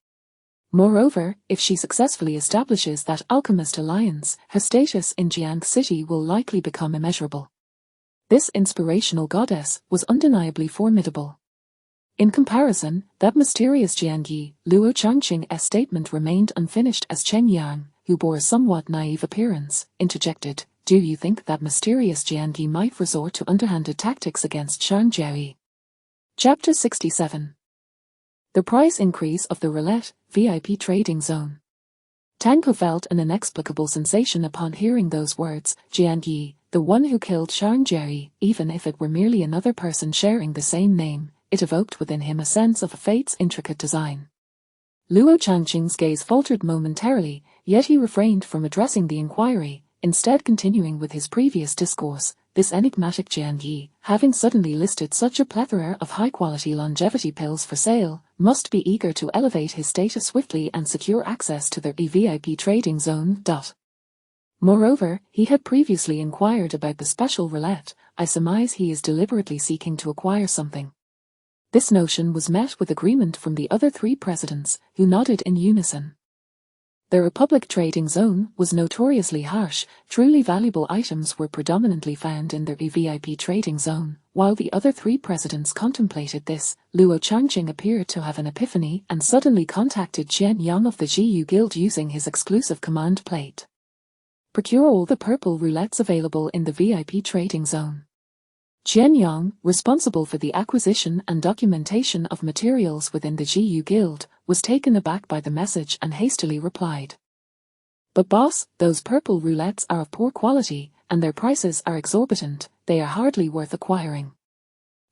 Moreover, if she successfully establishes that alchemist alliance, her status in Jiang City will likely become immeasurable. This inspirational goddess was undeniably formidable. In comparison, that mysterious Jian Yi, Luo Changqing's statement remained unfinished as Chen Yang, who bore a somewhat naive appearance, interjected, "Do you think that mysterious Jian Yi might resort to underhanded tactics against Chang Jerry?" Chapter 67. The price increase of the roulette VIP trading zone. Tang Ko felt an inexplicable sensation upon hearing those words. Jian Yi, the one who killed Chang Jerry, even if it were merely another person sharing the same name, it evoked within him a sense of fate's intricate design. Luo Changqing's gaze faltered momentarily, yet he refrained from addressing the inquiry, instead continuing with his previous discourse. This enigmatic Jian Yi, having suddenly listed such a plethora of high-quality longevity pills for sale, must be eager to elevate his status swiftly and secure access to their VIP trading zone. Moreover, he had previously inquired about the special roulette. I surmise he is deliberately seeking to acquire something. This notion was met with agreement from the other three presidents, who nodded in unison. The Republic trading zone was notoriously harsh. Truly valuable items were predominantly found in their VIP trading zone. While the other three presidents contemplated this, Luo Changqing appeared to have an epiphany and suddenly contacted Chen Yang of the GU Guild using his exclusive command plate. Procure all the purple roulettes available in the VIP trading zone. Chen Yang, responsible for the acquisition and documentation of materials within the GU Guild, was taken aback by the message and hastily replied. "But boss, those purple roulettes are of poor quality, and their prices are exorbitant. They are hardly worth acquiring."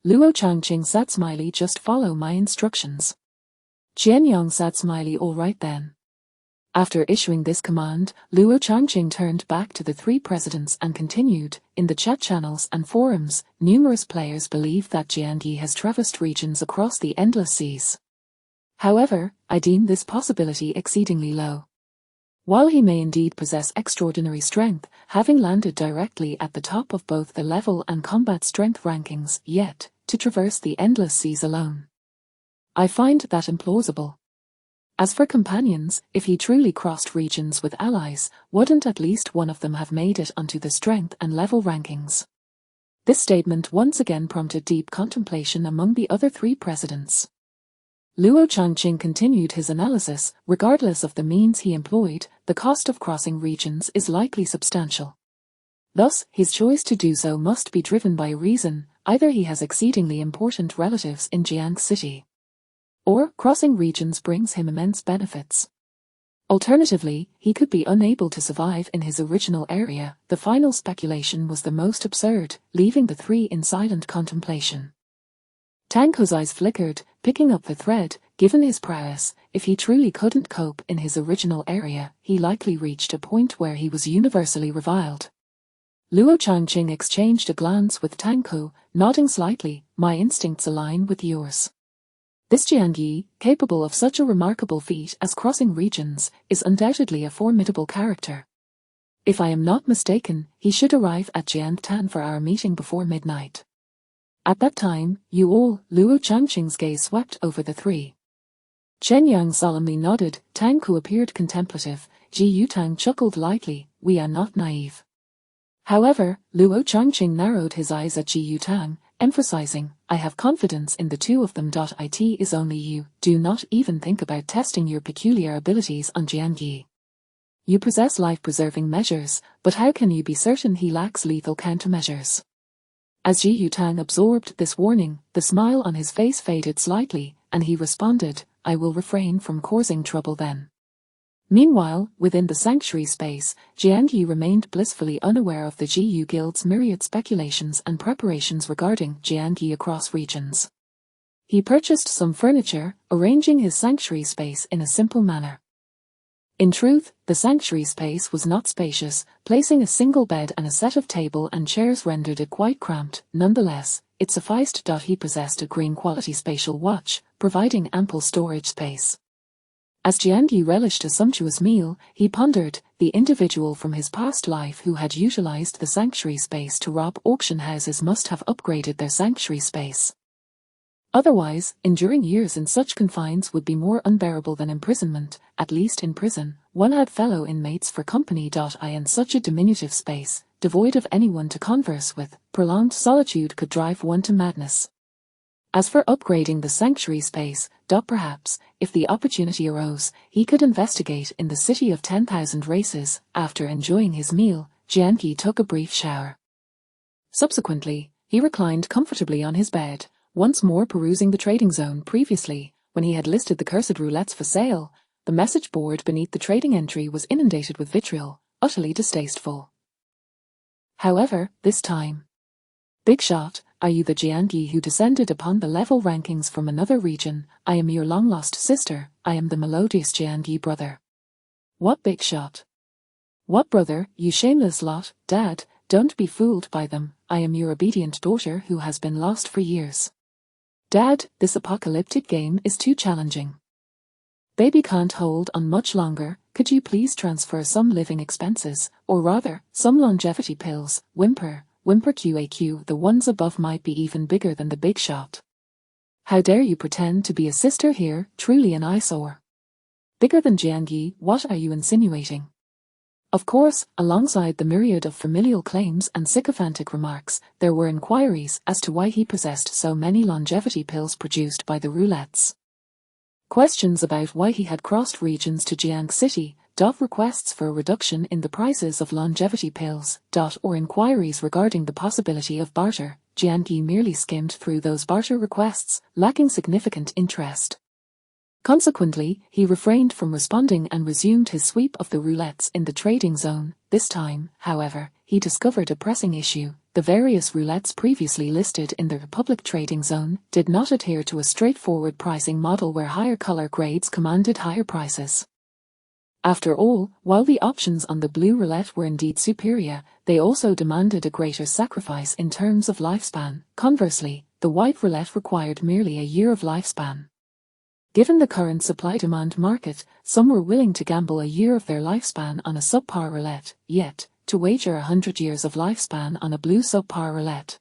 Luo Changqing sat smiley. "Just follow my instructions." Chen Yang sat smiley. "All right then." After issuing this command, Luo Changqing turned back to the three presidents and continued, "In the chat channels and forums, numerous players believe that Jian Yi has traversed regions across the endless seas. However, I deem this possibility exceedingly low. While he may indeed possess extraordinary strength, having landed directly at the top of both the level and combat strength rankings, yet, to traverse the endless seas alone, I find that implausible. As for companions, if he truly crossed regions with allies, wouldn't at least one of them have made it onto the strength and level rankings? This statement once again prompted deep contemplation among the other three presidents. Luo Changqing continued his analysis. Regardless of the means he employed, the cost of crossing regions is likely substantial. Thus, his choice to do so must be driven by a reason: either he has exceedingly important relatives in Jiang City, or crossing regions brings him immense benefits. Alternatively, he could be unable to survive in his original area. The final speculation was the most absurd, leaving the three in silent contemplation. Tang Ko's eyes flickered, picking up the thread. Given his prowess, if he truly couldn't cope in his original area, he likely reached a point where he was universally reviled. Luo Changqing exchanged a glance with Tang Ko, nodding slightly. My instincts align with yours. This Jiang Yi, capable of such a remarkable feat as crossing regions, is undoubtedly a formidable character. If I am not mistaken, he should arrive at Jiangtan for our meeting before midnight. At that time, you all— Luo Changqing's gaze swept over the three. Chen Yang solemnly nodded. Tang Ku appeared contemplative. Ji Yutang chuckled lightly. We are not naive. However, Luo Changqing narrowed his eyes at Ji Yutang, emphasizing, I have confidence in the two of them. It is only you. Do not even think about testing your peculiar abilities on Jiang Yi. You possess life-preserving measures, but how can you be certain he lacks lethal countermeasures? As Ji Yutang absorbed this warning, the smile on his face faded slightly, and he responded, I will refrain from causing trouble then. Meanwhile, within the sanctuary space, Jiang Yi remained blissfully unaware of the Ji Guild's myriad speculations and preparations regarding Jiang Yi across regions. He purchased some furniture, arranging his sanctuary space in a simple manner. In truth, the sanctuary space was not spacious. Placing a single bed and a set of table and chairs rendered it quite cramped. Nonetheless, it sufficed. He possessed a green-quality spatial watch, providing ample storage space. As Jiang Yi relished a sumptuous meal, he pondered, the individual from his past life who had utilized the sanctuary space to rob auction houses must have upgraded their sanctuary space. Otherwise, enduring years in such confines would be more unbearable than imprisonment. At least in prison, one had fellow inmates for company. In such a diminutive space, devoid of anyone to converse with, prolonged solitude could drive one to madness. As for upgrading the sanctuary space, perhaps, if the opportunity arose, he could investigate in the city of 10,000 races. After enjoying his meal, Jiang Yi took a brief shower. Subsequently, he reclined comfortably on his bed, once more perusing the trading zone. Previously, when he had listed the cursed roulettes for sale, the message board beneath the trading entry was inundated with vitriol, utterly distasteful. However, this time, Big Shot, are you the Jiang Yi who descended upon the level rankings from another region? I am your long-lost sister. I am the melodious Jiang Yi brother. What Big Shot? What brother, you shameless lot? Dad, don't be fooled by them. I am your obedient daughter who has been lost for years. Dad, this apocalyptic game is too challenging. Baby can't hold on much longer. Could you please transfer some living expenses, or rather, some longevity pills? Whimper QAQ, the ones above might be even bigger than the Big Shot. How dare you pretend to be a sister here? Truly an eyesore. Bigger than Jiang Yi, what are you insinuating? Of course, alongside the myriad of familial claims and sycophantic remarks, there were inquiries as to why he possessed so many longevity pills produced by the roulettes. Questions about why he had crossed regions to Jiang City, requests for a reduction in the prices of longevity pills, or inquiries regarding the possibility of barter. Jiang Yi merely skimmed through those barter requests, lacking significant interest. Consequently, he refrained from responding and resumed his sweep of the roulettes in the trading zone. This time, however, he discovered a pressing issue. The various roulettes previously listed in the Republic trading zone did not adhere to a straightforward pricing model where higher color grades commanded higher prices. After all, while the options on the blue roulette were indeed superior, they also demanded a greater sacrifice in terms of lifespan. Conversely, the white roulette required merely a year of lifespan. Given the current supply-demand market, some were willing to gamble a year of their lifespan on a subpar roulette, yet, to wager 100 years of lifespan on a blue subpar roulette.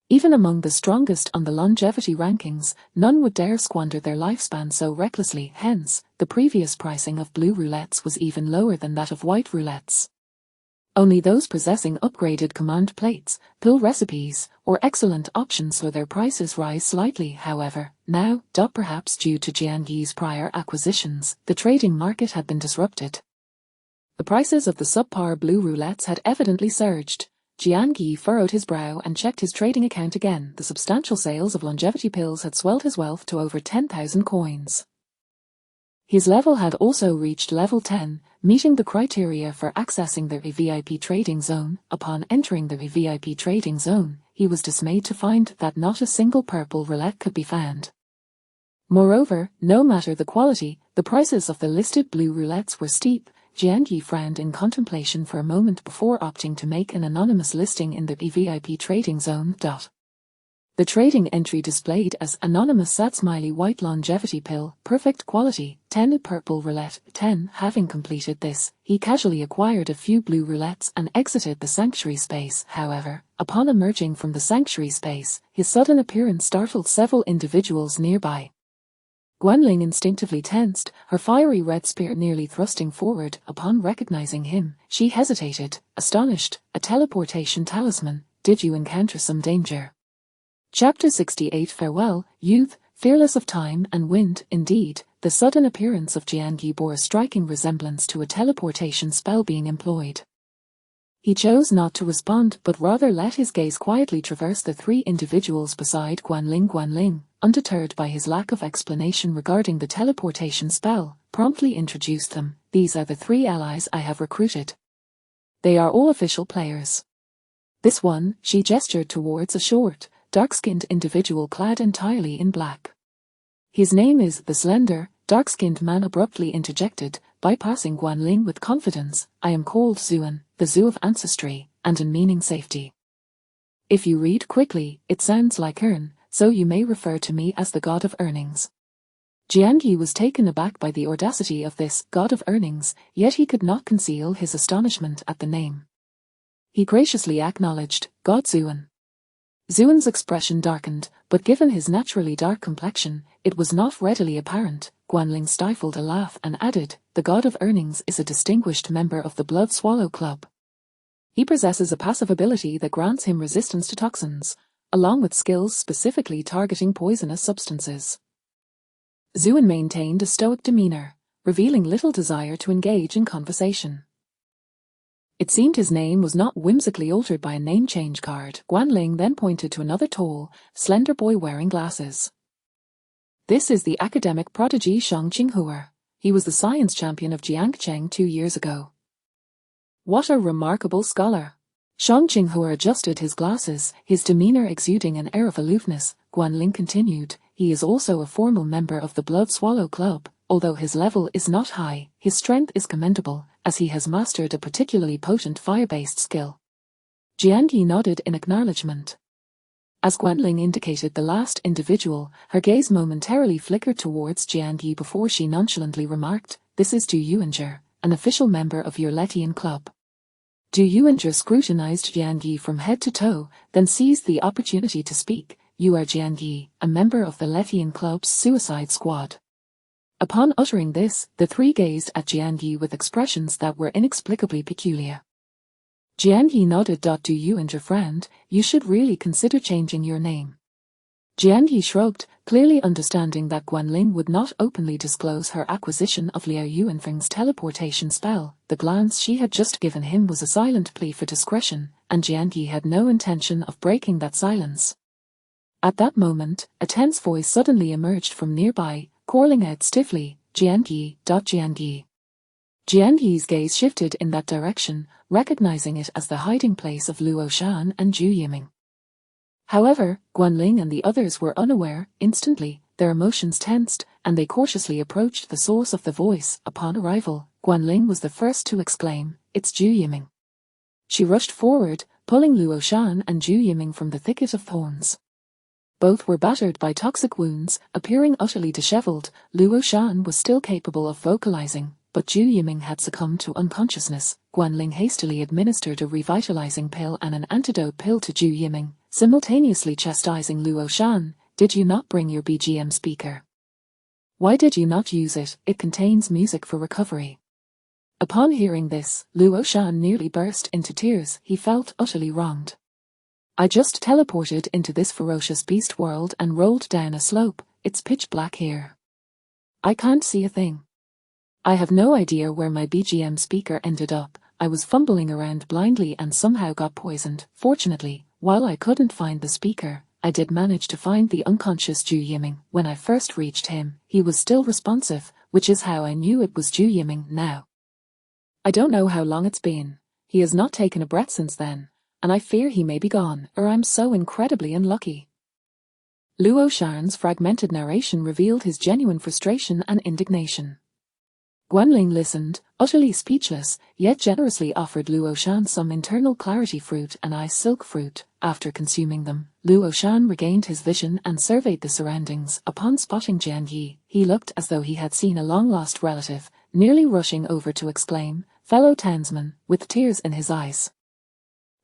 Even among the strongest on the longevity rankings, none would dare squander their lifespan so recklessly, hence, the previous pricing of blue roulettes was even lower than that of white roulettes. Only those possessing upgraded command plates, pill recipes, or excellent options saw their prices rise slightly, however. Now, perhaps due to Jiangyi's prior acquisitions, the trading market had been disrupted. The prices of the subpar blue roulettes had evidently surged. Jiangyi furrowed his brow and checked his trading account again. The substantial sales of longevity pills had swelled his wealth to over 10,000 coins. His level had also reached level 10, meeting the criteria for accessing the VIP trading zone. Upon entering the VIP trading zone, he was dismayed to find that not a single purple roulette could be found. Moreover, no matter the quality, the prices of the listed blue roulettes were steep. Jiangyi frowned in contemplation for a moment before opting to make an anonymous listing in the VIP trading zone. The trading entry displayed as anonymous sad smiley white longevity pill, perfect quality, 10 purple roulette, 10. Having completed this, he casually acquired a few blue roulettes and exited the sanctuary space. However, upon emerging from the sanctuary space, his sudden appearance startled several individuals nearby. Guanling instinctively tensed, her fiery red spear nearly thrusting forward. Upon recognizing him, she hesitated, astonished. A teleportation talisman, did you encounter some danger? Chapter 68 Farewell, youth, fearless of time and wind. Indeed, the sudden appearance of Jiangyi bore a striking resemblance to a teleportation spell being employed. He chose not to respond but rather let his gaze quietly traverse the three individuals beside Guanling. Guanling, undeterred by his lack of explanation regarding the teleportation spell, promptly introduced them. These are the 3 allies I have recruited. They are all official players. This one, she gestured towards a short, dark-skinned individual clad entirely in black. His name is the slender, dark-skinned man abruptly interjected, bypassing Guanling with confidence. I am called Zuan, the Zoo of Ancestry, and in meaning safety. If you read quickly, it sounds like earn, so you may refer to me as the God of Earnings. Jiangyi was taken aback by the audacity of this God of Earnings, yet he could not conceal his astonishment at the name. He graciously acknowledged, God Zuan. Zuan's expression darkened, but given his naturally dark complexion, it was not readily apparent. Guanling stifled a laugh and added, the God of Earnings is a distinguished member of the Blood Swallow Club. He possesses a passive ability that grants him resistance to toxins, along with skills specifically targeting poisonous substances. Zuan maintained a stoic demeanor, revealing little desire to engage in conversation. It seemed his name was not whimsically altered by a name change card. Guanling then pointed to another tall, slender boy wearing glasses. This is the academic prodigy Shang Qinghua. He was the science champion of Jiangcheng 2 years ago. What a remarkable scholar! Shang Qinghua adjusted his glasses, his demeanor exuding an air of aloofness. Guanling continued, he is also a formal member of the Blood Swallow Club. Although his level is not high, his strength is commendable, as he has mastered a particularly potent fire-based skill. Jiangyi nodded in acknowledgement. As Guanling indicated the last individual, her gaze momentarily flickered towards Jiangyi before she nonchalantly remarked, this is Du Yuanger, an official member of your Letian club. Du Yuanger scrutinized Jiangyi from head to toe, then seized the opportunity to speak. You are Jiangyi, a member of the Letian club's suicide squad. Upon uttering this, the 3 gazed at Jiangyi with expressions that were inexplicably peculiar. Jiangyi nodded. Du Yuanger frowned, you should really consider changing your name. Jiangyi shrugged, clearly understanding that Guanling would not openly disclose her acquisition of Liao Yuanfeng's teleportation spell. The glance she had just given him was a silent plea for discretion, and Jiangyi had no intention of breaking that silence. At that moment, a tense voice suddenly emerged from nearby, calling out stiffly, Jiangyi. Jiangyi. Jiangyi's gaze shifted in that direction, recognizing it as the hiding place of Luo Shan and Zhu Yiming. However, Guanling and the others were unaware. Instantly, their emotions tensed, and they cautiously approached the source of the voice. Upon arrival, Guanling was the first to exclaim, it's Zhu Yiming. She rushed forward, pulling Luo Shan and Zhu Yiming from the thicket of thorns. Both were battered by toxic wounds, appearing utterly disheveled. Luo Shan was still capable of vocalizing, but Zhu Yiming had succumbed to unconsciousness. Guanling hastily administered a revitalizing pill and an antidote pill to Zhu Yiming, simultaneously chastising Luo Shan, "Did you not bring your BGM speaker? Why did you not use it? It contains music for recovery." Upon hearing this, Luo Shan nearly burst into tears. He felt utterly wronged. "I just teleported into this ferocious beast world and rolled down a slope. It's pitch black here. I can't see a thing. I have no idea where my BGM speaker ended up. I was fumbling around blindly and somehow got poisoned. Fortunately, while I couldn't find the speaker, I did manage to find the unconscious Zhu Yiming. When I first reached him, he was still responsive, which is how I knew it was Zhu Yiming now. I don't know how long it's been. He has not taken a breath since then, and I fear he may be gone, or I'm so incredibly unlucky." Luo Shan's fragmented narration revealed his genuine frustration and indignation. Guanling listened, utterly speechless, yet generously offered Luo Shan some internal clarity fruit and ice silk fruit. After consuming them, Luo Shan regained his vision and surveyed the surroundings. Upon spotting Jian Yi, he looked as though he had seen a long-lost relative, nearly rushing over to exclaim, "Fellow townsman," with tears in his eyes.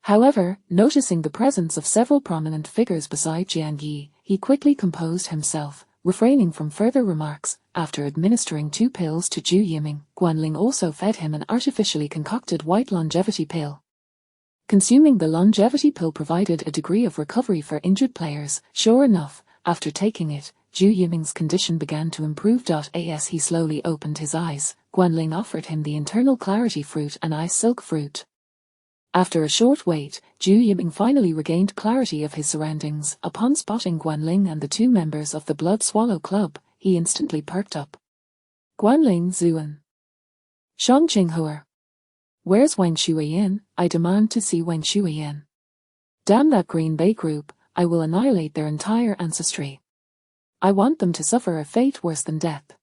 However, noticing the presence of several prominent figures beside Jian Yi, he quickly composed himself, refraining from further remarks. After administering 2 pills to Zhu Yiming, Guanling also fed him an artificially concocted white longevity pill. Consuming the longevity pill provided a degree of recovery for injured players. Sure enough, after taking it, Zhu Yiming's condition began to improve. As he slowly opened his eyes, Guanling offered him the internal clarity fruit and ice silk fruit. After a short wait, Zhu Yiming finally regained clarity of his surroundings. Upon spotting Guanling and the 2 members of the Blood Swallow Club, he instantly perked up. "Guanling Zuan. Shang Qinghuer. Where's Wen Shuiyan? I demand to see Wen Shuiyan. Damn that Green Bay group, I will annihilate their entire ancestry. I want them to suffer a fate worse than death."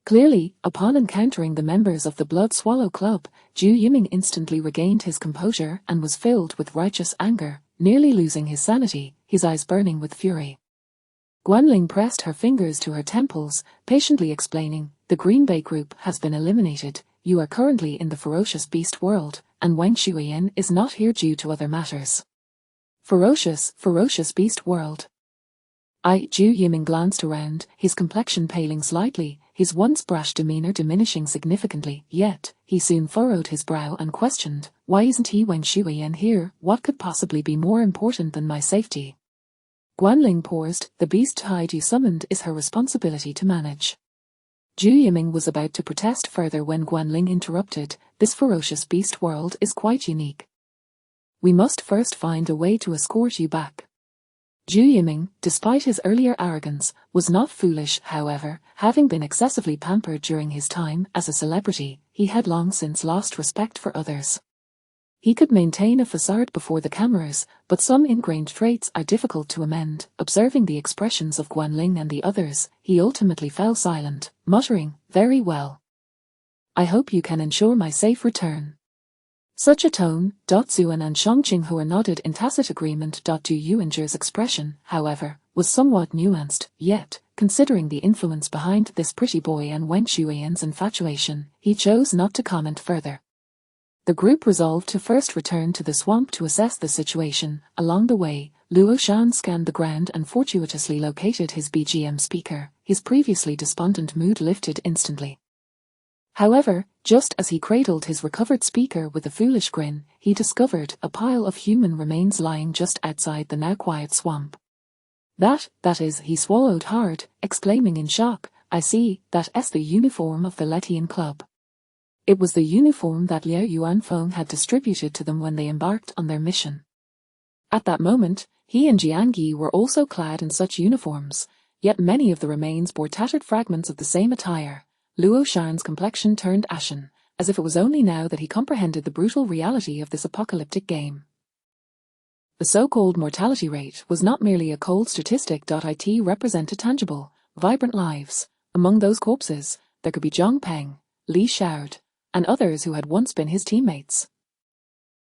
Clearly, upon encountering the members of the Blood Swallow Club, Zhu Yiming instantly regained his composure and was filled with righteous anger, nearly losing his sanity, his eyes burning with fury. Guanling pressed her fingers to her temples, patiently explaining, "The Green Bay group has been eliminated. You are currently in the ferocious beast world, and Wen Shuiyan is not here due to other matters." Ferocious beast world. Zhu Yiming glanced around, his complexion paling slightly, his once brash demeanor diminishing significantly, yet, he soon furrowed his brow and questioned, "Why isn't he Wen Shuiyan here? What could possibly be more important than my safety?" Guanling paused. "The beast tide you summoned is her responsibility to manage." Zhu Yiming was about to protest further when Guanling interrupted, "This ferocious beast world is quite unique. We must first find a way to escort you back." Zhu Yiming, despite his earlier arrogance, was not foolish. However, having been excessively pampered during his time as a celebrity, he had long since lost respect for others. He could maintain a facade before the cameras, but some ingrained traits are difficult to amend. Observing the expressions of Guanling and the others, he ultimately fell silent, muttering, "Very well. I hope you can ensure my safe return." Such a tone. Zuan and Shang Qinghuer nodded in tacit agreement. Zhu Yuanzhi's expression, however, was somewhat nuanced, yet, considering the influence behind this pretty boy and Wen Shuiyan's infatuation, he chose not to comment further. The group resolved to first return to the swamp to assess the situation. Along the way, Luo Shan scanned the ground and fortuitously located his BGM speaker. His previously despondent mood lifted instantly. However, just as he cradled his recovered speaker with a foolish grin, he discovered a pile of human remains lying just outside the now quiet swamp. That is, he swallowed hard, exclaiming in shock, "I see, that's the uniform of the Letian Club." It was the uniform that Liao Yuanfeng had distributed to them when they embarked on their mission. At that moment, he and Jian Yi were also clad in such uniforms, yet many of the remains bore tattered fragments of the same attire. Luo Shan's complexion turned ashen, as if it was only now that he comprehended the brutal reality of this apocalyptic game. The so-called mortality rate was not merely a cold statistic. It represented tangible, vibrant lives. Among those corpses, there could be Zhang Peng, Li Xiaod, and others who had once been his teammates.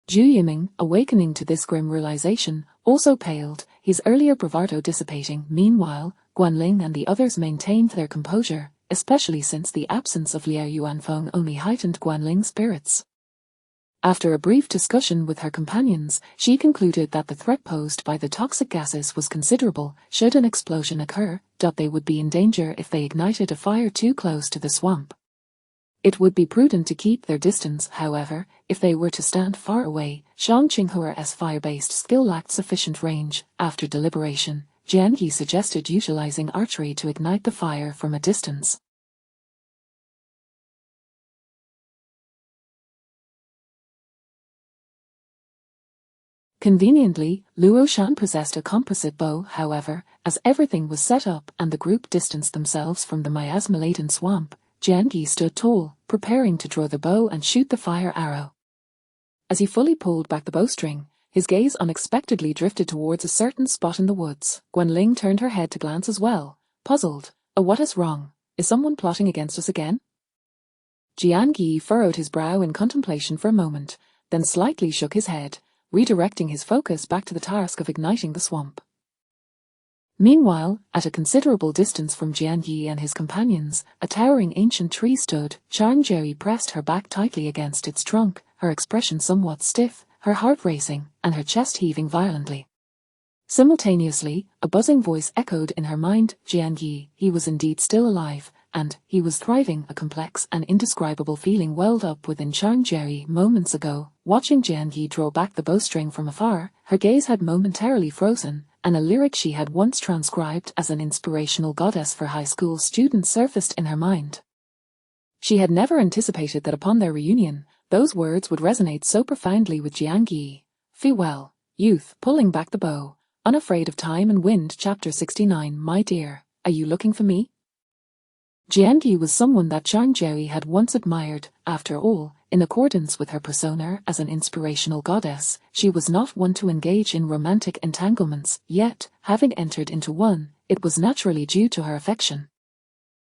Zhu Yiming, awakening to this grim realization, also paled, his earlier bravado dissipating. Meanwhile, Guanling and the others maintained their composure, especially since the absence of Liao Yuanfeng only heightened Guanling's spirits. After a brief discussion with her companions, she concluded that the threat posed by the toxic gases was considerable. Should an explosion occur, they would be in danger if they ignited a fire too close to the swamp. It would be prudent to keep their distance, however, if they were to stand far away. Zhang Qinghua's fire-based skill lacked sufficient range. After deliberation, Jian Yi suggested utilizing archery to ignite the fire from a distance. Conveniently, Luo Shan possessed a composite bow. However, as everything was set up and the group distanced themselves from the miasma-laden swamp, Jian Yi stood tall, preparing to draw the bow and shoot the fire arrow. As he fully pulled back the bowstring, his gaze unexpectedly drifted towards a certain spot in the woods. Guanling turned her head to glance as well, puzzled. What is wrong? Is someone plotting against us again? Jian Yi furrowed his brow in contemplation for a moment, then slightly shook his head, redirecting his focus back to the task of igniting the swamp. Meanwhile, at a considerable distance from Jian Yi and his companions, a towering ancient tree stood. Zhang Jie pressed her back tightly against its trunk, her expression somewhat stiff, her heart racing, and her chest heaving violently. Simultaneously, a buzzing voice echoed in her mind. Jian Yi, he was indeed still alive, and he was thriving. A complex and indescribable feeling welled up within Zhang Jie. Moments ago, watching Jian Yi draw back the bowstring from afar, her gaze had momentarily frozen, and a lyric she had once transcribed as an inspirational goddess for high school students surfaced in her mind. She had never anticipated that upon their reunion, those words would resonate so profoundly with Jian Yi. Farewell, youth. Pulling back the bow, unafraid of time and wind. Chapter 69. My dear, are you looking for me? Jian Yi was someone that Zhang Jie had once admired. After all, in accordance with her persona as an inspirational goddess, she was not one to engage in romantic entanglements, yet, having entered into one, it was naturally due to her affection.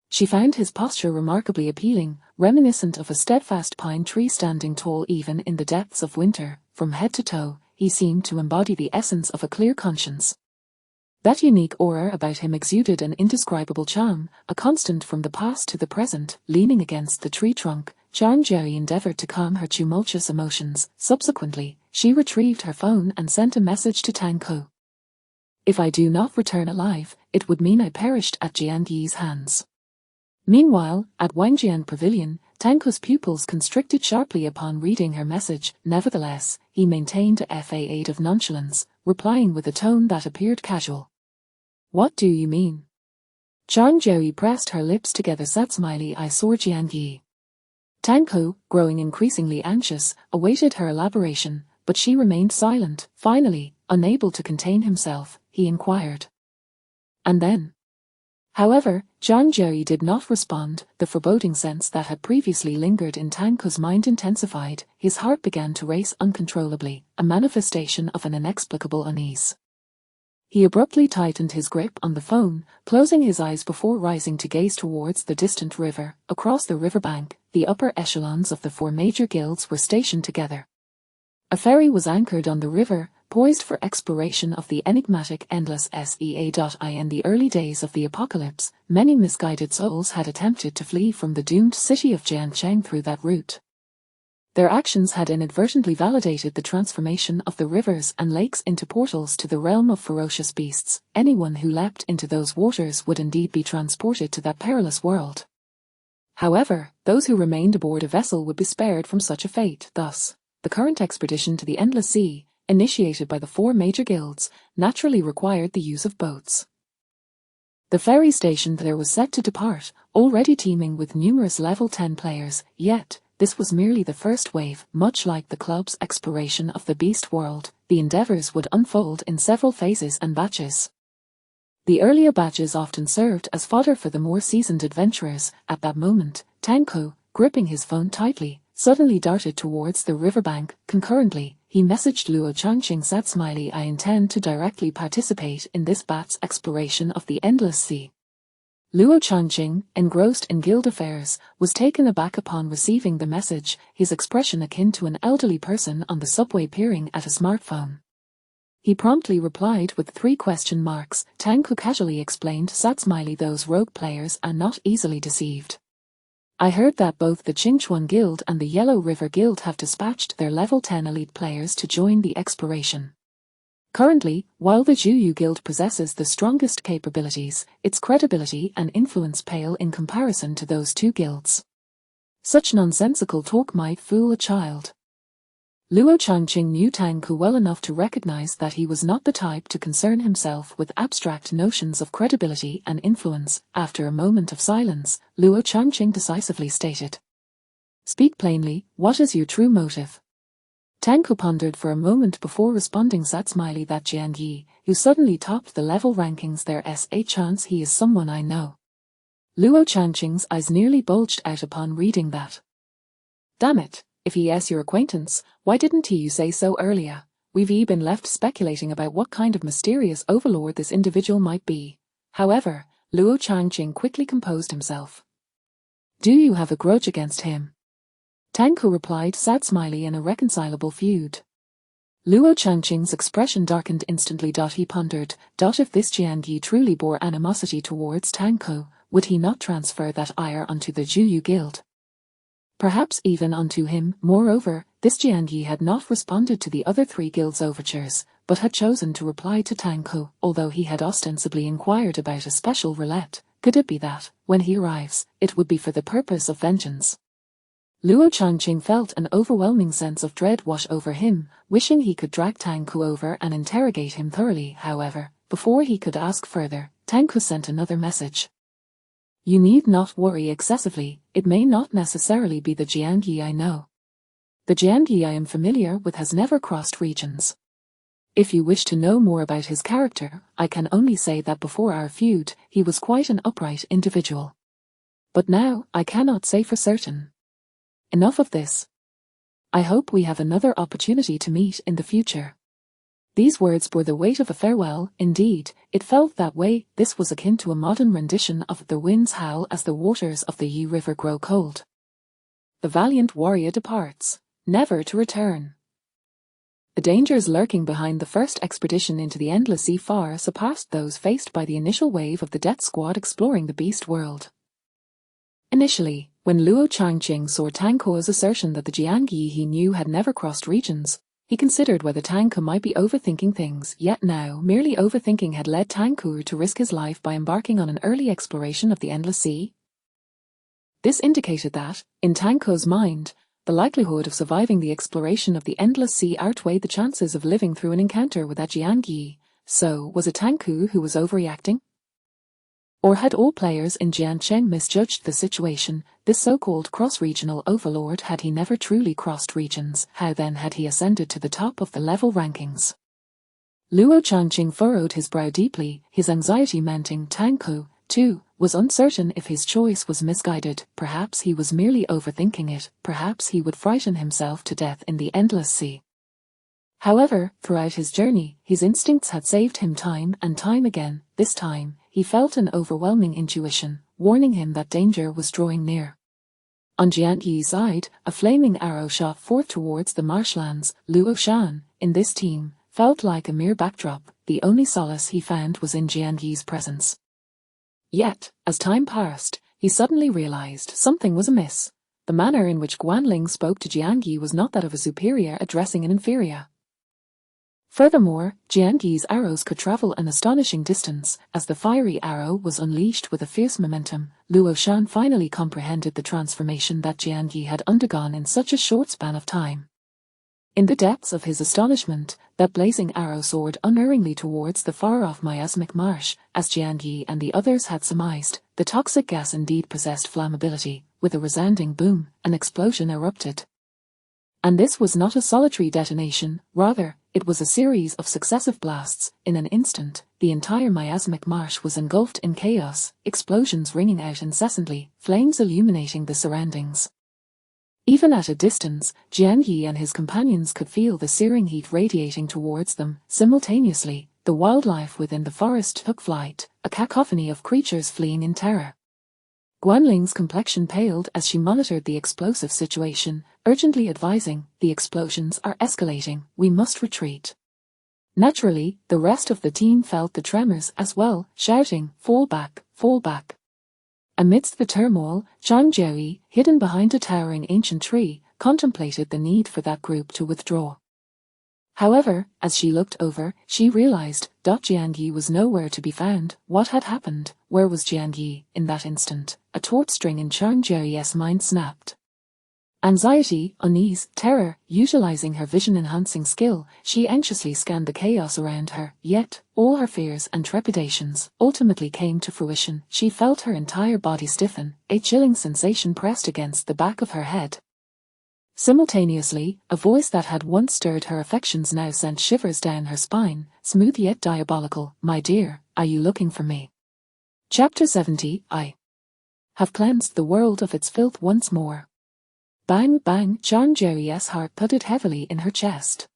She found his posture remarkably appealing, reminiscent of a steadfast pine tree standing tall even in the depths of winter. From head to toe, he seemed to embody the essence of a clear conscience. That unique aura about him exuded an indescribable charm, a constant from the past to the present. Leaning against the tree trunk, Zhang Jie endeavored to calm her tumultuous emotions. Subsequently, she retrieved her phone and sent a message to Tang Ko. If I do not return alive, it would mean I perished at Jian Yi's hands. Meanwhile, at Wangjian Pavilion, Tang Ko's pupils constricted sharply upon reading her message. Nevertheless, he maintained a facade of nonchalance, replying with a tone that appeared casual. What do you mean? Zhang Jie pressed her lips together. Sad smiley I saw Jian Yi. Tang Ko, growing increasingly anxious, awaited her elaboration, but she remained silent. Finally, unable to contain himself, he inquired. And then? However, Zhang Jie did not respond. The foreboding sense that had previously lingered in Tang Ko's mind intensified. His heart began to race uncontrollably, a manifestation of an inexplicable unease. He abruptly tightened his grip on the phone, closing his eyes before rising to gaze towards the distant river. Across the riverbank, the upper echelons of the four major guilds were stationed together. A ferry was anchored on the river, poised for exploration of the enigmatic endless sea. In the early days of the apocalypse, many misguided souls had attempted to flee from the doomed city of Jiancheng through that route. Their actions had inadvertently validated the transformation of the rivers and lakes into portals to the realm of ferocious beasts. Anyone who leapt into those waters would indeed be transported to that perilous world. However, those who remained aboard a vessel would be spared from such a fate. Thus, the current expedition to the Endless Sea, initiated by the four major guilds, naturally required the use of boats. The ferry station there was set to depart, already teeming with numerous level 10 players, yet, this was merely the first wave. Much like the club's exploration of the beast world, the endeavors would unfold in several phases and batches. The earlier batches often served as fodder for the more seasoned adventurers. At that moment, Tang Ko, gripping his phone tightly, suddenly darted towards the riverbank. Concurrently, he messaged Luo Changqing. Sad smiley I intend to directly participate in this bat's exploration of the Endless Sea. Luo Changqing, engrossed in guild affairs, was taken aback upon receiving the message, his expression akin to an elderly person on the subway peering at a smartphone. He promptly replied with 3 question marks. Tang Ko casually explained. Sad smiley those rogue players are not easily deceived. I heard that both the Qingchuan Guild and the Yellow River Guild have dispatched their level 10 elite players to join the exploration. Currently, while the Juyu Guild possesses the strongest capabilities, its credibility and influence pale in comparison to those two guilds. Such nonsensical talk might fool a child. Luo Changqing knew Tang Ku well enough to recognize that he was not the type to concern himself with abstract notions of credibility and influence. After a moment of silence, Luo Changqing decisively stated, "Speak plainly, what is your true motive?" Tang Ku pondered for a moment before responding. Sad smiley that Jian Yi, who suddenly topped the level rankings, there's a chance he is someone I know. Luo Changqing's eyes nearly bulged out upon reading that. Damn it, if he is your acquaintance, why didn't you say so earlier? We've been left speculating about what kind of mysterious overlord this individual might be. However, Luo Changqing quickly composed himself. Do you have a grudge against him? Tang Ku replied, sad smiley, in a reconcilable feud. Luo Changqing's expression darkened instantly. He pondered, if this Jian Yi truly bore animosity towards Tang Ku, would he not transfer that ire onto the Juyu Guild? Perhaps even onto him. Moreover, this Jian Yi had not responded to the other three guilds' overtures, but had chosen to reply to Tang Ku, although he had ostensibly inquired about a special roulette. Could it be that, when he arrives, it would be for the purpose of vengeance? Luo Changqing felt an overwhelming sense of dread wash over him, wishing he could drag Tang Ku over and interrogate him thoroughly. However, before he could ask further, Tang Ku sent another message. You need not worry excessively, it may not necessarily be the Jian Yi I know. The Jian Yi I am familiar with has never crossed regions. If you wish to know more about his character, I can only say that before our feud, he was quite an upright individual. But now, I cannot say for certain. Enough of this. I hope we have another opportunity to meet in the future. These words bore the weight of a farewell. Indeed, it felt that way. This was akin to a modern rendition of The Wind's Howl as the waters of the Yi River grow cold. The valiant warrior departs, never to return. The dangers lurking behind the first expedition into the endless sea far surpassed those faced by the initial wave of the death squad exploring the beast world. Initially, when Luo Changqing saw Tang Ku's assertion that the Jian Yi he knew had never crossed regions, he considered whether Tang Ku might be overthinking things. Yet now, merely overthinking had led Tang Ku to risk his life by embarking on an early exploration of the endless sea. This indicated that, in Tang Ku's mind, the likelihood of surviving the exploration of the endless sea outweighed the chances of living through an encounter with that Jian Yi. So, was it Tang Ku who was overreacting? Or had all players in Jiancheng misjudged the situation? This so-called cross-regional overlord, had he never truly crossed regions? How then had he ascended to the top of the level rankings? Luo Changqing furrowed his brow deeply, his anxiety mounting. Tang Ku, too, was uncertain if his choice was misguided. Perhaps he was merely overthinking it. Perhaps he would frighten himself to death in the endless sea. However, throughout his journey, his instincts had saved him time and time again. This time, he felt an overwhelming intuition, warning him that danger was drawing near. On Jian Yi's side, a flaming arrow shot forth towards the marshlands. Luo Shan, in this team, felt like a mere backdrop. The only solace he found was in Jian Yi's presence. Yet, as time passed, he suddenly realized something was amiss. The manner in which Guanling spoke to Jian Yi was not that of a superior addressing an inferior. Furthermore, Jian Yi's arrows could travel an astonishing distance. As the fiery arrow was unleashed with a fierce momentum, Luo Shan finally comprehended the transformation that Jian Yi had undergone in such a short span of time. In the depths of his astonishment, that blazing arrow soared unerringly towards the far-off miasmic marsh. As Jian Yi and the others had surmised, the toxic gas indeed possessed flammability. With a resounding boom, an explosion erupted. And this was not a solitary detonation, rather, it was a series of successive blasts. In an instant, the entire miasmic marsh was engulfed in chaos, explosions ringing out incessantly, flames illuminating the surroundings. Even at a distance, Jian Yi and his companions could feel the searing heat radiating towards them. Simultaneously, the wildlife within the forest took flight, a cacophony of creatures fleeing in terror. Guanling's complexion paled as she monitored the explosive situation, urgently advising, "The explosions are escalating, we must retreat." Naturally, the rest of the team felt the tremors as well, shouting, fall back, fall back." Amidst the turmoil, Chang Jerry, hidden behind a towering ancient tree, contemplated the need for that group to withdraw. However, as she looked over, she realized Jian Yi was nowhere to be found. What had happened? Where was Jian Yi? In that instant, a taut string in Chang Jerry's mind snapped. Anxiety, unease, terror, utilizing her vision-enhancing skill, she anxiously scanned the chaos around her, yet, all her fears and trepidations ultimately came to fruition. She felt her entire body stiffen, a chilling sensation pressed against the back of her head. Simultaneously, a voice that had once stirred her affections now sent shivers down her spine, smooth yet diabolical. "My dear, are you looking for me?" Chapter 70. I have cleansed the world of its filth once more. Bang, bang, Chang Jerry's heart thudded heavily in her chest.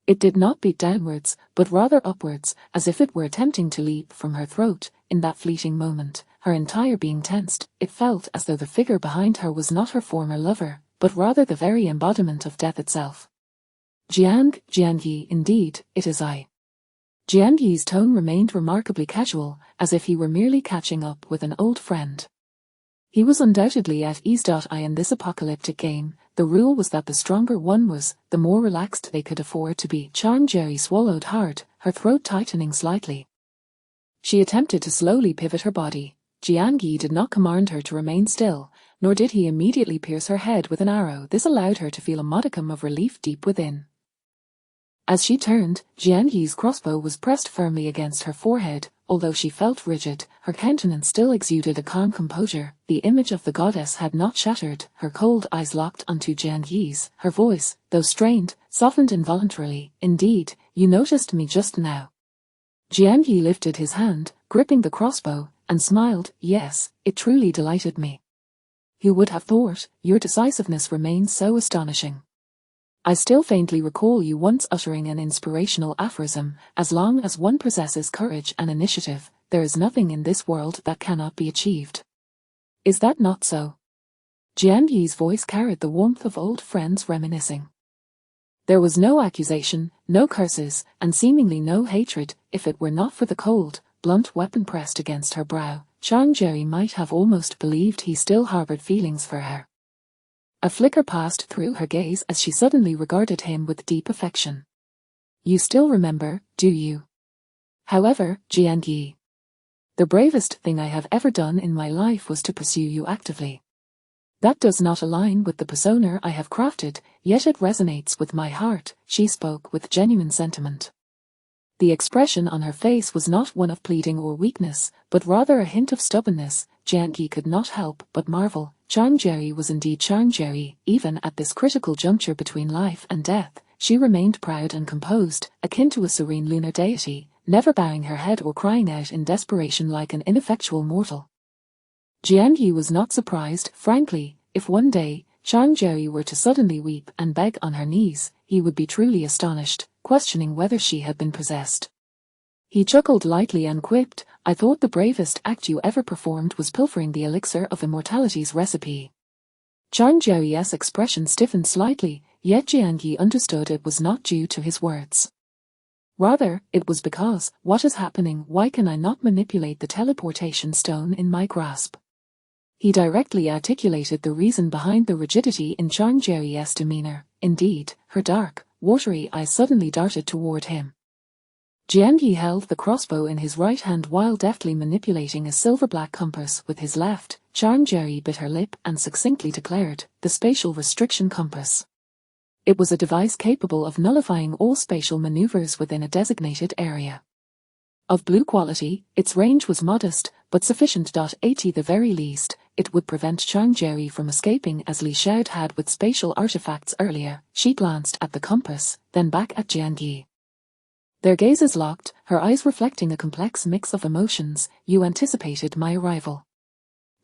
It did not beat downwards, but rather upwards, as if it were attempting to leap from her throat. In that fleeting moment, her entire being tensed. It felt as though the figure behind her was not her former lover, but rather the very embodiment of death itself. Jian Yi, indeed, it is I. Jian Yi's tone remained remarkably casual, as if he were merely catching up with an old friend. He was undoubtedly at ease. In this apocalyptic game, the rule was that the stronger one was, the more relaxed they could afford to be. Chang Jerry swallowed hard, her throat tightening slightly. She attempted to slowly pivot her body. Jian Yi did not command her to remain still, nor did he immediately pierce her head with an arrow. This allowed her to feel a modicum of relief deep within. As she turned, Jian Yi's crossbow was pressed firmly against her forehead. Although she felt rigid, her countenance still exuded a calm composure. The image of the goddess had not shattered. Her cold eyes locked onto Jian Yi's. Her voice, though strained, softened involuntarily. "Indeed, you noticed me just now." Jian Yi lifted his hand, gripping the crossbow, and smiled. "Yes, it truly delighted me. Who would have thought? Your decisiveness remains so astonishing. I still faintly recall you once uttering an inspirational aphorism, as long as one possesses courage and initiative, there is nothing in this world that cannot be achieved. Is that not so?" Jian Yi's voice carried the warmth of old friends reminiscing. There was no accusation, no curses, and seemingly no hatred. If it were not for the cold, blunt weapon pressed against her brow, Chang Jerry might have almost believed he still harbored feelings for her. A flicker passed through her gaze as she suddenly regarded him with deep affection. "You still remember, do you? However, Jian Yi, the bravest thing I have ever done in my life was to pursue you actively. That does not align with the persona I have crafted, yet it resonates with my heart." She spoke with genuine sentiment. The expression on her face was not one of pleading or weakness, but rather a hint of stubbornness. Jian Yi could not help but marvel. Chang Jerry was indeed Chang Jerry. Even at this critical juncture between life and death, she remained proud and composed, akin to a serene lunar deity, never bowing her head or crying out in desperation like an ineffectual mortal. Jian Yi was not surprised. Frankly, if one day Chang Jerry were to suddenly weep and beg on her knees, he would be truly astonished, questioning whether she had been possessed. He chuckled lightly and quipped, "I thought the bravest act you ever performed was pilfering the elixir of immortality's recipe." Chang Jerry's expression stiffened slightly, yet Jian Yi understood it was not due to his words. Rather, it was because, "What is happening? Why can I not manipulate the teleportation stone in my grasp?" He directly articulated the reason behind the rigidity in Chang Jerry's demeanor. Indeed, her dark, watery eyes suddenly darted toward him. Jian Yi held the crossbow in his right hand while deftly manipulating a silver-black compass with his left. Chang Jerry bit her lip and succinctly declared, "The spatial restriction compass." It was a device capable of nullifying all spatial maneuvers within a designated area. Of blue quality, its range was modest, but sufficient. At the very least, it would prevent Chang Jerry from escaping as Li Xiao had with spatial artifacts earlier. She glanced at the compass, then back at Jian Yi. Their gazes locked, her eyes reflecting a complex mix of emotions. "You anticipated my arrival."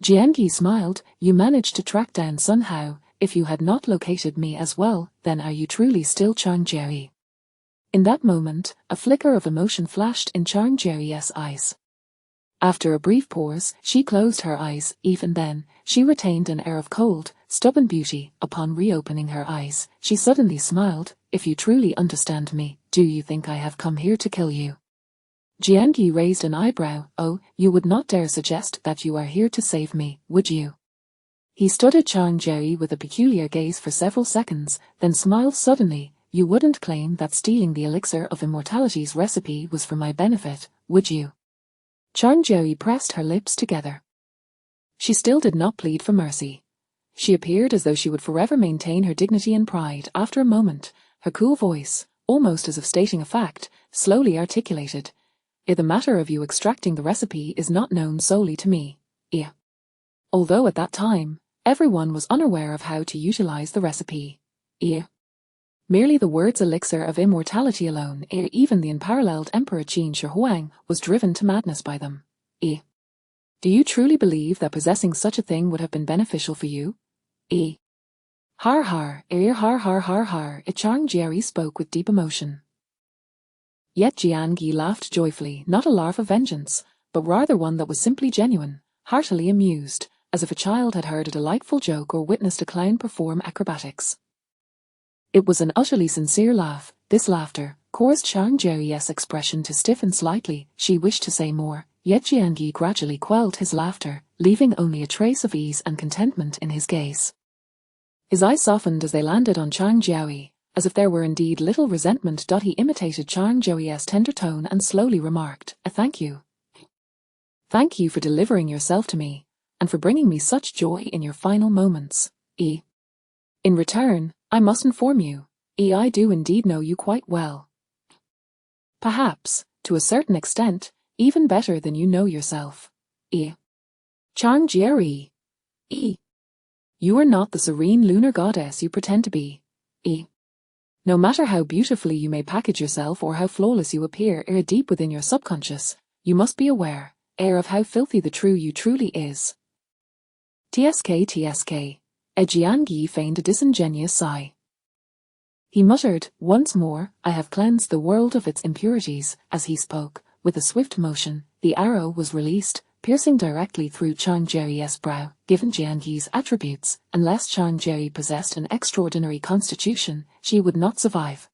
Jian Yi smiled. "You managed to track down Sun Hao. If you had not located me as well, then are you truly still Chang Jerry?" In that moment, a flicker of emotion flashed in Chang Jerry's eyes. After a brief pause, she closed her eyes. Even then, she retained an air of cold, stubborn beauty. Upon reopening her eyes, she suddenly smiled. "If you truly understand me, do you think I have come here to kill you?" Jiangyi raised an eyebrow. Oh, you would not dare suggest that you are here to save me, would you? He stood at Chang Jerry with a peculiar gaze for several seconds, then smiled suddenly. You wouldn't claim that stealing the elixir of immortality's recipe was for my benefit, would you? Chang Jerry pressed her lips together. She still did not plead for mercy. She appeared as though she would forever maintain her dignity and pride. After a moment, her cool voice, almost as if stating a fact, slowly articulated. The matter of you extracting the recipe is not known solely to me. Although at that time, everyone was unaware of how to utilize the recipe. Merely the words elixir of immortality alone, even the unparalleled Emperor Qin Shi Huang was driven to madness by them. Do you truly believe that possessing such a thing would have been beneficial for you? Har har, har har har har, Chang Jerry spoke with deep emotion. Yet Jiangyi laughed joyfully, not a laugh of vengeance, but rather one that was simply genuine, heartily amused, as if a child had heard a delightful joke or witnessed a clown perform acrobatics. It was an utterly sincere laugh. This laughter caused Chang Jerry's expression to stiffen slightly. She wished to say more, yet Jiangyi gradually quelled his laughter, leaving only a trace of ease and contentment in his gaze. His eyes softened as they landed on Chang Jiaoyi, as if there were indeed little resentment. He imitated Chang Jiaoyi's tender tone and slowly remarked, Thank you. Thank you for delivering yourself to me, and for bringing me such joy in your final moments. In return, I must inform you, I do indeed know you quite well. Perhaps, to a certain extent, even better than you know yourself. Chang Jiaoyi. You are not the serene lunar goddess you pretend to be. No matter how beautifully you may package yourself or how flawless you appear, deep within your subconscious, you must be aware, of how filthy the true you truly is. TSK. Jiangyi feigned a disingenuous sigh. He muttered, once more, I have cleansed the world of its impurities. As he spoke, with a swift motion, the arrow was released, piercing directly through Chang Jerry's brow. Given Jiangyi's attributes, unless Chang Jerry possessed an extraordinary constitution, she would not survive.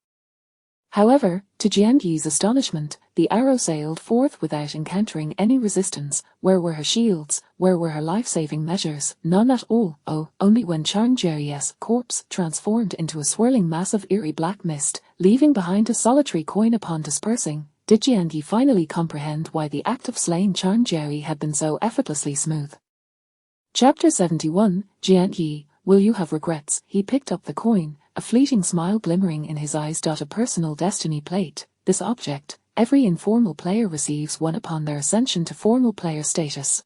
However, to Jiangyi's astonishment, the arrow sailed forth without encountering any resistance. Where were her shields? Where were her life-saving measures? None at all. Only when Chang Jerry's corpse transformed into a swirling mass of eerie black mist, leaving behind a solitary coin upon dispersing, did Jiangyi finally comprehend why the act of slaying Chang Jerry had been so effortlessly smooth. Chapter 71, Jiangyi, will you have regrets? He picked up the coin, a fleeting smile glimmering in his eyes. A personal destiny plate. This object, every informal player receives one upon their ascension to formal player status.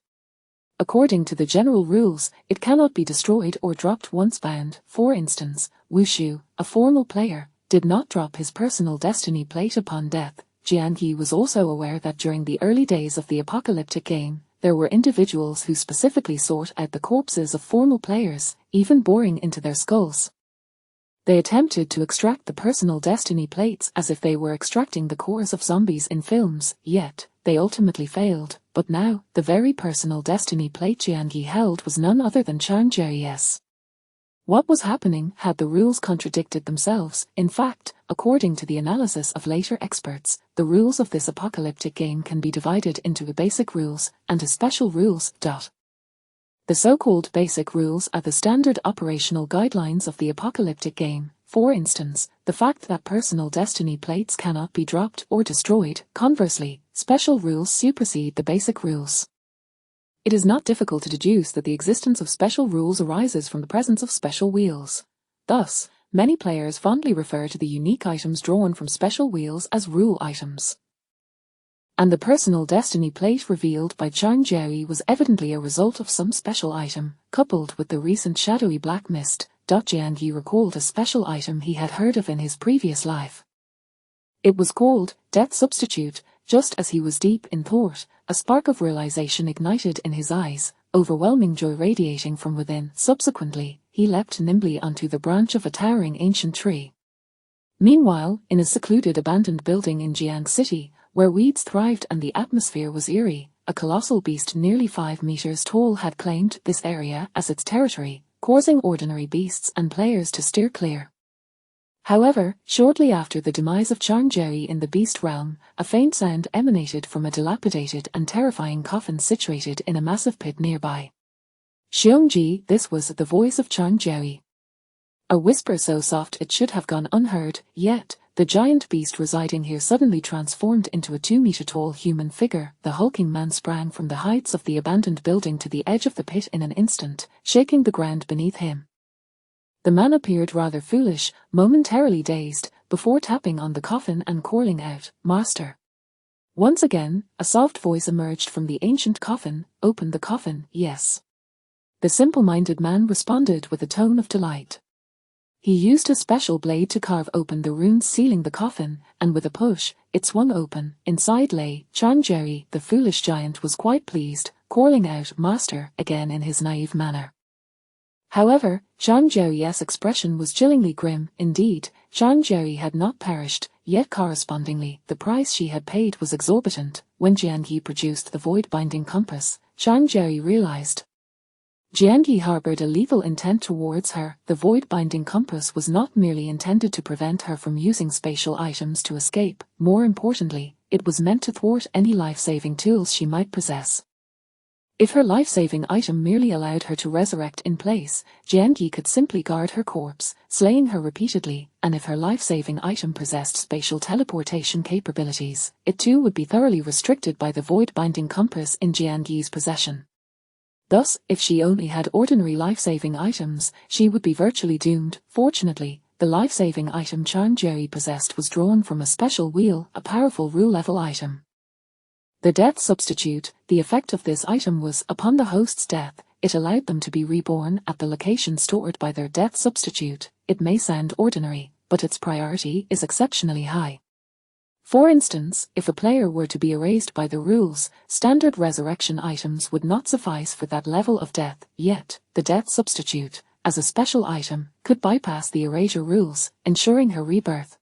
According to the general rules, it cannot be destroyed or dropped once found. For instance, Wushu, a formal player, did not drop his personal destiny plate upon death. Jiangyi was also aware that during the early days of the apocalyptic game, there were individuals who specifically sought out the corpses of formal players, even boring into their skulls. They attempted to extract the personal destiny plates as if they were extracting the cores of zombies in films, yet they ultimately failed. But now, the very personal destiny plate Jiangyi held was none other than Chang Jerry's. What was happening? Had the rules contradicted themselves? In fact, according to the analysis of later experts, the rules of this apocalyptic game can be divided into basic rules and special rules. The so-called basic rules are the standard operational guidelines of the apocalyptic game. For instance, the fact that personal destiny plates cannot be dropped or destroyed. Conversely, special rules supersede the basic rules. It is not difficult to deduce that the existence of special rules arises from the presence of special wheels. Thus, many players fondly refer to the unique items drawn from special wheels as rule items. And the personal destiny plate revealed by Chang Jerry was evidently a result of some special item, coupled with the recent shadowy black mist. Jiangyi recalled a special item he had heard of in his previous life. It was called Death Substitute. Just as he was deep in thought, a spark of realization ignited in his eyes, overwhelming joy radiating from within. Subsequently, he leapt nimbly onto the branch of a towering ancient tree. Meanwhile, in a secluded abandoned building in Jiang City, where weeds thrived and the atmosphere was eerie, a colossal beast nearly 5 meters tall had claimed this area as its territory, causing ordinary beasts and players to steer clear. However, shortly after the demise of Charn-Jerry in the Beast Realm, a faint sound emanated from a dilapidated and terrifying coffin situated in a massive pit nearby. Xiongji, this was the voice of Charn-Jerry. A whisper so soft it should have gone unheard, yet, the giant beast residing here suddenly transformed into a 2-meter-tall human figure. The hulking man sprang from the heights of the abandoned building to the edge of the pit in an instant, shaking the ground beneath him. The man appeared rather foolish, momentarily dazed, before tapping on the coffin and calling out, "Master." Once again, a soft voice emerged from the ancient coffin, "Open the coffin, yes." The simple-minded man responded with a tone of delight. He used a special blade to carve open the runes sealing the coffin, and with a push, it swung open. Inside lay Charn-Jerry. The foolish giant was quite pleased, calling out, "Master," again in his naive manner. However, Charn-Jerry's expression was chillingly grim. Indeed, Charn-Jerry had not perished, yet correspondingly, the price she had paid was exorbitant. When Jiangyi produced the void-binding compass, Charn-Jerry realized Jiangyi harbored a lethal intent towards her. The void-binding compass was not merely intended to prevent her from using spatial items to escape, more importantly, it was meant to thwart any life-saving tools she might possess. If her life-saving item merely allowed her to resurrect in place, Jiangyi could simply guard her corpse, slaying her repeatedly, and if her life-saving item possessed spatial teleportation capabilities, it too would be thoroughly restricted by the void-binding compass in Jiangyi's possession. Thus, if she only had ordinary life-saving items, she would be virtually doomed. Fortunately, the life-saving item Charn-Jerry possessed was drawn from a special wheel, a powerful rule-level item. The death substitute. The effect of this item was, upon the host's death, it allowed them to be reborn at the location stored by their death substitute. It may sound ordinary, but its priority is exceptionally high. For instance, if a player were to be erased by the rules, standard resurrection items would not suffice for that level of death, yet, the death substitute, as a special item, could bypass the erasure rules, ensuring her rebirth.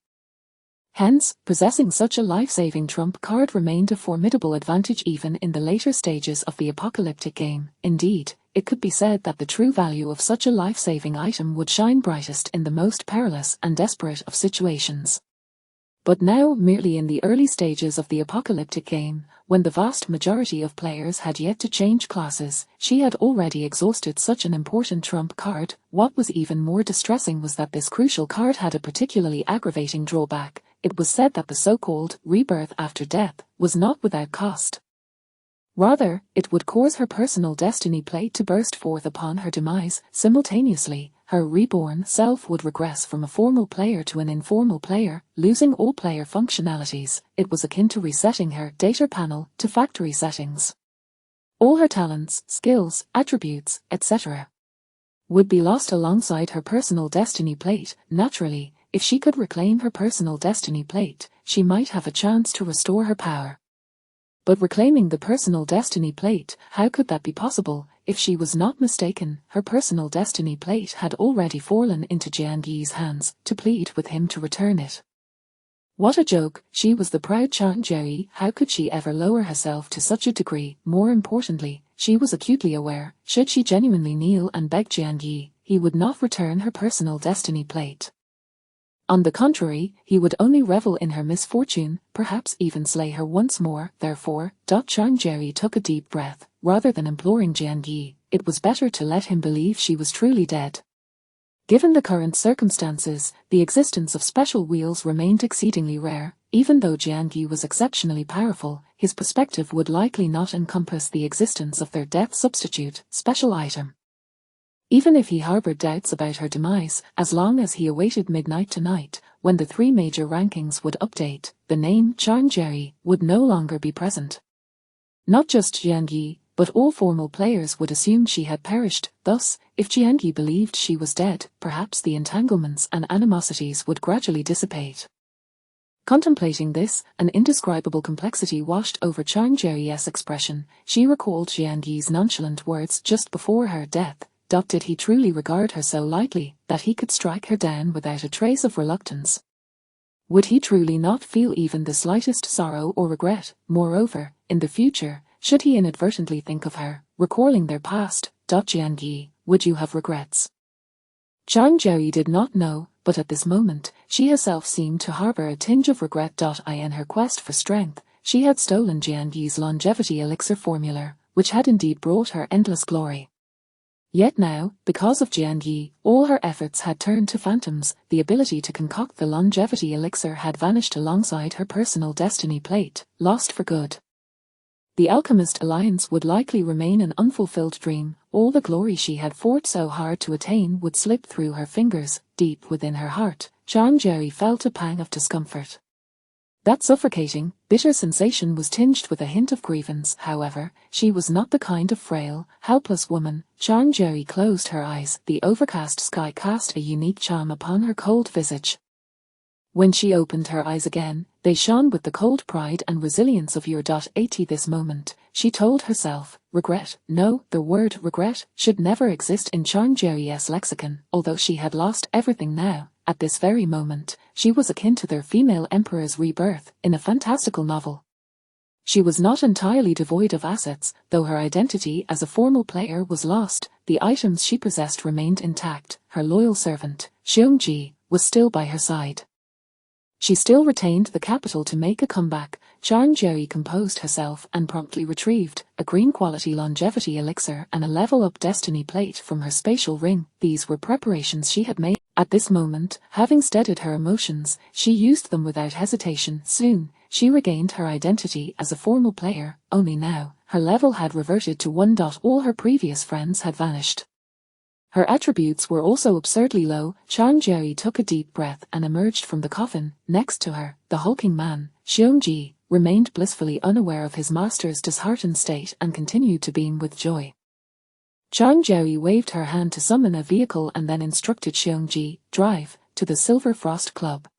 Hence, possessing such a life-saving trump card remained a formidable advantage even in the later stages of the apocalyptic game. Indeed, it could be said that the true value of such a life-saving item would shine brightest in the most perilous and desperate of situations. But now, merely in the early stages of the apocalyptic game, when the vast majority of players had yet to change classes, she had already exhausted such an important trump card. What was even more distressing was that this crucial card had a particularly aggravating drawback. It was said that the so-called rebirth after death was not without cost. Rather, it would cause her personal destiny plate to burst forth upon her demise. Simultaneously, her reborn self would regress from a formal player to an informal player, losing all player functionalities. It was akin to resetting her data panel to factory settings. All her talents, skills, attributes, etc. would be lost alongside her personal destiny plate. Naturally, if she could reclaim her personal destiny plate, she might have a chance to restore her power. But reclaiming the personal destiny plate, how could that be possible? If she was not mistaken, her personal destiny plate had already fallen into Jiangyi's hands, to plead with him to return it. What a joke! She was the proud Charn-Jerry. How could she ever lower herself to such a degree? More importantly, she was acutely aware, should she genuinely kneel and beg Jiangyi, he would not return her personal destiny plate. On the contrary, he would only revel in her misfortune, perhaps even slay her once more. Therefore, Charn-Jerry took a deep breath. Rather than imploring Jiangyi, it was better to let him believe she was truly dead. Given the current circumstances, the existence of special wheels remained exceedingly rare. Even though Jiangyi was exceptionally powerful, his perspective would likely not encompass the existence of their death substitute, special item. Even if he harbored doubts about her demise, as long as he awaited midnight tonight, when the 3 major rankings would update, the name Charn-Jerry would no longer be present. Not just Jiangyi, but all formal players would assume she had perished. Thus, if Jiangyi believed she was dead, perhaps the entanglements and animosities would gradually dissipate. Contemplating this, an indescribable complexity washed over Charn-Jerry's expression. She recalled Jiangyi's nonchalant words just before her death. Did he truly regard her so lightly that he could strike her down without a trace of reluctance? Would he truly not feel even the slightest sorrow or regret? Moreover, in the future, should he inadvertently think of her, recalling their past, Jiangyi, would you have regrets? Charn-Jerry did not know, but at this moment, she herself seemed to harbor a tinge of regret. In her quest for strength, she had stolen Jianyi's longevity elixir formula, which had indeed brought her endless glory. Yet now, because of Jianyi, all her efforts had turned to phantoms. The ability to concoct the longevity elixir had vanished alongside her personal destiny plate, lost for good. The alchemist alliance would likely remain an unfulfilled dream. All the glory she had fought so hard to attain would slip through her fingers. Deep within her heart, Zhang Jie felt a pang of discomfort. That suffocating, bitter sensation was tinged with a hint of grievance. However, she was not the kind of frail, helpless woman. Zhang Jie closed her eyes. The overcast sky cast a unique charm upon her cold visage. When she opened her eyes again, they shone with the cold pride and resilience of at this moment, she told herself, regret, no, the word regret should never exist in Zhang Jie's lexicon. Although she had lost everything now, at this very moment, she was akin to their female emperor's rebirth in a fantastical novel. She was not entirely devoid of assets, though her identity as a formal player was lost. The items she possessed remained intact. Her loyal servant, Xiongji, was still by her side. She still retained the capital to make a comeback. Zhang Jie composed herself and promptly retrieved a green-quality longevity elixir and a level-up destiny plate from her spatial ring. These were preparations she had made. At this moment, having steadied her emotions, she used them without hesitation. Soon, she regained her identity as a formal player. Only now, her level had reverted to 1. All her previous friends had vanished. Her attributes were also absurdly low. Zhang Jie took a deep breath and emerged from the coffin. Next to her, the hulking man, Xiongji, remained blissfully unaware of his master's disheartened state and continued to beam with joy. Zhang Jie waved her hand to summon a vehicle and then instructed Xiongji, drive, to the Silver Frost Club.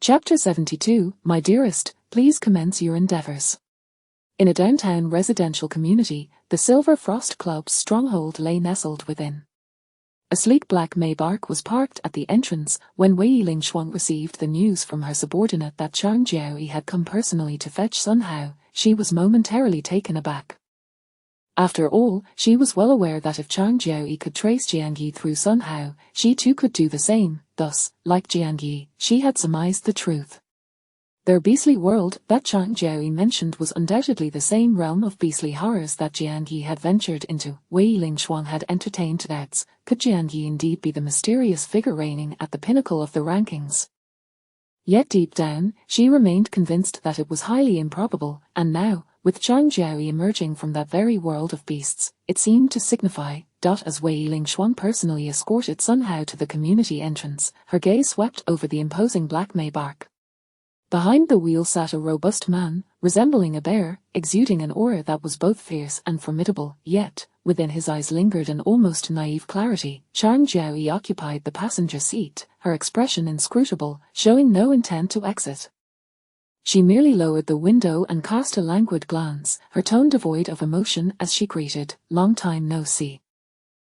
Chapter 72, My dearest, please commence your endeavors. In a downtown residential community, the Silver Frost Club's stronghold lay nestled within. A sleek black Maybach was parked at the entrance. When Wei Lingshuang received the news from her subordinate that Zhang Jie had come personally to fetch Sun Hao, she was momentarily taken aback. After all, she was well aware that if Zhang Jie could trace Jianyi through Sun Hao, she too could do the same. Thus, like Jianyi, she had surmised the truth. Their beastly world that Zhang Jie mentioned was undoubtedly the same realm of beastly horrors that Jianyi had ventured into. Wei Lingshuang had entertained doubts. Could Jianyi indeed be the mysterious figure reigning at the pinnacle of the rankings? Yet deep down, she remained convinced that it was highly improbable, and now, with Zhang Jie emerging from that very world of beasts, it seemed to signify. As Wei Lingshuang personally escorted Sun Hao to the community entrance, her gaze swept over the imposing black Maybach. Behind the wheel sat a robust man, resembling a bear, exuding an aura that was both fierce and formidable, yet, within his eyes lingered an almost naive clarity. Zhang Jie occupied the passenger seat, her expression inscrutable, showing no intent to exit. She merely lowered the window and cast a languid glance, her tone devoid of emotion as she greeted, "Long time no see."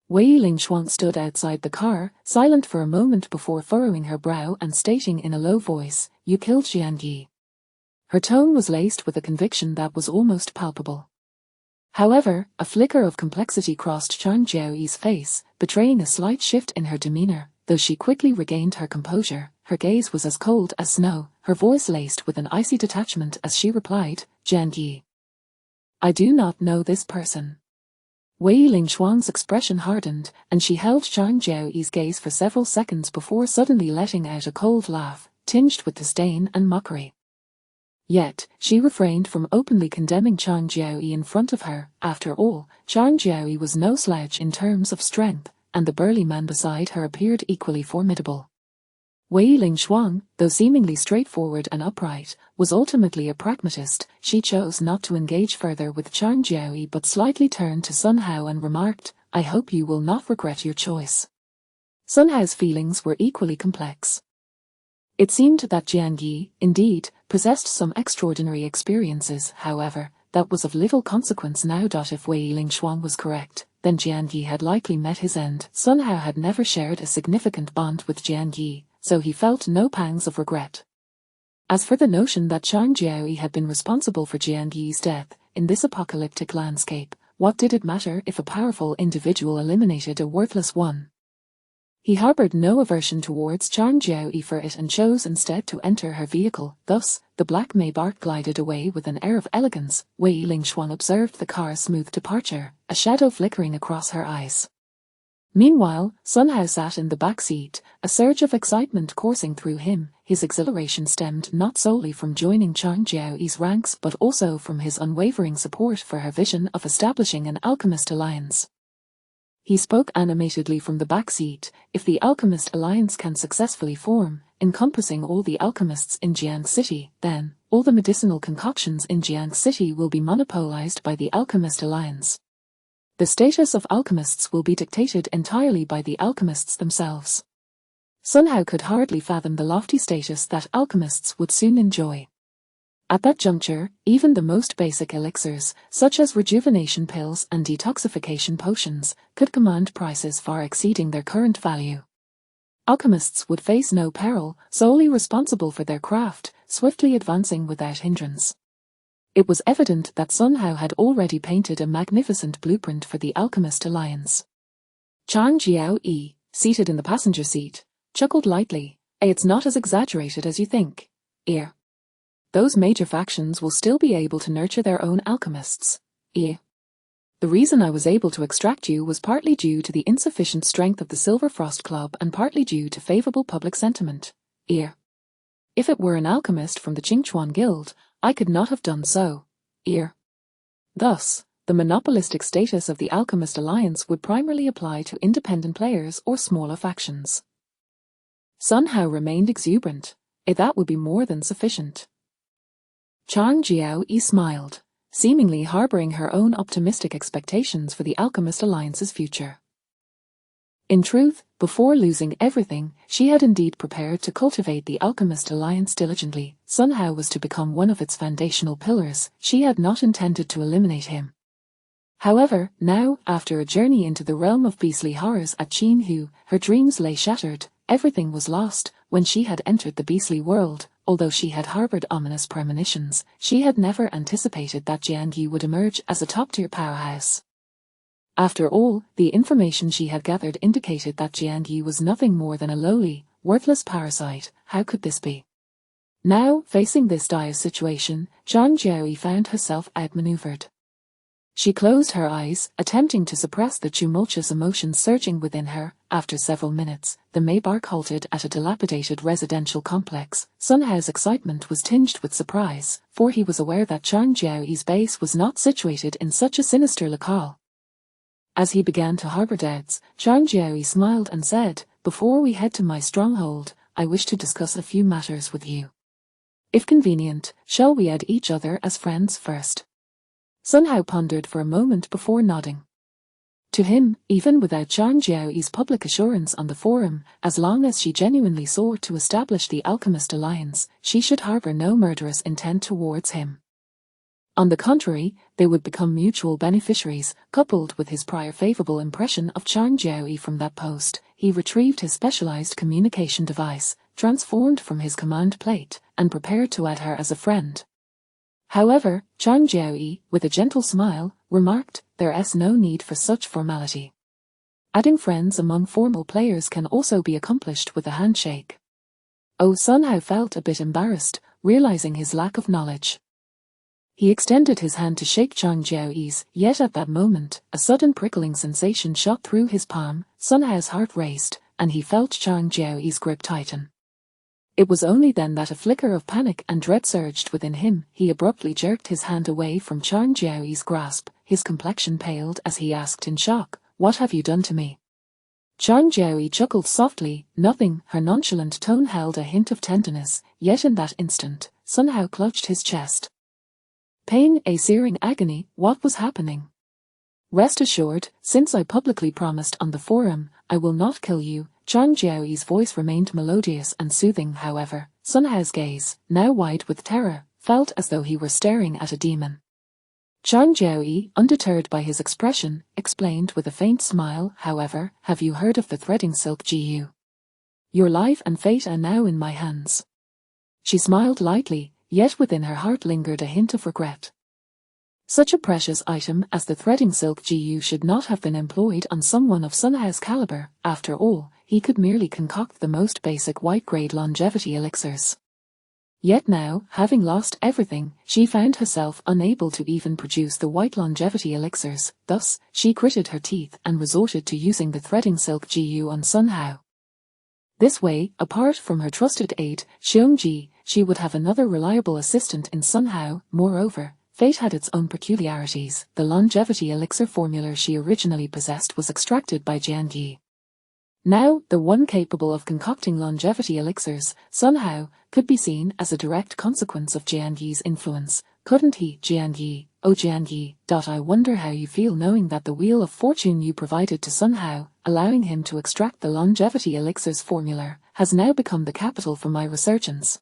Wei Lingshuang stood outside the car, silent for a moment before furrowing her brow and stating in a low voice, "You killed Jianyi." Her tone was laced with a conviction that was almost palpable. However, a flicker of complexity crossed Zhang Jie's face, betraying a slight shift in her demeanor. Though she quickly regained her composure, her gaze was as cold as snow, her voice laced with an icy detachment as she replied, "Jianyi. I do not know this person." Wei Lingshuang's expression hardened, and she held Zhang Jie's gaze for several seconds before suddenly letting out a cold laugh, tinged with disdain and mockery. Yet, she refrained from openly condemning Zhang Jie in front of her. After all, Zhang Jie was no slouch in terms of strength, and the burly man beside her appeared equally formidable. Wei Lingshuang, though seemingly straightforward and upright, was ultimately a pragmatist. She chose not to engage further with Zhang Jie but slightly turned to Sun Hao and remarked, "I hope you will not regret your choice." Sun Hao's feelings were equally complex. It seemed that Jianyi, indeed, possessed some extraordinary experiences. However, that was of little consequence now. If Wei Lingshuang was correct, then Jianyi had likely met his end. Sun Hao had never shared a significant bond with Jianyi, so he felt no pangs of regret. As for the notion that Zhang Jie had been responsible for Jianyi's death, in this apocalyptic landscape, what did it matter if a powerful individual eliminated a worthless one? He harbored no aversion towards Zhang Jiaoyi for it and chose instead to enter her vehicle. Thus, the black Maybach glided away with an air of elegance. Wei Lingxuan observed the car's smooth departure, a shadow flickering across her eyes. Meanwhile, Sun Hao sat in the back seat, a surge of excitement coursing through him. His exhilaration stemmed not solely from joining Zhang Jiaoyi's ranks but also from his unwavering support for her vision of establishing an alchemist alliance. He spoke animatedly from the back seat. If the alchemist alliance can successfully form, encompassing all the alchemists in Jiang City, then all the medicinal concoctions in Jiang City will be monopolized by the alchemist alliance. The status of alchemists will be dictated entirely by the alchemists themselves. Sun Hao could hardly fathom the lofty status that alchemists would soon enjoy. At that juncture, even the most basic elixirs, such as rejuvenation pills and detoxification potions, could command prices far exceeding their current value. Alchemists would face no peril, solely responsible for their craft, swiftly advancing without hindrance. It was evident that Sun Hao had already painted a magnificent blueprint for the Alchemist Alliance. Zhang Jiaoyi, seated in the passenger seat, chuckled lightly. It's not as exaggerated as you think. Those major factions will still be able to nurture their own alchemists. The reason I was able to extract you was partly due to the insufficient strength of the Silver Frost Club and partly due to favorable public sentiment. If it were an alchemist from the Qingchuan Guild, I could not have done so. Thus, the monopolistic status of the Alchemist Alliance would primarily apply to independent players or smaller factions. Sun Hao remained exuberant. That would be more than sufficient. Zhang Jiaoyi smiled, seemingly harboring her own optimistic expectations for the Alchemist Alliance's future. In truth, before losing everything, she had indeed prepared to cultivate the Alchemist Alliance diligently. Sun Hao was to become one of its foundational pillars. She had not intended to eliminate him. However, now, after a journey into the realm of beastly horrors at Qinhu, her dreams lay shattered. Everything was lost. When she had entered the beastly world, although she had harbored ominous premonitions, she had never anticipated that Jiangyi would emerge as a top-tier powerhouse. After all, the information she had gathered indicated that Jiangyi was nothing more than a lowly, worthless parasite. How could this be? Now, facing this dire situation, Zhang Jiaoyi found herself outmaneuvered. She closed her eyes, attempting to suppress the tumultuous emotions surging within her. After several minutes, the Maybach halted at a dilapidated residential complex. Sun Hao's excitement was tinged with surprise, for he was aware that Zhang Jiaoyi's base was not situated in such a sinister locale. As he began to harbor doubts, Zhang Jiaoyi smiled and said, "Before we head to my stronghold, I wish to discuss a few matters with you. If convenient, shall we add each other as friends first?" Sun Hao pondered for a moment before nodding. To him, even without Zhang Jiaoyi's public assurance on the forum, as long as she genuinely sought to establish the Alchemist Alliance, she should harbor no murderous intent towards him. On the contrary, they would become mutual beneficiaries. Coupled with his prior favorable impression of Zhang Jiaoyi from that post, he retrieved his specialized communication device, transformed from his command plate, and prepared to add her as a friend. However, Zhang Jiaoyi, with a gentle smile, remarked, "There's no need for such formality. Adding friends among formal players can also be accomplished with a handshake." Sun Hao felt a bit embarrassed, realizing his lack of knowledge. He extended his hand to shake Zhang Jiaoyi's, yet at that moment, a sudden prickling sensation shot through his palm. Sun Hao's heart raced, and he felt Zhang Jiaoyi's grip tighten. It was only then that a flicker of panic and dread surged within him. He abruptly jerked his hand away from Zhang Jiaoyi's grasp. His complexion paled as he asked in shock, "What have you done to me?" Zhang Jiaoyi chuckled softly. "Nothing." Her nonchalant tone held a hint of tenderness, yet in that instant, Sun Hao clutched his chest. Pain, a searing agony. What was happening? "Rest assured, since I publicly promised on the forum, I will not kill you." Zhang Jiaoyi's voice remained melodious and soothing. However, Sun Hao's gaze, now wide with terror, felt as though he were staring at a demon. Zhang Jiaoyi, undeterred by his expression, explained with a faint smile, "However, have you heard of the threading silk Jiu? Your life and fate are now in my hands." She smiled lightly, yet within her heart lingered a hint of regret. Such a precious item as the threading silk Jiu should not have been employed on someone of Sun Hao's caliber. After all, he could merely concoct the most basic white-grade longevity elixirs. Yet now, having lost everything, she found herself unable to even produce the white longevity elixirs. Thus, she gritted her teeth and resorted to using the threading silk GU on Sun Hao. This way, apart from her trusted aide, Xiongji, she would have another reliable assistant in Sun Hao. Moreover, fate had its own peculiarities. The longevity elixir formula she originally possessed was extracted by Jianyi. Now, the one capable of concocting longevity elixirs, Sun Hao, could be seen as a direct consequence of Jianyi's influence, couldn't he? Jianyi, oh Jianyi, I wonder how you feel knowing that the wheel of fortune you provided to Sun Hao, allowing him to extract the longevity elixirs formula, has now become the capital for my resurgence.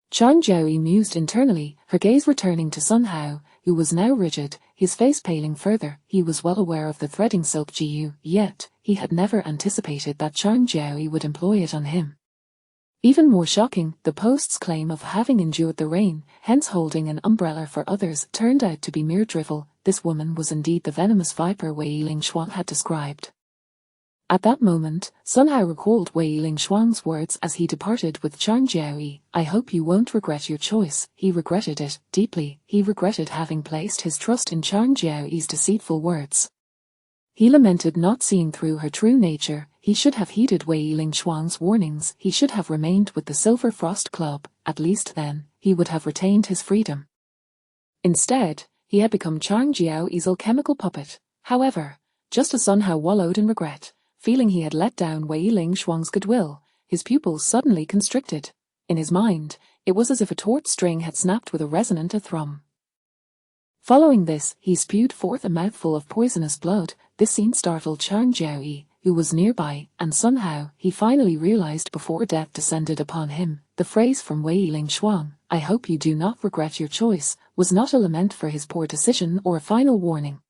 Chang Jiaoyi mused internally, her gaze returning to Sun Hao, who was now rigid, his face paling further. He was well aware of the threading silk GU, yet he had never anticipated that Chang Jiaoyi would employ it on him. Even more shocking, the post's claim of having endured the rain, hence holding an umbrella for others, turned out to be mere drivel. This woman was indeed the venomous viper Wei Lingshuang had described. At that moment, Sun Hao recalled Wei Lingshuang's words as he departed with Chang Jiaoyi. I hope you won't regret your choice. He regretted it deeply. He regretted having placed his trust in Chang Jiaoyi's deceitful words. He lamented not seeing through her true nature. He should have heeded Wei Lingshuang's warnings. He should have remained with the Silver Frost Club. At least then, he would have retained his freedom. Instead, he had become Chang Jiaoyi's alchemical puppet. However, just as Sun Hao wallowed in regret, feeling he had let down Wei Lingshuang's goodwill, his pupils suddenly constricted. In his mind, it was as if a taut string had snapped with a resonant thrum. Following this, he spewed forth a mouthful of poisonous blood. This scene startled Chang Jiaoyi, who was nearby, and Sun Hao. He finally realized before death descended upon him. The phrase from Wei Lingshuang, I hope you do not regret your choice, was not a lament for his poor decision or a final warning.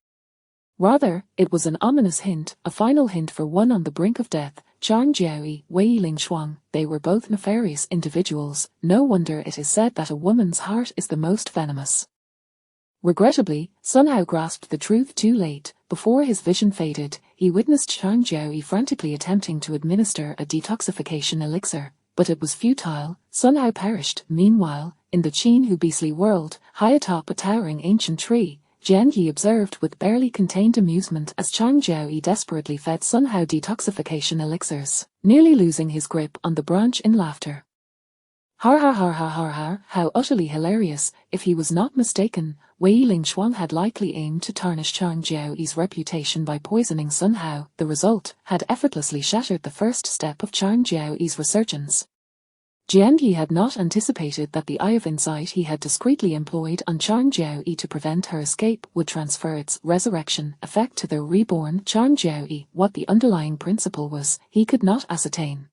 Rather, it was an ominous hint, a final hint for one on the brink of death. Chang Jiaoyi, Wei Lingshuang, they were both nefarious individuals. No wonder it is said that a woman's heart is the most venomous. Regrettably, Sun Hao grasped the truth too late. Before his vision faded, he witnessed Chang Jiaoyi frantically attempting to administer a detoxification elixir, but it was futile. Sun Hao perished. Meanwhile, in the Qin beastly world, high atop a towering ancient tree, Jianyi observed with barely contained amusement as Chang Jiaoyi desperately fed Sun Hao detoxification elixirs, nearly losing his grip on the branch in laughter. Har har har har har har, how utterly hilarious. If he was not mistaken, Wei Lingshuang had likely aimed to tarnish Chang Jiaoyi's reputation by poisoning Sun Hao. The result had effortlessly shattered the first step of Chang Jiaoyi's resurgence. Jianyi had not anticipated that the eye of insight he had discreetly employed on Chang Jiaoyi to prevent her escape would transfer its resurrection effect to the reborn Chang Jiaoyi. What the underlying principle was, he could not ascertain.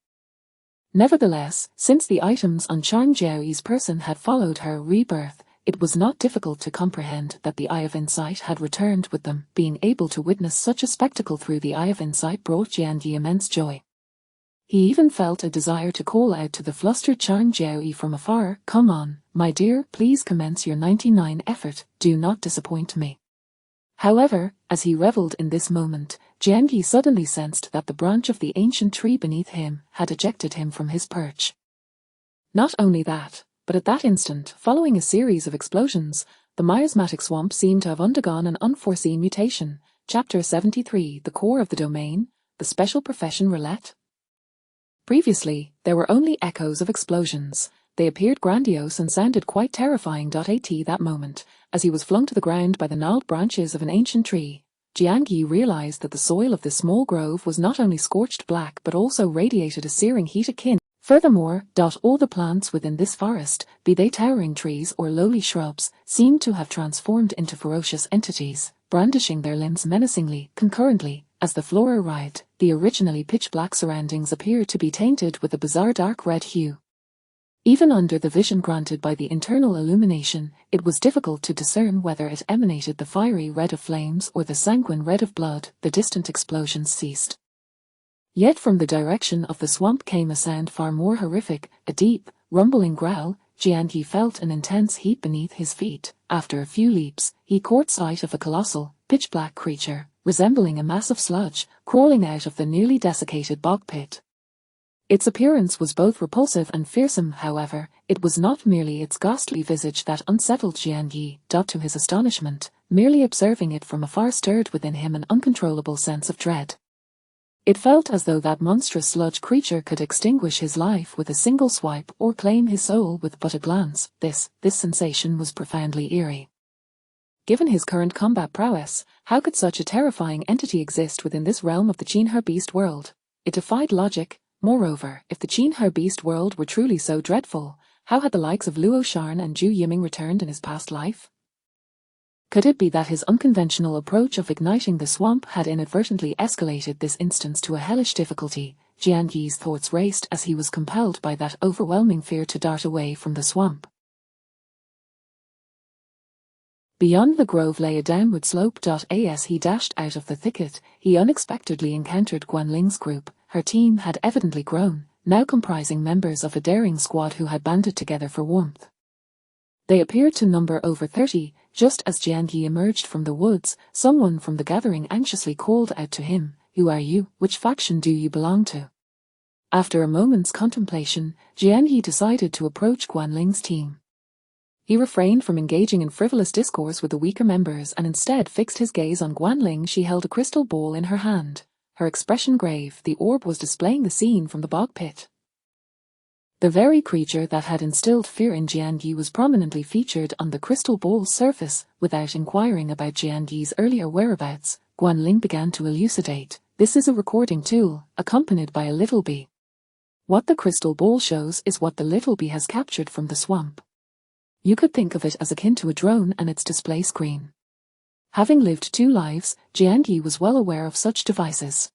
Nevertheless, since the items on Chang Jiaoyi's person had followed her rebirth, it was not difficult to comprehend that the eye of insight had returned with them. Being able to witness such a spectacle through the eye of insight brought Jianyi immense joy. He even felt a desire to call out to the flustered Chang Jiaoyi from afar, come on, my dear, please commence your 99 effort, do not disappoint me. However, as he revelled in this moment, Jianyi suddenly sensed that the branch of the ancient tree beneath him had ejected him from his perch. Not only that, but at that instant, following a series of explosions, the miasmatic swamp seemed to have undergone an unforeseen mutation. Chapter 73, The Core of the Domain, the Special Profession Roulette. Previously, there were only echoes of explosions. They appeared grandiose and sounded quite terrifying. At that moment, as he was flung to the ground by the gnarled branches of an ancient tree, Jianyi realized that the soil of this small grove was not only scorched black but also radiated a searing heat akin. Furthermore, all the plants within this forest, be they towering trees or lowly shrubs, seemed to have transformed into ferocious entities, brandishing their limbs menacingly. Concurrently, as the flora writhed, the originally pitch-black surroundings appeared to be tainted with a bizarre dark red hue. Even under the vision granted by the internal illumination, it was difficult to discern whether it emanated the fiery red of flames or the sanguine red of blood. The distant explosions ceased. Yet from the direction of the swamp came a sound far more horrific, a deep, rumbling growl. Jianyi felt an intense heat beneath his feet. After a few leaps, he caught sight of a colossal, pitch-black creature, resembling a massive sludge, crawling out of the newly desiccated bog pit. Its appearance was both repulsive and fearsome, however. It was not merely its ghastly visage that unsettled Jiang Yi. To his astonishment, merely observing it from afar stirred within him an uncontrollable sense of dread. It felt as though that monstrous sludge creature could extinguish his life with a single swipe or claim his soul with but a glance. This sensation was profoundly eerie. Given his current combat prowess, how could such a terrifying entity exist within this realm of the Qin Beast world? It defied logic. Moreover, if the Qin Beast world were truly so dreadful, how had the likes of Luo Shan and Zhu Yiming returned in his past life? Could it be that his unconventional approach of igniting the swamp had inadvertently escalated this instance to a hellish difficulty? Jiang Yi's thoughts raced as he was compelled by that overwhelming fear to dart away from the swamp. Beyond the grove lay a downward slope. As he dashed out of the thicket, he unexpectedly encountered Guanling's group. Her team had evidently grown, now comprising members of a daring squad who had banded together for warmth. They appeared to number over 30. Just as Jiang Yi emerged from the woods, someone from the gathering anxiously called out to him, "Who are you? Which faction do you belong to?" After a moment's contemplation, Jiang Yi decided to approach Guanling's team. He refrained from engaging in frivolous discourse with the weaker members and instead fixed his gaze on Guanling. She held a crystal ball in her hand. Her expression grave, the orb was displaying the scene from the bog pit. The very creature that had instilled fear in Jiang Yi was prominently featured on the crystal ball's surface. Without inquiring about Jiang Yi's earlier whereabouts, Guanling began to elucidate. This is a recording tool, accompanied by a little bee. What the crystal ball shows is what the little bee has captured from the swamp. You could think of it as akin to a drone and its display screen. Having lived 2 lives, Jiang Yi was well aware of such devices.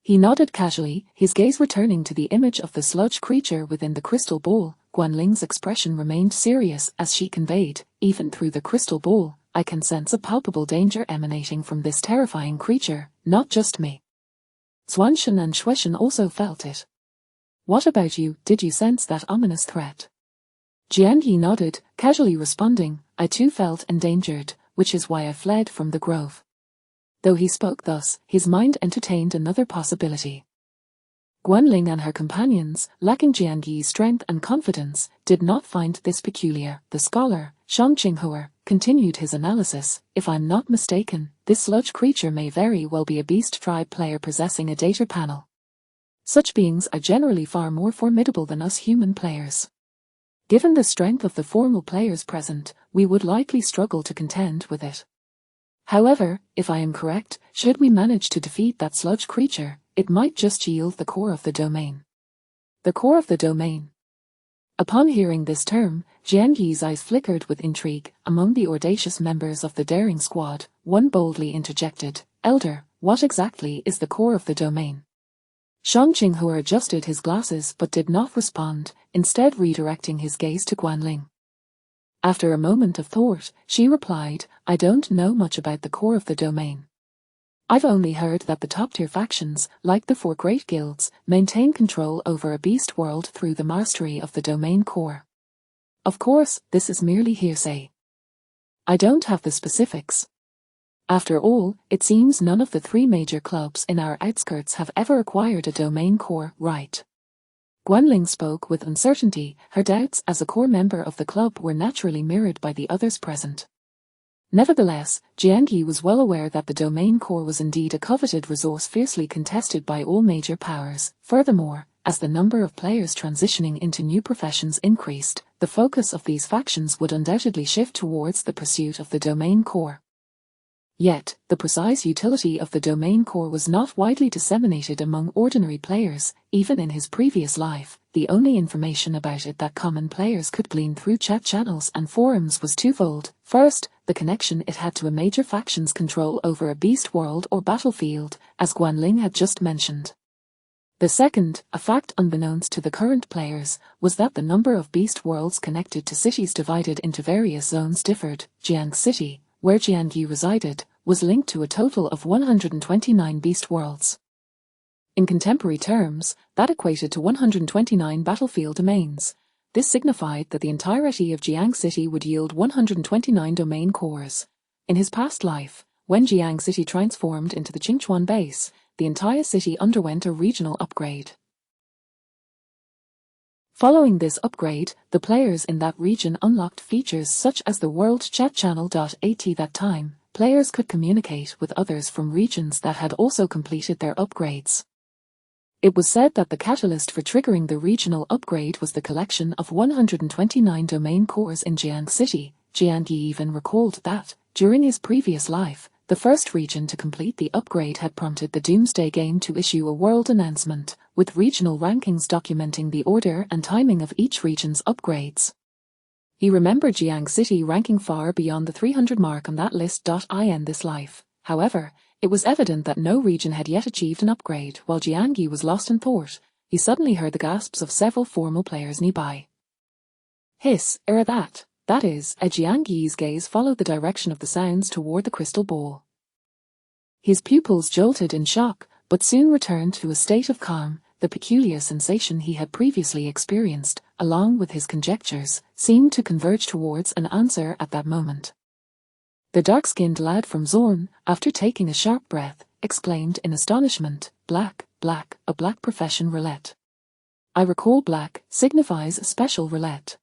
He nodded casually, his gaze returning to the image of the sludge creature within the crystal ball. Guanling's expression remained serious as she conveyed, "Even through the crystal ball, I can sense a palpable danger emanating from this terrifying creature, not just me." Xuanshan and Shuishan also felt it. "What about you? Did you sense that ominous threat?" Jiang Yi nodded, casually responding, "I too felt endangered, which is why I fled from the grove." Though he spoke thus, his mind entertained another possibility. Guanling and her companions, lacking Jiang Yi's strength and confidence, did not find this peculiar. The scholar, Shang Qinghua, continued his analysis. "If I'm not mistaken, this sludge creature may very well be a beast tribe player possessing a data panel. Such beings are generally far more formidable than us human players. Given the strength of the formal players present, we would likely struggle to contend with it. However, if I am correct, should we manage to defeat that sludge creature, it might just yield the core of the domain." The core of the domain. Upon hearing this term, Jiang Yi's eyes flickered with intrigue. Among the audacious members of the daring squad, one boldly interjected, "Elder, what exactly is the core of the domain?" Shang Qinghua adjusted his glasses but did not respond, instead redirecting his gaze to Guanling. After a moment of thought, she replied, "I don't know much about the core of the domain. I've only heard that the top-tier factions, like the 4 great guilds, maintain control over a beast world through the mastery of the domain core. Of course, this is merely hearsay. I don't have the specifics. After all, it seems none of the 3 major clubs in our outskirts have ever acquired a domain core, right?" Guanling spoke with uncertainty. Her doubts as a core member of the club were naturally mirrored by the others present. Nevertheless, Jiang Yi was well aware that the domain core was indeed a coveted resource fiercely contested by all major powers. Furthermore, as the number of players transitioning into new professions increased, the focus of these factions would undoubtedly shift towards the pursuit of the domain core. Yet, the precise utility of the domain core was not widely disseminated among ordinary players. Even in his previous life, the only information about it that common players could glean through chat channels and forums was twofold. First, the connection it had to a major faction's control over a beast world or battlefield, as Guanling had just mentioned. The second, a fact unbeknownst to the current players, was that the number of beast worlds connected to cities divided into various zones differed. Jiang City, where Jiang Yi resided, was linked to a total of 129 beast worlds. In contemporary terms, that equated to 129 battlefield domains. This signified that the entirety of Jiang City would yield 129 domain cores. In his past life, When Jiang City transformed into the Qingchuan base, the entire city underwent a regional upgrade. Following this upgrade, the players in that region unlocked features such as the World Chat Channel. At that time, players could communicate with others from regions that had also completed their upgrades. It was said that the catalyst for triggering the regional upgrade was the collection of 129 domain cores in Jiang City. Jiang Yi even recalled that, during his previous life, the first region to complete the upgrade had prompted the Doomsday Game to issue a world announcement, with regional rankings documenting the order and timing of each region's upgrades. He remembered Jiang City ranking far beyond the 300 mark on that list. In this life, however, it was evident that no region had yet achieved an upgrade. While Jiang Yi was lost in thought, he suddenly heard the gasps of several formal players nearby. Hiss, that is, Jiang Yi's gaze followed the direction of the sounds toward the crystal ball. His pupils jolted in shock, but soon returned to a state of calm. The peculiar sensation he had previously experienced, along with his conjectures, seemed to converge towards an answer at that moment. The dark-skinned lad from Zorn, after taking a sharp breath, exclaimed in astonishment, black, a black profession roulette. I recall black signifies a special roulette.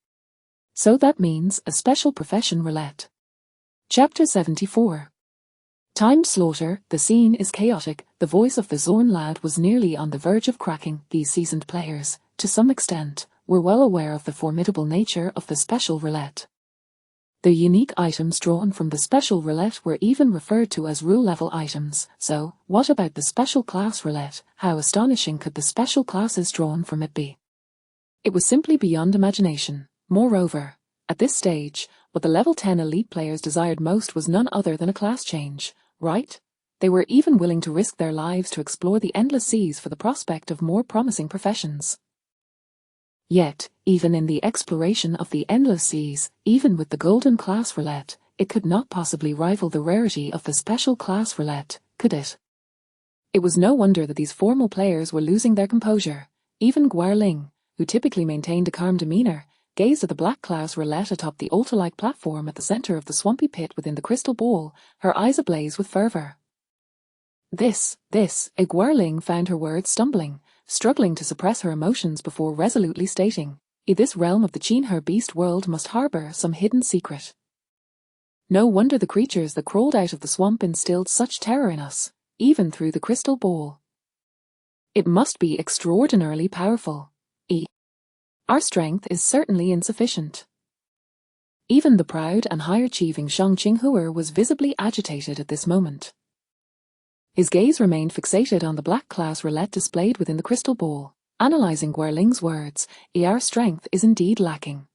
So that means a special profession roulette. Chapter 74. Timed slaughter. The scene is chaotic. The voice of the Zorn lad was nearly on the verge of cracking. These seasoned players, to some extent, were well aware of the formidable nature of the special roulette. The unique items drawn from the special roulette were even referred to as rule-level items. So, what about the special class roulette? How astonishing could the special classes drawn from it be? It was simply beyond imagination. Moreover, at this stage, what the level 10 elite players desired most was none other than a class change, right? They were even willing to risk their lives to explore the endless seas for the prospect of more promising professions. Yet, even in the exploration of the endless seas, even with the golden class roulette, it could not possibly rival the rarity of the special class roulette, could it? It was no wonder that these formal players were losing their composure. Even Guerling, who typically maintained a calm demeanor, gazed at the black class roulette atop the altar-like platform at the center of the swampy pit within the crystal ball, her eyes ablaze with fervor. Guerling found her words stumbling, struggling to suppress her emotions before resolutely stating, this realm of the Qinhe beast world must harbor some hidden secret. No wonder the creatures that crawled out of the swamp instilled such terror in us, even through the crystal ball. It must be extraordinarily powerful. Our strength is certainly insufficient. Even the proud and high-achieving Shang Qinghuer was visibly agitated at this moment. His gaze remained fixated on the black class roulette displayed within the crystal ball, analyzing Guerling's words, our strength is indeed lacking.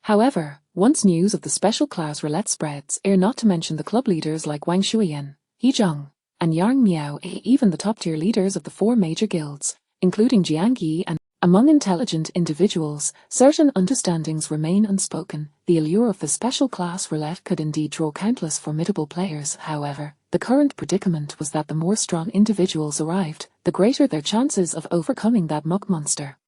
However, once news of the special class roulette spreads, not to mention the club leaders like Wang Shuiyan, He Zheng, and Yang Miao, even the top-tier leaders of the 4 major guilds, including Jiang Yi, and among intelligent individuals, certain understandings remain unspoken. The allure of the special class roulette could indeed draw countless formidable players. However, the current predicament was that the more strong individuals arrived, the greater their chances of overcoming that muck monster.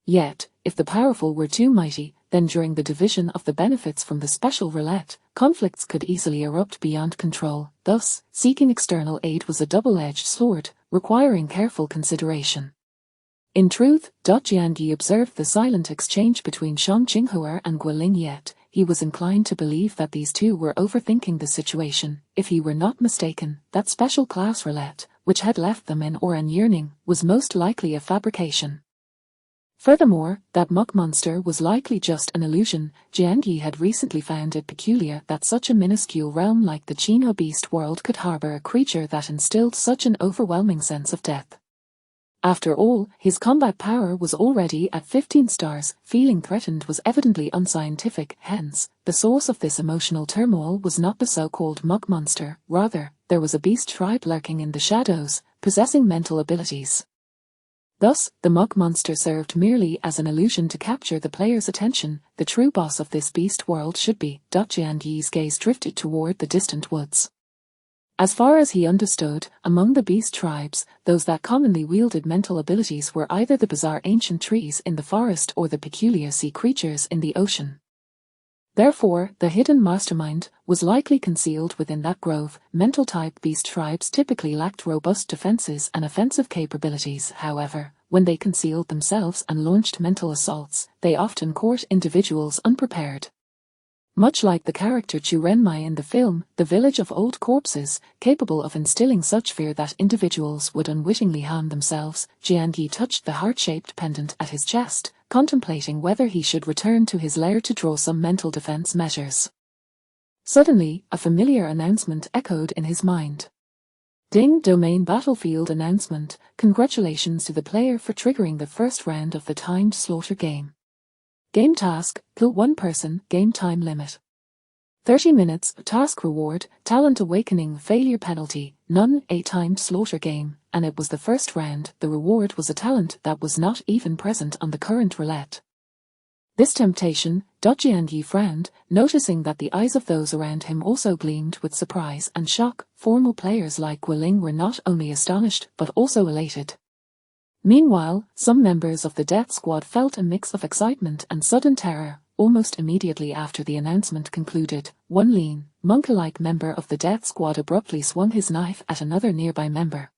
Yet, if the powerful were too mighty, then during the division of the benefits from the special roulette, conflicts could easily erupt beyond control. Thus, seeking external aid was a double-edged sword, requiring careful consideration. In truth, Jiang Yi observed the silent exchange between Shang Qinghuer and Guiling, yet he was inclined to believe that these two were overthinking the situation. If he were not mistaken, that special class roulette, which had left them in awe and yearning, was most likely a fabrication. Furthermore, that muck monster was likely just an illusion. Jiang Yi had recently found it peculiar that such a minuscule realm like the Qinhe beast world could harbor a creature that instilled such an overwhelming sense of death. After all, his combat power was already at 15 stars. Feeling threatened was evidently unscientific, hence, the source of this emotional turmoil was not the so-called muck monster, rather, there was a beast tribe lurking in the shadows, possessing mental abilities. Thus, the muck monster served merely as an illusion to capture the player's attention. The true boss of this beast world should be. Jiang Yi's gaze drifted toward the distant woods. As far as he understood, among the beast tribes, those that commonly wielded mental abilities were either the bizarre ancient trees in the forest or the peculiar sea creatures in the ocean. Therefore, the hidden mastermind was likely concealed within that grove. Mental-type beast tribes typically lacked robust defenses and offensive capabilities. However, when they concealed themselves and launched mental assaults, they often caught individuals unprepared. Much like the character Chu Renmai in the film, The Village of Old Corpses, capable of instilling such fear that individuals would unwittingly harm themselves, Jianyi touched the heart-shaped pendant at his chest, contemplating whether he should return to his lair to draw some mental defense measures. Suddenly, a familiar announcement echoed in his mind. Ding! Domain Battlefield announcement. Congratulations to the player for triggering the first round of the timed slaughter game. Game task, kill one person, game time limit. 30 minutes, task reward, talent awakening failure penalty, none, a timed slaughter game, and it was the first round. The reward was a talent that was not even present on the current roulette. This temptation, Jianyi frowned, noticing that the eyes of those around him also gleamed with surprise and shock. Formal players like Guiling were not only astonished but also elated. Meanwhile, some members of the death squad felt a mix of excitement and sudden terror. Almost immediately after the announcement concluded, one lean, monk-like member of the death squad abruptly swung his knife at another nearby member.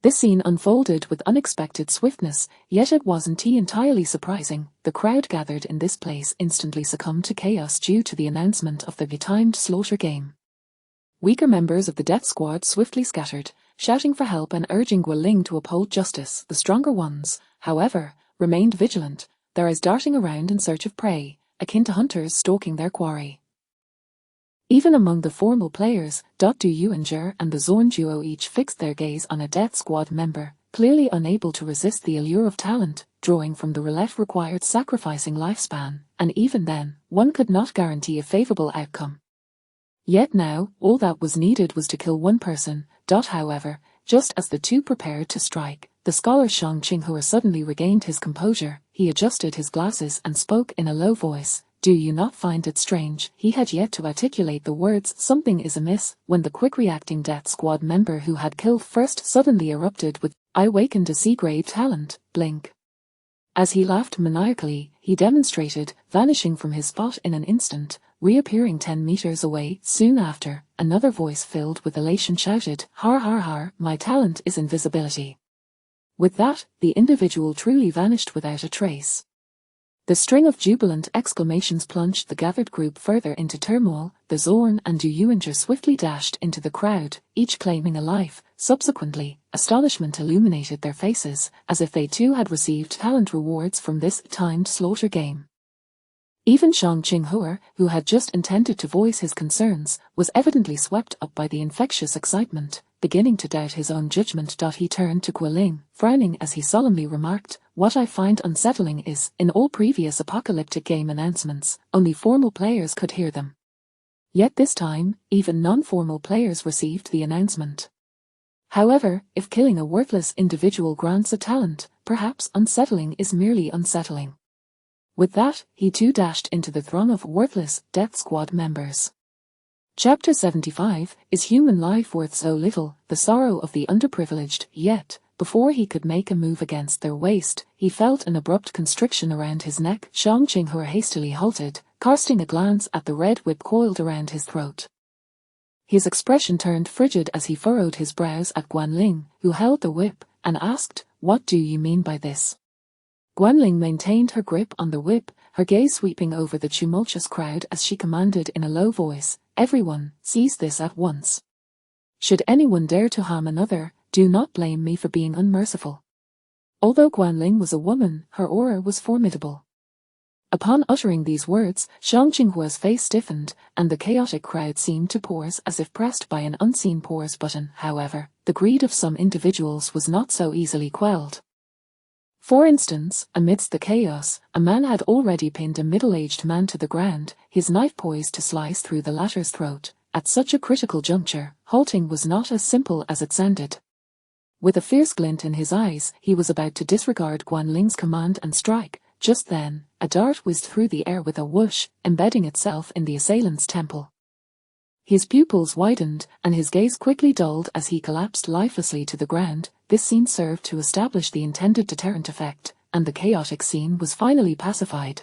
This scene unfolded with unexpected swiftness, yet it wasn't entirely surprising. The crowd gathered in this place instantly succumbed to chaos due to the announcement of the timed slaughter game. Weaker members of the death squad swiftly scattered, shouting for help and urging Guiling to uphold justice. The stronger ones, however, remained vigilant, their eyes darting around in search of prey, akin to hunters stalking their quarry. Even among the formal players, Du Yuanzhi and the Zorn duo each fixed their gaze on a death squad member, clearly unable to resist the allure of talent. Drawing from the roulette required sacrificing lifespan, and even then, one could not guarantee a favorable outcome. Yet now, all that was needed was to kill one person. However, just as the two prepared to strike, the scholar Shang Qinghua suddenly regained his composure. He adjusted his glasses and spoke in a low voice. Do you not find it strange? He had yet to articulate the words something is amiss, when the quick-reacting death squad member who had killed first suddenly erupted with, I awakened a C-grade talent, blink. As he laughed maniacally, he demonstrated, vanishing from his spot in an instant, reappearing 10 meters away. Soon after, another voice filled with elation shouted, har har har, my talent is invisibility. With that, the individual truly vanished without a trace. The string of jubilant exclamations plunged the gathered group further into turmoil. The Zorn and Du Yuanzhi swiftly dashed into the crowd, each claiming a life. Subsequently, astonishment illuminated their faces, as if they too had received talent rewards from this timed slaughter game. Even Shang Qinghua, who had just intended to voice his concerns, was evidently swept up by the infectious excitement, beginning to doubt his own judgment. He turned to Guiling, frowning as he solemnly remarked, what I find unsettling is, in all previous apocalyptic game announcements, only formal players could hear them. Yet this time, even non-formal players received the announcement. However, if killing a worthless individual grants a talent, perhaps unsettling is merely unsettling. With that, he too dashed into the throng of worthless death squad members. Chapter 75, Is Human Life Worth So Little? The Sorrow of the Underprivileged. Yet, before he could make a move against their waist, he felt an abrupt constriction around his neck. Shang Qinghua hastily halted, casting a glance at the red whip coiled around his throat. His expression turned frigid as he furrowed his brows at Guanling, who held the whip, and asked, what do you mean by this? Guanling maintained her grip on the whip, her gaze sweeping over the tumultuous crowd as she commanded in a low voice, everyone, seize this at once. Should anyone dare to harm another, do not blame me for being unmerciful. Although Guanling was a woman, her aura was formidable. Upon uttering these words, Shang Qinghua's face stiffened, and the chaotic crowd seemed to pause as if pressed by an unseen pause button. However, the greed of some individuals was not so easily quelled. For instance, amidst the chaos, a man had already pinned a middle-aged man to the ground, his knife poised to slice through the latter's throat. At such a critical juncture, halting was not as simple as it sounded. With a fierce glint in his eyes, he was about to disregard Guanling's command and strike. Just then, a dart whizzed through the air with a whoosh, embedding itself in the assailant's temple. His pupils widened, and his gaze quickly dulled as he collapsed lifelessly to the ground. This scene served to establish the intended deterrent effect, and the chaotic scene was finally pacified.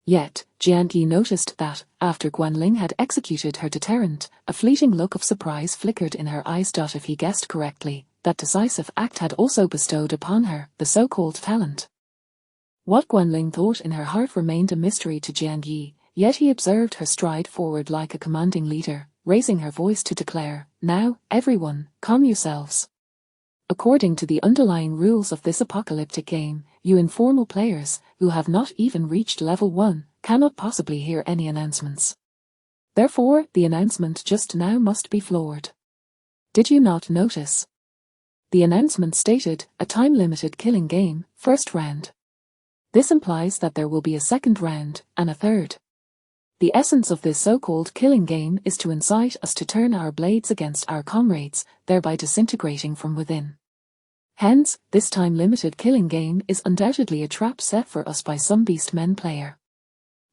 Yet, Jianyi noticed that, after Guanling had executed her deterrent, a fleeting look of surprise flickered in her eyes. If he guessed correctly, that decisive act had also bestowed upon her the so-called talent. What Guanling thought in her heart remained a mystery to Jianyi, yet he observed her stride forward like a commanding leader, raising her voice to declare, "Now, everyone, calm yourselves. According to the underlying rules of this apocalyptic game, you informal players, who have not even reached level 1, cannot possibly hear any announcements. Therefore, the announcement just now must be floored. Did you not notice? The announcement stated, a time-limited killing game, first round. This implies that there will be a second round, and a third. The essence of this so-called killing game is to incite us to turn our blades against our comrades, thereby disintegrating from within. Hence, this time-limited killing game is undoubtedly a trap set for us by some beastmen player.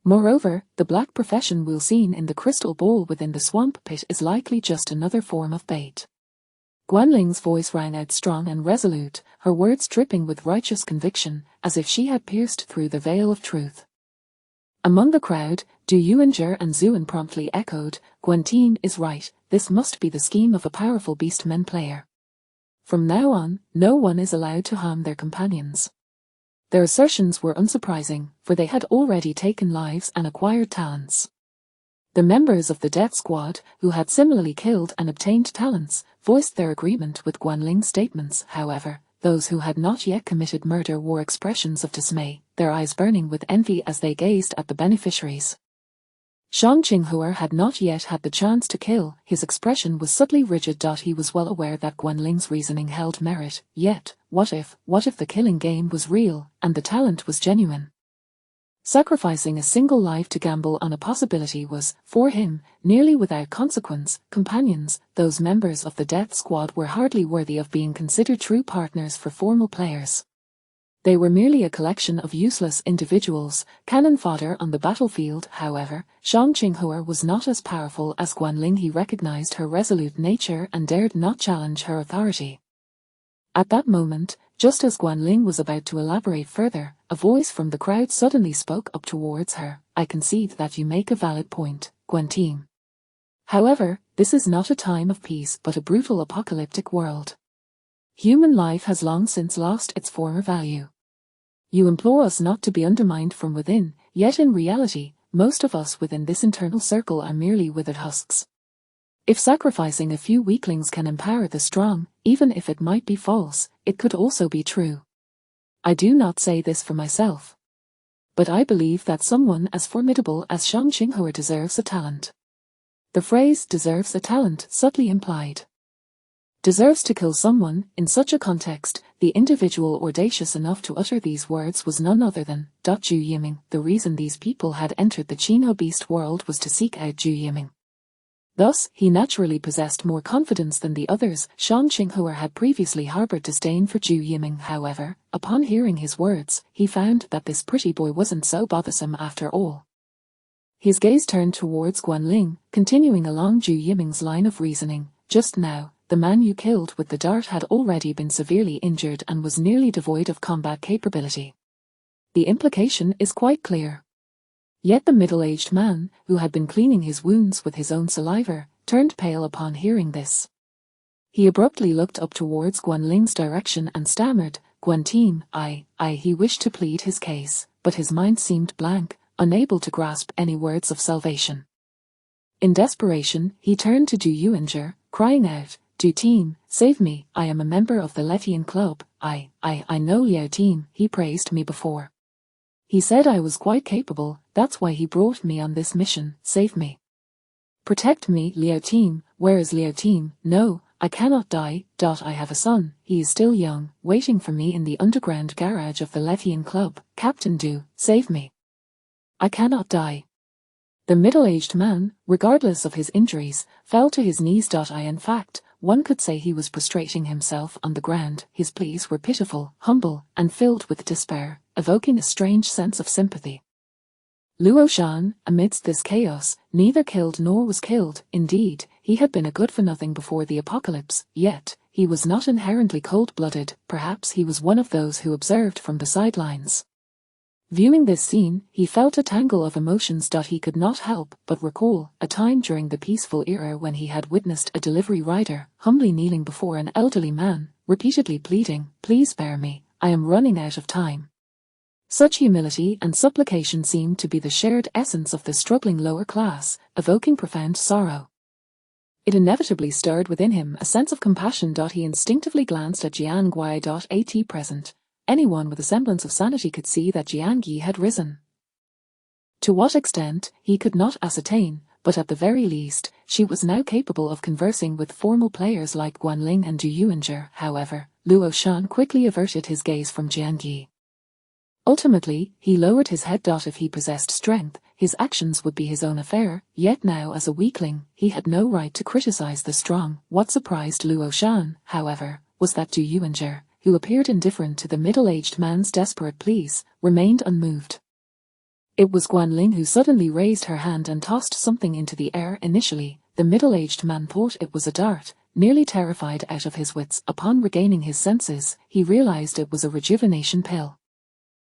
Moreover, the black profession we'll seen in the crystal ball within the swamp pit is likely just another form of bait." Guanling's voice rang out strong and resolute, her words dripping with righteous conviction, as if she had pierced through the veil of truth. Among the crowd, Du Yuanzhi and Zuan promptly echoed, "Guanteam is right, this must be the scheme of a powerful beastmen player. From now on, no one is allowed to harm their companions." Their assertions were unsurprising, for they had already taken lives and acquired talents. The members of the death squad, who had similarly killed and obtained talents, voiced their agreement with Guanling's statements. However, those who had not yet committed murder wore expressions of dismay, their eyes burning with envy as they gazed at the beneficiaries. Shang Qinghua had not yet had the chance to kill, his expression was subtly rigid. He was well aware that Guanling's reasoning held merit, yet, what if the killing game was real, and the talent was genuine? Sacrificing a single life to gamble on a possibility was, for him, nearly without consequence. Companions, those members of the death squad were hardly worthy of being considered true partners for formal players. They were merely a collection of useless individuals, cannon fodder on the battlefield. However, Shang Qinghua was not as powerful as Guanling. He recognized her resolute nature and dared not challenge her authority. At that moment, just as Guanling was about to elaborate further, a voice from the crowd suddenly spoke up towards her. "I concede that you make a valid point, Guanteam. However, this is not a time of peace but a brutal apocalyptic world. Human life has long since lost its former value. You implore us not to be undermined from within, yet in reality, most of us within this internal circle are merely withered husks. If sacrificing a few weaklings can empower the strong, even if it might be false, it could also be true. I do not say this for myself. But I believe that someone as formidable as Shang Qinghua deserves a talent." The phrase "deserves a talent" subtly implied deserves to kill someone. In such a context, the individual audacious enough to utter these words was none other than Zhu Yiming. The reason these people had entered the Qinhao beast world was to seek out Zhu Yiming. Thus, he naturally possessed more confidence than the others. Shang Qinghua had previously harbored disdain for Zhu Yiming. However, upon hearing his words, he found that this pretty boy wasn't so bothersome after all. His gaze turned towards Guanling, continuing along Zhu Yiming's line of reasoning. "Just now, the man you killed with the dart had already been severely injured and was nearly devoid of combat capability. The implication is quite clear." Yet the middle-aged man, who had been cleaning his wounds with his own saliva, turned pale upon hearing this. He abruptly looked up towards Guanling's direction and stammered, "Guanteam, he wished to plead his case, but his mind seemed blank, unable to grasp any words of salvation." In desperation, he turned to Du Yuanzhi, crying out, "Du Team, save me, I am a member of the Lethian Club. I know Liao Team, he praised me before. He said I was quite capable, that's why he brought me on this mission. Save me. Protect me, Liao Team." "Where is Liao Team?" "No, I cannot die. I have a son, he is still young, waiting for me in the underground garage of the Lethian Club. Captain Du, save me. I cannot die." The middle-aged man, regardless of his injuries, fell to his knees. In fact, one could say he was prostrating himself on the ground. His pleas were pitiful, humble, and filled with despair, evoking a strange sense of sympathy. Luo Shan, amidst this chaos, neither killed nor was killed. Indeed, he had been a good-for-nothing before the apocalypse, yet, he was not inherently cold-blooded. Perhaps he was one of those who observed from the sidelines. Viewing this scene, he felt a tangle of emotions. He could not help but recall a time during the peaceful era when he had witnessed a delivery rider humbly kneeling before an elderly man, repeatedly pleading, "Please spare me, I am running out of time." Such humility and supplication seemed to be the shared essence of the struggling lower class, evoking profound sorrow. It inevitably stirred within him a sense of compassion. He instinctively glanced at Jian Guai. At present, anyone with a semblance of sanity could see that Jian Yi had risen. To what extent, he could not ascertain, but at the very least, she was now capable of conversing with formal players like Guanling and Du Yuanzhi. However, Luo Shan quickly averted his gaze from Jian Yi. Ultimately, he lowered his head. If he possessed strength, his actions would be his own affair, yet now as a weakling, he had no right to criticize the strong. What surprised Luo Shan, however, was that Du Yuanzhi, who appeared indifferent to the middle-aged man's desperate pleas, remained unmoved. It was Guanling who suddenly raised her hand and tossed something into the air. Initially, the middle-aged man thought it was a dart. Nearly terrified out of his wits, upon regaining his senses, he realized it was a rejuvenation pill.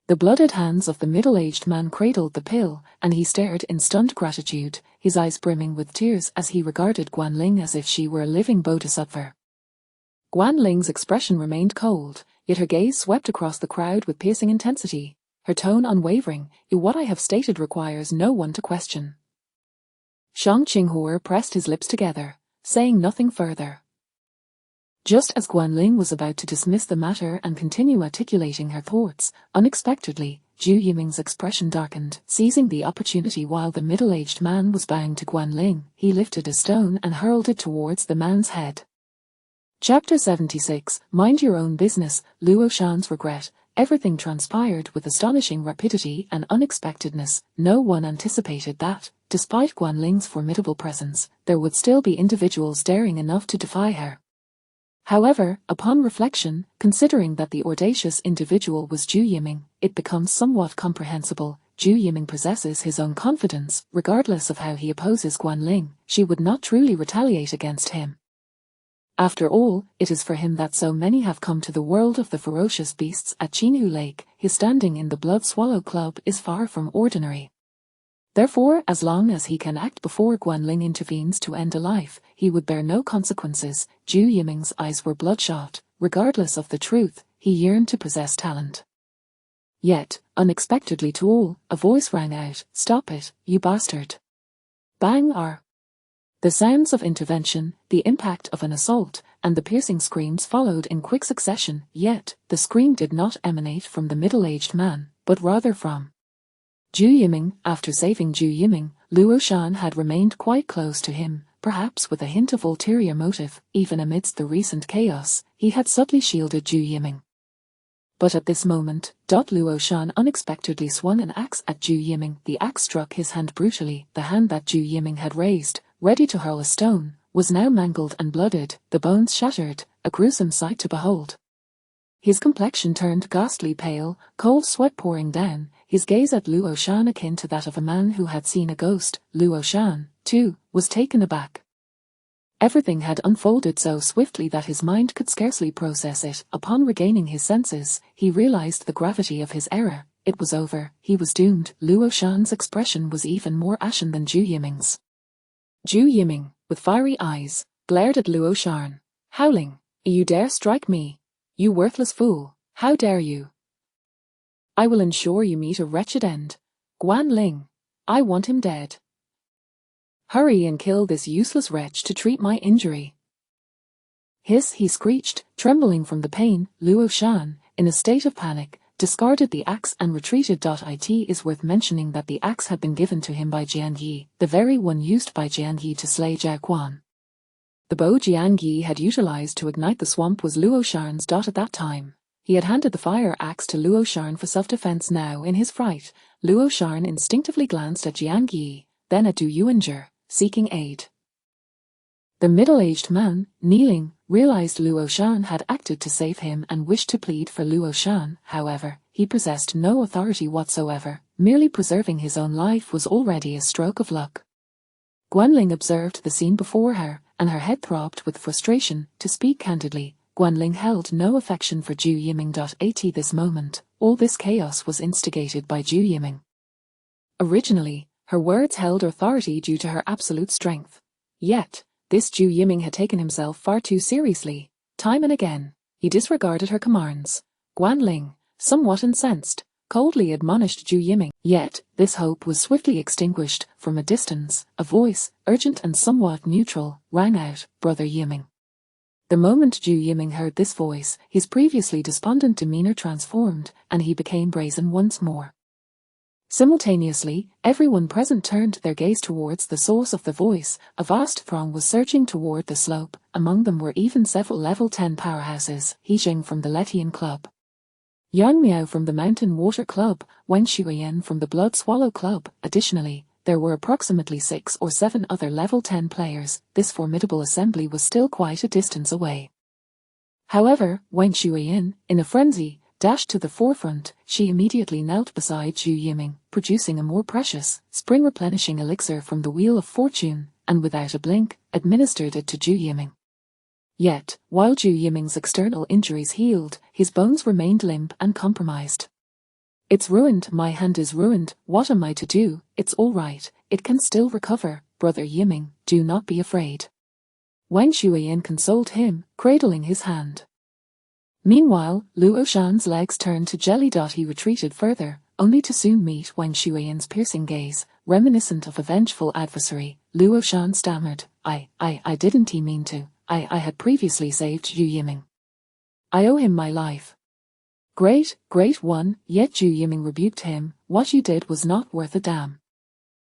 The blooded hands of the middle-aged man cradled the pill, and he stared in stunned gratitude, his eyes brimming with tears as he regarded Guanling as if she were a living bodhisattva. Guanling's expression remained cold, yet her gaze swept across the crowd with piercing intensity, her tone unwavering. "What I have stated requires no one to question." Shang Qinghor pressed his lips together, saying nothing further. Just as Guanling was about to dismiss the matter and continue articulating her thoughts, unexpectedly, Zhu Yiming's expression darkened. Seizing the opportunity while the middle-aged man was bowing to Guanling, he lifted a stone and hurled it towards the man's head. Chapter 76, Mind Your Own Business. Luo Shan's regret. Everything transpired with astonishing rapidity and unexpectedness. No one anticipated that, despite Guanling's formidable presence, there would still be individuals daring enough to defy her. However, upon reflection, considering that the audacious individual was Zhu Yiming, it becomes somewhat comprehensible. Zhu Yiming possesses his own confidence. Regardless of how he opposes Guanling, she would not truly retaliate against him. After all, it is for him that so many have come to the world of the ferocious beasts at Qinhu Lake. His standing in the Blood Swallow Club is far from ordinary. Therefore, as long as he can act before Guanling intervenes to end a life, he would bear no consequences. Zhu Yiming's eyes were bloodshot. Regardless of the truth, he yearned to possess talent. Yet, unexpectedly to all, a voice rang out, "Stop it, you bastard!" Bang are the sounds of intervention, the impact of an assault, and the piercing screams followed in quick succession. Yet, the scream did not emanate from the middle-aged man, but rather from Zhu Yiming. After saving Zhu Yiming, Luo Shan had remained quite close to him, perhaps with a hint of ulterior motive. Even amidst the recent chaos, he had subtly shielded Zhu Yiming. But at this moment, Luo Shan unexpectedly swung an axe at Zhu Yiming. The axe struck his hand brutally. The hand that Zhu Yiming had raised, ready to hurl a stone, was now mangled and blooded, the bones shattered, a gruesome sight to behold. His complexion turned ghastly pale, cold sweat pouring down, his gaze at Luo Shan akin to that of a man who had seen a ghost. Luo Shan, too, was taken aback. Everything had unfolded so swiftly that his mind could scarcely process it. Upon regaining his senses, he realized the gravity of his error. It was over, he was doomed. Luo Shan's expression was even more ashen than Zhu Yiming's. Zhu Yiming, with fiery eyes, glared at Luo Shan, howling, "You dare strike me? You worthless fool, how dare you? I will ensure you meet a wretched end. Guanling, I want him dead. Hurry and kill this useless wretch to treat my injury." "Hiss," he screeched, trembling from the pain. Luo Shan, in a state of panic, discarded the axe and retreated. It is worth mentioning that the axe had been given to him by Jian Yi, the very one used by Jian Yi to slay Zhao Quan. The bow Jian Yi had utilized to ignite the swamp was Luo Shan's. At that time, he had handed the fire axe to Luo Shan for self-defense. Now, in his fright, Luo Shan instinctively glanced at Jian Yi, then at Du Yuanzhi, seeking aid. The middle-aged man, kneeling, realized Luo Shan had acted to save him and wished to plead for Luo Shan. However, he possessed no authority whatsoever. Merely preserving his own life was already a stroke of luck. Guanling observed the scene before her, and her head throbbed with frustration. To speak candidly, Guanling held no affection for Zhu Yiming. At this moment, all this chaos was instigated by Zhu Yiming. Originally, her words held authority due to her absolute strength. Yet, this Zhu Yiming had taken himself far too seriously. Time and again, he disregarded her commands. Guan Ling, somewhat incensed, coldly admonished Zhu Yiming. Yet, this hope was swiftly extinguished. From a distance, a voice, urgent and somewhat neutral, rang out, "Brother Yiming." The moment Zhu Yiming heard this voice, his previously despondent demeanor transformed, and he became brazen once more. Simultaneously, everyone present turned their gaze towards the source of the voice. A vast throng was surging toward the slope. Among them were even several level 10 powerhouses. He Jing from the Letian Club, Yang Miao from the Mountain Water Club, Wen Shuiyan from the Blood Swallow Club. Additionally, there were approximately 6 or 7 other level 10 players. This formidable assembly was still quite a distance away. However, Wen Shuiyan, in a frenzy, dashed to the forefront. She immediately knelt beside Zhu Yiming, producing a more precious, spring-replenishing elixir from the Wheel of Fortune, and without a blink, administered it to Zhu Yiming. Yet, while Zhu Yiming's external injuries healed, his bones remained limp and compromised. "It's ruined, my hand is ruined, what am I to do? It's all right, it can still recover, Brother Yiming, do not be afraid." Wen Shuiyan consoled him, cradling his hand. Meanwhile, Luo Shan's legs turned to jelly. He retreated further, only to soon meet Wen Shuiyan's piercing gaze, reminiscent of a vengeful adversary. Luo Shan stammered, I didn't mean to. I had previously saved Zhu Yiming. I owe him my life." Great one, yet Zhu Yiming rebuked him. "What you did was not worth a damn.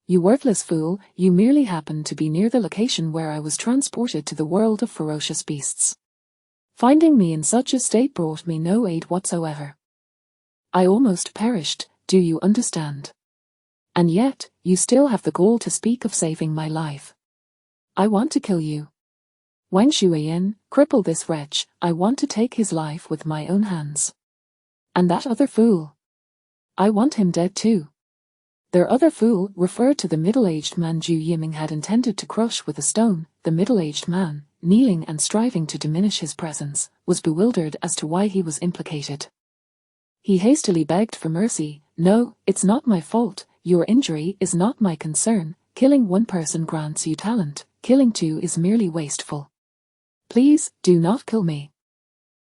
You worthless fool, you merely happened to be near the location where I was transported to the world of ferocious beasts. Finding me in such a state brought me no aid whatsoever. I almost perished, do you understand? And yet, you still have the gall to speak of saving my life. I want to kill you. Wen Shuiyan, cripple this wretch, I want to take his life with my own hands. And that other fool? I want him dead too." Their other fool referred to the middle-aged man Zhu Yiming had intended to crush with a stone. The middle-aged man, kneeling and striving to diminish his presence, was bewildered as to why he was implicated. He hastily begged for mercy. "No, it's not my fault, your injury is not my concern. Killing one person grants you talent, killing two is merely wasteful. Please, do not kill me.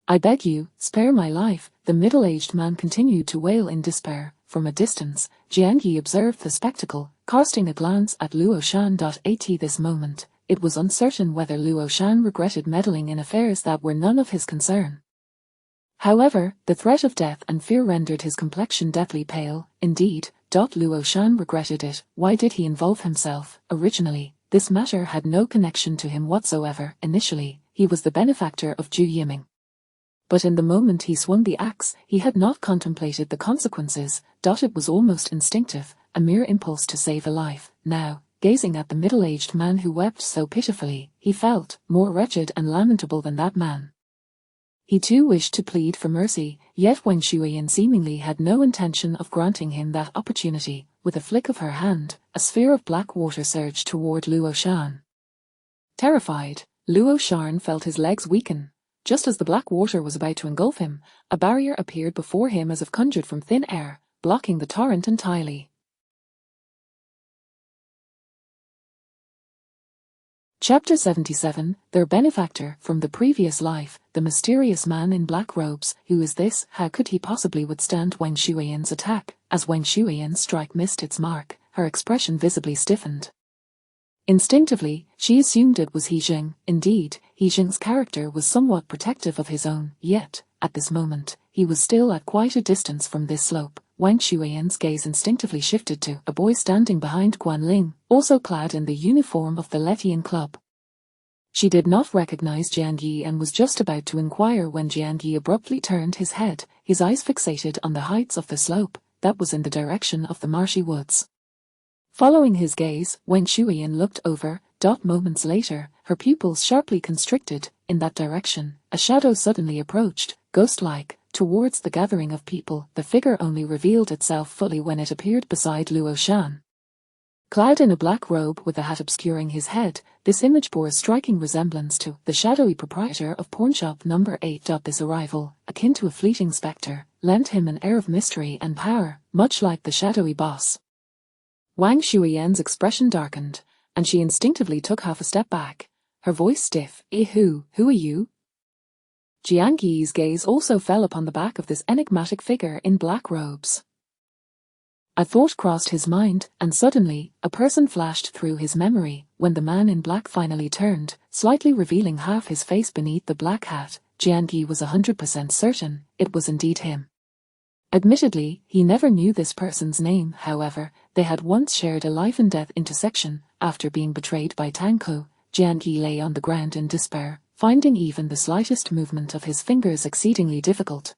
I beg you, spare my life." The middle-aged man continued to wail in despair. From a distance, Jiang Yi observed the spectacle, casting a glance at Luo Shan. At this moment, it was uncertain whether Luo Shan regretted meddling in affairs that were none of his concern. However, the threat of death and fear rendered his complexion deathly pale. Indeed, Luo Shan regretted it. Why did he involve himself? Originally, this matter had no connection to him whatsoever. Initially, he was the benefactor of Zhu Yiming. But in the moment he swung the axe, he had not contemplated the consequences. It was almost instinctive, a mere impulse to save a life. Now, gazing at the middle-aged man who wept so pitifully, he felt more wretched and lamentable than that man. He too wished to plead for mercy, yet Wen Shuiyan seemingly had no intention of granting him that opportunity. With a flick of her hand, a sphere of black water surged toward Luo Shan. Terrified, Luo Shan felt his legs weaken. Just as the black water was about to engulf him, a barrier appeared before him as if conjured from thin air, blocking the torrent entirely. Chapter 77, Their Benefactor. From the previous life, the mysterious man in black robes. Who is this? How could he possibly withstand Wen Shuiyan's attack? As Wen Shuiyan's strike missed its mark, her expression visibly stiffened. Instinctively, she assumed it was He Jing. Indeed, He Jing's character was somewhat protective of his own, yet, at this moment, he was still at quite a distance from this slope. Wen Shuiyan's gaze instinctively shifted to a boy standing behind Guan Ling, also clad in the uniform of the Letian Club. She did not recognize Jiang Yi and was just about to inquire when Jiang Yi abruptly turned his head, his eyes fixated on the heights of the slope, that was in the direction of the marshy woods. Following his gaze, Wen Shuiyan looked over. Moments later, her pupils sharply constricted. In that direction, a shadow suddenly approached, ghost-like, towards the gathering of people. The figure only revealed itself fully when it appeared beside Luo Shan. Clad in a black robe with a hat obscuring his head, this image bore a striking resemblance to the shadowy proprietor of pawnshop number 8. This arrival, akin to a fleeting spectre, lent him an air of mystery and power, much like the shadowy boss. Wang Shuiyan's expression darkened, and she instinctively took half a step back, her voice stiff. Who are you? Jiang Yi's gaze also fell upon the back of this enigmatic figure in black robes. A thought crossed his mind, and suddenly, a person flashed through his memory. When the man in black finally turned, slightly revealing half his face beneath the black hat, Jiang Yi was 100% certain it was indeed him. Admittedly, he never knew this person's name. However, they had once shared a life-and-death intersection. After being betrayed by Tanko, Jiang Yi lay on the ground in despair, finding even the slightest movement of his fingers exceedingly difficult.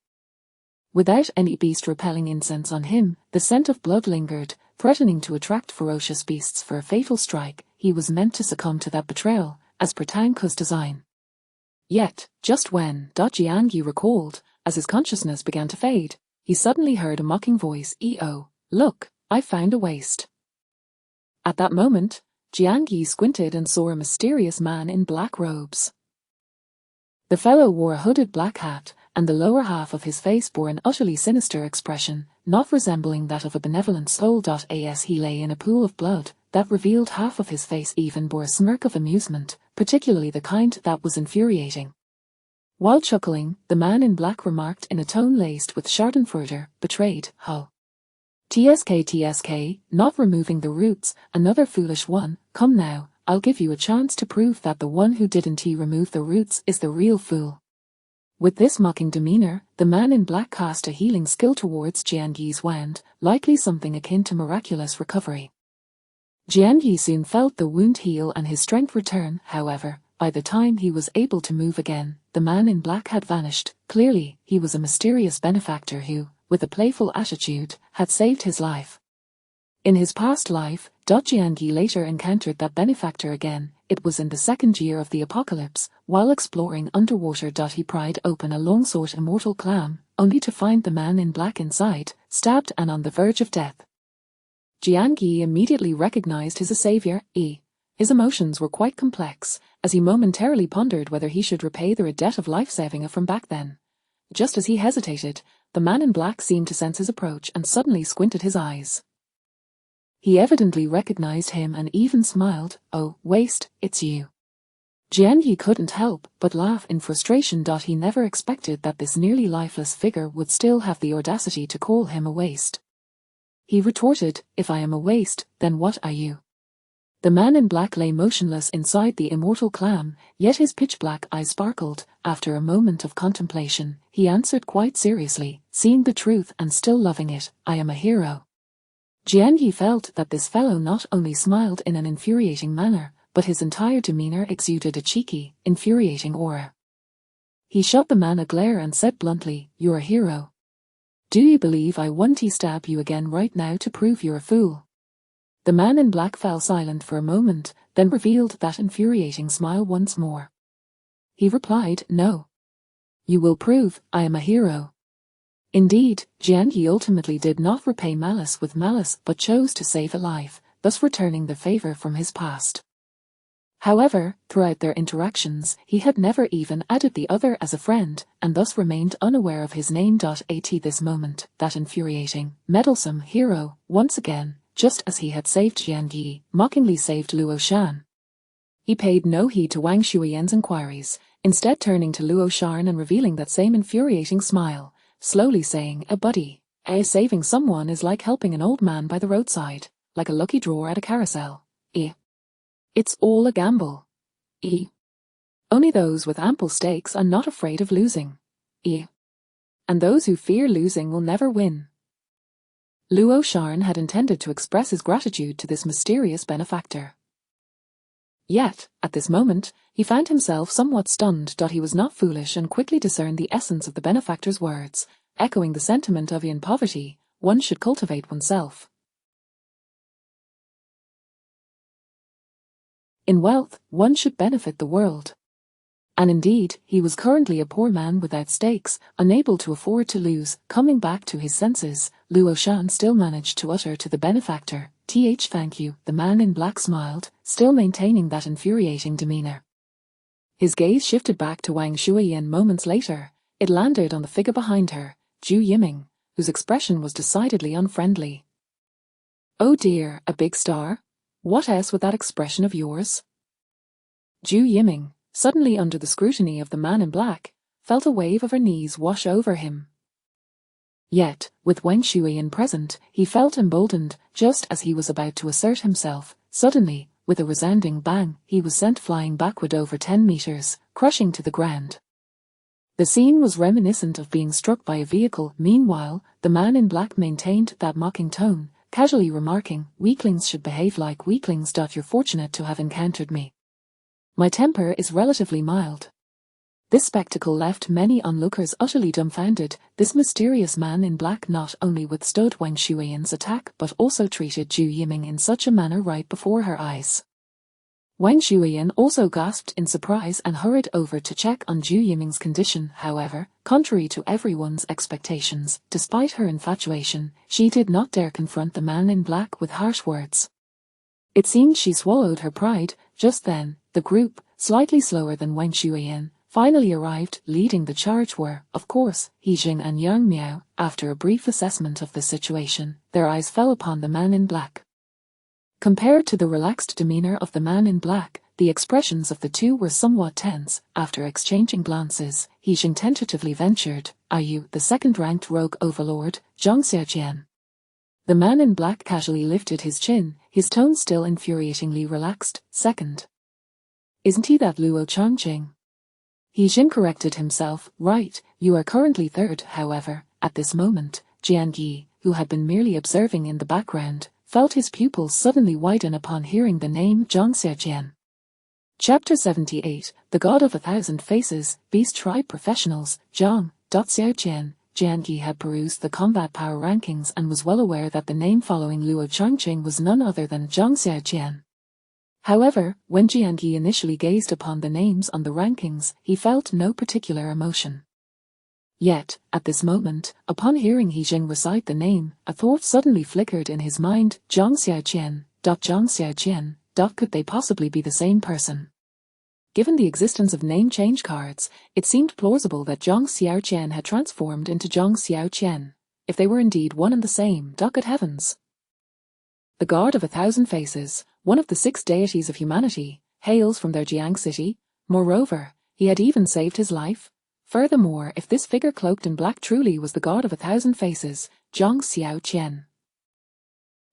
Without any beast-repelling incense on him, the scent of blood lingered, threatening to attract ferocious beasts for a fatal strike. He was meant to succumb to that betrayal, as per Tanko's design. Yet, just when Jiang Yi recalled, as his consciousness began to fade, he suddenly heard a mocking voice. "Oh, look, I found a waste." At that moment, Jiang Yi squinted and saw a mysterious man in black robes. The fellow wore a hooded black hat, and the lower half of his face bore an utterly sinister expression, not resembling that of a benevolent soul. As he lay in a pool of blood that revealed half of his face, even bore a smirk of amusement, particularly the kind that was infuriating. While chuckling, the man in black remarked in a tone laced with schadenfreude, "Betrayed, huh? TSK, not removing the roots, another foolish one. Come now, I'll give you a chance to prove that the one who didn't remove the roots is the real fool." With this mocking demeanor, the man in black cast a healing skill towards Jiang Yi's wound, likely something akin to miraculous recovery. Jiang Yi soon felt the wound heal and his strength return. However, by the time he was able to move again, the man in black had vanished. Clearly, he was a mysterious benefactor who, with a playful attitude, had saved his life. In his past life, Jiang Yi later encountered that benefactor again. It was in the second year of the apocalypse, while exploring underwater. He pried open a long-sought immortal clam, only to find the man in black inside, stabbed and on the verge of death. Jiang Yi immediately recognized his savior. His emotions were quite complex, as he momentarily pondered whether he should repay the debt of life-saving from back then. Just as he hesitated, the man in black seemed to sense his approach and suddenly squinted his eyes. He evidently recognized him and even smiled. "Oh, waste, it's you." Jiang Yi couldn't help but laugh in frustration. He never expected that this nearly lifeless figure would still have the audacity to call him a waste. He retorted, "If I am a waste, then what are you?" The man in black lay motionless inside the immortal clam, yet his pitch-black eyes sparkled. After a moment of contemplation, he answered quite seriously, seeing the truth and still loving it, "I am a hero." Jiang Yi felt that this fellow not only smiled in an infuriating manner, but his entire demeanor exuded a cheeky, infuriating aura. He shot the man a glare and said bluntly, "You're a hero. Do you believe I won't stab you again right now to prove you're a fool?" The man in black fell silent for a moment, then revealed that infuriating smile once more. He replied, "No. You will prove I am a hero." Indeed, Jiang Yi ultimately did not repay malice with malice but chose to save a life, thus returning the favor from his past. However, throughout their interactions, he had never even added the other as a friend, and thus remained unaware of his name. At this moment, that infuriating, meddlesome hero, once again, just as he had saved Jiang Yi, mockingly saved Luo Shan. He paid no heed to Wang Shuiyan's inquiries, instead turning to Luo Shan and revealing that same infuriating smile, slowly saying, buddy, saving someone is like helping an old man by the roadside, like a lucky draw at a carousel. It's all a gamble. Only those with ample stakes are not afraid of losing. And those who fear losing will never win." Luo Shan had intended to express his gratitude to this mysterious benefactor. Yet, at this moment, he found himself somewhat stunned. He was not foolish and quickly discerned the essence of the benefactor's words, echoing the sentiment of in poverty, one should cultivate oneself. In wealth, one should benefit the world. And indeed, he was currently a poor man without stakes, unable to afford to lose. Coming back to his senses, Luo Shan still managed to utter to the benefactor, Thank you, the man in black smiled, still maintaining that infuriating demeanor. His gaze shifted back to Wang Shuiyan moments later. It landed on the figure behind her, Zhu Yiming, whose expression was decidedly unfriendly. Oh dear, a big star? What else with that expression of yours? Zhu Yiming, suddenly under the scrutiny of the man in black, felt a wave of unease wash over him. Yet, with Wang Shuiyan present, he felt emboldened. Just as he was about to assert himself, suddenly, with a resounding bang, he was sent flying backward over 10 meters, crushing to the ground. The scene was reminiscent of being struck by a vehicle. Meanwhile, the man in black maintained that mocking tone, casually remarking, "Weaklings should behave like weaklings. You're fortunate to have encountered me. My temper is relatively mild." This spectacle left many onlookers utterly dumbfounded. This mysterious man in black not only withstood Wang Shuiyan's attack but also treated Zhu Yiming in such a manner right before her eyes. Wang Shuiyan also gasped in surprise and hurried over to check on Zhu Yiming's condition. However, contrary to everyone's expectations, despite her infatuation, she did not dare confront the man in black with harsh words. It seemed she swallowed her pride. Just then, the group, slightly slower than Wang Shuiyan, finally arrived. Leading the charge were, of course, He Jing and Yang Miao. After a brief assessment of the situation, their eyes fell upon the man in black. Compared to the relaxed demeanor of the man in black, the expressions of the two were somewhat tense. After exchanging glances, He Jing tentatively ventured, "Are you the second-ranked rogue overlord, Zhang Xiaoqian?" The man in black casually lifted his chin, his tone still infuriatingly relaxed. "Second. Isn't he that Luo Changqing?" He Jing corrected himself. "Right, you are currently third." However, at this moment, Jian Yi, who had been merely observing in the background, felt his pupils suddenly widen upon hearing the name Zhang Xiaoqian. Chapter 78, The God of 1,000 Faces, Beast Tribe Professionals, Zhang Xiaoqian. Jian Yi had perused the combat power rankings and was well aware that the name following Luo Changqing was none other than Zhang Xiaoqian. However, when Jian Yi initially gazed upon the names on the rankings, he felt no particular emotion. Yet, at this moment, upon hearing He Jing recite the name, a thought suddenly flickered in his mind. Zhang Xiaoqian. Could they possibly be the same person? Given the existence of name change cards, it seemed plausible that Zhang Xiaoqian had transformed into Zhang Xiaoqian. If they were indeed one and the same, good heavens! The God of 1,000 Faces, one of the 6 deities of humanity, hails from their Jiang city. Moreover, he had even saved his life. Furthermore, if this figure cloaked in black truly was the God of 1,000 Faces, Zhang Xiaoqian,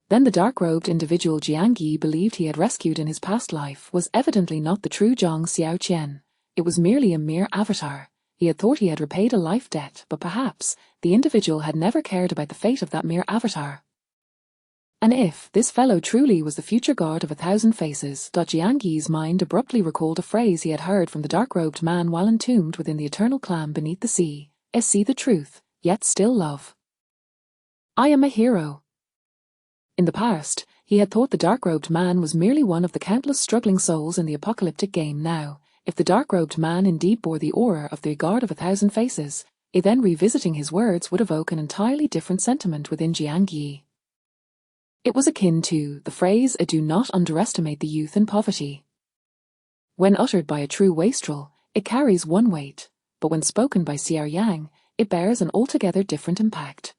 then the dark-robed individual Jiang Yi believed he had rescued in his past life was evidently not the true Zhang Xiaoqian. It was merely a mere avatar. He had thought he had repaid a life debt, but perhaps the individual had never cared about the fate of that mere avatar. And if this fellow truly was the future God of 1,000 Faces, Jiang Yi's mind abruptly recalled a phrase he had heard from the dark-robed man while entombed within the eternal clam beneath the sea. See the truth, yet still love. I am a hero. In the past, he had thought the dark-robed man was merely one of the countless struggling souls in the apocalyptic game. Now, if the dark-robed man indeed bore the aura of the God of 1,000 Faces, then revisiting his words would evoke an entirely different sentiment within Jiang Yi. It was akin to the phrase, "Do not underestimate the youth in poverty." When uttered by a true wastrel, it carries one weight, but when spoken by Xiao Yang, it bears an altogether different impact.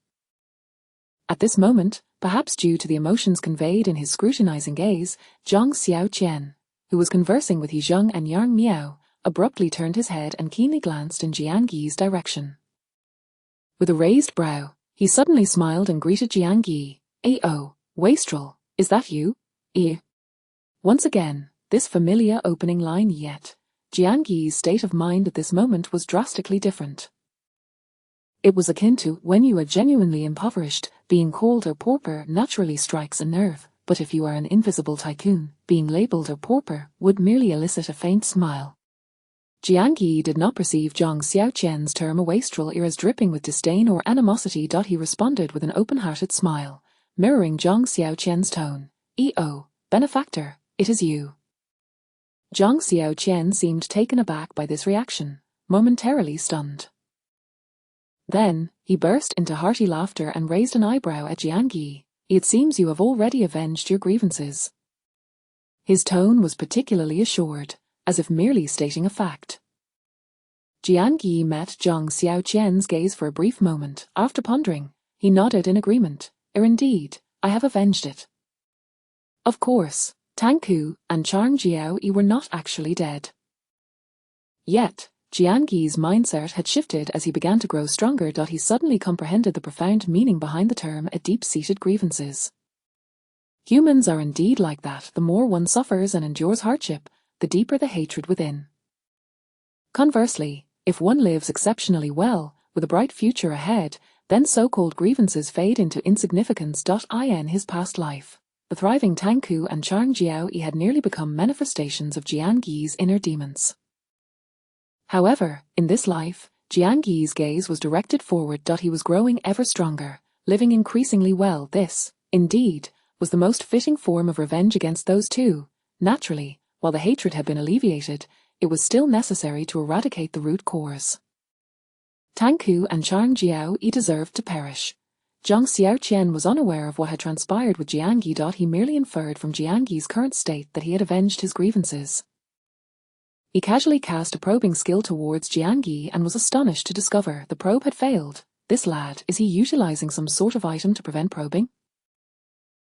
At this moment, perhaps due to the emotions conveyed in his scrutinizing gaze, Zhang Xiaoqian, who was conversing with He Jing and Yang Miao, abruptly turned his head and keenly glanced in Jiang Yi's direction. With a raised brow, he suddenly smiled and greeted Jiang Yi. "Oh, wastrel, is that you?" Once again, this familiar opening line. Yet, Jiang Yi's state of mind at this moment was drastically different. It was akin to when you are genuinely impoverished, being called a pauper naturally strikes a nerve, but if you are an invisible tycoon, being labelled a pauper would merely elicit a faint smile. Jiang Yi did not perceive Zhang Xiaoqian's term a wastrel as dripping with disdain or animosity. He responded with an open-hearted smile, mirroring Zhang Xiaoqian's tone. "Oh, benefactor, it is you." Zhang Xiaoqian seemed taken aback by this reaction, momentarily stunned. Then, he burst into hearty laughter and raised an eyebrow at Jiang Yi. It seems you have already avenged your grievances. His tone was particularly assured, as if merely stating a fact. Jian Yi met Zhang Xiaoqian's gaze for a brief moment. After pondering, he nodded in agreement. Indeed, I have avenged it. Of course, Tang Ku and Chang Jiao were not actually dead. Yet, Jian Yi's mindset had shifted as he began to grow stronger. He suddenly comprehended the profound meaning behind the term a deep-seated grievances. Humans are indeed like that. The more one suffers and endures hardship, the deeper the hatred within. Conversely, if one lives exceptionally well, with a bright future ahead, then so-called grievances fade into insignificance. In his past life, the thriving Tang Ku and Chang Jiao had nearly become manifestations of Jian Yi's inner demons. However, in this life, Jian Yi's gaze was directed forward. He was growing ever stronger, living increasingly well. This, indeed, was the most fitting form of revenge against those two. Naturally, while the hatred had been alleviated, it was still necessary to eradicate the root cause. Tang Ku and Chang Jiao deserved to perish. Zhang Xiaoqian was unaware of what had transpired with Jian Yi. He merely inferred from Jian Yi's current state that he had avenged his grievances. He casually cast a probing skill towards Jian Yi and was astonished to discover the probe had failed. This lad, is he utilizing some sort of item to prevent probing?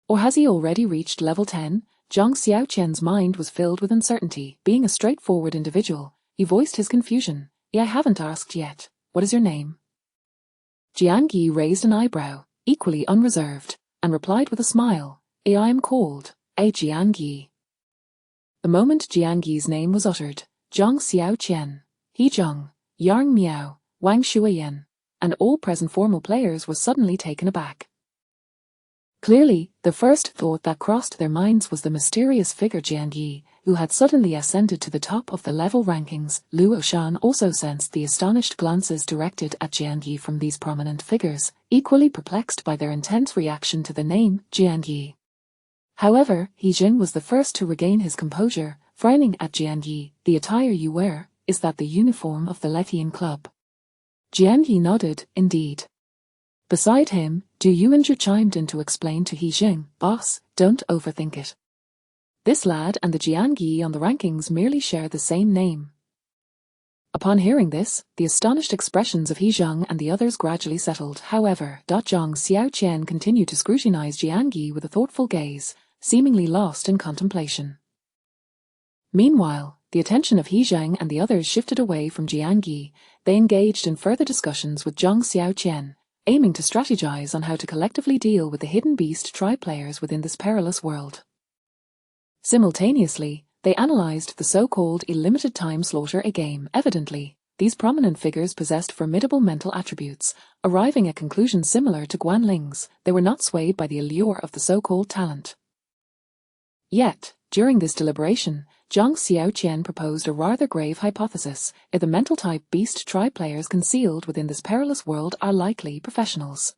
Or has he already reached level 10? Zhang Xiaoqian's mind was filled with uncertainty. Being a straightforward individual, he voiced his confusion. I haven't asked yet. What is your name? Jian Yi raised an eyebrow, equally unreserved, and replied with a smile. I am called Jian Yi. The moment Jian Yi's name was uttered, Zhang Xiaoqian, He Zheng, Yang Miao, Wang Shuiyan, and all present formal players were suddenly taken aback. Clearly, the first thought that crossed their minds was the mysterious figure Jian Yi, who had suddenly ascended to the top of the level rankings. Lu Oshan also sensed the astonished glances directed at Jian Yi from these prominent figures, equally perplexed by their intense reaction to the name Jian Yi. However, He Jing was the first to regain his composure, frowning at Jian Yi. The attire you wear, is that the uniform of the Lethian Club? Jian Yi nodded, indeed. Beside him, Du Yuanzhi chimed in to explain to He Jing, boss, don't overthink it. This lad and the Jian Yi on the rankings merely share the same name. Upon hearing this, the astonished expressions of He Zheng and the others gradually settled. However, Zhang Xiaoqian continued to scrutinize Jian Yi with a thoughtful gaze, seemingly lost in contemplation. Meanwhile, the attention of He Zheng and the others shifted away from Jian Yi. They engaged in further discussions with Zhang Xiaoqian, aiming to strategize on how to collectively deal with the hidden beast tribe players within this perilous world. Simultaneously, they analyzed the so-called limited time slaughter game. Evidently, these prominent figures possessed formidable mental attributes, arriving at conclusions similar to Guan Ling's. They were not swayed by the allure of the so-called talent. Yet, during this deliberation, Zhang Xiaoqian proposed a rather grave hypothesis. If the mental-type beast tribe players concealed within this perilous world are likely professionals.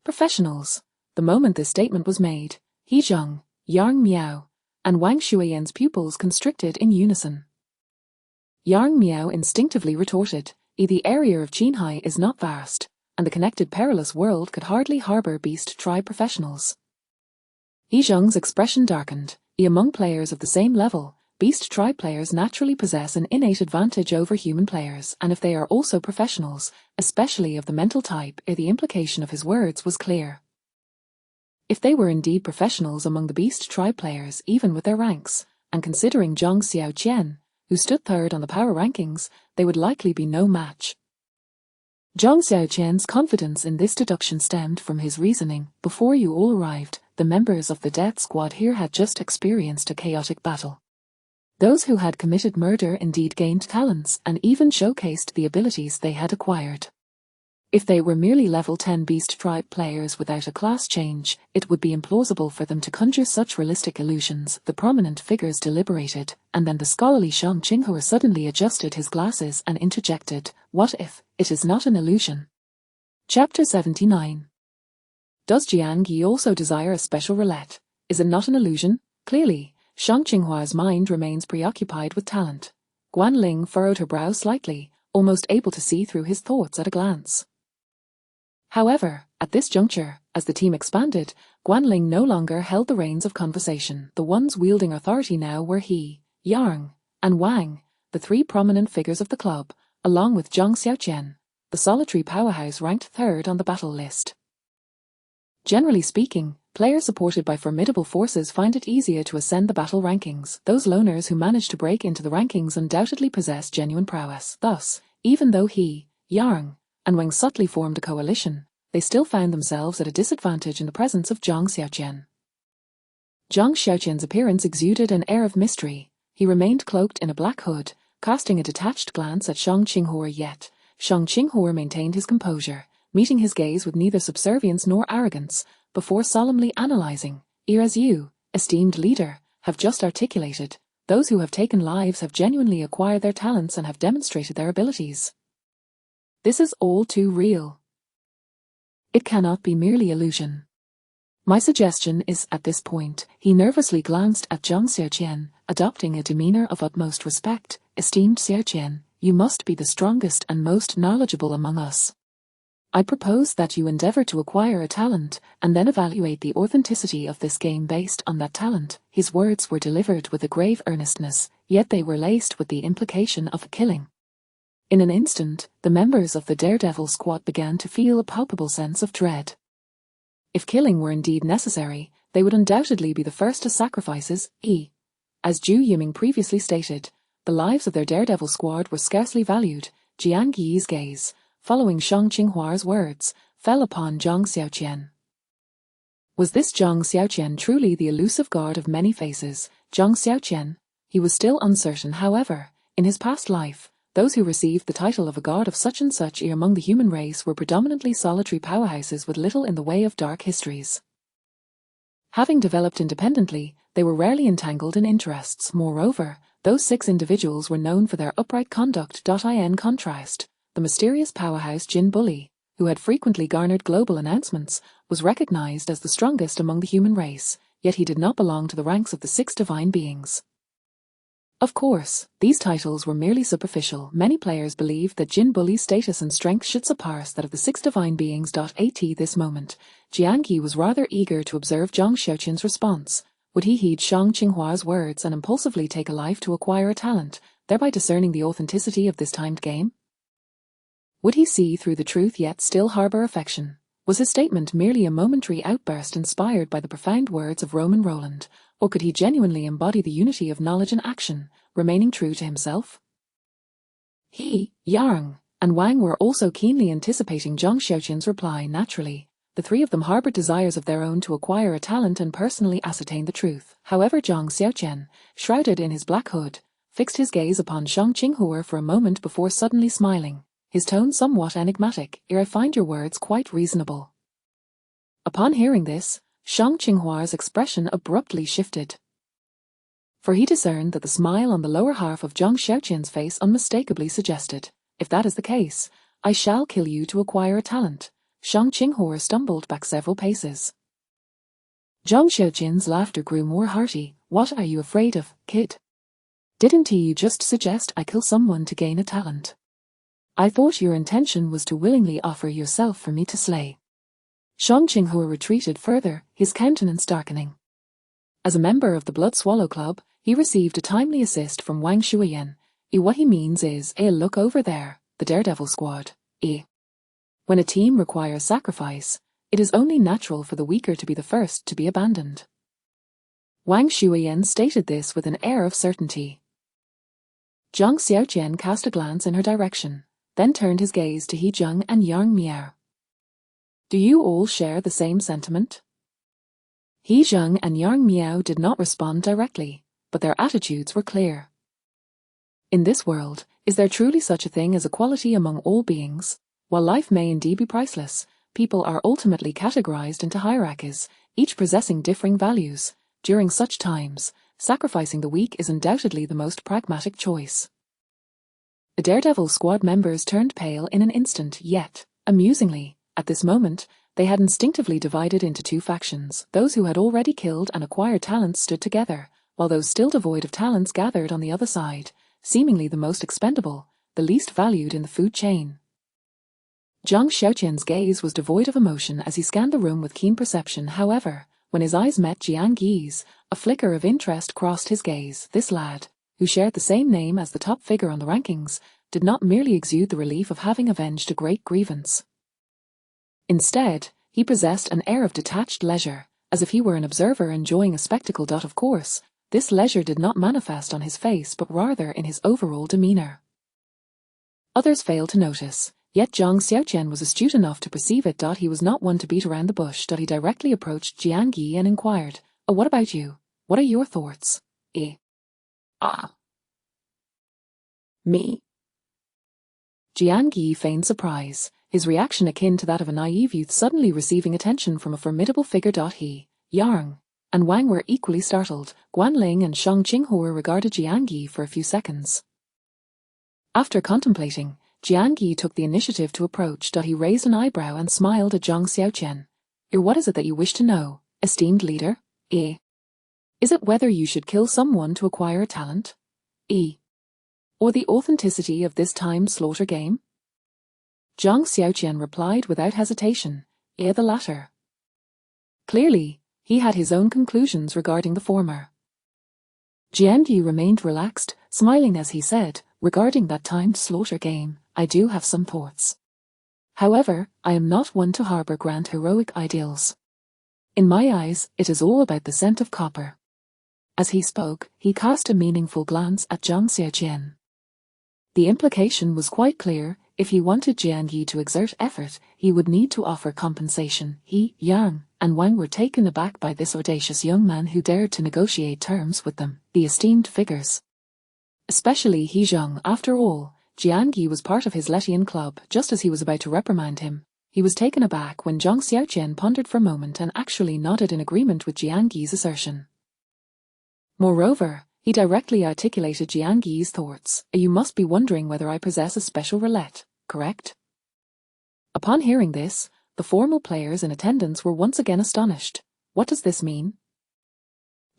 Professionals. The moment this statement was made, He Zheng, Yang Miao, and Wang Shuiyan's pupils constricted in unison. Yang Miao instinctively retorted, the area of Qinhai is not vast, and the connected perilous world could hardly harbor beast tribe professionals. He Zheng's expression darkened. Among players of the same level, beast tribe players naturally possess an innate advantage over human players, and if they are also professionals, especially of the mental type, the implication of his words was clear. If they were indeed professionals among the beast tribe players, even with their ranks, and considering Zhang Xiaoqian, who stood third on the power rankings, they would likely be no match. Zhang Xiaoqian's confidence in this deduction stemmed from his reasoning. Before you all arrived, the members of the death squad here had just experienced a chaotic battle. Those who had committed murder indeed gained talents and even showcased the abilities they had acquired. If they were merely level 10 beast tribe players without a class change, it would be implausible for them to conjure such realistic illusions. The prominent figures deliberated, and then the scholarly Shang Qinghua suddenly adjusted his glasses and interjected, what if it is not an illusion? Chapter 79. Does Jian Yi also desire a special roulette? Is it not an illusion? Clearly, Shang Qinghua's mind remains preoccupied with talent. Guan Ling furrowed her brow slightly, almost able to see through his thoughts at a glance. However, At this juncture, as the team expanded, Guanling no longer held the reins of conversation. The ones wielding authority now were he, Yang, and Wang, the three prominent figures of the club, along with Zhang Xiaoqian, the solitary powerhouse ranked third on the battle list. Generally speaking, players supported by formidable forces find it easier to ascend the battle rankings. Those loners who manage to break into the rankings undoubtedly possess genuine prowess. Thus, even though he, Yang, and Wang subtly formed a coalition, they still found themselves at a disadvantage in the presence of Zhang Xiaoqian. Zhang Xiaoqian's appearance exuded an air of mystery. He remained cloaked in a black hood, casting a detached glance at Shang Qinghua, yet Shang Qinghua maintained his composure, meeting his gaze with neither subservience nor arrogance, before solemnly analyzing, "As you, esteemed leader, have just articulated, those who have taken lives have genuinely acquired their talents and have demonstrated their abilities. This is all too real. It cannot be merely illusion. My suggestion is, at this point, he nervously glanced at Zhang Xiaoqian, adopting a demeanor of utmost respect. Esteemed Xiaoqian, you must be the strongest and most knowledgeable among us. I propose that you endeavor to acquire a talent, and then evaluate the authenticity of this game based on that talent." His words were delivered with a grave earnestness, yet they were laced with the implication of killing. In an instant, the members of the Daredevil squad began to feel a palpable sense of dread. If killing were indeed necessary, they would undoubtedly be the first to sacrifices. As Zhu Yiming previously stated, the lives of their Daredevil squad were scarcely valued. Jiang Yi's gaze, following Shang Qinghua's words, fell upon Zhang Xiaoqian. Was this Zhang Xiaoqian truly the elusive god of many faces? Zhang Xiaoqian? He was still uncertain, however. In his past life, those who received the title of a god of such and such among the human race were predominantly solitary powerhouses with little in the way of dark histories. Having developed independently, they were rarely entangled in interests. Moreover, those 6 individuals were known for their upright conduct. In contrast, the mysterious powerhouse Jin Bully, who had frequently garnered global announcements, was recognized as the strongest among the human race, yet he did not belong to the ranks of the 6 divine beings. Of course, these titles were merely superficial. Many players believed that Jin Bully's status and strength should surpass that of the 6 divine beings. At this moment, Jiang Yi was rather eager to observe Zhang Xiaoqian's response. Would he heed Shang Qinghua's words and impulsively take a life to acquire a talent, thereby discerning the authenticity of this timed game? Would he see through the truth yet still harbor affection? Was his statement merely a momentary outburst inspired by the profound words of Roman Roland, or could he genuinely embody the unity of knowledge and action, remaining true to himself? He, Yang, and Wang were also keenly anticipating Zhang Xiaoqian's reply. Naturally, the 3 of them harbored desires of their own to acquire a talent and personally ascertain the truth. However, Zhang Xiaoqian, shrouded in his black hood, fixed his gaze upon Shang Qinghua for a moment before suddenly smiling, his tone somewhat enigmatic. "I find your words quite reasonable." Upon hearing this, Shang Qinghua's expression abruptly shifted. For he discerned that the smile on the lower half of Zhang Xiaoqian's face unmistakably suggested, "If that is the case, I shall kill you to acquire a talent." Shang Qinghua stumbled back several paces. Zhang Xiaoqian's laughter grew more hearty. "What are you afraid of, kid? Didn't you just suggest I kill someone to gain a talent? I thought your intention was to willingly offer yourself for me to slay." Shang Qinghua retreated further, his countenance darkening. As a member of the Blood Swallow Club, he received a timely assist from Wang Shuiyan. What he means is, look over there, the Daredevil squad. When a team requires sacrifice, it is only natural for the weaker to be the first to be abandoned. Wang Shuiyan stated this with an air of certainty. Zhang Xiaoqian cast a glance in her direction, then turned his gaze to He Zheng and Yang Miao. "Do you all share the same sentiment?" He Zheng and Yang Miao did not respond directly, but their attitudes were clear. In this world, is there truly such a thing as equality among all beings? While life may indeed be priceless, people are ultimately categorized into hierarchies, each possessing differing values. During such times, sacrificing the weak is undoubtedly the most pragmatic choice. The Daredevil squad members turned pale in an instant, yet, amusingly, at this moment, they had instinctively divided into 2 factions. Those who had already killed and acquired talents stood together, while those still devoid of talents gathered on the other side, seemingly the most expendable, the least valued in the food chain. Zhang Xiaoqian's gaze was devoid of emotion as he scanned the room with keen perception. However, when his eyes met Jiang Yi's, a flicker of interest crossed his gaze. This lad, who shared the same name as the top figure on the rankings, did not merely exude the relief of having avenged a great grievance. Instead, he possessed an air of detached leisure, as if he were an observer enjoying a spectacle. Of course, this leisure did not manifest on his face but rather in his overall demeanor. Others failed to notice, yet Zhang Xiaoqian was astute enough to perceive it. He was not one to beat around the bush. He directly approached Jiang Yi and inquired, "Oh, what about you? What are your thoughts?" Me? Jiang Yi feigned surprise, his reaction akin to that of a naive youth suddenly receiving attention from a formidable figure. He, Yang, and Wang were equally startled. Guanling and Shang Qinghua regarded Jiang Yi for a few seconds. After contemplating, Jiang Yi took the initiative to approach. He raised an eyebrow and smiled at Zhang Xiaoqian. "What is it that you wish to know, esteemed leader? Is it whether you should kill someone to acquire a talent? Or the authenticity of this timed slaughter game?" Zhang Xiaoqian replied without hesitation, "The latter." Clearly, he had his own conclusions regarding the former. Jiang Yi remained relaxed, smiling as he said, "Regarding that timed slaughter game, I do have some thoughts. However, I am not one to harbor grand heroic ideals. In my eyes, it is all about the scent of copper." As he spoke, he cast a meaningful glance at Zhang Xiaoqian. The implication was quite clear: if he wanted Jiang Yi to exert effort, he would need to offer compensation. He, Yang, and Wang were taken aback by this audacious young man who dared to negotiate terms with them, the esteemed figures. Especially He Zheng. After all, Jiang Yi was part of his Letian club. Just as he was about to reprimand him, he was taken aback when Zhang Xiaoqian pondered for a moment and actually nodded in agreement with Jiang Yi's assertion. Moreover, he directly articulated Jiang Yi's thoughts. "You must be wondering whether I possess a special roulette, correct?" Upon hearing this, the formal players in attendance were once again astonished. What does this mean?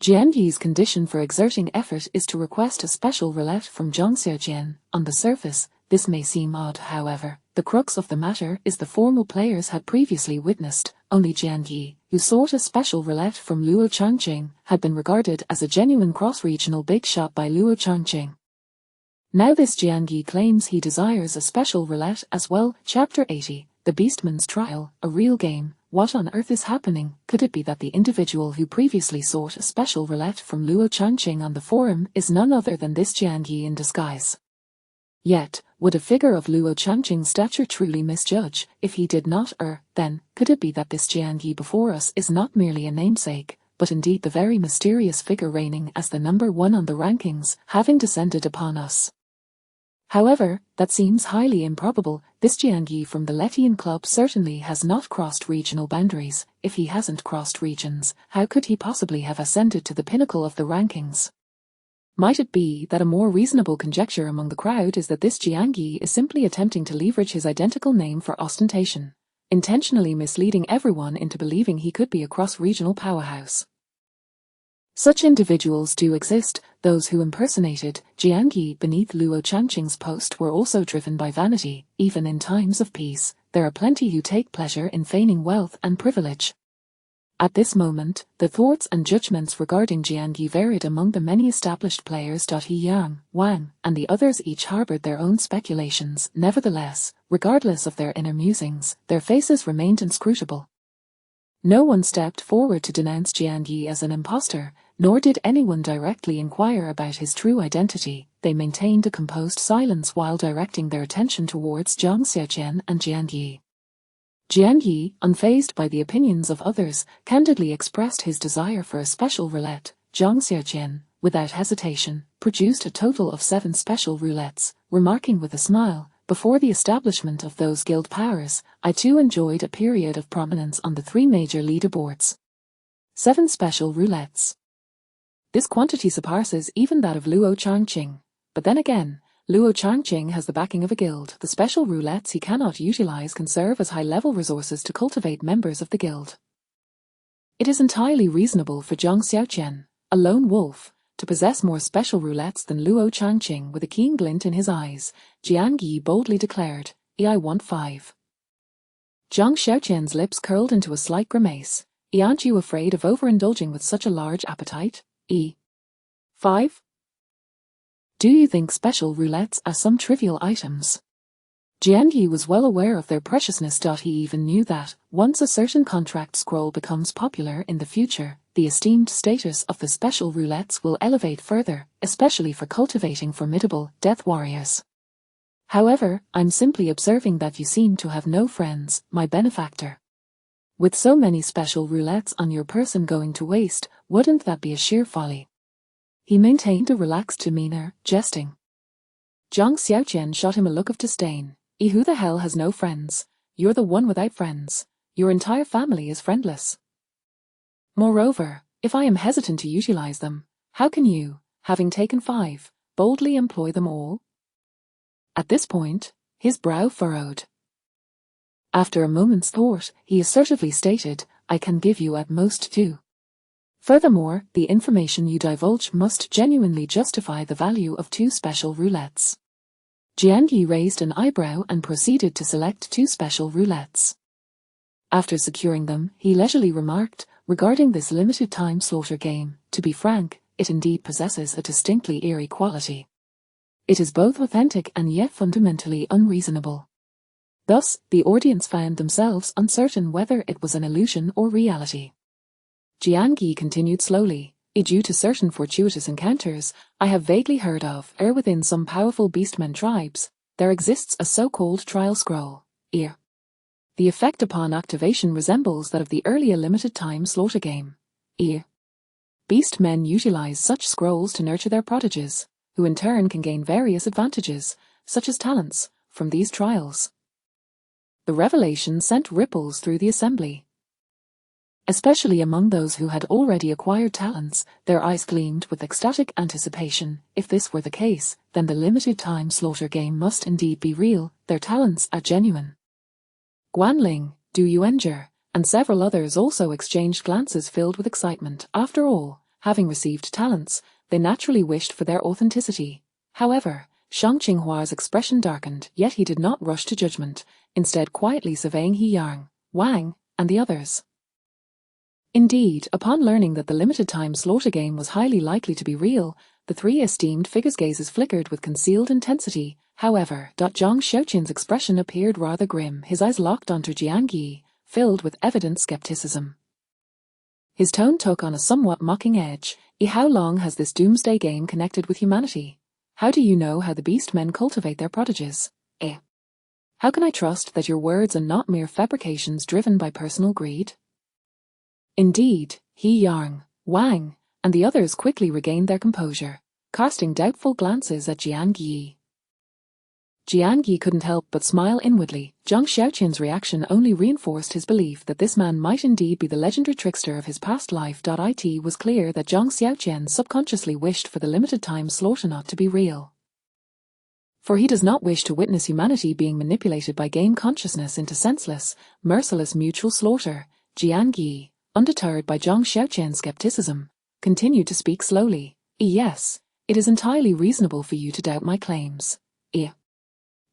Jiang Yi's condition for exerting effort is to request a special roulette from Zhang Xiaoqian. On the surface, this may seem odd. However, the crux of the matter is the formal players had previously witnessed only Jiang Yi, who sought a special roulette from Luo Changqing, had been regarded as a genuine cross-regional big shot by Luo Changqing. Now this Jiang Yi claims he desires a special roulette as well. Chapter 80, The Beastman's Trial, a real game. What on earth is happening? Could it be that the individual who previously sought a special roulette from Luo Changqing on the forum is none other than this Jiang Yi in disguise? Yet, would a figure of Luo Changqing's stature truly misjudge if he did not err? Then, could it be that this Jiang Yi before us is not merely a namesake, but indeed the very mysterious figure reigning as the number one on the rankings, having descended upon us? However, that seems highly improbable. This Jiang Yi from the Letian club certainly has not crossed regional boundaries. If he hasn't crossed regions, how could he possibly have ascended to the pinnacle of the rankings? Might it be that a more reasonable conjecture among the crowd is that this Jiang Yi is simply attempting to leverage his identical name for ostentation, intentionally misleading everyone into believing he could be a cross-regional powerhouse? Such individuals do exist. Those who impersonated Jiang Yi beneath Luo Changqing's post were also driven by vanity. Even in times of peace, there are plenty who take pleasure in feigning wealth and privilege. At this moment, the thoughts and judgments regarding Jiang Yi varied among the many established players. He, Yang, Wang, and the others each harbored their own speculations. Nevertheless, regardless of their inner musings, their faces remained inscrutable. No one stepped forward to denounce Jiang Yi as an impostor, nor did anyone directly inquire about his true identity. They maintained a composed silence while directing their attention towards Zhang Xiaoqian and Jiang Yi. Jiang Yi, unfazed by the opinions of others, candidly expressed his desire for a special roulette. Zhang Xiaoqian, without hesitation, produced a total of 7 special roulettes, remarking with a smile, "Before the establishment of those guild powers, I too enjoyed a period of prominence on the 3 major leaderboards." 7 special roulettes. This quantity surpasses even that of Luo Changqing. But then again, Luo Changqing has the backing of a guild. The special roulettes he cannot utilize can serve as high-level resources to cultivate members of the guild. It is entirely reasonable for Zhang Xiaoqian, a lone wolf, to possess more special roulettes than Luo Changqing. With a keen glint in his eyes, Jiang Yi boldly declared, "I want 5. Zhang Xiaoqian's lips curled into a slight grimace. Aren't you afraid of overindulging with such a large appetite? 5. Do you think special roulettes are some trivial items? Jianyi was well aware of their preciousness. He even knew that, once a certain contract scroll becomes popular in the future, the esteemed status of the special roulettes will elevate further, especially for cultivating formidable death warriors. However, I'm simply observing that you seem to have no friends, my benefactor. With so many special roulettes on your person going to waste, wouldn't that be a sheer folly? He maintained a relaxed demeanor, jesting. Zhang Xiaoqian shot him a look of disdain. Who the hell has no friends? You're the one without friends. Your entire family is friendless. Moreover, if I am hesitant to utilize them, how can you, having taken 5, boldly employ them all? At this point, his brow furrowed. After a moment's thought, he assertively stated, I can give you at most 2. Furthermore, the information you divulge must genuinely justify the value of 2 special roulettes. Jianyi raised an eyebrow and proceeded to select 2 special roulettes. After securing them, he leisurely remarked, regarding this limited-time slaughter game, to be frank, it indeed possesses a distinctly eerie quality. It is both authentic and yet fundamentally unreasonable. Thus, the audience found themselves uncertain whether it was an illusion or reality. Jianyi continued slowly, due to certain fortuitous encounters I have vaguely heard of, within some powerful beastmen tribes, there exists a so-called trial scroll. The effect upon activation resembles that of the earlier limited-time slaughter game. Beastmen utilize such scrolls to nurture their proteges, who in turn can gain various advantages, such as talents, from these trials. The revelation sent ripples through the assembly. Especially among those who had already acquired talents, their eyes gleamed with ecstatic anticipation. If this were the case, then the limited-time slaughter game must indeed be real, their talents are genuine. Guanling, Du Yuanzhe, and several others also exchanged glances filled with excitement. After all, having received talents, they naturally wished for their authenticity. However, Shang Qinghua's expression darkened, yet he did not rush to judgment, instead quietly surveying He Yang, Wang, and the others. Indeed, upon learning that the limited-time slaughter game was highly likely to be real, the 3 esteemed figures' gazes flickered with concealed intensity. However, Zhang Xiaoqian's expression appeared rather grim, his eyes locked onto Jianyi, filled with evident skepticism. His tone took on a somewhat mocking edge. How long has this doomsday game connected with humanity? How do you know how the beastmen cultivate their proteges? How can I trust that your words are not mere fabrications driven by personal greed? Indeed, He Yang, Wang, and the others quickly regained their composure, casting doubtful glances at Jianyi. Jianyi couldn't help but smile inwardly. Zhang Xiaoqian's reaction only reinforced his belief that this man might indeed be the legendary trickster of his past life. It was clear that Zhang Xiaoqian subconsciously wished for the limited-time slaughter not to be real. For he does not wish to witness humanity being manipulated by game consciousness into senseless, merciless mutual slaughter. Jianyi, undeterred by Zhang Xiaoqian's skepticism, continued to speak slowly. Yes, it is entirely reasonable for you to doubt my claims.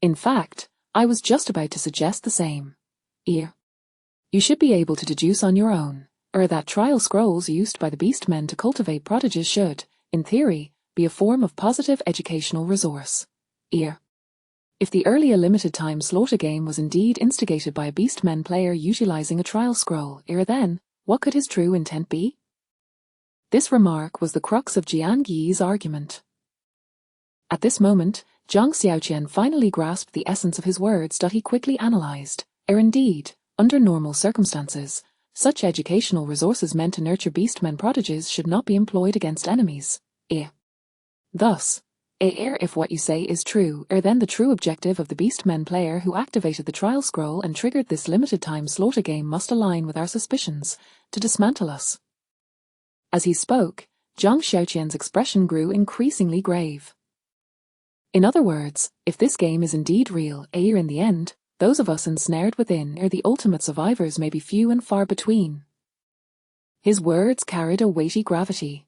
In fact, I was just about to suggest the same. You should be able to deduce on your own, that trial scrolls used by the beastmen to cultivate prodigies should, in theory, be a form of positive educational resource. If the earlier limited-time slaughter game was indeed instigated by a beastmen player utilizing a trial scroll, then, what could his true intent be? This remark was the crux of Jianyi's argument. At this moment, Zhang Xiaoqian finally grasped the essence of his words. He quickly analyzed. Indeed, under normal circumstances, such educational resources meant to nurture beastmen prodigies should not be employed against enemies. Thus, if what you say is true, then the true objective of the beastmen player who activated the trial scroll and triggered this limited-time slaughter game must align with our suspicions, to dismantle us. As he spoke, Zhang Xiaoqian's expression grew increasingly grave. In other words, if this game is indeed real, in the end, those of us ensnared within the ultimate survivors may be few and far between. His words carried a weighty gravity.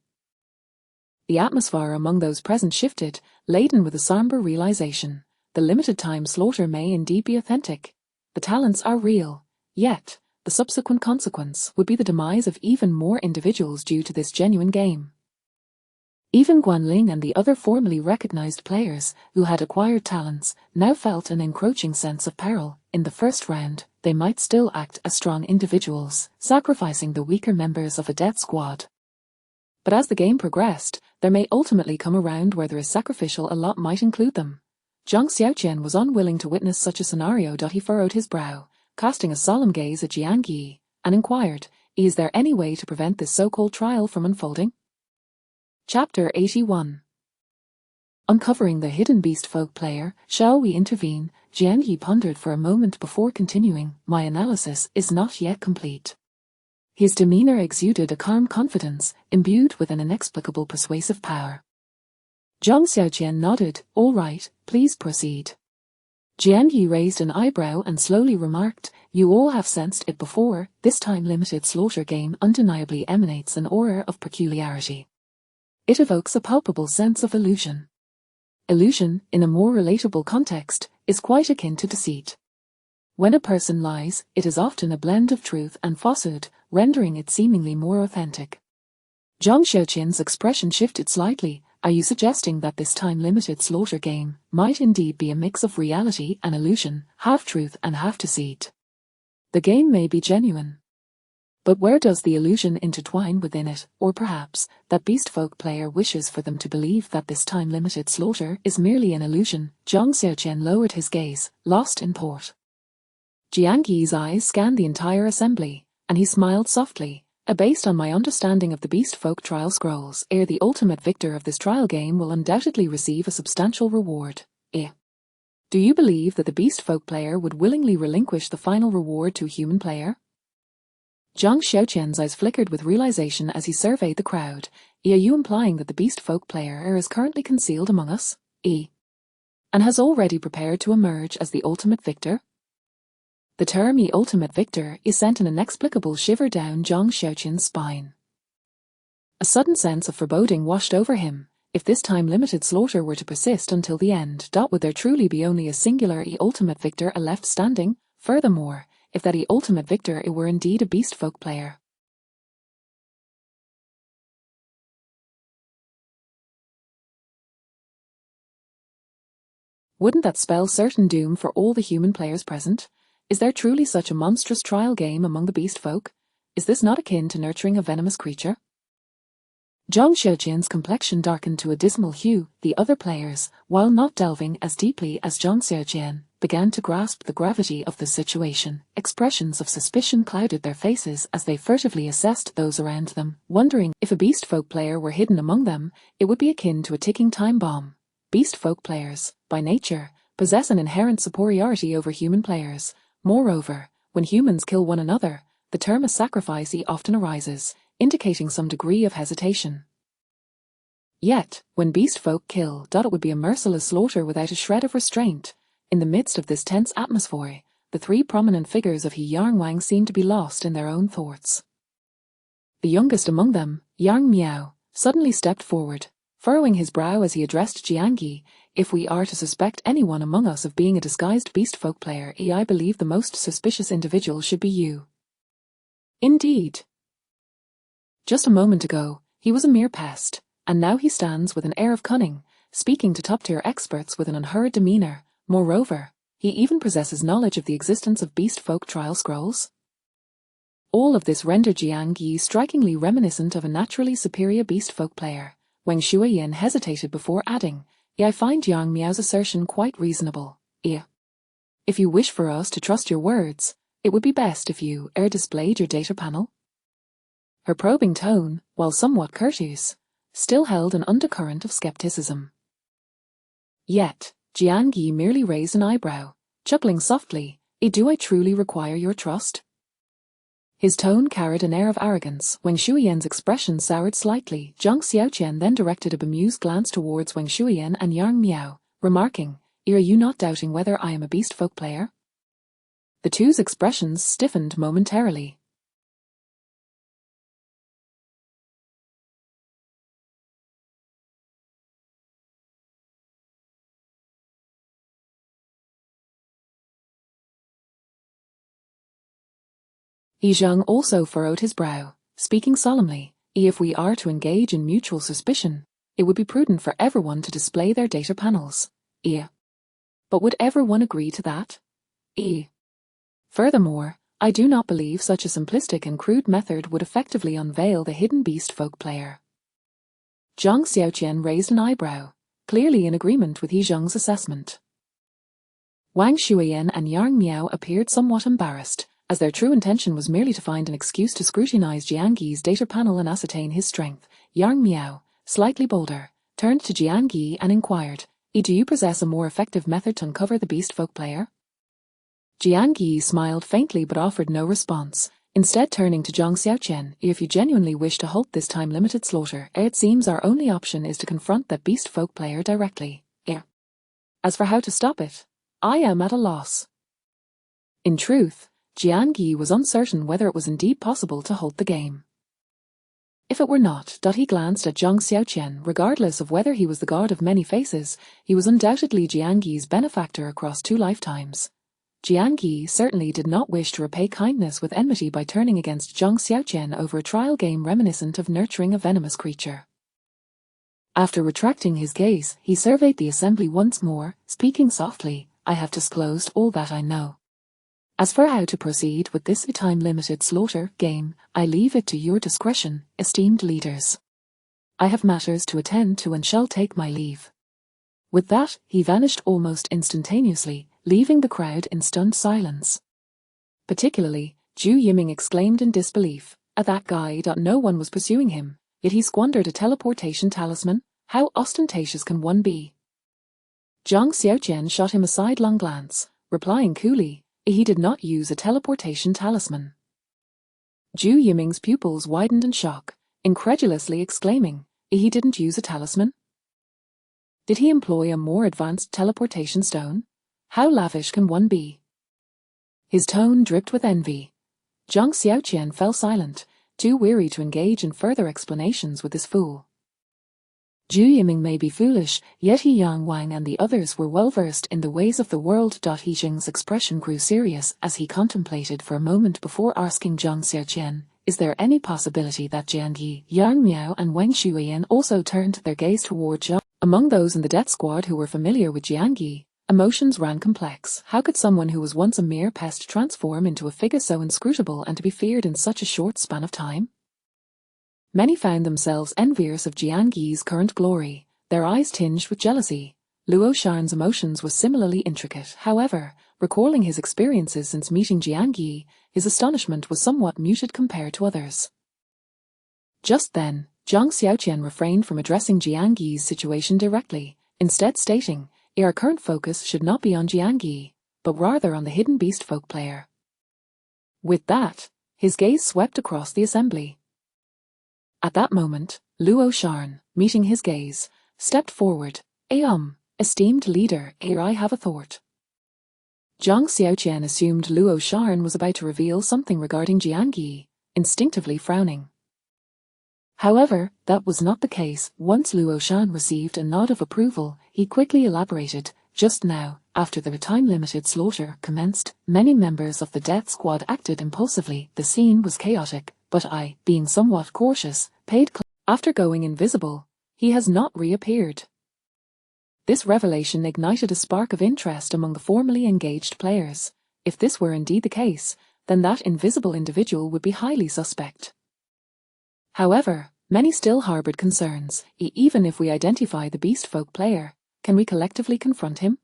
The atmosphere among those present shifted, laden with a somber realization. The limited-time slaughter may indeed be authentic. The talents are real. Yet, the subsequent consequence would be the demise of even more individuals due to this genuine game. Even Guanling and the other formerly recognized players who had acquired talents now felt an encroaching sense of peril. In the first round, they might still act as strong individuals, sacrificing the weaker members of a death squad. But as the game progressed, there may ultimately come a round where there is sacrificial a lot might include them. Zhang Xiaoqian was unwilling to witness such a scenario. He furrowed his brow, casting a solemn gaze at Jiang Yi, and inquired, "Is there any way to prevent this so-called trial from unfolding?" Chapter 81. Uncovering the hidden beast folk player, shall we intervene? Jiang Yi pondered for a moment before continuing, "My analysis is not yet complete." His demeanor exuded a calm confidence, imbued with an inexplicable persuasive power. Zhang Xiaoqian nodded, "All right, please proceed." Jiang Yi raised an eyebrow and slowly remarked, "You all have sensed it before, this time-limited slaughter game undeniably emanates an aura of peculiarity. It evokes a palpable sense of illusion. Illusion, in a more relatable context, is quite akin to deceit. When a person lies, it is often a blend of truth and falsehood, rendering it seemingly more authentic." Zhang Xiaoqian's expression shifted slightly. "Are you suggesting that this time-limited slaughter game might indeed be a mix of reality and illusion, half truth and half deceit? The game may be genuine, but where does the illusion intertwine within it? Or perhaps, that beast folk player wishes for them to believe that this time-limited slaughter is merely an illusion." Zhang Xiaoqian lowered his gaze, lost in thought. Jiang Yi's eyes scanned the entire assembly, and he smiled softly. "Based on my understanding of the beast folk trial scrolls, the ultimate victor of this trial game will undoubtedly receive a substantial reward. Do you believe that the beast folk player would willingly relinquish the final reward to a human player?" Zhang Xiaoqian's eyes flickered with realization as he surveyed the crowd. "Are you implying that the beast folk player is currently concealed among us? And has already prepared to emerge as the ultimate victor?" The term ultimate victor sent an inexplicable shiver down Zhang Xiaoqian's spine. A sudden sense of foreboding washed over him. If this time-limited slaughter were to persist until the end, would there truly be only a singular ultimate victor left standing? Furthermore, if that ultimate victor were indeed a beast folk player, wouldn't that spell certain doom for all the human players present? Is there truly such a monstrous trial game among the beast folk? Is this not akin to nurturing a venomous creature? Zhang Xiaoqian's complexion darkened to a dismal hue. The other players, while not delving as deeply as Zhang Xiaoqian, began to grasp the gravity of the situation. Expressions of suspicion clouded their faces as they furtively assessed those around them, wondering if a beast folk player were hidden among them. It would be akin to a ticking time bomb. Beast folk players, by nature, possess an inherent superiority over human players. Moreover, when humans kill one another, the term a sacrifice often arises, indicating some degree of hesitation. Yet, when beast folk kill, it would be a merciless slaughter without a shred of restraint. In the midst of this tense atmosphere, the three prominent figures of He Yang Wang seemed to be lost in their own thoughts. The youngest among them, Yang Miao, suddenly stepped forward, furrowing his brow as he addressed Jiang Yi. "If we are to suspect anyone among us of being a disguised beast folk player, I believe the most suspicious individual should be you." "Indeed. Just a moment ago, he was a mere pest, and now he stands with an air of cunning, speaking to top-tier experts with an unhurried demeanor. Moreover, he even possesses knowledge of the existence of beast folk trial scrolls." All of this rendered Jiang Yi strikingly reminiscent of a naturally superior beast folk player. Wang Shuiyan hesitated before adding, "I find Yang Miao's assertion quite reasonable. If you wish for us to trust your words, it would be best if you displayed your data panel." Her probing tone, while somewhat courteous, still held an undercurrent of skepticism. Yet, Jiang Yi merely raised an eyebrow, chuckling softly. "Do I truly require your trust?" His tone carried an air of arrogance. Wang Shuiyan's expression soured slightly. Zhang Xiaoqian then directed a bemused glance towards Wang Shuiyan and Yang Miao, remarking, "Are you not doubting whether I am a beast folk player?" The two's expressions stiffened momentarily. He Zheng also furrowed his brow, speaking solemnly. If we are to engage in mutual suspicion, it would be prudent for everyone to display their data panels. But would everyone agree to that? Furthermore, I do not believe such a simplistic and crude method would effectively unveil the hidden beast folk player. Zhang Xiaoqian raised an eyebrow, clearly in agreement with He Zheng's assessment. Wang Shuiyan and Yang Miao appeared somewhat embarrassed, as their true intention was merely to find an excuse to scrutinize Jiangyi's data panel and ascertain his strength. Yang Miao, slightly bolder, turned to Jiangyi and inquired, do you possess a more effective method to uncover the beast folk player? Jiangyi smiled faintly but offered no response, instead turning to Zhang Xiaoqian. If you genuinely wish to halt this time-limited slaughter, it seems our only option is to confront that beast folk player directly. As for how to stop it, I am at a loss. In truth, Jiangyi was uncertain whether it was indeed possible to halt the game. If it were not, he glanced at Zhang Xiaoqian. Regardless of whether he was the god of many faces, he was undoubtedly Jiangyi's benefactor across 2 lifetimes. Jiangyi certainly did not wish to repay kindness with enmity by turning against Zhang Xiaoqian over a trial game reminiscent of nurturing a venomous creature. After retracting his gaze, he surveyed the assembly once more, speaking softly, I have disclosed all that I know. As for how to proceed with this time-limited slaughter game, I leave it to your discretion, esteemed leaders. I have matters to attend to and shall take my leave. With that, he vanished almost instantaneously, leaving the crowd in stunned silence. Particularly, Zhu Yiming exclaimed in disbelief, at that guy. No one was pursuing him, yet he squandered a teleportation talisman. How ostentatious can one be? Zhang Xiaoqian shot him a sidelong glance, replying coolly, he did not use a teleportation talisman. Zhu Yiming's pupils widened in shock, incredulously exclaiming, he didn't use a talisman? Did he employ a more advanced teleportation stone? How lavish can one be? His tone dripped with envy. Zhang Xiaoqian fell silent, too weary to engage in further explanations with this fool. Zhu Yiming may be foolish, yet He Yang Wang and the others were well versed in the ways of the world. He Zheng's expression grew serious as he contemplated for a moment before asking Zhang Xiaoqian, is there any possibility that Jiangyi, Yang Miao and Wang Shuiyan also turned their gaze toward Zhang? Among those in the death squad who were familiar with Jiangyi, emotions ran complex. How could someone who was once a mere pest transform into a figure so inscrutable and to be feared in such a short span of time? Many found themselves envious of Jiangyi's current glory, their eyes tinged with jealousy. Luo Shan's emotions were similarly intricate. However, recalling his experiences since meeting Jiangyi, his astonishment was somewhat muted compared to others. Just then, Zhang Xiaoqian refrained from addressing Jiangyi's situation directly, instead stating, our current focus should not be on Jiangyi, but rather on the hidden beast folk player. With that, his gaze swept across the assembly. At that moment, Luo Shan, meeting his gaze, stepped forward. Esteemed leader, I have a thought. Zhang Xiaoqian assumed Luo Shan was about to reveal something regarding Jiangyi, instinctively frowning. However, that was not the case. Once Luo Shan received a nod of approval, he quickly elaborated, just now, after the time-limited slaughter commenced, many members of the death squad acted impulsively. The scene was chaotic, but I, being somewhat cautious, paid close. After going invisible, he has not reappeared. This revelation ignited a spark of interest among the formerly engaged players. If this were indeed the case, then that invisible individual would be highly suspect. However, many still harbored concerns. Even if we identify the beast folk player, can we collectively confront him?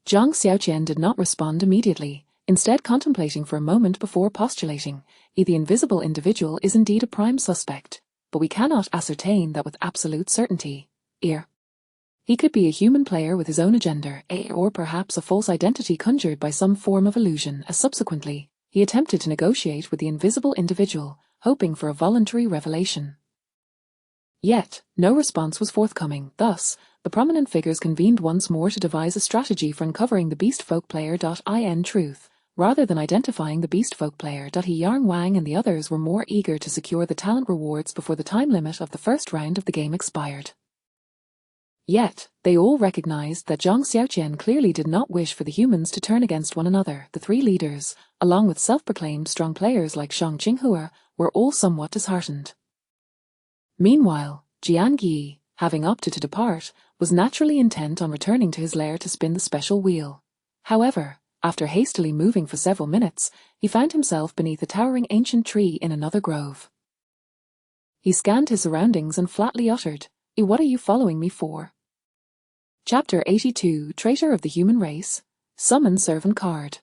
Zhang Xiaoqian did not respond immediately, instead contemplating for a moment before postulating, the invisible individual is indeed a prime suspect, but we cannot ascertain that with absolute certainty. He could be a human player with his own agenda, or perhaps a false identity conjured by some form of illusion. Subsequently, he attempted to negotiate with the invisible individual, hoping for a voluntary revelation. Yet, no response was forthcoming. Thus, the prominent figures convened once more to devise a strategy for uncovering the beast folk player. In truth, rather than identifying the beast folk player, He Yang Wang and the others were more eager to secure the talent rewards before the time limit of the first round of the game expired. Yet, they all recognized that Zhang Xiaoqian clearly did not wish for the humans to turn against one another. The three leaders, along with self-proclaimed strong players like Shang Qinghua, were all somewhat disheartened. Meanwhile, Jian Yi, having opted to depart, was naturally intent on returning to his lair to spin the special wheel. However, after hastily moving for several minutes, he found himself beneath a towering ancient tree in another grove. He scanned his surroundings and flatly uttered, "What are you following me for?" Chapter 82, Traitor of the Human Race. Summon Servant Card.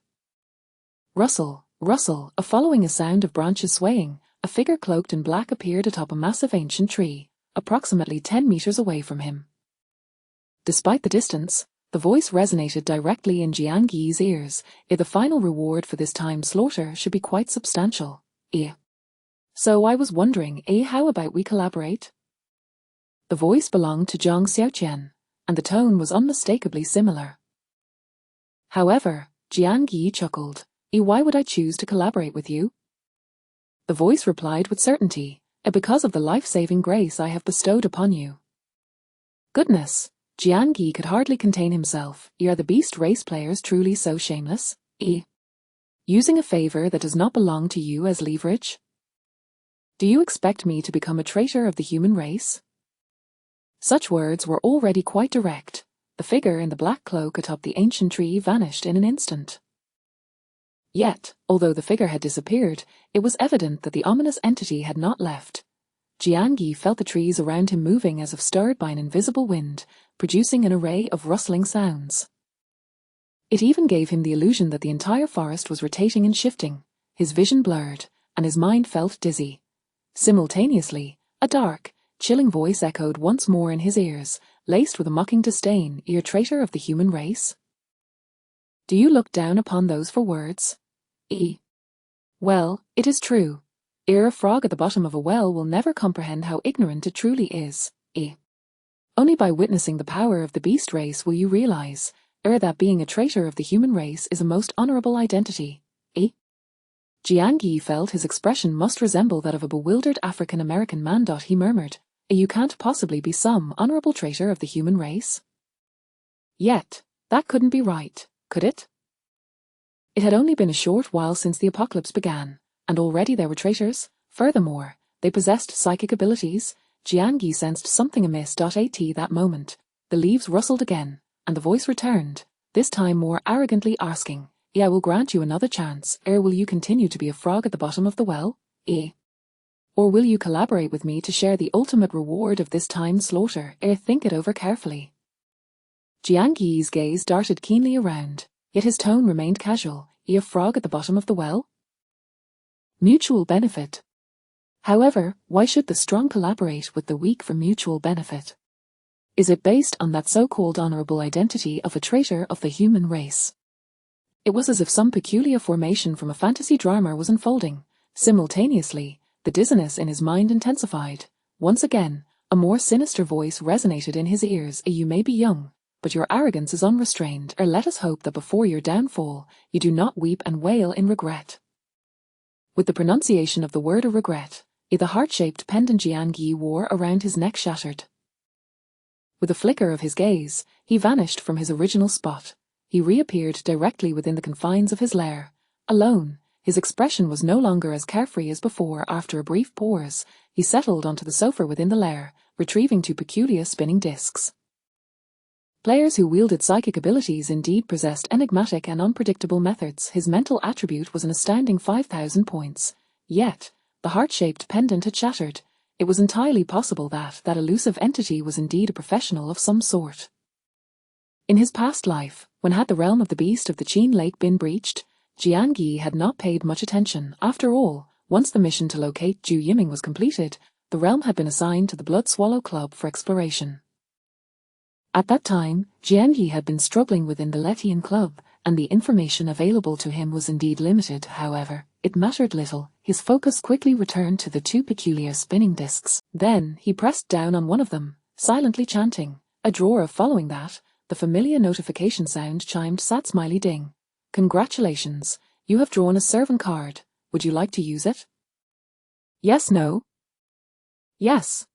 Rustle, rustle, following a sound of branches swaying, a figure cloaked in black appeared atop a massive ancient tree, approximately 10 meters away from him. Despite the distance, the voice resonated directly in Jian Yi's ears. The final reward for this time's slaughter should be quite substantial. So I was wondering, how about we collaborate? The voice belonged to Zhang Xiaoqian, and the tone was unmistakably similar. However, Jian Yi chuckled. Why would I choose to collaborate with you? The voice replied with certainty, because of the life-saving grace I have bestowed upon you. Goodness, Jian Yi could hardly contain himself. Are the beast race players truly so shameless? Using a favor that does not belong to you as leverage? Do you expect me to become a traitor of the human race? Such words were already quite direct. The figure in the black cloak atop the ancient tree vanished in an instant. Yet, although the figure had disappeared, it was evident that the ominous entity had not left. Jian Yi felt the trees around him moving as if stirred by an invisible wind, producing an array of rustling sounds. It even gave him the illusion that the entire forest was rotating and shifting. His vision blurred, and his mind felt dizzy. Simultaneously, a dark, chilling voice echoed once more in his ears, laced with a mocking disdain. "You're traitor of the human race? Do you look down upon those for words? Well, it is true. A frog at the bottom of a well will never comprehend how ignorant it truly is. Only by witnessing the power of the beast race will you realize, that being a traitor of the human race is a most honorable identity. Jian Yi felt his expression must resemble that of a bewildered African-American man. He murmured, "You can't possibly be some honorable traitor of the human race?" Yet, that couldn't be right, could it? It had only been a short while since the apocalypse began, and already there were traitors. Furthermore, they possessed psychic abilities. Jian Yi sensed something amiss. At that moment, the leaves rustled again, and the voice returned, this time more arrogantly asking, "I will grant you another chance. Will you continue to be a frog at the bottom of the well? Or will you collaborate with me to share the ultimate reward of this time's slaughter? Think it over carefully." Jian Yi's gaze darted keenly around, yet his tone remained casual. "A frog at the bottom of the well? Mutual benefit. However, why should the strong collaborate with the weak for mutual benefit? Is it based on that so-called honorable identity of a traitor of the human race?" It was as if some peculiar formation from a fantasy drama was unfolding. Simultaneously, the dizziness in his mind intensified. Once again, a more sinister voice resonated in his ears. "You may be young, but your arrogance is unrestrained. Let us hope that before your downfall, you do not weep and wail in regret." With the pronunciation of the word of regret, the heart-shaped pendant Jian Yi wore around his neck shattered. With a flicker of his gaze, he vanished from his original spot. He reappeared directly within the confines of his lair. Alone, his expression was no longer as carefree as before. After a brief pause, he settled onto the sofa within the lair, retrieving two peculiar spinning discs. Players who wielded psychic abilities indeed possessed enigmatic and unpredictable methods. His mental attribute was an astounding 5,000 points. Yet, the heart-shaped pendant had shattered. It was entirely possible that that elusive entity was indeed a professional of some sort. In his past life, when had the realm of the beast of the Qin Lake been breached, Jian Yi had not paid much attention. After all, once the mission to locate Zhu Yiming was completed, the realm had been assigned to the Blood Swallow Club for exploration. At that time, Jian Yi had been struggling within the Letian Club, and the information available to him was indeed limited. However, it mattered little. His focus quickly returned to the two peculiar spinning discs. Then, he pressed down on one of them, silently chanting. A drawer following that, the familiar notification sound chimed. "Sat smiley ding. Congratulations, you have drawn a servant card. Would you like to use it? Yes, no? Yes."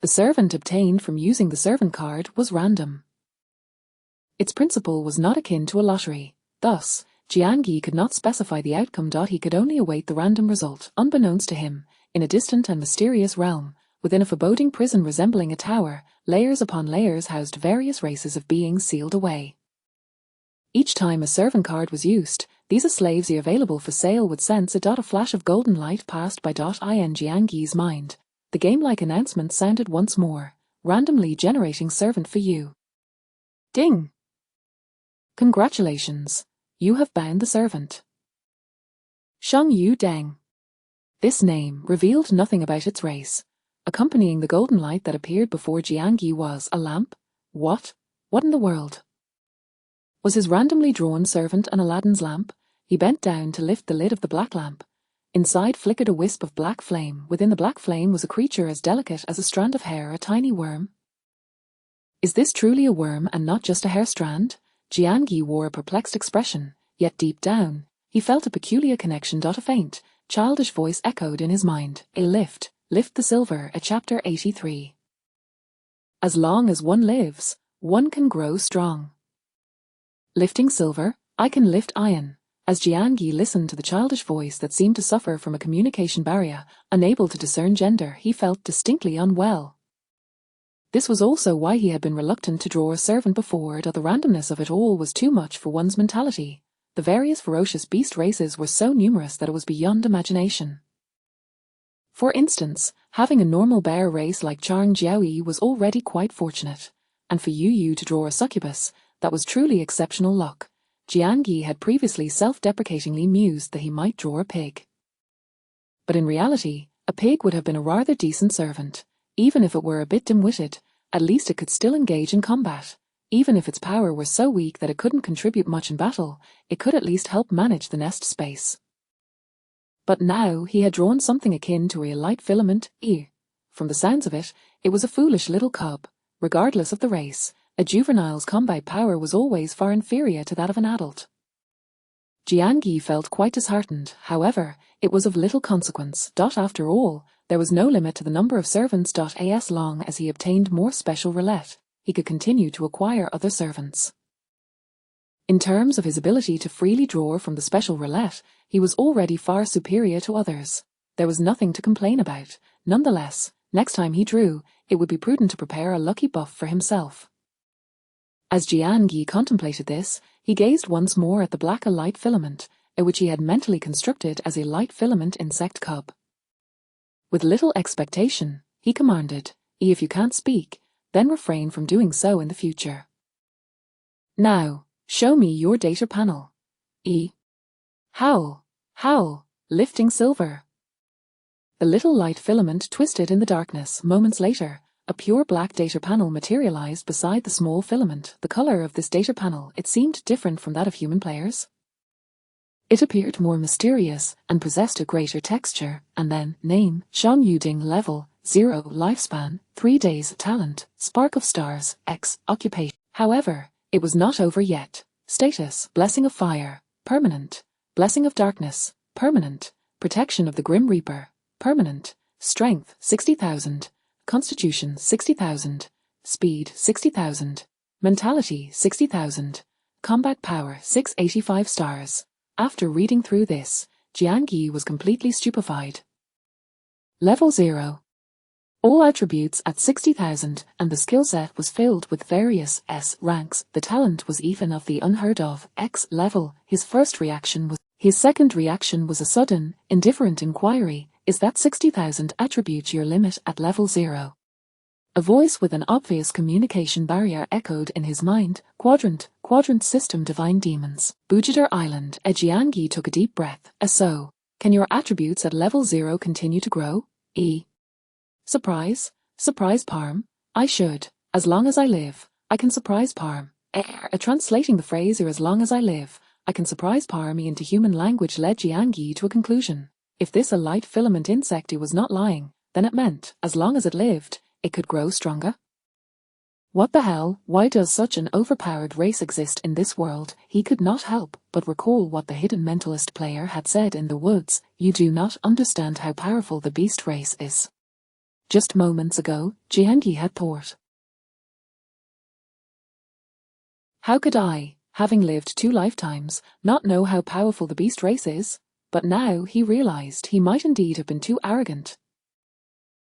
The servant obtained from using the servant card was random. Its principle was not akin to a lottery. Thus, Jiangyi could not specify the outcome. He could only await the random result, unbeknownst to him, in a distant and mysterious realm, within a foreboding prison resembling a tower, layers upon layers housed various races of beings sealed away. Each time a servant card was used, these slaves available for sale would sense a flash of golden light passed by in Jiangyi's mind. The game-like announcement sounded once more, randomly generating servant for you. Ding! Congratulations! You have bound the servant. Shang Yu Deng. This name revealed nothing about its race. Accompanying the golden light that appeared before Jiangyi was a lamp. What? What in the world? Was his randomly drawn servant an Aladdin's lamp? He bent down to lift the lid of the black lamp. Inside flickered a wisp of black flame. Within the black flame was a creature as delicate as a strand of hair, a tiny worm. Is this truly a worm and not just a hair strand? Jiangyi wore a perplexed expression, yet deep down, he felt a peculiar connection. A faint, childish voice echoed in his mind. Lift the silver. Chapter 83. As long as one lives, one can grow strong. Lifting silver, I can lift iron. As Jiangyi listened to the childish voice that seemed to suffer from a communication barrier, unable to discern gender, he felt distinctly unwell. This was also why he had been reluctant to draw a servant before. The randomness of it all was too much for one's mentality. The various ferocious beast races were so numerous that it was beyond imagination. For instance, having a normal bear race like Chang Jiaoyi was already quite fortunate, and for Yu to draw a succubus, that was truly exceptional luck. Jiangyi had previously self-deprecatingly mused that he might draw a pig. But in reality, a pig would have been a rather decent servant. Even if it were a bit dim-witted, at least it could still engage in combat. Even if its power were so weak that it couldn't contribute much in battle, it could at least help manage the nest space. But now he had drawn something akin to a light filament. From the sounds of it, it was a foolish little cub. Regardless of the race, a juvenile's combat power was always far inferior to that of an adult. Jiangyi felt quite disheartened. However, it was of little consequence. After all, there was no limit to the number of servants. As long as he obtained more special roulette, he could continue to acquire other servants. In terms of his ability to freely draw from the special roulette, he was already far superior to others. There was nothing to complain about. Nonetheless, next time he drew, it would be prudent to prepare a lucky buff for himself. As Jiangyi contemplated this, he gazed once more at the black light filament, which he had mentally constructed as a light filament insect cub. With little expectation, he commanded, if you can't speak, then refrain from doing so in the future. Now, show me your data panel. Howl, lifting silver. The little light filament twisted in the darkness. Moments later, a pure black data panel materialized beside the small filament. The color of this data panel, it seemed different from that of human players. It appeared more mysterious and possessed a greater texture. And then, name, Shang Yu Ding, level, 0, lifespan, 3 days, talent, spark of stars, X, occupation. However, it was not over yet. Status, blessing of fire, permanent. Blessing of darkness, permanent. Protection of the Grim Reaper, permanent. Strength, 60,000. Constitution, 60,000. Speed, 60,000. Mentality, 60,000. Combat power, 685 stars. After reading through this, Jiangyi was completely stupefied. Level 0. All attributes at 60,000, and the skill set was filled with various S ranks. The talent was even of the unheard of X level. His second reaction was a sudden, indifferent inquiry. Is that 60,000 attributes your limit at level 0? A voice with an obvious communication barrier echoed in his mind. Quadrant system, divine demons. Bujidar Island. Jiangyi took a deep breath. So, can your attributes at level 0 continue to grow? Surprise Parm. I should. As long as I live, I can surprise Parm. Translating the phrase as long as I live, I can surprise Parm into human language led Jiangyi to a conclusion. If this a light filament insect was not lying, then it meant, as long as it lived, it could grow stronger. What the hell? Why does such an overpowered race exist in this world? He could not help but recall what the hidden mentalist player had said in the woods. You do not understand how powerful the beast race is. Just moments ago, Jiangyi had thought. How could I, having lived 2 lifetimes, not know how powerful the beast race is? But now he realized he might indeed have been too arrogant.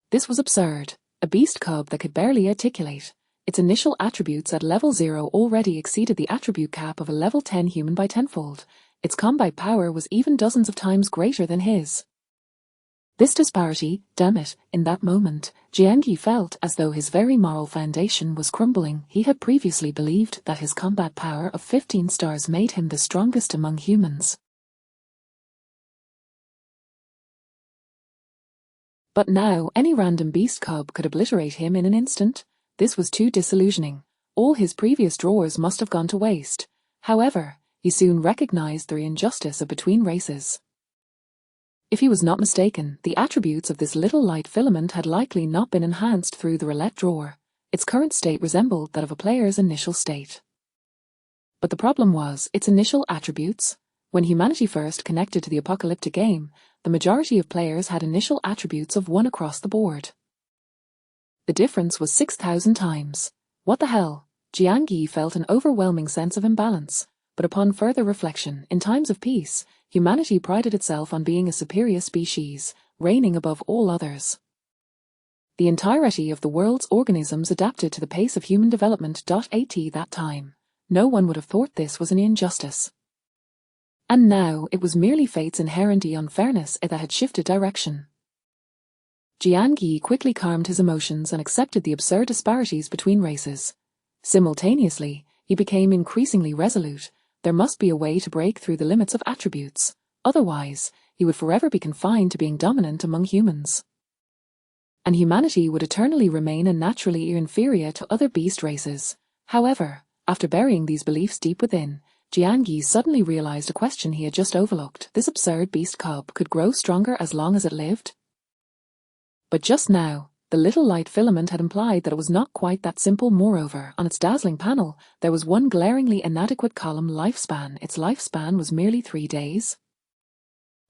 This was absurd. A beast cub that could barely articulate. Its initial attributes at level 0 already exceeded the attribute cap of a level 10 human by tenfold. Its combat power was even dozens of times greater than his. This disparity, damn it, in that moment, Jiangyi felt as though his very moral foundation was crumbling. He had previously believed that his combat power of 15 stars made him the strongest among humans. But now any random beast cub could obliterate him in an instant. This was too disillusioning. All his previous drawers must have gone to waste. However, he soon recognized the injustice of between races. If he was not mistaken, the attributes of this little light filament had likely not been enhanced through the roulette drawer. Its current state resembled that of a player's initial state. But the problem was its initial attributes. When humanity first connected to the apocalyptic game, the majority of players had initial attributes of 1 across the board. The difference was 6,000 times. What the hell? Jiangyi felt an overwhelming sense of imbalance. But upon further reflection, in times of peace, humanity prided itself on being a superior species, reigning above all others. The entirety of the world's organisms adapted to the pace of human development. At that time, no one would have thought this was an injustice. And now it was merely fate's inherent unfairness that had shifted direction. Jiangyi quickly calmed his emotions and accepted the absurd disparities between races. Simultaneously, he became increasingly resolute. There must be a way to break through the limits of attributes. Otherwise, he would forever be confined to being dominant among humans. And humanity would eternally remain naturally inferior to other beast races. However, after burying these beliefs deep within, Jiangyi suddenly realized a question he had just overlooked. This absurd beast cub could grow stronger as long as it lived? But just now, the little light filament had implied that it was not quite that simple. Moreover, on its dazzling panel, there was one glaringly inadequate column: lifespan. Its lifespan was merely 3 days.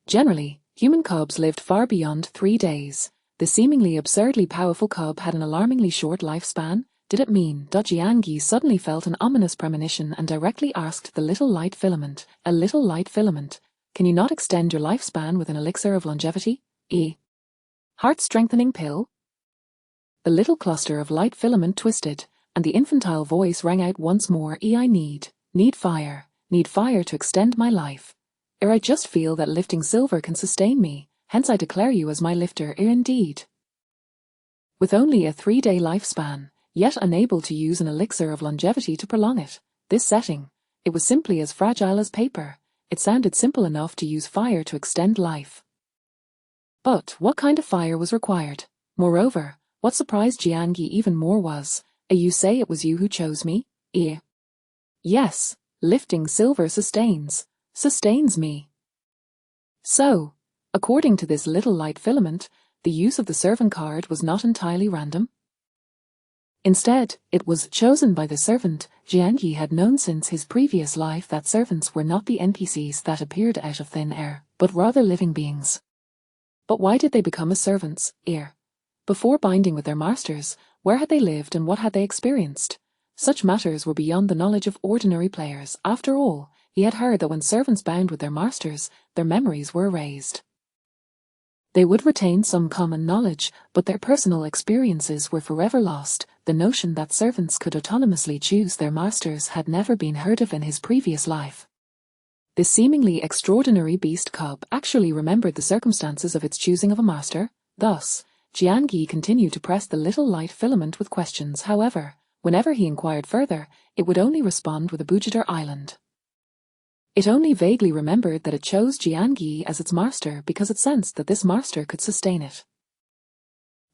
Generally, human cubs lived far beyond 3 days. The seemingly absurdly powerful cub had an alarmingly short lifespan. Did it mean? Jiangyi suddenly felt an ominous premonition and directly asked the little light filament, "A little light filament, can you not extend your lifespan with an elixir of longevity? Heart-strengthening pill?" The little cluster of light filament twisted, and the infantile voice rang out once more. I need fire to extend my life. I just feel that lifting silver can sustain me, hence I declare you as my lifter. Indeed. With only a 3-day lifespan, yet unable to use an elixir of longevity to prolong it, this setting, it was simply as fragile as paper. It sounded simple enough to use fire to extend life. But what kind of fire was required? Moreover, what surprised Jiangyi even more was, you say it was you who chose me? Yes, lifting silver sustains me. So, according to this little light filament, the use of the servant card was not entirely random. Instead, it was chosen by the servant. Jiangyi had known since his previous life that servants were not the NPCs that appeared out of thin air, but rather living beings. But why did they become a servant's heir? Before binding with their masters, where had they lived and what had they experienced? Such matters were beyond the knowledge of ordinary players. After all, he had heard that when servants bound with their masters, their memories were erased. They would retain some common knowledge, but their personal experiences were forever lost. The notion that servants could autonomously choose their masters had never been heard of in his previous life. This seemingly extraordinary beast cub actually remembered the circumstances of its choosing of a master. Thus, Jiangyi continued to press the little light filament with questions. However, whenever he inquired further, it would only respond with a Bujidar island. It only vaguely remembered that it chose Jiangyi as its master because it sensed that this master could sustain it.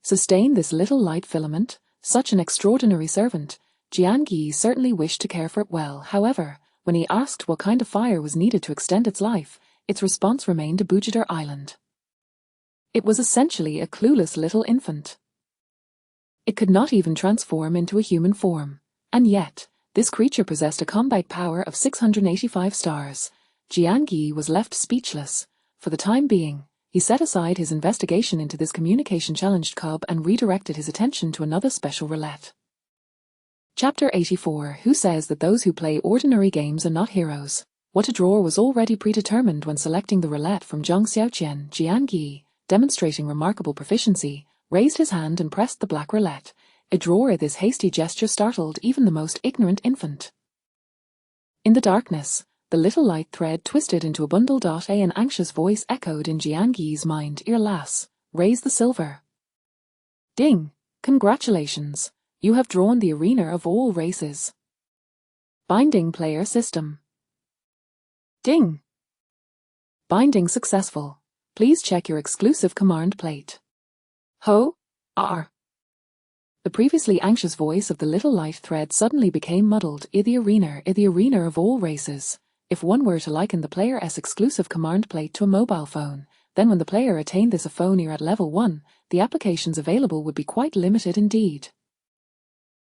Sustain this little light filament? Such an extraordinary servant. Jiangyi certainly wished to care for it well. However, when he asked what kind of fire was needed to extend its life, its response remained a Bujidar island. It was essentially a clueless little infant. It could not even transform into a human form. And yet, this creature possessed a combat power of 685 stars. Jiangyi was left speechless. For the time being, He set aside his investigation into this communication-challenged cub and redirected his attention to another special roulette. Chapter 84. Who says that those who play ordinary games are not heroes? What a drawer was already predetermined when selecting the roulette from Zhang Xiaoqian. Jian Yi, demonstrating remarkable proficiency, raised his hand and pressed the black roulette. A drawer. This hasty gesture startled even the most ignorant infant. In the darkness, the little light thread twisted into a bundle. An anxious voice echoed in Jian Yi's mind. "Ear lass, raise the silver." Ding! Congratulations! You have drawn the arena of all races. Binding player system. Ding! Binding successful. Please check your exclusive command plate. Ho! R. The previously anxious voice of the little light thread suddenly became muddled. The arena of all races. If one were to liken the player's exclusive command plate to a mobile phone, then when the player attained this phone at level 1, the applications available would be quite limited indeed.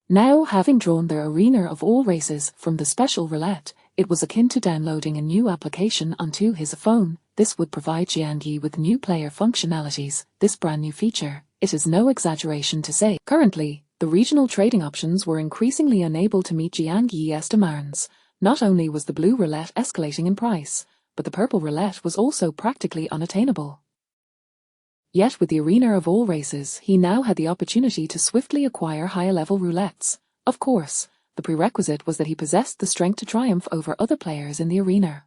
Now, having drawn the arena of all races from the special roulette, it was akin to downloading a new application onto his phone. This would provide Jian Yi with new player functionalities. This brand new feature, it is no exaggeration to say, currently, the regional trading options were increasingly unable to meet Jian Yi's demands. Not only was the blue roulette escalating in price, but the purple roulette was also practically unattainable. Yet with the arena of all races, he now had the opportunity to swiftly acquire higher-level roulettes. Of course, the prerequisite was that he possessed the strength to triumph over other players in the arena.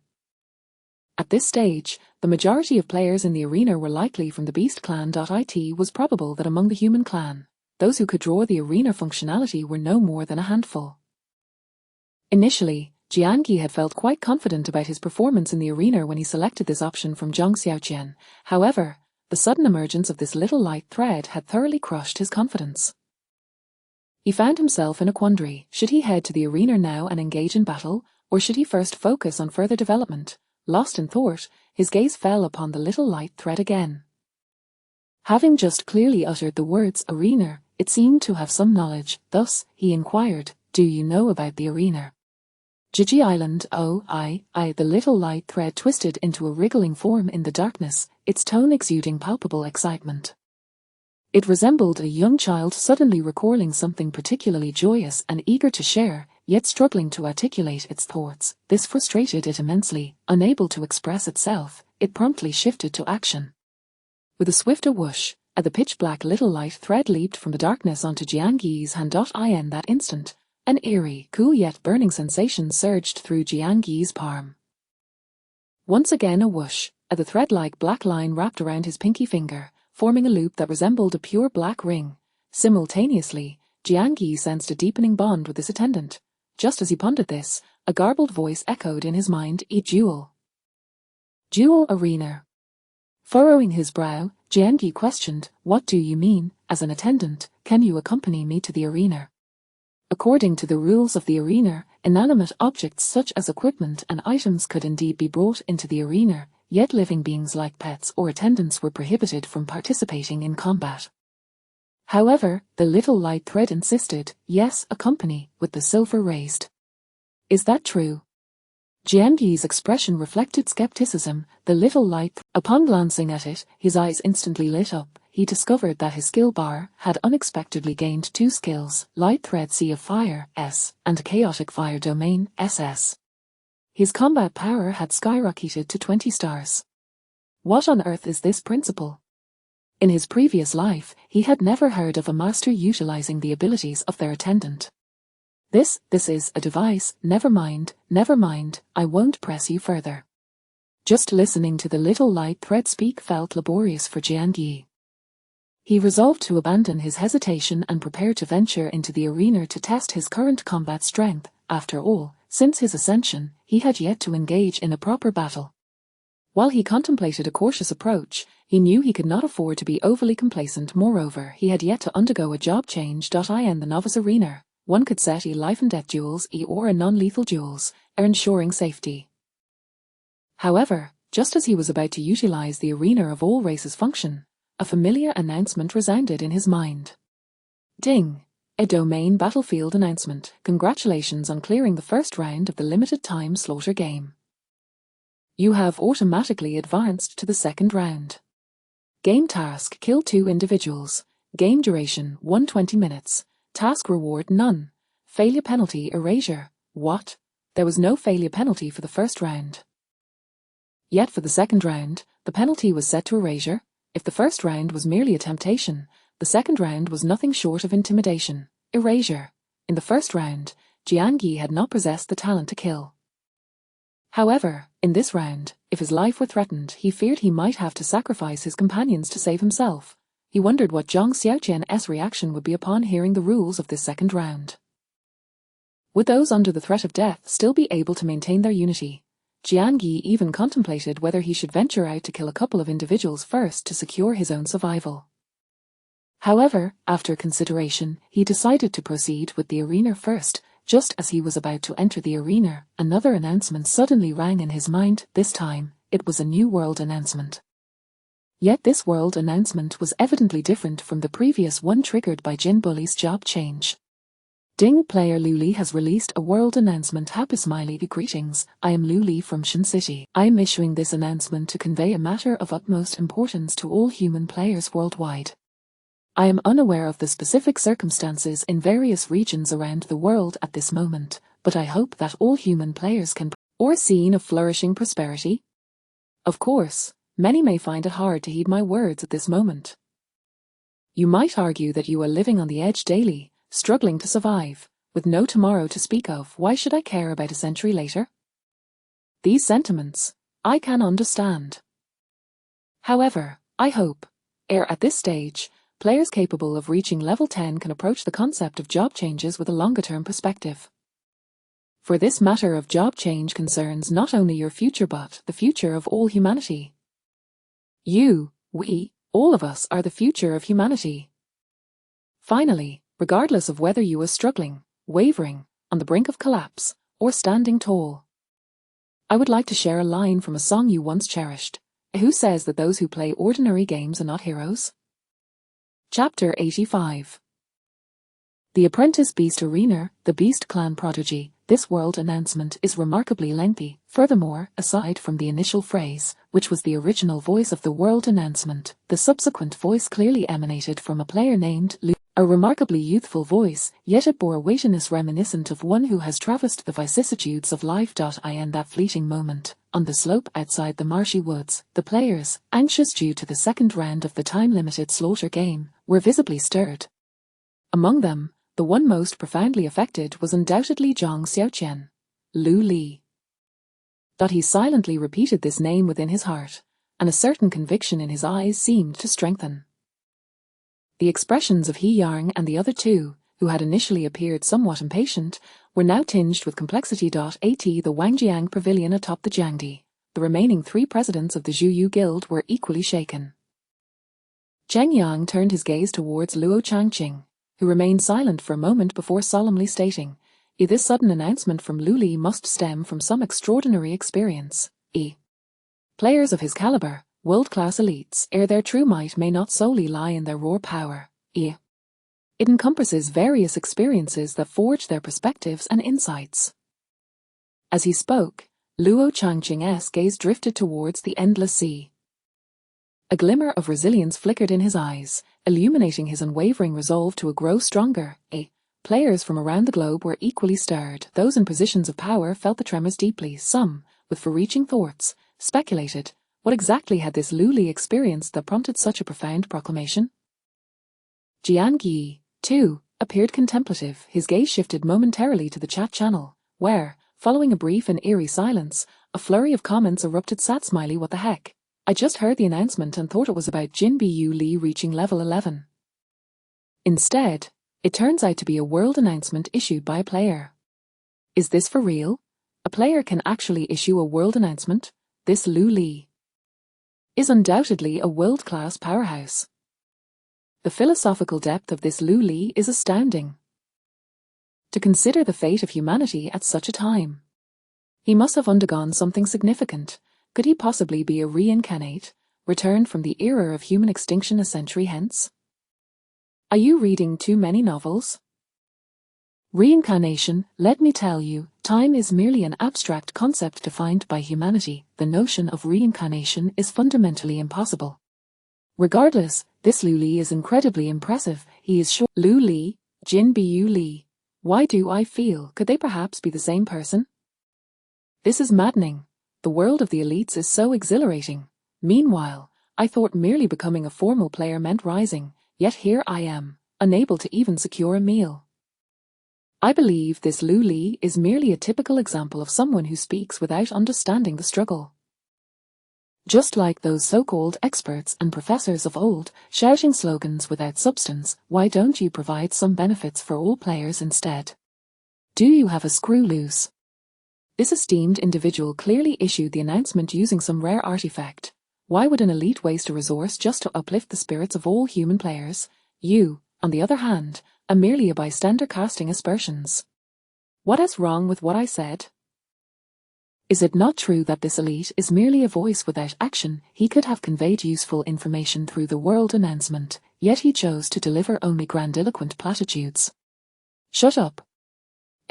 At this stage, the majority of players in the arena were likely from the Beast Clan. It was probable that among the Human Clan, those who could draw the arena functionality were no more than a handful. Initially, Jian Yi had felt quite confident about his performance in the arena when he selected this option from Zhang Xiaoqian. However, the sudden emergence of this little light thread had thoroughly crushed his confidence. He found himself in a quandary. Should he head to the arena now and engage in battle, or should he first focus on further development? Lost in thought, his gaze fell upon the little light thread again. Having just clearly uttered the words arena, it seemed to have some knowledge. Thus, he inquired, "Do you know about the arena?" Jiji Island. Oh, I. The little light thread twisted into a wriggling form in the darkness, its tone exuding palpable excitement. It resembled a young child suddenly recalling something particularly joyous and eager to share, yet struggling to articulate its thoughts. This frustrated it immensely. Unable to express itself, it promptly shifted to action. With a swifter whoosh, the pitch-black little light thread leaped from the darkness onto Jian Yi's hand. In that instant, an eerie, cool yet burning sensation surged through Jian Yi's palm. Once again a whoosh, the thread-like black line wrapped around his pinky finger, forming a loop that resembled a pure black ring. Simultaneously, Jian Yi sensed a deepening bond with his attendant. Just as he pondered this, a garbled voice echoed in his mind, "A duel." Duel arena. Furrowing his brow, Jian Yi questioned, "What do you mean? As an attendant, can you accompany me to the arena?" According to the rules of the arena, inanimate objects such as equipment and items could indeed be brought into the arena, yet living beings like pets or attendants were prohibited from participating in combat. However, the little light thread insisted, "Yes, accompany," with the silver raised. "Is that true?" Jian Yi's expression reflected skepticism. The little light, upon glancing at it, his eyes instantly lit up. He discovered that his skill bar had unexpectedly gained 2 skills, Light Thread Sea of Fire, S, and Chaotic Fire Domain, SS. His combat power had skyrocketed to 20 stars. What on earth is this principle? In his previous life, he had never heard of a master utilizing the abilities of their attendant. This is a device. Never mind, I won't press you further. Just listening to the little light thread speak felt laborious for Jian Yi. He resolved to abandon his hesitation and prepare to venture into the arena to test his current combat strength. After all, since his ascension, he had yet to engage in a proper battle. While he contemplated a cautious approach, he knew he could not afford to be overly complacent. Moreover, he had yet to undergo a job change. In the novice arena, one could set life and death duels or non-lethal duels, ensuring safety. However, just as he was about to utilize the arena of all races function, a familiar announcement resounded in his mind. Ding! A domain battlefield announcement. Congratulations on clearing the first round of the limited-time slaughter game. You have automatically advanced to the second round. Game task: kill 2 individuals. Game duration: 120 minutes. Task reward: none. Failure penalty: erasure. What? There was no failure penalty for the first round. Yet for the second round, the penalty was set to erasure. If the first round was merely a temptation, the second round was nothing short of intimidation. Erasure. In the first round, Jiang Yi had not possessed the talent to kill. However, in this round, if his life were threatened, he feared he might have to sacrifice his companions to save himself. He wondered what Zhang Xiaoqian's reaction would be upon hearing the rules of this second round. Would those under the threat of death still be able to maintain their unity? Jiang Yi even contemplated whether he should venture out to kill a couple of individuals first to secure his own survival. However, after consideration, he decided to proceed with the arena first. Just as he was about to enter the arena, another announcement suddenly rang in his mind. This time, it was a new world announcement. Yet this world announcement was evidently different from the previous one triggered by Jin Bully's job change. Ding, player Lu Li has released a world announcement. Happy smiley greetings, I am Lu Li from Shin City. I am issuing this announcement to convey a matter of utmost importance to all human players worldwide. I am unaware of the specific circumstances in various regions around the world at this moment, but I hope that all human players can or scene of flourishing prosperity. Of course, many may find it hard to heed my words at this moment. You might argue that you are living on the edge daily, struggling to survive, with no tomorrow to speak of. Why should I care about a century later? These sentiments, I can understand. However, I hope, at this stage, players capable of reaching level 10 can approach the concept of job changes with a longer-term perspective. For this matter of job change concerns not only your future but the future of all humanity. You, we, all of us are the future of humanity. Finally, regardless of whether you are struggling, wavering, on the brink of collapse, or standing tall, I would like to share a line from a song you once cherished. Who says that those who play ordinary games are not heroes? Chapter 85. The Apprentice Beast Arena, the Beast Clan Prodigy. This world announcement is remarkably lengthy. Furthermore, aside from the initial phrase, which was the original voice of the world announcement, the subsequent voice clearly emanated from a player named Lu. A remarkably youthful voice, yet it bore a weightiness reminiscent of one who has traversed the vicissitudes of life. In that fleeting moment, on the slope outside the marshy woods, the players, anxious due to the second round of the time-limited slaughter game, were visibly stirred. Among them, the one most profoundly affected was undoubtedly Zhang Xiaoqian, Lu Li. He silently repeated this name within his heart, and a certain conviction in his eyes seemed to strengthen. The expressions of He Yang and the other two, who had initially appeared somewhat impatient, were now tinged with complexity. At the Wangjiang Pavilion atop the Jiangdi, the remaining 3 presidents of the Zhuyu Guild were equally shaken. Cheng Yang turned his gaze towards Luo Changqing, who remained silent for a moment before solemnly stating, This sudden announcement from Lu Li must stem from some extraordinary experience. Players of his caliber, world-class elites, their true might may not solely lie in their raw power. It encompasses various experiences that forge their perspectives and insights. As he spoke, Luo Changqing's gaze drifted towards the endless sea. A glimmer of resilience flickered in his eyes, illuminating his unwavering resolve to grow stronger. Players from around the globe were equally stirred. Those in positions of power felt the tremors deeply. Some, with far-reaching thoughts, speculated, what exactly had this Lu Li experienced that prompted such a profound proclamation? Jiang Yi, too, appeared contemplative. His gaze shifted momentarily to the chat channel, where, following a brief and eerie silence, a flurry of comments erupted. Sad smiley, what the heck? I just heard the announcement and thought it was about Jin Bu Li reaching level 11. Instead, it turns out to be a world announcement issued by a player. Is this for real? A player can actually issue a world announcement? This Lu Li is undoubtedly a world-class powerhouse. The philosophical depth of this Lu Li is astounding. To consider the fate of humanity at such a time, he must have undergone something significant. Could he possibly be a reincarnate, returned from the era of human extinction a century hence? Are you reading too many novels? Reincarnation, let me tell you, time is merely an abstract concept defined by humanity. The notion of reincarnation is fundamentally impossible. Regardless, this Lu Li is incredibly impressive. He is short. Lu Li, Jin Bu Li. Why do I feel could they perhaps be the same person? This is maddening. The world of the elites is so exhilarating. Meanwhile, I thought merely becoming a formal player meant rising, yet here I am, unable to even secure a meal. I believe this Lu Li is merely a typical example of someone who speaks without understanding the struggle. Just like those so-called experts and professors of old, shouting slogans without substance, why don't you provide some benefits for all players instead? Do you have a screw loose? This esteemed individual clearly issued the announcement using some rare artifact. Why would an elite waste a resource just to uplift the spirits of all human players? You, on the other hand, are merely a bystander casting aspersions. What is wrong with what I said? Is it not true that this elite is merely a voice without action? He could have conveyed useful information through the world announcement, yet he chose to deliver only grandiloquent platitudes. Shut up.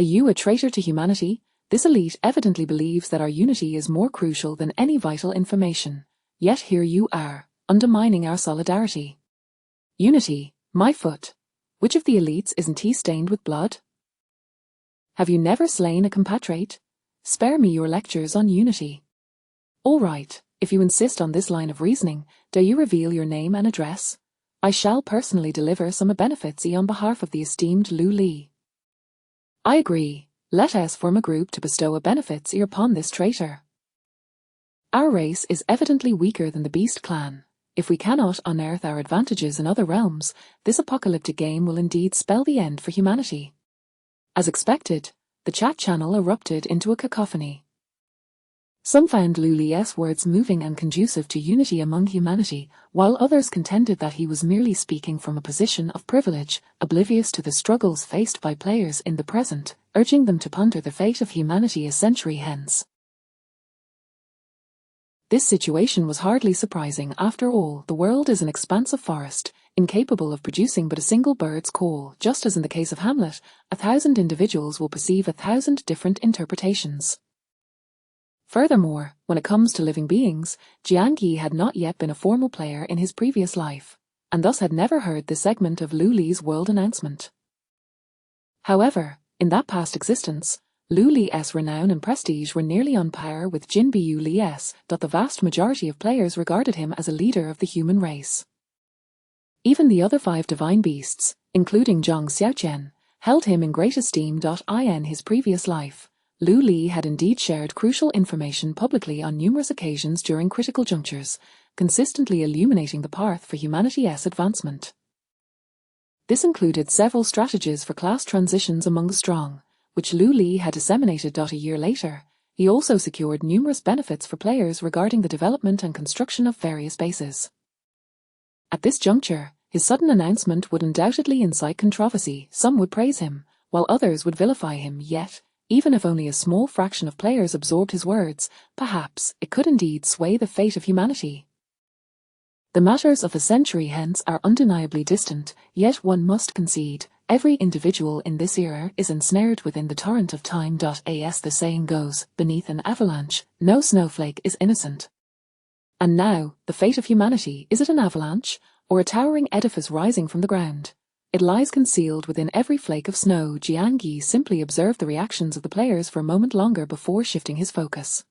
Are you a traitor to humanity? This elite evidently believes that our unity is more crucial than any vital information. Yet here you are, undermining our solidarity. Unity, my foot. Which of the elites isn't he stained with blood? Have you never slain a compatriot? Spare me your lectures on unity. All right, if you insist on this line of reasoning, do you reveal your name and address? I shall personally deliver some benefits on behalf of the esteemed Lu Li. I agree. Let us form a group to bestow a benefits upon this traitor. Our race is evidently weaker than the Beast clan. If we cannot unearth our advantages in other realms, this apocalyptic game will indeed spell the end for humanity. As expected, the chat channel erupted into a cacophony. Some found Lu Li's words moving and conducive to unity among humanity, while others contended that he was merely speaking from a position of privilege, oblivious to the struggles faced by players in the present, urging them to ponder the fate of humanity a century hence. This situation was hardly surprising. After all, the world is an expansive forest, incapable of producing but a single bird's call. Just as in the case of Hamlet, 1,000 individuals will perceive 1,000 different interpretations. Furthermore, when it comes to living beings, Jiang Yi had not yet been a formal player in his previous life, and thus had never heard this segment of Lu Li's world announcement. However, in that past existence, Lu Li's renown and prestige were nearly on par with Jin Bu Li's, that the vast majority of players regarded him as a leader of the human race. Even the other 5 divine beasts, including Zhang Xiaoqian, held him in great esteem. In his previous life, Lu Li had indeed shared crucial information publicly on numerous occasions during critical junctures, consistently illuminating the path for humanity's advancement. This included several strategies for class transitions among the strong, which Lu Li had disseminated. A year later, he also secured numerous benefits for players regarding the development and construction of various bases. At this juncture, his sudden announcement would undoubtedly incite controversy. Some would praise him, while others would vilify him. Yet, even if only a small fraction of players absorbed his words, perhaps it could indeed sway the fate of humanity. The matters of a century hence are undeniably distant, yet one must concede, every individual in this era is ensnared within the torrent of time. As the saying goes, beneath an avalanche, no snowflake is innocent. And now, the fate of humanity, is it an avalanche, or a towering edifice rising from the ground? It lies concealed within every flake of snow. Jiang Yi simply observed the reactions of the players for a moment longer before shifting his focus.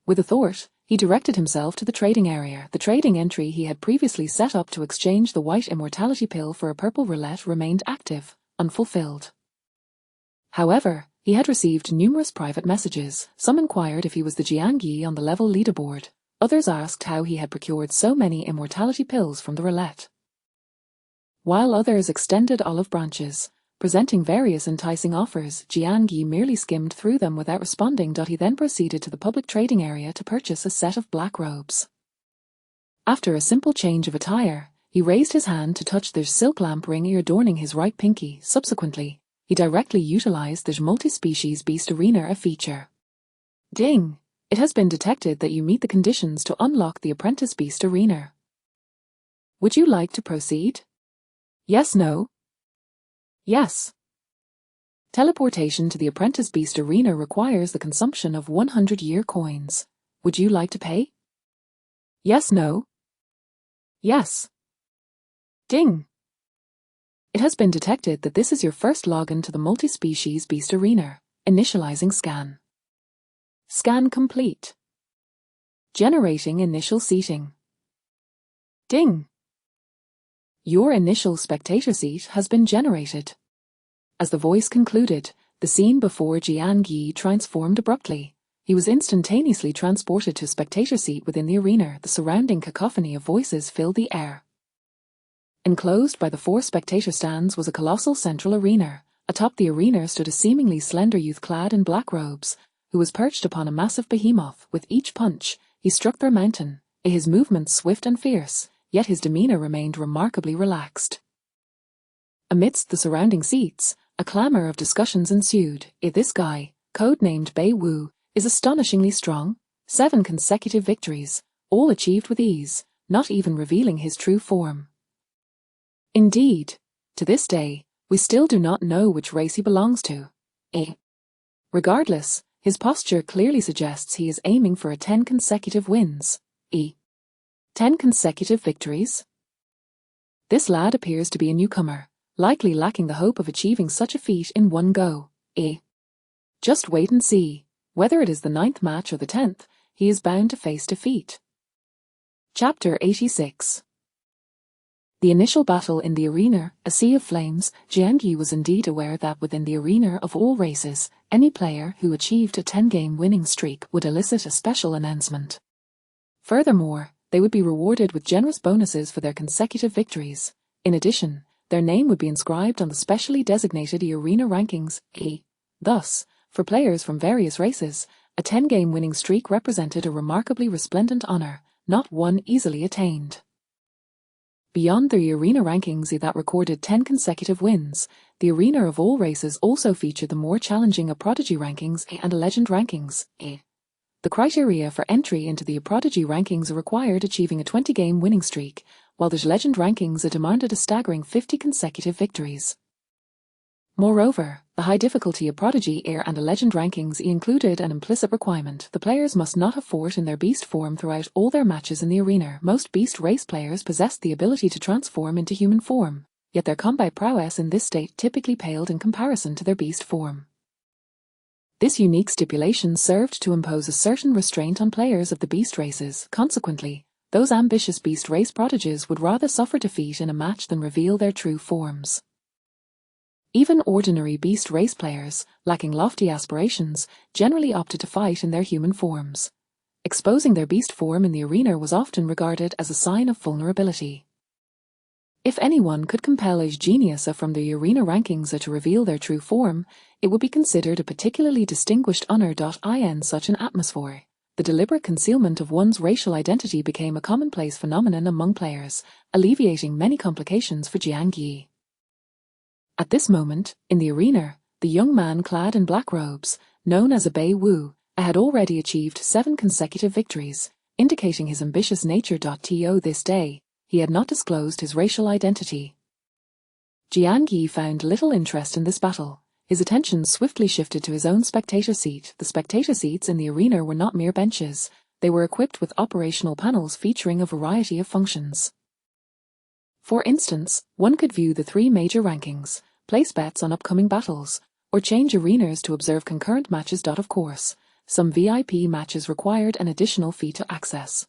With a thought, he directed himself to the trading area. The trading entry he had previously set up to exchange the white immortality pill for a purple roulette remained active, unfulfilled. However, he had received numerous private messages. Some inquired if he was the Jiang Yi on the level leaderboard. Others asked how he had procured so many immortality pills from the roulette. While others extended olive branches, presenting various enticing offers, Jiang Yi merely skimmed through them without responding. He then proceeded to the public trading area to purchase a set of black robes. After a simple change of attire, he raised his hand to touch the silk lamp ring adorning his right pinky. Subsequently, he directly utilized the multi-species beast arena feature. Ding! It has been detected that you meet the conditions to unlock the apprentice beast arena. Would you like to proceed? Yes, no? Yes. Teleportation to the apprentice beast arena requires the consumption of 100-year coins. Would you like to pay? Yes, no? Yes. Ding. It has been detected that this is your first login to the multi-species Beast Arena. Initializing scan. Scan complete. Generating initial seating. Ding. Your initial spectator seat has been generated. As the voice concluded, the scene before Jian Yi transformed abruptly. He was instantaneously transported to spectator seat within the arena. The surrounding cacophony of voices filled the air. Enclosed by the 4 spectator stands was a colossal central arena. Atop the arena stood a seemingly slender youth clad in black robes, who was perched upon a massive behemoth. With each punch, he struck their mountain. His movements swift and fierce, yet his demeanor remained remarkably relaxed. Amidst the surrounding seats, a clamor of discussions ensued. This guy, codenamed Bei Wu, is astonishingly strong. 7 consecutive victories, all achieved with ease, not even revealing his true form. Indeed, to this day, we still do not know which race he belongs to. Regardless, his posture clearly suggests he is aiming for 10 consecutive wins. 10 consecutive victories? This lad appears to be a newcomer, likely lacking the hope of achieving such a feat in one go. Just wait and see. Whether it is the 9th match or the 10th, he is bound to face defeat. Chapter 86. The initial battle in the arena, a sea of flames. Jian Yi was indeed aware that within the arena of all races, any player who achieved a 10-game winning streak would elicit a special announcement. Furthermore, they would be rewarded with generous bonuses for their consecutive victories. In addition, their name would be inscribed on the specially designated arena rankings. Thus, for players from various races, a 10-game winning streak represented a remarkably resplendent honor, not one easily attained. Beyond the arena rankings that recorded 10 consecutive wins, the arena of all races also featured the more challenging A Prodigy rankings and a Legend rankings. The criteria for entry into the A Prodigy rankings required achieving a 20-game winning streak, while the Legend rankings demanded a staggering 50 consecutive victories. Moreover, the high difficulty A Prodigy and a Legend rankings included an implicit requirement: the players must not have fought in their beast form throughout all their matches in the arena. Most beast race players possessed the ability to transform into human form, yet their combat prowess in this state typically paled in comparison to their beast form. This unique stipulation served to impose a certain restraint on players of the beast races. Consequently, those ambitious beast race prodigies would rather suffer defeat in a match than reveal their true forms. Even ordinary beast race players, lacking lofty aspirations, generally opted to fight in their human forms. Exposing their beast form in the arena was often regarded as a sign of vulnerability. If anyone could compel a genius from the arena rankings to reveal their true form, it would be considered a particularly distinguished honor. In such an atmosphere, the deliberate concealment of one's racial identity became a commonplace phenomenon among players, alleviating many complications for Jian Yi. At this moment, in the arena, the young man clad in black robes, known as a Bei Wu, had already achieved 7 consecutive victories, indicating his ambitious nature. To this day, he had not disclosed his racial identity. Jian Yi found little interest in this battle. His attention swiftly shifted to his own spectator seat. The spectator seats in the arena were not mere benches. They were equipped with operational panels featuring a variety of functions. For instance, one could view the 3 major rankings, place bets on upcoming battles, or change arenas to observe concurrent matches. Of course, some VIP matches required an additional fee to access.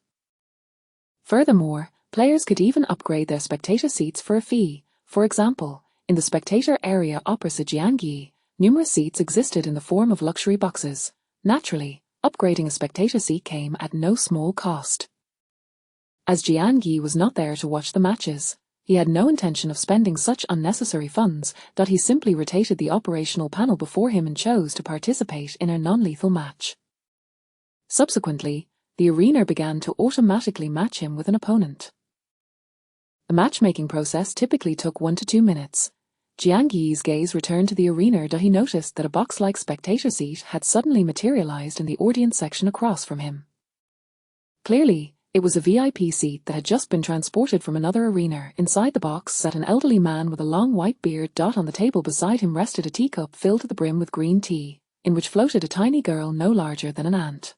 Furthermore, players could even upgrade their spectator seats for a fee. For example, in the spectator area opposite Jian Yi, numerous seats existed in the form of luxury boxes. Naturally, upgrading a spectator seat came at no small cost. As Jian Yi was not there to watch the matches, he had no intention of spending such unnecessary funds. He simply rotated the operational panel before him and chose to participate in a non-lethal match. Subsequently, the arena began to automatically match him with an opponent. The matchmaking process typically took 1 to 2 minutes. Jian Yi's gaze returned to the arena. He noticed that a box-like spectator seat had suddenly materialized in the audience section across from him. Clearly, it was a VIP seat that had just been transported from another arena. Inside the box sat an elderly man with a long white beard. On the table beside him rested a teacup filled to the brim with green tea, in which floated a tiny girl no larger than an ant.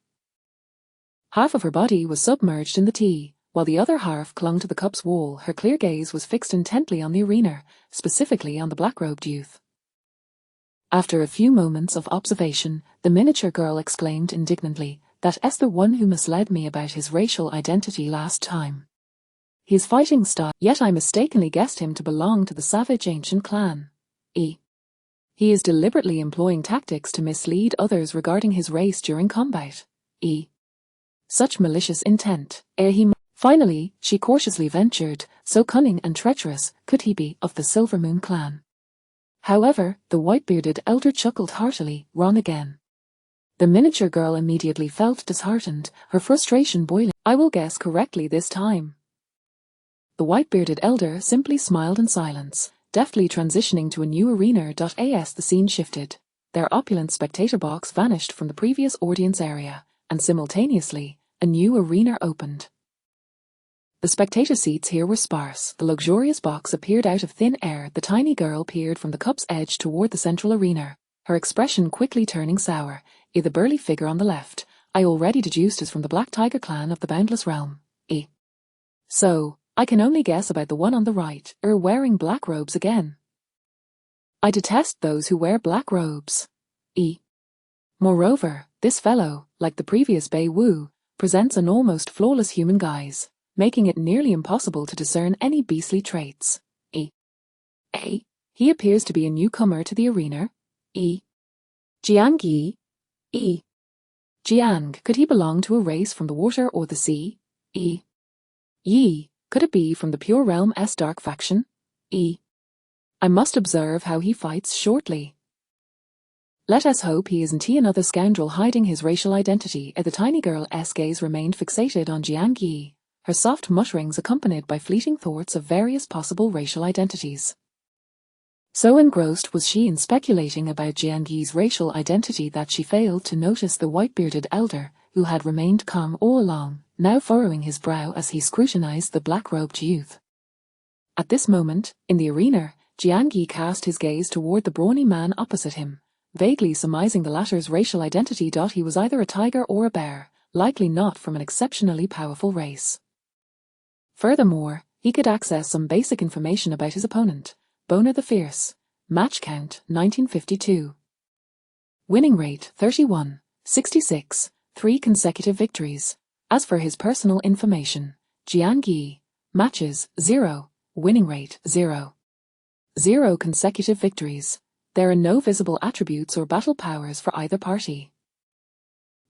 Half of her body was submerged in the tea, while the other half clung to the cup's wall. Her clear gaze was fixed intently on the arena, specifically on the black-robed youth. After a few moments of observation, the miniature girl exclaimed indignantly, "That's the one who misled me about his racial identity last time. His fighting style, yet I mistakenly guessed him to belong to the savage ancient clan. He is deliberately employing tactics to mislead others regarding his race during combat. Such malicious intent. Finally, she cautiously ventured, so cunning and treacherous could he be of the Silver Moon clan." However, the white-bearded elder chuckled heartily. "Wrong again." The miniature girl immediately felt disheartened, her frustration boiling. "I will guess correctly this time." The white-bearded elder simply smiled in silence, deftly transitioning to a new arena. As the scene shifted, their opulent spectator box vanished from the previous audience area, and simultaneously, a new arena opened. The spectator seats here were sparse. The luxurious box appeared out of thin air. The tiny girl peered from the cup's edge toward the central arena, her expression quickly turning sour. The burly figure on the left, I already deduced is from the Black Tiger clan of the Boundless Realm. So, I can only guess about the one on the right, wearing black robes again. I detest those who wear black robes. Moreover, this fellow, like the previous Bei Wu, presents an almost flawless human guise, making it nearly impossible to discern any beastly traits. He appears to be a newcomer to the arena. Jiang Yi. Jiang, could he belong to a race from the water or the sea? Yi, could it be from the Pure Realm's dark faction? I must observe how he fights shortly. Let us hope he isn't another scoundrel hiding his racial identity. The tiny girl's gaze remained fixated on Jiang Yi, her soft mutterings accompanied by fleeting thoughts of various possible racial identities. So engrossed was she in speculating about Jiang Yi's racial identity that she failed to notice the white-bearded elder, who had remained calm all along, now furrowing his brow as he scrutinized the black-robed youth. At this moment, in the arena, Jiang Yi cast his gaze toward the brawny man opposite him, vaguely surmising the latter's racial identity. He was either a tiger or a bear, likely not from an exceptionally powerful race. Furthermore, he could access some basic information about his opponent, Bona the Fierce. Match count 1952. Winning rate 31-66, 3 consecutive victories. As for his personal information, Jiang Yi, matches 0, winning rate 0. 0 consecutive victories. There are no visible attributes or battle powers for either party.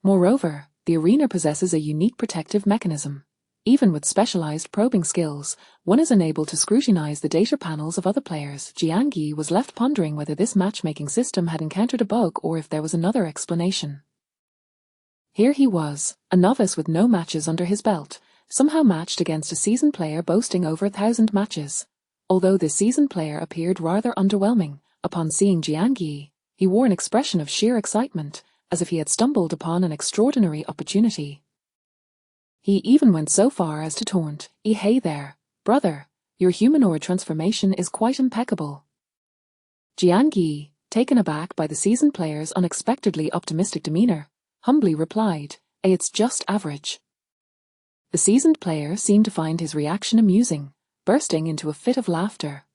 Moreover, the arena possesses a unique protective mechanism. Even with specialized probing skills, one is unable to scrutinize the data panels of other players. Jiang Yi was left pondering whether this matchmaking system had encountered a bug or if there was another explanation. Here he was, a novice with no matches under his belt, somehow matched against a seasoned player boasting over 1,000 matches. Although this seasoned player appeared rather underwhelming, upon seeing Jiang Yi, he wore an expression of sheer excitement, as if he had stumbled upon an extraordinary opportunity. He even went so far as to taunt, "Hey there, brother, your humanoid transformation is quite impeccable." Jiang Yi, taken aback by the seasoned player's unexpectedly optimistic demeanor, humbly replied, "It's just average." The seasoned player seemed to find his reaction amusing, bursting into a fit of laughter.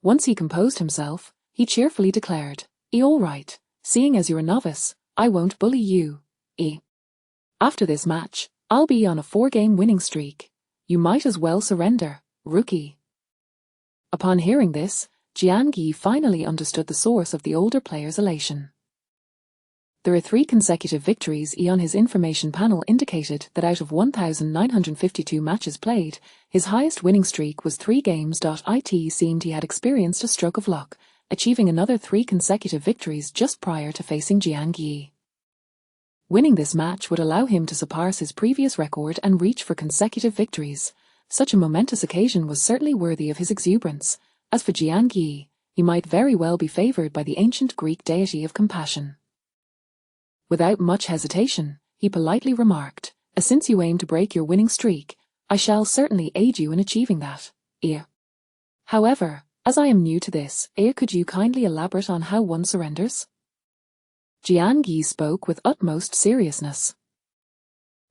Once he composed himself, he cheerfully declared, "All right, seeing as you're a novice, I won't bully you. After this match, I'll be on a 4-game winning streak. You might as well surrender, rookie." Upon hearing this, Jiang Yi finally understood the source of the older player's elation. There are 3 consecutive victories. On his information panel indicated that out of 1,952 matches played, his highest winning streak was 3 games. It seemed he had experienced a stroke of luck, achieving another 3 consecutive victories just prior to facing Jiang Yi. Winning this match would allow him to surpass his previous record and reach for consecutive victories. Such a momentous occasion was certainly worthy of his exuberance. As for Jiang Yi, he might very well be favored by the ancient Greek deity of compassion. Without much hesitation, he politely remarked, "Since you aim to break your winning streak, I shall certainly aid you in achieving that. However, as I am new to this, could you kindly elaborate on how one surrenders?" Jiang Yi spoke with utmost seriousness.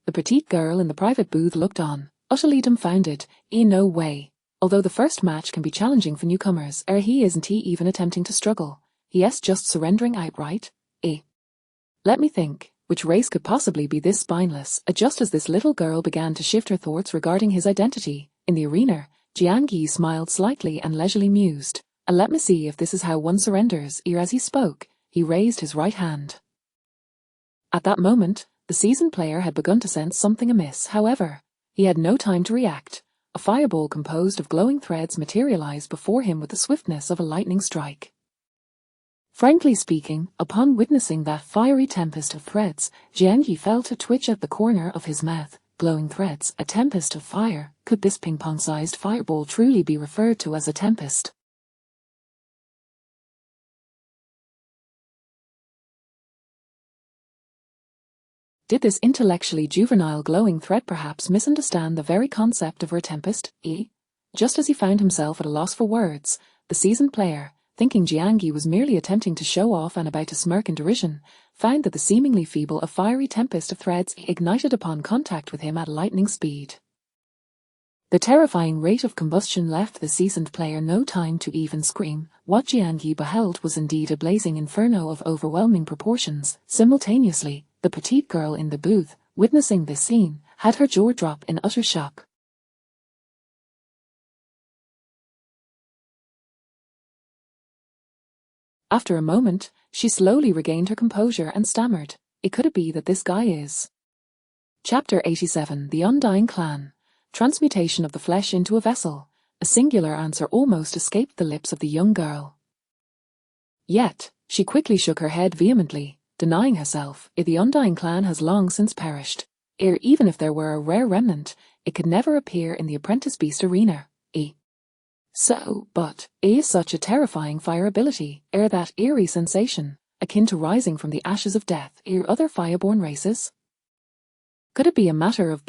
The petite girl in the private booth looked on, Utterly dumbfounded, no way. Although the first match can be challenging for newcomers, he isn't even attempting to struggle. He's just surrendering outright. Let me think, which race could possibly be this spineless? Just as this little girl began to shift her thoughts regarding his identity, in the arena, Jiang smiled slightly and leisurely mused. Let me see if this is how one surrenders. As he spoke, he raised his right hand. At that moment, the seasoned player had begun to sense something amiss. However, he had no time to react. A fireball composed of glowing threads materialized before him with the swiftness of a lightning strike. Frankly speaking, upon witnessing that fiery tempest of threads, Jiang felt a twitch at the corner of his mouth. Glowing threads, a tempest of fire. Could this ping-pong-sized fireball truly be referred to as a tempest? Did this intellectually juvenile glowing thread perhaps misunderstand the very concept of a tempest? Just as he found himself at a loss for words, the seasoned player, thinking Jiang was merely attempting to show off and about to smirk in derision, found that the seemingly feeble a fiery tempest of threads ignited upon contact with him at lightning speed. The terrifying rate of combustion left the seasoned player no time to even scream. What Jiang beheld was indeed a blazing inferno of overwhelming proportions. Simultaneously, the petite girl in the booth, witnessing this scene, had her jaw drop in utter shock. After a moment, she slowly regained her composure and stammered, "Could it be that this guy is?" Chapter 87: The Undying Clan. Transmutation of the flesh into a vessel. A singular answer almost escaped the lips of the young girl. Yet, she quickly shook her head vehemently, denying herself. The Undying Clan has long since perished. Even if there were a rare remnant, it could never appear in the apprentice beast arena. But is such a terrifying fire ability, that eerie sensation, akin to rising from the ashes of death, other fireborn races? Could it be a matter of